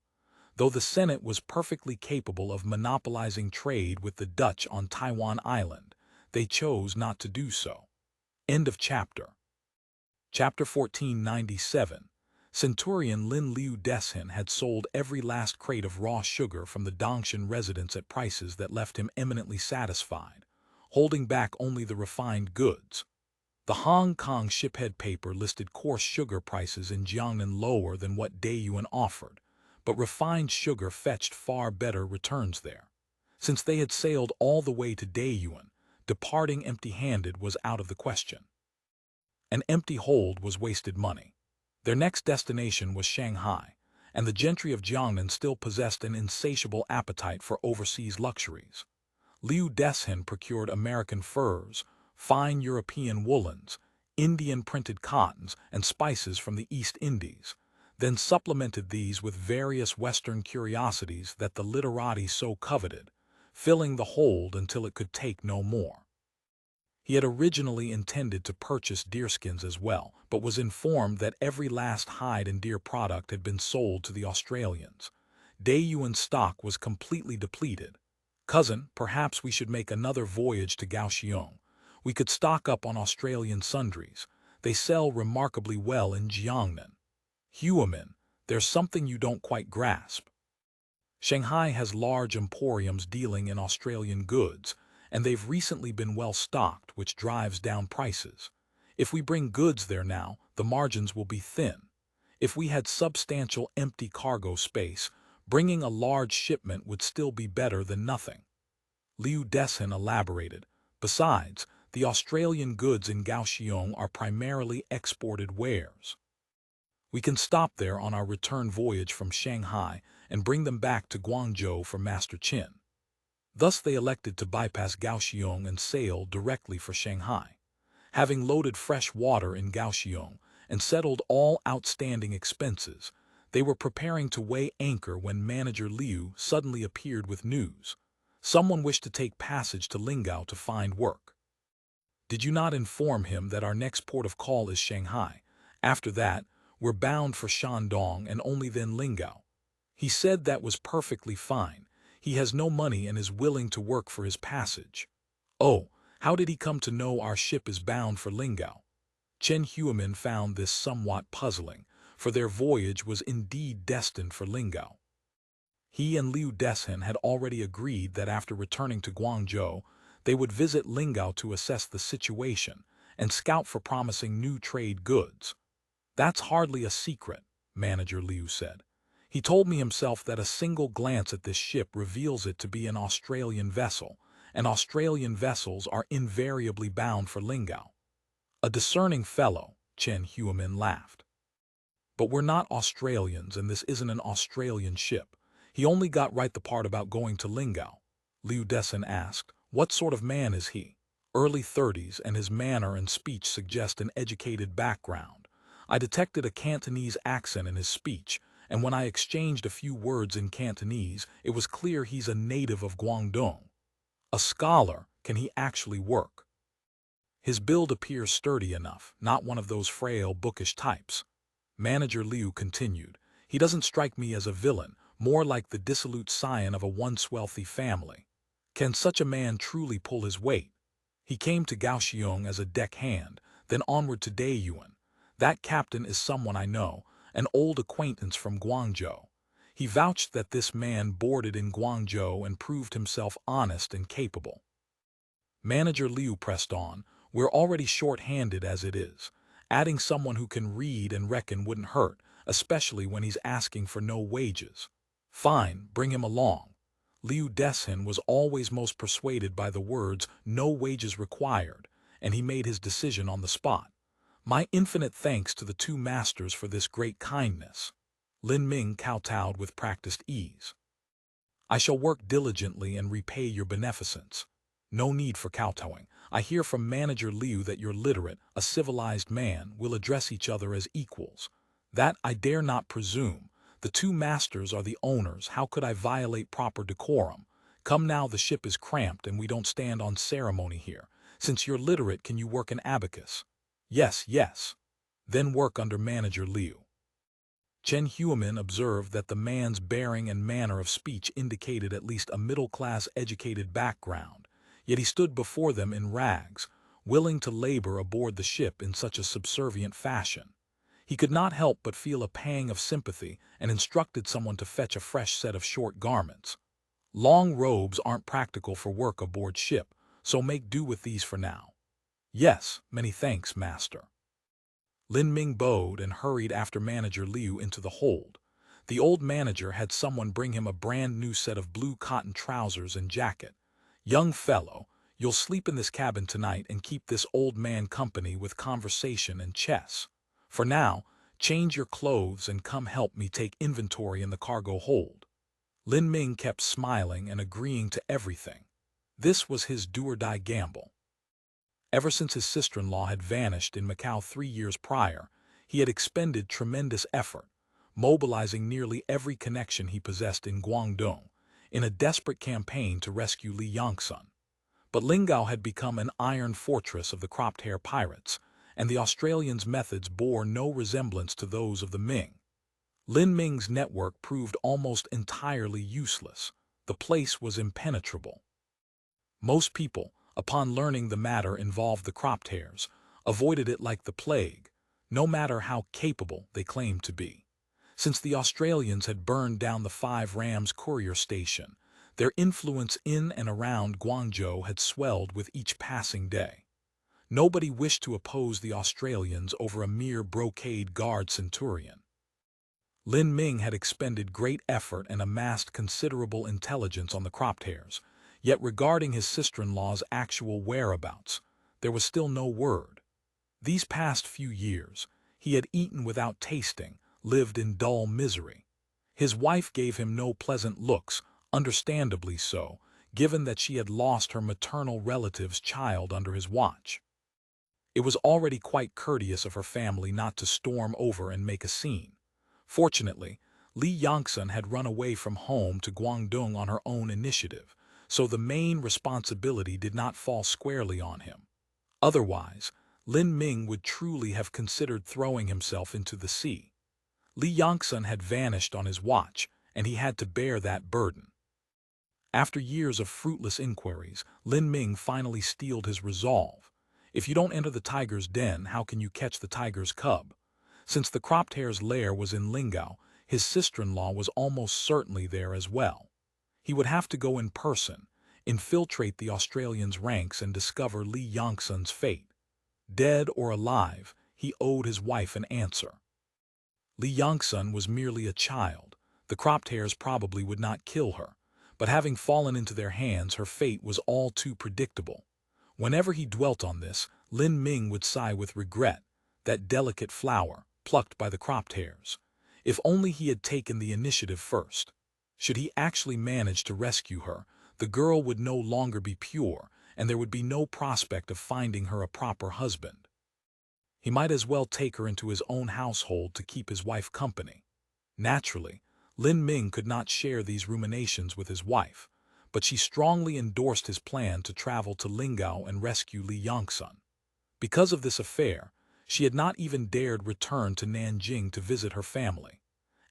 Though the Senate was perfectly capable of monopolizing trade with the Dutch on Taiwan Island, they chose not to do so. End of chapter. Chapter 1497. Centurion Lin Liu Deshin had sold every last crate of raw sugar from the Dongshan residence at prices that left him eminently satisfied, holding back only the refined goods. The Hong Kong shiphead paper listed coarse sugar prices in Jiangnan lower than what Daeyuan offered, but refined sugar fetched far better returns there. Since they had sailed all the way to Daeyuan, departing empty-handed was out of the question. An empty hold was wasted money. Their next destination was Shanghai, and the gentry of Jiangnan still possessed an insatiable appetite for overseas luxuries. Liu Deshin procured American furs, fine European woolens, Indian printed cottons, and spices from the East Indies, then supplemented these with various Western curiosities that the literati so coveted, filling the hold until it could take no more. He had originally intended to purchase deerskins as well, but was informed that every last hide and deer product had been sold to the Australians. Daeyuan's stock was completely depleted. Cousin, perhaps we should make another voyage to Kaohsiung. We could stock up on Australian sundries. They sell remarkably well in Jiangnan. Xiamen, there's something you don't quite grasp. Shanghai has large emporiums dealing in Australian goods, and they've recently been well stocked, which drives down prices. If we bring goods there now, the margins will be thin. If we had substantial empty cargo space, bringing a large shipment would still be better than nothing. Liu Deshin elaborated. Besides, the Australian goods in Kaohsiung are primarily exported wares. We can stop there on our return voyage from Shanghai and bring them back to Guangzhou for Master Qin. Thus they elected to bypass Kaohsiung and sail directly for Shanghai. Having loaded fresh water in Kaohsiung and settled all outstanding expenses, they were preparing to weigh anchor when Manager Liu suddenly appeared with news. Someone wished to take passage to Lingao to find work. Did you not inform him that our next port of call is Shanghai? After that, we're bound for Shandong and only then Lingao. He said that was perfectly fine. He has no money and is willing to work for his passage. Oh, how did he come to know our ship is bound for Lingao? Chen Xiamen found this somewhat puzzling, for their voyage was indeed destined for Lingao. He and Liu Deshen had already agreed that after returning to Guangzhou, they would visit Lingao to assess the situation and scout for promising new trade goods. "That's hardly a secret," Manager Liu said. "He told me himself that a single glance at this ship reveals it to be an Australian vessel, and Australian vessels are invariably bound for Lingao." "A discerning fellow," Xiamen laughed. "But we're not Australians, and this isn't an Australian ship. He only got right the part about going to Lingao." Liu Deshen asked, "What sort of man is he?" "Early 30s, and his manner and speech suggest an educated background. I detected a Cantonese accent in his speech, and when I exchanged a few words in Cantonese, it was clear he's a native of Guangdong." "A scholar, can he actually work?" "His build appears sturdy enough, not one of those frail, bookish types." Manager Liu continued, "He doesn't strike me as a villain, more like the dissolute scion of a once wealthy family. Can such a man truly pull his weight? He came to Kaohsiung as a deckhand, then onward to Daeyuan. That captain is someone I know, an old acquaintance from Guangzhou. He vouched that this man boarded in Guangzhou and proved himself honest and capable." Manager Liu pressed on, "We're already short-handed as it is. Adding someone who can read and reckon wouldn't hurt, especially when he's asking for no wages." "Fine, bring him along." Liu Deshen was always most persuaded by the words "no wages required," and he made his decision on the spot. "My infinite thanks to the two masters for this great kindness." Lin Ming kowtowed with practiced ease. "I shall work diligently and repay your beneficence." "No need for kowtowing. I hear from Manager Liu that you're literate, a civilized man, will address each other as equals." "That I dare not presume. The two masters are the owners. How could I violate proper decorum? Come now, the ship is cramped and we don't stand on ceremony here. Since you're literate, can you work an abacus?" "Yes, yes." "Then work under Manager Liu." Xiamen observed that the man's bearing and manner of speech indicated at least a middle-class educated background, yet he stood before them in rags, willing to labor aboard the ship in such a subservient fashion. He could not help but feel a pang of sympathy and instructed someone to fetch a fresh set of short garments. "Long robes aren't practical for work aboard ship, so make do with these for now." "Yes, many thanks, master." Lin Ming bowed and hurried after Manager Liu into the hold. The old manager had someone bring him a brand new set of blue cotton trousers and jacket. "Young fellow, you'll sleep in this cabin tonight and keep this old man company with conversation and chess. For now, change your clothes and come help me take inventory in the cargo hold." Lin Ming kept smiling and agreeing to everything. This was his do-or-die gamble. Ever since his sister-in-law had vanished in Macau 3 years prior, he had expended tremendous effort, mobilizing nearly every connection he possessed in Guangdong, in a desperate campaign to rescue Li Yongsun. But Lingao had become an iron fortress of the cropped-hair pirates, and the Australians' methods bore no resemblance to those of the Ming. Lin Ming's network proved almost entirely useless. The place was impenetrable. Most people, upon learning the matter involved the cropped hairs, avoided it like the plague, no matter how capable they claimed to be. Since the Australians had burned down the 5 Rams courier station, their influence in and around Guangzhou had swelled with each passing day. Nobody wished to oppose the Australians over a mere brocade guard Centurion. Lin Ming had expended great effort and amassed considerable intelligence on the cropped hairs, yet regarding his sister-in-law's actual whereabouts, there was still no word. These past few years, he had eaten without tasting, lived in dull misery. His wife gave him no pleasant looks, understandably so, given that she had lost her maternal relative's child under his watch. It was already quite courteous of her family not to storm over and make a scene. Fortunately, Li Yongsun had run away from home to Guangdong on her own initiative, so the main responsibility did not fall squarely on him. Otherwise, Lin Ming would truly have considered throwing himself into the sea. Li Yongsun had vanished on his watch, and he had to bear that burden. After years of fruitless inquiries, Lin Ming finally steeled his resolve. If you don't enter the tiger's den, how can you catch the tiger's cub? Since the cropped hare's lair was in Lingao, his sister-in-law was almost certainly there as well. He would have to go in person, infiltrate the Australians' ranks and discover Li Yongsun's fate. Dead or alive, he owed his wife an answer. Li Yongsun was merely a child. The cropped hares probably would not kill her, but having fallen into their hands, her fate was all too predictable. Whenever he dwelt on this, Lin Ming would sigh with regret, that delicate flower, plucked by the cropped hares. If only he had taken the initiative first. Should he actually manage to rescue her, the girl would no longer be pure, and there would be no prospect of finding her a proper husband. He might as well take her into his own household to keep his wife company. Naturally, Lin Ming could not share these ruminations with his wife, but she strongly endorsed his plan to travel to Lingao and rescue Li Yongsun. Because of this affair, she had not even dared return to Nanjing to visit her family.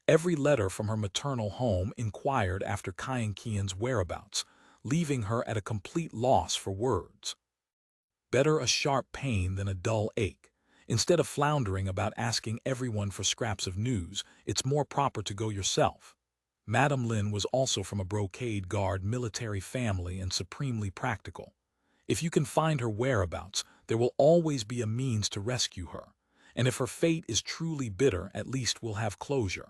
Every letter from her maternal home inquired after Qianqian's whereabouts, leaving her at a complete loss for words. Better a sharp pain than a dull ache. Instead of floundering about asking everyone for scraps of news, it's more proper to go yourself. Madame Lin was also from a brocade guard military family and supremely practical. If you can find her whereabouts, there will always be a means to rescue her, and if her fate is truly bitter, at least we'll have closure.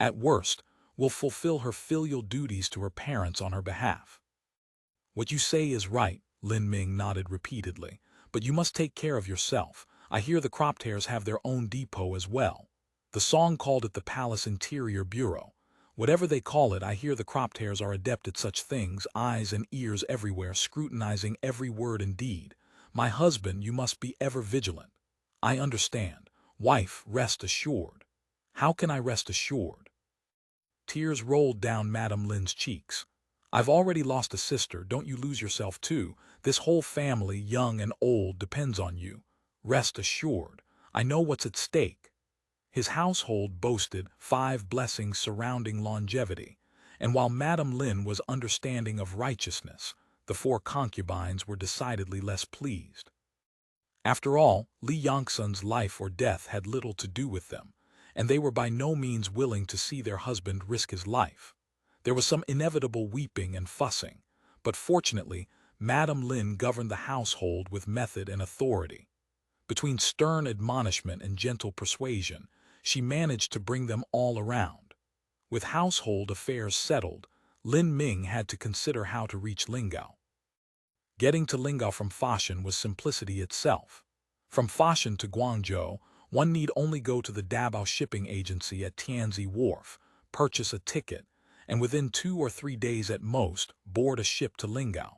At worst, we'll fulfill her filial duties to her parents on her behalf. What you say is right, Lin Ming nodded repeatedly, but you must take care of yourself. I hear the cropped hares have their own depot as well. The song called it the Palace Interior Bureau. Whatever they call it, I hear the cropped hares are adept at such things, eyes and ears everywhere, scrutinizing every word and deed. My husband, you must be ever vigilant. I understand. Wife, rest assured. How can I rest assured? Tears rolled down Madame Lin's cheeks. I've already lost a sister, don't you lose yourself too. This whole family, young and old, depends on you. Rest assured, I know what's at stake. His household boasted 5 blessings surrounding longevity, and while Madame Lin was understanding of righteousness, the 4 concubines were decidedly less pleased. After all, Li Yongsun's life or death had little to do with them, and they were by no means willing to see their husband risk his life. There was some inevitable weeping and fussing, but fortunately, Madame Lin governed the household with method and authority. Between stern admonishment and gentle persuasion, she managed to bring them all around. With household affairs settled, Lin Ming had to consider how to reach Lingao. Getting to Lingao from Foshan was simplicity itself. From Foshan to Guangzhou, one need only go to the Dabao shipping agency at Tianzi Wharf, purchase a ticket, and within 2 or 3 days at most, board a ship to Lingao.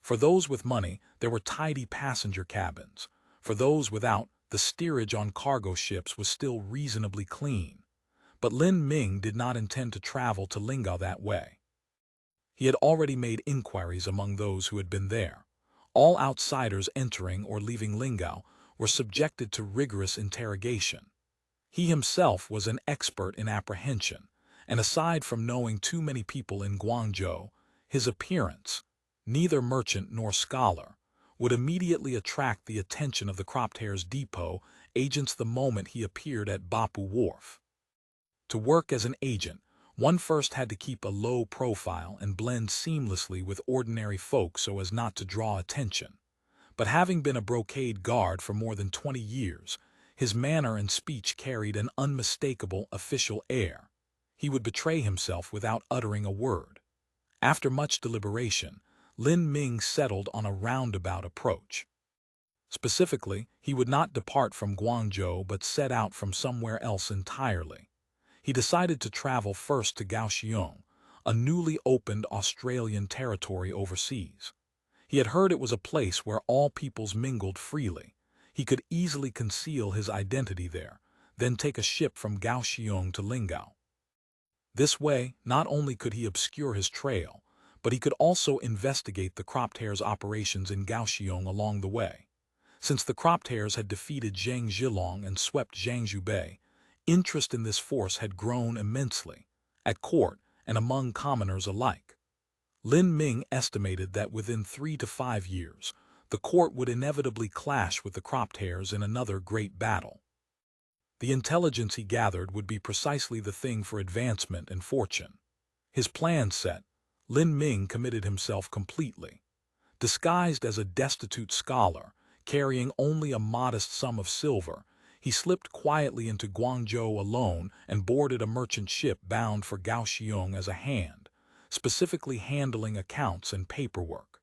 For those with money, there were tidy passenger cabins. For those without, the steerage on cargo ships was still reasonably clean. But Lin Ming did not intend to travel to Lingao that way. He had already made inquiries among those who had been there. All outsiders entering or leaving Lingao were subjected to rigorous interrogation. He himself was an expert in apprehension, and aside from knowing too many people in Guangzhou, his appearance, neither merchant nor scholar, would immediately attract the attention of the cropped hares depot agents the moment he appeared at Bapu Wharf. To work as an agent, one first had to keep a low profile and blend seamlessly with ordinary folk so as not to draw attention. But having been a brocade guard for more than 20 years, his manner and speech carried an unmistakable official air. He would betray himself without uttering a word. After much deliberation, Lin Ming settled on a roundabout approach. Specifically, he would not depart from Guangzhou but set out from somewhere else entirely. He decided to travel first to Kaohsiung, a newly opened Australian territory overseas. He had heard it was a place where all peoples mingled freely. He could easily conceal his identity there, then take a ship from Kaohsiung to Lingao. This way, not only could he obscure his trail, but he could also investigate the cropped hares' operations in Kaohsiung along the way. Since the cropped hares had defeated Zhang Zhilong and swept Jiangsu Bay, interest in this force had grown immensely, at court and among commoners alike. Lin Ming estimated that within 3 to 5 years, the court would inevitably clash with the cropped hares in another great battle. The intelligence he gathered would be precisely the thing for advancement and fortune. His plan set, Lin Ming committed himself completely. Disguised as a destitute scholar, carrying only a modest sum of silver, he slipped quietly into Guangzhou alone and boarded a merchant ship bound for Kaohsiung as a hand, specifically handling accounts and paperwork.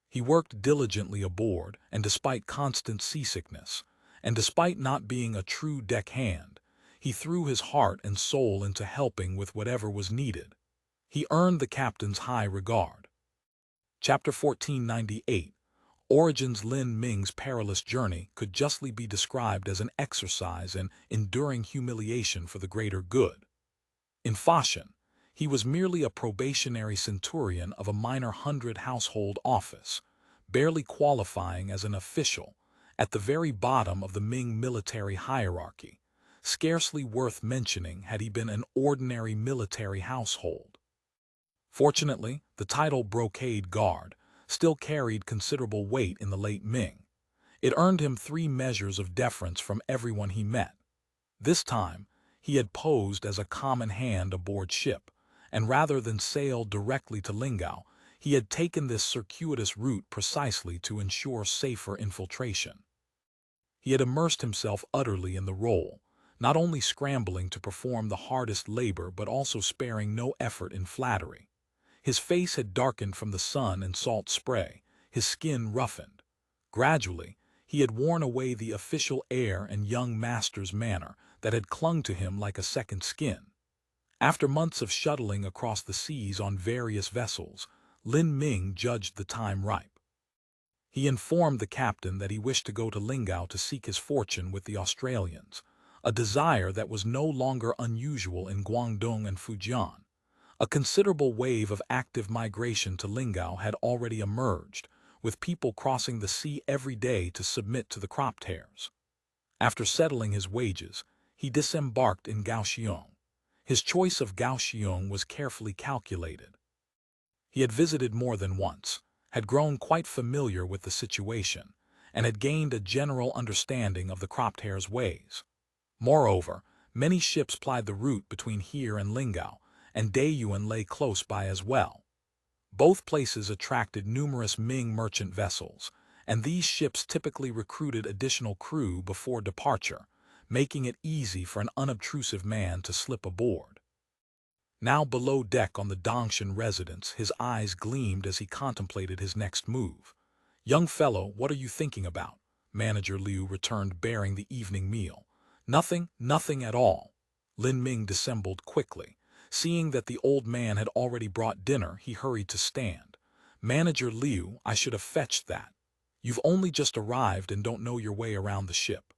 He worked diligently aboard, and despite constant seasickness, and despite not being a true deckhand, he threw his heart and soul into helping with whatever was needed. He earned the captain's high regard. Chapter 1498. Origins. Lin Ming's perilous journey could justly be described as an exercise in enduring humiliation for the greater good. In fashion, he was merely a probationary centurion of a minor 100 household office, barely qualifying as an official, at the very bottom of the Ming military hierarchy, scarcely worth mentioning had he been an ordinary military household. Fortunately, the title Brocade Guard still carried considerable weight in the late Ming. It earned him 3 measures of deference from everyone he met. This time, he had posed as a common hand aboard ship, and rather than sail directly to Lingao, he had taken this circuitous route precisely to ensure safer infiltration. He had immersed himself utterly in the role, not only scrambling to perform the hardest labor but also sparing no effort in flattery. His face had darkened from the sun and salt spray, his skin roughened. Gradually, he had worn away the official air and young master's manner that had clung to him like a second skin. After months of shuttling across the seas on various vessels, Lin Ming judged the time ripe. He informed the captain that he wished to go to Lingao to seek his fortune with the Australians, a desire that was no longer unusual in Guangdong and Fujian. A considerable wave of active migration to Lingao had already emerged, with people crossing the sea every day to submit to the crop tears. After settling his wages, he disembarked in Kaohsiung. His choice of Kaohsiung was carefully calculated. He had visited more than once, had grown quite familiar with the situation, and had gained a general understanding of the crop tear's ways. Moreover, many ships plied the route between here and Lingao, and Dayuan lay close by as well. Both places attracted numerous Ming merchant vessels, and these ships typically recruited additional crew before departure, making it easy for an unobtrusive man to slip aboard. Now below deck on the Dongshan residence, his eyes gleamed as he contemplated his next move. "Young fellow, what are you thinking about?" Manager Liu returned bearing the evening meal. Nothing at all." Lin Ming dissembled quickly. Seeing that the old man had already brought dinner, he hurried to stand. "Manager Liu, I should have fetched that. You've only just arrived and don't know your way around the ship.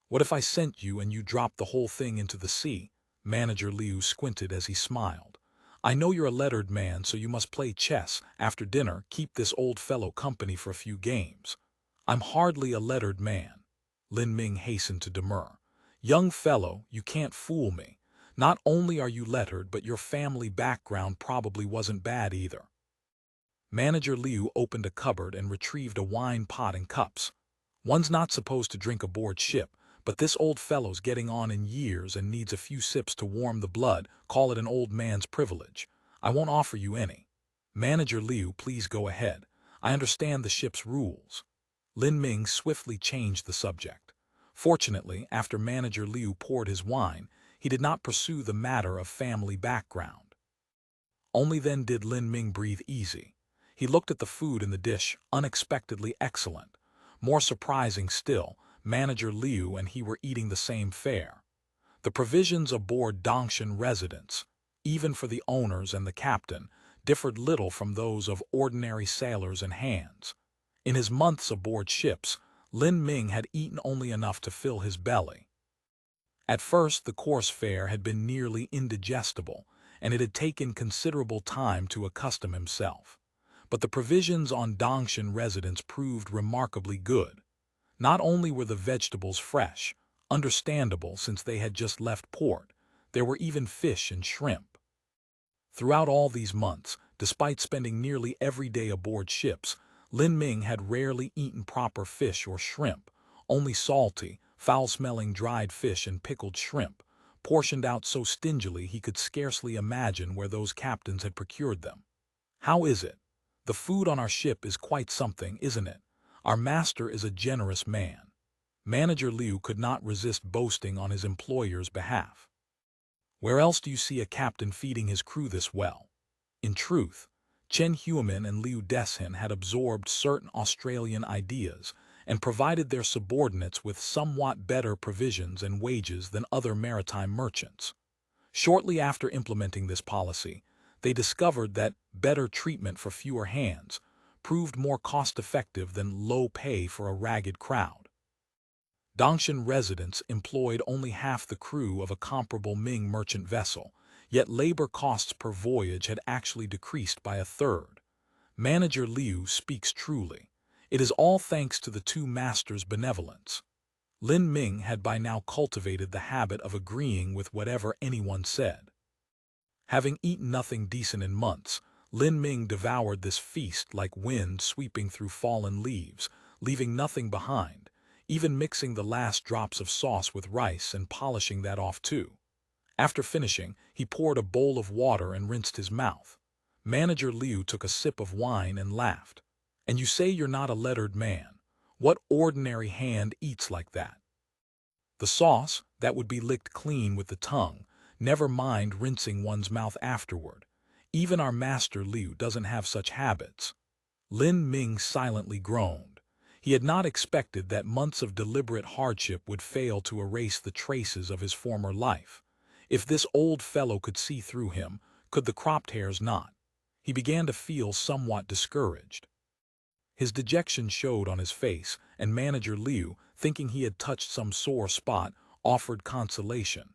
What if I sent you and you dropped the whole thing into the sea?" Manager Liu squinted as he smiled. "I know you're a lettered man, so you must play chess. After dinner, keep this old fellow company for a few games." "I'm hardly a lettered man." Lin Ming hastened to demur. "Young fellow, you can't fool me. Not only are you lettered, but your family background probably wasn't bad either." Manager Liu opened a cupboard and retrieved a wine pot and cups. "One's not supposed to drink aboard ship, but this old fellow's getting on in years and needs a few sips to warm the blood. Call it an old man's privilege. I won't offer you any." "Manager Liu, please go ahead. I understand the ship's rules." Lin Ming swiftly changed the subject. Fortunately, after Manager Liu poured his wine, he did not pursue the matter of family background. Only then did Lin Ming breathe easy. He looked at the food in the dish, unexpectedly excellent. More surprising still, Manager Liu and he were eating the same fare. The provisions aboard Dongshan residence, even for the owners and the captain, differed little from those of ordinary sailors and hands. In his months aboard ships, Lin Ming had eaten only enough to fill his belly. At first, the course fare had been nearly indigestible, and it had taken considerable time to accustom himself. But the provisions on Dongshan residence proved remarkably good. Not only were the vegetables fresh, understandable since they had just left port, there were even fish and shrimp. Throughout all these months, despite spending nearly every day aboard ships, Lin Ming had rarely eaten proper fish or shrimp, only salty, foul-smelling dried fish and pickled shrimp, portioned out so stingily he could scarcely imagine where those captains had procured them. "How is it? The food on our ship is quite something, isn't it? Our master is a generous man." Manager Liu could not resist boasting on his employer's behalf. "Where else do you see a captain feeding his crew this well?" In truth, Chen Huimin and Liu Deshin had absorbed certain Australian ideas and provided their subordinates with somewhat better provisions and wages than other maritime merchants. Shortly after implementing this policy, they discovered that better treatment for fewer hands proved more cost-effective than low pay for a ragged crowd. Dongshan residents employed only half the crew of a comparable Ming merchant vessel, yet labor costs per voyage had actually decreased by a third. Manager Liu speaks truly. It is all thanks to the two masters' benevolence. Lin Ming had by now cultivated the habit of agreeing with whatever anyone said. Having eaten nothing decent in months, Lin Ming devoured this feast like wind sweeping through fallen leaves, leaving nothing behind, even mixing the last drops of sauce with rice and polishing that off too. After finishing, he poured a bowl of water and rinsed his mouth. Manager Liu took a sip of wine and laughed. "And you say you're not a lettered man. What ordinary hand eats like that?" "The sauce, that would be licked clean with the tongue, never mind rinsing one's mouth afterward. Even our master Liu doesn't have such habits." Lin Ming silently groaned. He had not expected that months of deliberate hardship would fail to erase the traces of his former life. If this old fellow could see through him, could the cropped hairs not? He began to feel somewhat discouraged. His dejection showed on his face, and Manager Liu, thinking he had touched some sore spot, offered consolation.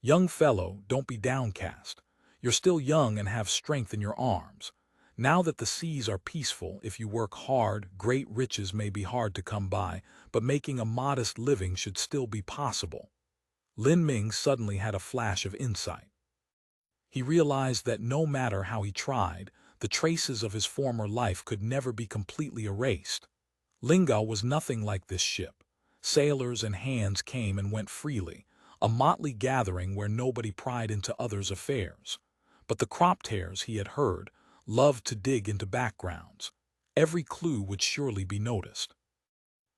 "Young fellow, don't be downcast. You're still young and have strength in your arms. Now that the seas are peaceful, if you work hard, great riches may be hard to come by, but making a modest living should still be possible." Lin Ming suddenly had a flash of insight. He realized that no matter how he tried, the traces of his former life could never be completely erased. Lingao was nothing like this ship. Sailors and hands came and went freely, a motley gathering where nobody pried into others' affairs. But the cropped hairs, he had heard, loved to dig into backgrounds. Every clue would surely be noticed.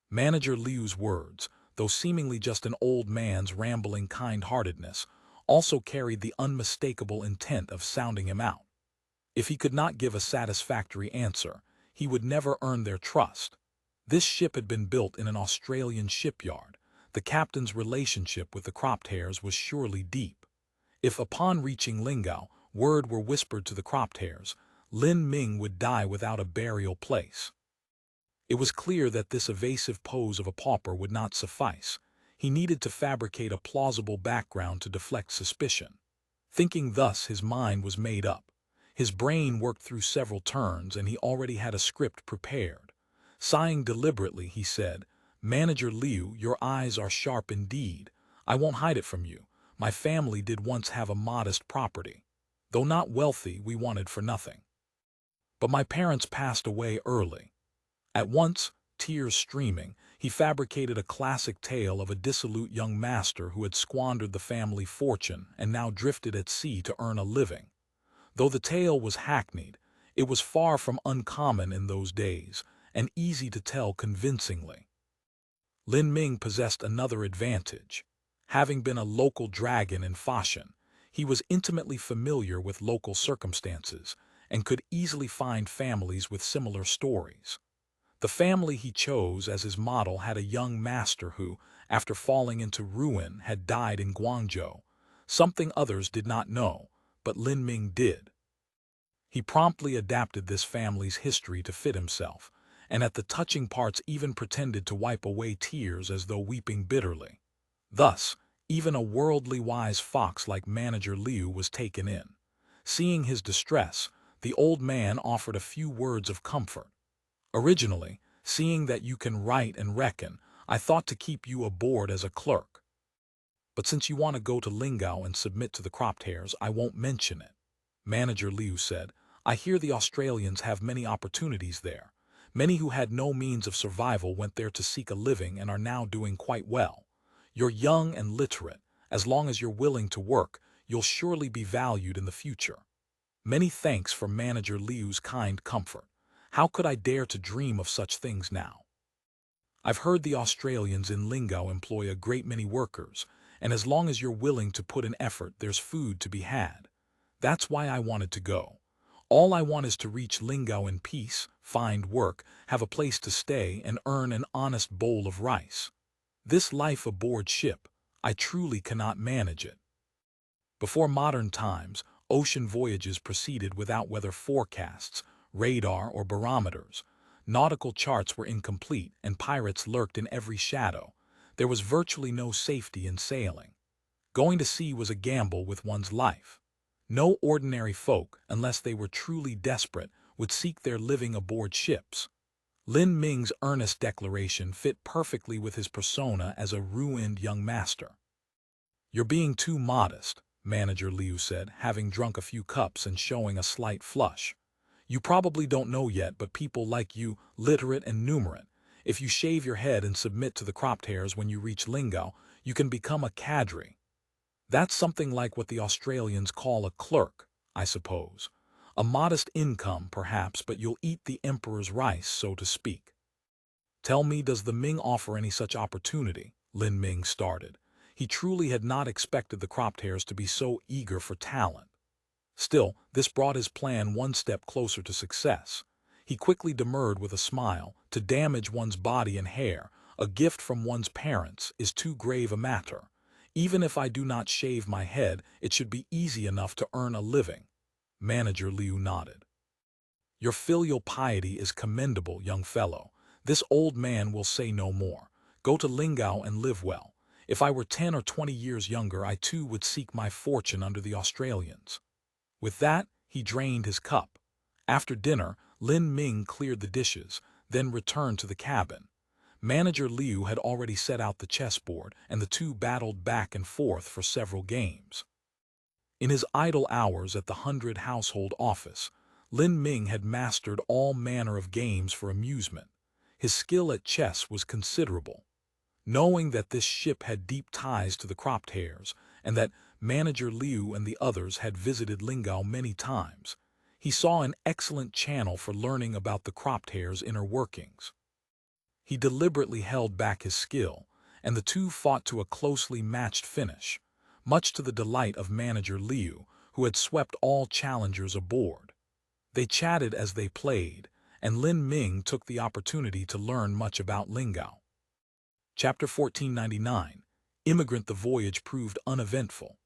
Manager Liu's words, though seemingly just an old man's rambling kind-heartedness, also carried the unmistakable intent of sounding him out. If he could not give a satisfactory answer, he would never earn their trust. This ship had been built in an Australian shipyard. The captain's relationship with the cropped hairs was surely deep. If upon reaching Lingao, word were whispered to the cropped hairs, Lin Ming would die without a burial place. It was clear that this evasive pose of a pauper would not suffice. He needed to fabricate a plausible background to deflect suspicion. Thinking thus, his mind was made up. His brain worked through several turns, and he already had a script prepared. Sighing deliberately, he said, "Manager Liu, your eyes are sharp indeed. I won't hide it from you. My family did once have a modest property. Though not wealthy, we wanted for nothing. But my parents passed away early." At once, tears streaming, he fabricated a classic tale of a dissolute young master who had squandered the family fortune and now drifted at sea to earn a living. Though the tale was hackneyed, it was far from uncommon in those days, and easy to tell convincingly. Lin Ming possessed another advantage. Having been a local dragon in Fashion, he was intimately familiar with local circumstances and could easily find families with similar stories. The family he chose as his model had a young master who, after falling into ruin, had died in Guangzhou, something others did not know, but Lin Ming did. He promptly adapted this family's history to fit himself, and at the touching parts even pretended to wipe away tears as though weeping bitterly. Thus, even a worldly wise fox like Manager Liu was taken in. Seeing his distress, the old man offered a few words of comfort. "Originally, seeing that you can write and reckon, I thought to keep you aboard as a clerk. But since you want to go to Lingao and submit to the cropped hairs, I won't mention it." Manager Liu said, "I hear the Australians have many opportunities there. Many who had no means of survival went there to seek a living and are now doing quite well. You're young and literate. As long as you're willing to work, you'll surely be valued in the future. Many thanks for Manager Liu's kind comfort. How could I dare to dream of such things now? I've heard the Australians in Lingao employ a great many workers, and as long as you're willing to put in effort, there's food to be had. That's why I wanted to go. All I want is to reach Lingao in peace, find work, have a place to stay, and earn an honest bowl of rice. This life aboard ship, I truly cannot manage it. Before modern times, ocean voyages proceeded without weather forecasts, radar, or barometers. Nautical charts were incomplete, and pirates lurked in every shadow. There was virtually no safety in sailing. Going to sea was a gamble with one's life. No ordinary folk, unless they were truly desperate, would seek their living aboard ships. Lin Ming's earnest declaration fit perfectly with his persona as a ruined young master. "You're being too modest," Manager Liu said, having drunk a few cups and showing a slight flush. "You probably don't know yet, but people like you, literate and numerate, if you shave your head and submit to the cropped hairs when you reach Lingao, you can become a cadre. That's something like what the Australians call a clerk, I suppose. A modest income, perhaps, but you'll eat the emperor's rice, so to speak." "Tell me, does the Ming offer any such opportunity?" Lin Ming started. He truly had not expected the cropped hairs to be so eager for talent. Still, this brought his plan one step closer to success. He quickly demurred with a smile. To damage one's body and hair, a gift from one's parents, is too grave a matter. Even if I do not shave my head, it should be easy enough to earn a living. Manager Liu nodded. "Your filial piety is commendable, young fellow. This old man will say no more. Go to Lingao and live well. If I were 10 or 20 years younger, I too would seek my fortune under the Australians." With that, he drained his cup. After dinner, Lin Ming cleared the dishes, then returned to the cabin. Manager Liu had already set out the chessboard, and the two battled back and forth for several games. In his idle hours at the 100 household office, Lin Ming had mastered all manner of games for amusement. His skill at chess was considerable. Knowing that this ship had deep ties to the cropped hairs, and that Manager Liu and the others had visited Lingao many times, he saw an excellent channel for learning about the cropped hairs' inner workings. He deliberately held back his skill, and the two fought to a closely matched finish, much to the delight of Manager Liu, who had swept all challengers aboard. They chatted as they played, and Lin Ming took the opportunity to learn much about Lingao. Chapter 1499. Immigrant. The voyage proved uneventful.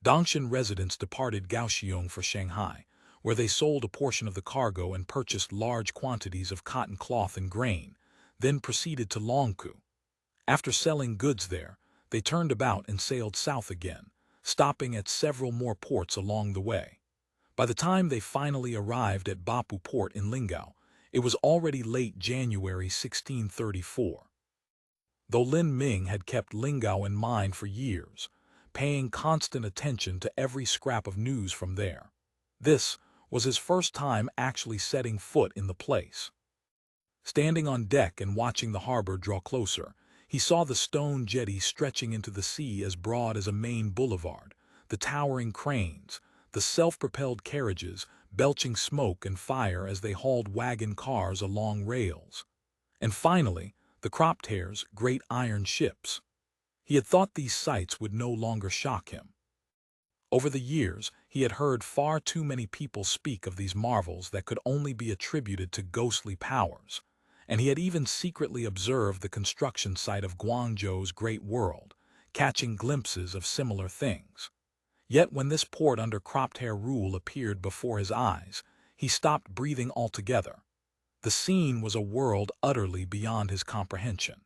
Dongshan residents departed Kaohsiung for Shanghai, where they sold a portion of the cargo and purchased large quantities of cotton cloth and grain, then proceeded to Longkou. After selling goods there, they turned about and sailed south again, stopping at several more ports along the way. By the time they finally arrived at Bapu Port in Lingao, it was already late January 1634. Though Lin Ming had kept Lingao in mind for years, paying constant attention to every scrap of news from there, this was his first time actually setting foot in the place. Standing on deck and watching the harbor draw closer, he saw the stone jetty stretching into the sea as broad as a main boulevard, the towering cranes, the self-propelled carriages belching smoke and fire as they hauled wagon cars along rails. And finally, the cropped hairs' great iron ships. He had thought these sights would no longer shock him. Over the years, he had heard far too many people speak of these marvels that could only be attributed to ghostly powers, and he had even secretly observed the construction site of Guangzhou's Great World, catching glimpses of similar things. Yet when this port under cropped hair rule appeared before his eyes, he stopped breathing altogether. The scene was a world utterly beyond his comprehension.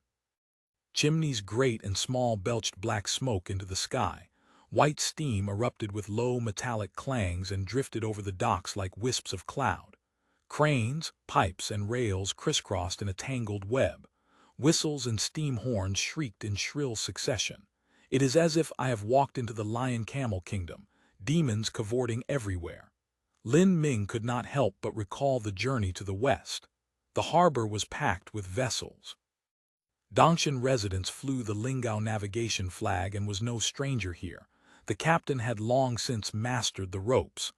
Chimneys great and small belched black smoke into the sky. White steam erupted with low metallic clangs and drifted over the docks like wisps of cloud. Cranes, pipes, and rails crisscrossed in a tangled web. Whistles and steam horns shrieked in shrill succession. It is as if I have walked into the lion-camel kingdom, demons cavorting everywhere. Lin Ming could not help but recall the journey to the west. The harbor was packed with vessels. Dongshan residents flew the Lingao navigation flag and was no stranger here. The captain had long since mastered the ropes.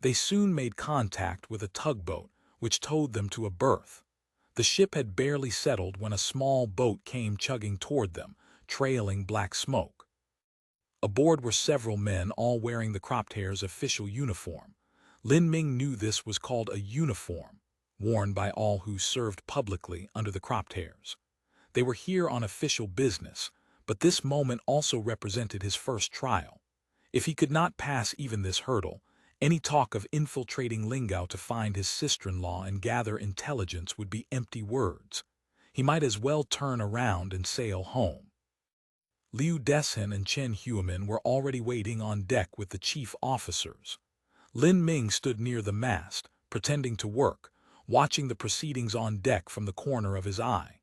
They soon made contact with a tugboat, which towed them to a berth. The ship had barely settled when a small boat came chugging toward them, trailing black smoke. Aboard were several men, all wearing the cropped hair's official uniform. Lin Ming knew this was called a uniform, worn by all who served publicly under the cropped hairs. They were here on official business, but this moment also represented his first trial. If he could not pass even this hurdle, any talk of infiltrating Lingao to find his sister-in-law and gather intelligence would be empty words. He might as well turn around and sail home. Liu Deshan and Chen Xiamen were already waiting on deck with the chief officers. Lin Ming stood near the mast, pretending to work, watching the proceedings on deck from the corner of his eye.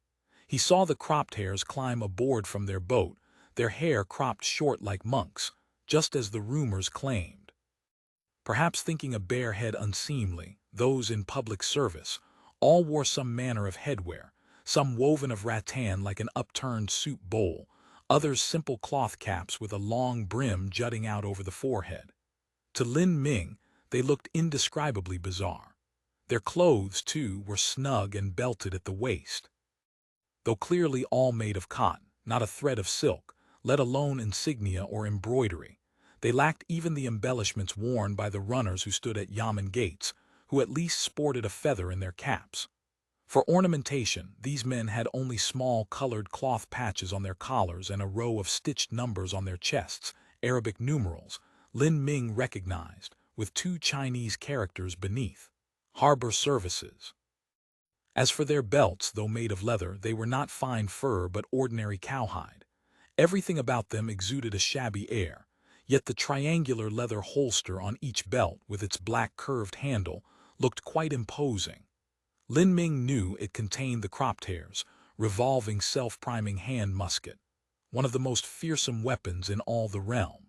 He saw the cropped hairs climb aboard from their boat, their hair cropped short like monks, just as the rumors claimed. Perhaps thinking a bare head unseemly, those in public service all wore some manner of headwear, some woven of rattan like an upturned soup bowl, others simple cloth caps with a long brim jutting out over the forehead. To Lin Ming, they looked indescribably bizarre. Their clothes, too, were snug and belted at the waist. Though clearly all made of cotton, not a thread of silk, let alone insignia or embroidery, they lacked even the embellishments worn by the runners who stood at Xiamen gates, who at least sported a feather in their caps. For ornamentation, these men had only small colored cloth patches on their collars and a row of stitched numbers on their chests, Arabic numerals, Lin Ming recognized, with 2 Chinese characters beneath. Harbor Services. As for their belts, though made of leather, they were not fine fur but ordinary cowhide. Everything about them exuded a shabby air, yet the triangular leather holster on each belt with its black curved handle looked quite imposing. Lin Ming knew it contained the cropped hairs, revolving self-priming hand musket, one of the most fearsome weapons in all the realm.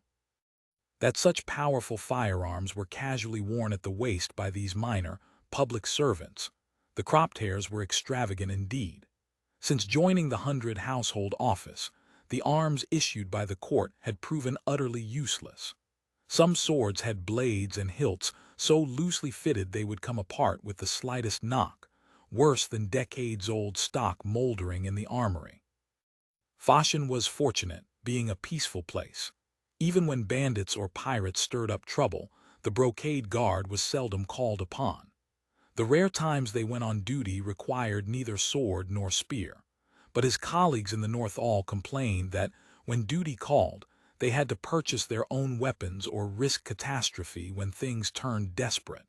That such powerful firearms were casually worn at the waist by these minor, public servants, the cropped hairs were extravagant indeed. Since joining the 100 household office, the arms issued by the court had proven utterly useless. Some swords had blades and hilts so loosely fitted they would come apart with the slightest knock, worse than decades-old stock moldering in the armory. Fashion was fortunate, being a peaceful place. Even when bandits or pirates stirred up trouble, the brocade guard was seldom called upon. The rare times they went on duty required neither sword nor spear, but his colleagues in the north all complained that, when duty called, they had to purchase their own weapons or risk catastrophe when things turned desperate.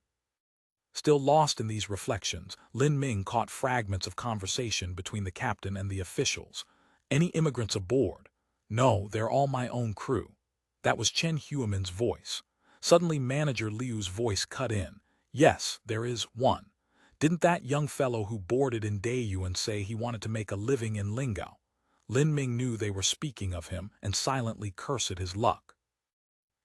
Still lost in these reflections, Lin Ming caught fragments of conversation between the captain and the officials. "Any immigrants aboard?" "No, they're all my own crew." That was Chen Xiamen's voice. Suddenly Manager Liu's voice cut in. "Yes, there is one. Didn't that young fellow who boarded in Daeyuan say he wanted to make a living in Lingao?" Lin Ming knew they were speaking of him and silently cursed his luck.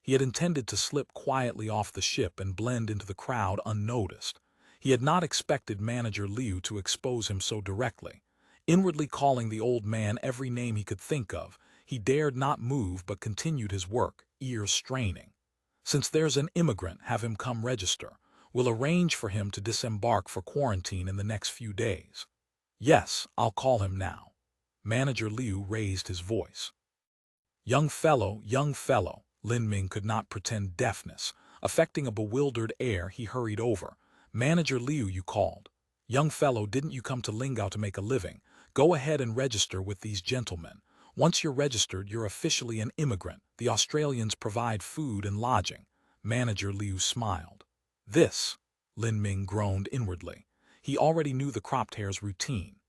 He had intended to slip quietly off the ship and blend into the crowd unnoticed. He had not expected Manager Liu to expose him so directly. Inwardly calling the old man every name he could think of, he dared not move but continued his work, ears straining. "Since there's an immigrant, have him come register. We'll arrange for him to disembark for quarantine in the next few days." "Yes, I'll call him now." Manager Liu raised his voice. Young fellow, Lin Ming could not pretend deafness. Affecting a bewildered air, he hurried over. "Manager Liu, you called. Young fellow, didn't you come to Lingao to make a living? Go ahead and register with these gentlemen. Once you're registered, you're officially an immigrant. The Australians provide food and lodging." Manager Liu smiled. "This," Lin Ming groaned inwardly. He already knew the cropped hair's routine.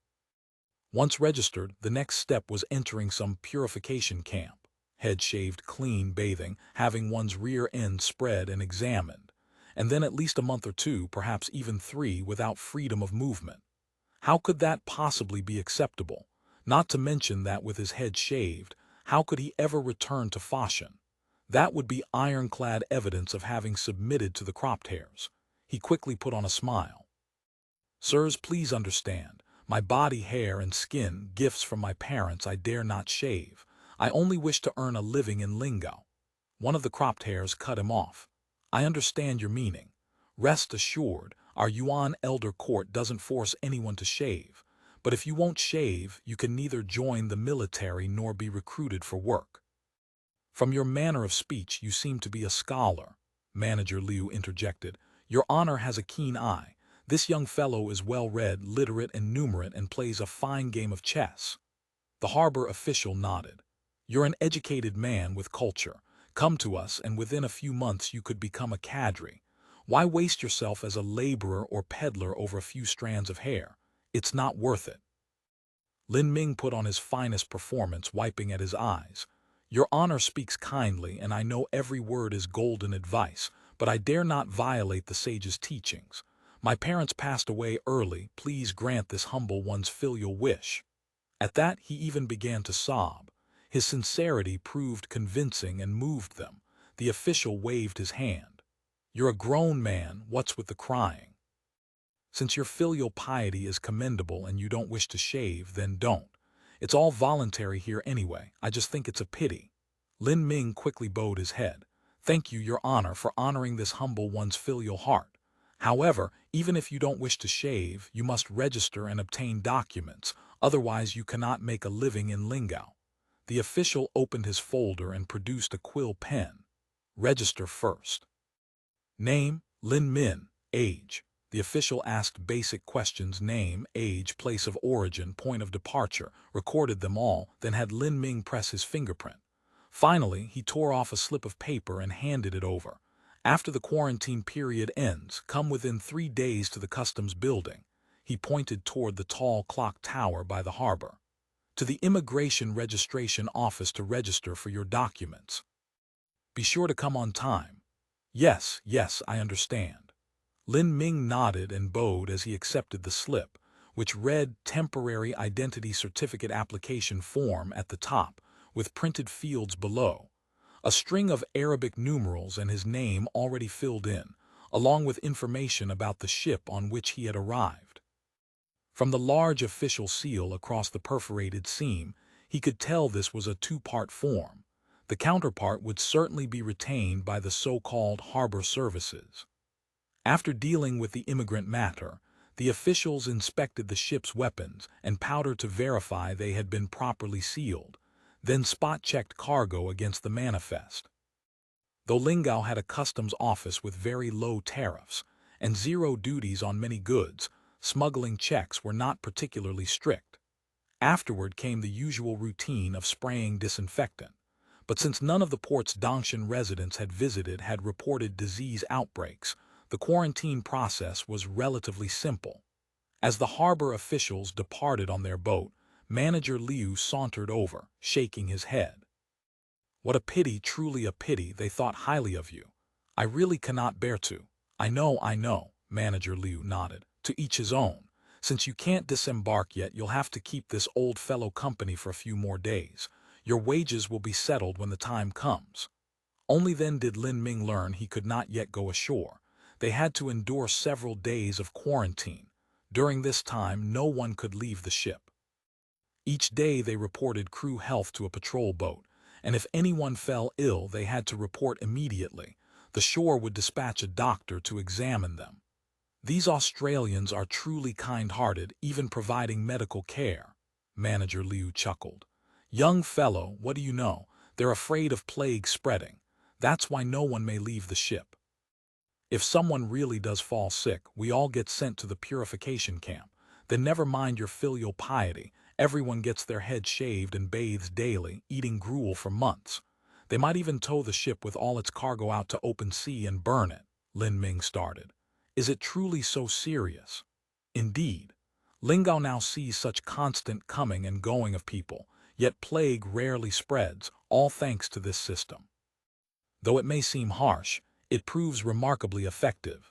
Once registered, the next step was entering some purification camp. Head shaved clean, bathing, having one's rear end spread and examined, and then at least a month or 2, perhaps even 3, without freedom of movement. How could that possibly be acceptable? Not to mention that with his head shaved, how could he ever return to fashion? That would be ironclad evidence of having submitted to the cropped hairs. He quickly put on a smile. "Sirs, please understand. My body, hair, and skin, gifts from my parents, I dare not shave. I only wish to earn a living in Lingao. One of the cropped hairs cut him off. I understand your meaning. Rest assured, our Yuan elder court doesn't force anyone to shave. But if you won't shave, you can neither join the military nor be recruited for work. From your manner of speech, you seem to be a scholar, Manager Liu interjected. Your honor has a keen eye. This young fellow is well-read, literate, and numerate, and plays a fine game of chess. The harbor official nodded. You're an educated man with culture. Come to us, and within a few months you could become a cadre. Why waste yourself as a laborer or peddler over a few strands of hair? It's not worth it. Lin Ming put on his finest performance, wiping at his eyes. Your honor speaks kindly, and I know every word is golden advice, but I dare not violate the sage's teachings. My parents passed away early. Please grant this humble one's filial wish. At that, he even began to sob. His sincerity proved convincing and moved them. The official waved his hand. You're a grown man, what's with the crying? Since your filial piety is commendable and you don't wish to shave, then don't. It's all voluntary here anyway. I just think it's a pity. Lin Ming quickly bowed his head. Thank you, your honor, for honoring this humble one's filial heart. However, even if you don't wish to shave, you must register and obtain documents, otherwise you cannot make a living in Lingao. The official opened his folder and produced a quill pen. Register first. Name, Lin Min. Age. The official asked basic questions: name, age, place of origin, point of departure, recorded them all, then had Lin Ming press his fingerprint. Finally, he tore off a slip of paper and handed it over. After the quarantine period ends, come within 3 days to the customs building. He pointed toward the tall clock tower by the harbor. To the immigration registration office to register for your documents. Be sure to come on time. Yes, I understand. Lin Ming nodded and bowed as he accepted the slip, which read Temporary Identity Certificate Application Form at the top, with printed fields below. A string of Arabic numerals and his name already filled in, along with information about the ship on which he had arrived. From the large official seal across the perforated seam, he could tell this was a 2-part form. The counterpart would certainly be retained by the so-called harbor services. After dealing with the immigrant matter, the officials inspected the ship's weapons and powder to verify they had been properly sealed, then spot-checked cargo against the manifest. Though Lingao had a customs office with very low tariffs and zero duties on many goods, smuggling checks were not particularly strict. Afterward came the usual routine of spraying disinfectant, but since none of the port's Dongshan residents had reported disease outbreaks, the quarantine process was relatively simple. As the harbor officials departed on their boat, Manager Liu sauntered over, shaking his head. What a pity, truly a pity, they thought highly of you. I really cannot bear to. I know, Manager Liu nodded. To each his own. Since you can't disembark yet, you'll have to keep this old fellow company for a few more days. Your wages will be settled when the time comes. Only then did Lin Ming learn he could not yet go ashore. They had to endure several days of quarantine. During this time, no one could leave the ship. Each day they reported crew health to a patrol boat, and if anyone fell ill, they had to report immediately. The shore would dispatch a doctor to examine them. These Australians are truly kind-hearted, even providing medical care. Manager Liu chuckled. Young fellow, what do you know? They're afraid of plague spreading. That's why no one may leave the ship. If someone really does fall sick, we all get sent to the purification camp. Then never mind your filial piety. Everyone gets their head shaved and bathes daily, eating gruel for months. They might even tow the ship with all its cargo out to open sea and burn it. Lin Ming started. Is it truly so serious? Indeed. Lingao now sees such constant coming and going of people, yet plague rarely spreads, all thanks to this system. Though it may seem harsh, it proves remarkably effective.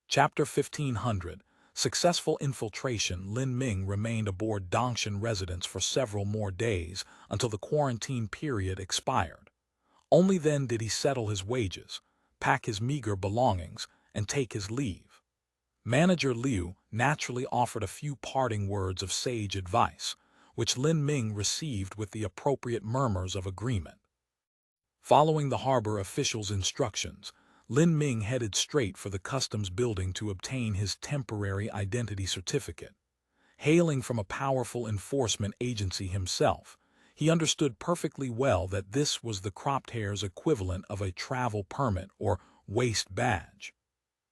Chapter 1500. Successful Infiltration. Lin Ming remained aboard Dongshan residence for several more days until the quarantine period expired. Only then did he settle his wages, pack his meager belongings, and take his leave. Manager Liu naturally offered a few parting words of sage advice, which Lin Ming received with the appropriate murmurs of agreement. Following the harbor official's instructions, Lin Ming headed straight for the customs building to obtain his temporary identity certificate. Hailing from a powerful enforcement agency himself, he understood perfectly well that this was the cropped hair's equivalent of a travel permit or waist badge.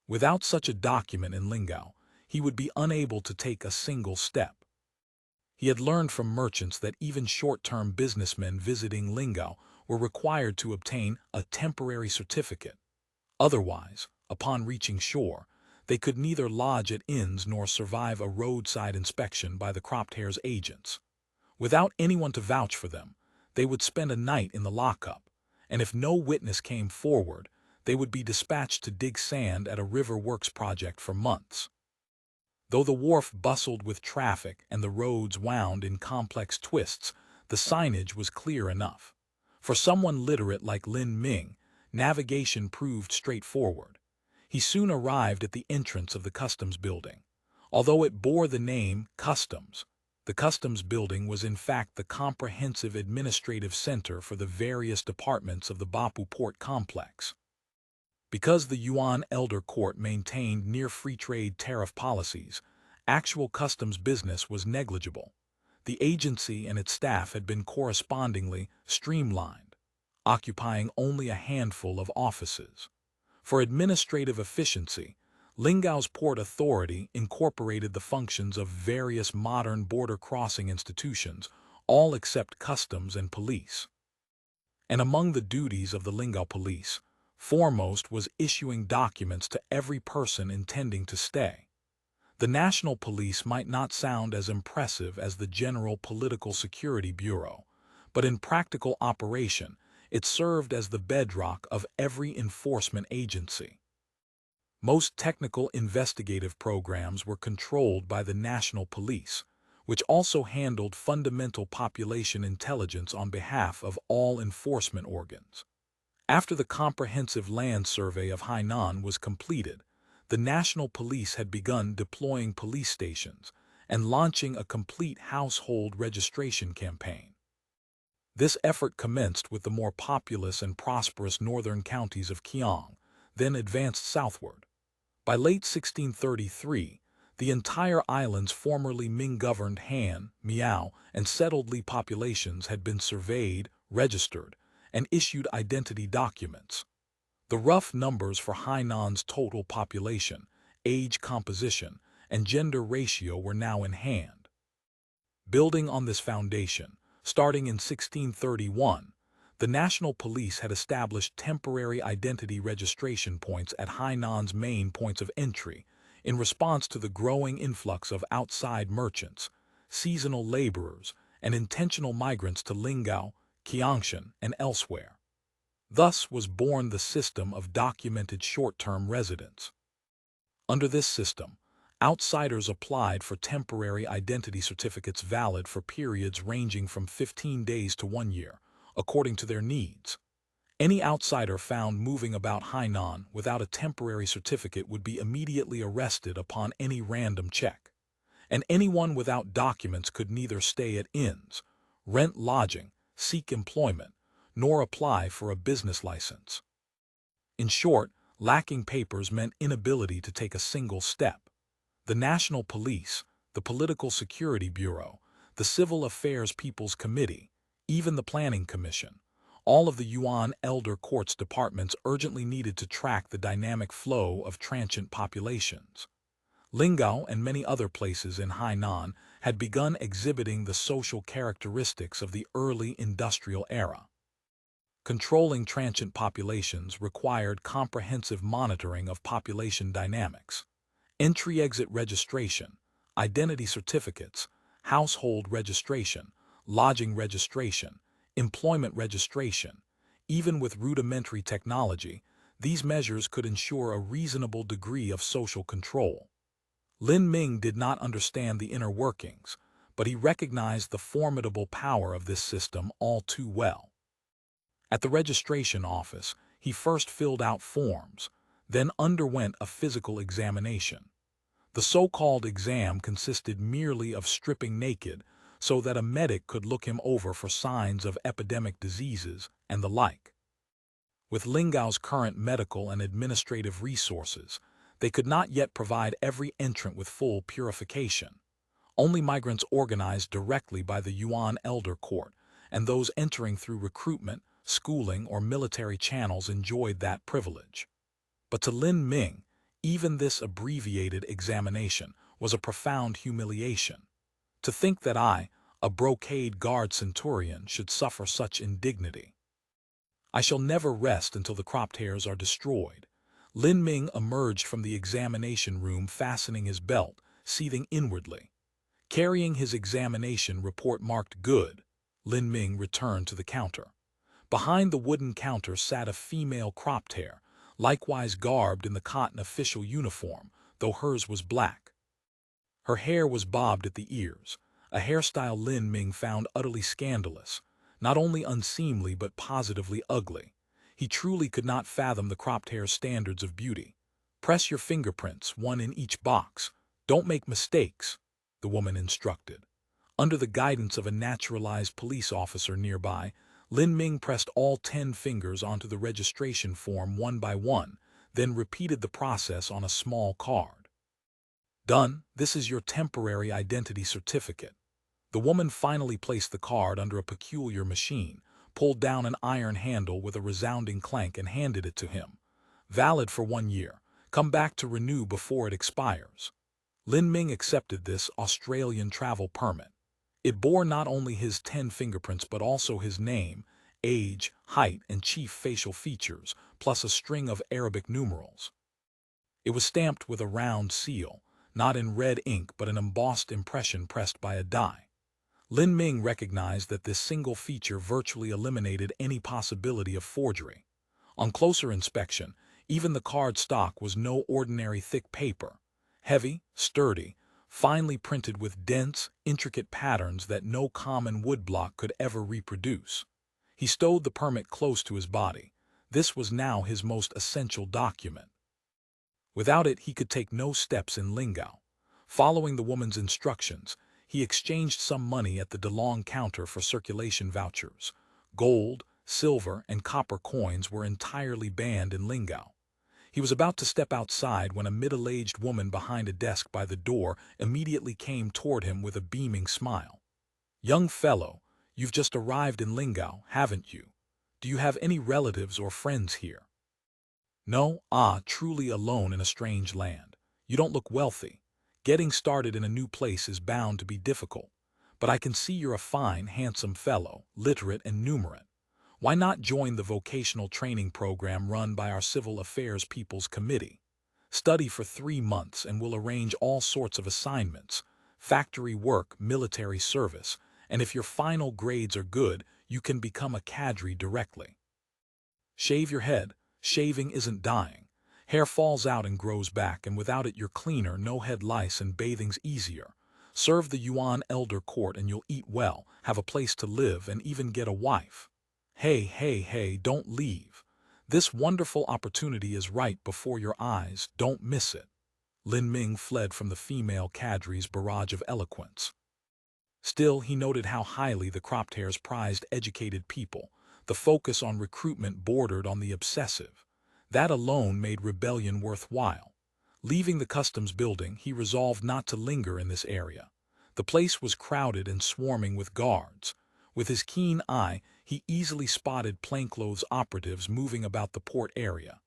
Without such a document in Lingao, he would be unable to take a single step. He had learned from merchants that even short-term businessmen visiting Lingao were required to obtain a temporary certificate. Otherwise, upon reaching shore, they could neither lodge at inns nor survive a roadside inspection by the cropped hair's agents. Without anyone to vouch for them, they would spend a night in the lockup, and if no witness came forward, they would be dispatched to dig sand at a river works project for months. Though the wharf bustled with traffic and the roads wound in complex twists, the signage was clear enough. For someone literate like Lin Ming, navigation proved straightforward. He soon arrived at the entrance of the customs building. Although it bore the name Customs, the customs building was in fact the comprehensive administrative center for the various departments of the Bapu port complex. Because the Yuan Elder Court maintained near-free trade tariff policies, actual customs business was negligible. The agency and its staff had been correspondingly streamlined, occupying only a handful of offices. For administrative efficiency, Lingao's Port Authority incorporated the functions of various modern border crossing institutions, all except customs and police. And among the duties of the Lingao police, foremost was issuing documents to every person intending to stay. The National Police might not sound as impressive as the General Political Security Bureau, but in practical operation, it served as the bedrock of every enforcement agency. Most technical investigative programs were controlled by the National Police, which also handled fundamental population intelligence on behalf of all enforcement organs. After the comprehensive land survey of Hainan was completed, the National Police had begun deploying police stations and launching a complete household registration campaign. This effort commenced with the more populous and prosperous northern counties of Qiang, then advanced southward. By late 1633, the entire island's formerly Ming-governed Han, Miao, and settled Li populations had been surveyed, registered, and issued identity documents. The rough numbers for Hainan's total population, age composition, and gender ratio were now in hand. Building on this foundation, starting in 1631, the National Police had established temporary identity registration points at Hainan's main points of entry in response to the growing influx of outside merchants, seasonal laborers, and intentional migrants to Lingao, Qiangshan, and elsewhere. Thus was born the system of documented short-term residence. Under this system, outsiders applied for temporary identity certificates valid for periods ranging from 15 days to 1 year, according to their needs. Any outsider found moving about Hainan without a temporary certificate would be immediately arrested upon any random check, and anyone without documents could neither stay at inns, rent lodging, seek employment, nor apply for a business license. In short, lacking papers meant inability to take a single step. The National Police, the Political Security Bureau, the Civil Affairs People's Committee, even the Planning Commission, all of the Yuan Elder Court's departments urgently needed to track the dynamic flow of transient populations. Lingao and many other places in Hainan had begun exhibiting the social characteristics of the early industrial era. Controlling transient populations required comprehensive monitoring of population dynamics. Entry-exit registration, identity certificates, household registration, lodging registration, employment registration. Even with rudimentary technology, these measures could ensure a reasonable degree of social control. Lin Ming did not understand the inner workings, but he recognized the formidable power of this system all too well. At the registration office, he first filled out forms, then underwent a physical examination. The so-called exam consisted merely of stripping naked so that a medic could look him over for signs of epidemic diseases and the like. With Lingao's current medical and administrative resources, they could not yet provide every entrant with full purification. Only migrants organized directly by the Yuan Elder Court, and those entering through recruitment, schooling, or military channels enjoyed that privilege. But to Lin Ming, even this abbreviated examination was a profound humiliation. To think that I, a brocade guard centurion, should suffer such indignity. I shall never rest until the cropped hairs are destroyed. Lin Ming emerged from the examination room fastening his belt, seething inwardly. Carrying his examination report marked good, Lin Ming returned to the counter. Behind the wooden counter sat a female cropped hair, likewise garbed in the cotton official uniform, though hers was black. Her hair was bobbed at the ears, a hairstyle Lin Ming found utterly scandalous, not only unseemly but positively ugly. He truly could not fathom the cropped hair's standards of beauty. "Press your fingerprints, one in each box. Don't make mistakes," the woman instructed. Under the guidance of a naturalized police officer nearby, Lin Ming pressed all 10 fingers onto the registration form one by one, then repeated the process on a small card. "Done. This is your temporary identity certificate." The woman finally placed the card under a peculiar machine, pulled down an iron handle with a resounding clank and handed it to him. "Valid for 1 year. Come back to renew before it expires." Lin Ming accepted this Australian travel permit. It bore not only his 10 fingerprints but also his name, age, height, and chief facial features, plus a string of Arabic numerals. It was stamped with a round seal, not in red ink but an embossed impression pressed by a die. Lin Ming recognized that this single feature virtually eliminated any possibility of forgery. On closer inspection, even the card stock was no ordinary thick paper. Heavy, sturdy, finely printed with dense, intricate patterns that no common woodblock could ever reproduce. He stowed the permit close to his body. This was now his most essential document. Without it, he could take no steps in Lingao. Following the woman's instructions, he exchanged some money at the DeLong counter for circulation vouchers. Gold, silver, and copper coins were entirely banned in Lingao. He was about to step outside when a middle-aged woman behind a desk by the door immediately came toward him with a beaming smile. "Young fellow, you've just arrived in Lingao, haven't you? Do you have any relatives or friends here?" "No, truly alone in a strange land. You don't look wealthy. Getting started in a new place is bound to be difficult. But I can see you're a fine, handsome fellow, literate and numerate. Why not join the vocational training program run by our Civil Affairs People's Committee? Study for 3 months and we'll arrange all sorts of assignments, factory work, military service, and if your final grades are good, you can become a cadre directly. Shave your head. Shaving isn't dying. Hair falls out and grows back, and without it you're cleaner, no head lice, and bathing's easier. Serve the Yuan Elder Court and you'll eat well, have a place to live, and even get a wife. Hey, don't leave. This wonderful opportunity is right before your eyes. Don't miss it." Lin Ming fled from the female cadre's barrage of eloquence. Still, he noted how highly the cropped hairs prized educated people. The focus on recruitment bordered on the obsessive. That alone made rebellion worthwhile. Leaving the customs building, he resolved not to linger in this area. The place was crowded and swarming with guards. With his keen eye, he easily spotted plainclothes operatives moving about the port area.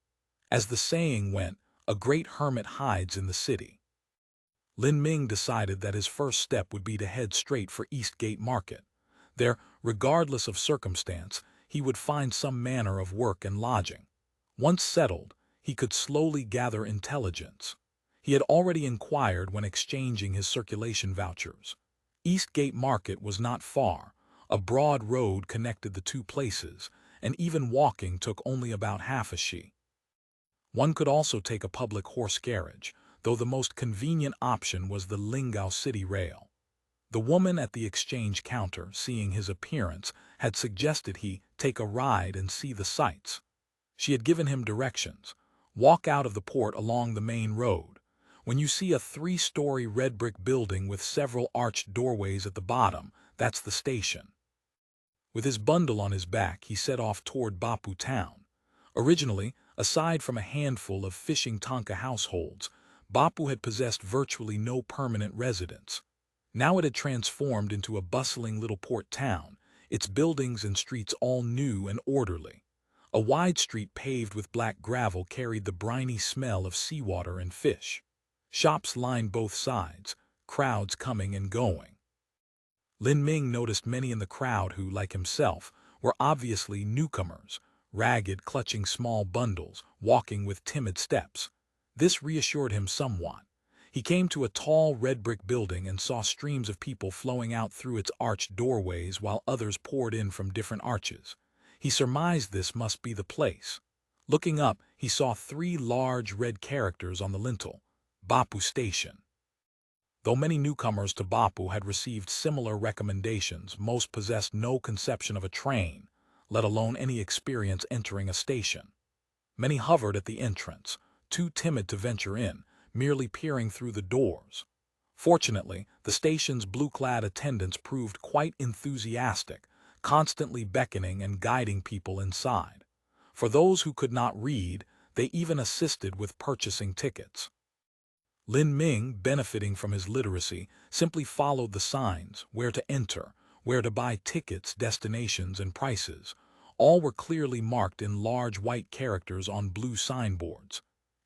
As the saying went, a great hermit hides in the city. Lin Ming decided that his first step would be to head straight for Eastgate Market. There, regardless of circumstance, he would find some manner of work and lodging. Once settled, he could slowly gather intelligence. He had already inquired when exchanging his circulation vouchers. Eastgate Market was not far. A broad road connected the two places, and even walking took only about half a shi. One could also take a public horse carriage, though the most convenient option was the Lingao City Rail. The woman at the exchange counter, seeing his appearance, had suggested he take a ride and see the sights. She had given him directions. Walk out of the port along the main road. When you see a 3-story red brick building with several arched doorways at the bottom, that's the station. With his bundle on his back, he set off toward Bapu town. Originally, aside from a handful of fishing Tanka households, Bapu had possessed virtually no permanent residents. Now it had transformed into a bustling little port town, its buildings and streets all new and orderly. A wide street paved with black gravel carried the briny smell of seawater and fish. Shops lined both sides, crowds coming and going. Lin Ming noticed many in the crowd who, like himself, were obviously newcomers, ragged, clutching small bundles, walking with timid steps. This reassured him somewhat. He came to a tall red brick building and saw streams of people flowing out through its arched doorways while others poured in from different arches. He surmised this must be the place. Looking up, he saw 3 large red characters on the lintel. Bapu Station. Though many newcomers to Bapu had received similar recommendations, most possessed no conception of a train, let alone any experience entering a station. Many hovered at the entrance, too timid to venture in, merely peering through the doors. Fortunately, the station's blue-clad attendants proved quite enthusiastic, constantly beckoning and guiding people inside. For those who could not read, they even assisted with purchasing tickets. Lin Ming, benefiting from his literacy, simply followed the signs, where to enter, where to buy tickets, destinations, and prices. All were clearly marked in large white characters on blue signboards.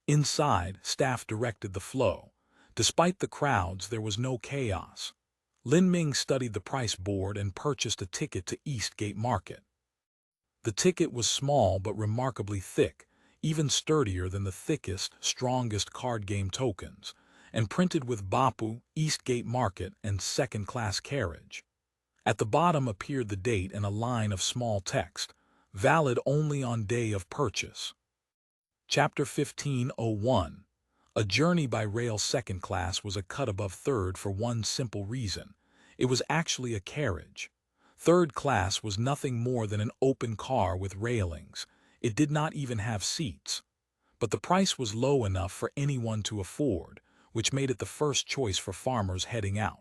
Inside, staff directed the flow. Despite the crowds, there was no chaos. Lin Ming studied the price board and purchased a ticket to Eastgate Market. The ticket was small but remarkably thick, even sturdier than the thickest, strongest card game tokens, and printed with Bapu, Eastgate Market, and second-class carriage. At the bottom appeared the date and a line of small text, valid only on day of purchase. Chapter 15:01. A journey by rail second class was a cut above third for one simple reason. It was actually a carriage. Third class was nothing more than an open car with railings. It did not even have seats. But the price was low enough for anyone to afford, which made it the first choice for farmers heading out.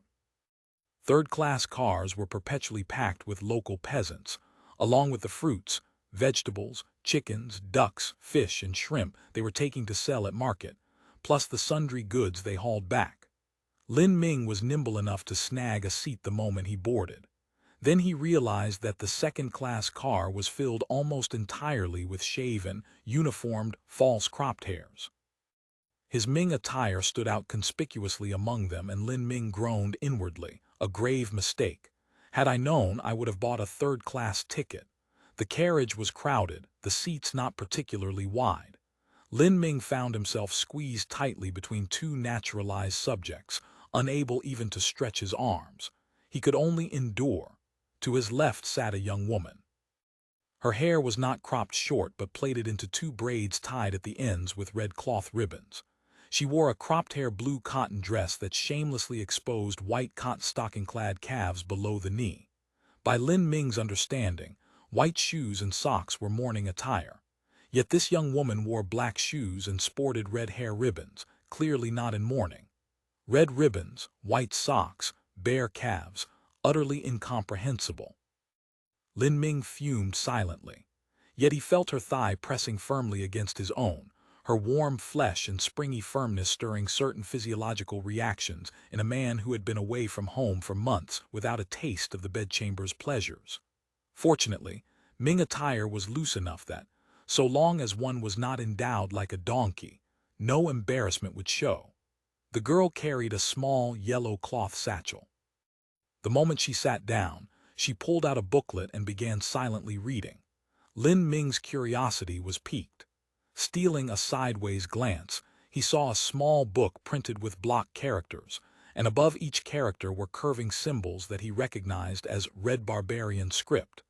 Third-class cars were perpetually packed with local peasants, along with the fruits, vegetables, chickens, ducks, fish, and shrimp they were taking to sell at market, plus the sundry goods they hauled back. Lin Ming was nimble enough to snag a seat the moment he boarded. Then he realized that the second-class car was filled almost entirely with shaven, uniformed, false cropped hairs. His Ming attire stood out conspicuously among them, and Lin Ming groaned inwardly, a grave mistake. Had I known, I would have bought a third-class ticket. The carriage was crowded, the seats not particularly wide. Lin Ming found himself squeezed tightly between 2 naturalized subjects, unable even to stretch his arms. He could only endure. To his left sat a young woman. Her hair was not cropped short but plaited into 2 braids tied at the ends with red cloth ribbons. She wore a cropped-hair blue cotton dress that shamelessly exposed white cotton stocking-clad calves below the knee. By Lin Ming's understanding, white shoes and socks were morning attire. Yet this young woman wore black shoes and sported red hair ribbons, clearly not in mourning. Red ribbons, white socks, bare calves, utterly incomprehensible. Lin Ming fumed silently. Yet he felt her thigh pressing firmly against his own, her warm flesh and springy firmness stirring certain physiological reactions in a man who had been away from home for months without a taste of the bedchamber's pleasures. Fortunately, Ming attire was loose enough that, so long as one was not endowed like a donkey, no embarrassment would show. The girl carried a small yellow cloth satchel. The moment she sat down, she pulled out a booklet and began silently reading. Lin Ming's curiosity was piqued. Stealing a sideways glance, he saw a small book printed with block characters, and above each character were curving symbols that he recognized as Red Barbarian script.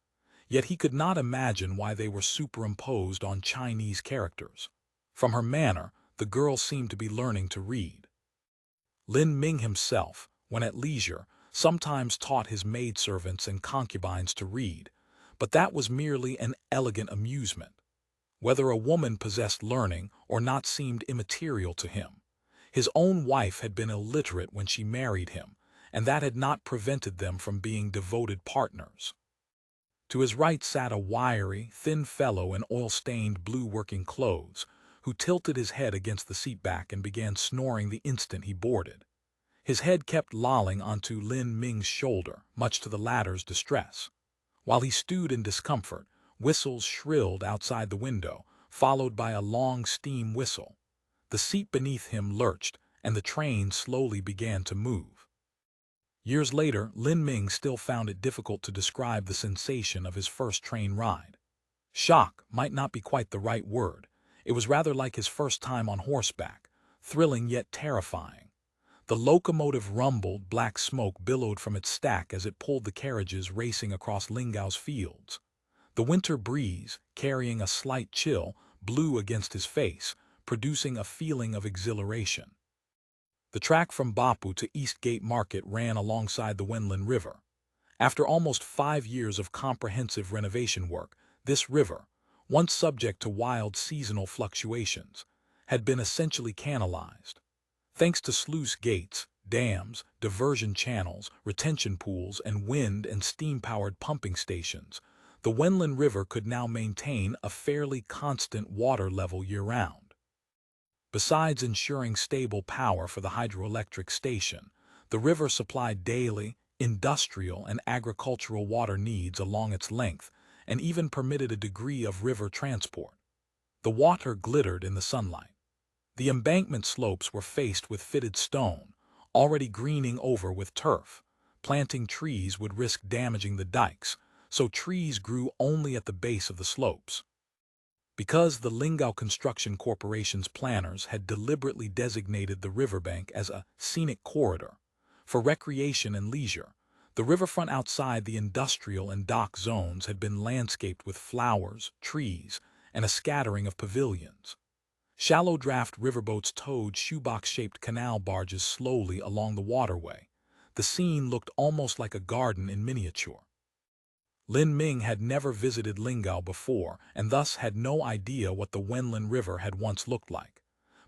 Yet he could not imagine why they were superimposed on Chinese characters. From her manner, the girl seemed to be learning to read. Lin Ming himself, when at leisure, sometimes taught his maidservants and concubines to read, but that was merely an elegant amusement. Whether a woman possessed learning or not seemed immaterial to him. His own wife had been illiterate when she married him, and that had not prevented them from being devoted partners. To his right sat a wiry, thin fellow in oil-stained blue working clothes, who tilted his head against the seat back and began snoring the instant he boarded. His head kept lolling onto Lin Ming's shoulder, much to the latter's distress. While he stewed in discomfort, whistles shrilled outside the window, followed by a long steam whistle. The seat beneath him lurched, and the train slowly began to move. Years later, Lin Ming still found it difficult to describe the sensation of his first train ride. Shock might not be quite the right word. It was rather like his first time on horseback, thrilling yet terrifying. The locomotive rumbled, black smoke billowed from its stack as it pulled the carriages racing across Lingao's fields. The winter breeze, carrying a slight chill, blew against his face, producing a feeling of exhilaration. The track from Bapu to Eastgate Market ran alongside the Wenlin River. After almost 5 years of comprehensive renovation work, this river, once subject to wild seasonal fluctuations, had been essentially canalized. Thanks to sluice gates, dams, diversion channels, retention pools, and wind and steam-powered pumping stations, the Wenlin River could now maintain a fairly constant water level year-round. Besides ensuring stable power for the hydroelectric station, the river supplied daily, industrial, and agricultural water needs along its length, and even permitted a degree of river transport. The water glittered in the sunlight. The embankment slopes were faced with fitted stone, already greening over with turf. Planting trees would risk damaging the dikes, so trees grew only at the base of the slopes. Because the Lingao Construction Corporation's planners had deliberately designated the riverbank as a scenic corridor for recreation and leisure, the riverfront outside the industrial and dock zones had been landscaped with flowers, trees, and a scattering of pavilions. Shallow draft riverboats towed shoebox-shaped canal barges slowly along the waterway. The scene looked almost like a garden in miniature. Lin Ming had never visited Lingao before and thus had no idea what the Wenlin River had once looked like.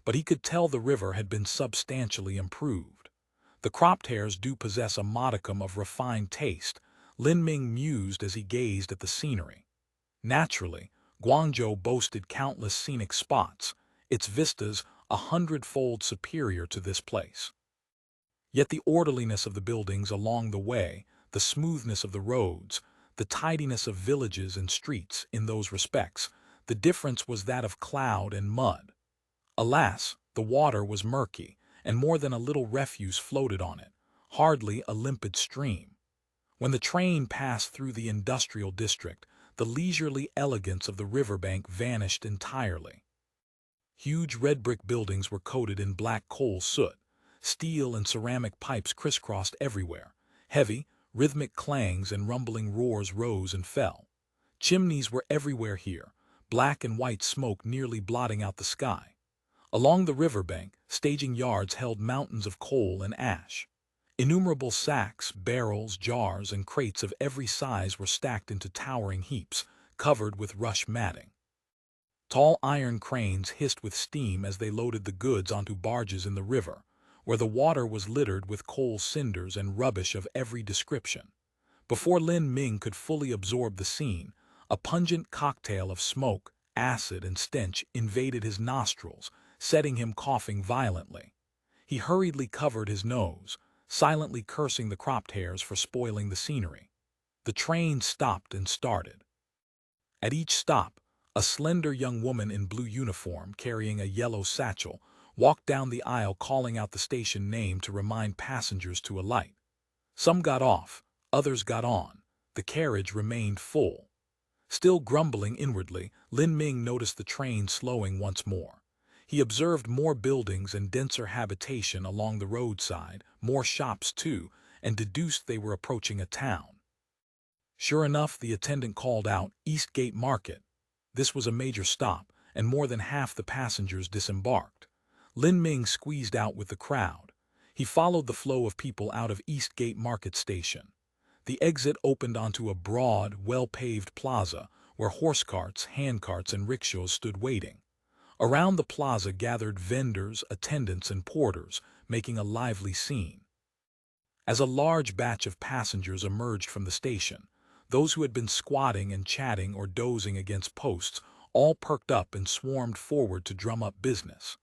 But he could tell the river had been substantially improved. The cropped hairs do possess a modicum of refined taste, Lin Ming mused as he gazed at the scenery. Naturally, Guangzhou boasted countless scenic spots, its vistas 100-fold superior to this place. Yet the orderliness of the buildings along the way, the smoothness of the roads, the tidiness of villages and streets in those respects, the difference was that of cloud and mud. Alas, the water was murky, and more than a little refuse floated on it, hardly a limpid stream. When the train passed through the industrial district, the leisurely elegance of the riverbank vanished entirely. Huge red brick buildings were coated in black coal soot. Steel and ceramic pipes crisscrossed everywhere. Heavy, rhythmic clangs and rumbling roars rose and fell. Chimneys were everywhere here, black and white smoke nearly blotting out the sky. Along the riverbank, staging yards held mountains of coal and ash. Innumerable sacks, barrels, jars, and crates of every size were stacked into towering heaps, covered with rush matting. Tall iron cranes hissed with steam as they loaded the goods onto barges in the river, where the water was littered with coal cinders and rubbish of every description. Before Lin Ming could fully absorb the scene, a pungent cocktail of smoke, acid, and stench invaded his nostrils, setting him coughing violently. He hurriedly covered his nose, silently cursing the cropped hairs for spoiling the scenery. The train stopped and started. At each stop, a slender young woman in blue uniform, carrying a yellow satchel, walked down the aisle calling out the station name to remind passengers to alight. Some got off, others got on. The carriage remained full. Still grumbling inwardly, Lin Ming noticed the train slowing once more. He observed more buildings and denser habitation along the roadside, more shops too, and deduced they were approaching a town. Sure enough, the attendant called out, "Eastgate Market." This was a major stop, and more than half the passengers disembarked. Lin Ming squeezed out with the crowd. He followed the flow of people out of Eastgate Market Station. The exit opened onto a broad, well-paved plaza where horse carts, hand carts, and rickshaws stood waiting. Around the plaza gathered vendors, attendants, and porters, making a lively scene. As a large batch of passengers emerged from the station, those who had been squatting and chatting or dozing against posts all perked up and swarmed forward to drum up business.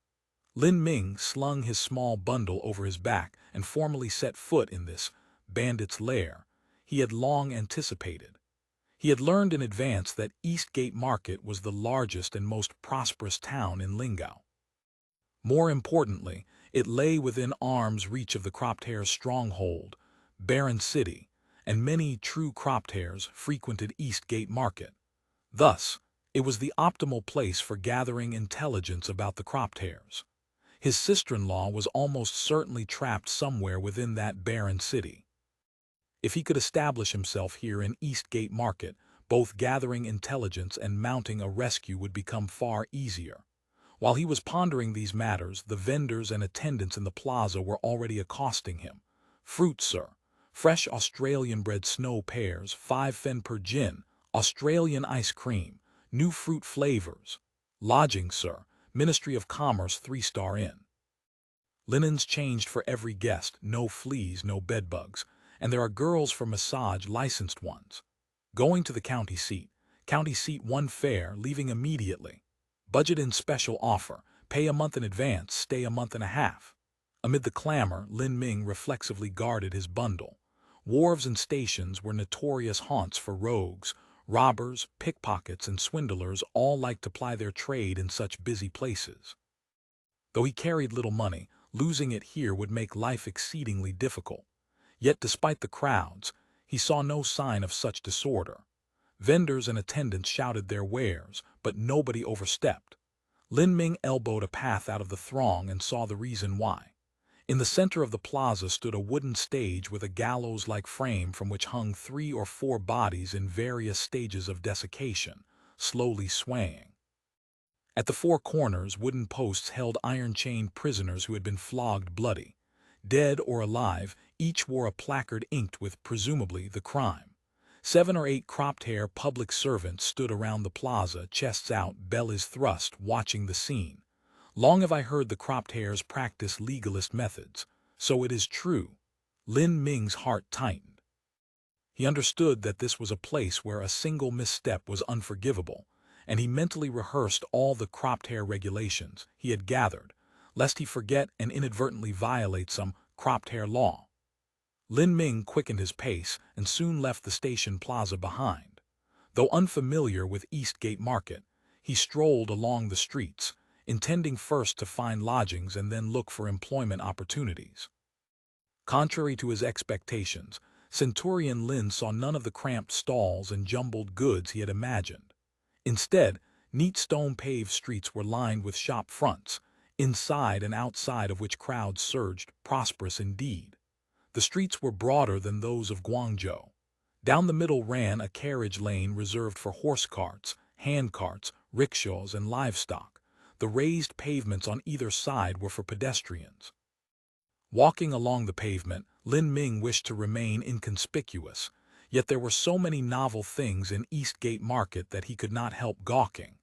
Lin Ming slung his small bundle over his back and formally set foot in this bandit's lair he had long anticipated. He had learned in advance that Eastgate Market was the largest and most prosperous town in Lingao. More importantly, it lay within arm's reach of the cropped hare's stronghold, Barren City, and many true cropped hares frequented Eastgate Market. Thus, it was the optimal place for gathering intelligence about the cropped hares. His sister-in-law was almost certainly trapped somewhere within that barren city. If he could establish himself here in Eastgate Market, both gathering intelligence and mounting a rescue would become far easier. While he was pondering these matters, the vendors and attendants in the plaza were already accosting him. "Fruit, sir. Fresh Australian-bred snow pears, 5 fen per gin. Australian ice cream. New fruit flavors. Lodging, sir. Ministry of Commerce 3-star inn. Linens changed for every guest, no fleas, no bedbugs, and there are girls for massage, licensed ones. Going to the county seat 1 fare, leaving immediately. Budget in special offer, pay a month in advance, stay a month and a half." Amid the clamor, Lin Ming reflexively guarded his bundle. Wharves and stations were notorious haunts for rogues. Robbers, pickpockets, and swindlers all liked to ply their trade in such busy places. Though he carried little money, losing it here would make life exceedingly difficult. Yet despite the crowds, he saw no sign of such disorder. Vendors and attendants shouted their wares, but nobody overstepped. Lin Ming elbowed a path out of the throng and saw the reason why. In the center of the plaza stood a wooden stage with a gallows-like frame from which hung 3 or 4 bodies in various stages of desiccation, slowly swaying. At the 4 corners, wooden posts held iron-chained prisoners who had been flogged bloody. Dead or alive, each wore a placard inked with, presumably, the crime. 7 or 8 cropped hair public servants stood around the plaza, chests out, bellies thrust, watching the scene. Long have I heard the cropped hares practice legalist methods. So it is true. Lin Ming's heart tightened. He understood that this was a place where a single misstep was unforgivable, and he mentally rehearsed all the cropped hair regulations he had gathered, lest he forget and inadvertently violate some cropped hair law. Lin Ming quickened his pace and soon left the station plaza behind. Though unfamiliar with Eastgate Market, he strolled along the streets, intending first to find lodgings and then look for employment opportunities. Contrary to his expectations, Centurion Lin saw none of the cramped stalls and jumbled goods he had imagined. Instead, neat stone-paved streets were lined with shop fronts, inside and outside of which crowds surged, prosperous indeed. The streets were broader than those of Guangzhou. Down the middle ran a carriage lane reserved for horse carts, hand carts, rickshaws, and livestock. The raised pavements on either side were for pedestrians. Walking along the pavement, Lin Ming wished to remain inconspicuous, yet there were so many novel things in Eastgate Market that he could not help gawking.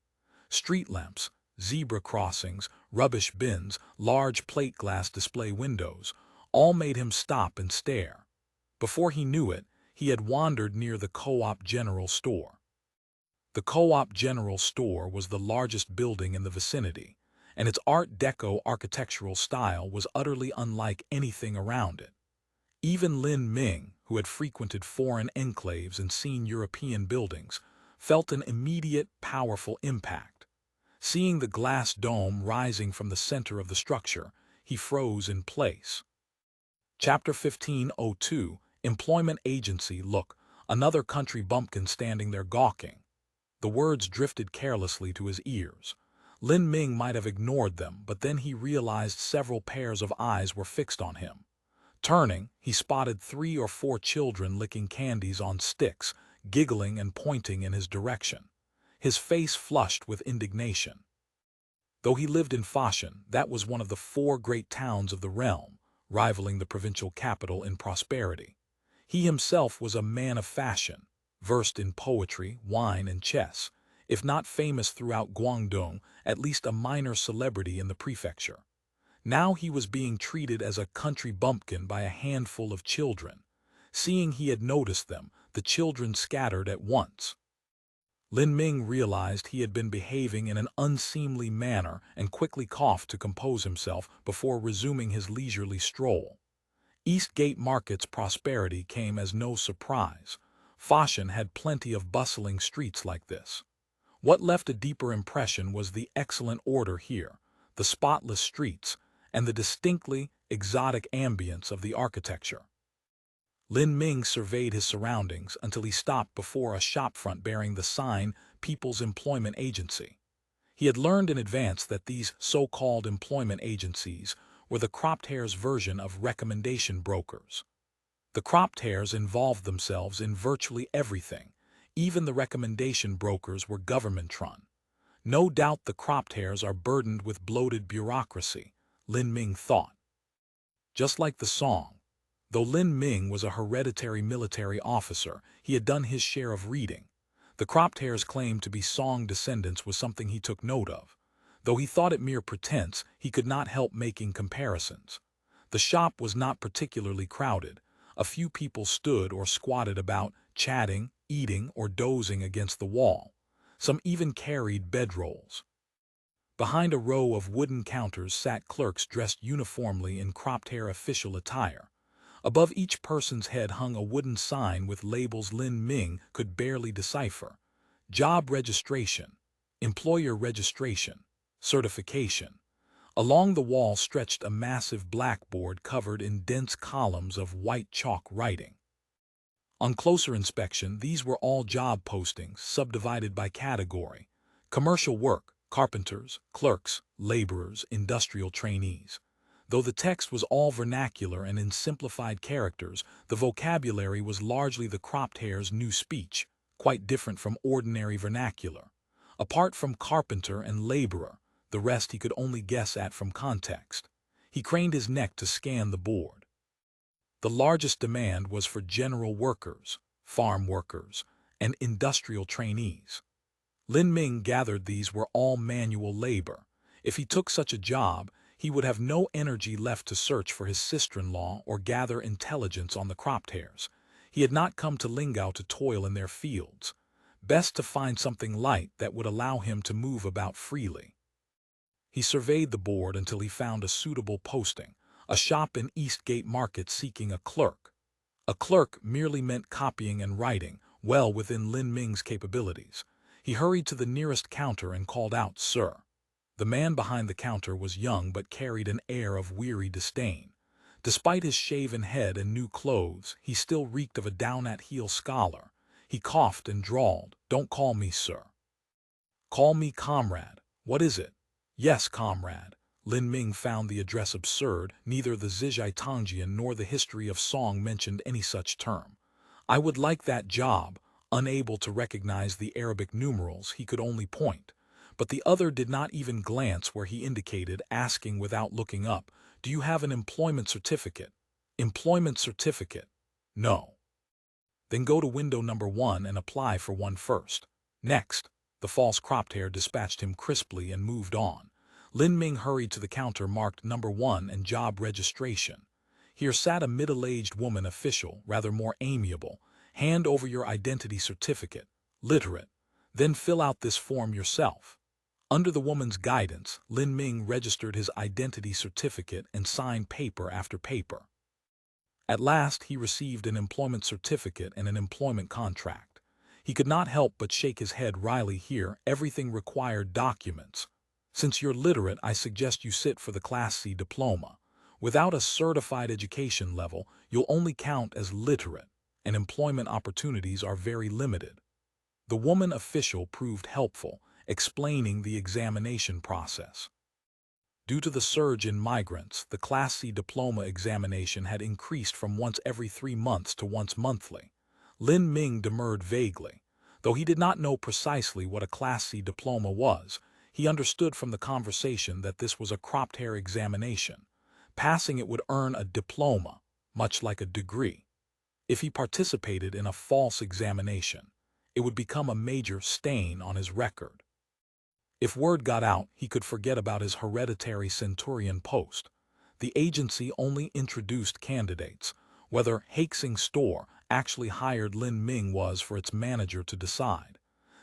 Street lamps, zebra crossings, rubbish bins, large plate glass display windows, all made him stop and stare. Before he knew it, he had wandered near the Co-op General Store. The Co-op General Store was the largest building in the vicinity, and its Art Deco architectural style was utterly unlike anything around it. Even Lin Ming, who had frequented foreign enclaves and seen European buildings, felt an immediate, powerful impact. Seeing the glass dome rising from the center of the structure, he froze in place. Chapter 1502, Employment Agency. Look, another country bumpkin standing there gawking. The words drifted carelessly to his ears. Lin Ming might have ignored them, but then he realized several pairs of eyes were fixed on him. Turning, he spotted 3 or 4 children licking candies on sticks, giggling and pointing in his direction. His face flushed with indignation. Though he lived in Fashion, that was one of the 4 great towns of the realm, rivaling the provincial capital in prosperity. He himself was a man of fashion, versed in poetry, wine, and chess. if not famous throughout Guangdong, at least a minor celebrity in the prefecture. Now he was being treated as a country bumpkin by a handful of children. Seeing he had noticed them, the children scattered at once. Lin Ming realized he had been behaving in an unseemly manner and quickly coughed to compose himself before resuming his leisurely stroll. Eastgate Market's prosperity came as no surprise. Foshan had plenty of bustling streets like this. What left a deeper impression was the excellent order here, the spotless streets, and the distinctly exotic ambience of the architecture. Lin Ming surveyed his surroundings until he stopped before a shopfront bearing the sign People's Employment Agency. He had learned in advance that these so-called employment agencies were the cropped hair's version of recommendation brokers. The cropped hairs involved themselves in virtually everything. Even the recommendation brokers were government-run. No doubt the cropped hairs are burdened with bloated bureaucracy, Lin Ming thought. Just like the song. Though Lin Ming was a hereditary military officer, he had done his share of reading. The cropped hair's claim to be Song descendants was something he took note of. Though he thought it mere pretense, he could not help making comparisons. The shop was not particularly crowded. A few people stood or squatted about, chatting, eating, or dozing against the wall. Some even carried bedrolls. Behind a row of wooden counters sat clerks dressed uniformly in cropped hair official attire. Above each person's head hung a wooden sign with labels Lin Ming could barely decipher. Job registration, employer registration, certification. Along the wall stretched a massive blackboard covered in dense columns of white chalk writing. On closer inspection, these were all job postings, subdivided by category. Commercial work, carpenters, clerks, laborers, industrial trainees. Though the text was all vernacular and in simplified characters, the vocabulary was largely the cropped hair's new speech, quite different from ordinary vernacular. Apart from carpenter and laborer, the rest he could only guess at from context. He craned his neck to scan the board. The largest demand was for general workers, farm workers, and industrial trainees. Lin Ming gathered these were all manual labor. If he took such a job, he would have no energy left to search for his sister-in-law or gather intelligence on the cropped hairs. He had not come to Lingao to toil in their fields. Best to find something light that would allow him to move about freely. He surveyed the board until he found a suitable posting, a shop in Eastgate Market seeking a clerk. A clerk merely meant copying and writing, well within Lin Ming's capabilities. He hurried to the nearest counter and called out, "Sir." The man behind the counter was young but carried an air of weary disdain. Despite his shaven head and new clothes, he still reeked of a down-at-heel scholar. He coughed and drawled, "Don't call me sir. Call me comrade. What is it?" "Yes, comrade." Lin Ming found the address absurd. Neither the Zizhai Tongjian nor the history of song mentioned any such term. "I would like that job." Unable to recognize the Arabic numerals, he could only point. But the other did not even glance where he indicated, asking without looking up, "Do you have an employment certificate?" "Employment certificate? No." "Then go to window number 1 and apply for one first." "Next." The false cropped hair dispatched him crisply and moved on. Lin Ming hurried to the counter marked number 1 and job registration. Here sat a middle-aged woman official, rather more amiable. "Hand over your identity certificate. Literate. Then fill out this form yourself." Under the woman's guidance, Lin Ming registered his identity certificate and signed paper after paper. At last, he received an employment certificate and an employment contract. He could not help but shake his head wryly. Here, everything required documents. "Since you're literate, I suggest you sit for the Class C diploma. Without a certified education level, you'll only count as literate, and employment opportunities are very limited." The woman official proved helpful, explaining the examination process. Due to the surge in migrants, the Class C diploma examination had increased from once every 3 months to once monthly. Lin Ming demurred vaguely. Though he did not know precisely what a Class C diploma was, he understood from the conversation that this was a cropped hair examination. Passing it would earn a diploma, much like a degree. If he participated in a false examination, It would become a major stain on his record. If word got out, he could forget about his hereditary Centurion post. The agency only introduced candidates. Whether Hastings store actually hired Lin Ming was for its manager to decide.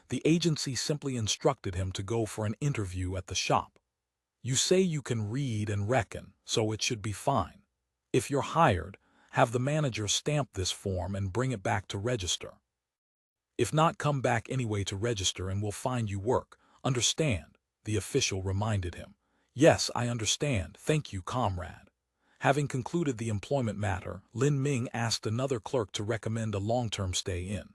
The agency simply instructed him to go for an interview at the shop. You say you can read and reckon, so it should be fine. If you're hired, have the manager stamp this form and bring it back to register. If not, come back anyway to register and we'll find you work. Understand? The official reminded him. Yes, I understand. Thank you, comrade. Having concluded the employment matter, Lin Ming asked another clerk to recommend a long-term stay in.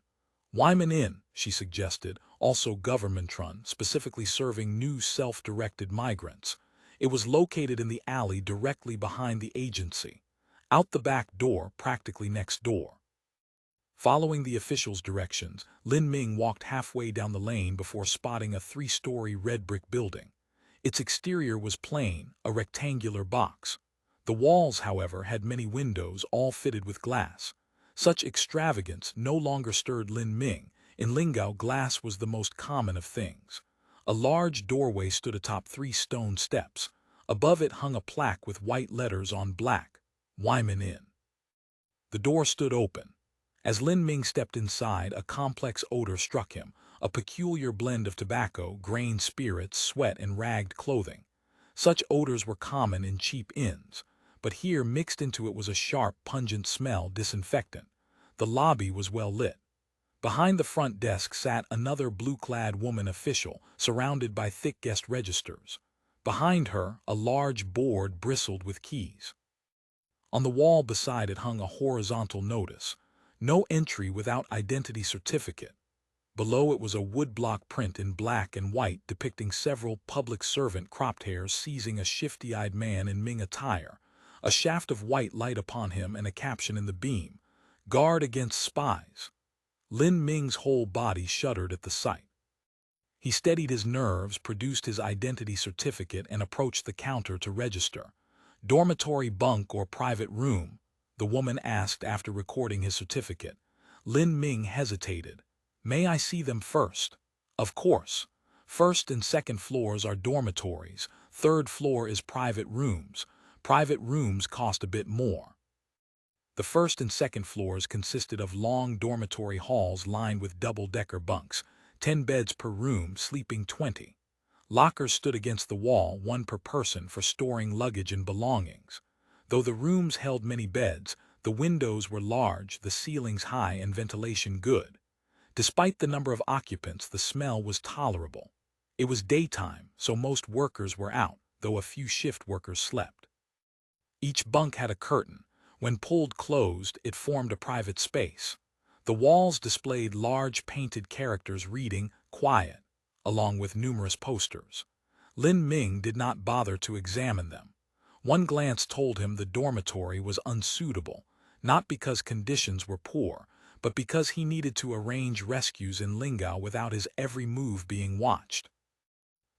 Xiamen Inn, she suggested, also government-run, specifically serving new self-directed migrants. It was located in the alley directly behind the agency. Out the back door, practically next door. Following the official's directions, Lin Ming walked halfway down the lane before spotting a 3-story red brick building. Its exterior was plain, a rectangular box. The walls, however, had many windows, all fitted with glass. Such extravagance no longer stirred Lin Ming. In Lingao, glass was the most common of things. A large doorway stood atop 3 stone steps. Above it hung a plaque with white letters on black, Xiamen Inn. The door stood open. As Lin Ming stepped inside, a complex odor struck him, a peculiar blend of tobacco, grain spirits, sweat, and ragged clothing. Such odors were common in cheap inns, but here mixed into it was a sharp, pungent smell, disinfectant. The lobby was well lit. Behind the front desk sat another blue-clad woman official, surrounded by thick guest registers. Behind her, a large board bristled with keys. On the wall beside it hung a horizontal notice. No entry without identity certificate. Below it was a woodblock print in black and white depicting several public servant cropped hairs seizing a shifty-eyed man in Ming attire, a shaft of white light upon him and a caption in the beam, "Guard against spies." Lin Ming's whole body shuddered at the sight. He steadied his nerves, produced his identity certificate, and approached the counter to register. "Dormitory bunk or private room?" the woman asked after recording his certificate. Lin Ming hesitated. "May I see them first?" "Of course. First and second floors are dormitories. Third floor is private rooms. Private rooms cost a bit more." The first and second floors consisted of long dormitory halls lined with double-decker bunks, 10 beds per room, sleeping 20. Lockers stood against the wall, 1 per person, for storing luggage and belongings. Though the rooms held many beds, the windows were large, the ceilings high, and ventilation good. Despite the number of occupants, the smell was tolerable. It was daytime, so most workers were out, though a few shift workers slept. Each bunk had a curtain. When pulled closed, it formed a private space. The walls displayed large painted characters reading "Quiet," along with numerous posters. Lin Ming did not bother to examine them. One glance told him the dormitory was unsuitable, not because conditions were poor, but because he needed to arrange rescues in Lingao without his every move being watched.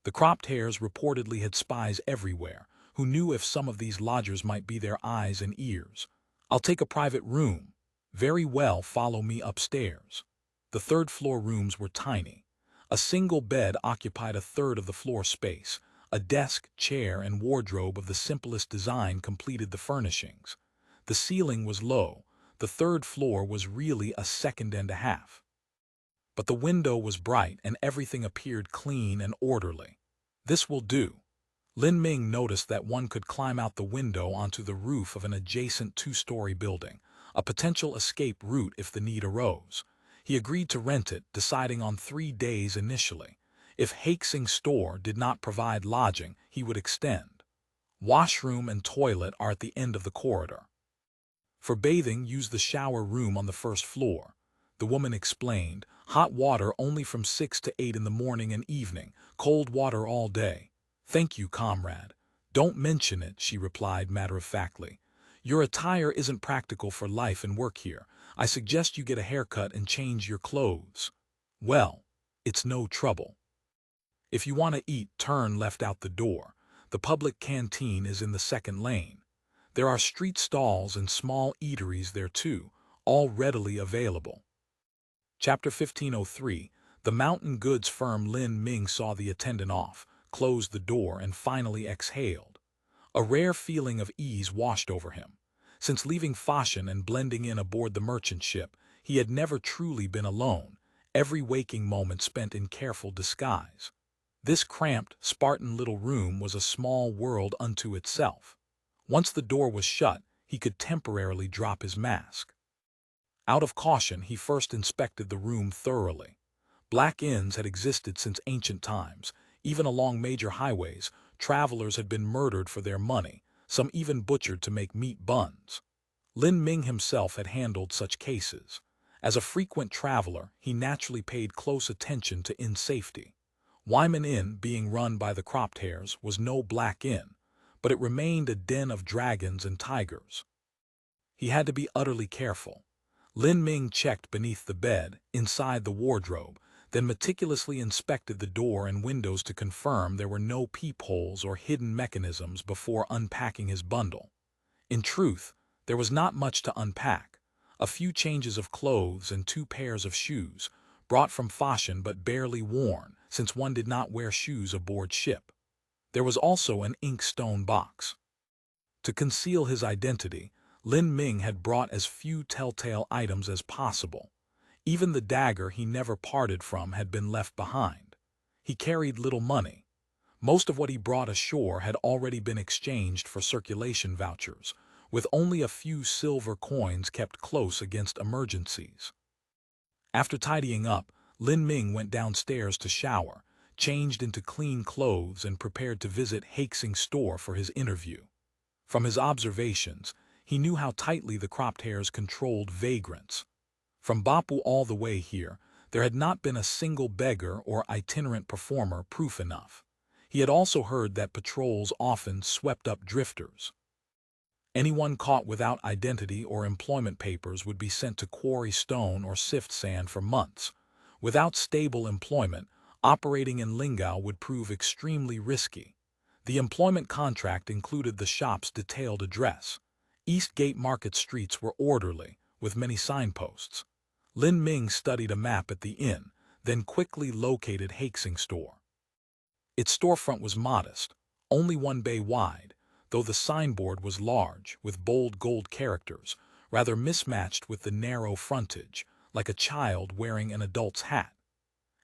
The cropped hairs reportedly had spies everywhere, who knew if some of these lodgers might be their eyes and ears. "I'll take a private room." "Very well, follow me upstairs." The third-floor rooms were tiny. A single bed occupied a third of the floor space. A desk, chair, and wardrobe of the simplest design completed the furnishings. The ceiling was low. The third floor was really a second and a half. But the window was bright and everything appeared clean and orderly. "This will do." Lin Ming noticed that one could climb out the window onto the roof of an adjacent 2-story building, a potential escape route if the need arose. He agreed to rent it, deciding on 3 days initially. If Hastings store did not provide lodging, he would extend. Washroom and toilet are at the end of the corridor. For bathing, use the shower room on the first floor. The woman explained, "Hot water only from 6 to 8 in the morning and evening, cold water all day." "Thank you, comrade." "Don't mention it," she replied matter-of-factly. "Your attire isn't practical for life and work here. I suggest you get a haircut and change your clothes." "Well, it's no trouble." "If you want to eat, turn left out the door. The public canteen is in the second lane. There are street stalls and small eateries there too, all readily available." Chapter 1503. The mountain goods firm Lin Ming saw the attendant off, closed the door, and finally exhaled. A rare feeling of ease washed over him. Since leaving Fashion and blending in aboard the merchant ship, he had never truly been alone, every waking moment spent in careful disguise. This cramped, Spartan little room was a small world unto itself. Once the door was shut, he could temporarily drop his mask. Out of caution, he first inspected the room thoroughly. Black inns had existed since ancient times. Even along major highways, travelers had been murdered for their money, some even butchered to make meat buns. Lin Ming himself had handled such cases. As a frequent traveler, he naturally paid close attention to inn safety. Xiamen Inn, being run by the cropped hairs, was no black inn, but it remained a den of dragons and tigers. He had to be utterly careful. Lin Ming checked beneath the bed, inside the wardrobe, then meticulously inspected the door and windows to confirm there were no peepholes or hidden mechanisms before unpacking his bundle. In truth, there was not much to unpack. A few changes of clothes and 2 pairs of shoes, brought from Fashion but barely worn, since one did not wear shoes aboard ship. There was also an inkstone box. To conceal his identity, Lin Ming had brought as few telltale items as possible. Even the dagger he never parted from had been left behind. He carried little money. Most of what he brought ashore had already been exchanged for circulation vouchers, with only a few silver coins kept close against emergencies. After tidying up, Lin Ming went downstairs to shower, changed into clean clothes, and prepared to visit Hastings' store for his interview. From his observations, he knew how tightly the cropped hairs controlled vagrants. From Bapu all the way here, there had not been a single beggar or itinerant performer proof enough. He had also heard that patrols often swept up drifters. Anyone caught without identity or employment papers would be sent to quarry stone or sift sand for months. Without stable employment, operating in Lingao would prove extremely risky. The employment contract included the shop's detailed address. East Gate Market streets were orderly, with many signposts. Lin Ming studied a map at the inn, then quickly located Hastings' store. Its storefront was modest, only 1 bay wide, though the signboard was large, with bold gold characters, rather mismatched with the narrow frontage, like a child wearing an adult's hat.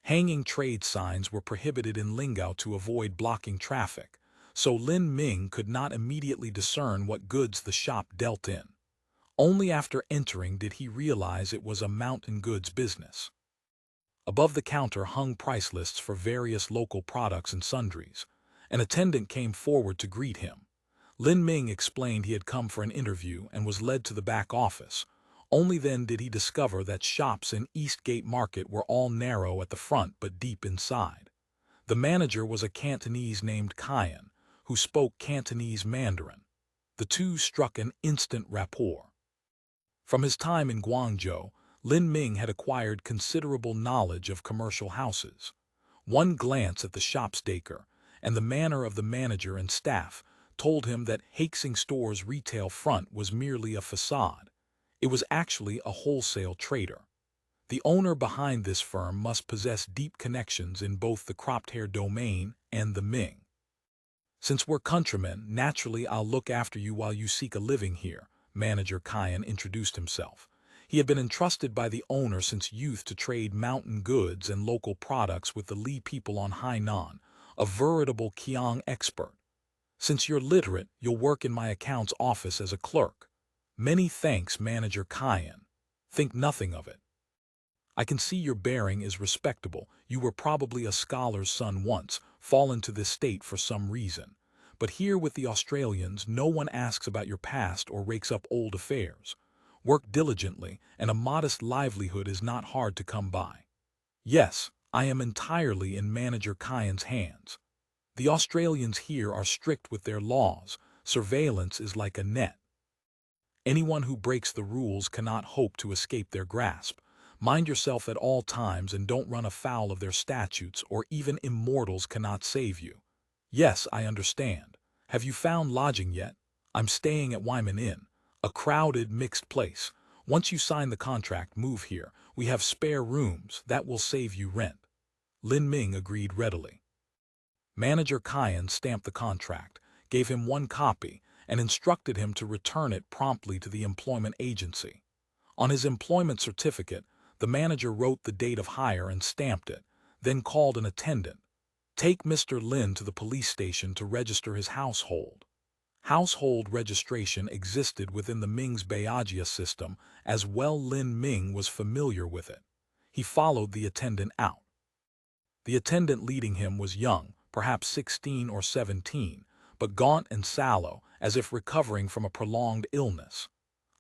Hanging trade signs were prohibited in Lingao to avoid blocking traffic, so Lin Ming could not immediately discern what goods the shop dealt in. Only after entering did he realize it was a mountain goods business. Above the counter hung price lists for various local products and sundries. An attendant came forward to greet him. Lin Ming explained he had come for an interview and was led to the back office. Only then did he discover that shops in Eastgate Market were all narrow at the front but deep inside. The manager was a Cantonese named Kian, who spoke Cantonese Mandarin. The two struck an instant rapport. From his time in Guangzhou, Lin Ming had acquired considerable knowledge of commercial houses. One glance at the shop's decor and the manner of the manager and staff told him that Hastings' store's retail front was merely a facade. It was actually a wholesale trader. The owner behind this firm must possess deep connections in both the cropped hair domain and the Ming. "Since we're countrymen, naturally I'll look after you while you seek a living here," Manager Kian introduced himself. He had been entrusted by the owner since youth to trade mountain goods and local products with the Li people on Hainan, a veritable Qiang expert. "Since you're literate, you'll work in my accounts office as a clerk." "Many thanks, Manager Kian. Think nothing of it. I can see your bearing is respectable. You were probably a scholar's son once, fallen to this state for some reason. But here with the Australians, no one asks about your past or rakes up old affairs. Work diligently, and a modest livelihood is not hard to come by." "Yes, I am entirely in Manager Kian's hands. The Australians here are strict with their laws. Surveillance is like a net. Anyone who breaks the rules cannot hope to escape their grasp. Mind yourself at all times and don't run afoul of their statutes, or even immortals cannot save you." "Yes, I understand. Have you found lodging yet?" "I'm staying at Xiamen Inn, a crowded, mixed place. Once you sign the contract, move here. We have spare rooms, that will save you rent. Lin Ming agreed readily. Manager Qian stamped the contract, gave him one copy, and instructed him to return it promptly to the employment agency. On his employment certificate, the manager wrote the date of hire and stamped it, then called an attendant. Take Mr. Lin to the police station to register his household. Household registration existed within the Ming's Bayagia system, as well Lin Ming was familiar with it. He followed the attendant out. The attendant leading him was young, perhaps 16 or 17, but gaunt and sallow, as if recovering from a prolonged illness.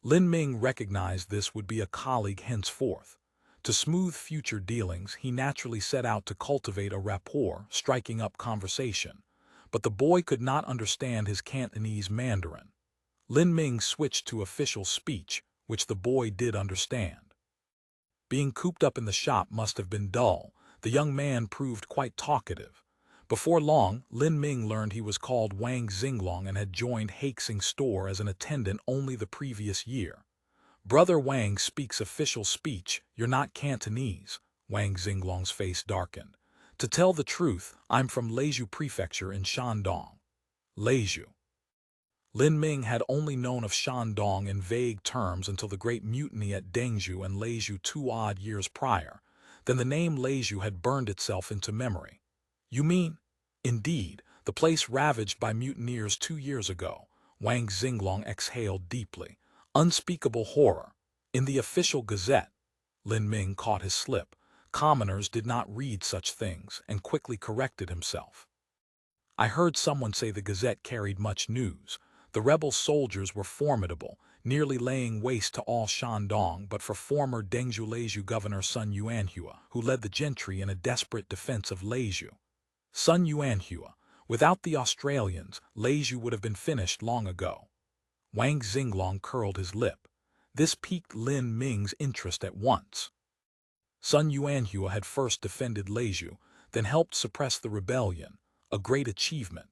Lin Ming recognized this would be a colleague henceforth. To smooth future dealings, he naturally set out to cultivate a rapport, striking up conversation. But the boy could not understand his Cantonese Mandarin. Lin Ming switched to official speech, which the boy did understand. Being cooped up in the shop must have been dull. The young man proved quite talkative. Before long, Lin Ming learned he was called Wang Xinglong and had joined Haxing's store as an attendant only the previous year. Brother Wang speaks official speech, you're not Cantonese. Wang Xinglong's face darkened. To tell the truth, I'm from Leizhou Prefecture in Shandong. Leizhou. Lin Ming had only known of Shandong in vague terms until the Great Mutiny at Dengzhou and Leizhou 2 odd years prior. Then the name Leizhou had burned itself into memory. You mean? Indeed, the place ravaged by mutineers 2 years ago. Wang Xinglong exhaled deeply. Unspeakable horror. In the official gazette. Lin Ming caught his slip. Commoners did not read such things, and quickly corrected himself. I heard someone say the gazette carried much news. The rebel soldiers were formidable, nearly laying waste to all Shandong but for former Dengzhou Leizhou Governor Sun Yuanhua, who led the gentry in a desperate defense of Leizhou. Sun Yuanhua. Without the Australians, Leizhou would have been finished long ago. Wang Xinglong curled his lip. This piqued Lin Ming's interest at once. Sun Yuanhua had first defended Leizhou, then helped suppress the rebellion, a great achievement.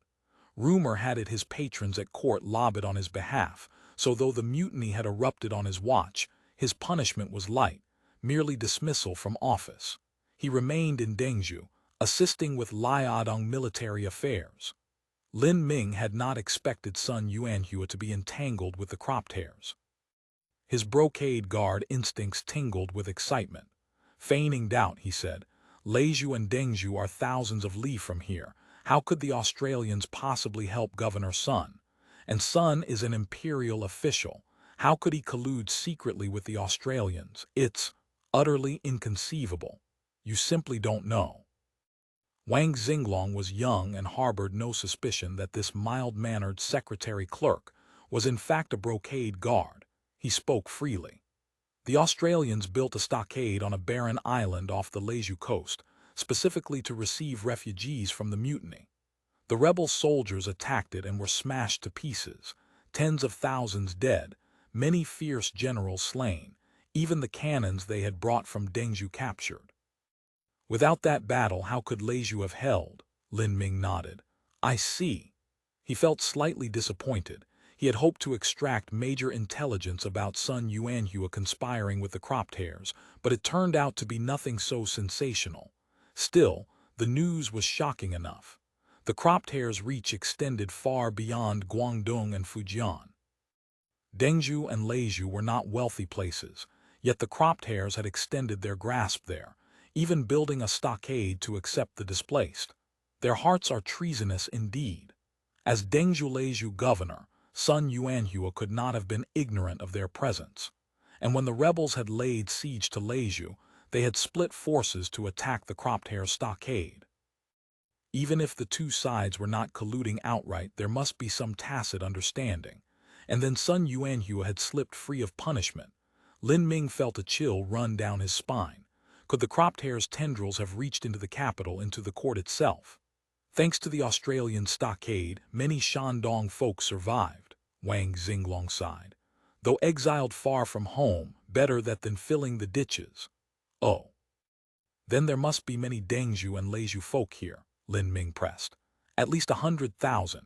Rumor had it his patrons at court lobbied on his behalf, so though the mutiny had erupted on his watch, his punishment was light, merely dismissal from office. He remained in Dengzhou, assisting with Liaodong military affairs. Lin Ming had not expected Sun Yuanhua to be entangled with the cropped hairs. His brocade guard instincts tingled with excitement. Feigning doubt, he said, Leizhou and Dengzhou are thousands of li from here. How could the Australians possibly help Governor Sun? And Sun is an imperial official. How could he collude secretly with the Australians? It's utterly inconceivable. You simply don't know. Wang Xinglong was young and harbored no suspicion that this mild-mannered secretary clerk was in fact a brocade guard. He spoke freely. The Australians built a stockade on a barren island off the Leizhou coast, specifically to receive refugees from the mutiny. The rebel soldiers attacked it and were smashed to pieces, tens of thousands dead, many fierce generals slain, even the cannons they had brought from Dengzhou captured. Without that battle, how could Leizhou have held? Lin Ming nodded. I see. He felt slightly disappointed. He had hoped to extract major intelligence about Sun Yuanhua conspiring with the cropped hairs, but it turned out to be nothing so sensational. Still, the news was shocking enough. The cropped hairs' reach extended far beyond Guangdong and Fujian. Dengzhou and Leizhou were not wealthy places, yet the cropped hairs had extended their grasp there, even building a stockade to accept the displaced. Their hearts are treasonous indeed. As Dengzhou Leizhou governor, Sun Yuanhua could not have been ignorant of their presence. And when the rebels had laid siege to Leizhou, they had split forces to attack the cropped hair stockade. Even if the two sides were not colluding outright, there must be some tacit understanding. And then Sun Yuanhua had slipped free of punishment. Lin Ming felt a chill run down his spine. Could the cropped hair's tendrils have reached into the capital, into the court itself? Thanks to the Australian stockade, many Shandong folk survived, Wang Xinglong sighed. Though exiled far from home, better that than filling the ditches. Oh. Then there must be many Dengzhou and Leizhou folk here, Lin Ming pressed. At least 100,000.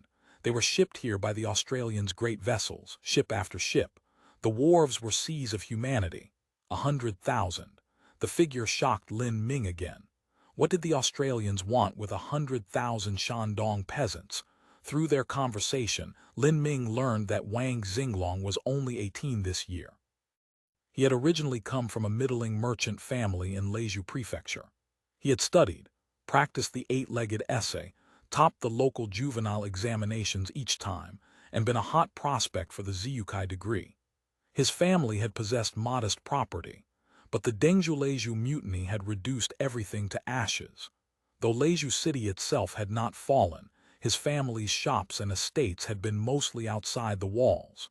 They were shipped here by the Australians' great vessels, ship after ship. The wharves were seas of humanity. 100,000. The figure shocked Lin Ming again. What did the Australians want with 100,000 Shandong peasants? Through their conversation, Lin Ming learned that Wang Xinglong was only 18 this year. He had originally come from a middling merchant family in Leizhou Prefecture. He had studied, practiced the eight-legged essay, topped the local juvenile examinations each time, and been a hot prospect for the Ziyukai degree. His family had possessed modest property, but the Dengzhou Leizhou mutiny had reduced everything to ashes. Though Leizhou city itself had not fallen, his family's shops and estates had been mostly outside the walls.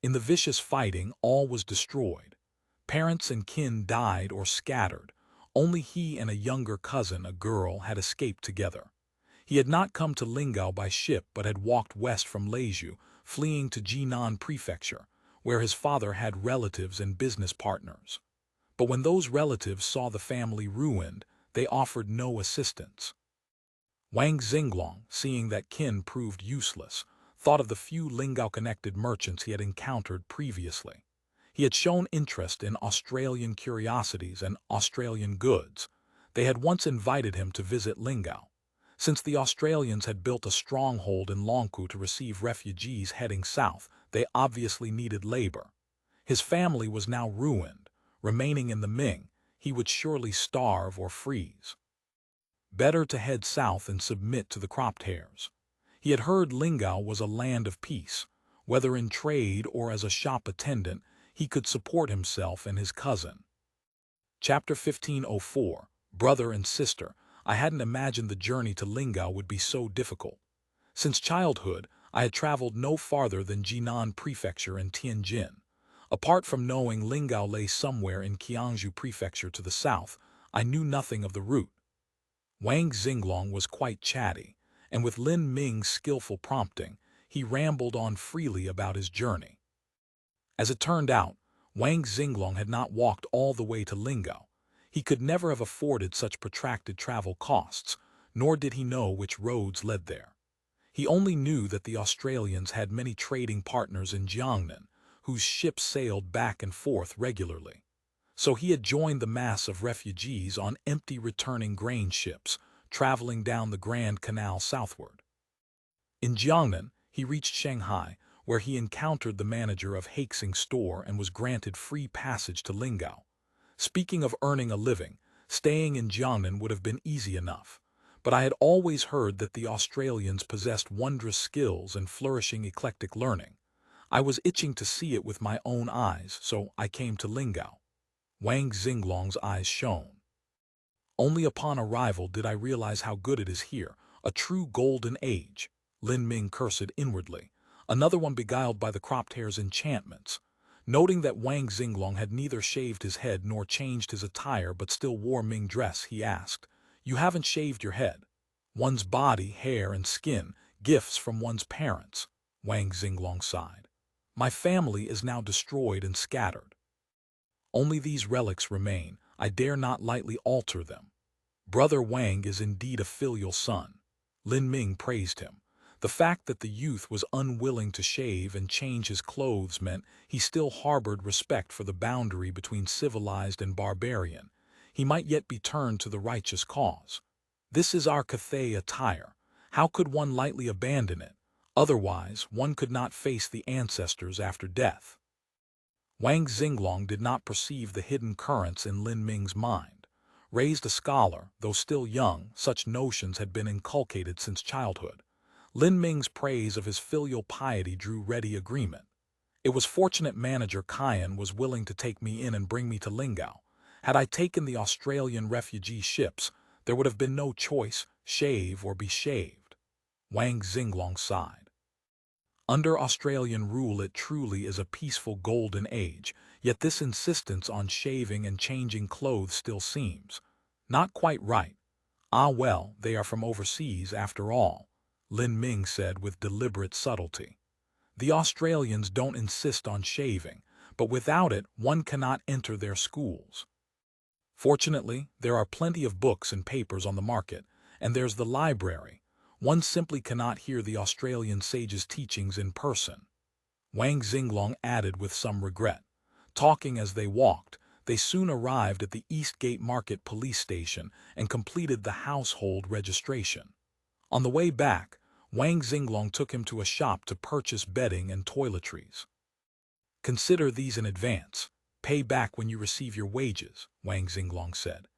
In the vicious fighting, all was destroyed. Parents and kin died or scattered. Only he and a younger cousin, a girl, had escaped together. He had not come to Lingao by ship but had walked west from Leizhou, fleeing to Jinan Prefecture, where his father had relatives and business partners. But when those relatives saw the family ruined, they offered no assistance. Wang Xinglong, seeing that kin proved useless, thought of the few Lingao-connected merchants he had encountered previously. He had shown interest in Australian curiosities and Australian goods. They had once invited him to visit Lingao. Since the Australians had built a stronghold in Longkou to receive refugees heading south, they obviously needed labor. His family was now ruined. Remaining in the Ming, he would surely starve or freeze. Better to head south and submit to the cropped hairs. He had heard Lingao was a land of peace. Whether in trade or as a shop attendant, he could support himself and his cousin. Chapter 1504, Brother and Sister. I hadn't imagined the journey to Lingao would be so difficult. Since childhood, I had traveled no farther than Jinan Prefecture and Tianjin. Apart from knowing Lingao lay somewhere in Qianzhou Prefecture to the south, I knew nothing of the route. Wang Xinglong was quite chatty, and with Lin Ming's skillful prompting, he rambled on freely about his journey. As it turned out, Wang Xinglong had not walked all the way to Lingao. He could never have afforded such protracted travel costs, nor did he know which roads led there. He only knew that the Australians had many trading partners in Jiangnan, whose ships sailed back and forth regularly. So he had joined the mass of refugees on empty returning grain ships, traveling down the Grand Canal southward. In Jiangnan, he reached Shanghai, where he encountered the manager of Haxing's store and was granted free passage to Lingao. Speaking of earning a living, staying in Jiangnan would have been easy enough, but I had always heard that the Australians possessed wondrous skills and flourishing eclectic learning. I was itching to see it with my own eyes, so I came to Lingao. Wang Xinglong's eyes shone. Only upon arrival did I realize how good it is here, a true golden age. Lin Ming cursed inwardly, another one beguiled by the cropped hair's enchantments. Noting that Wang Xinglong had neither shaved his head nor changed his attire but still wore Ming dress, he asked, "You haven't shaved your head?" "One's body, hair, and skin, gifts from one's parents," Wang Xinglong sighed. "My family is now destroyed and scattered. Only these relics remain. I dare not lightly alter them. Brother Wang is indeed a filial son." Lin Ming praised him. The fact that the youth was unwilling to shave and change his clothes meant he still harbored respect for the boundary between civilized and barbarian. He might yet be turned to the righteous cause. "This is our Cathay attire. How could one lightly abandon it? Otherwise, one could not face the ancestors after death." Wang Xinglong did not perceive the hidden currents in Lin Ming's mind. Raised a scholar, though still young, such notions had been inculcated since childhood. Lin Ming's praise of his filial piety drew ready agreement. It was fortunate manager Qian was willing to take me in and bring me to Lingao. Had I taken the Australian refugee ships, there would have been no choice, shave or be shaved. Wang Xinglong sighed. Under Australian rule it truly is a peaceful golden age, yet this insistence on shaving and changing clothes still seems not quite right. "Ah well, they are from overseas after all," Lin Ming said with deliberate subtlety. "The Australians don't insist on shaving, but without it one cannot enter their schools. Fortunately, there are plenty of books and papers on the market, and there's the library. One simply cannot hear the Australian sage's teachings in person." Wang Xinglong added with some regret. Talking as they walked, They soon arrived at the Eastgate Market police station and completed the household registration. On the way back, Wang Xinglong took him to a shop to purchase bedding and toiletries. "Consider these in advance. Pay back when you receive your wages," Wang Xinglong said.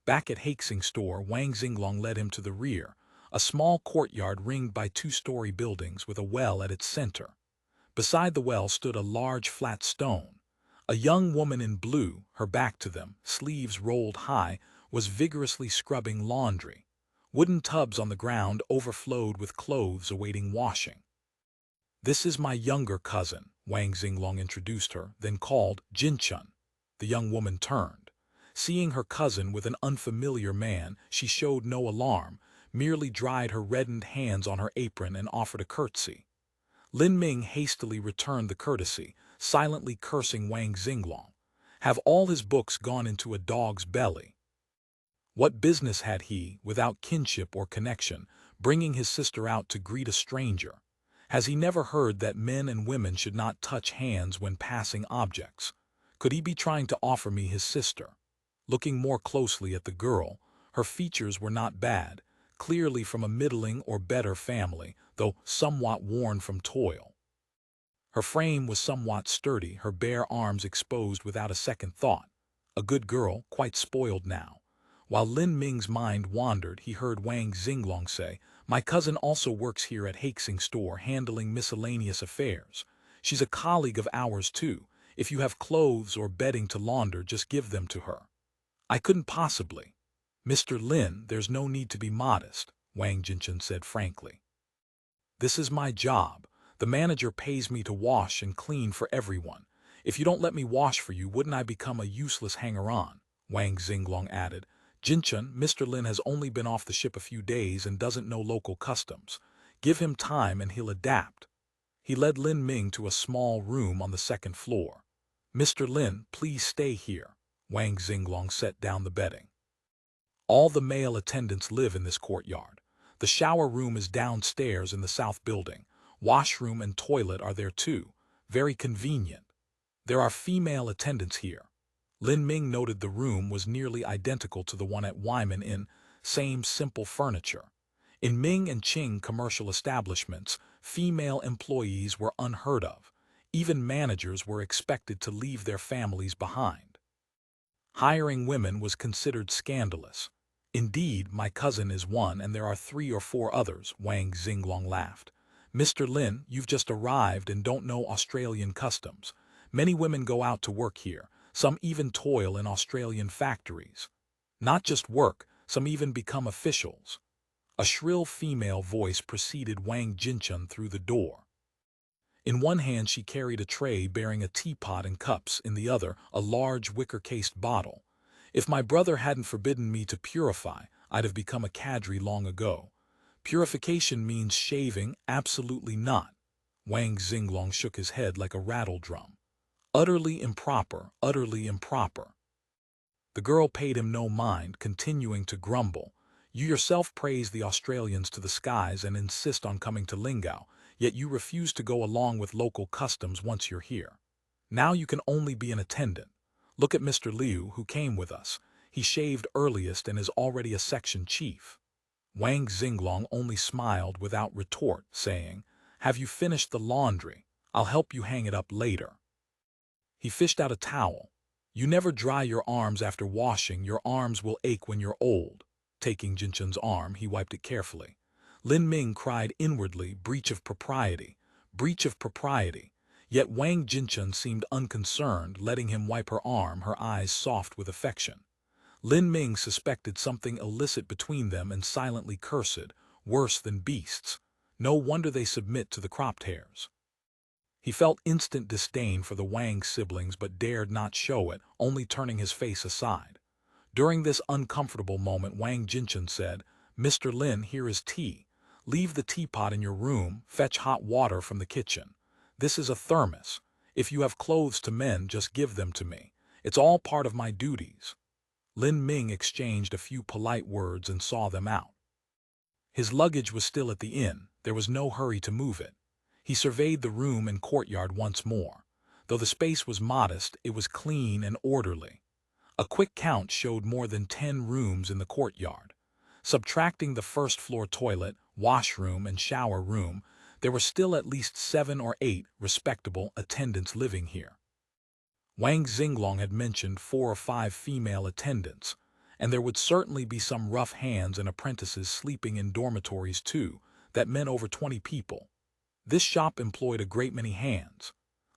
Back at Hastings store, Wang Xinglong led him to the rear, a small courtyard ringed by two-story buildings with a well at its center. Beside the well stood a large flat stone. A young woman in blue, her back to them, sleeves rolled high, was vigorously scrubbing laundry. Wooden tubs on the ground overflowed with clothes awaiting washing. "This is my younger cousin," Wang Xinglong introduced her, then called Jinchun. The young woman turned. Seeing her cousin with an unfamiliar man, she showed no alarm, merely dried her reddened hands on her apron and offered a curtsy. Lin Ming hastily returned the courtesy, silently cursing Wang Xinglong. Have all his books gone into a dog's belly? What business had he, without kinship or connection, bringing his sister out to greet a stranger? Has he never heard that men and women should not touch hands when passing objects? Could he be trying to offer me his sister? Looking more closely at the girl, her features were not bad, clearly from a middling or better family, though somewhat worn from toil. Her frame was somewhat sturdy, her bare arms exposed without a second thought. A good girl, quite spoiled now. While Lin Ming's mind wandered, he heard Wang Xinglong say, "My cousin also works here at Hastings store, handling miscellaneous affairs. She's a colleague of ours too. If you have clothes or bedding to launder, just give them to her." "I couldn't possibly." "Mr. Lin, there's no need to be modest," Wang Jinchun said frankly. "This is my job. The manager pays me to wash and clean for everyone. If you don't let me wash for you, wouldn't I become a useless hanger-on?" Wang Xinglong added. "Jinchun, Mr. Lin has only been off the ship a few days and doesn't know local customs. Give him time and he'll adapt." He led Lin Ming to a small room on the second floor. "Mr. Lin, please stay here." Wang Xinglong set down the bedding. "All the male attendants live in this courtyard. The shower room is downstairs in the south building. Washroom and toilet are there too. Very convenient. There are female attendants here." Lin Ming noted the room was nearly identical to the one at Wyman Inn, same simple furniture. In Ming and Qing commercial establishments, female employees were unheard of. Even managers were expected to leave their families behind. Hiring women was considered scandalous. "Indeed, my cousin is one, and there are 3 or 4 others," Wang Xinglong laughed. "Mr. Lin, you've just arrived and don't know Australian customs. Many women go out to work here. Some even toil in Australian factories. Not just work, some even become officials." A shrill female voice preceded Wang Jinchun through the door. In one hand she carried a tray bearing a teapot and cups, in the other a large wicker-cased bottle. "If my brother hadn't forbidden me to purify, I'd have become a cadre long ago. Purification means shaving? Absolutely not." Wang Xinglong shook his head like a rattle-drum. "Utterly improper, utterly improper." The girl paid him no mind, continuing to grumble. "You yourself praise the Australians to the skies and insist on coming to Lingao, yet you refuse to go along with local customs once you're here. Now you can only be an attendant. Look at Mr. Liu, who came with us. He shaved earliest and is already a section chief." Wang Xinglong only smiled without retort, saying, "Have you finished the laundry? I'll help you hang it up later." He fished out a towel. "You never dry your arms after washing. Your arms will ache when you're old." Taking Jinchun's arm, he wiped it carefully. Lin Ming cried inwardly, "Breach of propriety, breach of propriety." Yet Wang Jinchun seemed unconcerned, letting him wipe her arm, her eyes soft with affection. Lin Ming suspected something illicit between them and silently cursed, "Worse than beasts. No wonder they submit to the cropped hairs." He felt instant disdain for the Wang siblings but dared not show it, only turning his face aside. During this uncomfortable moment, Wang Jinchun said, "Mr. Lin, here is tea. Leave the teapot in your room, fetch hot water from the kitchen. This is a thermos. If you have clothes to mend, just give them to me. It's all part of my duties." Lin Ming exchanged a few polite words and saw them out. His luggage was still at the inn. There was no hurry to move it. He surveyed the room and courtyard once more. Though the space was modest, it was clean and orderly. A quick count showed more than 10 rooms in the courtyard. Subtracting the first-floor toilet, washroom, and shower room, there were still at least 7 or 8 respectable attendants living here. Wang Xinglong had mentioned 4 or 5 female attendants, and there would certainly be some rough hands and apprentices sleeping in dormitories too. That meant over 20 people. This shop employed a great many hands.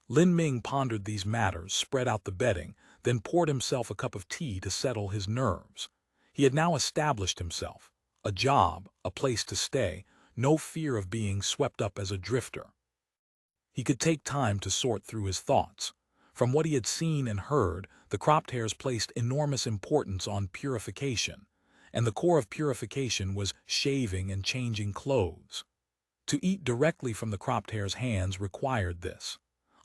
Lin Ming pondered these matters, spread out the bedding, then poured himself a cup of tea to settle his nerves. He had now established himself. A job, a place to stay, no fear of being swept up as a drifter. He could take time to sort through his thoughts. From what he had seen and heard, the cropped hairs placed enormous importance on purification, and the core of purification was shaving and changing clothes. To eat directly from the cropped hair's hands required this.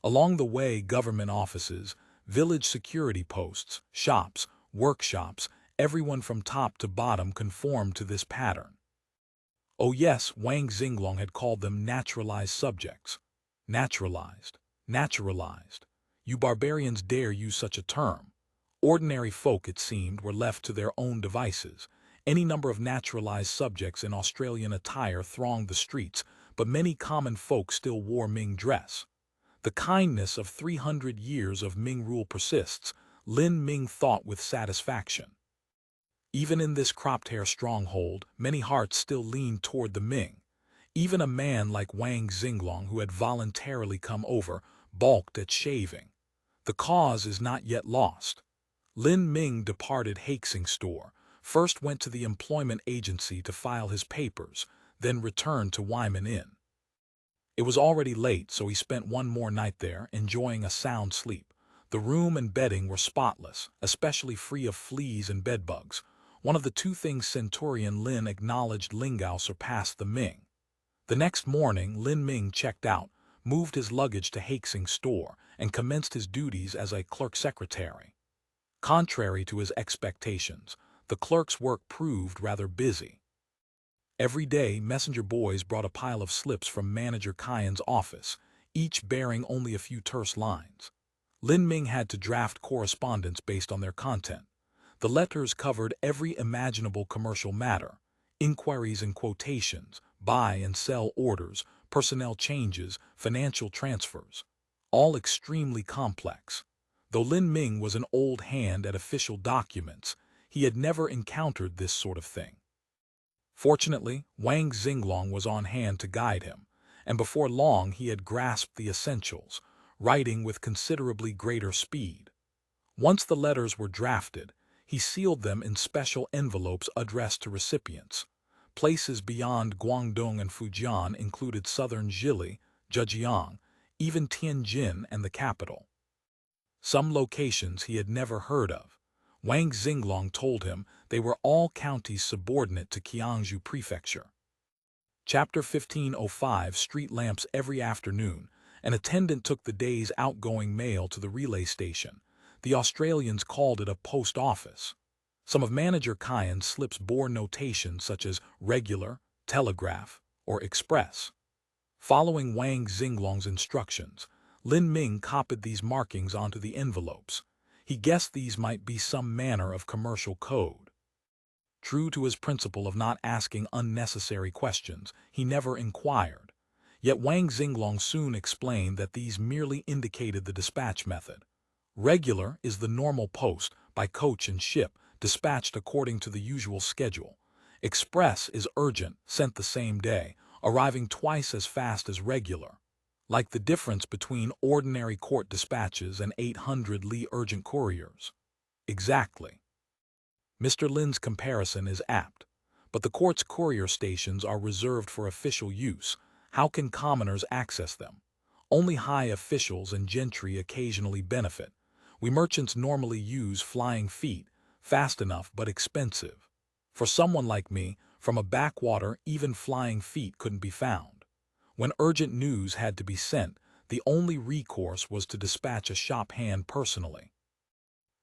Along the way, government offices, village security posts, shops, workshops, everyone from top to bottom conformed to this pattern. Oh yes, Wang Xinglong had called them naturalized subjects. Naturalized. Naturalized. You barbarians dare use such a term. Ordinary folk, it seemed, were left to their own devices. Any number of naturalized subjects in Australian attire thronged the streets, but many common folk still wore Ming dress. The kindness of 300 years of Ming rule persists, Lin Ming thought with satisfaction. Even in this cropped hair stronghold, many hearts still leaned toward the Ming. Even a man like Wang Xinglong, who had voluntarily come over, balked at shaving. The cause is not yet lost. Lin Ming departed Hastings store, first went to the employment agency to file his papers, then returned to Wyman Inn. It was already late, so he spent one more night there, enjoying a sound sleep. The room and bedding were spotless, especially free of fleas and bedbugs. One of the two things Centurion Lin acknowledged Lingao surpassed the Ming. The next morning, Lin Ming checked out, moved his luggage to Hastings store, and commenced his duties as a clerk secretary. Contrary to his expectations, the clerk's work proved rather busy. Every day, messenger boys brought a pile of slips from Manager Kyan's office, each bearing only a few terse lines. Lin Ming had to draft correspondence based on their content. The letters covered every imaginable commercial matter: inquiries and quotations, buy and sell orders, personnel changes, financial transfers. All extremely complex. Though Lin Ming was an old hand at official documents, he had never encountered this sort of thing. Fortunately, Wang Xinglong was on hand to guide him, and before long he had grasped the essentials, writing with considerably greater speed. Once the letters were drafted, he sealed them in special envelopes addressed to recipients. Places beyond Guangdong and Fujian included southern Zhili, Zhejiang, even Tianjin and the capital. Some locations he had never heard of. Wang Xinglong told him they were all counties subordinate to Qiangzhou Prefecture. Chapter 1505. Street lamps. Every afternoon, an attendant took the day's outgoing mail to the relay station. The Australians called it a post office. Some of Manager Kyan's slips bore notations such as regular, telegraph, or express. Following Wang Xinglong's instructions, Lin Ming copied these markings onto the envelopes. He guessed these might be some manner of commercial code. True to his principle of not asking unnecessary questions, he never inquired. Yet Wang Xinglong soon explained that these merely indicated the dispatch method. Regular is the normal post, by coach and ship, dispatched according to the usual schedule. Express is urgent, sent the same day, arriving twice as fast as regular. Like the difference between ordinary court dispatches and 800 Li urgent couriers. Exactly. Mr. Lin's comparison is apt, but the court's courier stations are reserved for official use. How can commoners access them? Only high officials and gentry occasionally benefit. We merchants normally use flying feet, fast enough but expensive. For someone like me, from a backwater, even flying feet couldn't be found. When urgent news had to be sent, the only recourse was to dispatch a shop hand personally.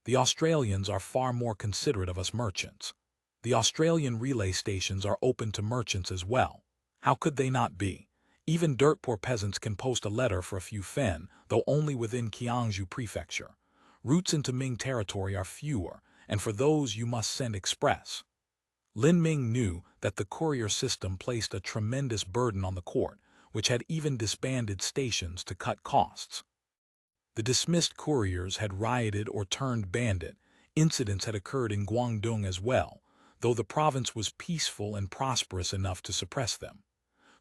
The Australians are far more considerate of us merchants. The Australian relay stations are open to merchants as well. How could they not be? Even dirt-poor peasants can post a letter for a few fen, though only within Qiangzhou Prefecture. Routes into Ming territory are fewer, and for those you must send express. Lin Ming knew that the courier system placed a tremendous burden on the court, which had even disbanded stations to cut costs. The dismissed couriers had rioted or turned bandit. Incidents had occurred in Guangdong as well, though the province was peaceful and prosperous enough to suppress them.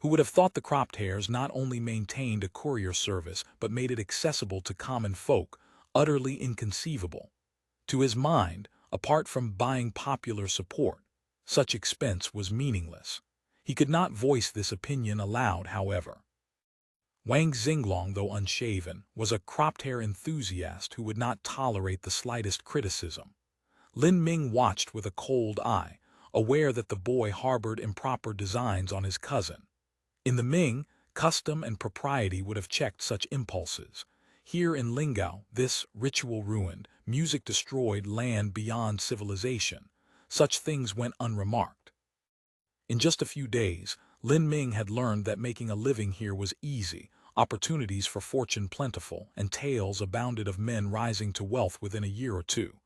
Who would have thought the cropped hairs not only maintained a courier service but made it accessible to common folk, utterly inconceivable. To his mind, apart from buying popular support, such expense was meaningless. He could not voice this opinion aloud, however. Wang Xinglong, though unshaven, was a cropped hair enthusiast who would not tolerate the slightest criticism. Lin Ming watched with a cold eye, aware that the boy harbored improper designs on his cousin. In the Ming, custom and propriety would have checked such impulses. Here in Lingao, this ritual ruined, music destroyed land beyond civilization. Such things went unremarked. In just a few days, Lin Ming had learned that making a living here was easy, opportunities for fortune plentiful, and tales abounded of men rising to wealth within a year or two.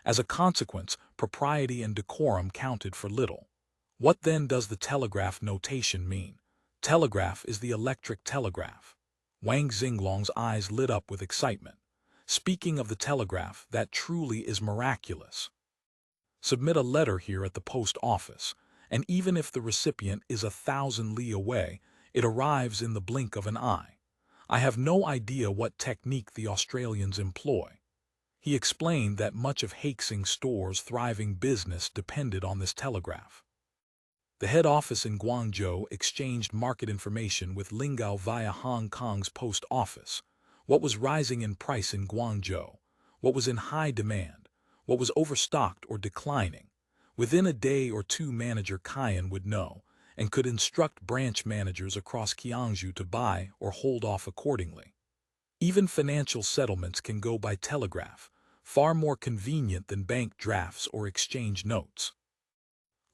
As a consequence, propriety and decorum counted for little. What then does the telegraph notation mean? Telegraph is the electric telegraph. Wang Xinglong's eyes lit up with excitement. Speaking of the telegraph, that truly is miraculous. Submit a letter here at the post office, and even if the recipient is 1,000 li away, it arrives in the blink of an eye. I have no idea what technique the Australians employ. He explained that much of Hastings' store's thriving business depended on this telegraph. The head office in Guangzhou exchanged market information with Lingao via Hong Kong's post office. What was rising in price in Guangzhou? What was in high demand? What was overstocked or declining? Within a day or two, Manager Qian would know, and could instruct branch managers across Qiangzhou to buy or hold off accordingly. Even financial settlements can go by telegraph, far more convenient than bank drafts or exchange notes.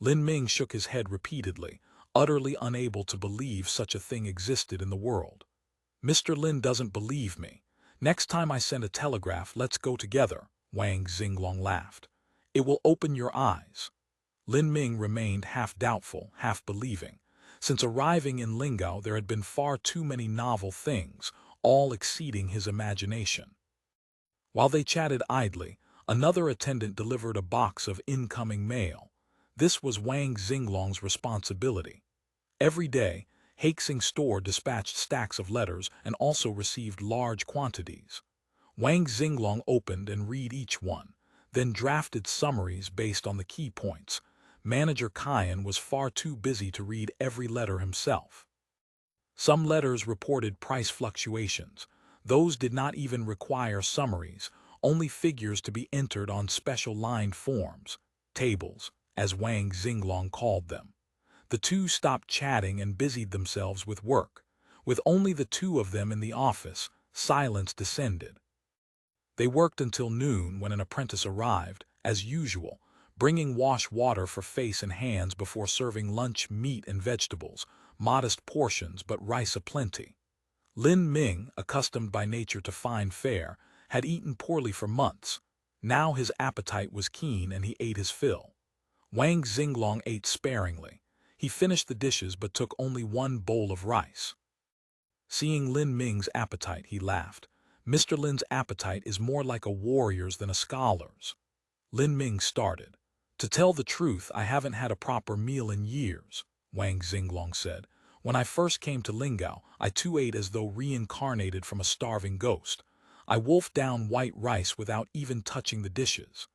Lin Ming shook his head repeatedly, utterly unable to believe such a thing existed in the world. Mr. Lin doesn't believe me. Next time I send a telegraph, let's go together, Wang Xinglong laughed. It will open your eyes. Lin Ming remained half doubtful, half believing. Since arriving in Lingao, there had been far too many novel things, all exceeding his imagination. While they chatted idly, another attendant delivered a box of incoming mail. This was Wang Xinglong's responsibility. Every day, Hastings' store dispatched stacks of letters and also received large quantities. Wang Xinglong opened and read each one, then drafted summaries based on the key points. Manager Qian was far too busy to read every letter himself. Some letters reported price fluctuations. Those did not even require summaries, only figures to be entered on special lined forms, tables, as Wang Xinglong called them. The two stopped chatting and busied themselves with work. With only the two of them in the office, silence descended. They worked until noon when an apprentice arrived, as usual, bringing wash water for face and hands before serving lunch, meat and vegetables, modest portions but rice aplenty. Lin Ming, accustomed by nature to fine fare, had eaten poorly for months. Now his appetite was keen and he ate his fill. Wang Xinglong ate sparingly. He finished the dishes but took only one bowl of rice. Seeing Lin Ming's appetite, he laughed. Mr. Lin's appetite is more like a warrior's than a scholar's. Lin Ming started. To tell the truth, I haven't had a proper meal in years, Wang Xinglong said. When I first came to Lingao, I too ate as though reincarnated from a starving ghost. I wolfed down white rice without even touching the dishes.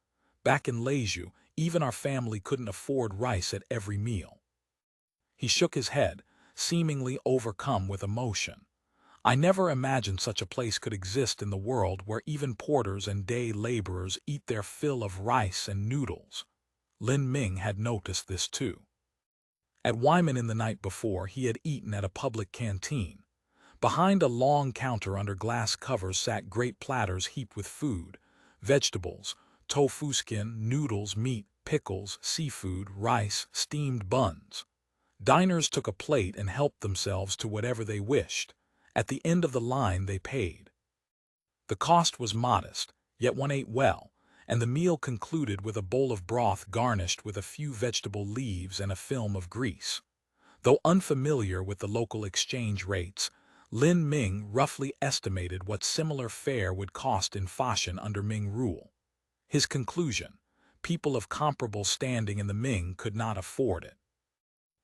Back in Leju, even our family couldn't afford rice at every meal. He shook his head, seemingly overcome with emotion. I never imagined such a place could exist in the world where even porters and day laborers eat their fill of rice and noodles. Lin Ming had noticed this too. At Xiamen in the night before, he had eaten at a public canteen. Behind a long counter under glass covers sat great platters heaped with food, vegetables, tofu skin, noodles, meat, pickles, seafood, rice, steamed buns. Diners took a plate and helped themselves to whatever they wished. At the end of the line they paid. The cost was modest, Yet one ate well, and the meal concluded with a bowl of broth garnished with a few vegetable leaves and a film of grease. Though unfamiliar with the local exchange rates, Lin Ming roughly estimated what similar fare would cost in fashion under Ming rule. His conclusion: people of comparable standing in the Ming could not afford it.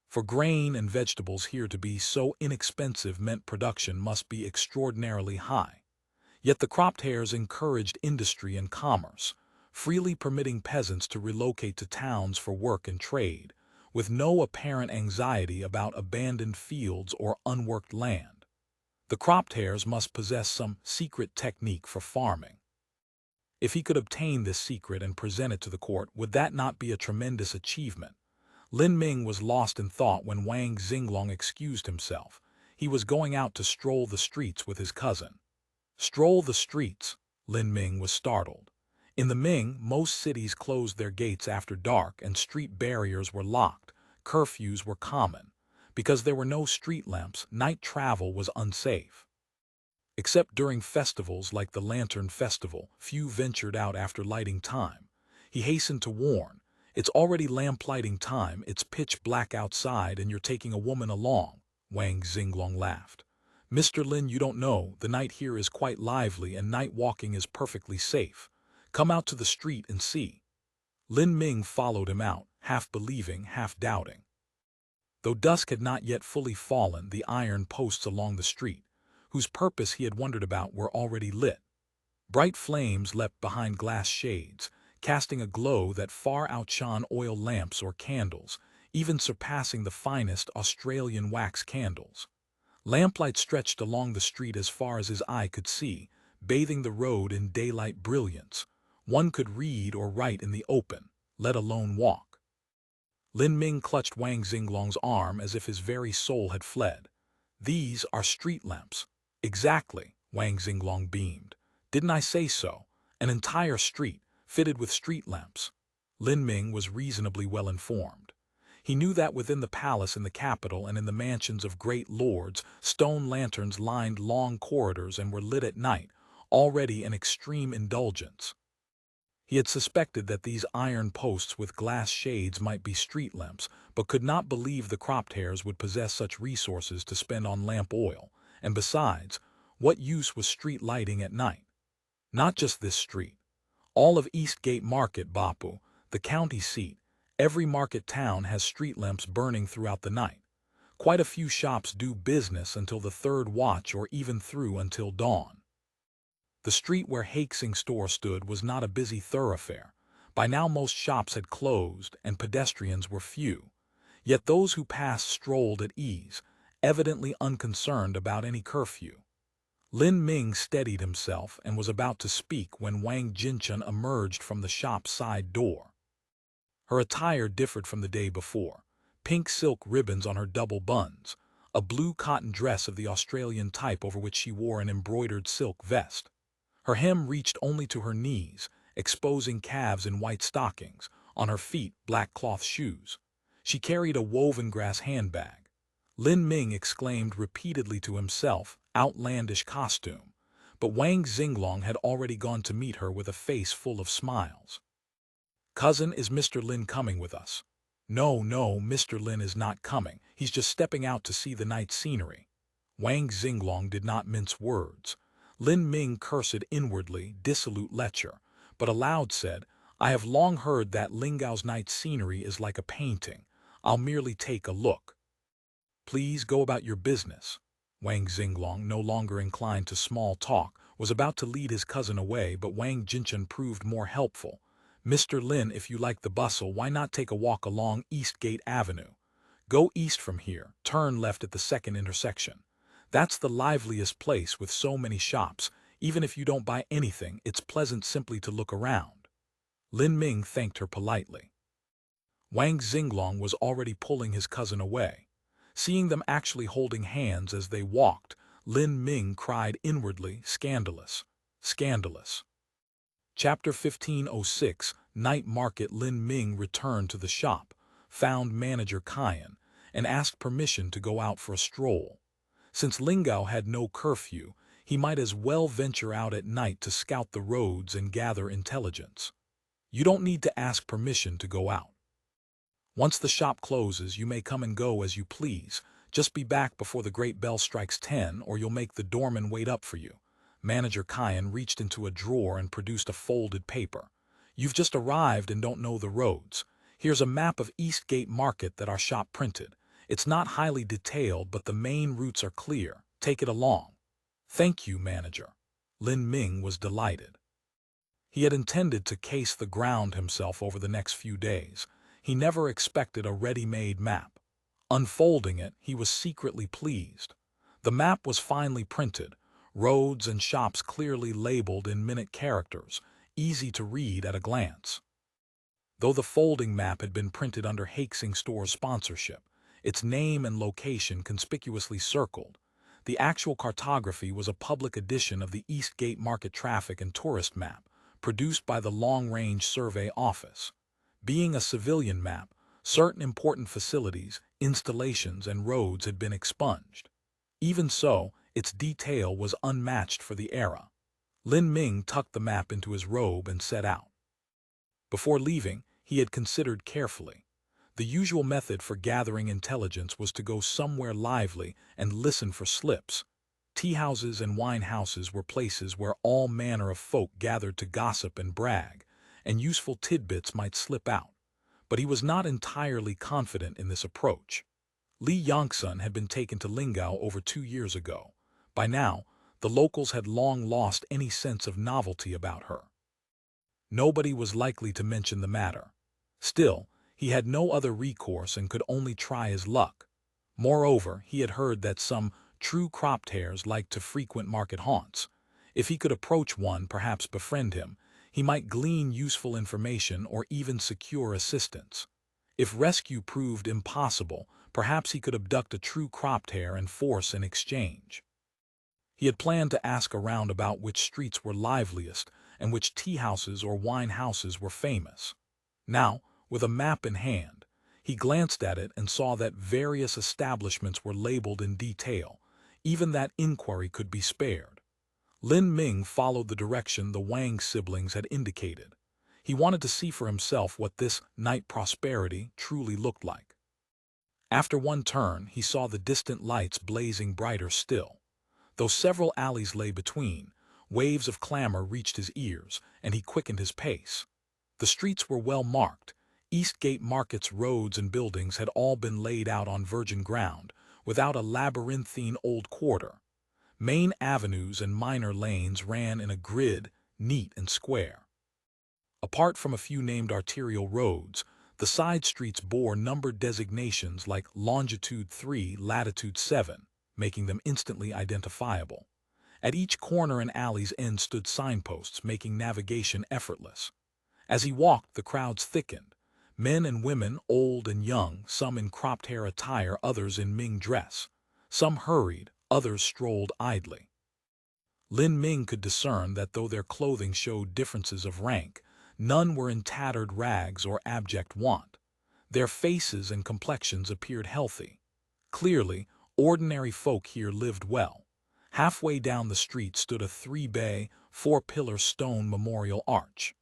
For grain and vegetables here to be so inexpensive meant production must be extraordinarily high. Yet the cropped hares encouraged industry and commerce, freely permitting peasants to relocate to towns for work and trade, with no apparent anxiety about abandoned fields or unworked land. The cropped hares must possess some secret technique for farming. If he could obtain this secret and present it to the court, would that not be a tremendous achievement? Lin Ming was lost in thought when Wang Xinglong excused himself. He was going out to stroll the streets with his cousin. Stroll the streets? Lin Ming was startled. In the Ming, most cities closed their gates after dark and street barriers were locked. Curfews were common. Because there were no street lamps, night travel was unsafe. Except during festivals like the Lantern Festival, few ventured out after lighting time. He hastened to warn, "It's already lamplighting time, it's pitch black outside, and you're taking a woman along." Wang Xinglong laughed. "Mr. Lin, you don't know, the night here is quite lively and night walking is perfectly safe. Come out to the street and see." Lin Ming followed him out, half believing, half doubting. Though dusk had not yet fully fallen, the iron posts along the street, whose purpose he had wondered about, were already lit. Bright flames leapt behind glass shades, casting a glow that far outshone oil lamps or candles, even surpassing the finest Australian wax candles. Lamplight stretched along the street as far as his eye could see, bathing the road in daylight brilliance. One could read or write in the open, let alone walk. Lin Ming clutched Wang Xinglong's arm as if his very soul had fled. "These are street lamps." "Exactly," Wang Xinglong beamed. "Didn't I say so? An entire street, fitted with street lamps." Lin Ming was reasonably well informed. He knew that within the palace in the capital and in the mansions of great lords, stone lanterns lined long corridors and were lit at night, already an extreme indulgence. He had suspected that these iron posts with glass shades might be street lamps, but could not believe the cropped hares would possess such resources to spend on lamp oil. And besides, what use was street lighting at night? Not just this street. All of Eastgate Market, Bapu, the county seat, every market town has street lamps burning throughout the night. Quite a few shops do business until the third watch or even through until dawn. The street where Hastings' store stood was not a busy thoroughfare. By now most shops had closed and pedestrians were few. Yet those who passed strolled at ease, evidently unconcerned about any curfew. Lin Ming steadied himself and was about to speak when Wang Jinchun emerged from the shop's side door. Her attire differed from the day before. Pink silk ribbons on her double buns, a blue cotton dress of the Australian type over which she wore an embroidered silk vest. Her hem reached only to her knees, exposing calves in white stockings, on her feet black cloth shoes. She carried a woven grass handbag. Lin Ming exclaimed repeatedly to himself, "Outlandish costume," but Wang Xinglong had already gone to meet her with a face full of smiles. "Cousin, is Mr. Lin coming with us?" "No, no, Mr. Lin is not coming. He's just stepping out to see the night scenery." Wang Xinglong did not mince words. Lin Ming cursed inwardly, dissolute lecher, but aloud said, "I have long heard that Lingao's night scenery is like a painting. I'll merely take a look." "Please go about your business." Wang Xinglong, no longer inclined to small talk, was about to lead his cousin away, but Wang Jinchun proved more helpful. "Mr. Lin, if you like the bustle, why not take a walk along Eastgate Avenue? Go east from here, turn left at the second intersection. That's the liveliest place with so many shops. Even if you don't buy anything, it's pleasant simply to look around." Lin Ming thanked her politely. Wang Xinglong was already pulling his cousin away. Seeing them actually holding hands as they walked, Lin Ming cried inwardly, "Scandalous! Scandalous!" Chapter 1506, Night Market. Lin Ming returned to the shop, found manager Qian, and asked permission to go out for a stroll. Since Lingao had no curfew, he might as well venture out at night to scout the roads and gather intelligence. You don't need to ask permission to go out. Once the shop closes, you may come and go as you please. Just be back before the great bell strikes 10, or you'll make the doorman wait up for you. Manager Kyan reached into a drawer and produced a folded paper. You've just arrived and don't know the roads. Here's a map of Eastgate Market that our shop printed. It's not highly detailed, but the main routes are clear. Take it along. Thank you, manager. Lin Ming was delighted. He had intended to case the ground himself over the next few days. He never expected a ready-made map. Unfolding it, he was secretly pleased. The map was finely printed, roads and shops clearly labeled in minute characters, easy to read at a glance. Though the folding map had been printed under Haxing Store's sponsorship, its name and location conspicuously circled, the actual cartography was a public edition of the Eastgate Market Traffic and Tourist Map, produced by the Long Range Survey Office. Being a civilian map, certain important facilities, installations, and roads had been expunged. Even so, its detail was unmatched for the era. Lin Ming tucked the map into his robe and set out. Before leaving, he had considered carefully. The usual method for gathering intelligence was to go somewhere lively and listen for slips. Tea houses and wine houses were places where all manner of folk gathered to gossip and brag, and useful tidbits might slip out. But he was not entirely confident in this approach. Li Yongsun had been taken to Lingao over 2 years ago. By now, the locals had long lost any sense of novelty about her. Nobody was likely to mention the matter. Still, he had no other recourse and could only try his luck. Moreover, he had heard that some true cropped hares liked to frequent market haunts. If he could approach one, perhaps befriend him, he might glean useful information or even secure assistance. If rescue proved impossible, perhaps he could abduct a true cropped hare and force an exchange. He had planned to ask around about which streets were liveliest and which tea houses or wine houses were famous. Now, with a map in hand, he glanced at it and saw that various establishments were labeled in detail. Even that inquiry could be spared. Lin Ming followed the direction the Wang siblings had indicated. He wanted to see for himself what this night prosperity truly looked like. After one turn, he saw the distant lights blazing brighter still. Though several alleys lay between, waves of clamor reached his ears, and he quickened his pace. The streets were well marked. Eastgate Market's roads and buildings had all been laid out on virgin ground, without a labyrinthine old quarter. Main avenues and minor lanes ran in a grid, neat and square. Apart from a few named arterial roads, the side streets bore numbered designations like longitude 3, latitude 7, making them instantly identifiable. At each corner and alley's end stood signposts, making navigation effortless. As he walked, the crowds thickened. Men and women, old and young, some in cropped hair attire, others in Ming dress. Some hurried, others strolled idly. Lin Ming could discern that though their clothing showed differences of rank, none were in tattered rags or abject want. Their faces and complexions appeared healthy. Clearly, ordinary folk here lived well. Halfway down the street stood a 3-bay, 4-pillar stone memorial arch.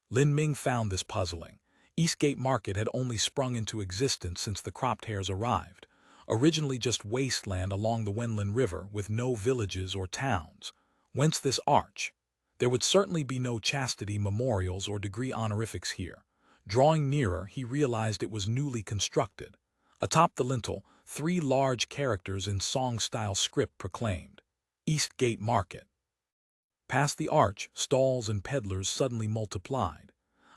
Lin Ming found this puzzling. Eastgate Market had only sprung into existence since the cropped hares arrived, originally just wasteland along the Wenlin River with no villages or towns. Whence this arch? There would certainly be no chastity memorials or degree honorifics here. Drawing nearer, he realized it was newly constructed. Atop the lintel, 3 large characters in song-style script proclaimed, Eastgate Market. Past the arch, stalls and peddlers suddenly multiplied.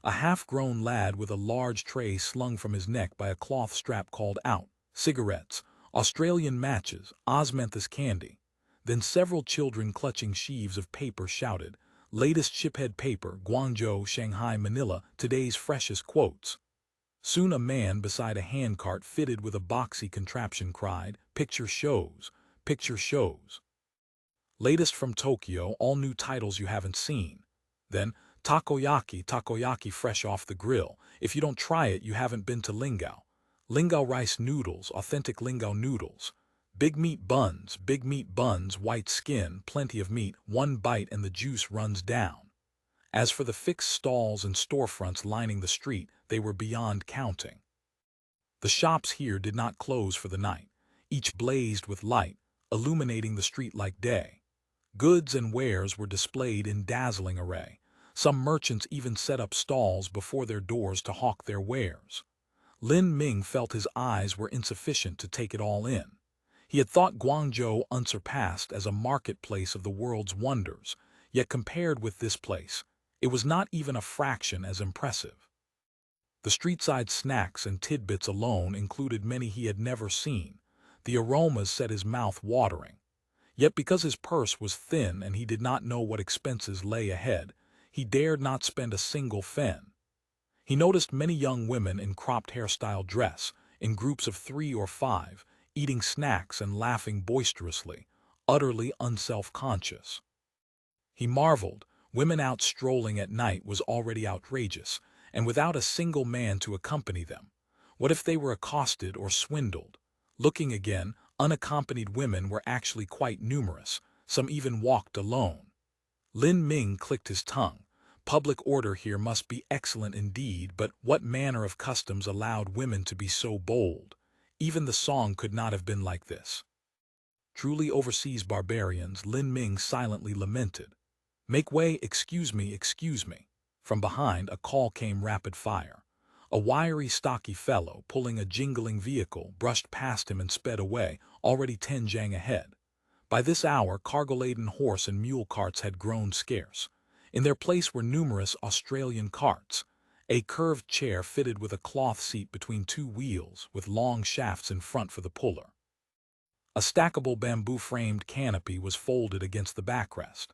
A half-grown lad with a large tray slung from his neck by a cloth strap called out, cigarettes, Australian matches, osmanthus candy. Then several children clutching sheaves of paper shouted, latest shiphead paper, Guangzhou, Shanghai, Manila, today's freshest quotes. Soon a man beside a handcart fitted with a boxy contraption cried, picture shows, picture shows. Latest from Tokyo, all new titles you haven't seen. Then, takoyaki, takoyaki fresh off the grill. If you don't try it, you haven't been to Lingao. Lingao rice noodles, authentic Lingao noodles. Big meat buns, white skin, plenty of meat, one bite and the juice runs down. As for the fixed stalls and storefronts lining the street, they were beyond counting. The shops here did not close for the night. Each blazed with light, illuminating the street like day. Goods and wares were displayed in dazzling array. Some merchants even set up stalls before their doors to hawk their wares. Lin Ming felt his eyes were insufficient to take it all in. He had thought Guangzhou unsurpassed as a marketplace of the world's wonders, yet compared with this place, it was not even a fraction as impressive. The street-side snacks and tidbits alone included many he had never seen. The aromas set his mouth watering. Yet because his purse was thin and he did not know what expenses lay ahead, he dared not spend a single fen. He noticed many young women in cropped hairstyle dress, in groups of 3 or 5, eating snacks and laughing boisterously, utterly unself-conscious. He marveled, women out strolling at night was already outrageous, and without a single man to accompany them. What if they were accosted or swindled? Looking again, unaccompanied women were actually quite numerous, some even walked alone. Lin Ming clicked his tongue. Public order here must be excellent indeed, but what manner of customs allowed women to be so bold? Even the song could not have been like this. Truly overseas barbarians, Lin Ming silently lamented. Make way, excuse me, excuse me. From behind, a call came rapid fire. A wiry, stocky fellow, pulling a jingling vehicle, brushed past him and sped away, already 10 zhang ahead. By this hour, cargo-laden horse and mule carts had grown scarce. In their place were numerous Australian carts. A curved chair fitted with a cloth seat between 2 wheels, with long shafts in front for the puller. A stackable bamboo-framed canopy was folded against the backrest.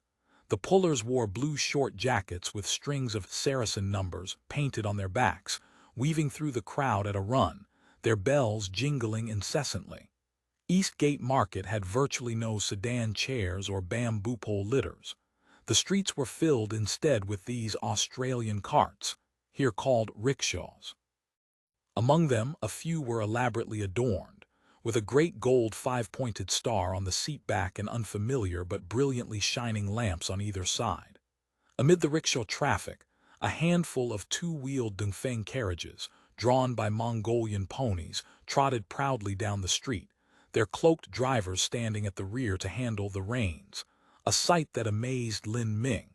The pullers wore blue short jackets with strings of Saracen numbers painted on their backs, weaving through the crowd at a run, their bells jingling incessantly. Eastgate Market had virtually no sedan chairs or bamboo pole litters. The streets were filled instead with these Australian carts, here called rickshaws. Among them, a few were elaborately adorned, with a great gold 5-pointed star on the seat back and unfamiliar but brilliantly shining lamps on either side. Amid the rickshaw traffic, a handful of 2-wheeled Dongfeng carriages, drawn by Mongolian ponies, trotted proudly down the street, their cloaked drivers standing at the rear to handle the reins, a sight that amazed Lin Ming.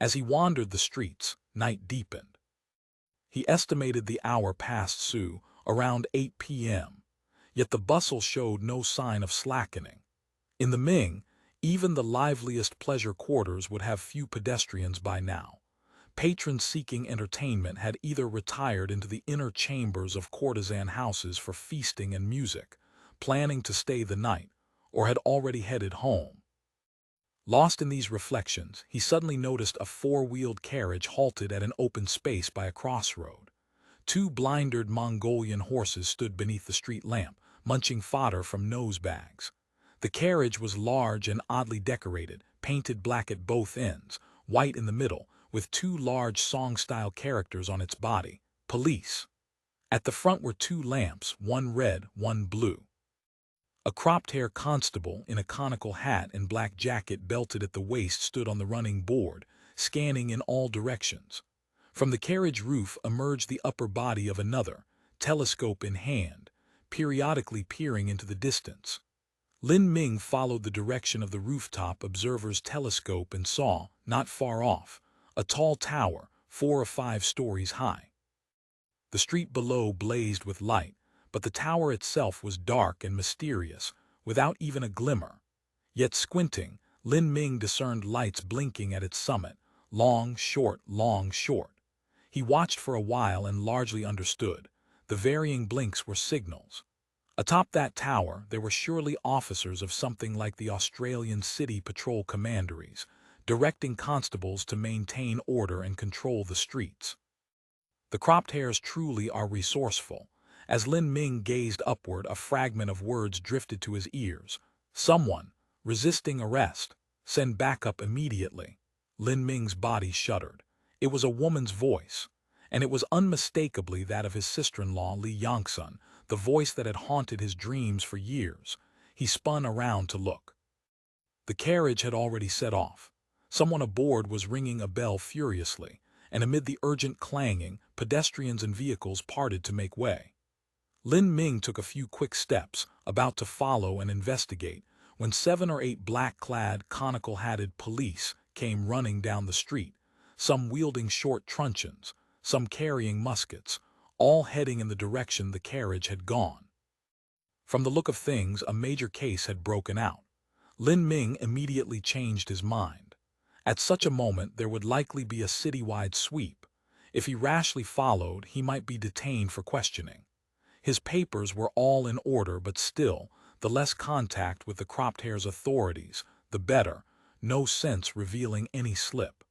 As he wandered the streets, night deepened. He estimated the hour past Su, around 8 p.m., yet the bustle showed no sign of slackening. In the Ming, even the liveliest pleasure quarters would have few pedestrians by now. Patrons seeking entertainment had either retired into the inner chambers of courtesan houses for feasting and music, planning to stay the night, or had already headed home. Lost in these reflections, he suddenly noticed a 4-wheeled carriage halted at an open space by a crossroad. 2 blindered Mongolian horses stood beneath the street lamp, munching fodder from nose bags. The carriage was large and oddly decorated, painted black at both ends, white in the middle, with 2 large song-style characters on its body, police. At the front were 2 lamps, one red, one blue. A cropped-hair constable in a conical hat and black jacket belted at the waist stood on the running board, scanning in all directions. From the carriage roof emerged the upper body of another, telescope in hand, periodically peering into the distance. Lin Ming followed the direction of the rooftop observer's telescope and saw, not far off, a tall tower, 4 or 5 stories high. The street below blazed with light, but the tower itself was dark and mysterious, without even a glimmer. Yet squinting, Lin Ming discerned lights blinking at its summit, long, short, long, short. He watched for a while and largely understood. The varying blinks were signals. Atop that tower, there were surely officers of something like the Australian City Patrol Commanderies, directing constables to maintain order and control the streets. The cropped hairs truly are resourceful. As Lin Ming gazed upward, a fragment of words drifted to his ears. Someone, resisting arrest, send backup immediately. Lin Ming's body shuddered. It was a woman's voice, and it was unmistakably that of his sister-in-law Li Yangsun, the voice that had haunted his dreams for years. He spun around to look. The carriage had already set off. Someone aboard was ringing a bell furiously, and amid the urgent clanging, pedestrians and vehicles parted to make way. Lin Ming took a few quick steps, about to follow and investigate, when 7 or 8 black-clad, conical-hatted police came running down the street, some wielding short truncheons, some carrying muskets, all heading in the direction the carriage had gone. From the look of things, a major case had broken out. Lin Ming immediately changed his mind. At such a moment, there would likely be a citywide sweep. If he rashly followed, he might be detained for questioning. His papers were all in order, but still, the less contact with the cropped hair's authorities, the better, no sense revealing any slip.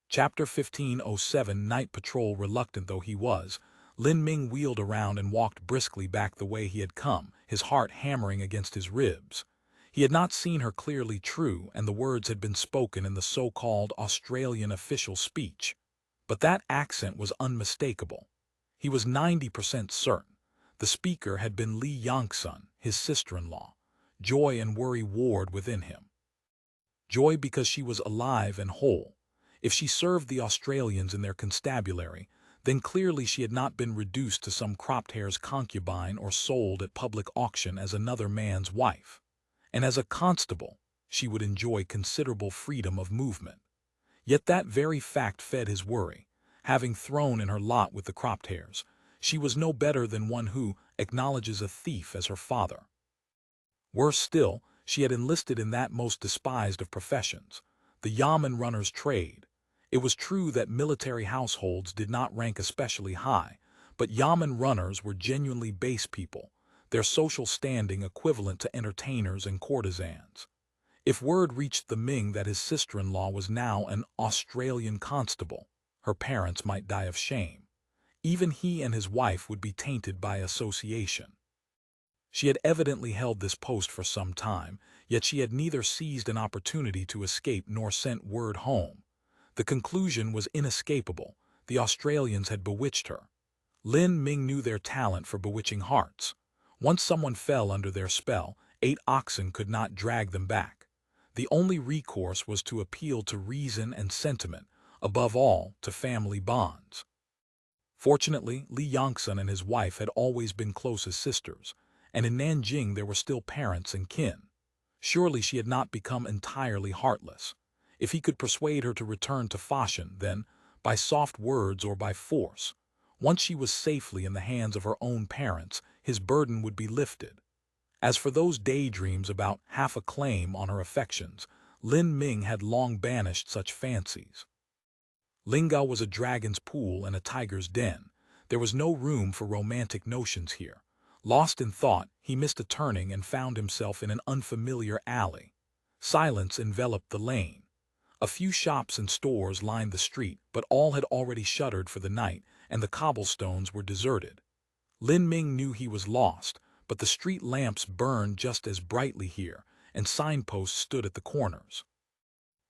Chapter 1507 Night Patrol. Reluctant though he was, Lin Ming wheeled around and walked briskly back the way he had come, his heart hammering against his ribs. He had not seen her clearly true, and the words had been spoken in the so-called Australian official speech. But that accent was unmistakable. He was 90% certain. The speaker had been Li Yangsun, his sister-in-law. Joy and worry warred within him. Joy because she was alive and whole. If she served the Australians in their constabulary, then clearly she had not been reduced to some cropped hair's concubine or sold at public auction as another man's wife. And as a constable, she would enjoy considerable freedom of movement. Yet that very fact fed his worry. Having thrown in her lot with the cropped hairs, she was no better than one who acknowledges a thief as her father. Worse still, she had enlisted in that most despised of professions, the Xiamen runner's trade. It was true that military households did not rank especially high, but Xiamen runners were genuinely base people, their social standing equivalent to entertainers and courtesans. If word reached the Ming that his sister-in-law was now an Australian constable, her parents might die of shame. Even he and his wife would be tainted by association. She had evidently held this post for some time, yet she had neither seized an opportunity to escape nor sent word home. The conclusion was inescapable. The Australians had bewitched her. Lin Ming knew their talent for bewitching hearts. Once someone fell under their spell, 8 oxen could not drag them back. The only recourse was to appeal to reason and sentiment, above all, to family bonds. Fortunately, Li Yangsun and his wife had always been close as sisters, and in Nanjing there were still parents and kin. Surely she had not become entirely heartless. If he could persuade her to return to Fashion, then, by soft words or by force, once she was safely in the hands of her own parents, his burden would be lifted. As for those daydreams about half a claim on her affections, Lin Ming had long banished such fancies. Lingao was a dragon's pool and a tiger's den. There was no room for romantic notions here. Lost in thought, he missed a turning and found himself in an unfamiliar alley. Silence enveloped the lane. A few shops and stores lined the street, but all had already shuttered for the night, and the cobblestones were deserted. Lin Ming knew he was lost, but the street lamps burned just as brightly here, and signposts stood at the corners.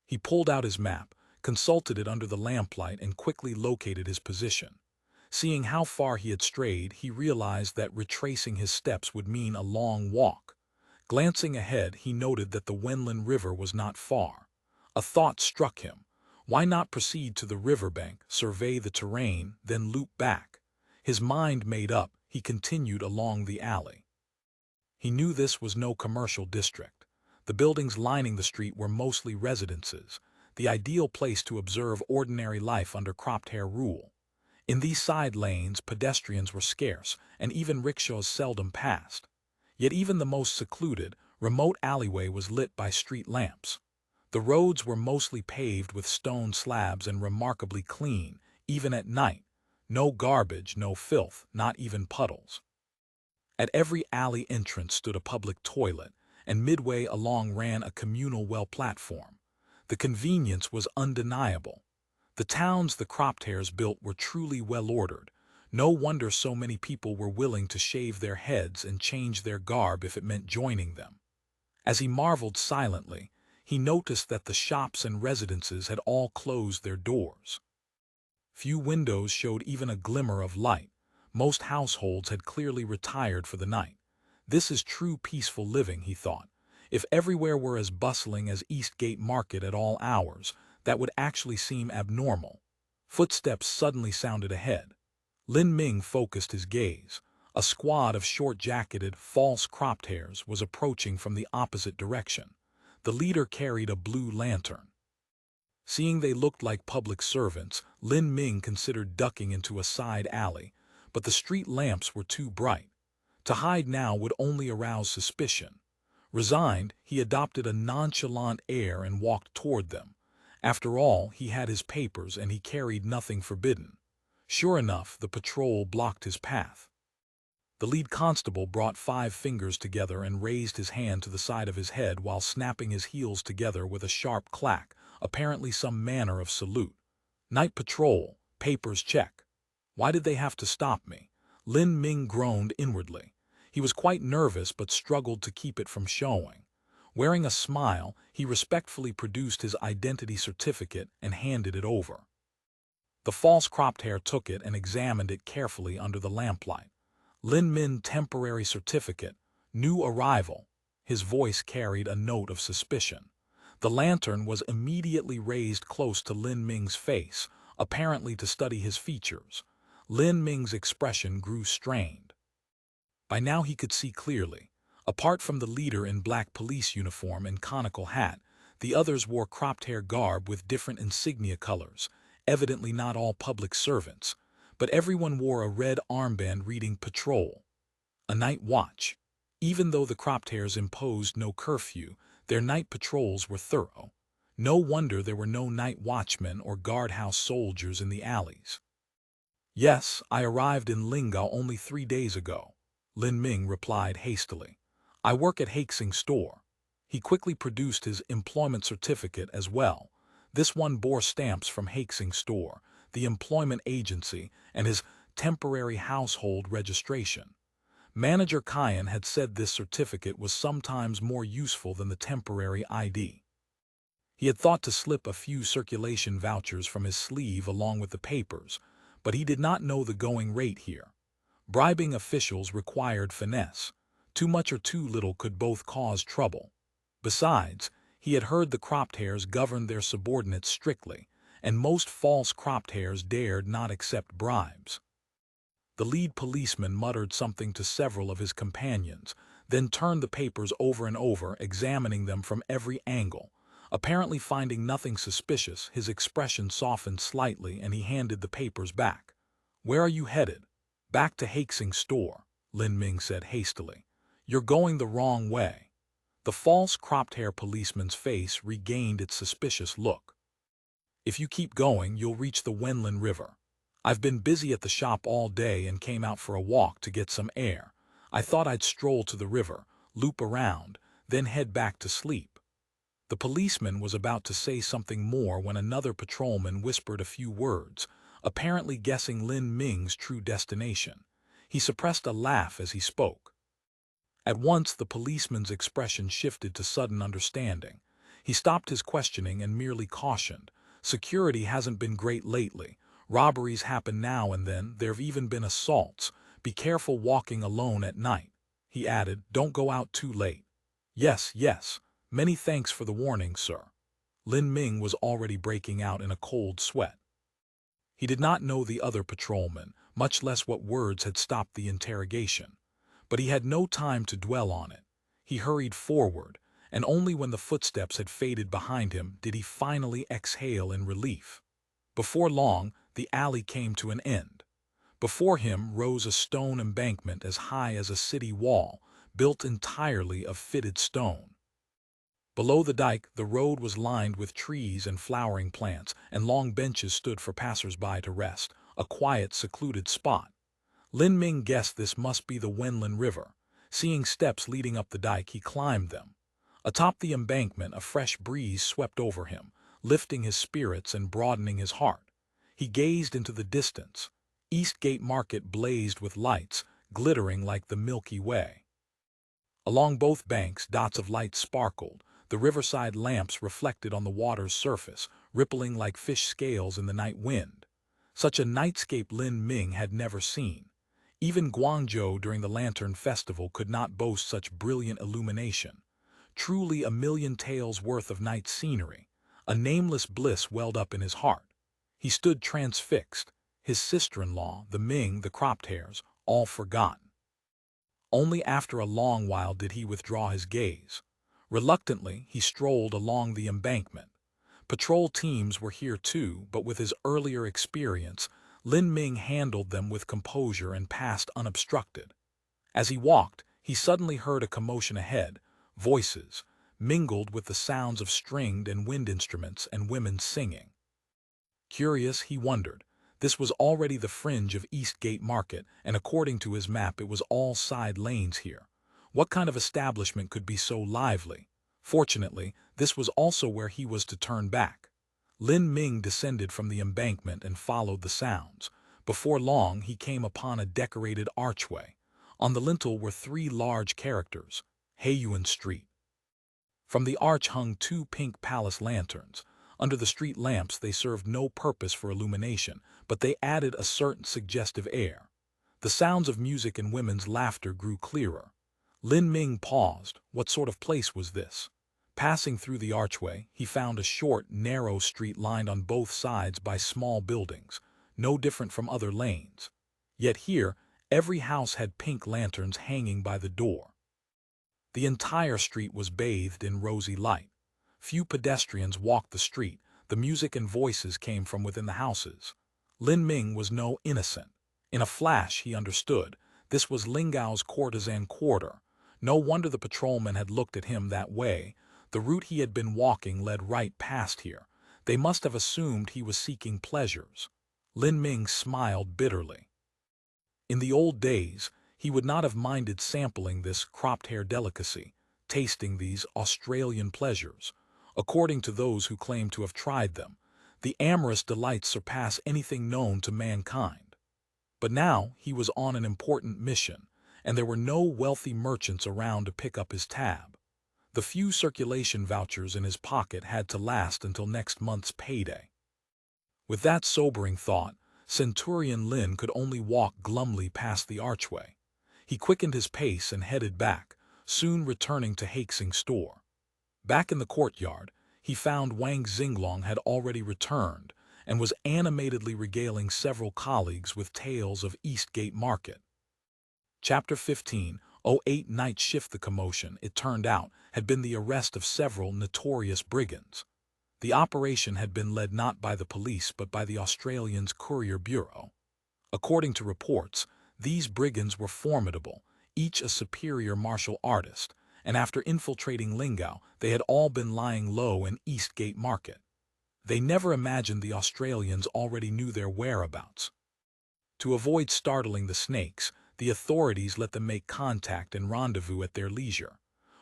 He pulled out his map, consulted it under the lamplight, and quickly located his position. Seeing how far he had strayed, he realized that retracing his steps would mean a long walk. Glancing ahead, he noted that the Wenlin River was not far. A thought struck him. Why not proceed to the riverbank, survey the terrain, then loop back? His mind made up, he continued along the alley. He knew this was no commercial district. The buildings lining the street were mostly residences, the ideal place to observe ordinary life under cropped hair rule. In these side lanes, pedestrians were scarce, and even rickshaws seldom passed. Yet even the most secluded, remote alleyway was lit by street lamps. The roads were mostly paved with stone slabs and remarkably clean, even at night. No garbage, no filth, not even puddles. At every alley entrance stood a public toilet, and midway along ran a communal well platform. The convenience was undeniable. The towns the cropped hairs built were truly well-ordered. No wonder so many people were willing to shave their heads and change their garb if it meant joining them. As he marveled silently, he noticed that the shops and residences had all closed their doors. Few windows showed even a glimmer of light. Most households had clearly retired for the night. This is true peaceful living, he thought. If everywhere were as bustling as Eastgate Market at all hours, that would actually seem abnormal. Footsteps suddenly sounded ahead. Lin Ming focused his gaze. A squad of short-jacketed, false-cropped hairs was approaching from the opposite direction. The leader carried a blue lantern. Seeing they looked like public servants, Lin Ming considered ducking into a side alley, but the street lamps were too bright. To hide now would only arouse suspicion. Resigned, he adopted a nonchalant air and walked toward them. After all, he had his papers and he carried nothing forbidden. Sure enough, the patrol blocked his path. The lead constable brought 5 fingers together and raised his hand to the side of his head while snapping his heels together with a sharp clack, apparently some manner of salute. Night patrol, papers check. Why did they have to stop me? Lin Ming groaned inwardly. He was quite nervous but struggled to keep it from showing. Wearing a smile, he respectfully produced his identity certificate and handed it over. The false-cropped hair took it and examined it carefully under the lamplight. Lin Min temporary certificate, new arrival. His voice carried a note of suspicion. The lantern was immediately raised close to Lin Ming's face, apparently to study his features. Lin Ming's expression grew strained. By now he could see clearly. Apart from the leader in black police uniform and conical hat, the others wore cropped hair garb with different insignia colors, evidently not all public servants, but everyone wore a red armband reading patrol. A night watch. Even though the cropped hairs imposed no curfew, their night patrols were thorough. No wonder there were no night watchmen or guardhouse soldiers in the alleys. Yes, I arrived in Lingao only 3 days ago, Lin Ming replied hastily. I work at Hastings store. He quickly produced his employment certificate as well. This one bore stamps from Hastings store, the employment agency, and his temporary household registration. Manager Kyan had said this certificate was sometimes more useful than the temporary ID. He had thought to slip a few circulation vouchers from his sleeve along with the papers, but he did not know the going rate here. Bribing officials required finesse. Too much or too little could both cause trouble. Besides, he had heard the cropped hairs governed their subordinates strictly, and most false cropped hairs dared not accept bribes. The lead policeman muttered something to several of his companions, then turned the papers over and over, examining them from every angle. Apparently finding nothing suspicious, his expression softened slightly and he handed the papers back. Where are you headed? Back to Hastings store, Lin Ming said hastily. You're going the wrong way. The false cropped hair policeman's face regained its suspicious look. If you keep going, you'll reach the Wenlin River. I've been busy at the shop all day and came out for a walk to get some air. I thought I'd stroll to the river, loop around, then head back to sleep. The policeman was about to say something more when another patrolman whispered a few words, apparently guessing Lin Ming's true destination. He suppressed a laugh as he spoke. At once the policeman's expression shifted to sudden understanding. He stopped his questioning and merely cautioned, "Security hasn't been great lately. Robberies happen now and then, there've even been assaults. Be careful walking alone at night." He added, "Don't go out too late." Yes, yes. Many thanks for the warning, sir." Lin Ming was already breaking out in a cold sweat. He did not know the other patrolman, much less what words had stopped the interrogation. But he had no time to dwell on it. He hurried forward, and only when the footsteps had faded behind him did he finally exhale in relief. Before long, the alley came to an end. Before him rose a stone embankment as high as a city wall, built entirely of fitted stone. Below the dike, the road was lined with trees and flowering plants, and long benches stood for passers-by to rest, a quiet, secluded spot. Lin Ming guessed this must be the Wenlin River. Seeing steps leading up the dike, he climbed them. Atop the embankment, a fresh breeze swept over him, lifting his spirits and broadening his heart. He gazed into the distance. Eastgate Market blazed with lights, glittering like the Milky Way. Along both banks, dots of light sparkled. The riverside lamps reflected on the water's surface, rippling like fish scales in the night wind. Such a nightscape Lin Ming had never seen. Even Guangzhou during the Lantern Festival could not boast such brilliant illumination. Truly a million tales worth of night scenery. A nameless bliss welled up in his heart. He stood transfixed, his sister-in-law, the Ming, the cropped hairs, all forgotten. Only after a long while did he withdraw his gaze. Reluctantly, he strolled along the embankment. Patrol teams were here too, but with his earlier experience, Lin Ming handled them with composure and passed unobstructed. As he walked, he suddenly heard a commotion ahead, voices, mingled with the sounds of stringed and wind instruments and women singing. Curious, he wondered. This was already the fringe of Eastgate Market, and according to his map it was all side lanes here. What kind of establishment could be so lively? Fortunately, this was also where he was to turn back. Lin Ming descended from the embankment and followed the sounds. Before long, he came upon a decorated archway. On the lintel were 3 large characters, Heiyuan Street. From the arch hung 2 pink palace lanterns. Under the street lamps they served no purpose for illumination, but they added a certain suggestive air. The sounds of music and women's laughter grew clearer. Lin Ming paused. What sort of place was this? Passing through the archway, he found a short, narrow street lined on both sides by small buildings, no different from other lanes. Yet here, every house had pink lanterns hanging by the door. The entire street was bathed in rosy light. Few pedestrians walked the street. The music and voices came from within the houses. Lin Ming was no innocent. In a flash he understood. This was Lingao's courtesan quarter. No wonder the patrolman had looked at him that way. The route he had been walking led right past here. They must have assumed he was seeking pleasures. Lin Ming smiled bitterly. In the old days, he would not have minded sampling this cropped hair delicacy, tasting these Australian pleasures. According to those who claim to have tried them, the amorous delights surpass anything known to mankind. But now he was on an important mission, and there were no wealthy merchants around to pick up his tab. The few circulation vouchers in his pocket had to last until next month's payday. With that sobering thought, Centurion Lin could only walk glumly past the archway. He quickened his pace and headed back, soon returning to Haxing's store. Back in the courtyard, he found Wang Xinglong had already returned and was animatedly regaling several colleagues with tales of Eastgate Market. Chapter 15, 08 Night Shift. The commotion, it turned out, had been the arrest of several notorious brigands. The operation had been led not by the police but by the Australians' Courier Bureau. According to reports, these brigands were formidable, each a superior martial artist, and after infiltrating Lingao, they had all been lying low in Eastgate Market. They never imagined the Australians already knew their whereabouts. To avoid startling the snakes, the authorities let them make contact and rendezvous at their leisure.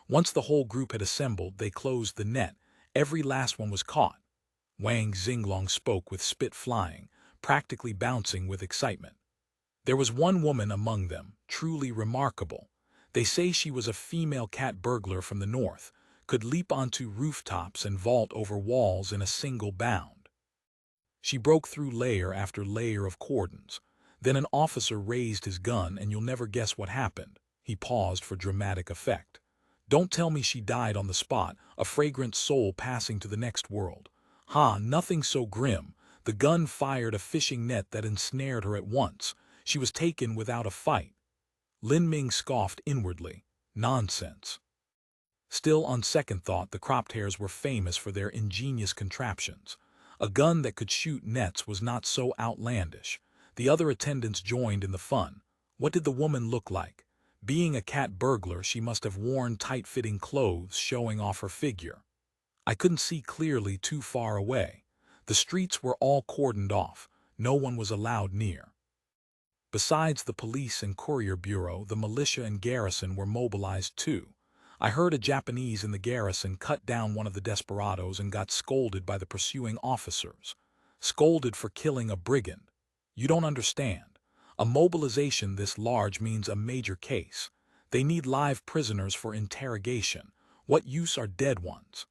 Once the whole group had assembled, they closed the net. Every last one was caught. Wang Xinglong spoke with spit flying, practically bouncing with excitement. There was one woman among them, truly remarkable. They say she was a female cat burglar from the north, could leap onto rooftops and vault over walls in a single bound. She broke through layer after layer of cordons. Then an officer raised his gun, and you'll never guess what happened. He paused for dramatic effect. Don't tell me she died on the spot, a fragrant soul passing to the next world. Nothing so grim. The gun fired a fishing net that ensnared her at once. She was taken without a fight. Lin Ming scoffed inwardly. Nonsense. Still, on second thought, the cropped hairs were famous for their ingenious contraptions. A gun that could shoot nets was not so outlandish. The other attendants joined in the fun. What did the woman look like? Being a cat burglar, she must have worn tight-fitting clothes showing off her figure. I couldn't see clearly too far away. The streets were all cordoned off. No one was allowed near. Besides the police and courier bureau, the militia and garrison were mobilized too. I heard a Japanese in the garrison cut down one of the desperados and got scolded by the pursuing officers. Scolded for killing a brigand. You don't understand. A mobilization this large means a major case. They need live prisoners for interrogation. What use are dead ones?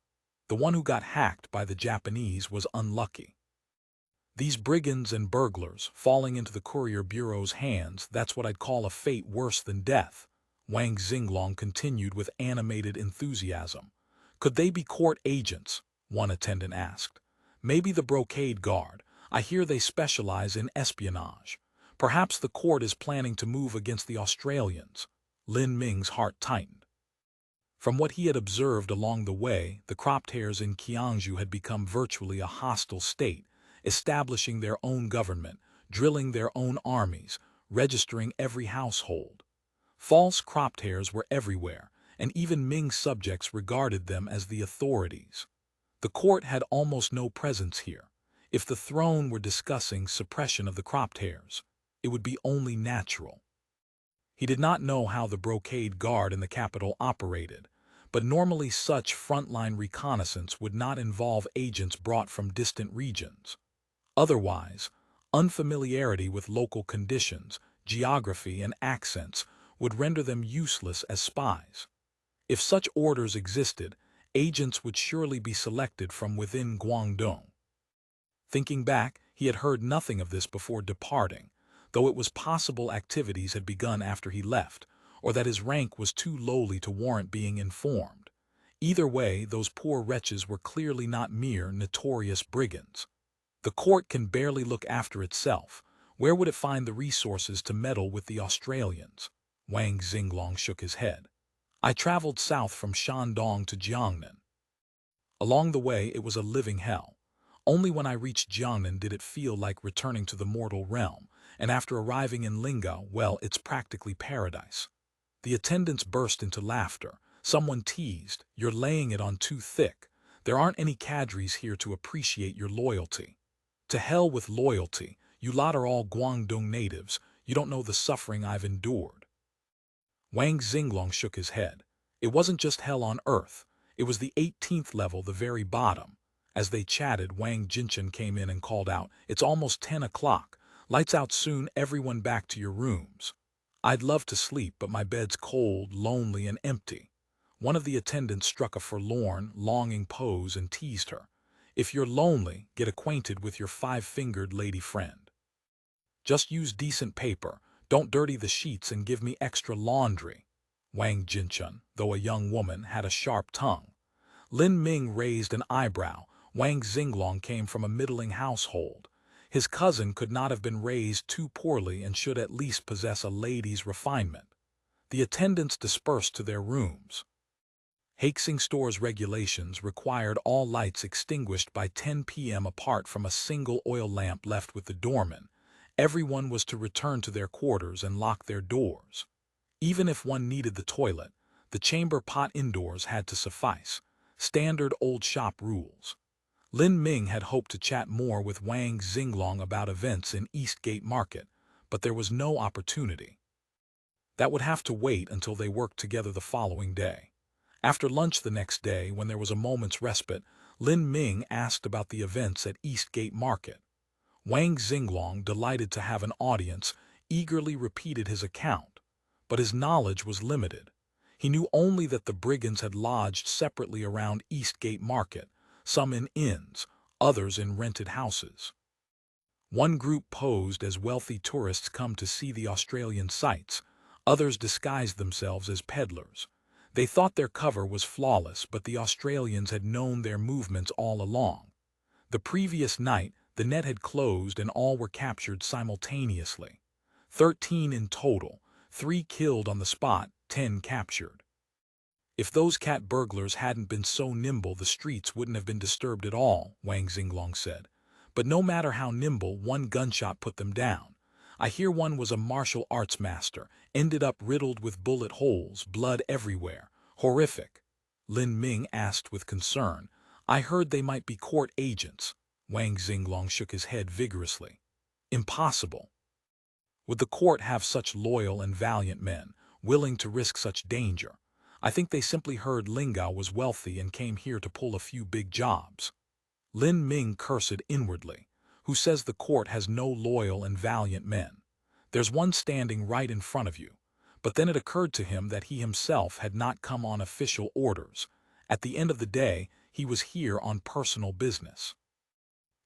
The one who got hacked by the Japanese was unlucky. These brigands and burglars, falling into the courier bureau's hands, that's what I'd call a fate worse than death, Wang Xinglong continued with animated enthusiasm. Could they be court agents? One attendant asked. Maybe the brocade guard. I hear they specialize in espionage. Perhaps the court is planning to move against the Australians. Lin Ming's heart tightened. From what he had observed along the way, the cropped hairs in Qiangzhou had become virtually a hostile state, establishing their own government, drilling their own armies, registering every household. False cropped hairs were everywhere, and even Ming subjects regarded them as the authorities. The court had almost no presence here. If the throne were discussing suppression of the cropped hairs, it would be only natural. He did not know how the brocade guard in the capital operated, but normally such frontline reconnaissance would not involve agents brought from distant regions. Otherwise, unfamiliarity with local conditions, geography, and accents would render them useless as spies. If such orders existed, agents would surely be selected from within Guangdong. Thinking back, he had heard nothing of this before departing, though it was possible activities had begun after he left, or that his rank was too lowly to warrant being informed. Either way, those poor wretches were clearly not mere notorious brigands. The court can barely look after itself. Where would it find the resources to meddle with the Australians? Wang Xinglong shook his head. I traveled south from Shandong to Jiangnan. Along the way, it was a living hell. Only when I reached Jiangnan did it feel like returning to the mortal realm, and after arriving in Lingao, well, it's practically paradise. The attendants burst into laughter. Someone teased, "You're laying it on too thick. There aren't any cadres here to appreciate your loyalty." To hell with loyalty. You lot are all Guangdong natives. You don't know the suffering I've endured. Wang Xinglong shook his head. It wasn't just hell on earth. It was the 18th level, the very bottom. As they chatted, Wang Jinchen came in and called out, "It's almost 10 o'clock. Lights out soon, everyone back to your rooms." I'd love to sleep, but my bed's cold, lonely, and empty. One of the attendants struck a forlorn, longing pose and teased her. If you're lonely, get acquainted with your five-fingered lady friend. Just use decent paper, don't dirty the sheets, and give me extra laundry. Wang Jinchen, though a young woman, had a sharp tongue. Lin Ming raised an eyebrow. Wang Xinglong came from a middling household. His cousin could not have been raised too poorly and should at least possess a lady's refinement. The attendants dispersed to their rooms. Hastings Store's regulations required all lights extinguished by 10 p.m. apart from a single oil lamp left with the doorman. Everyone was to return to their quarters and lock their doors. Even if one needed the toilet, the chamber pot indoors had to suffice. Standard old shop rules. Lin Ming had hoped to chat more with Wang Xinglong about events in Eastgate Market, but there was no opportunity. That would have to wait until they worked together the following day. After lunch the next day, when there was a moment's respite, Lin Ming asked about the events at Eastgate Market. Wang Xinglong, delighted to have an audience, eagerly repeated his account, but his knowledge was limited. He knew only that the brigands had lodged separately around Eastgate Market, some in inns, others in rented houses. One group posed as wealthy tourists come to see the Australian sights, others disguised themselves as peddlers. They thought their cover was flawless, but the Australians had known their movements all along. The previous night, the net had closed and all were captured simultaneously. 13 in total, 3 killed on the spot, 10 captured. If those cat burglars hadn't been so nimble, the streets wouldn't have been disturbed at all, Wang Xinglong said. But no matter how nimble, one gunshot put them down. I hear one was a martial arts master, ended up riddled with bullet holes, blood everywhere. Horrific. Lin Ming asked with concern. I heard they might be court agents. Wang Xinglong shook his head vigorously. Impossible. Would the court have such loyal and valiant men, willing to risk such danger? I think they simply heard Lingao was wealthy and came here to pull a few big jobs. Lin Ming cursed inwardly. Who says the court has no loyal and valiant men? There's one standing right in front of you. But then it occurred to him that he himself had not come on official orders. At the end of the day, he was here on personal business.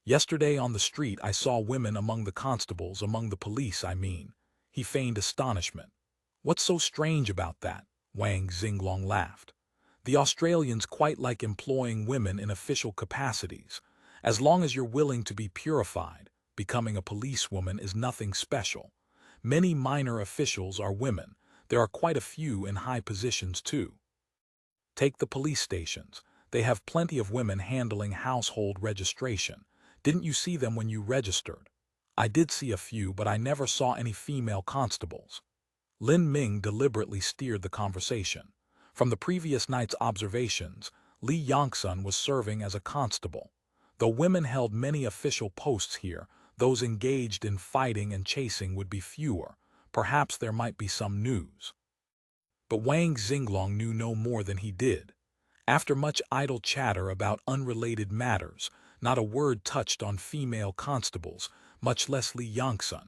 Yesterday on the street I saw women among the constables, among the police, I mean. He feigned astonishment. What's so strange about that? Wang Xinglong laughed. The Australians quite like employing women in official capacities. As long as you're willing to be purified, becoming a policewoman is nothing special. Many minor officials are women. There are quite a few in high positions too. Take the police stations. They have plenty of women handling household registration. Didn't you see them when you registered? I did see a few, but I never saw any female constables. Lin Ming deliberately steered the conversation. From the previous night's observations, Li Yongsun was serving as a constable. Though women held many official posts here, those engaged in fighting and chasing would be fewer. Perhaps there might be some news. But Wang Xinglong knew no more than he did. After much idle chatter about unrelated matters, not a word touched on female constables, much less Li Yongsun.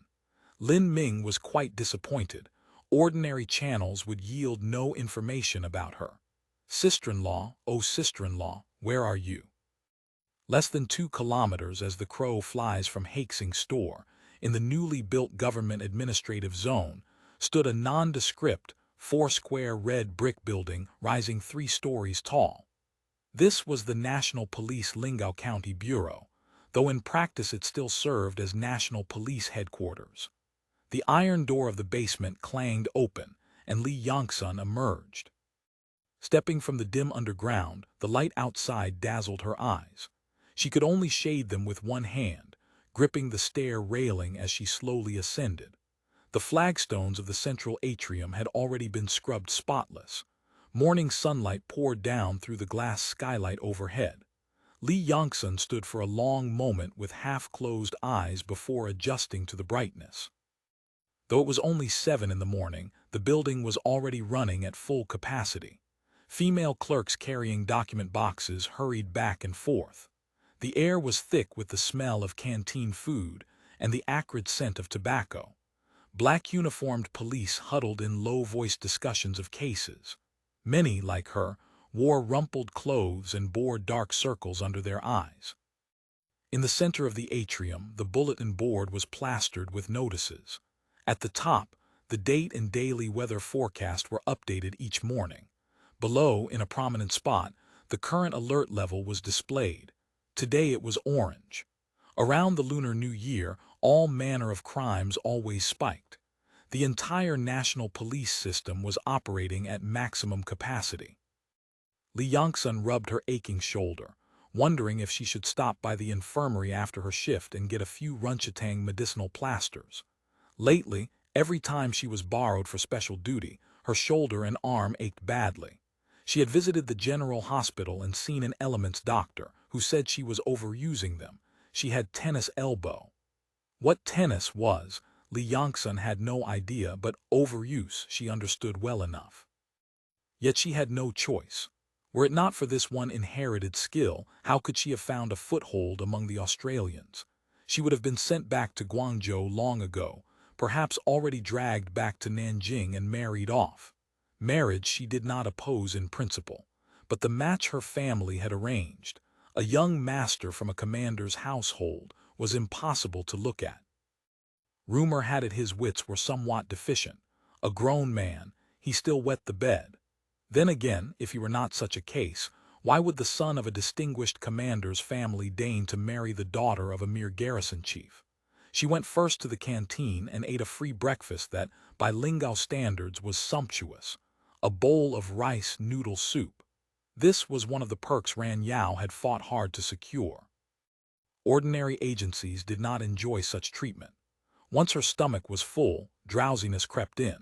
Lin Ming was quite disappointed. Ordinary channels would yield no information about her. Sister-in-law, oh sister-in-law, where are you? Less than 2 kilometers as the crow flies from Hastings store, in the newly built government administrative zone, stood a nondescript, 4-square red brick building rising 3 stories tall. This was the National Police Lingao County Bureau, though in practice it still served as National Police Headquarters. The iron door of the basement clanged open, and Li Yongsun emerged. Stepping from the dim underground, the light outside dazzled her eyes. She could only shade them with one hand, gripping the stair railing as she slowly ascended. The flagstones of the central atrium had already been scrubbed spotless. Morning sunlight poured down through the glass skylight overhead. Li Yongsun stood for a long moment with half-closed eyes before adjusting to the brightness. Though it was only 7 in the morning, the building was already running at full capacity. Female clerks carrying document boxes hurried back and forth. The air was thick with the smell of canteen food and the acrid scent of tobacco. Black uniformed police huddled in low-voiced discussions of cases. Many, like her, wore rumpled clothes and bore dark circles under their eyes. In the center of the atrium, the bulletin board was plastered with notices. At the top, the date and daily weather forecast were updated each morning. Below, in a prominent spot, the current alert level was displayed. Today it was orange. Around the Lunar New Year, all manner of crimes always spiked. The entire national police system was operating at maximum capacity. Li Yongsun rubbed her aching shoulder, wondering if she should stop by the infirmary after her shift and get a few Runchatang medicinal plasters. Lately, every time she was borrowed for special duty, her shoulder and arm ached badly. She had visited the general hospital and seen an elements doctor, who said she was overusing them. She had tennis elbow. What tennis was, Li Yongsun had no idea, but overuse she understood well enough. Yet she had no choice. Were it not for this one inherited skill, how could she have found a foothold among the Australians? She would have been sent back to Guangzhou long ago, perhaps already dragged back to Nanjing and married off. Marriage she did not oppose in principle, but the match her family had arranged, a young master from a commander's household, was impossible to look at. Rumor had it his wits were somewhat deficient. A grown man, he still wet the bed. Then again, if he were not such a case, why would the son of a distinguished commander's family deign to marry the daughter of a mere garrison chief? She went first to the canteen and ate a free breakfast that, by Lingao standards, was sumptuous. A bowl of rice noodle soup. This was one of the perks Ran Yao had fought hard to secure. Ordinary agencies did not enjoy such treatment. Once her stomach was full, drowsiness crept in.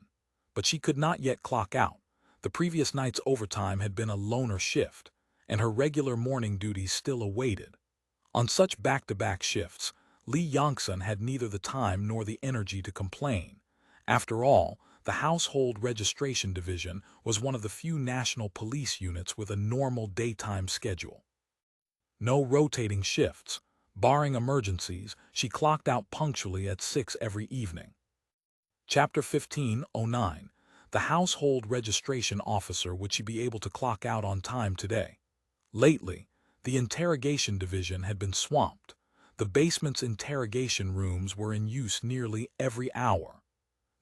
But she could not yet clock out. The previous night's overtime had been a loner shift, and her regular morning duties still awaited. On such back-to-back shifts, Li Yongsun had neither the time nor the energy to complain. After all, the Household Registration Division was one of the few national police units with a normal daytime schedule. No rotating shifts. Barring emergencies, she clocked out punctually at 6 every evening. Chapter 15:09. The Household Registration Officer, would she be able to clock out on time today? Lately, the Interrogation Division had been swamped. The basement's interrogation rooms were in use nearly every hour.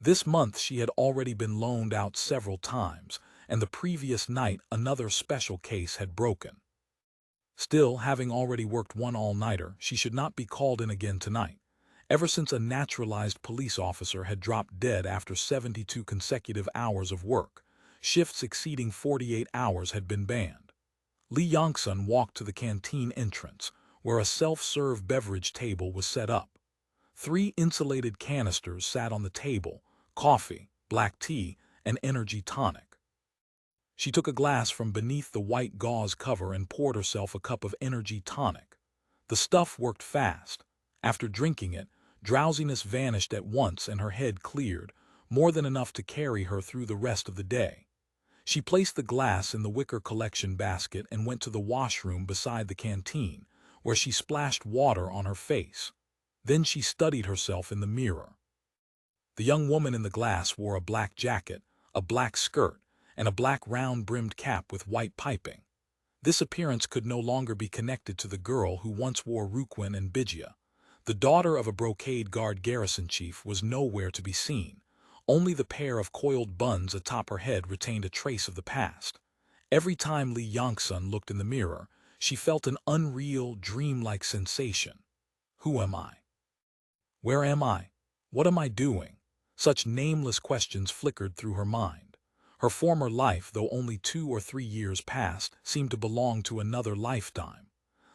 This month she had already been loaned out several times, and the previous night another special case had broken. Still, having already worked one all-nighter, she should not be called in again tonight. Ever since a naturalized police officer had dropped dead after 72 consecutive hours of work, shifts exceeding 48 hours had been banned. Li Yongsun walked to the canteen entrance, where a self-serve beverage table was set up. 3 insulated canisters sat on the table: coffee, black tea, and energy tonic. She took a glass from beneath the white gauze cover and poured herself a cup of energy tonic. The stuff worked fast. After drinking it, drowsiness vanished at once and her head cleared, more than enough to carry her through the rest of the day. She placed the glass in the wicker collection basket and went to the washroom beside the canteen, where she splashed water on her face. Then she studied herself in the mirror. The young woman in the glass wore a black jacket, a black skirt, and a black round-brimmed cap with white piping. This appearance could no longer be connected to the girl who once wore Ruquin and Bijia. The daughter of a brocade guard garrison chief was nowhere to be seen. Only the pair of coiled buns atop her head retained a trace of the past. Every time Li Yongsun looked in the mirror, she felt an unreal, dreamlike sensation. Who am I? Where am I? What am I doing? Such nameless questions flickered through her mind. Her former life, though only 2 or 3 years past, seemed to belong to another lifetime.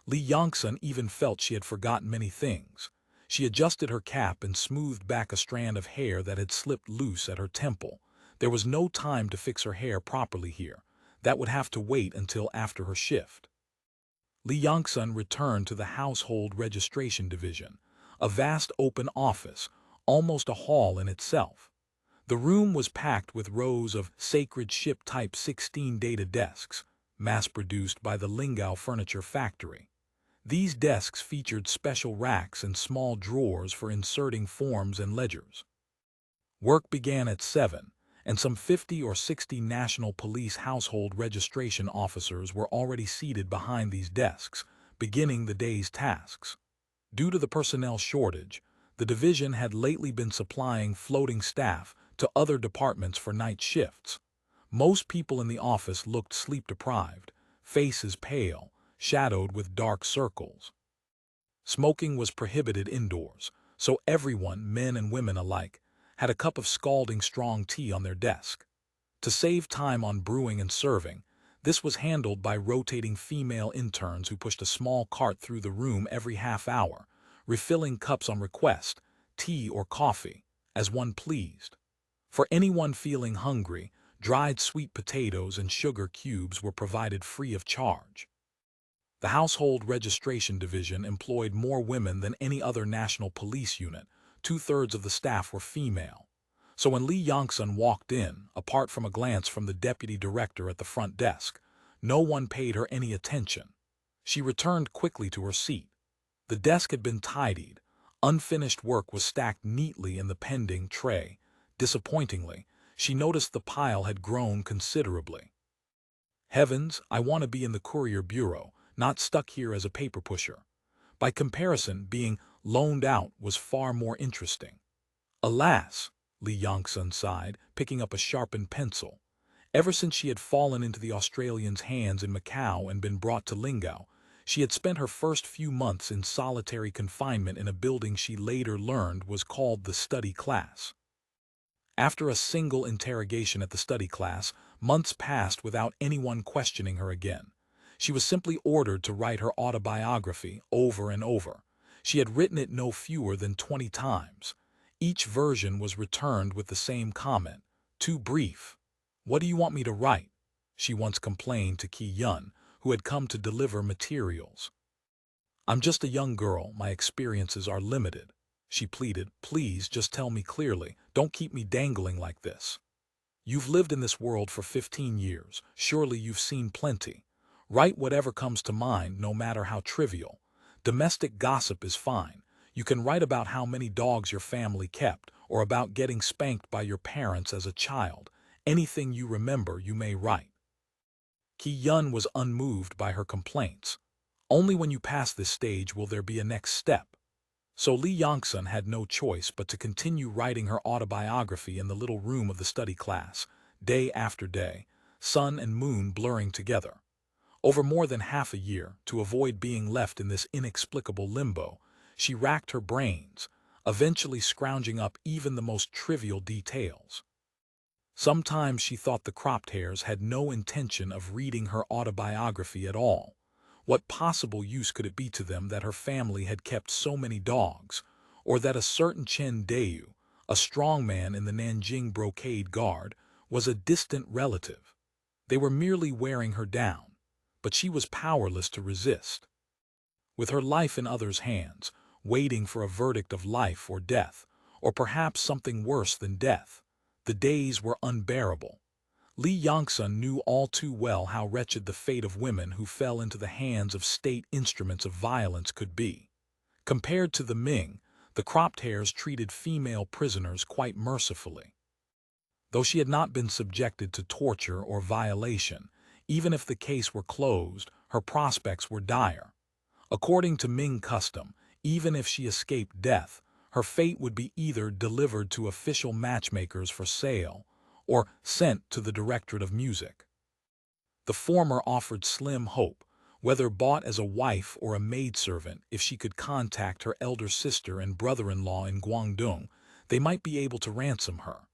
Li Yongsun even felt she had forgotten many things. She adjusted her cap and smoothed back a strand of hair that had slipped loose at her temple. There was no time to fix her hair properly here. That would have to wait until after her shift. Li Yongsun returned to the Household Registration Division, a vast open office, almost a hall in itself. The room was packed with rows of sacred ship Type 16 data desks, mass-produced by the Lingao Furniture Factory. These desks featured special racks and small drawers for inserting forms and ledgers. Work began at 7, and some 50 or 60 National Police household registration officers were already seated behind these desks, beginning the day's tasks. Due to the personnel shortage, the division had lately been supplying floating staff to other departments for night shifts. Most people in the office looked sleep-deprived, faces pale, shadowed with dark circles. Smoking was prohibited indoors, so everyone, men and women alike, had a cup of scalding strong tea on their desk. To save time on brewing and serving, this was handled by rotating female interns who pushed a small cart through the room every half hour, refilling cups on request, tea or coffee, as one pleased. For anyone feeling hungry, dried sweet potatoes and sugar cubes were provided free of charge. The Household Registration Division employed more women than any other national police unit. 2/3 of the staff were female. So when Li Yongsun walked in, apart from a glance from the deputy director at the front desk, no one paid her any attention. She returned quickly to her seat. The desk had been tidied. Unfinished work was stacked neatly in the pending tray. Disappointingly, she noticed the pile had grown considerably. Heavens, I want to be in the courier bureau, not stuck here as a paper pusher. By comparison, being loaned out was far more interesting. Alas, Li Yongsun sighed, picking up a sharpened pencil. Ever since she had fallen into the Australians' hands in Macau and been brought to Lingao, she had spent her first few months in solitary confinement in a building she later learned was called the study class. After a single interrogation at the study class, months passed without anyone questioning her again. She was simply ordered to write her autobiography over and over. She had written it no fewer than 20 times. Each version was returned with the same comment: "Too brief." "What do you want me to write?" she once complained to Ki Yun, who had come to deliver materials. "I'm just a young girl, my experiences are limited," she pleaded. "Please just tell me clearly, don't keep me dangling like this. You've lived in this world for 15 years, surely you've seen plenty. Write whatever comes to mind, no matter how trivial. Domestic gossip is fine. You can write about how many dogs your family kept, or about getting spanked by your parents as a child. Anything you remember you may write." Ki Yun was unmoved by her complaints. "Only when you pass this stage will there be a next step. So Li Yongsun had no choice but to continue writing her autobiography in the little room of the study class, day after day, sun and moon blurring together. Over more than half a year, to avoid being left in this inexplicable limbo, she racked her brains, eventually scrounging up even the most trivial details. Sometimes she thought the cropped hairs had no intention of reading her autobiography at all. What possible use could it be to them that her family had kept so many dogs, or that a certain Chen Dayu, a strong man in the Nanjing Brocade Guard, was a distant relative? They were merely wearing her down, but she was powerless to resist. With her life in others' hands, waiting for a verdict of life or death, or perhaps something worse than death, the days were unbearable. Li Yongsun knew all too well how wretched the fate of women who fell into the hands of state instruments of violence could be. Compared to the Ming, the cropped hairs treated female prisoners quite mercifully. Though she had not been subjected to torture or violation, even if the case were closed, her prospects were dire. According to Ming custom, even if she escaped death, her fate would be either delivered to official matchmakers for sale or sent to the Directorate of Music. The former offered slim hope, whether bought as a wife or a maidservant. If she could contact her elder sister and brother-in-law in Guangdong, they might be able to ransom her.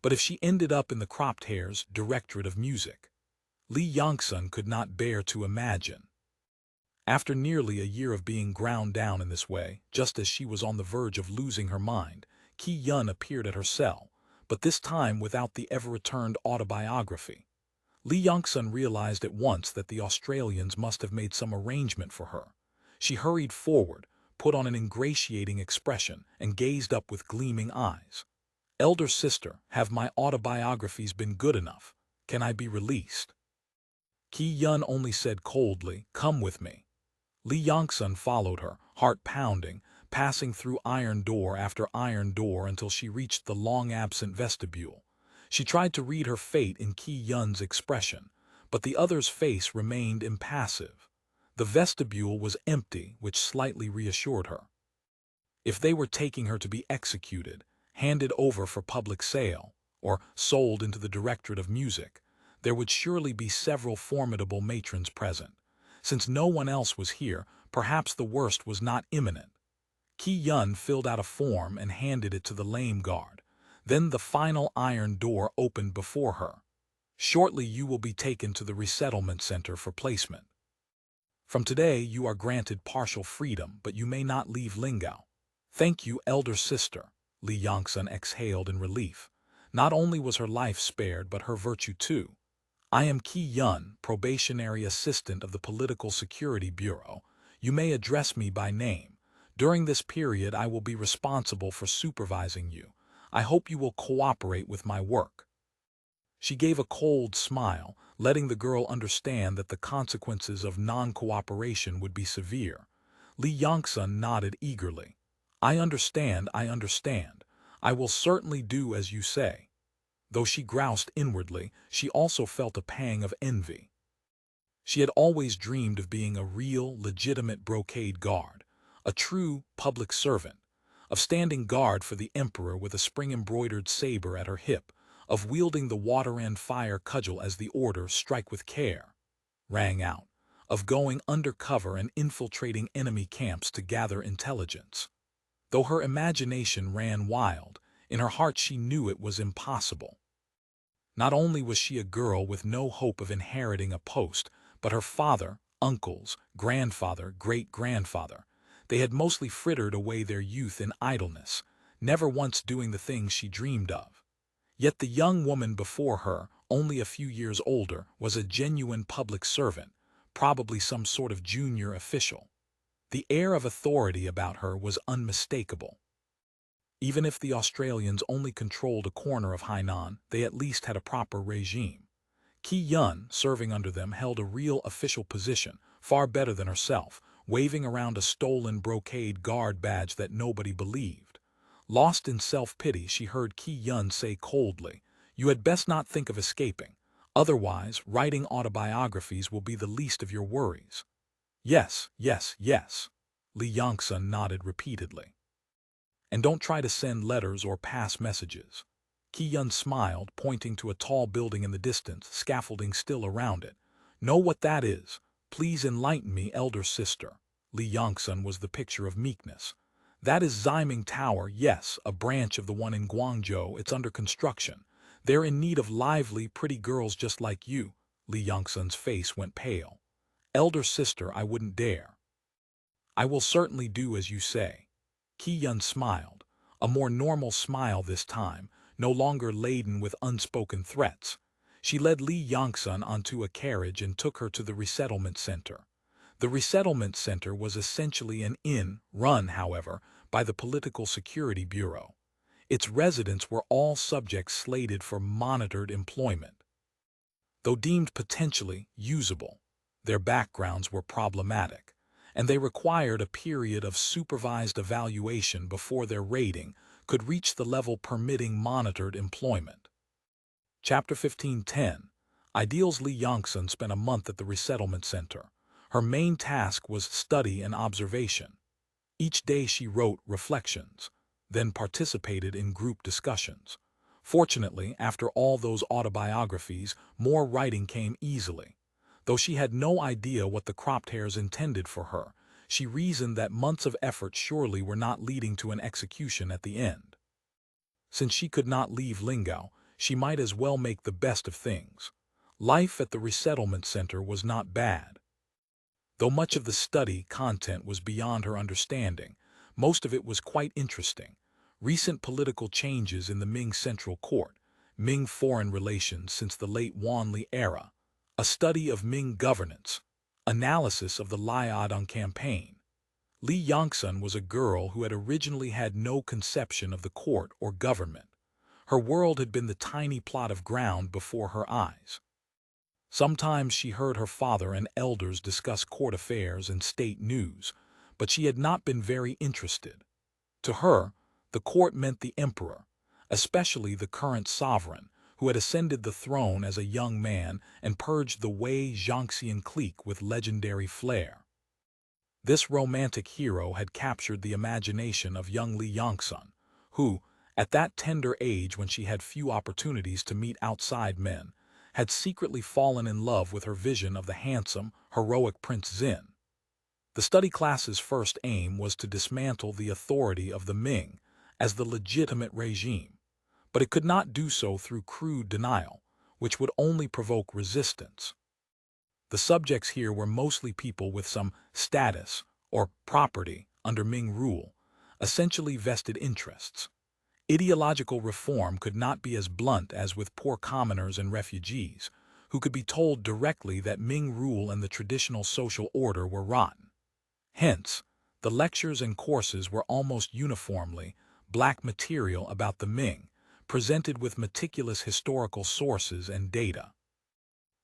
But if she ended up in the cropped hairs' Directorate of Music, Li Yongsun could not bear to imagine. After nearly a year of being ground down in this way, just as she was on the verge of losing her mind, Qi Yun appeared at her cell, but this time without the ever-returned autobiography. Li Yongsun realized at once that the Australians must have made some arrangement for her. She hurried forward, put on an ingratiating expression, and gazed up with gleaming eyes. "Elder sister, have my autobiographies been good enough? Can I be released?" Qi Yun only said coldly, "Come with me." Li Yongsun followed her, heart pounding, passing through iron door after iron door until she reached the long-absent vestibule. She tried to read her fate in Qi Yun's expression, but the other's face remained impassive. The vestibule was empty, which slightly reassured her. If they were taking her to be executed, handed over for public sale, or sold into the Directorate of Music, there would surely be several formidable matrons present. Since no one else was here, perhaps the worst was not imminent. Qi Yun filled out a form and handed it to the lame guard. Then the final iron door opened before her. "Shortly you will be taken to the resettlement center for placement. From today you are granted partial freedom, but you may not leave Lingao." "Thank you, elder sister," Li Yongsun exhaled in relief. Not only was her life spared, but her virtue too. "I am Qi Yun, probationary assistant of the Political Security Bureau. You may address me by name. During this period I will be responsible for supervising you. I hope you will cooperate with my work." She gave a cold smile, letting the girl understand that the consequences of non-cooperation would be severe. Li Yongsun nodded eagerly. I understand. I will certainly do as you say." Though she groused inwardly, she also felt a pang of envy. She had always dreamed of being a real, legitimate brocade guard, a true public servant, of standing guard for the emperor with a spring-embroidered saber at her hip, of wielding the water-end fire cudgel as the order "strike with care" rang out, of going under cover and infiltrating enemy camps to gather intelligence. Though her imagination ran wild, in her heart she knew it was impossible. Not only was she a girl with no hope of inheriting a post, but her father, uncles, grandfather, great-grandfather, they had mostly frittered away their youth in idleness, never once doing the things she dreamed of. Yet the young woman before her, only a few years older, was a genuine public servant, probably some sort of junior official. The air of authority about her was unmistakable. Even if the Australians only controlled a corner of Hainan, they at least had a proper regime. Qi Yun, serving under them, held a real official position, far better than herself, waving around a stolen brocade guard badge that nobody believed. Lost in self-pity, she heard Qi Yun say coldly, "You had best not think of escaping. Otherwise, writing autobiographies will be the least of your worries." Yes. Li Yongsun nodded repeatedly. And don't try to send letters or pass messages. Ki-yun smiled, pointing to a tall building in the distance, scaffolding still around it. Know what that is? Please enlighten me, elder sister. Li Yongsun was the picture of meekness. That is Ximing Tower, yes, a branch of the one in Guangzhou. It's under construction. They're in need of lively, pretty girls just like you. Li Yongsun's face went pale. Elder sister, I wouldn't dare. I will certainly do as you say. Ki-yun smiled, a more normal smile this time, no longer laden with unspoken threats. She led Li Yongsun onto a carriage and took her to the resettlement center. The resettlement center was essentially an inn, run, however, by the Political Security Bureau. Its residents were all subjects slated for monitored employment. Though deemed potentially usable, their backgrounds were problematic, and they required a period of supervised evaluation before their rating could reach the level permitting monitored employment. Chapter 15:10. Ideals. Li Yongsun spent a month at the resettlement center. Her main task was study and observation. Each day she wrote reflections, then participated in group discussions. Fortunately, after all those autobiographies, more writing came easily. Though she had no idea what the cropped hairs intended for her, she reasoned that months of effort surely were not leading to an execution at the end. Since she could not leave Lingao, she might as well make the best of things. Life at the resettlement center was not bad. Though much of the study content was beyond her understanding, most of it was quite interesting. Recent political changes in the Ming Central Court, Ming foreign relations since the late Wanli era, a study of Ming governance, analysis of the Liaodong campaign. Li Yongsun was a girl who had originally had no conception of the court or government. Her world had been the tiny plot of ground before her eyes. Sometimes she heard her father and elders discuss court affairs and state news, but she had not been very interested. To her, the court meant the emperor, especially the current sovereign, who had ascended the throne as a young man and purged the Wei Zhangxian clique with legendary flair. This romantic hero had captured the imagination of young Li Yongsun, who, at that tender age when she had few opportunities to meet outside men, had secretly fallen in love with her vision of the handsome, heroic Prince Xin. The study class's first aim was to dismantle the authority of the Ming as the legitimate regime, but it could not do so through crude denial, which would only provoke resistance. The subjects here were mostly people with some status or property under Ming rule, essentially vested interests. Ideological reform could not be as blunt as with poor commoners and refugees, who could be told directly that Ming rule and the traditional social order were rotten. Hence, the lectures and courses were almost uniformly black material about the Ming, presented with meticulous historical sources and data.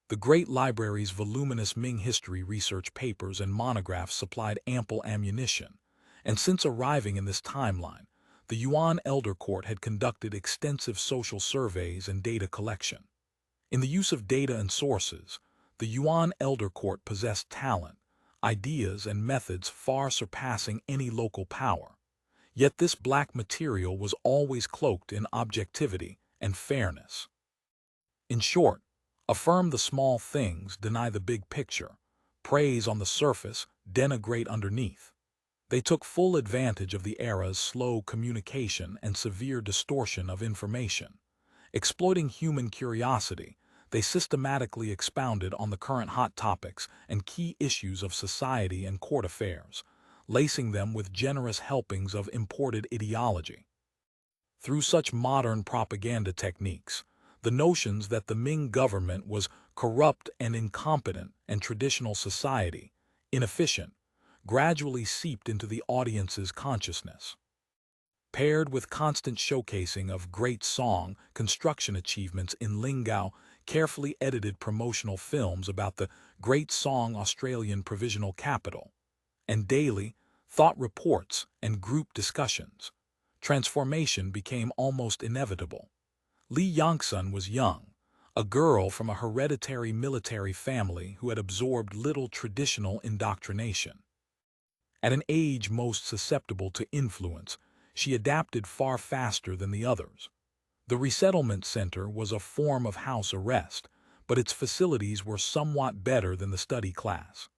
The Great Library's voluminous Ming history research papers and monographs supplied ample ammunition, and since arriving in this timeline, the Yuan Elder Court had conducted extensive social surveys and data collection. In the use of data and sources, the Yuan Elder Court possessed talent, ideas, and methods far surpassing any local power. Yet this black material was always cloaked in objectivity and fairness. In short, affirm the small things, deny the big picture, praise on the surface, denigrate underneath. They took full advantage of the era's slow communication and severe distortion of information. Exploiting human curiosity, they systematically expounded on the current hot topics and key issues of society and court affairs, lacing them with generous helpings of imported ideology. Through such modern propaganda techniques, the notions that the Ming government was corrupt and incompetent and traditional society inefficient gradually seeped into the audience's consciousness. Paired with constant showcasing of great song construction achievements in Lingao, carefully edited promotional films about the Great Song Australian Provisional Capital, and daily thought reports and group discussions, transformation became almost inevitable. Li Yongsun was young, a girl from a hereditary military family who had absorbed little traditional indoctrination. At an age most susceptible to influence, she adapted far faster than the others. The resettlement center was a form of house arrest, but its facilities were somewhat better than the study class.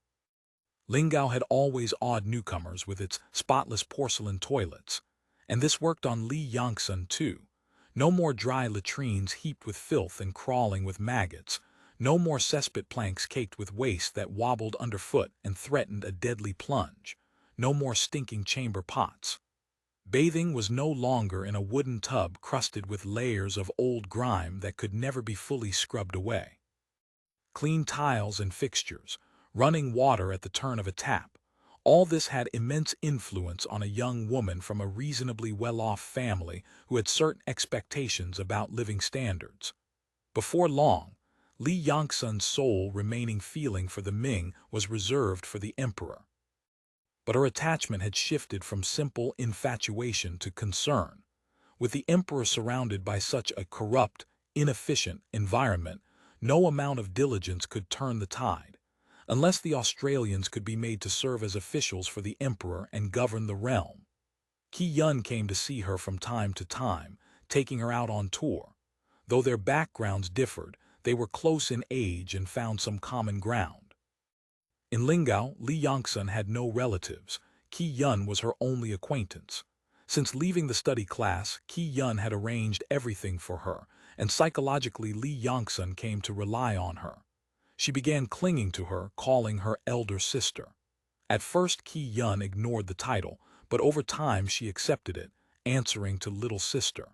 Lingao had always awed newcomers with its spotless porcelain toilets, and this worked on Li Yangsun too. No more dry latrines heaped with filth and crawling with maggots, no more cesspit planks caked with waste that wobbled underfoot and threatened a deadly plunge, no more stinking chamber pots. Bathing was no longer in a wooden tub crusted with layers of old grime that could never be fully scrubbed away. Clean tiles and fixtures, running water at the turn of a tap, all this had immense influence on a young woman from a reasonably well-off family who had certain expectations about living standards. Before long, Li Yangsun's sole remaining feeling for the Ming was reserved for the emperor. But her attachment had shifted from simple infatuation to concern. With the emperor surrounded by such a corrupt, inefficient environment, no amount of diligence could turn the tide. Unless the Australians could be made to serve as officials for the emperor and govern the realm. Yun came to see her from time to time, taking her out on tour. Though their backgrounds differed, they were close in age and found some common ground. In Lingao, Li Yangsun had no relatives. Yun was her only acquaintance. Since leaving the study class, Yun had arranged everything for her, and psychologically Li Yangsun came to rely on her. She began clinging to her, calling her elder sister. At first Yun ignored the title, but over time she accepted it, answering to little sister.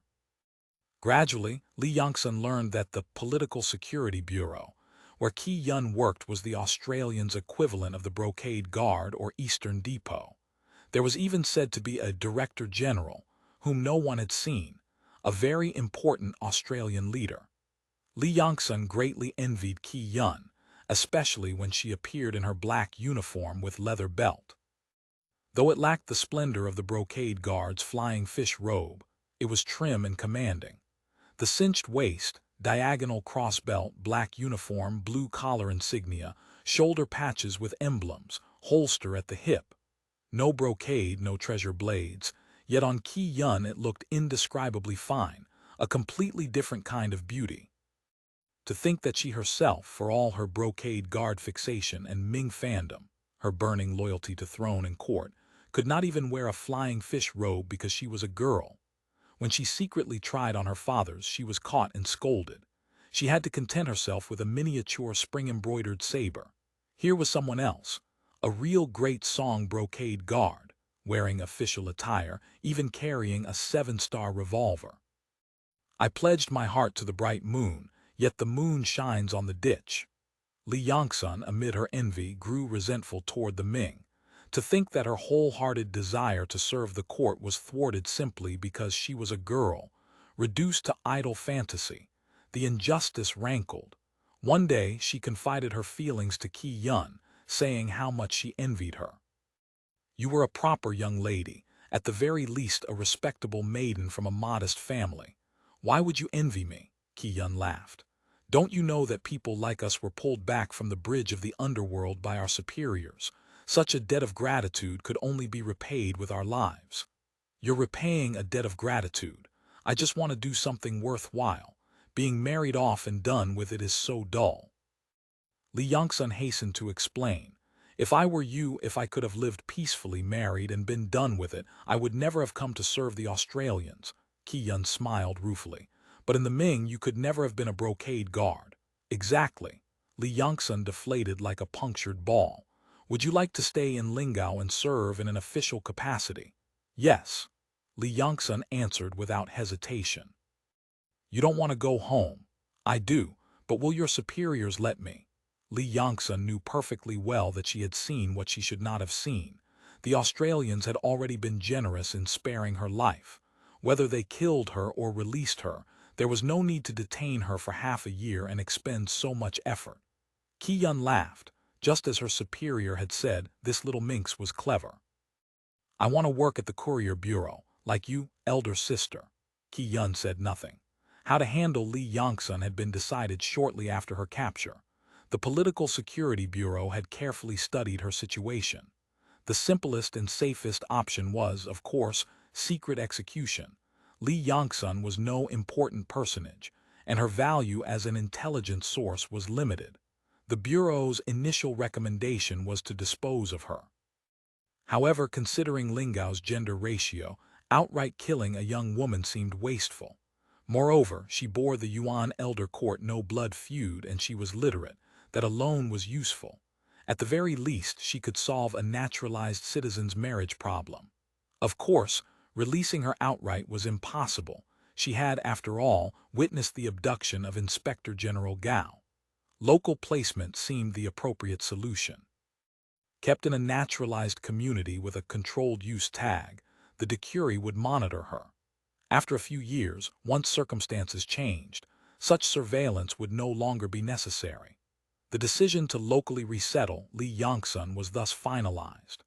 Gradually, Li Yangsun learned that the Political Security Bureau, where Yun worked, was the Australians' equivalent of the Brocade Guard or Eastern Depot. There was even said to be a Director General, whom no one had seen, a very important Australian leader. Li Yangsun greatly envied Yun, especially when she appeared in her black uniform with leather belt. Though it lacked the splendor of the Brocade Guard's flying fish robe, it was trim and commanding. The cinched waist, diagonal cross belt, black uniform, blue collar insignia, shoulder patches with emblems, holster at the hip. No brocade, no treasure blades, yet on Yun it looked indescribably fine, a completely different kind of beauty. To think that she herself, for all her Brocade Guard fixation and Ming fandom, her burning loyalty to throne and court, could not even wear a flying fish robe because she was a girl. When she secretly tried on her father's, she was caught and scolded. She had to content herself with a miniature spring-embroidered saber. Here was someone else, a real great song Brocade Guard, wearing official attire, even carrying a 7-star revolver. I pledged my heart to the bright moon, yet the moon shines on the ditch. Li Yangsun, amid her envy, grew resentful toward the Ming. To think that her wholehearted desire to serve the court was thwarted simply because she was a girl, reduced to idle fantasy. The injustice rankled. One day she confided her feelings to Yun, saying how much she envied her. "You were a proper young lady, at the very least a respectable maiden from a modest family. Why would you envy me?" Yun laughed. "Don't you know that people like us were pulled back from the bridge of the underworld by our superiors? Such a debt of gratitude could only be repaid with our lives." "You're repaying a debt of gratitude. I just want to do something worthwhile. Being married off and done with it is so dull." Li Yangsun hastened to explain. "If I were you, if I could have lived peacefully married and been done with it, I would never have come to serve the Australians." Yun smiled ruefully. "But in the Ming you could never have been a Brocade Guard." "Exactly." Li Yangsun deflated like a punctured ball. "Would you like to stay in Lingao and serve in an official capacity?" "Yes," Li Yangsun answered without hesitation. "You don't want to go home." "I do, but will your superiors let me?" Li Yangsun knew perfectly well that she had seen what she should not have seen. The Australians had already been generous in sparing her life. Whether they killed her or released her, there was no need to detain her for half a year and expend so much effort. Yun laughed. Just as her superior had said, this little minx was clever. "I want to work at the Courier Bureau, like you, elder sister." Yun said nothing. How to handle Li Yangsun had been decided shortly after her capture. The Political Security Bureau had carefully studied her situation. The simplest and safest option was, of course, secret execution. Li Yongsun was no important personage, and her value as an intelligence source was limited. The Bureau's initial recommendation was to dispose of her. However, considering Lingao's gender ratio, outright killing a young woman seemed wasteful. Moreover, she bore the Yuan elder court no blood feud and she was literate. That alone was useful. At the very least, she could solve a naturalized citizen's marriage problem. Of course, releasing her outright was impossible. She had, after all, witnessed the abduction of Inspector General Gao. Local placement seemed the appropriate solution. Kept in a naturalized community with a controlled use tag, the Decuri would monitor her. After a few years, once circumstances changed, such surveillance would no longer be necessary. The decision to locally resettle Li Yongsun was thus finalized.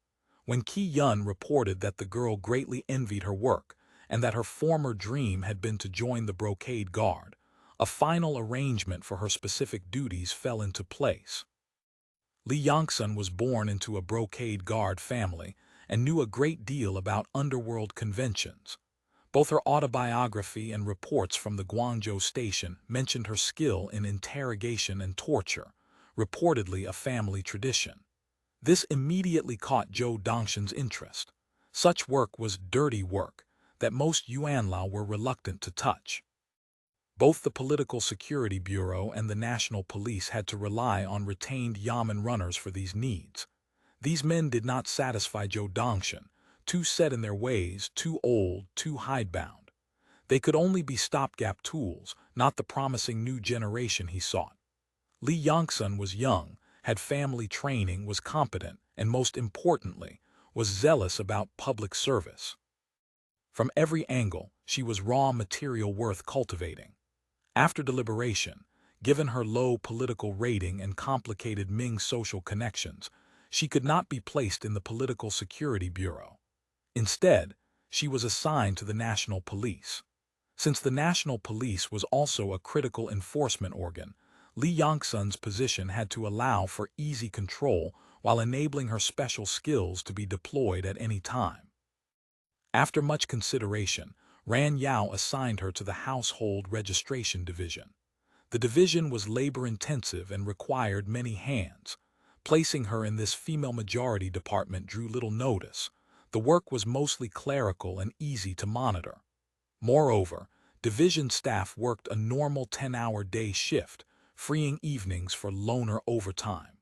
When Qi Yun reported that the girl greatly envied her work and that her former dream had been to join the Brocade Guard, a final arrangement for her specific duties fell into place. Li Yongsun was born into a Brocade Guard family and knew a great deal about underworld conventions. Both her autobiography and reports from the Guangzhou station mentioned her skill in interrogation and torture, reportedly a family tradition. This immediately caught Zhou Dongshan's interest. Such work was dirty work that most Yuanlao were reluctant to touch. Both the Political Security Bureau and the National Police had to rely on retained Xiamen runners for these needs. These men did not satisfy Zhou Dongshan, too set in their ways, too old, too hidebound. They could only be stopgap tools, not the promising new generation he sought. Li Yongsun was young, had family training, was competent, and most importantly, was zealous about public service. From every angle, she was raw material worth cultivating. After deliberation, given her low political rating and complicated Ming social connections, she could not be placed in the Political Security Bureau. Instead, she was assigned to the National Police. Since the National Police was also a critical enforcement organ, Li Yongsun's position had to allow for easy control while enabling her special skills to be deployed at any time. After much consideration, Ran Yao assigned her to the Household Registration Division. The division was labor-intensive and required many hands. Placing her in this female-majority department drew little notice. The work was mostly clerical and easy to monitor. Moreover, division staff worked a normal 10-hour day shift, freeing evenings for loner overtime.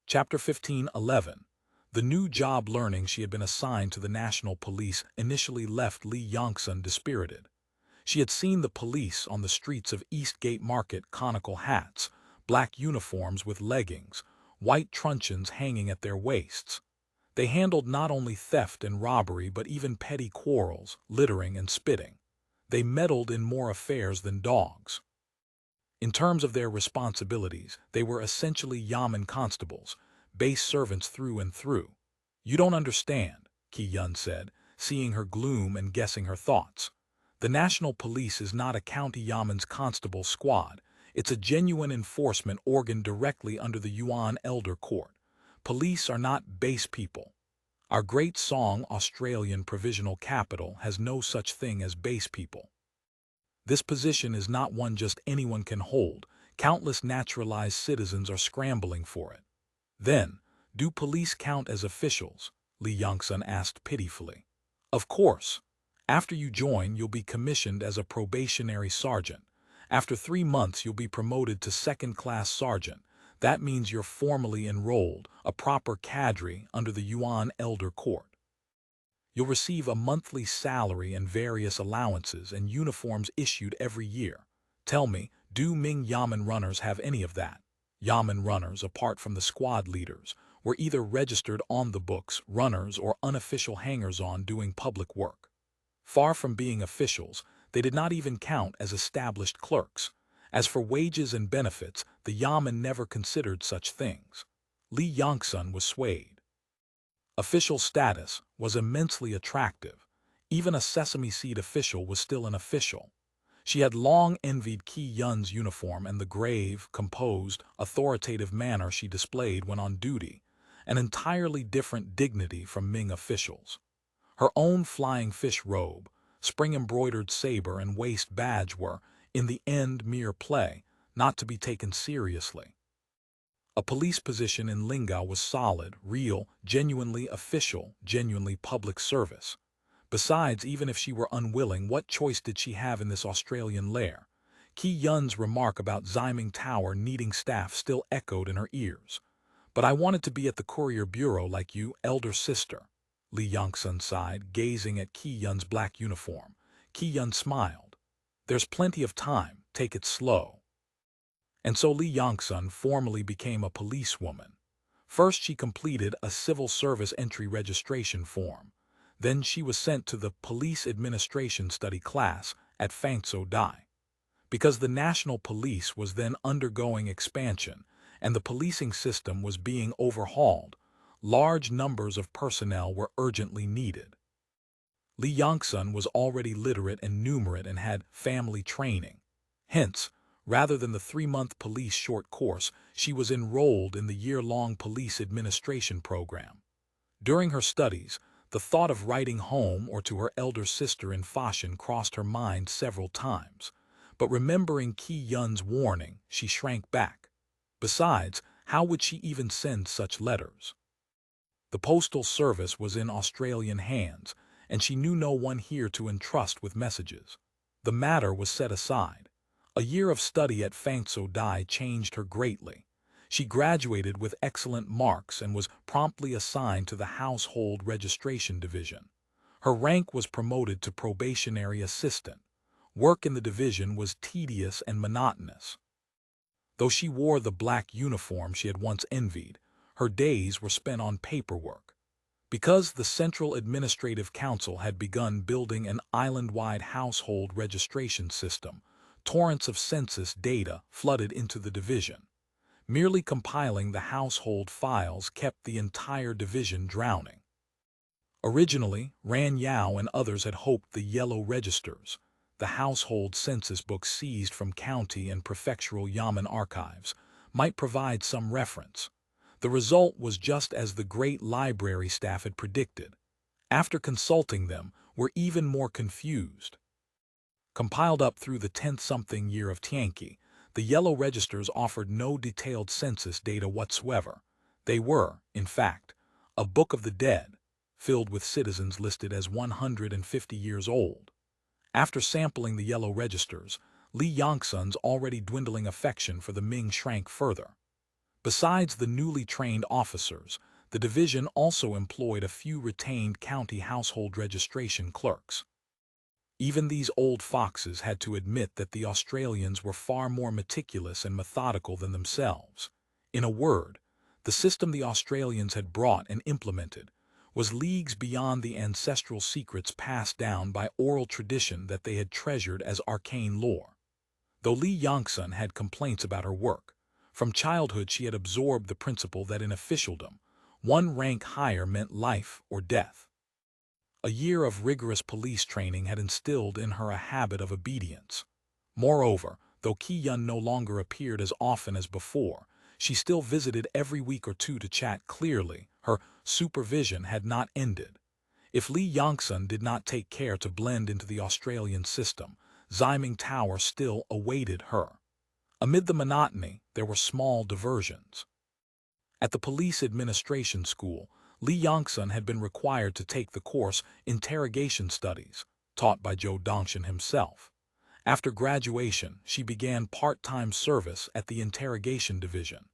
Chapter 15:11. The new job learning she had been assigned to the National Police initially left Li Yongsun dispirited. She had seen the police on the streets of Eastgate Market, conical hats, black uniforms with leggings, white truncheons hanging at their waists. They handled not only theft and robbery but even petty quarrels, littering and spitting. They meddled in more affairs than dogs. In terms of their responsibilities, they were essentially Xiamen constables, base servants through and through. "You don't understand," Qi Yun said, seeing her gloom and guessing her thoughts. "The National Police is not a county Xiamen's constable squad. It's a genuine enforcement organ directly under the Yuan Elder Court. Police are not base people. Our great Song Australian Provisional Capital has no such thing as base people. This position is not one just anyone can hold. Countless naturalized citizens are scrambling for it." "Then, do police count as officials?" Li Yongsun asked pitifully. "Of course. After you join, you'll be commissioned as a probationary sergeant. After 3 months, you'll be promoted to second-class sergeant. That means you're formally enrolled, a proper cadre under the Yuan Elder Court. You'll receive a monthly salary and various allowances and uniforms issued every year. Tell me, do Ming Xiamen runners have any of that?" Xiamen runners, apart from the squad leaders, were either registered on the books, runners, or unofficial hangers-on doing public work. Far from being officials, they did not even count as established clerks. As for wages and benefits, the Xiamen never considered such things. Li Yongsun was swayed. Official status was immensely attractive. Even a sesame seed official was still an official. She had long envied Qi Yun's uniform and the grave, composed, authoritative manner she displayed when on duty, an entirely different dignity from Ming officials. Her own flying fish robe, spring-embroidered saber and waist badge were, in the end, mere play, not to be taken seriously. A police position in Lingao was solid, real, genuinely official, genuinely public service. Besides, even if she were unwilling, what choice did she have in this Australian lair? Ki Yun's remark about Xiamen Tower needing staff still echoed in her ears. But I wanted to be at the courier bureau like you, elder sister. Li Yongsun sighed, gazing at Ki Yun's black uniform. Ki Yun smiled. There's plenty of time, take it slow. And so Li Yongsun formally became a policewoman. First she completed a civil service entry registration form. Then she was sent to the police administration study class at Fangzhou Dai. Because the national police was then undergoing expansion and the policing system was being overhauled, large numbers of personnel were urgently needed. Li Yongsun was already literate and numerate and had family training. Hence, rather than the 3-month police short course, she was enrolled in the year-long police administration program. During her studies, the thought of writing home or to her elder sister in Fashion crossed her mind several times, but remembering Ki Yun's warning, she shrank back. Besides, how would she even send such letters? The postal service was in Australian hands, and she knew no one here to entrust with messages. The matter was set aside. A year of study at Fangzhou Dai changed her greatly. She graduated with excellent marks and was promptly assigned to the Household Registration Division. Her rank was promoted to probationary assistant. Work in the division was tedious and monotonous. Though she wore the black uniform she had once envied, her days were spent on paperwork. Because the Central Administrative Council had begun building an island-wide household registration system, torrents of census data flooded into the division. Merely compiling the household files kept the entire division drowning. Originally, Ran Yao and others had hoped the yellow registers, the household census books seized from county and prefectural Xiamen archives, might provide some reference. The result was just as the great library staff had predicted. After consulting them, were even more confused. Compiled up through the 10th-something year of Tianqi, the yellow registers offered no detailed census data whatsoever. They were, in fact, a book of the dead, filled with citizens listed as 150 years old. After sampling the yellow registers, Li Yongsun's already dwindling affection for the Ming shrank further. Besides the newly trained officers, the division also employed a few retained county household registration clerks. Even these old foxes had to admit that the Australians were far more meticulous and methodical than themselves. In a word, the system the Australians had brought and implemented was leagues beyond the ancestral secrets passed down by oral tradition that they had treasured as arcane lore. Though Li Yongsun had complaints about her work, from childhood she had absorbed the principle that in officialdom, one rank higher meant life or death. A year of rigorous police training had instilled in her a habit of obedience. Moreover, though Ki Yun no longer appeared as often as before, she still visited every week or two to chat clearly. Her supervision had not ended. If Li Yongsun did not take care to blend into the Australian system, Xiamen Tower still awaited her. Amid the monotony, there were small diversions. At the police administration school, Li Yongsun had been required to take the course Interrogation Studies, taught by Zhou Dongshan himself. After graduation, she began part-time service at the Interrogation Division.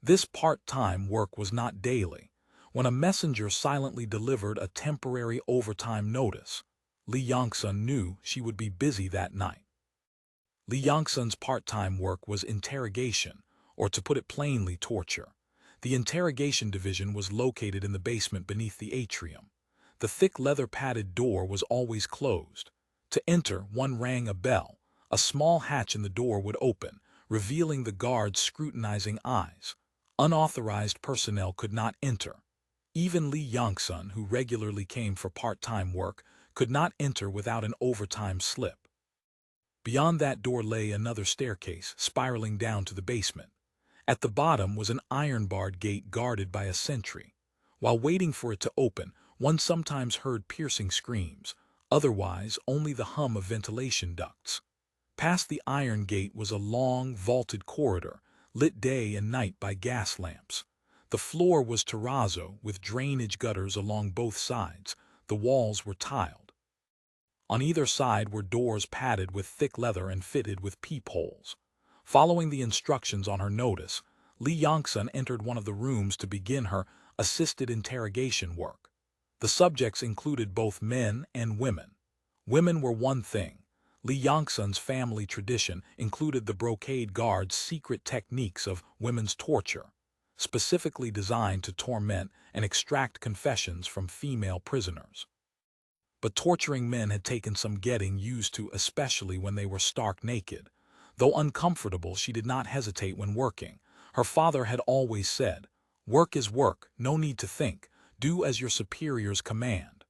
This part-time work was not daily. When a messenger silently delivered a temporary overtime notice, Li Yongsun knew she would be busy that night. Li Yongsun's part-time work was interrogation, or to put it plainly, torture. The interrogation division was located in the basement beneath the atrium. The thick leather-padded door was always closed. To enter, one rang a bell. A small hatch in the door would open, revealing the guard's scrutinizing eyes. Unauthorized personnel could not enter. Even Li Yongsun, who regularly came for part-time work, could not enter without an overtime slip. Beyond that door lay another staircase, spiraling down to the basement. At the bottom was an iron-barred gate guarded by a sentry. While waiting for it to open, One sometimes heard piercing screams, otherwise only the hum of ventilation ducts. Past the iron gate was a long, vaulted corridor, lit day and night by gas lamps. The floor was terrazzo, with drainage gutters along both sides. The walls were tiled. On either side were doors padded with thick leather and fitted with peepholes. Following the instructions on her notice, Li Yongsun entered one of the rooms to begin her assisted interrogation work. The subjects included both men and women. Women were one thing. Li Yongsun's family tradition included the brocade guard's secret techniques of women's torture, specifically designed to torment and extract confessions from female prisoners. But torturing men had taken some getting used to, especially when they were stark naked. Though uncomfortable, she did not hesitate when working. Her father had always said, "Work is work, no need to think, do as your superiors command."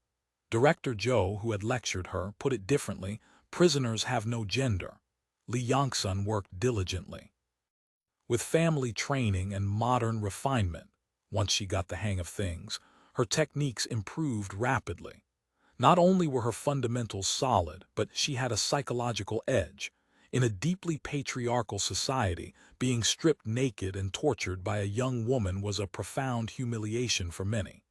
Director Zhou, who had lectured her, put it differently: prisoners have no gender. Li Yongsun worked diligently. With family training and modern refinement, once she got the hang of things, her techniques improved rapidly. Not only were her fundamentals solid, but she had a psychological edge. In a deeply patriarchal society, being stripped naked and tortured by a young woman was a profound humiliation for many.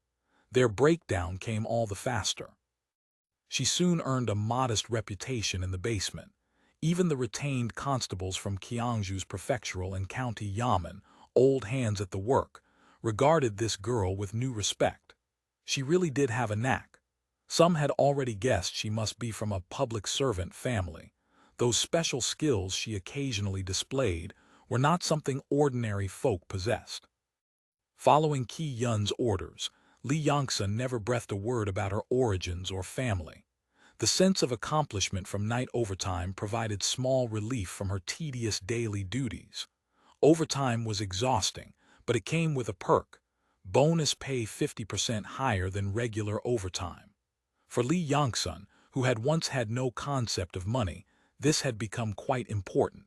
Their breakdown came all the faster. She soon earned a modest reputation in the basement. Even the retained constables from Qiangzhu's prefectural and county Xiamen, old hands at the work, regarded this girl with new respect. She really did have a knack. Some had already guessed she must be from a public servant family. Those special skills she occasionally displayed were not something ordinary folk possessed. Following Qi Yun's orders, Li Yongsun never breathed a word about her origins or family. The sense of accomplishment from night overtime provided small relief from her tedious daily duties. Overtime was exhausting, but it came with a perk: bonus pay 50% higher than regular overtime. For Li Yongsun, who had once had no concept of money, this had become quite important.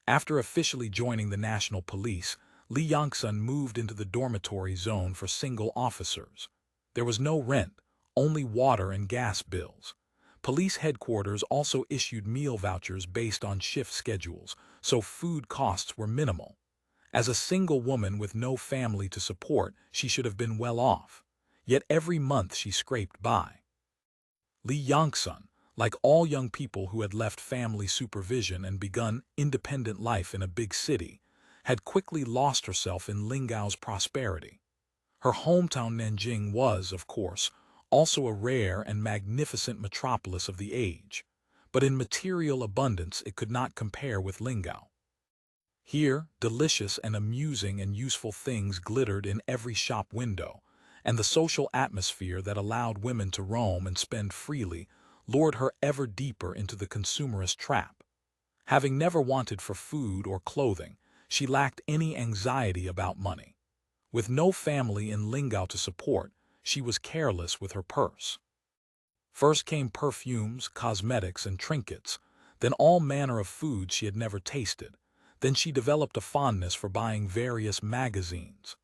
After officially joining the National Police, Li Yongsun moved into the dormitory zone for single officers. There was no rent, only water and gas bills. Police headquarters also issued meal vouchers based on shift schedules, so food costs were minimal. As a single woman with no family to support, she should have been well off. Yet every month she scraped by. Li Yongsun, like all young people who had left family supervision and begun independent life in a big city, had quickly lost herself in Lingao's prosperity. Her hometown Nanjing was, of course, also a rare and magnificent metropolis of the age, but in material abundance it could not compare with Lingao. Here, delicious and amusing and useful things glittered in every shop window, and the social atmosphere that allowed women to roam and spend freely lured her ever deeper into the consumerist trap. Having never wanted for food or clothing, she lacked any anxiety about money. With no family in Lingao to support, she was careless with her purse. First came perfumes, cosmetics, and trinkets, then all manner of food she had never tasted. Then she developed a fondness for buying various magazines.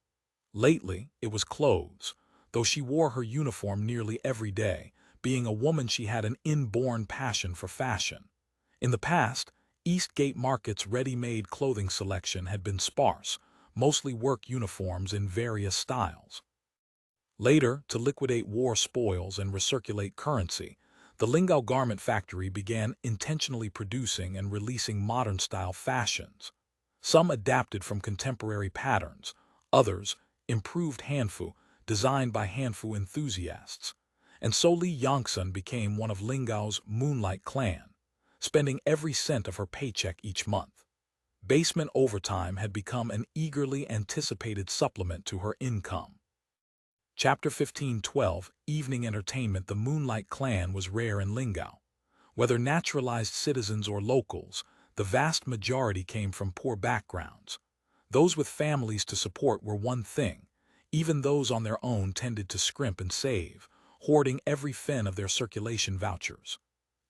Lately, it was clothes, though she wore her uniform nearly every day. Being a woman, she had an inborn passion for fashion. In the past, Eastgate Market's ready-made clothing selection had been sparse, mostly work uniforms in various styles. Later, to liquidate war spoils and recirculate currency, the Lingao garment factory began intentionally producing and releasing modern-style fashions. Some adapted from contemporary patterns, others improved Hanfu, designed by Hanfu enthusiasts. And so Li Yongsun became one of Lingao's Moonlight Clan, spending every cent of her paycheck each month. Basement overtime had become an eagerly anticipated supplement to her income. Chapter 15:12 Evening Entertainment. The Moonlight Clan was rare in Lingao. Whether naturalized citizens or locals, the vast majority came from poor backgrounds. Those with families to support were one thing. Even those on their own tended to scrimp and save, hoarding every fin of their circulation vouchers.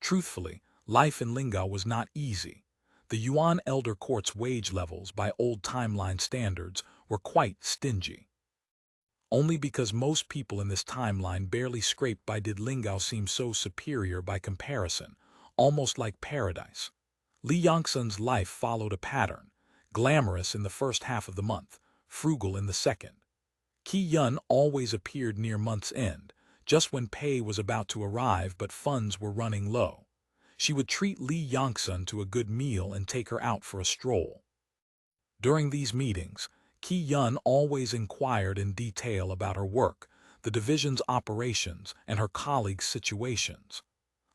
Truthfully, life in Lingao was not easy. The Yuan Elder Court's wage levels, by old timeline standards, were quite stingy. Only because most people in this timeline barely scraped by did Lingao seem so superior by comparison, almost like paradise. Li Yongsun's life followed a pattern, glamorous in the first half of the month, frugal in the second. Qi Yun always appeared near month's end, just when pay was about to arrive but funds were running low. She would treat Li Yongsun to a good meal and take her out for a stroll. During these meetings, Qi Yun always inquired in detail about her work, the division's operations, and her colleagues' situations.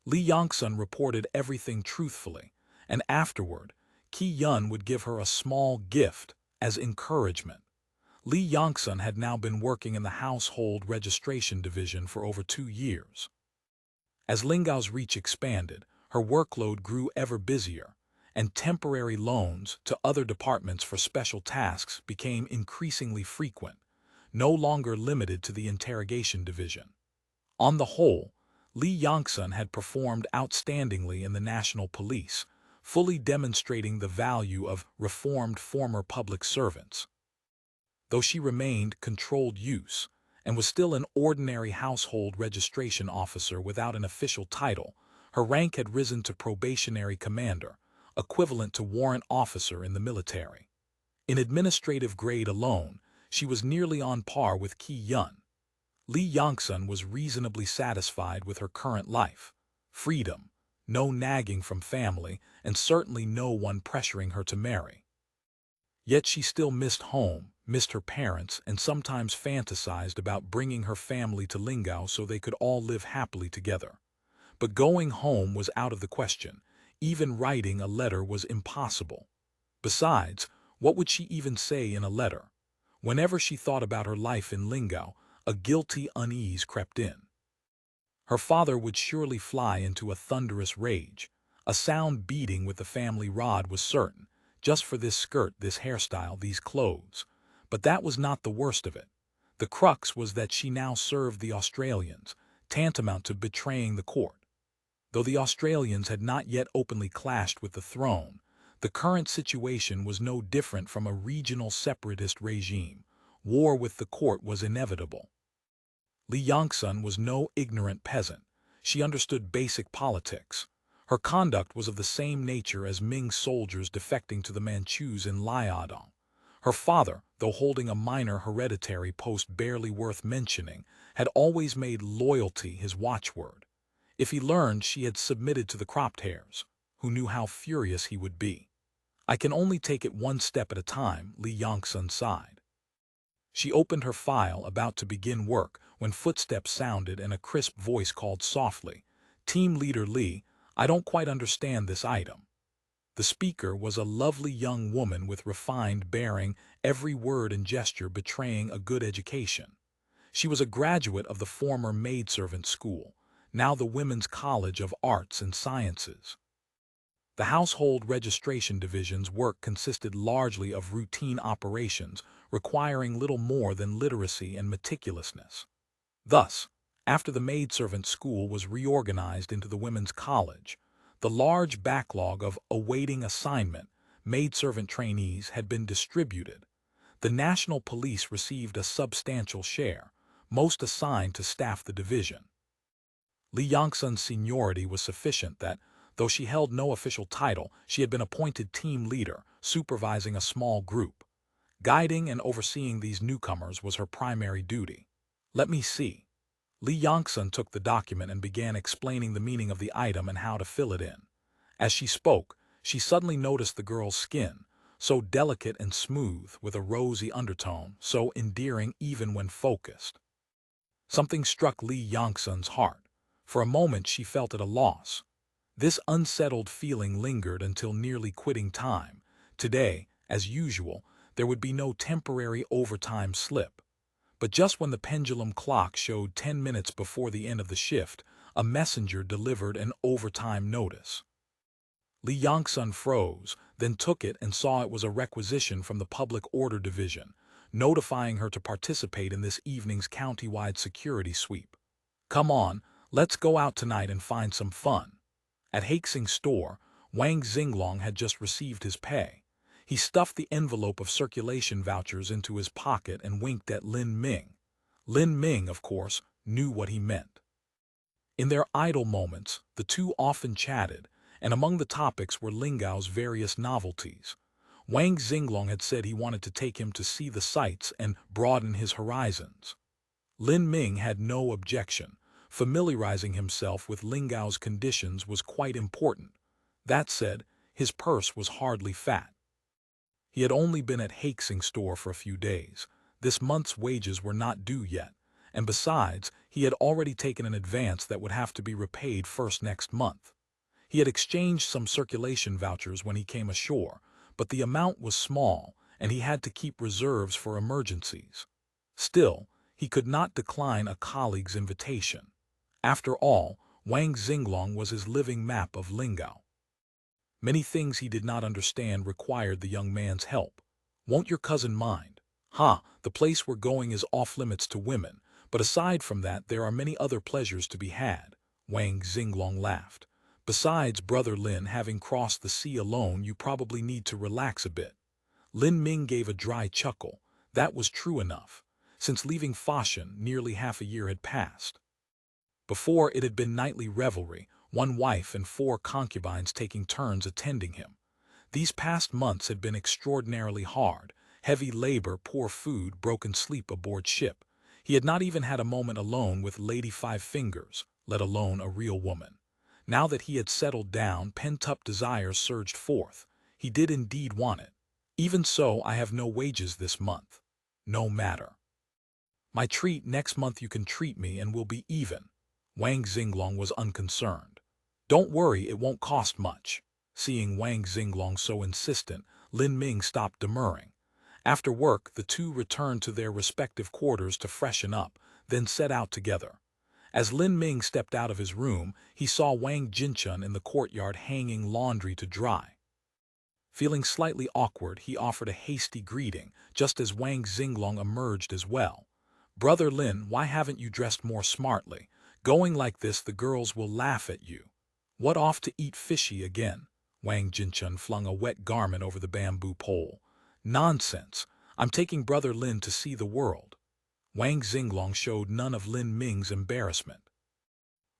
Li Yongsun reported everything truthfully, and afterward, Qi Yun would give her a small gift as encouragement. Li Yongsun had now been working in the household registration division for over 2 years. As Lingao's reach expanded, her workload grew ever busier, and temporary loans to other departments for special tasks became increasingly frequent, no longer limited to the interrogation division. On the whole, Li Yongsun had performed outstandingly in the national police, fully demonstrating the value of reformed former public servants. Though she remained controlled use and was still an ordinary household registration officer without an official title, her rank had risen to probationary commander, equivalent to warrant officer in the military. In administrative grade alone, she was nearly on par with Qi Yun. Li Yongsun was reasonably satisfied with her current life. Freedom, no nagging from family, and certainly no one pressuring her to marry. Yet she still missed home, missed her parents, and sometimes fantasized about bringing her family to Lingao so they could all live happily together. But going home was out of the question. Even writing a letter was impossible. Besides, what would she even say in a letter? Whenever she thought about her life in Lingao, a guilty unease crept in. Her father would surely fly into a thunderous rage. A sound beating with the family rod was certain, just for this skirt, this hairstyle, these clothes. But that was not the worst of it. The crux was that she now served the Australians, tantamount to betraying the court. Though the Australians had not yet openly clashed with the throne, the current situation was no different from a regional separatist regime. War with the court was inevitable. Li Yongsun was no ignorant peasant. She understood basic politics. Her conduct was of the same nature as Ming soldiers defecting to the Manchus in Liaodong. Her father, though holding a minor hereditary post barely worth mentioning, had always made loyalty his watchword. If he learned she had submitted to the cropped hairs, who knew how furious he would be? I can only take it one step at a time, Li Yongsun sighed. She opened her file, about to begin work, when footsteps sounded and a crisp voice called softly, "Team Leader Li, I don't quite understand this item." The speaker was a lovely young woman with refined bearing, every word and gesture betraying a good education. She was a graduate of the former maidservant school, now the Women's College of Arts and Sciences. The household registration division's work consisted largely of routine operations, requiring little more than literacy and meticulousness. Thus, after the maidservant school was reorganized into the Women's College, the large backlog of awaiting assignment maidservant trainees had been distributed. The national police received a substantial share, most assigned to staff the division. Li Yongsun's seniority was sufficient that, though she held no official title, she had been appointed team leader, supervising a small group. Guiding and overseeing these newcomers was her primary duty. "Let me see." Li Yongsun took the document and began explaining the meaning of the item and how to fill it in. As she spoke, she suddenly noticed the girl's skin, so delicate and smooth, with a rosy undertone, so endearing even when focused. Something struck Li Yongsun's heart. For a moment she felt at a loss. This unsettled feeling lingered until nearly quitting time. Today, as usual, there would be no temporary overtime slip. But just when the pendulum clock showed 10 minutes before the end of the shift, a messenger delivered an overtime notice. Li Yongsun froze, then took it and saw it was a requisition from the Public Order Division, notifying her to participate in this evening's county-wide security sweep. "Come on, let's go out tonight and find some fun." At Haxing's store, Wang Xinglong had just received his pay. He stuffed the envelope of circulation vouchers into his pocket and winked at Lin Ming. Lin Ming, of course, knew what he meant. In their idle moments, the two often chatted, and among the topics were Lingao's various novelties. Wang Xinglong had said he wanted to take him to see the sights and broaden his horizons. Lin Ming had no objection. Familiarizing himself with Lingao's conditions was quite important. That said, his purse was hardly fat. He had only been at Hastings' store for a few days. This month's wages were not due yet, and besides, he had already taken an advance that would have to be repaid first next month. He had exchanged some circulation vouchers when he came ashore, but the amount was small, and he had to keep reserves for emergencies. Still, he could not decline a colleague's invitation. After all, Wang Xinglong was his living map of Lingao. Many things he did not understand required the young man's help. "Won't your cousin mind?" The place we're going is off-limits to women, but aside from that there are many other pleasures to be had, Wang Xinglong laughed. Besides, Brother Lin, having crossed the sea alone, you probably need to relax a bit. Lin Ming gave a dry chuckle. That was true enough. Since leaving Fashion, nearly half a year had passed. Before, it had been nightly revelry, one wife and 4 concubines taking turns attending him. These past months had been extraordinarily hard. Heavy labor, poor food, broken sleep aboard ship. He had not even had a moment alone with Lady Five Fingers, let alone a real woman. Now that he had settled down, pent-up desires surged forth. He did indeed want it. "Even so, I have no wages this month." "No matter. My treat next month you can treat me and we'll be even." Wang Xinglong was unconcerned. "Don't worry, it won't cost much." Seeing Wang Xinglong so insistent, Lin Ming stopped demurring. After work, the two returned to their respective quarters to freshen up, then set out together. As Lin Ming stepped out of his room, he saw Wang Jinchun in the courtyard hanging laundry to dry. Feeling slightly awkward, he offered a hasty greeting, just as Wang Xinglong emerged as well. "Brother Lin, why haven't you dressed more smartly? Going like this, the girls will laugh at you." "What, off to eat fishy again?" Wang Jinchun flung a wet garment over the bamboo pole. "Nonsense! I'm taking Brother Lin to see the world." Wang Xinglong showed none of Lin Ming's embarrassment.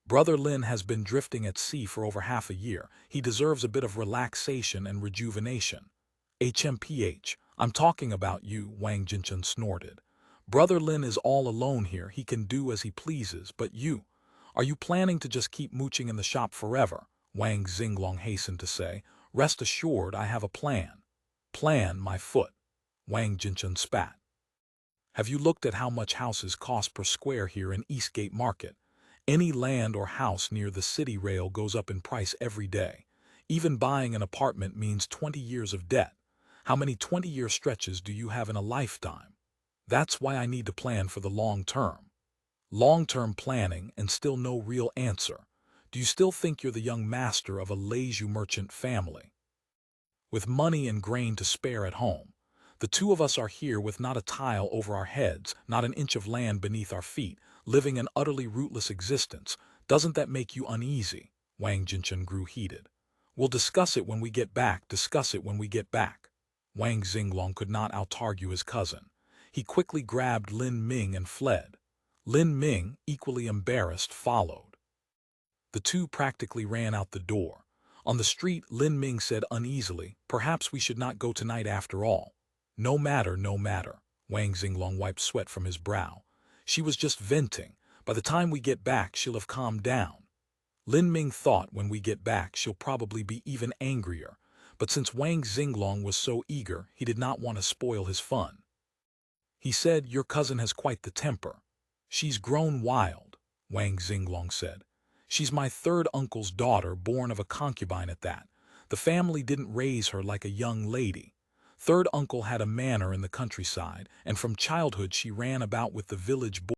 "Brother Lin has been drifting at sea for over half a year. He deserves a bit of relaxation and rejuvenation." "HMPH, I'm talking about you," Wang Jinchun snorted. "Brother Lin is all alone here. He can do as he pleases, but you... Are you planning to just keep mooching in the shop forever?" Wang Xinglong hastened to say. "Rest assured, I have a plan." "Plan, my foot." Wang Jinchun spat. "Have you looked at how much houses cost per square here in Eastgate Market? Any land or house near the city rail goes up in price every day. Even buying an apartment means 20 years of debt. How many 20-year stretches do you have in a lifetime? That's why I need to plan for the long term." "Long-term planning and still no real answer. Do you still think you're the young master of a Leisure merchant family, with money and grain to spare at home? The two of us are here with not a tile over our heads, not an inch of land beneath our feet, living an utterly rootless existence. Doesn't that make you uneasy?" Wang Jinchun grew heated. "We'll discuss it when we get back, discuss it when we get back." Wang Xinglong could not out-argue his cousin. He quickly grabbed Lin Ming and fled. Lin Ming, equally embarrassed, followed. The two practically ran out the door. On the street, Lin Ming said uneasily, "Perhaps we should not go tonight after all." "No matter, no matter." Wang Xinglong wiped sweat from his brow. "She was just venting. By the time we get back, she'll have calmed down." Lin Ming thought, when we get back, she'll probably be even angrier. But since Wang Xinglong was so eager, he did not want to spoil his fun. He said, "Your cousin has quite the temper." "She's grown wild," Wang Xinglong said. "She's my third uncle's daughter, born of a concubine at that. The family didn't raise her like a young lady. Third uncle had a manor in the countryside, and from childhood she ran about with the village boys.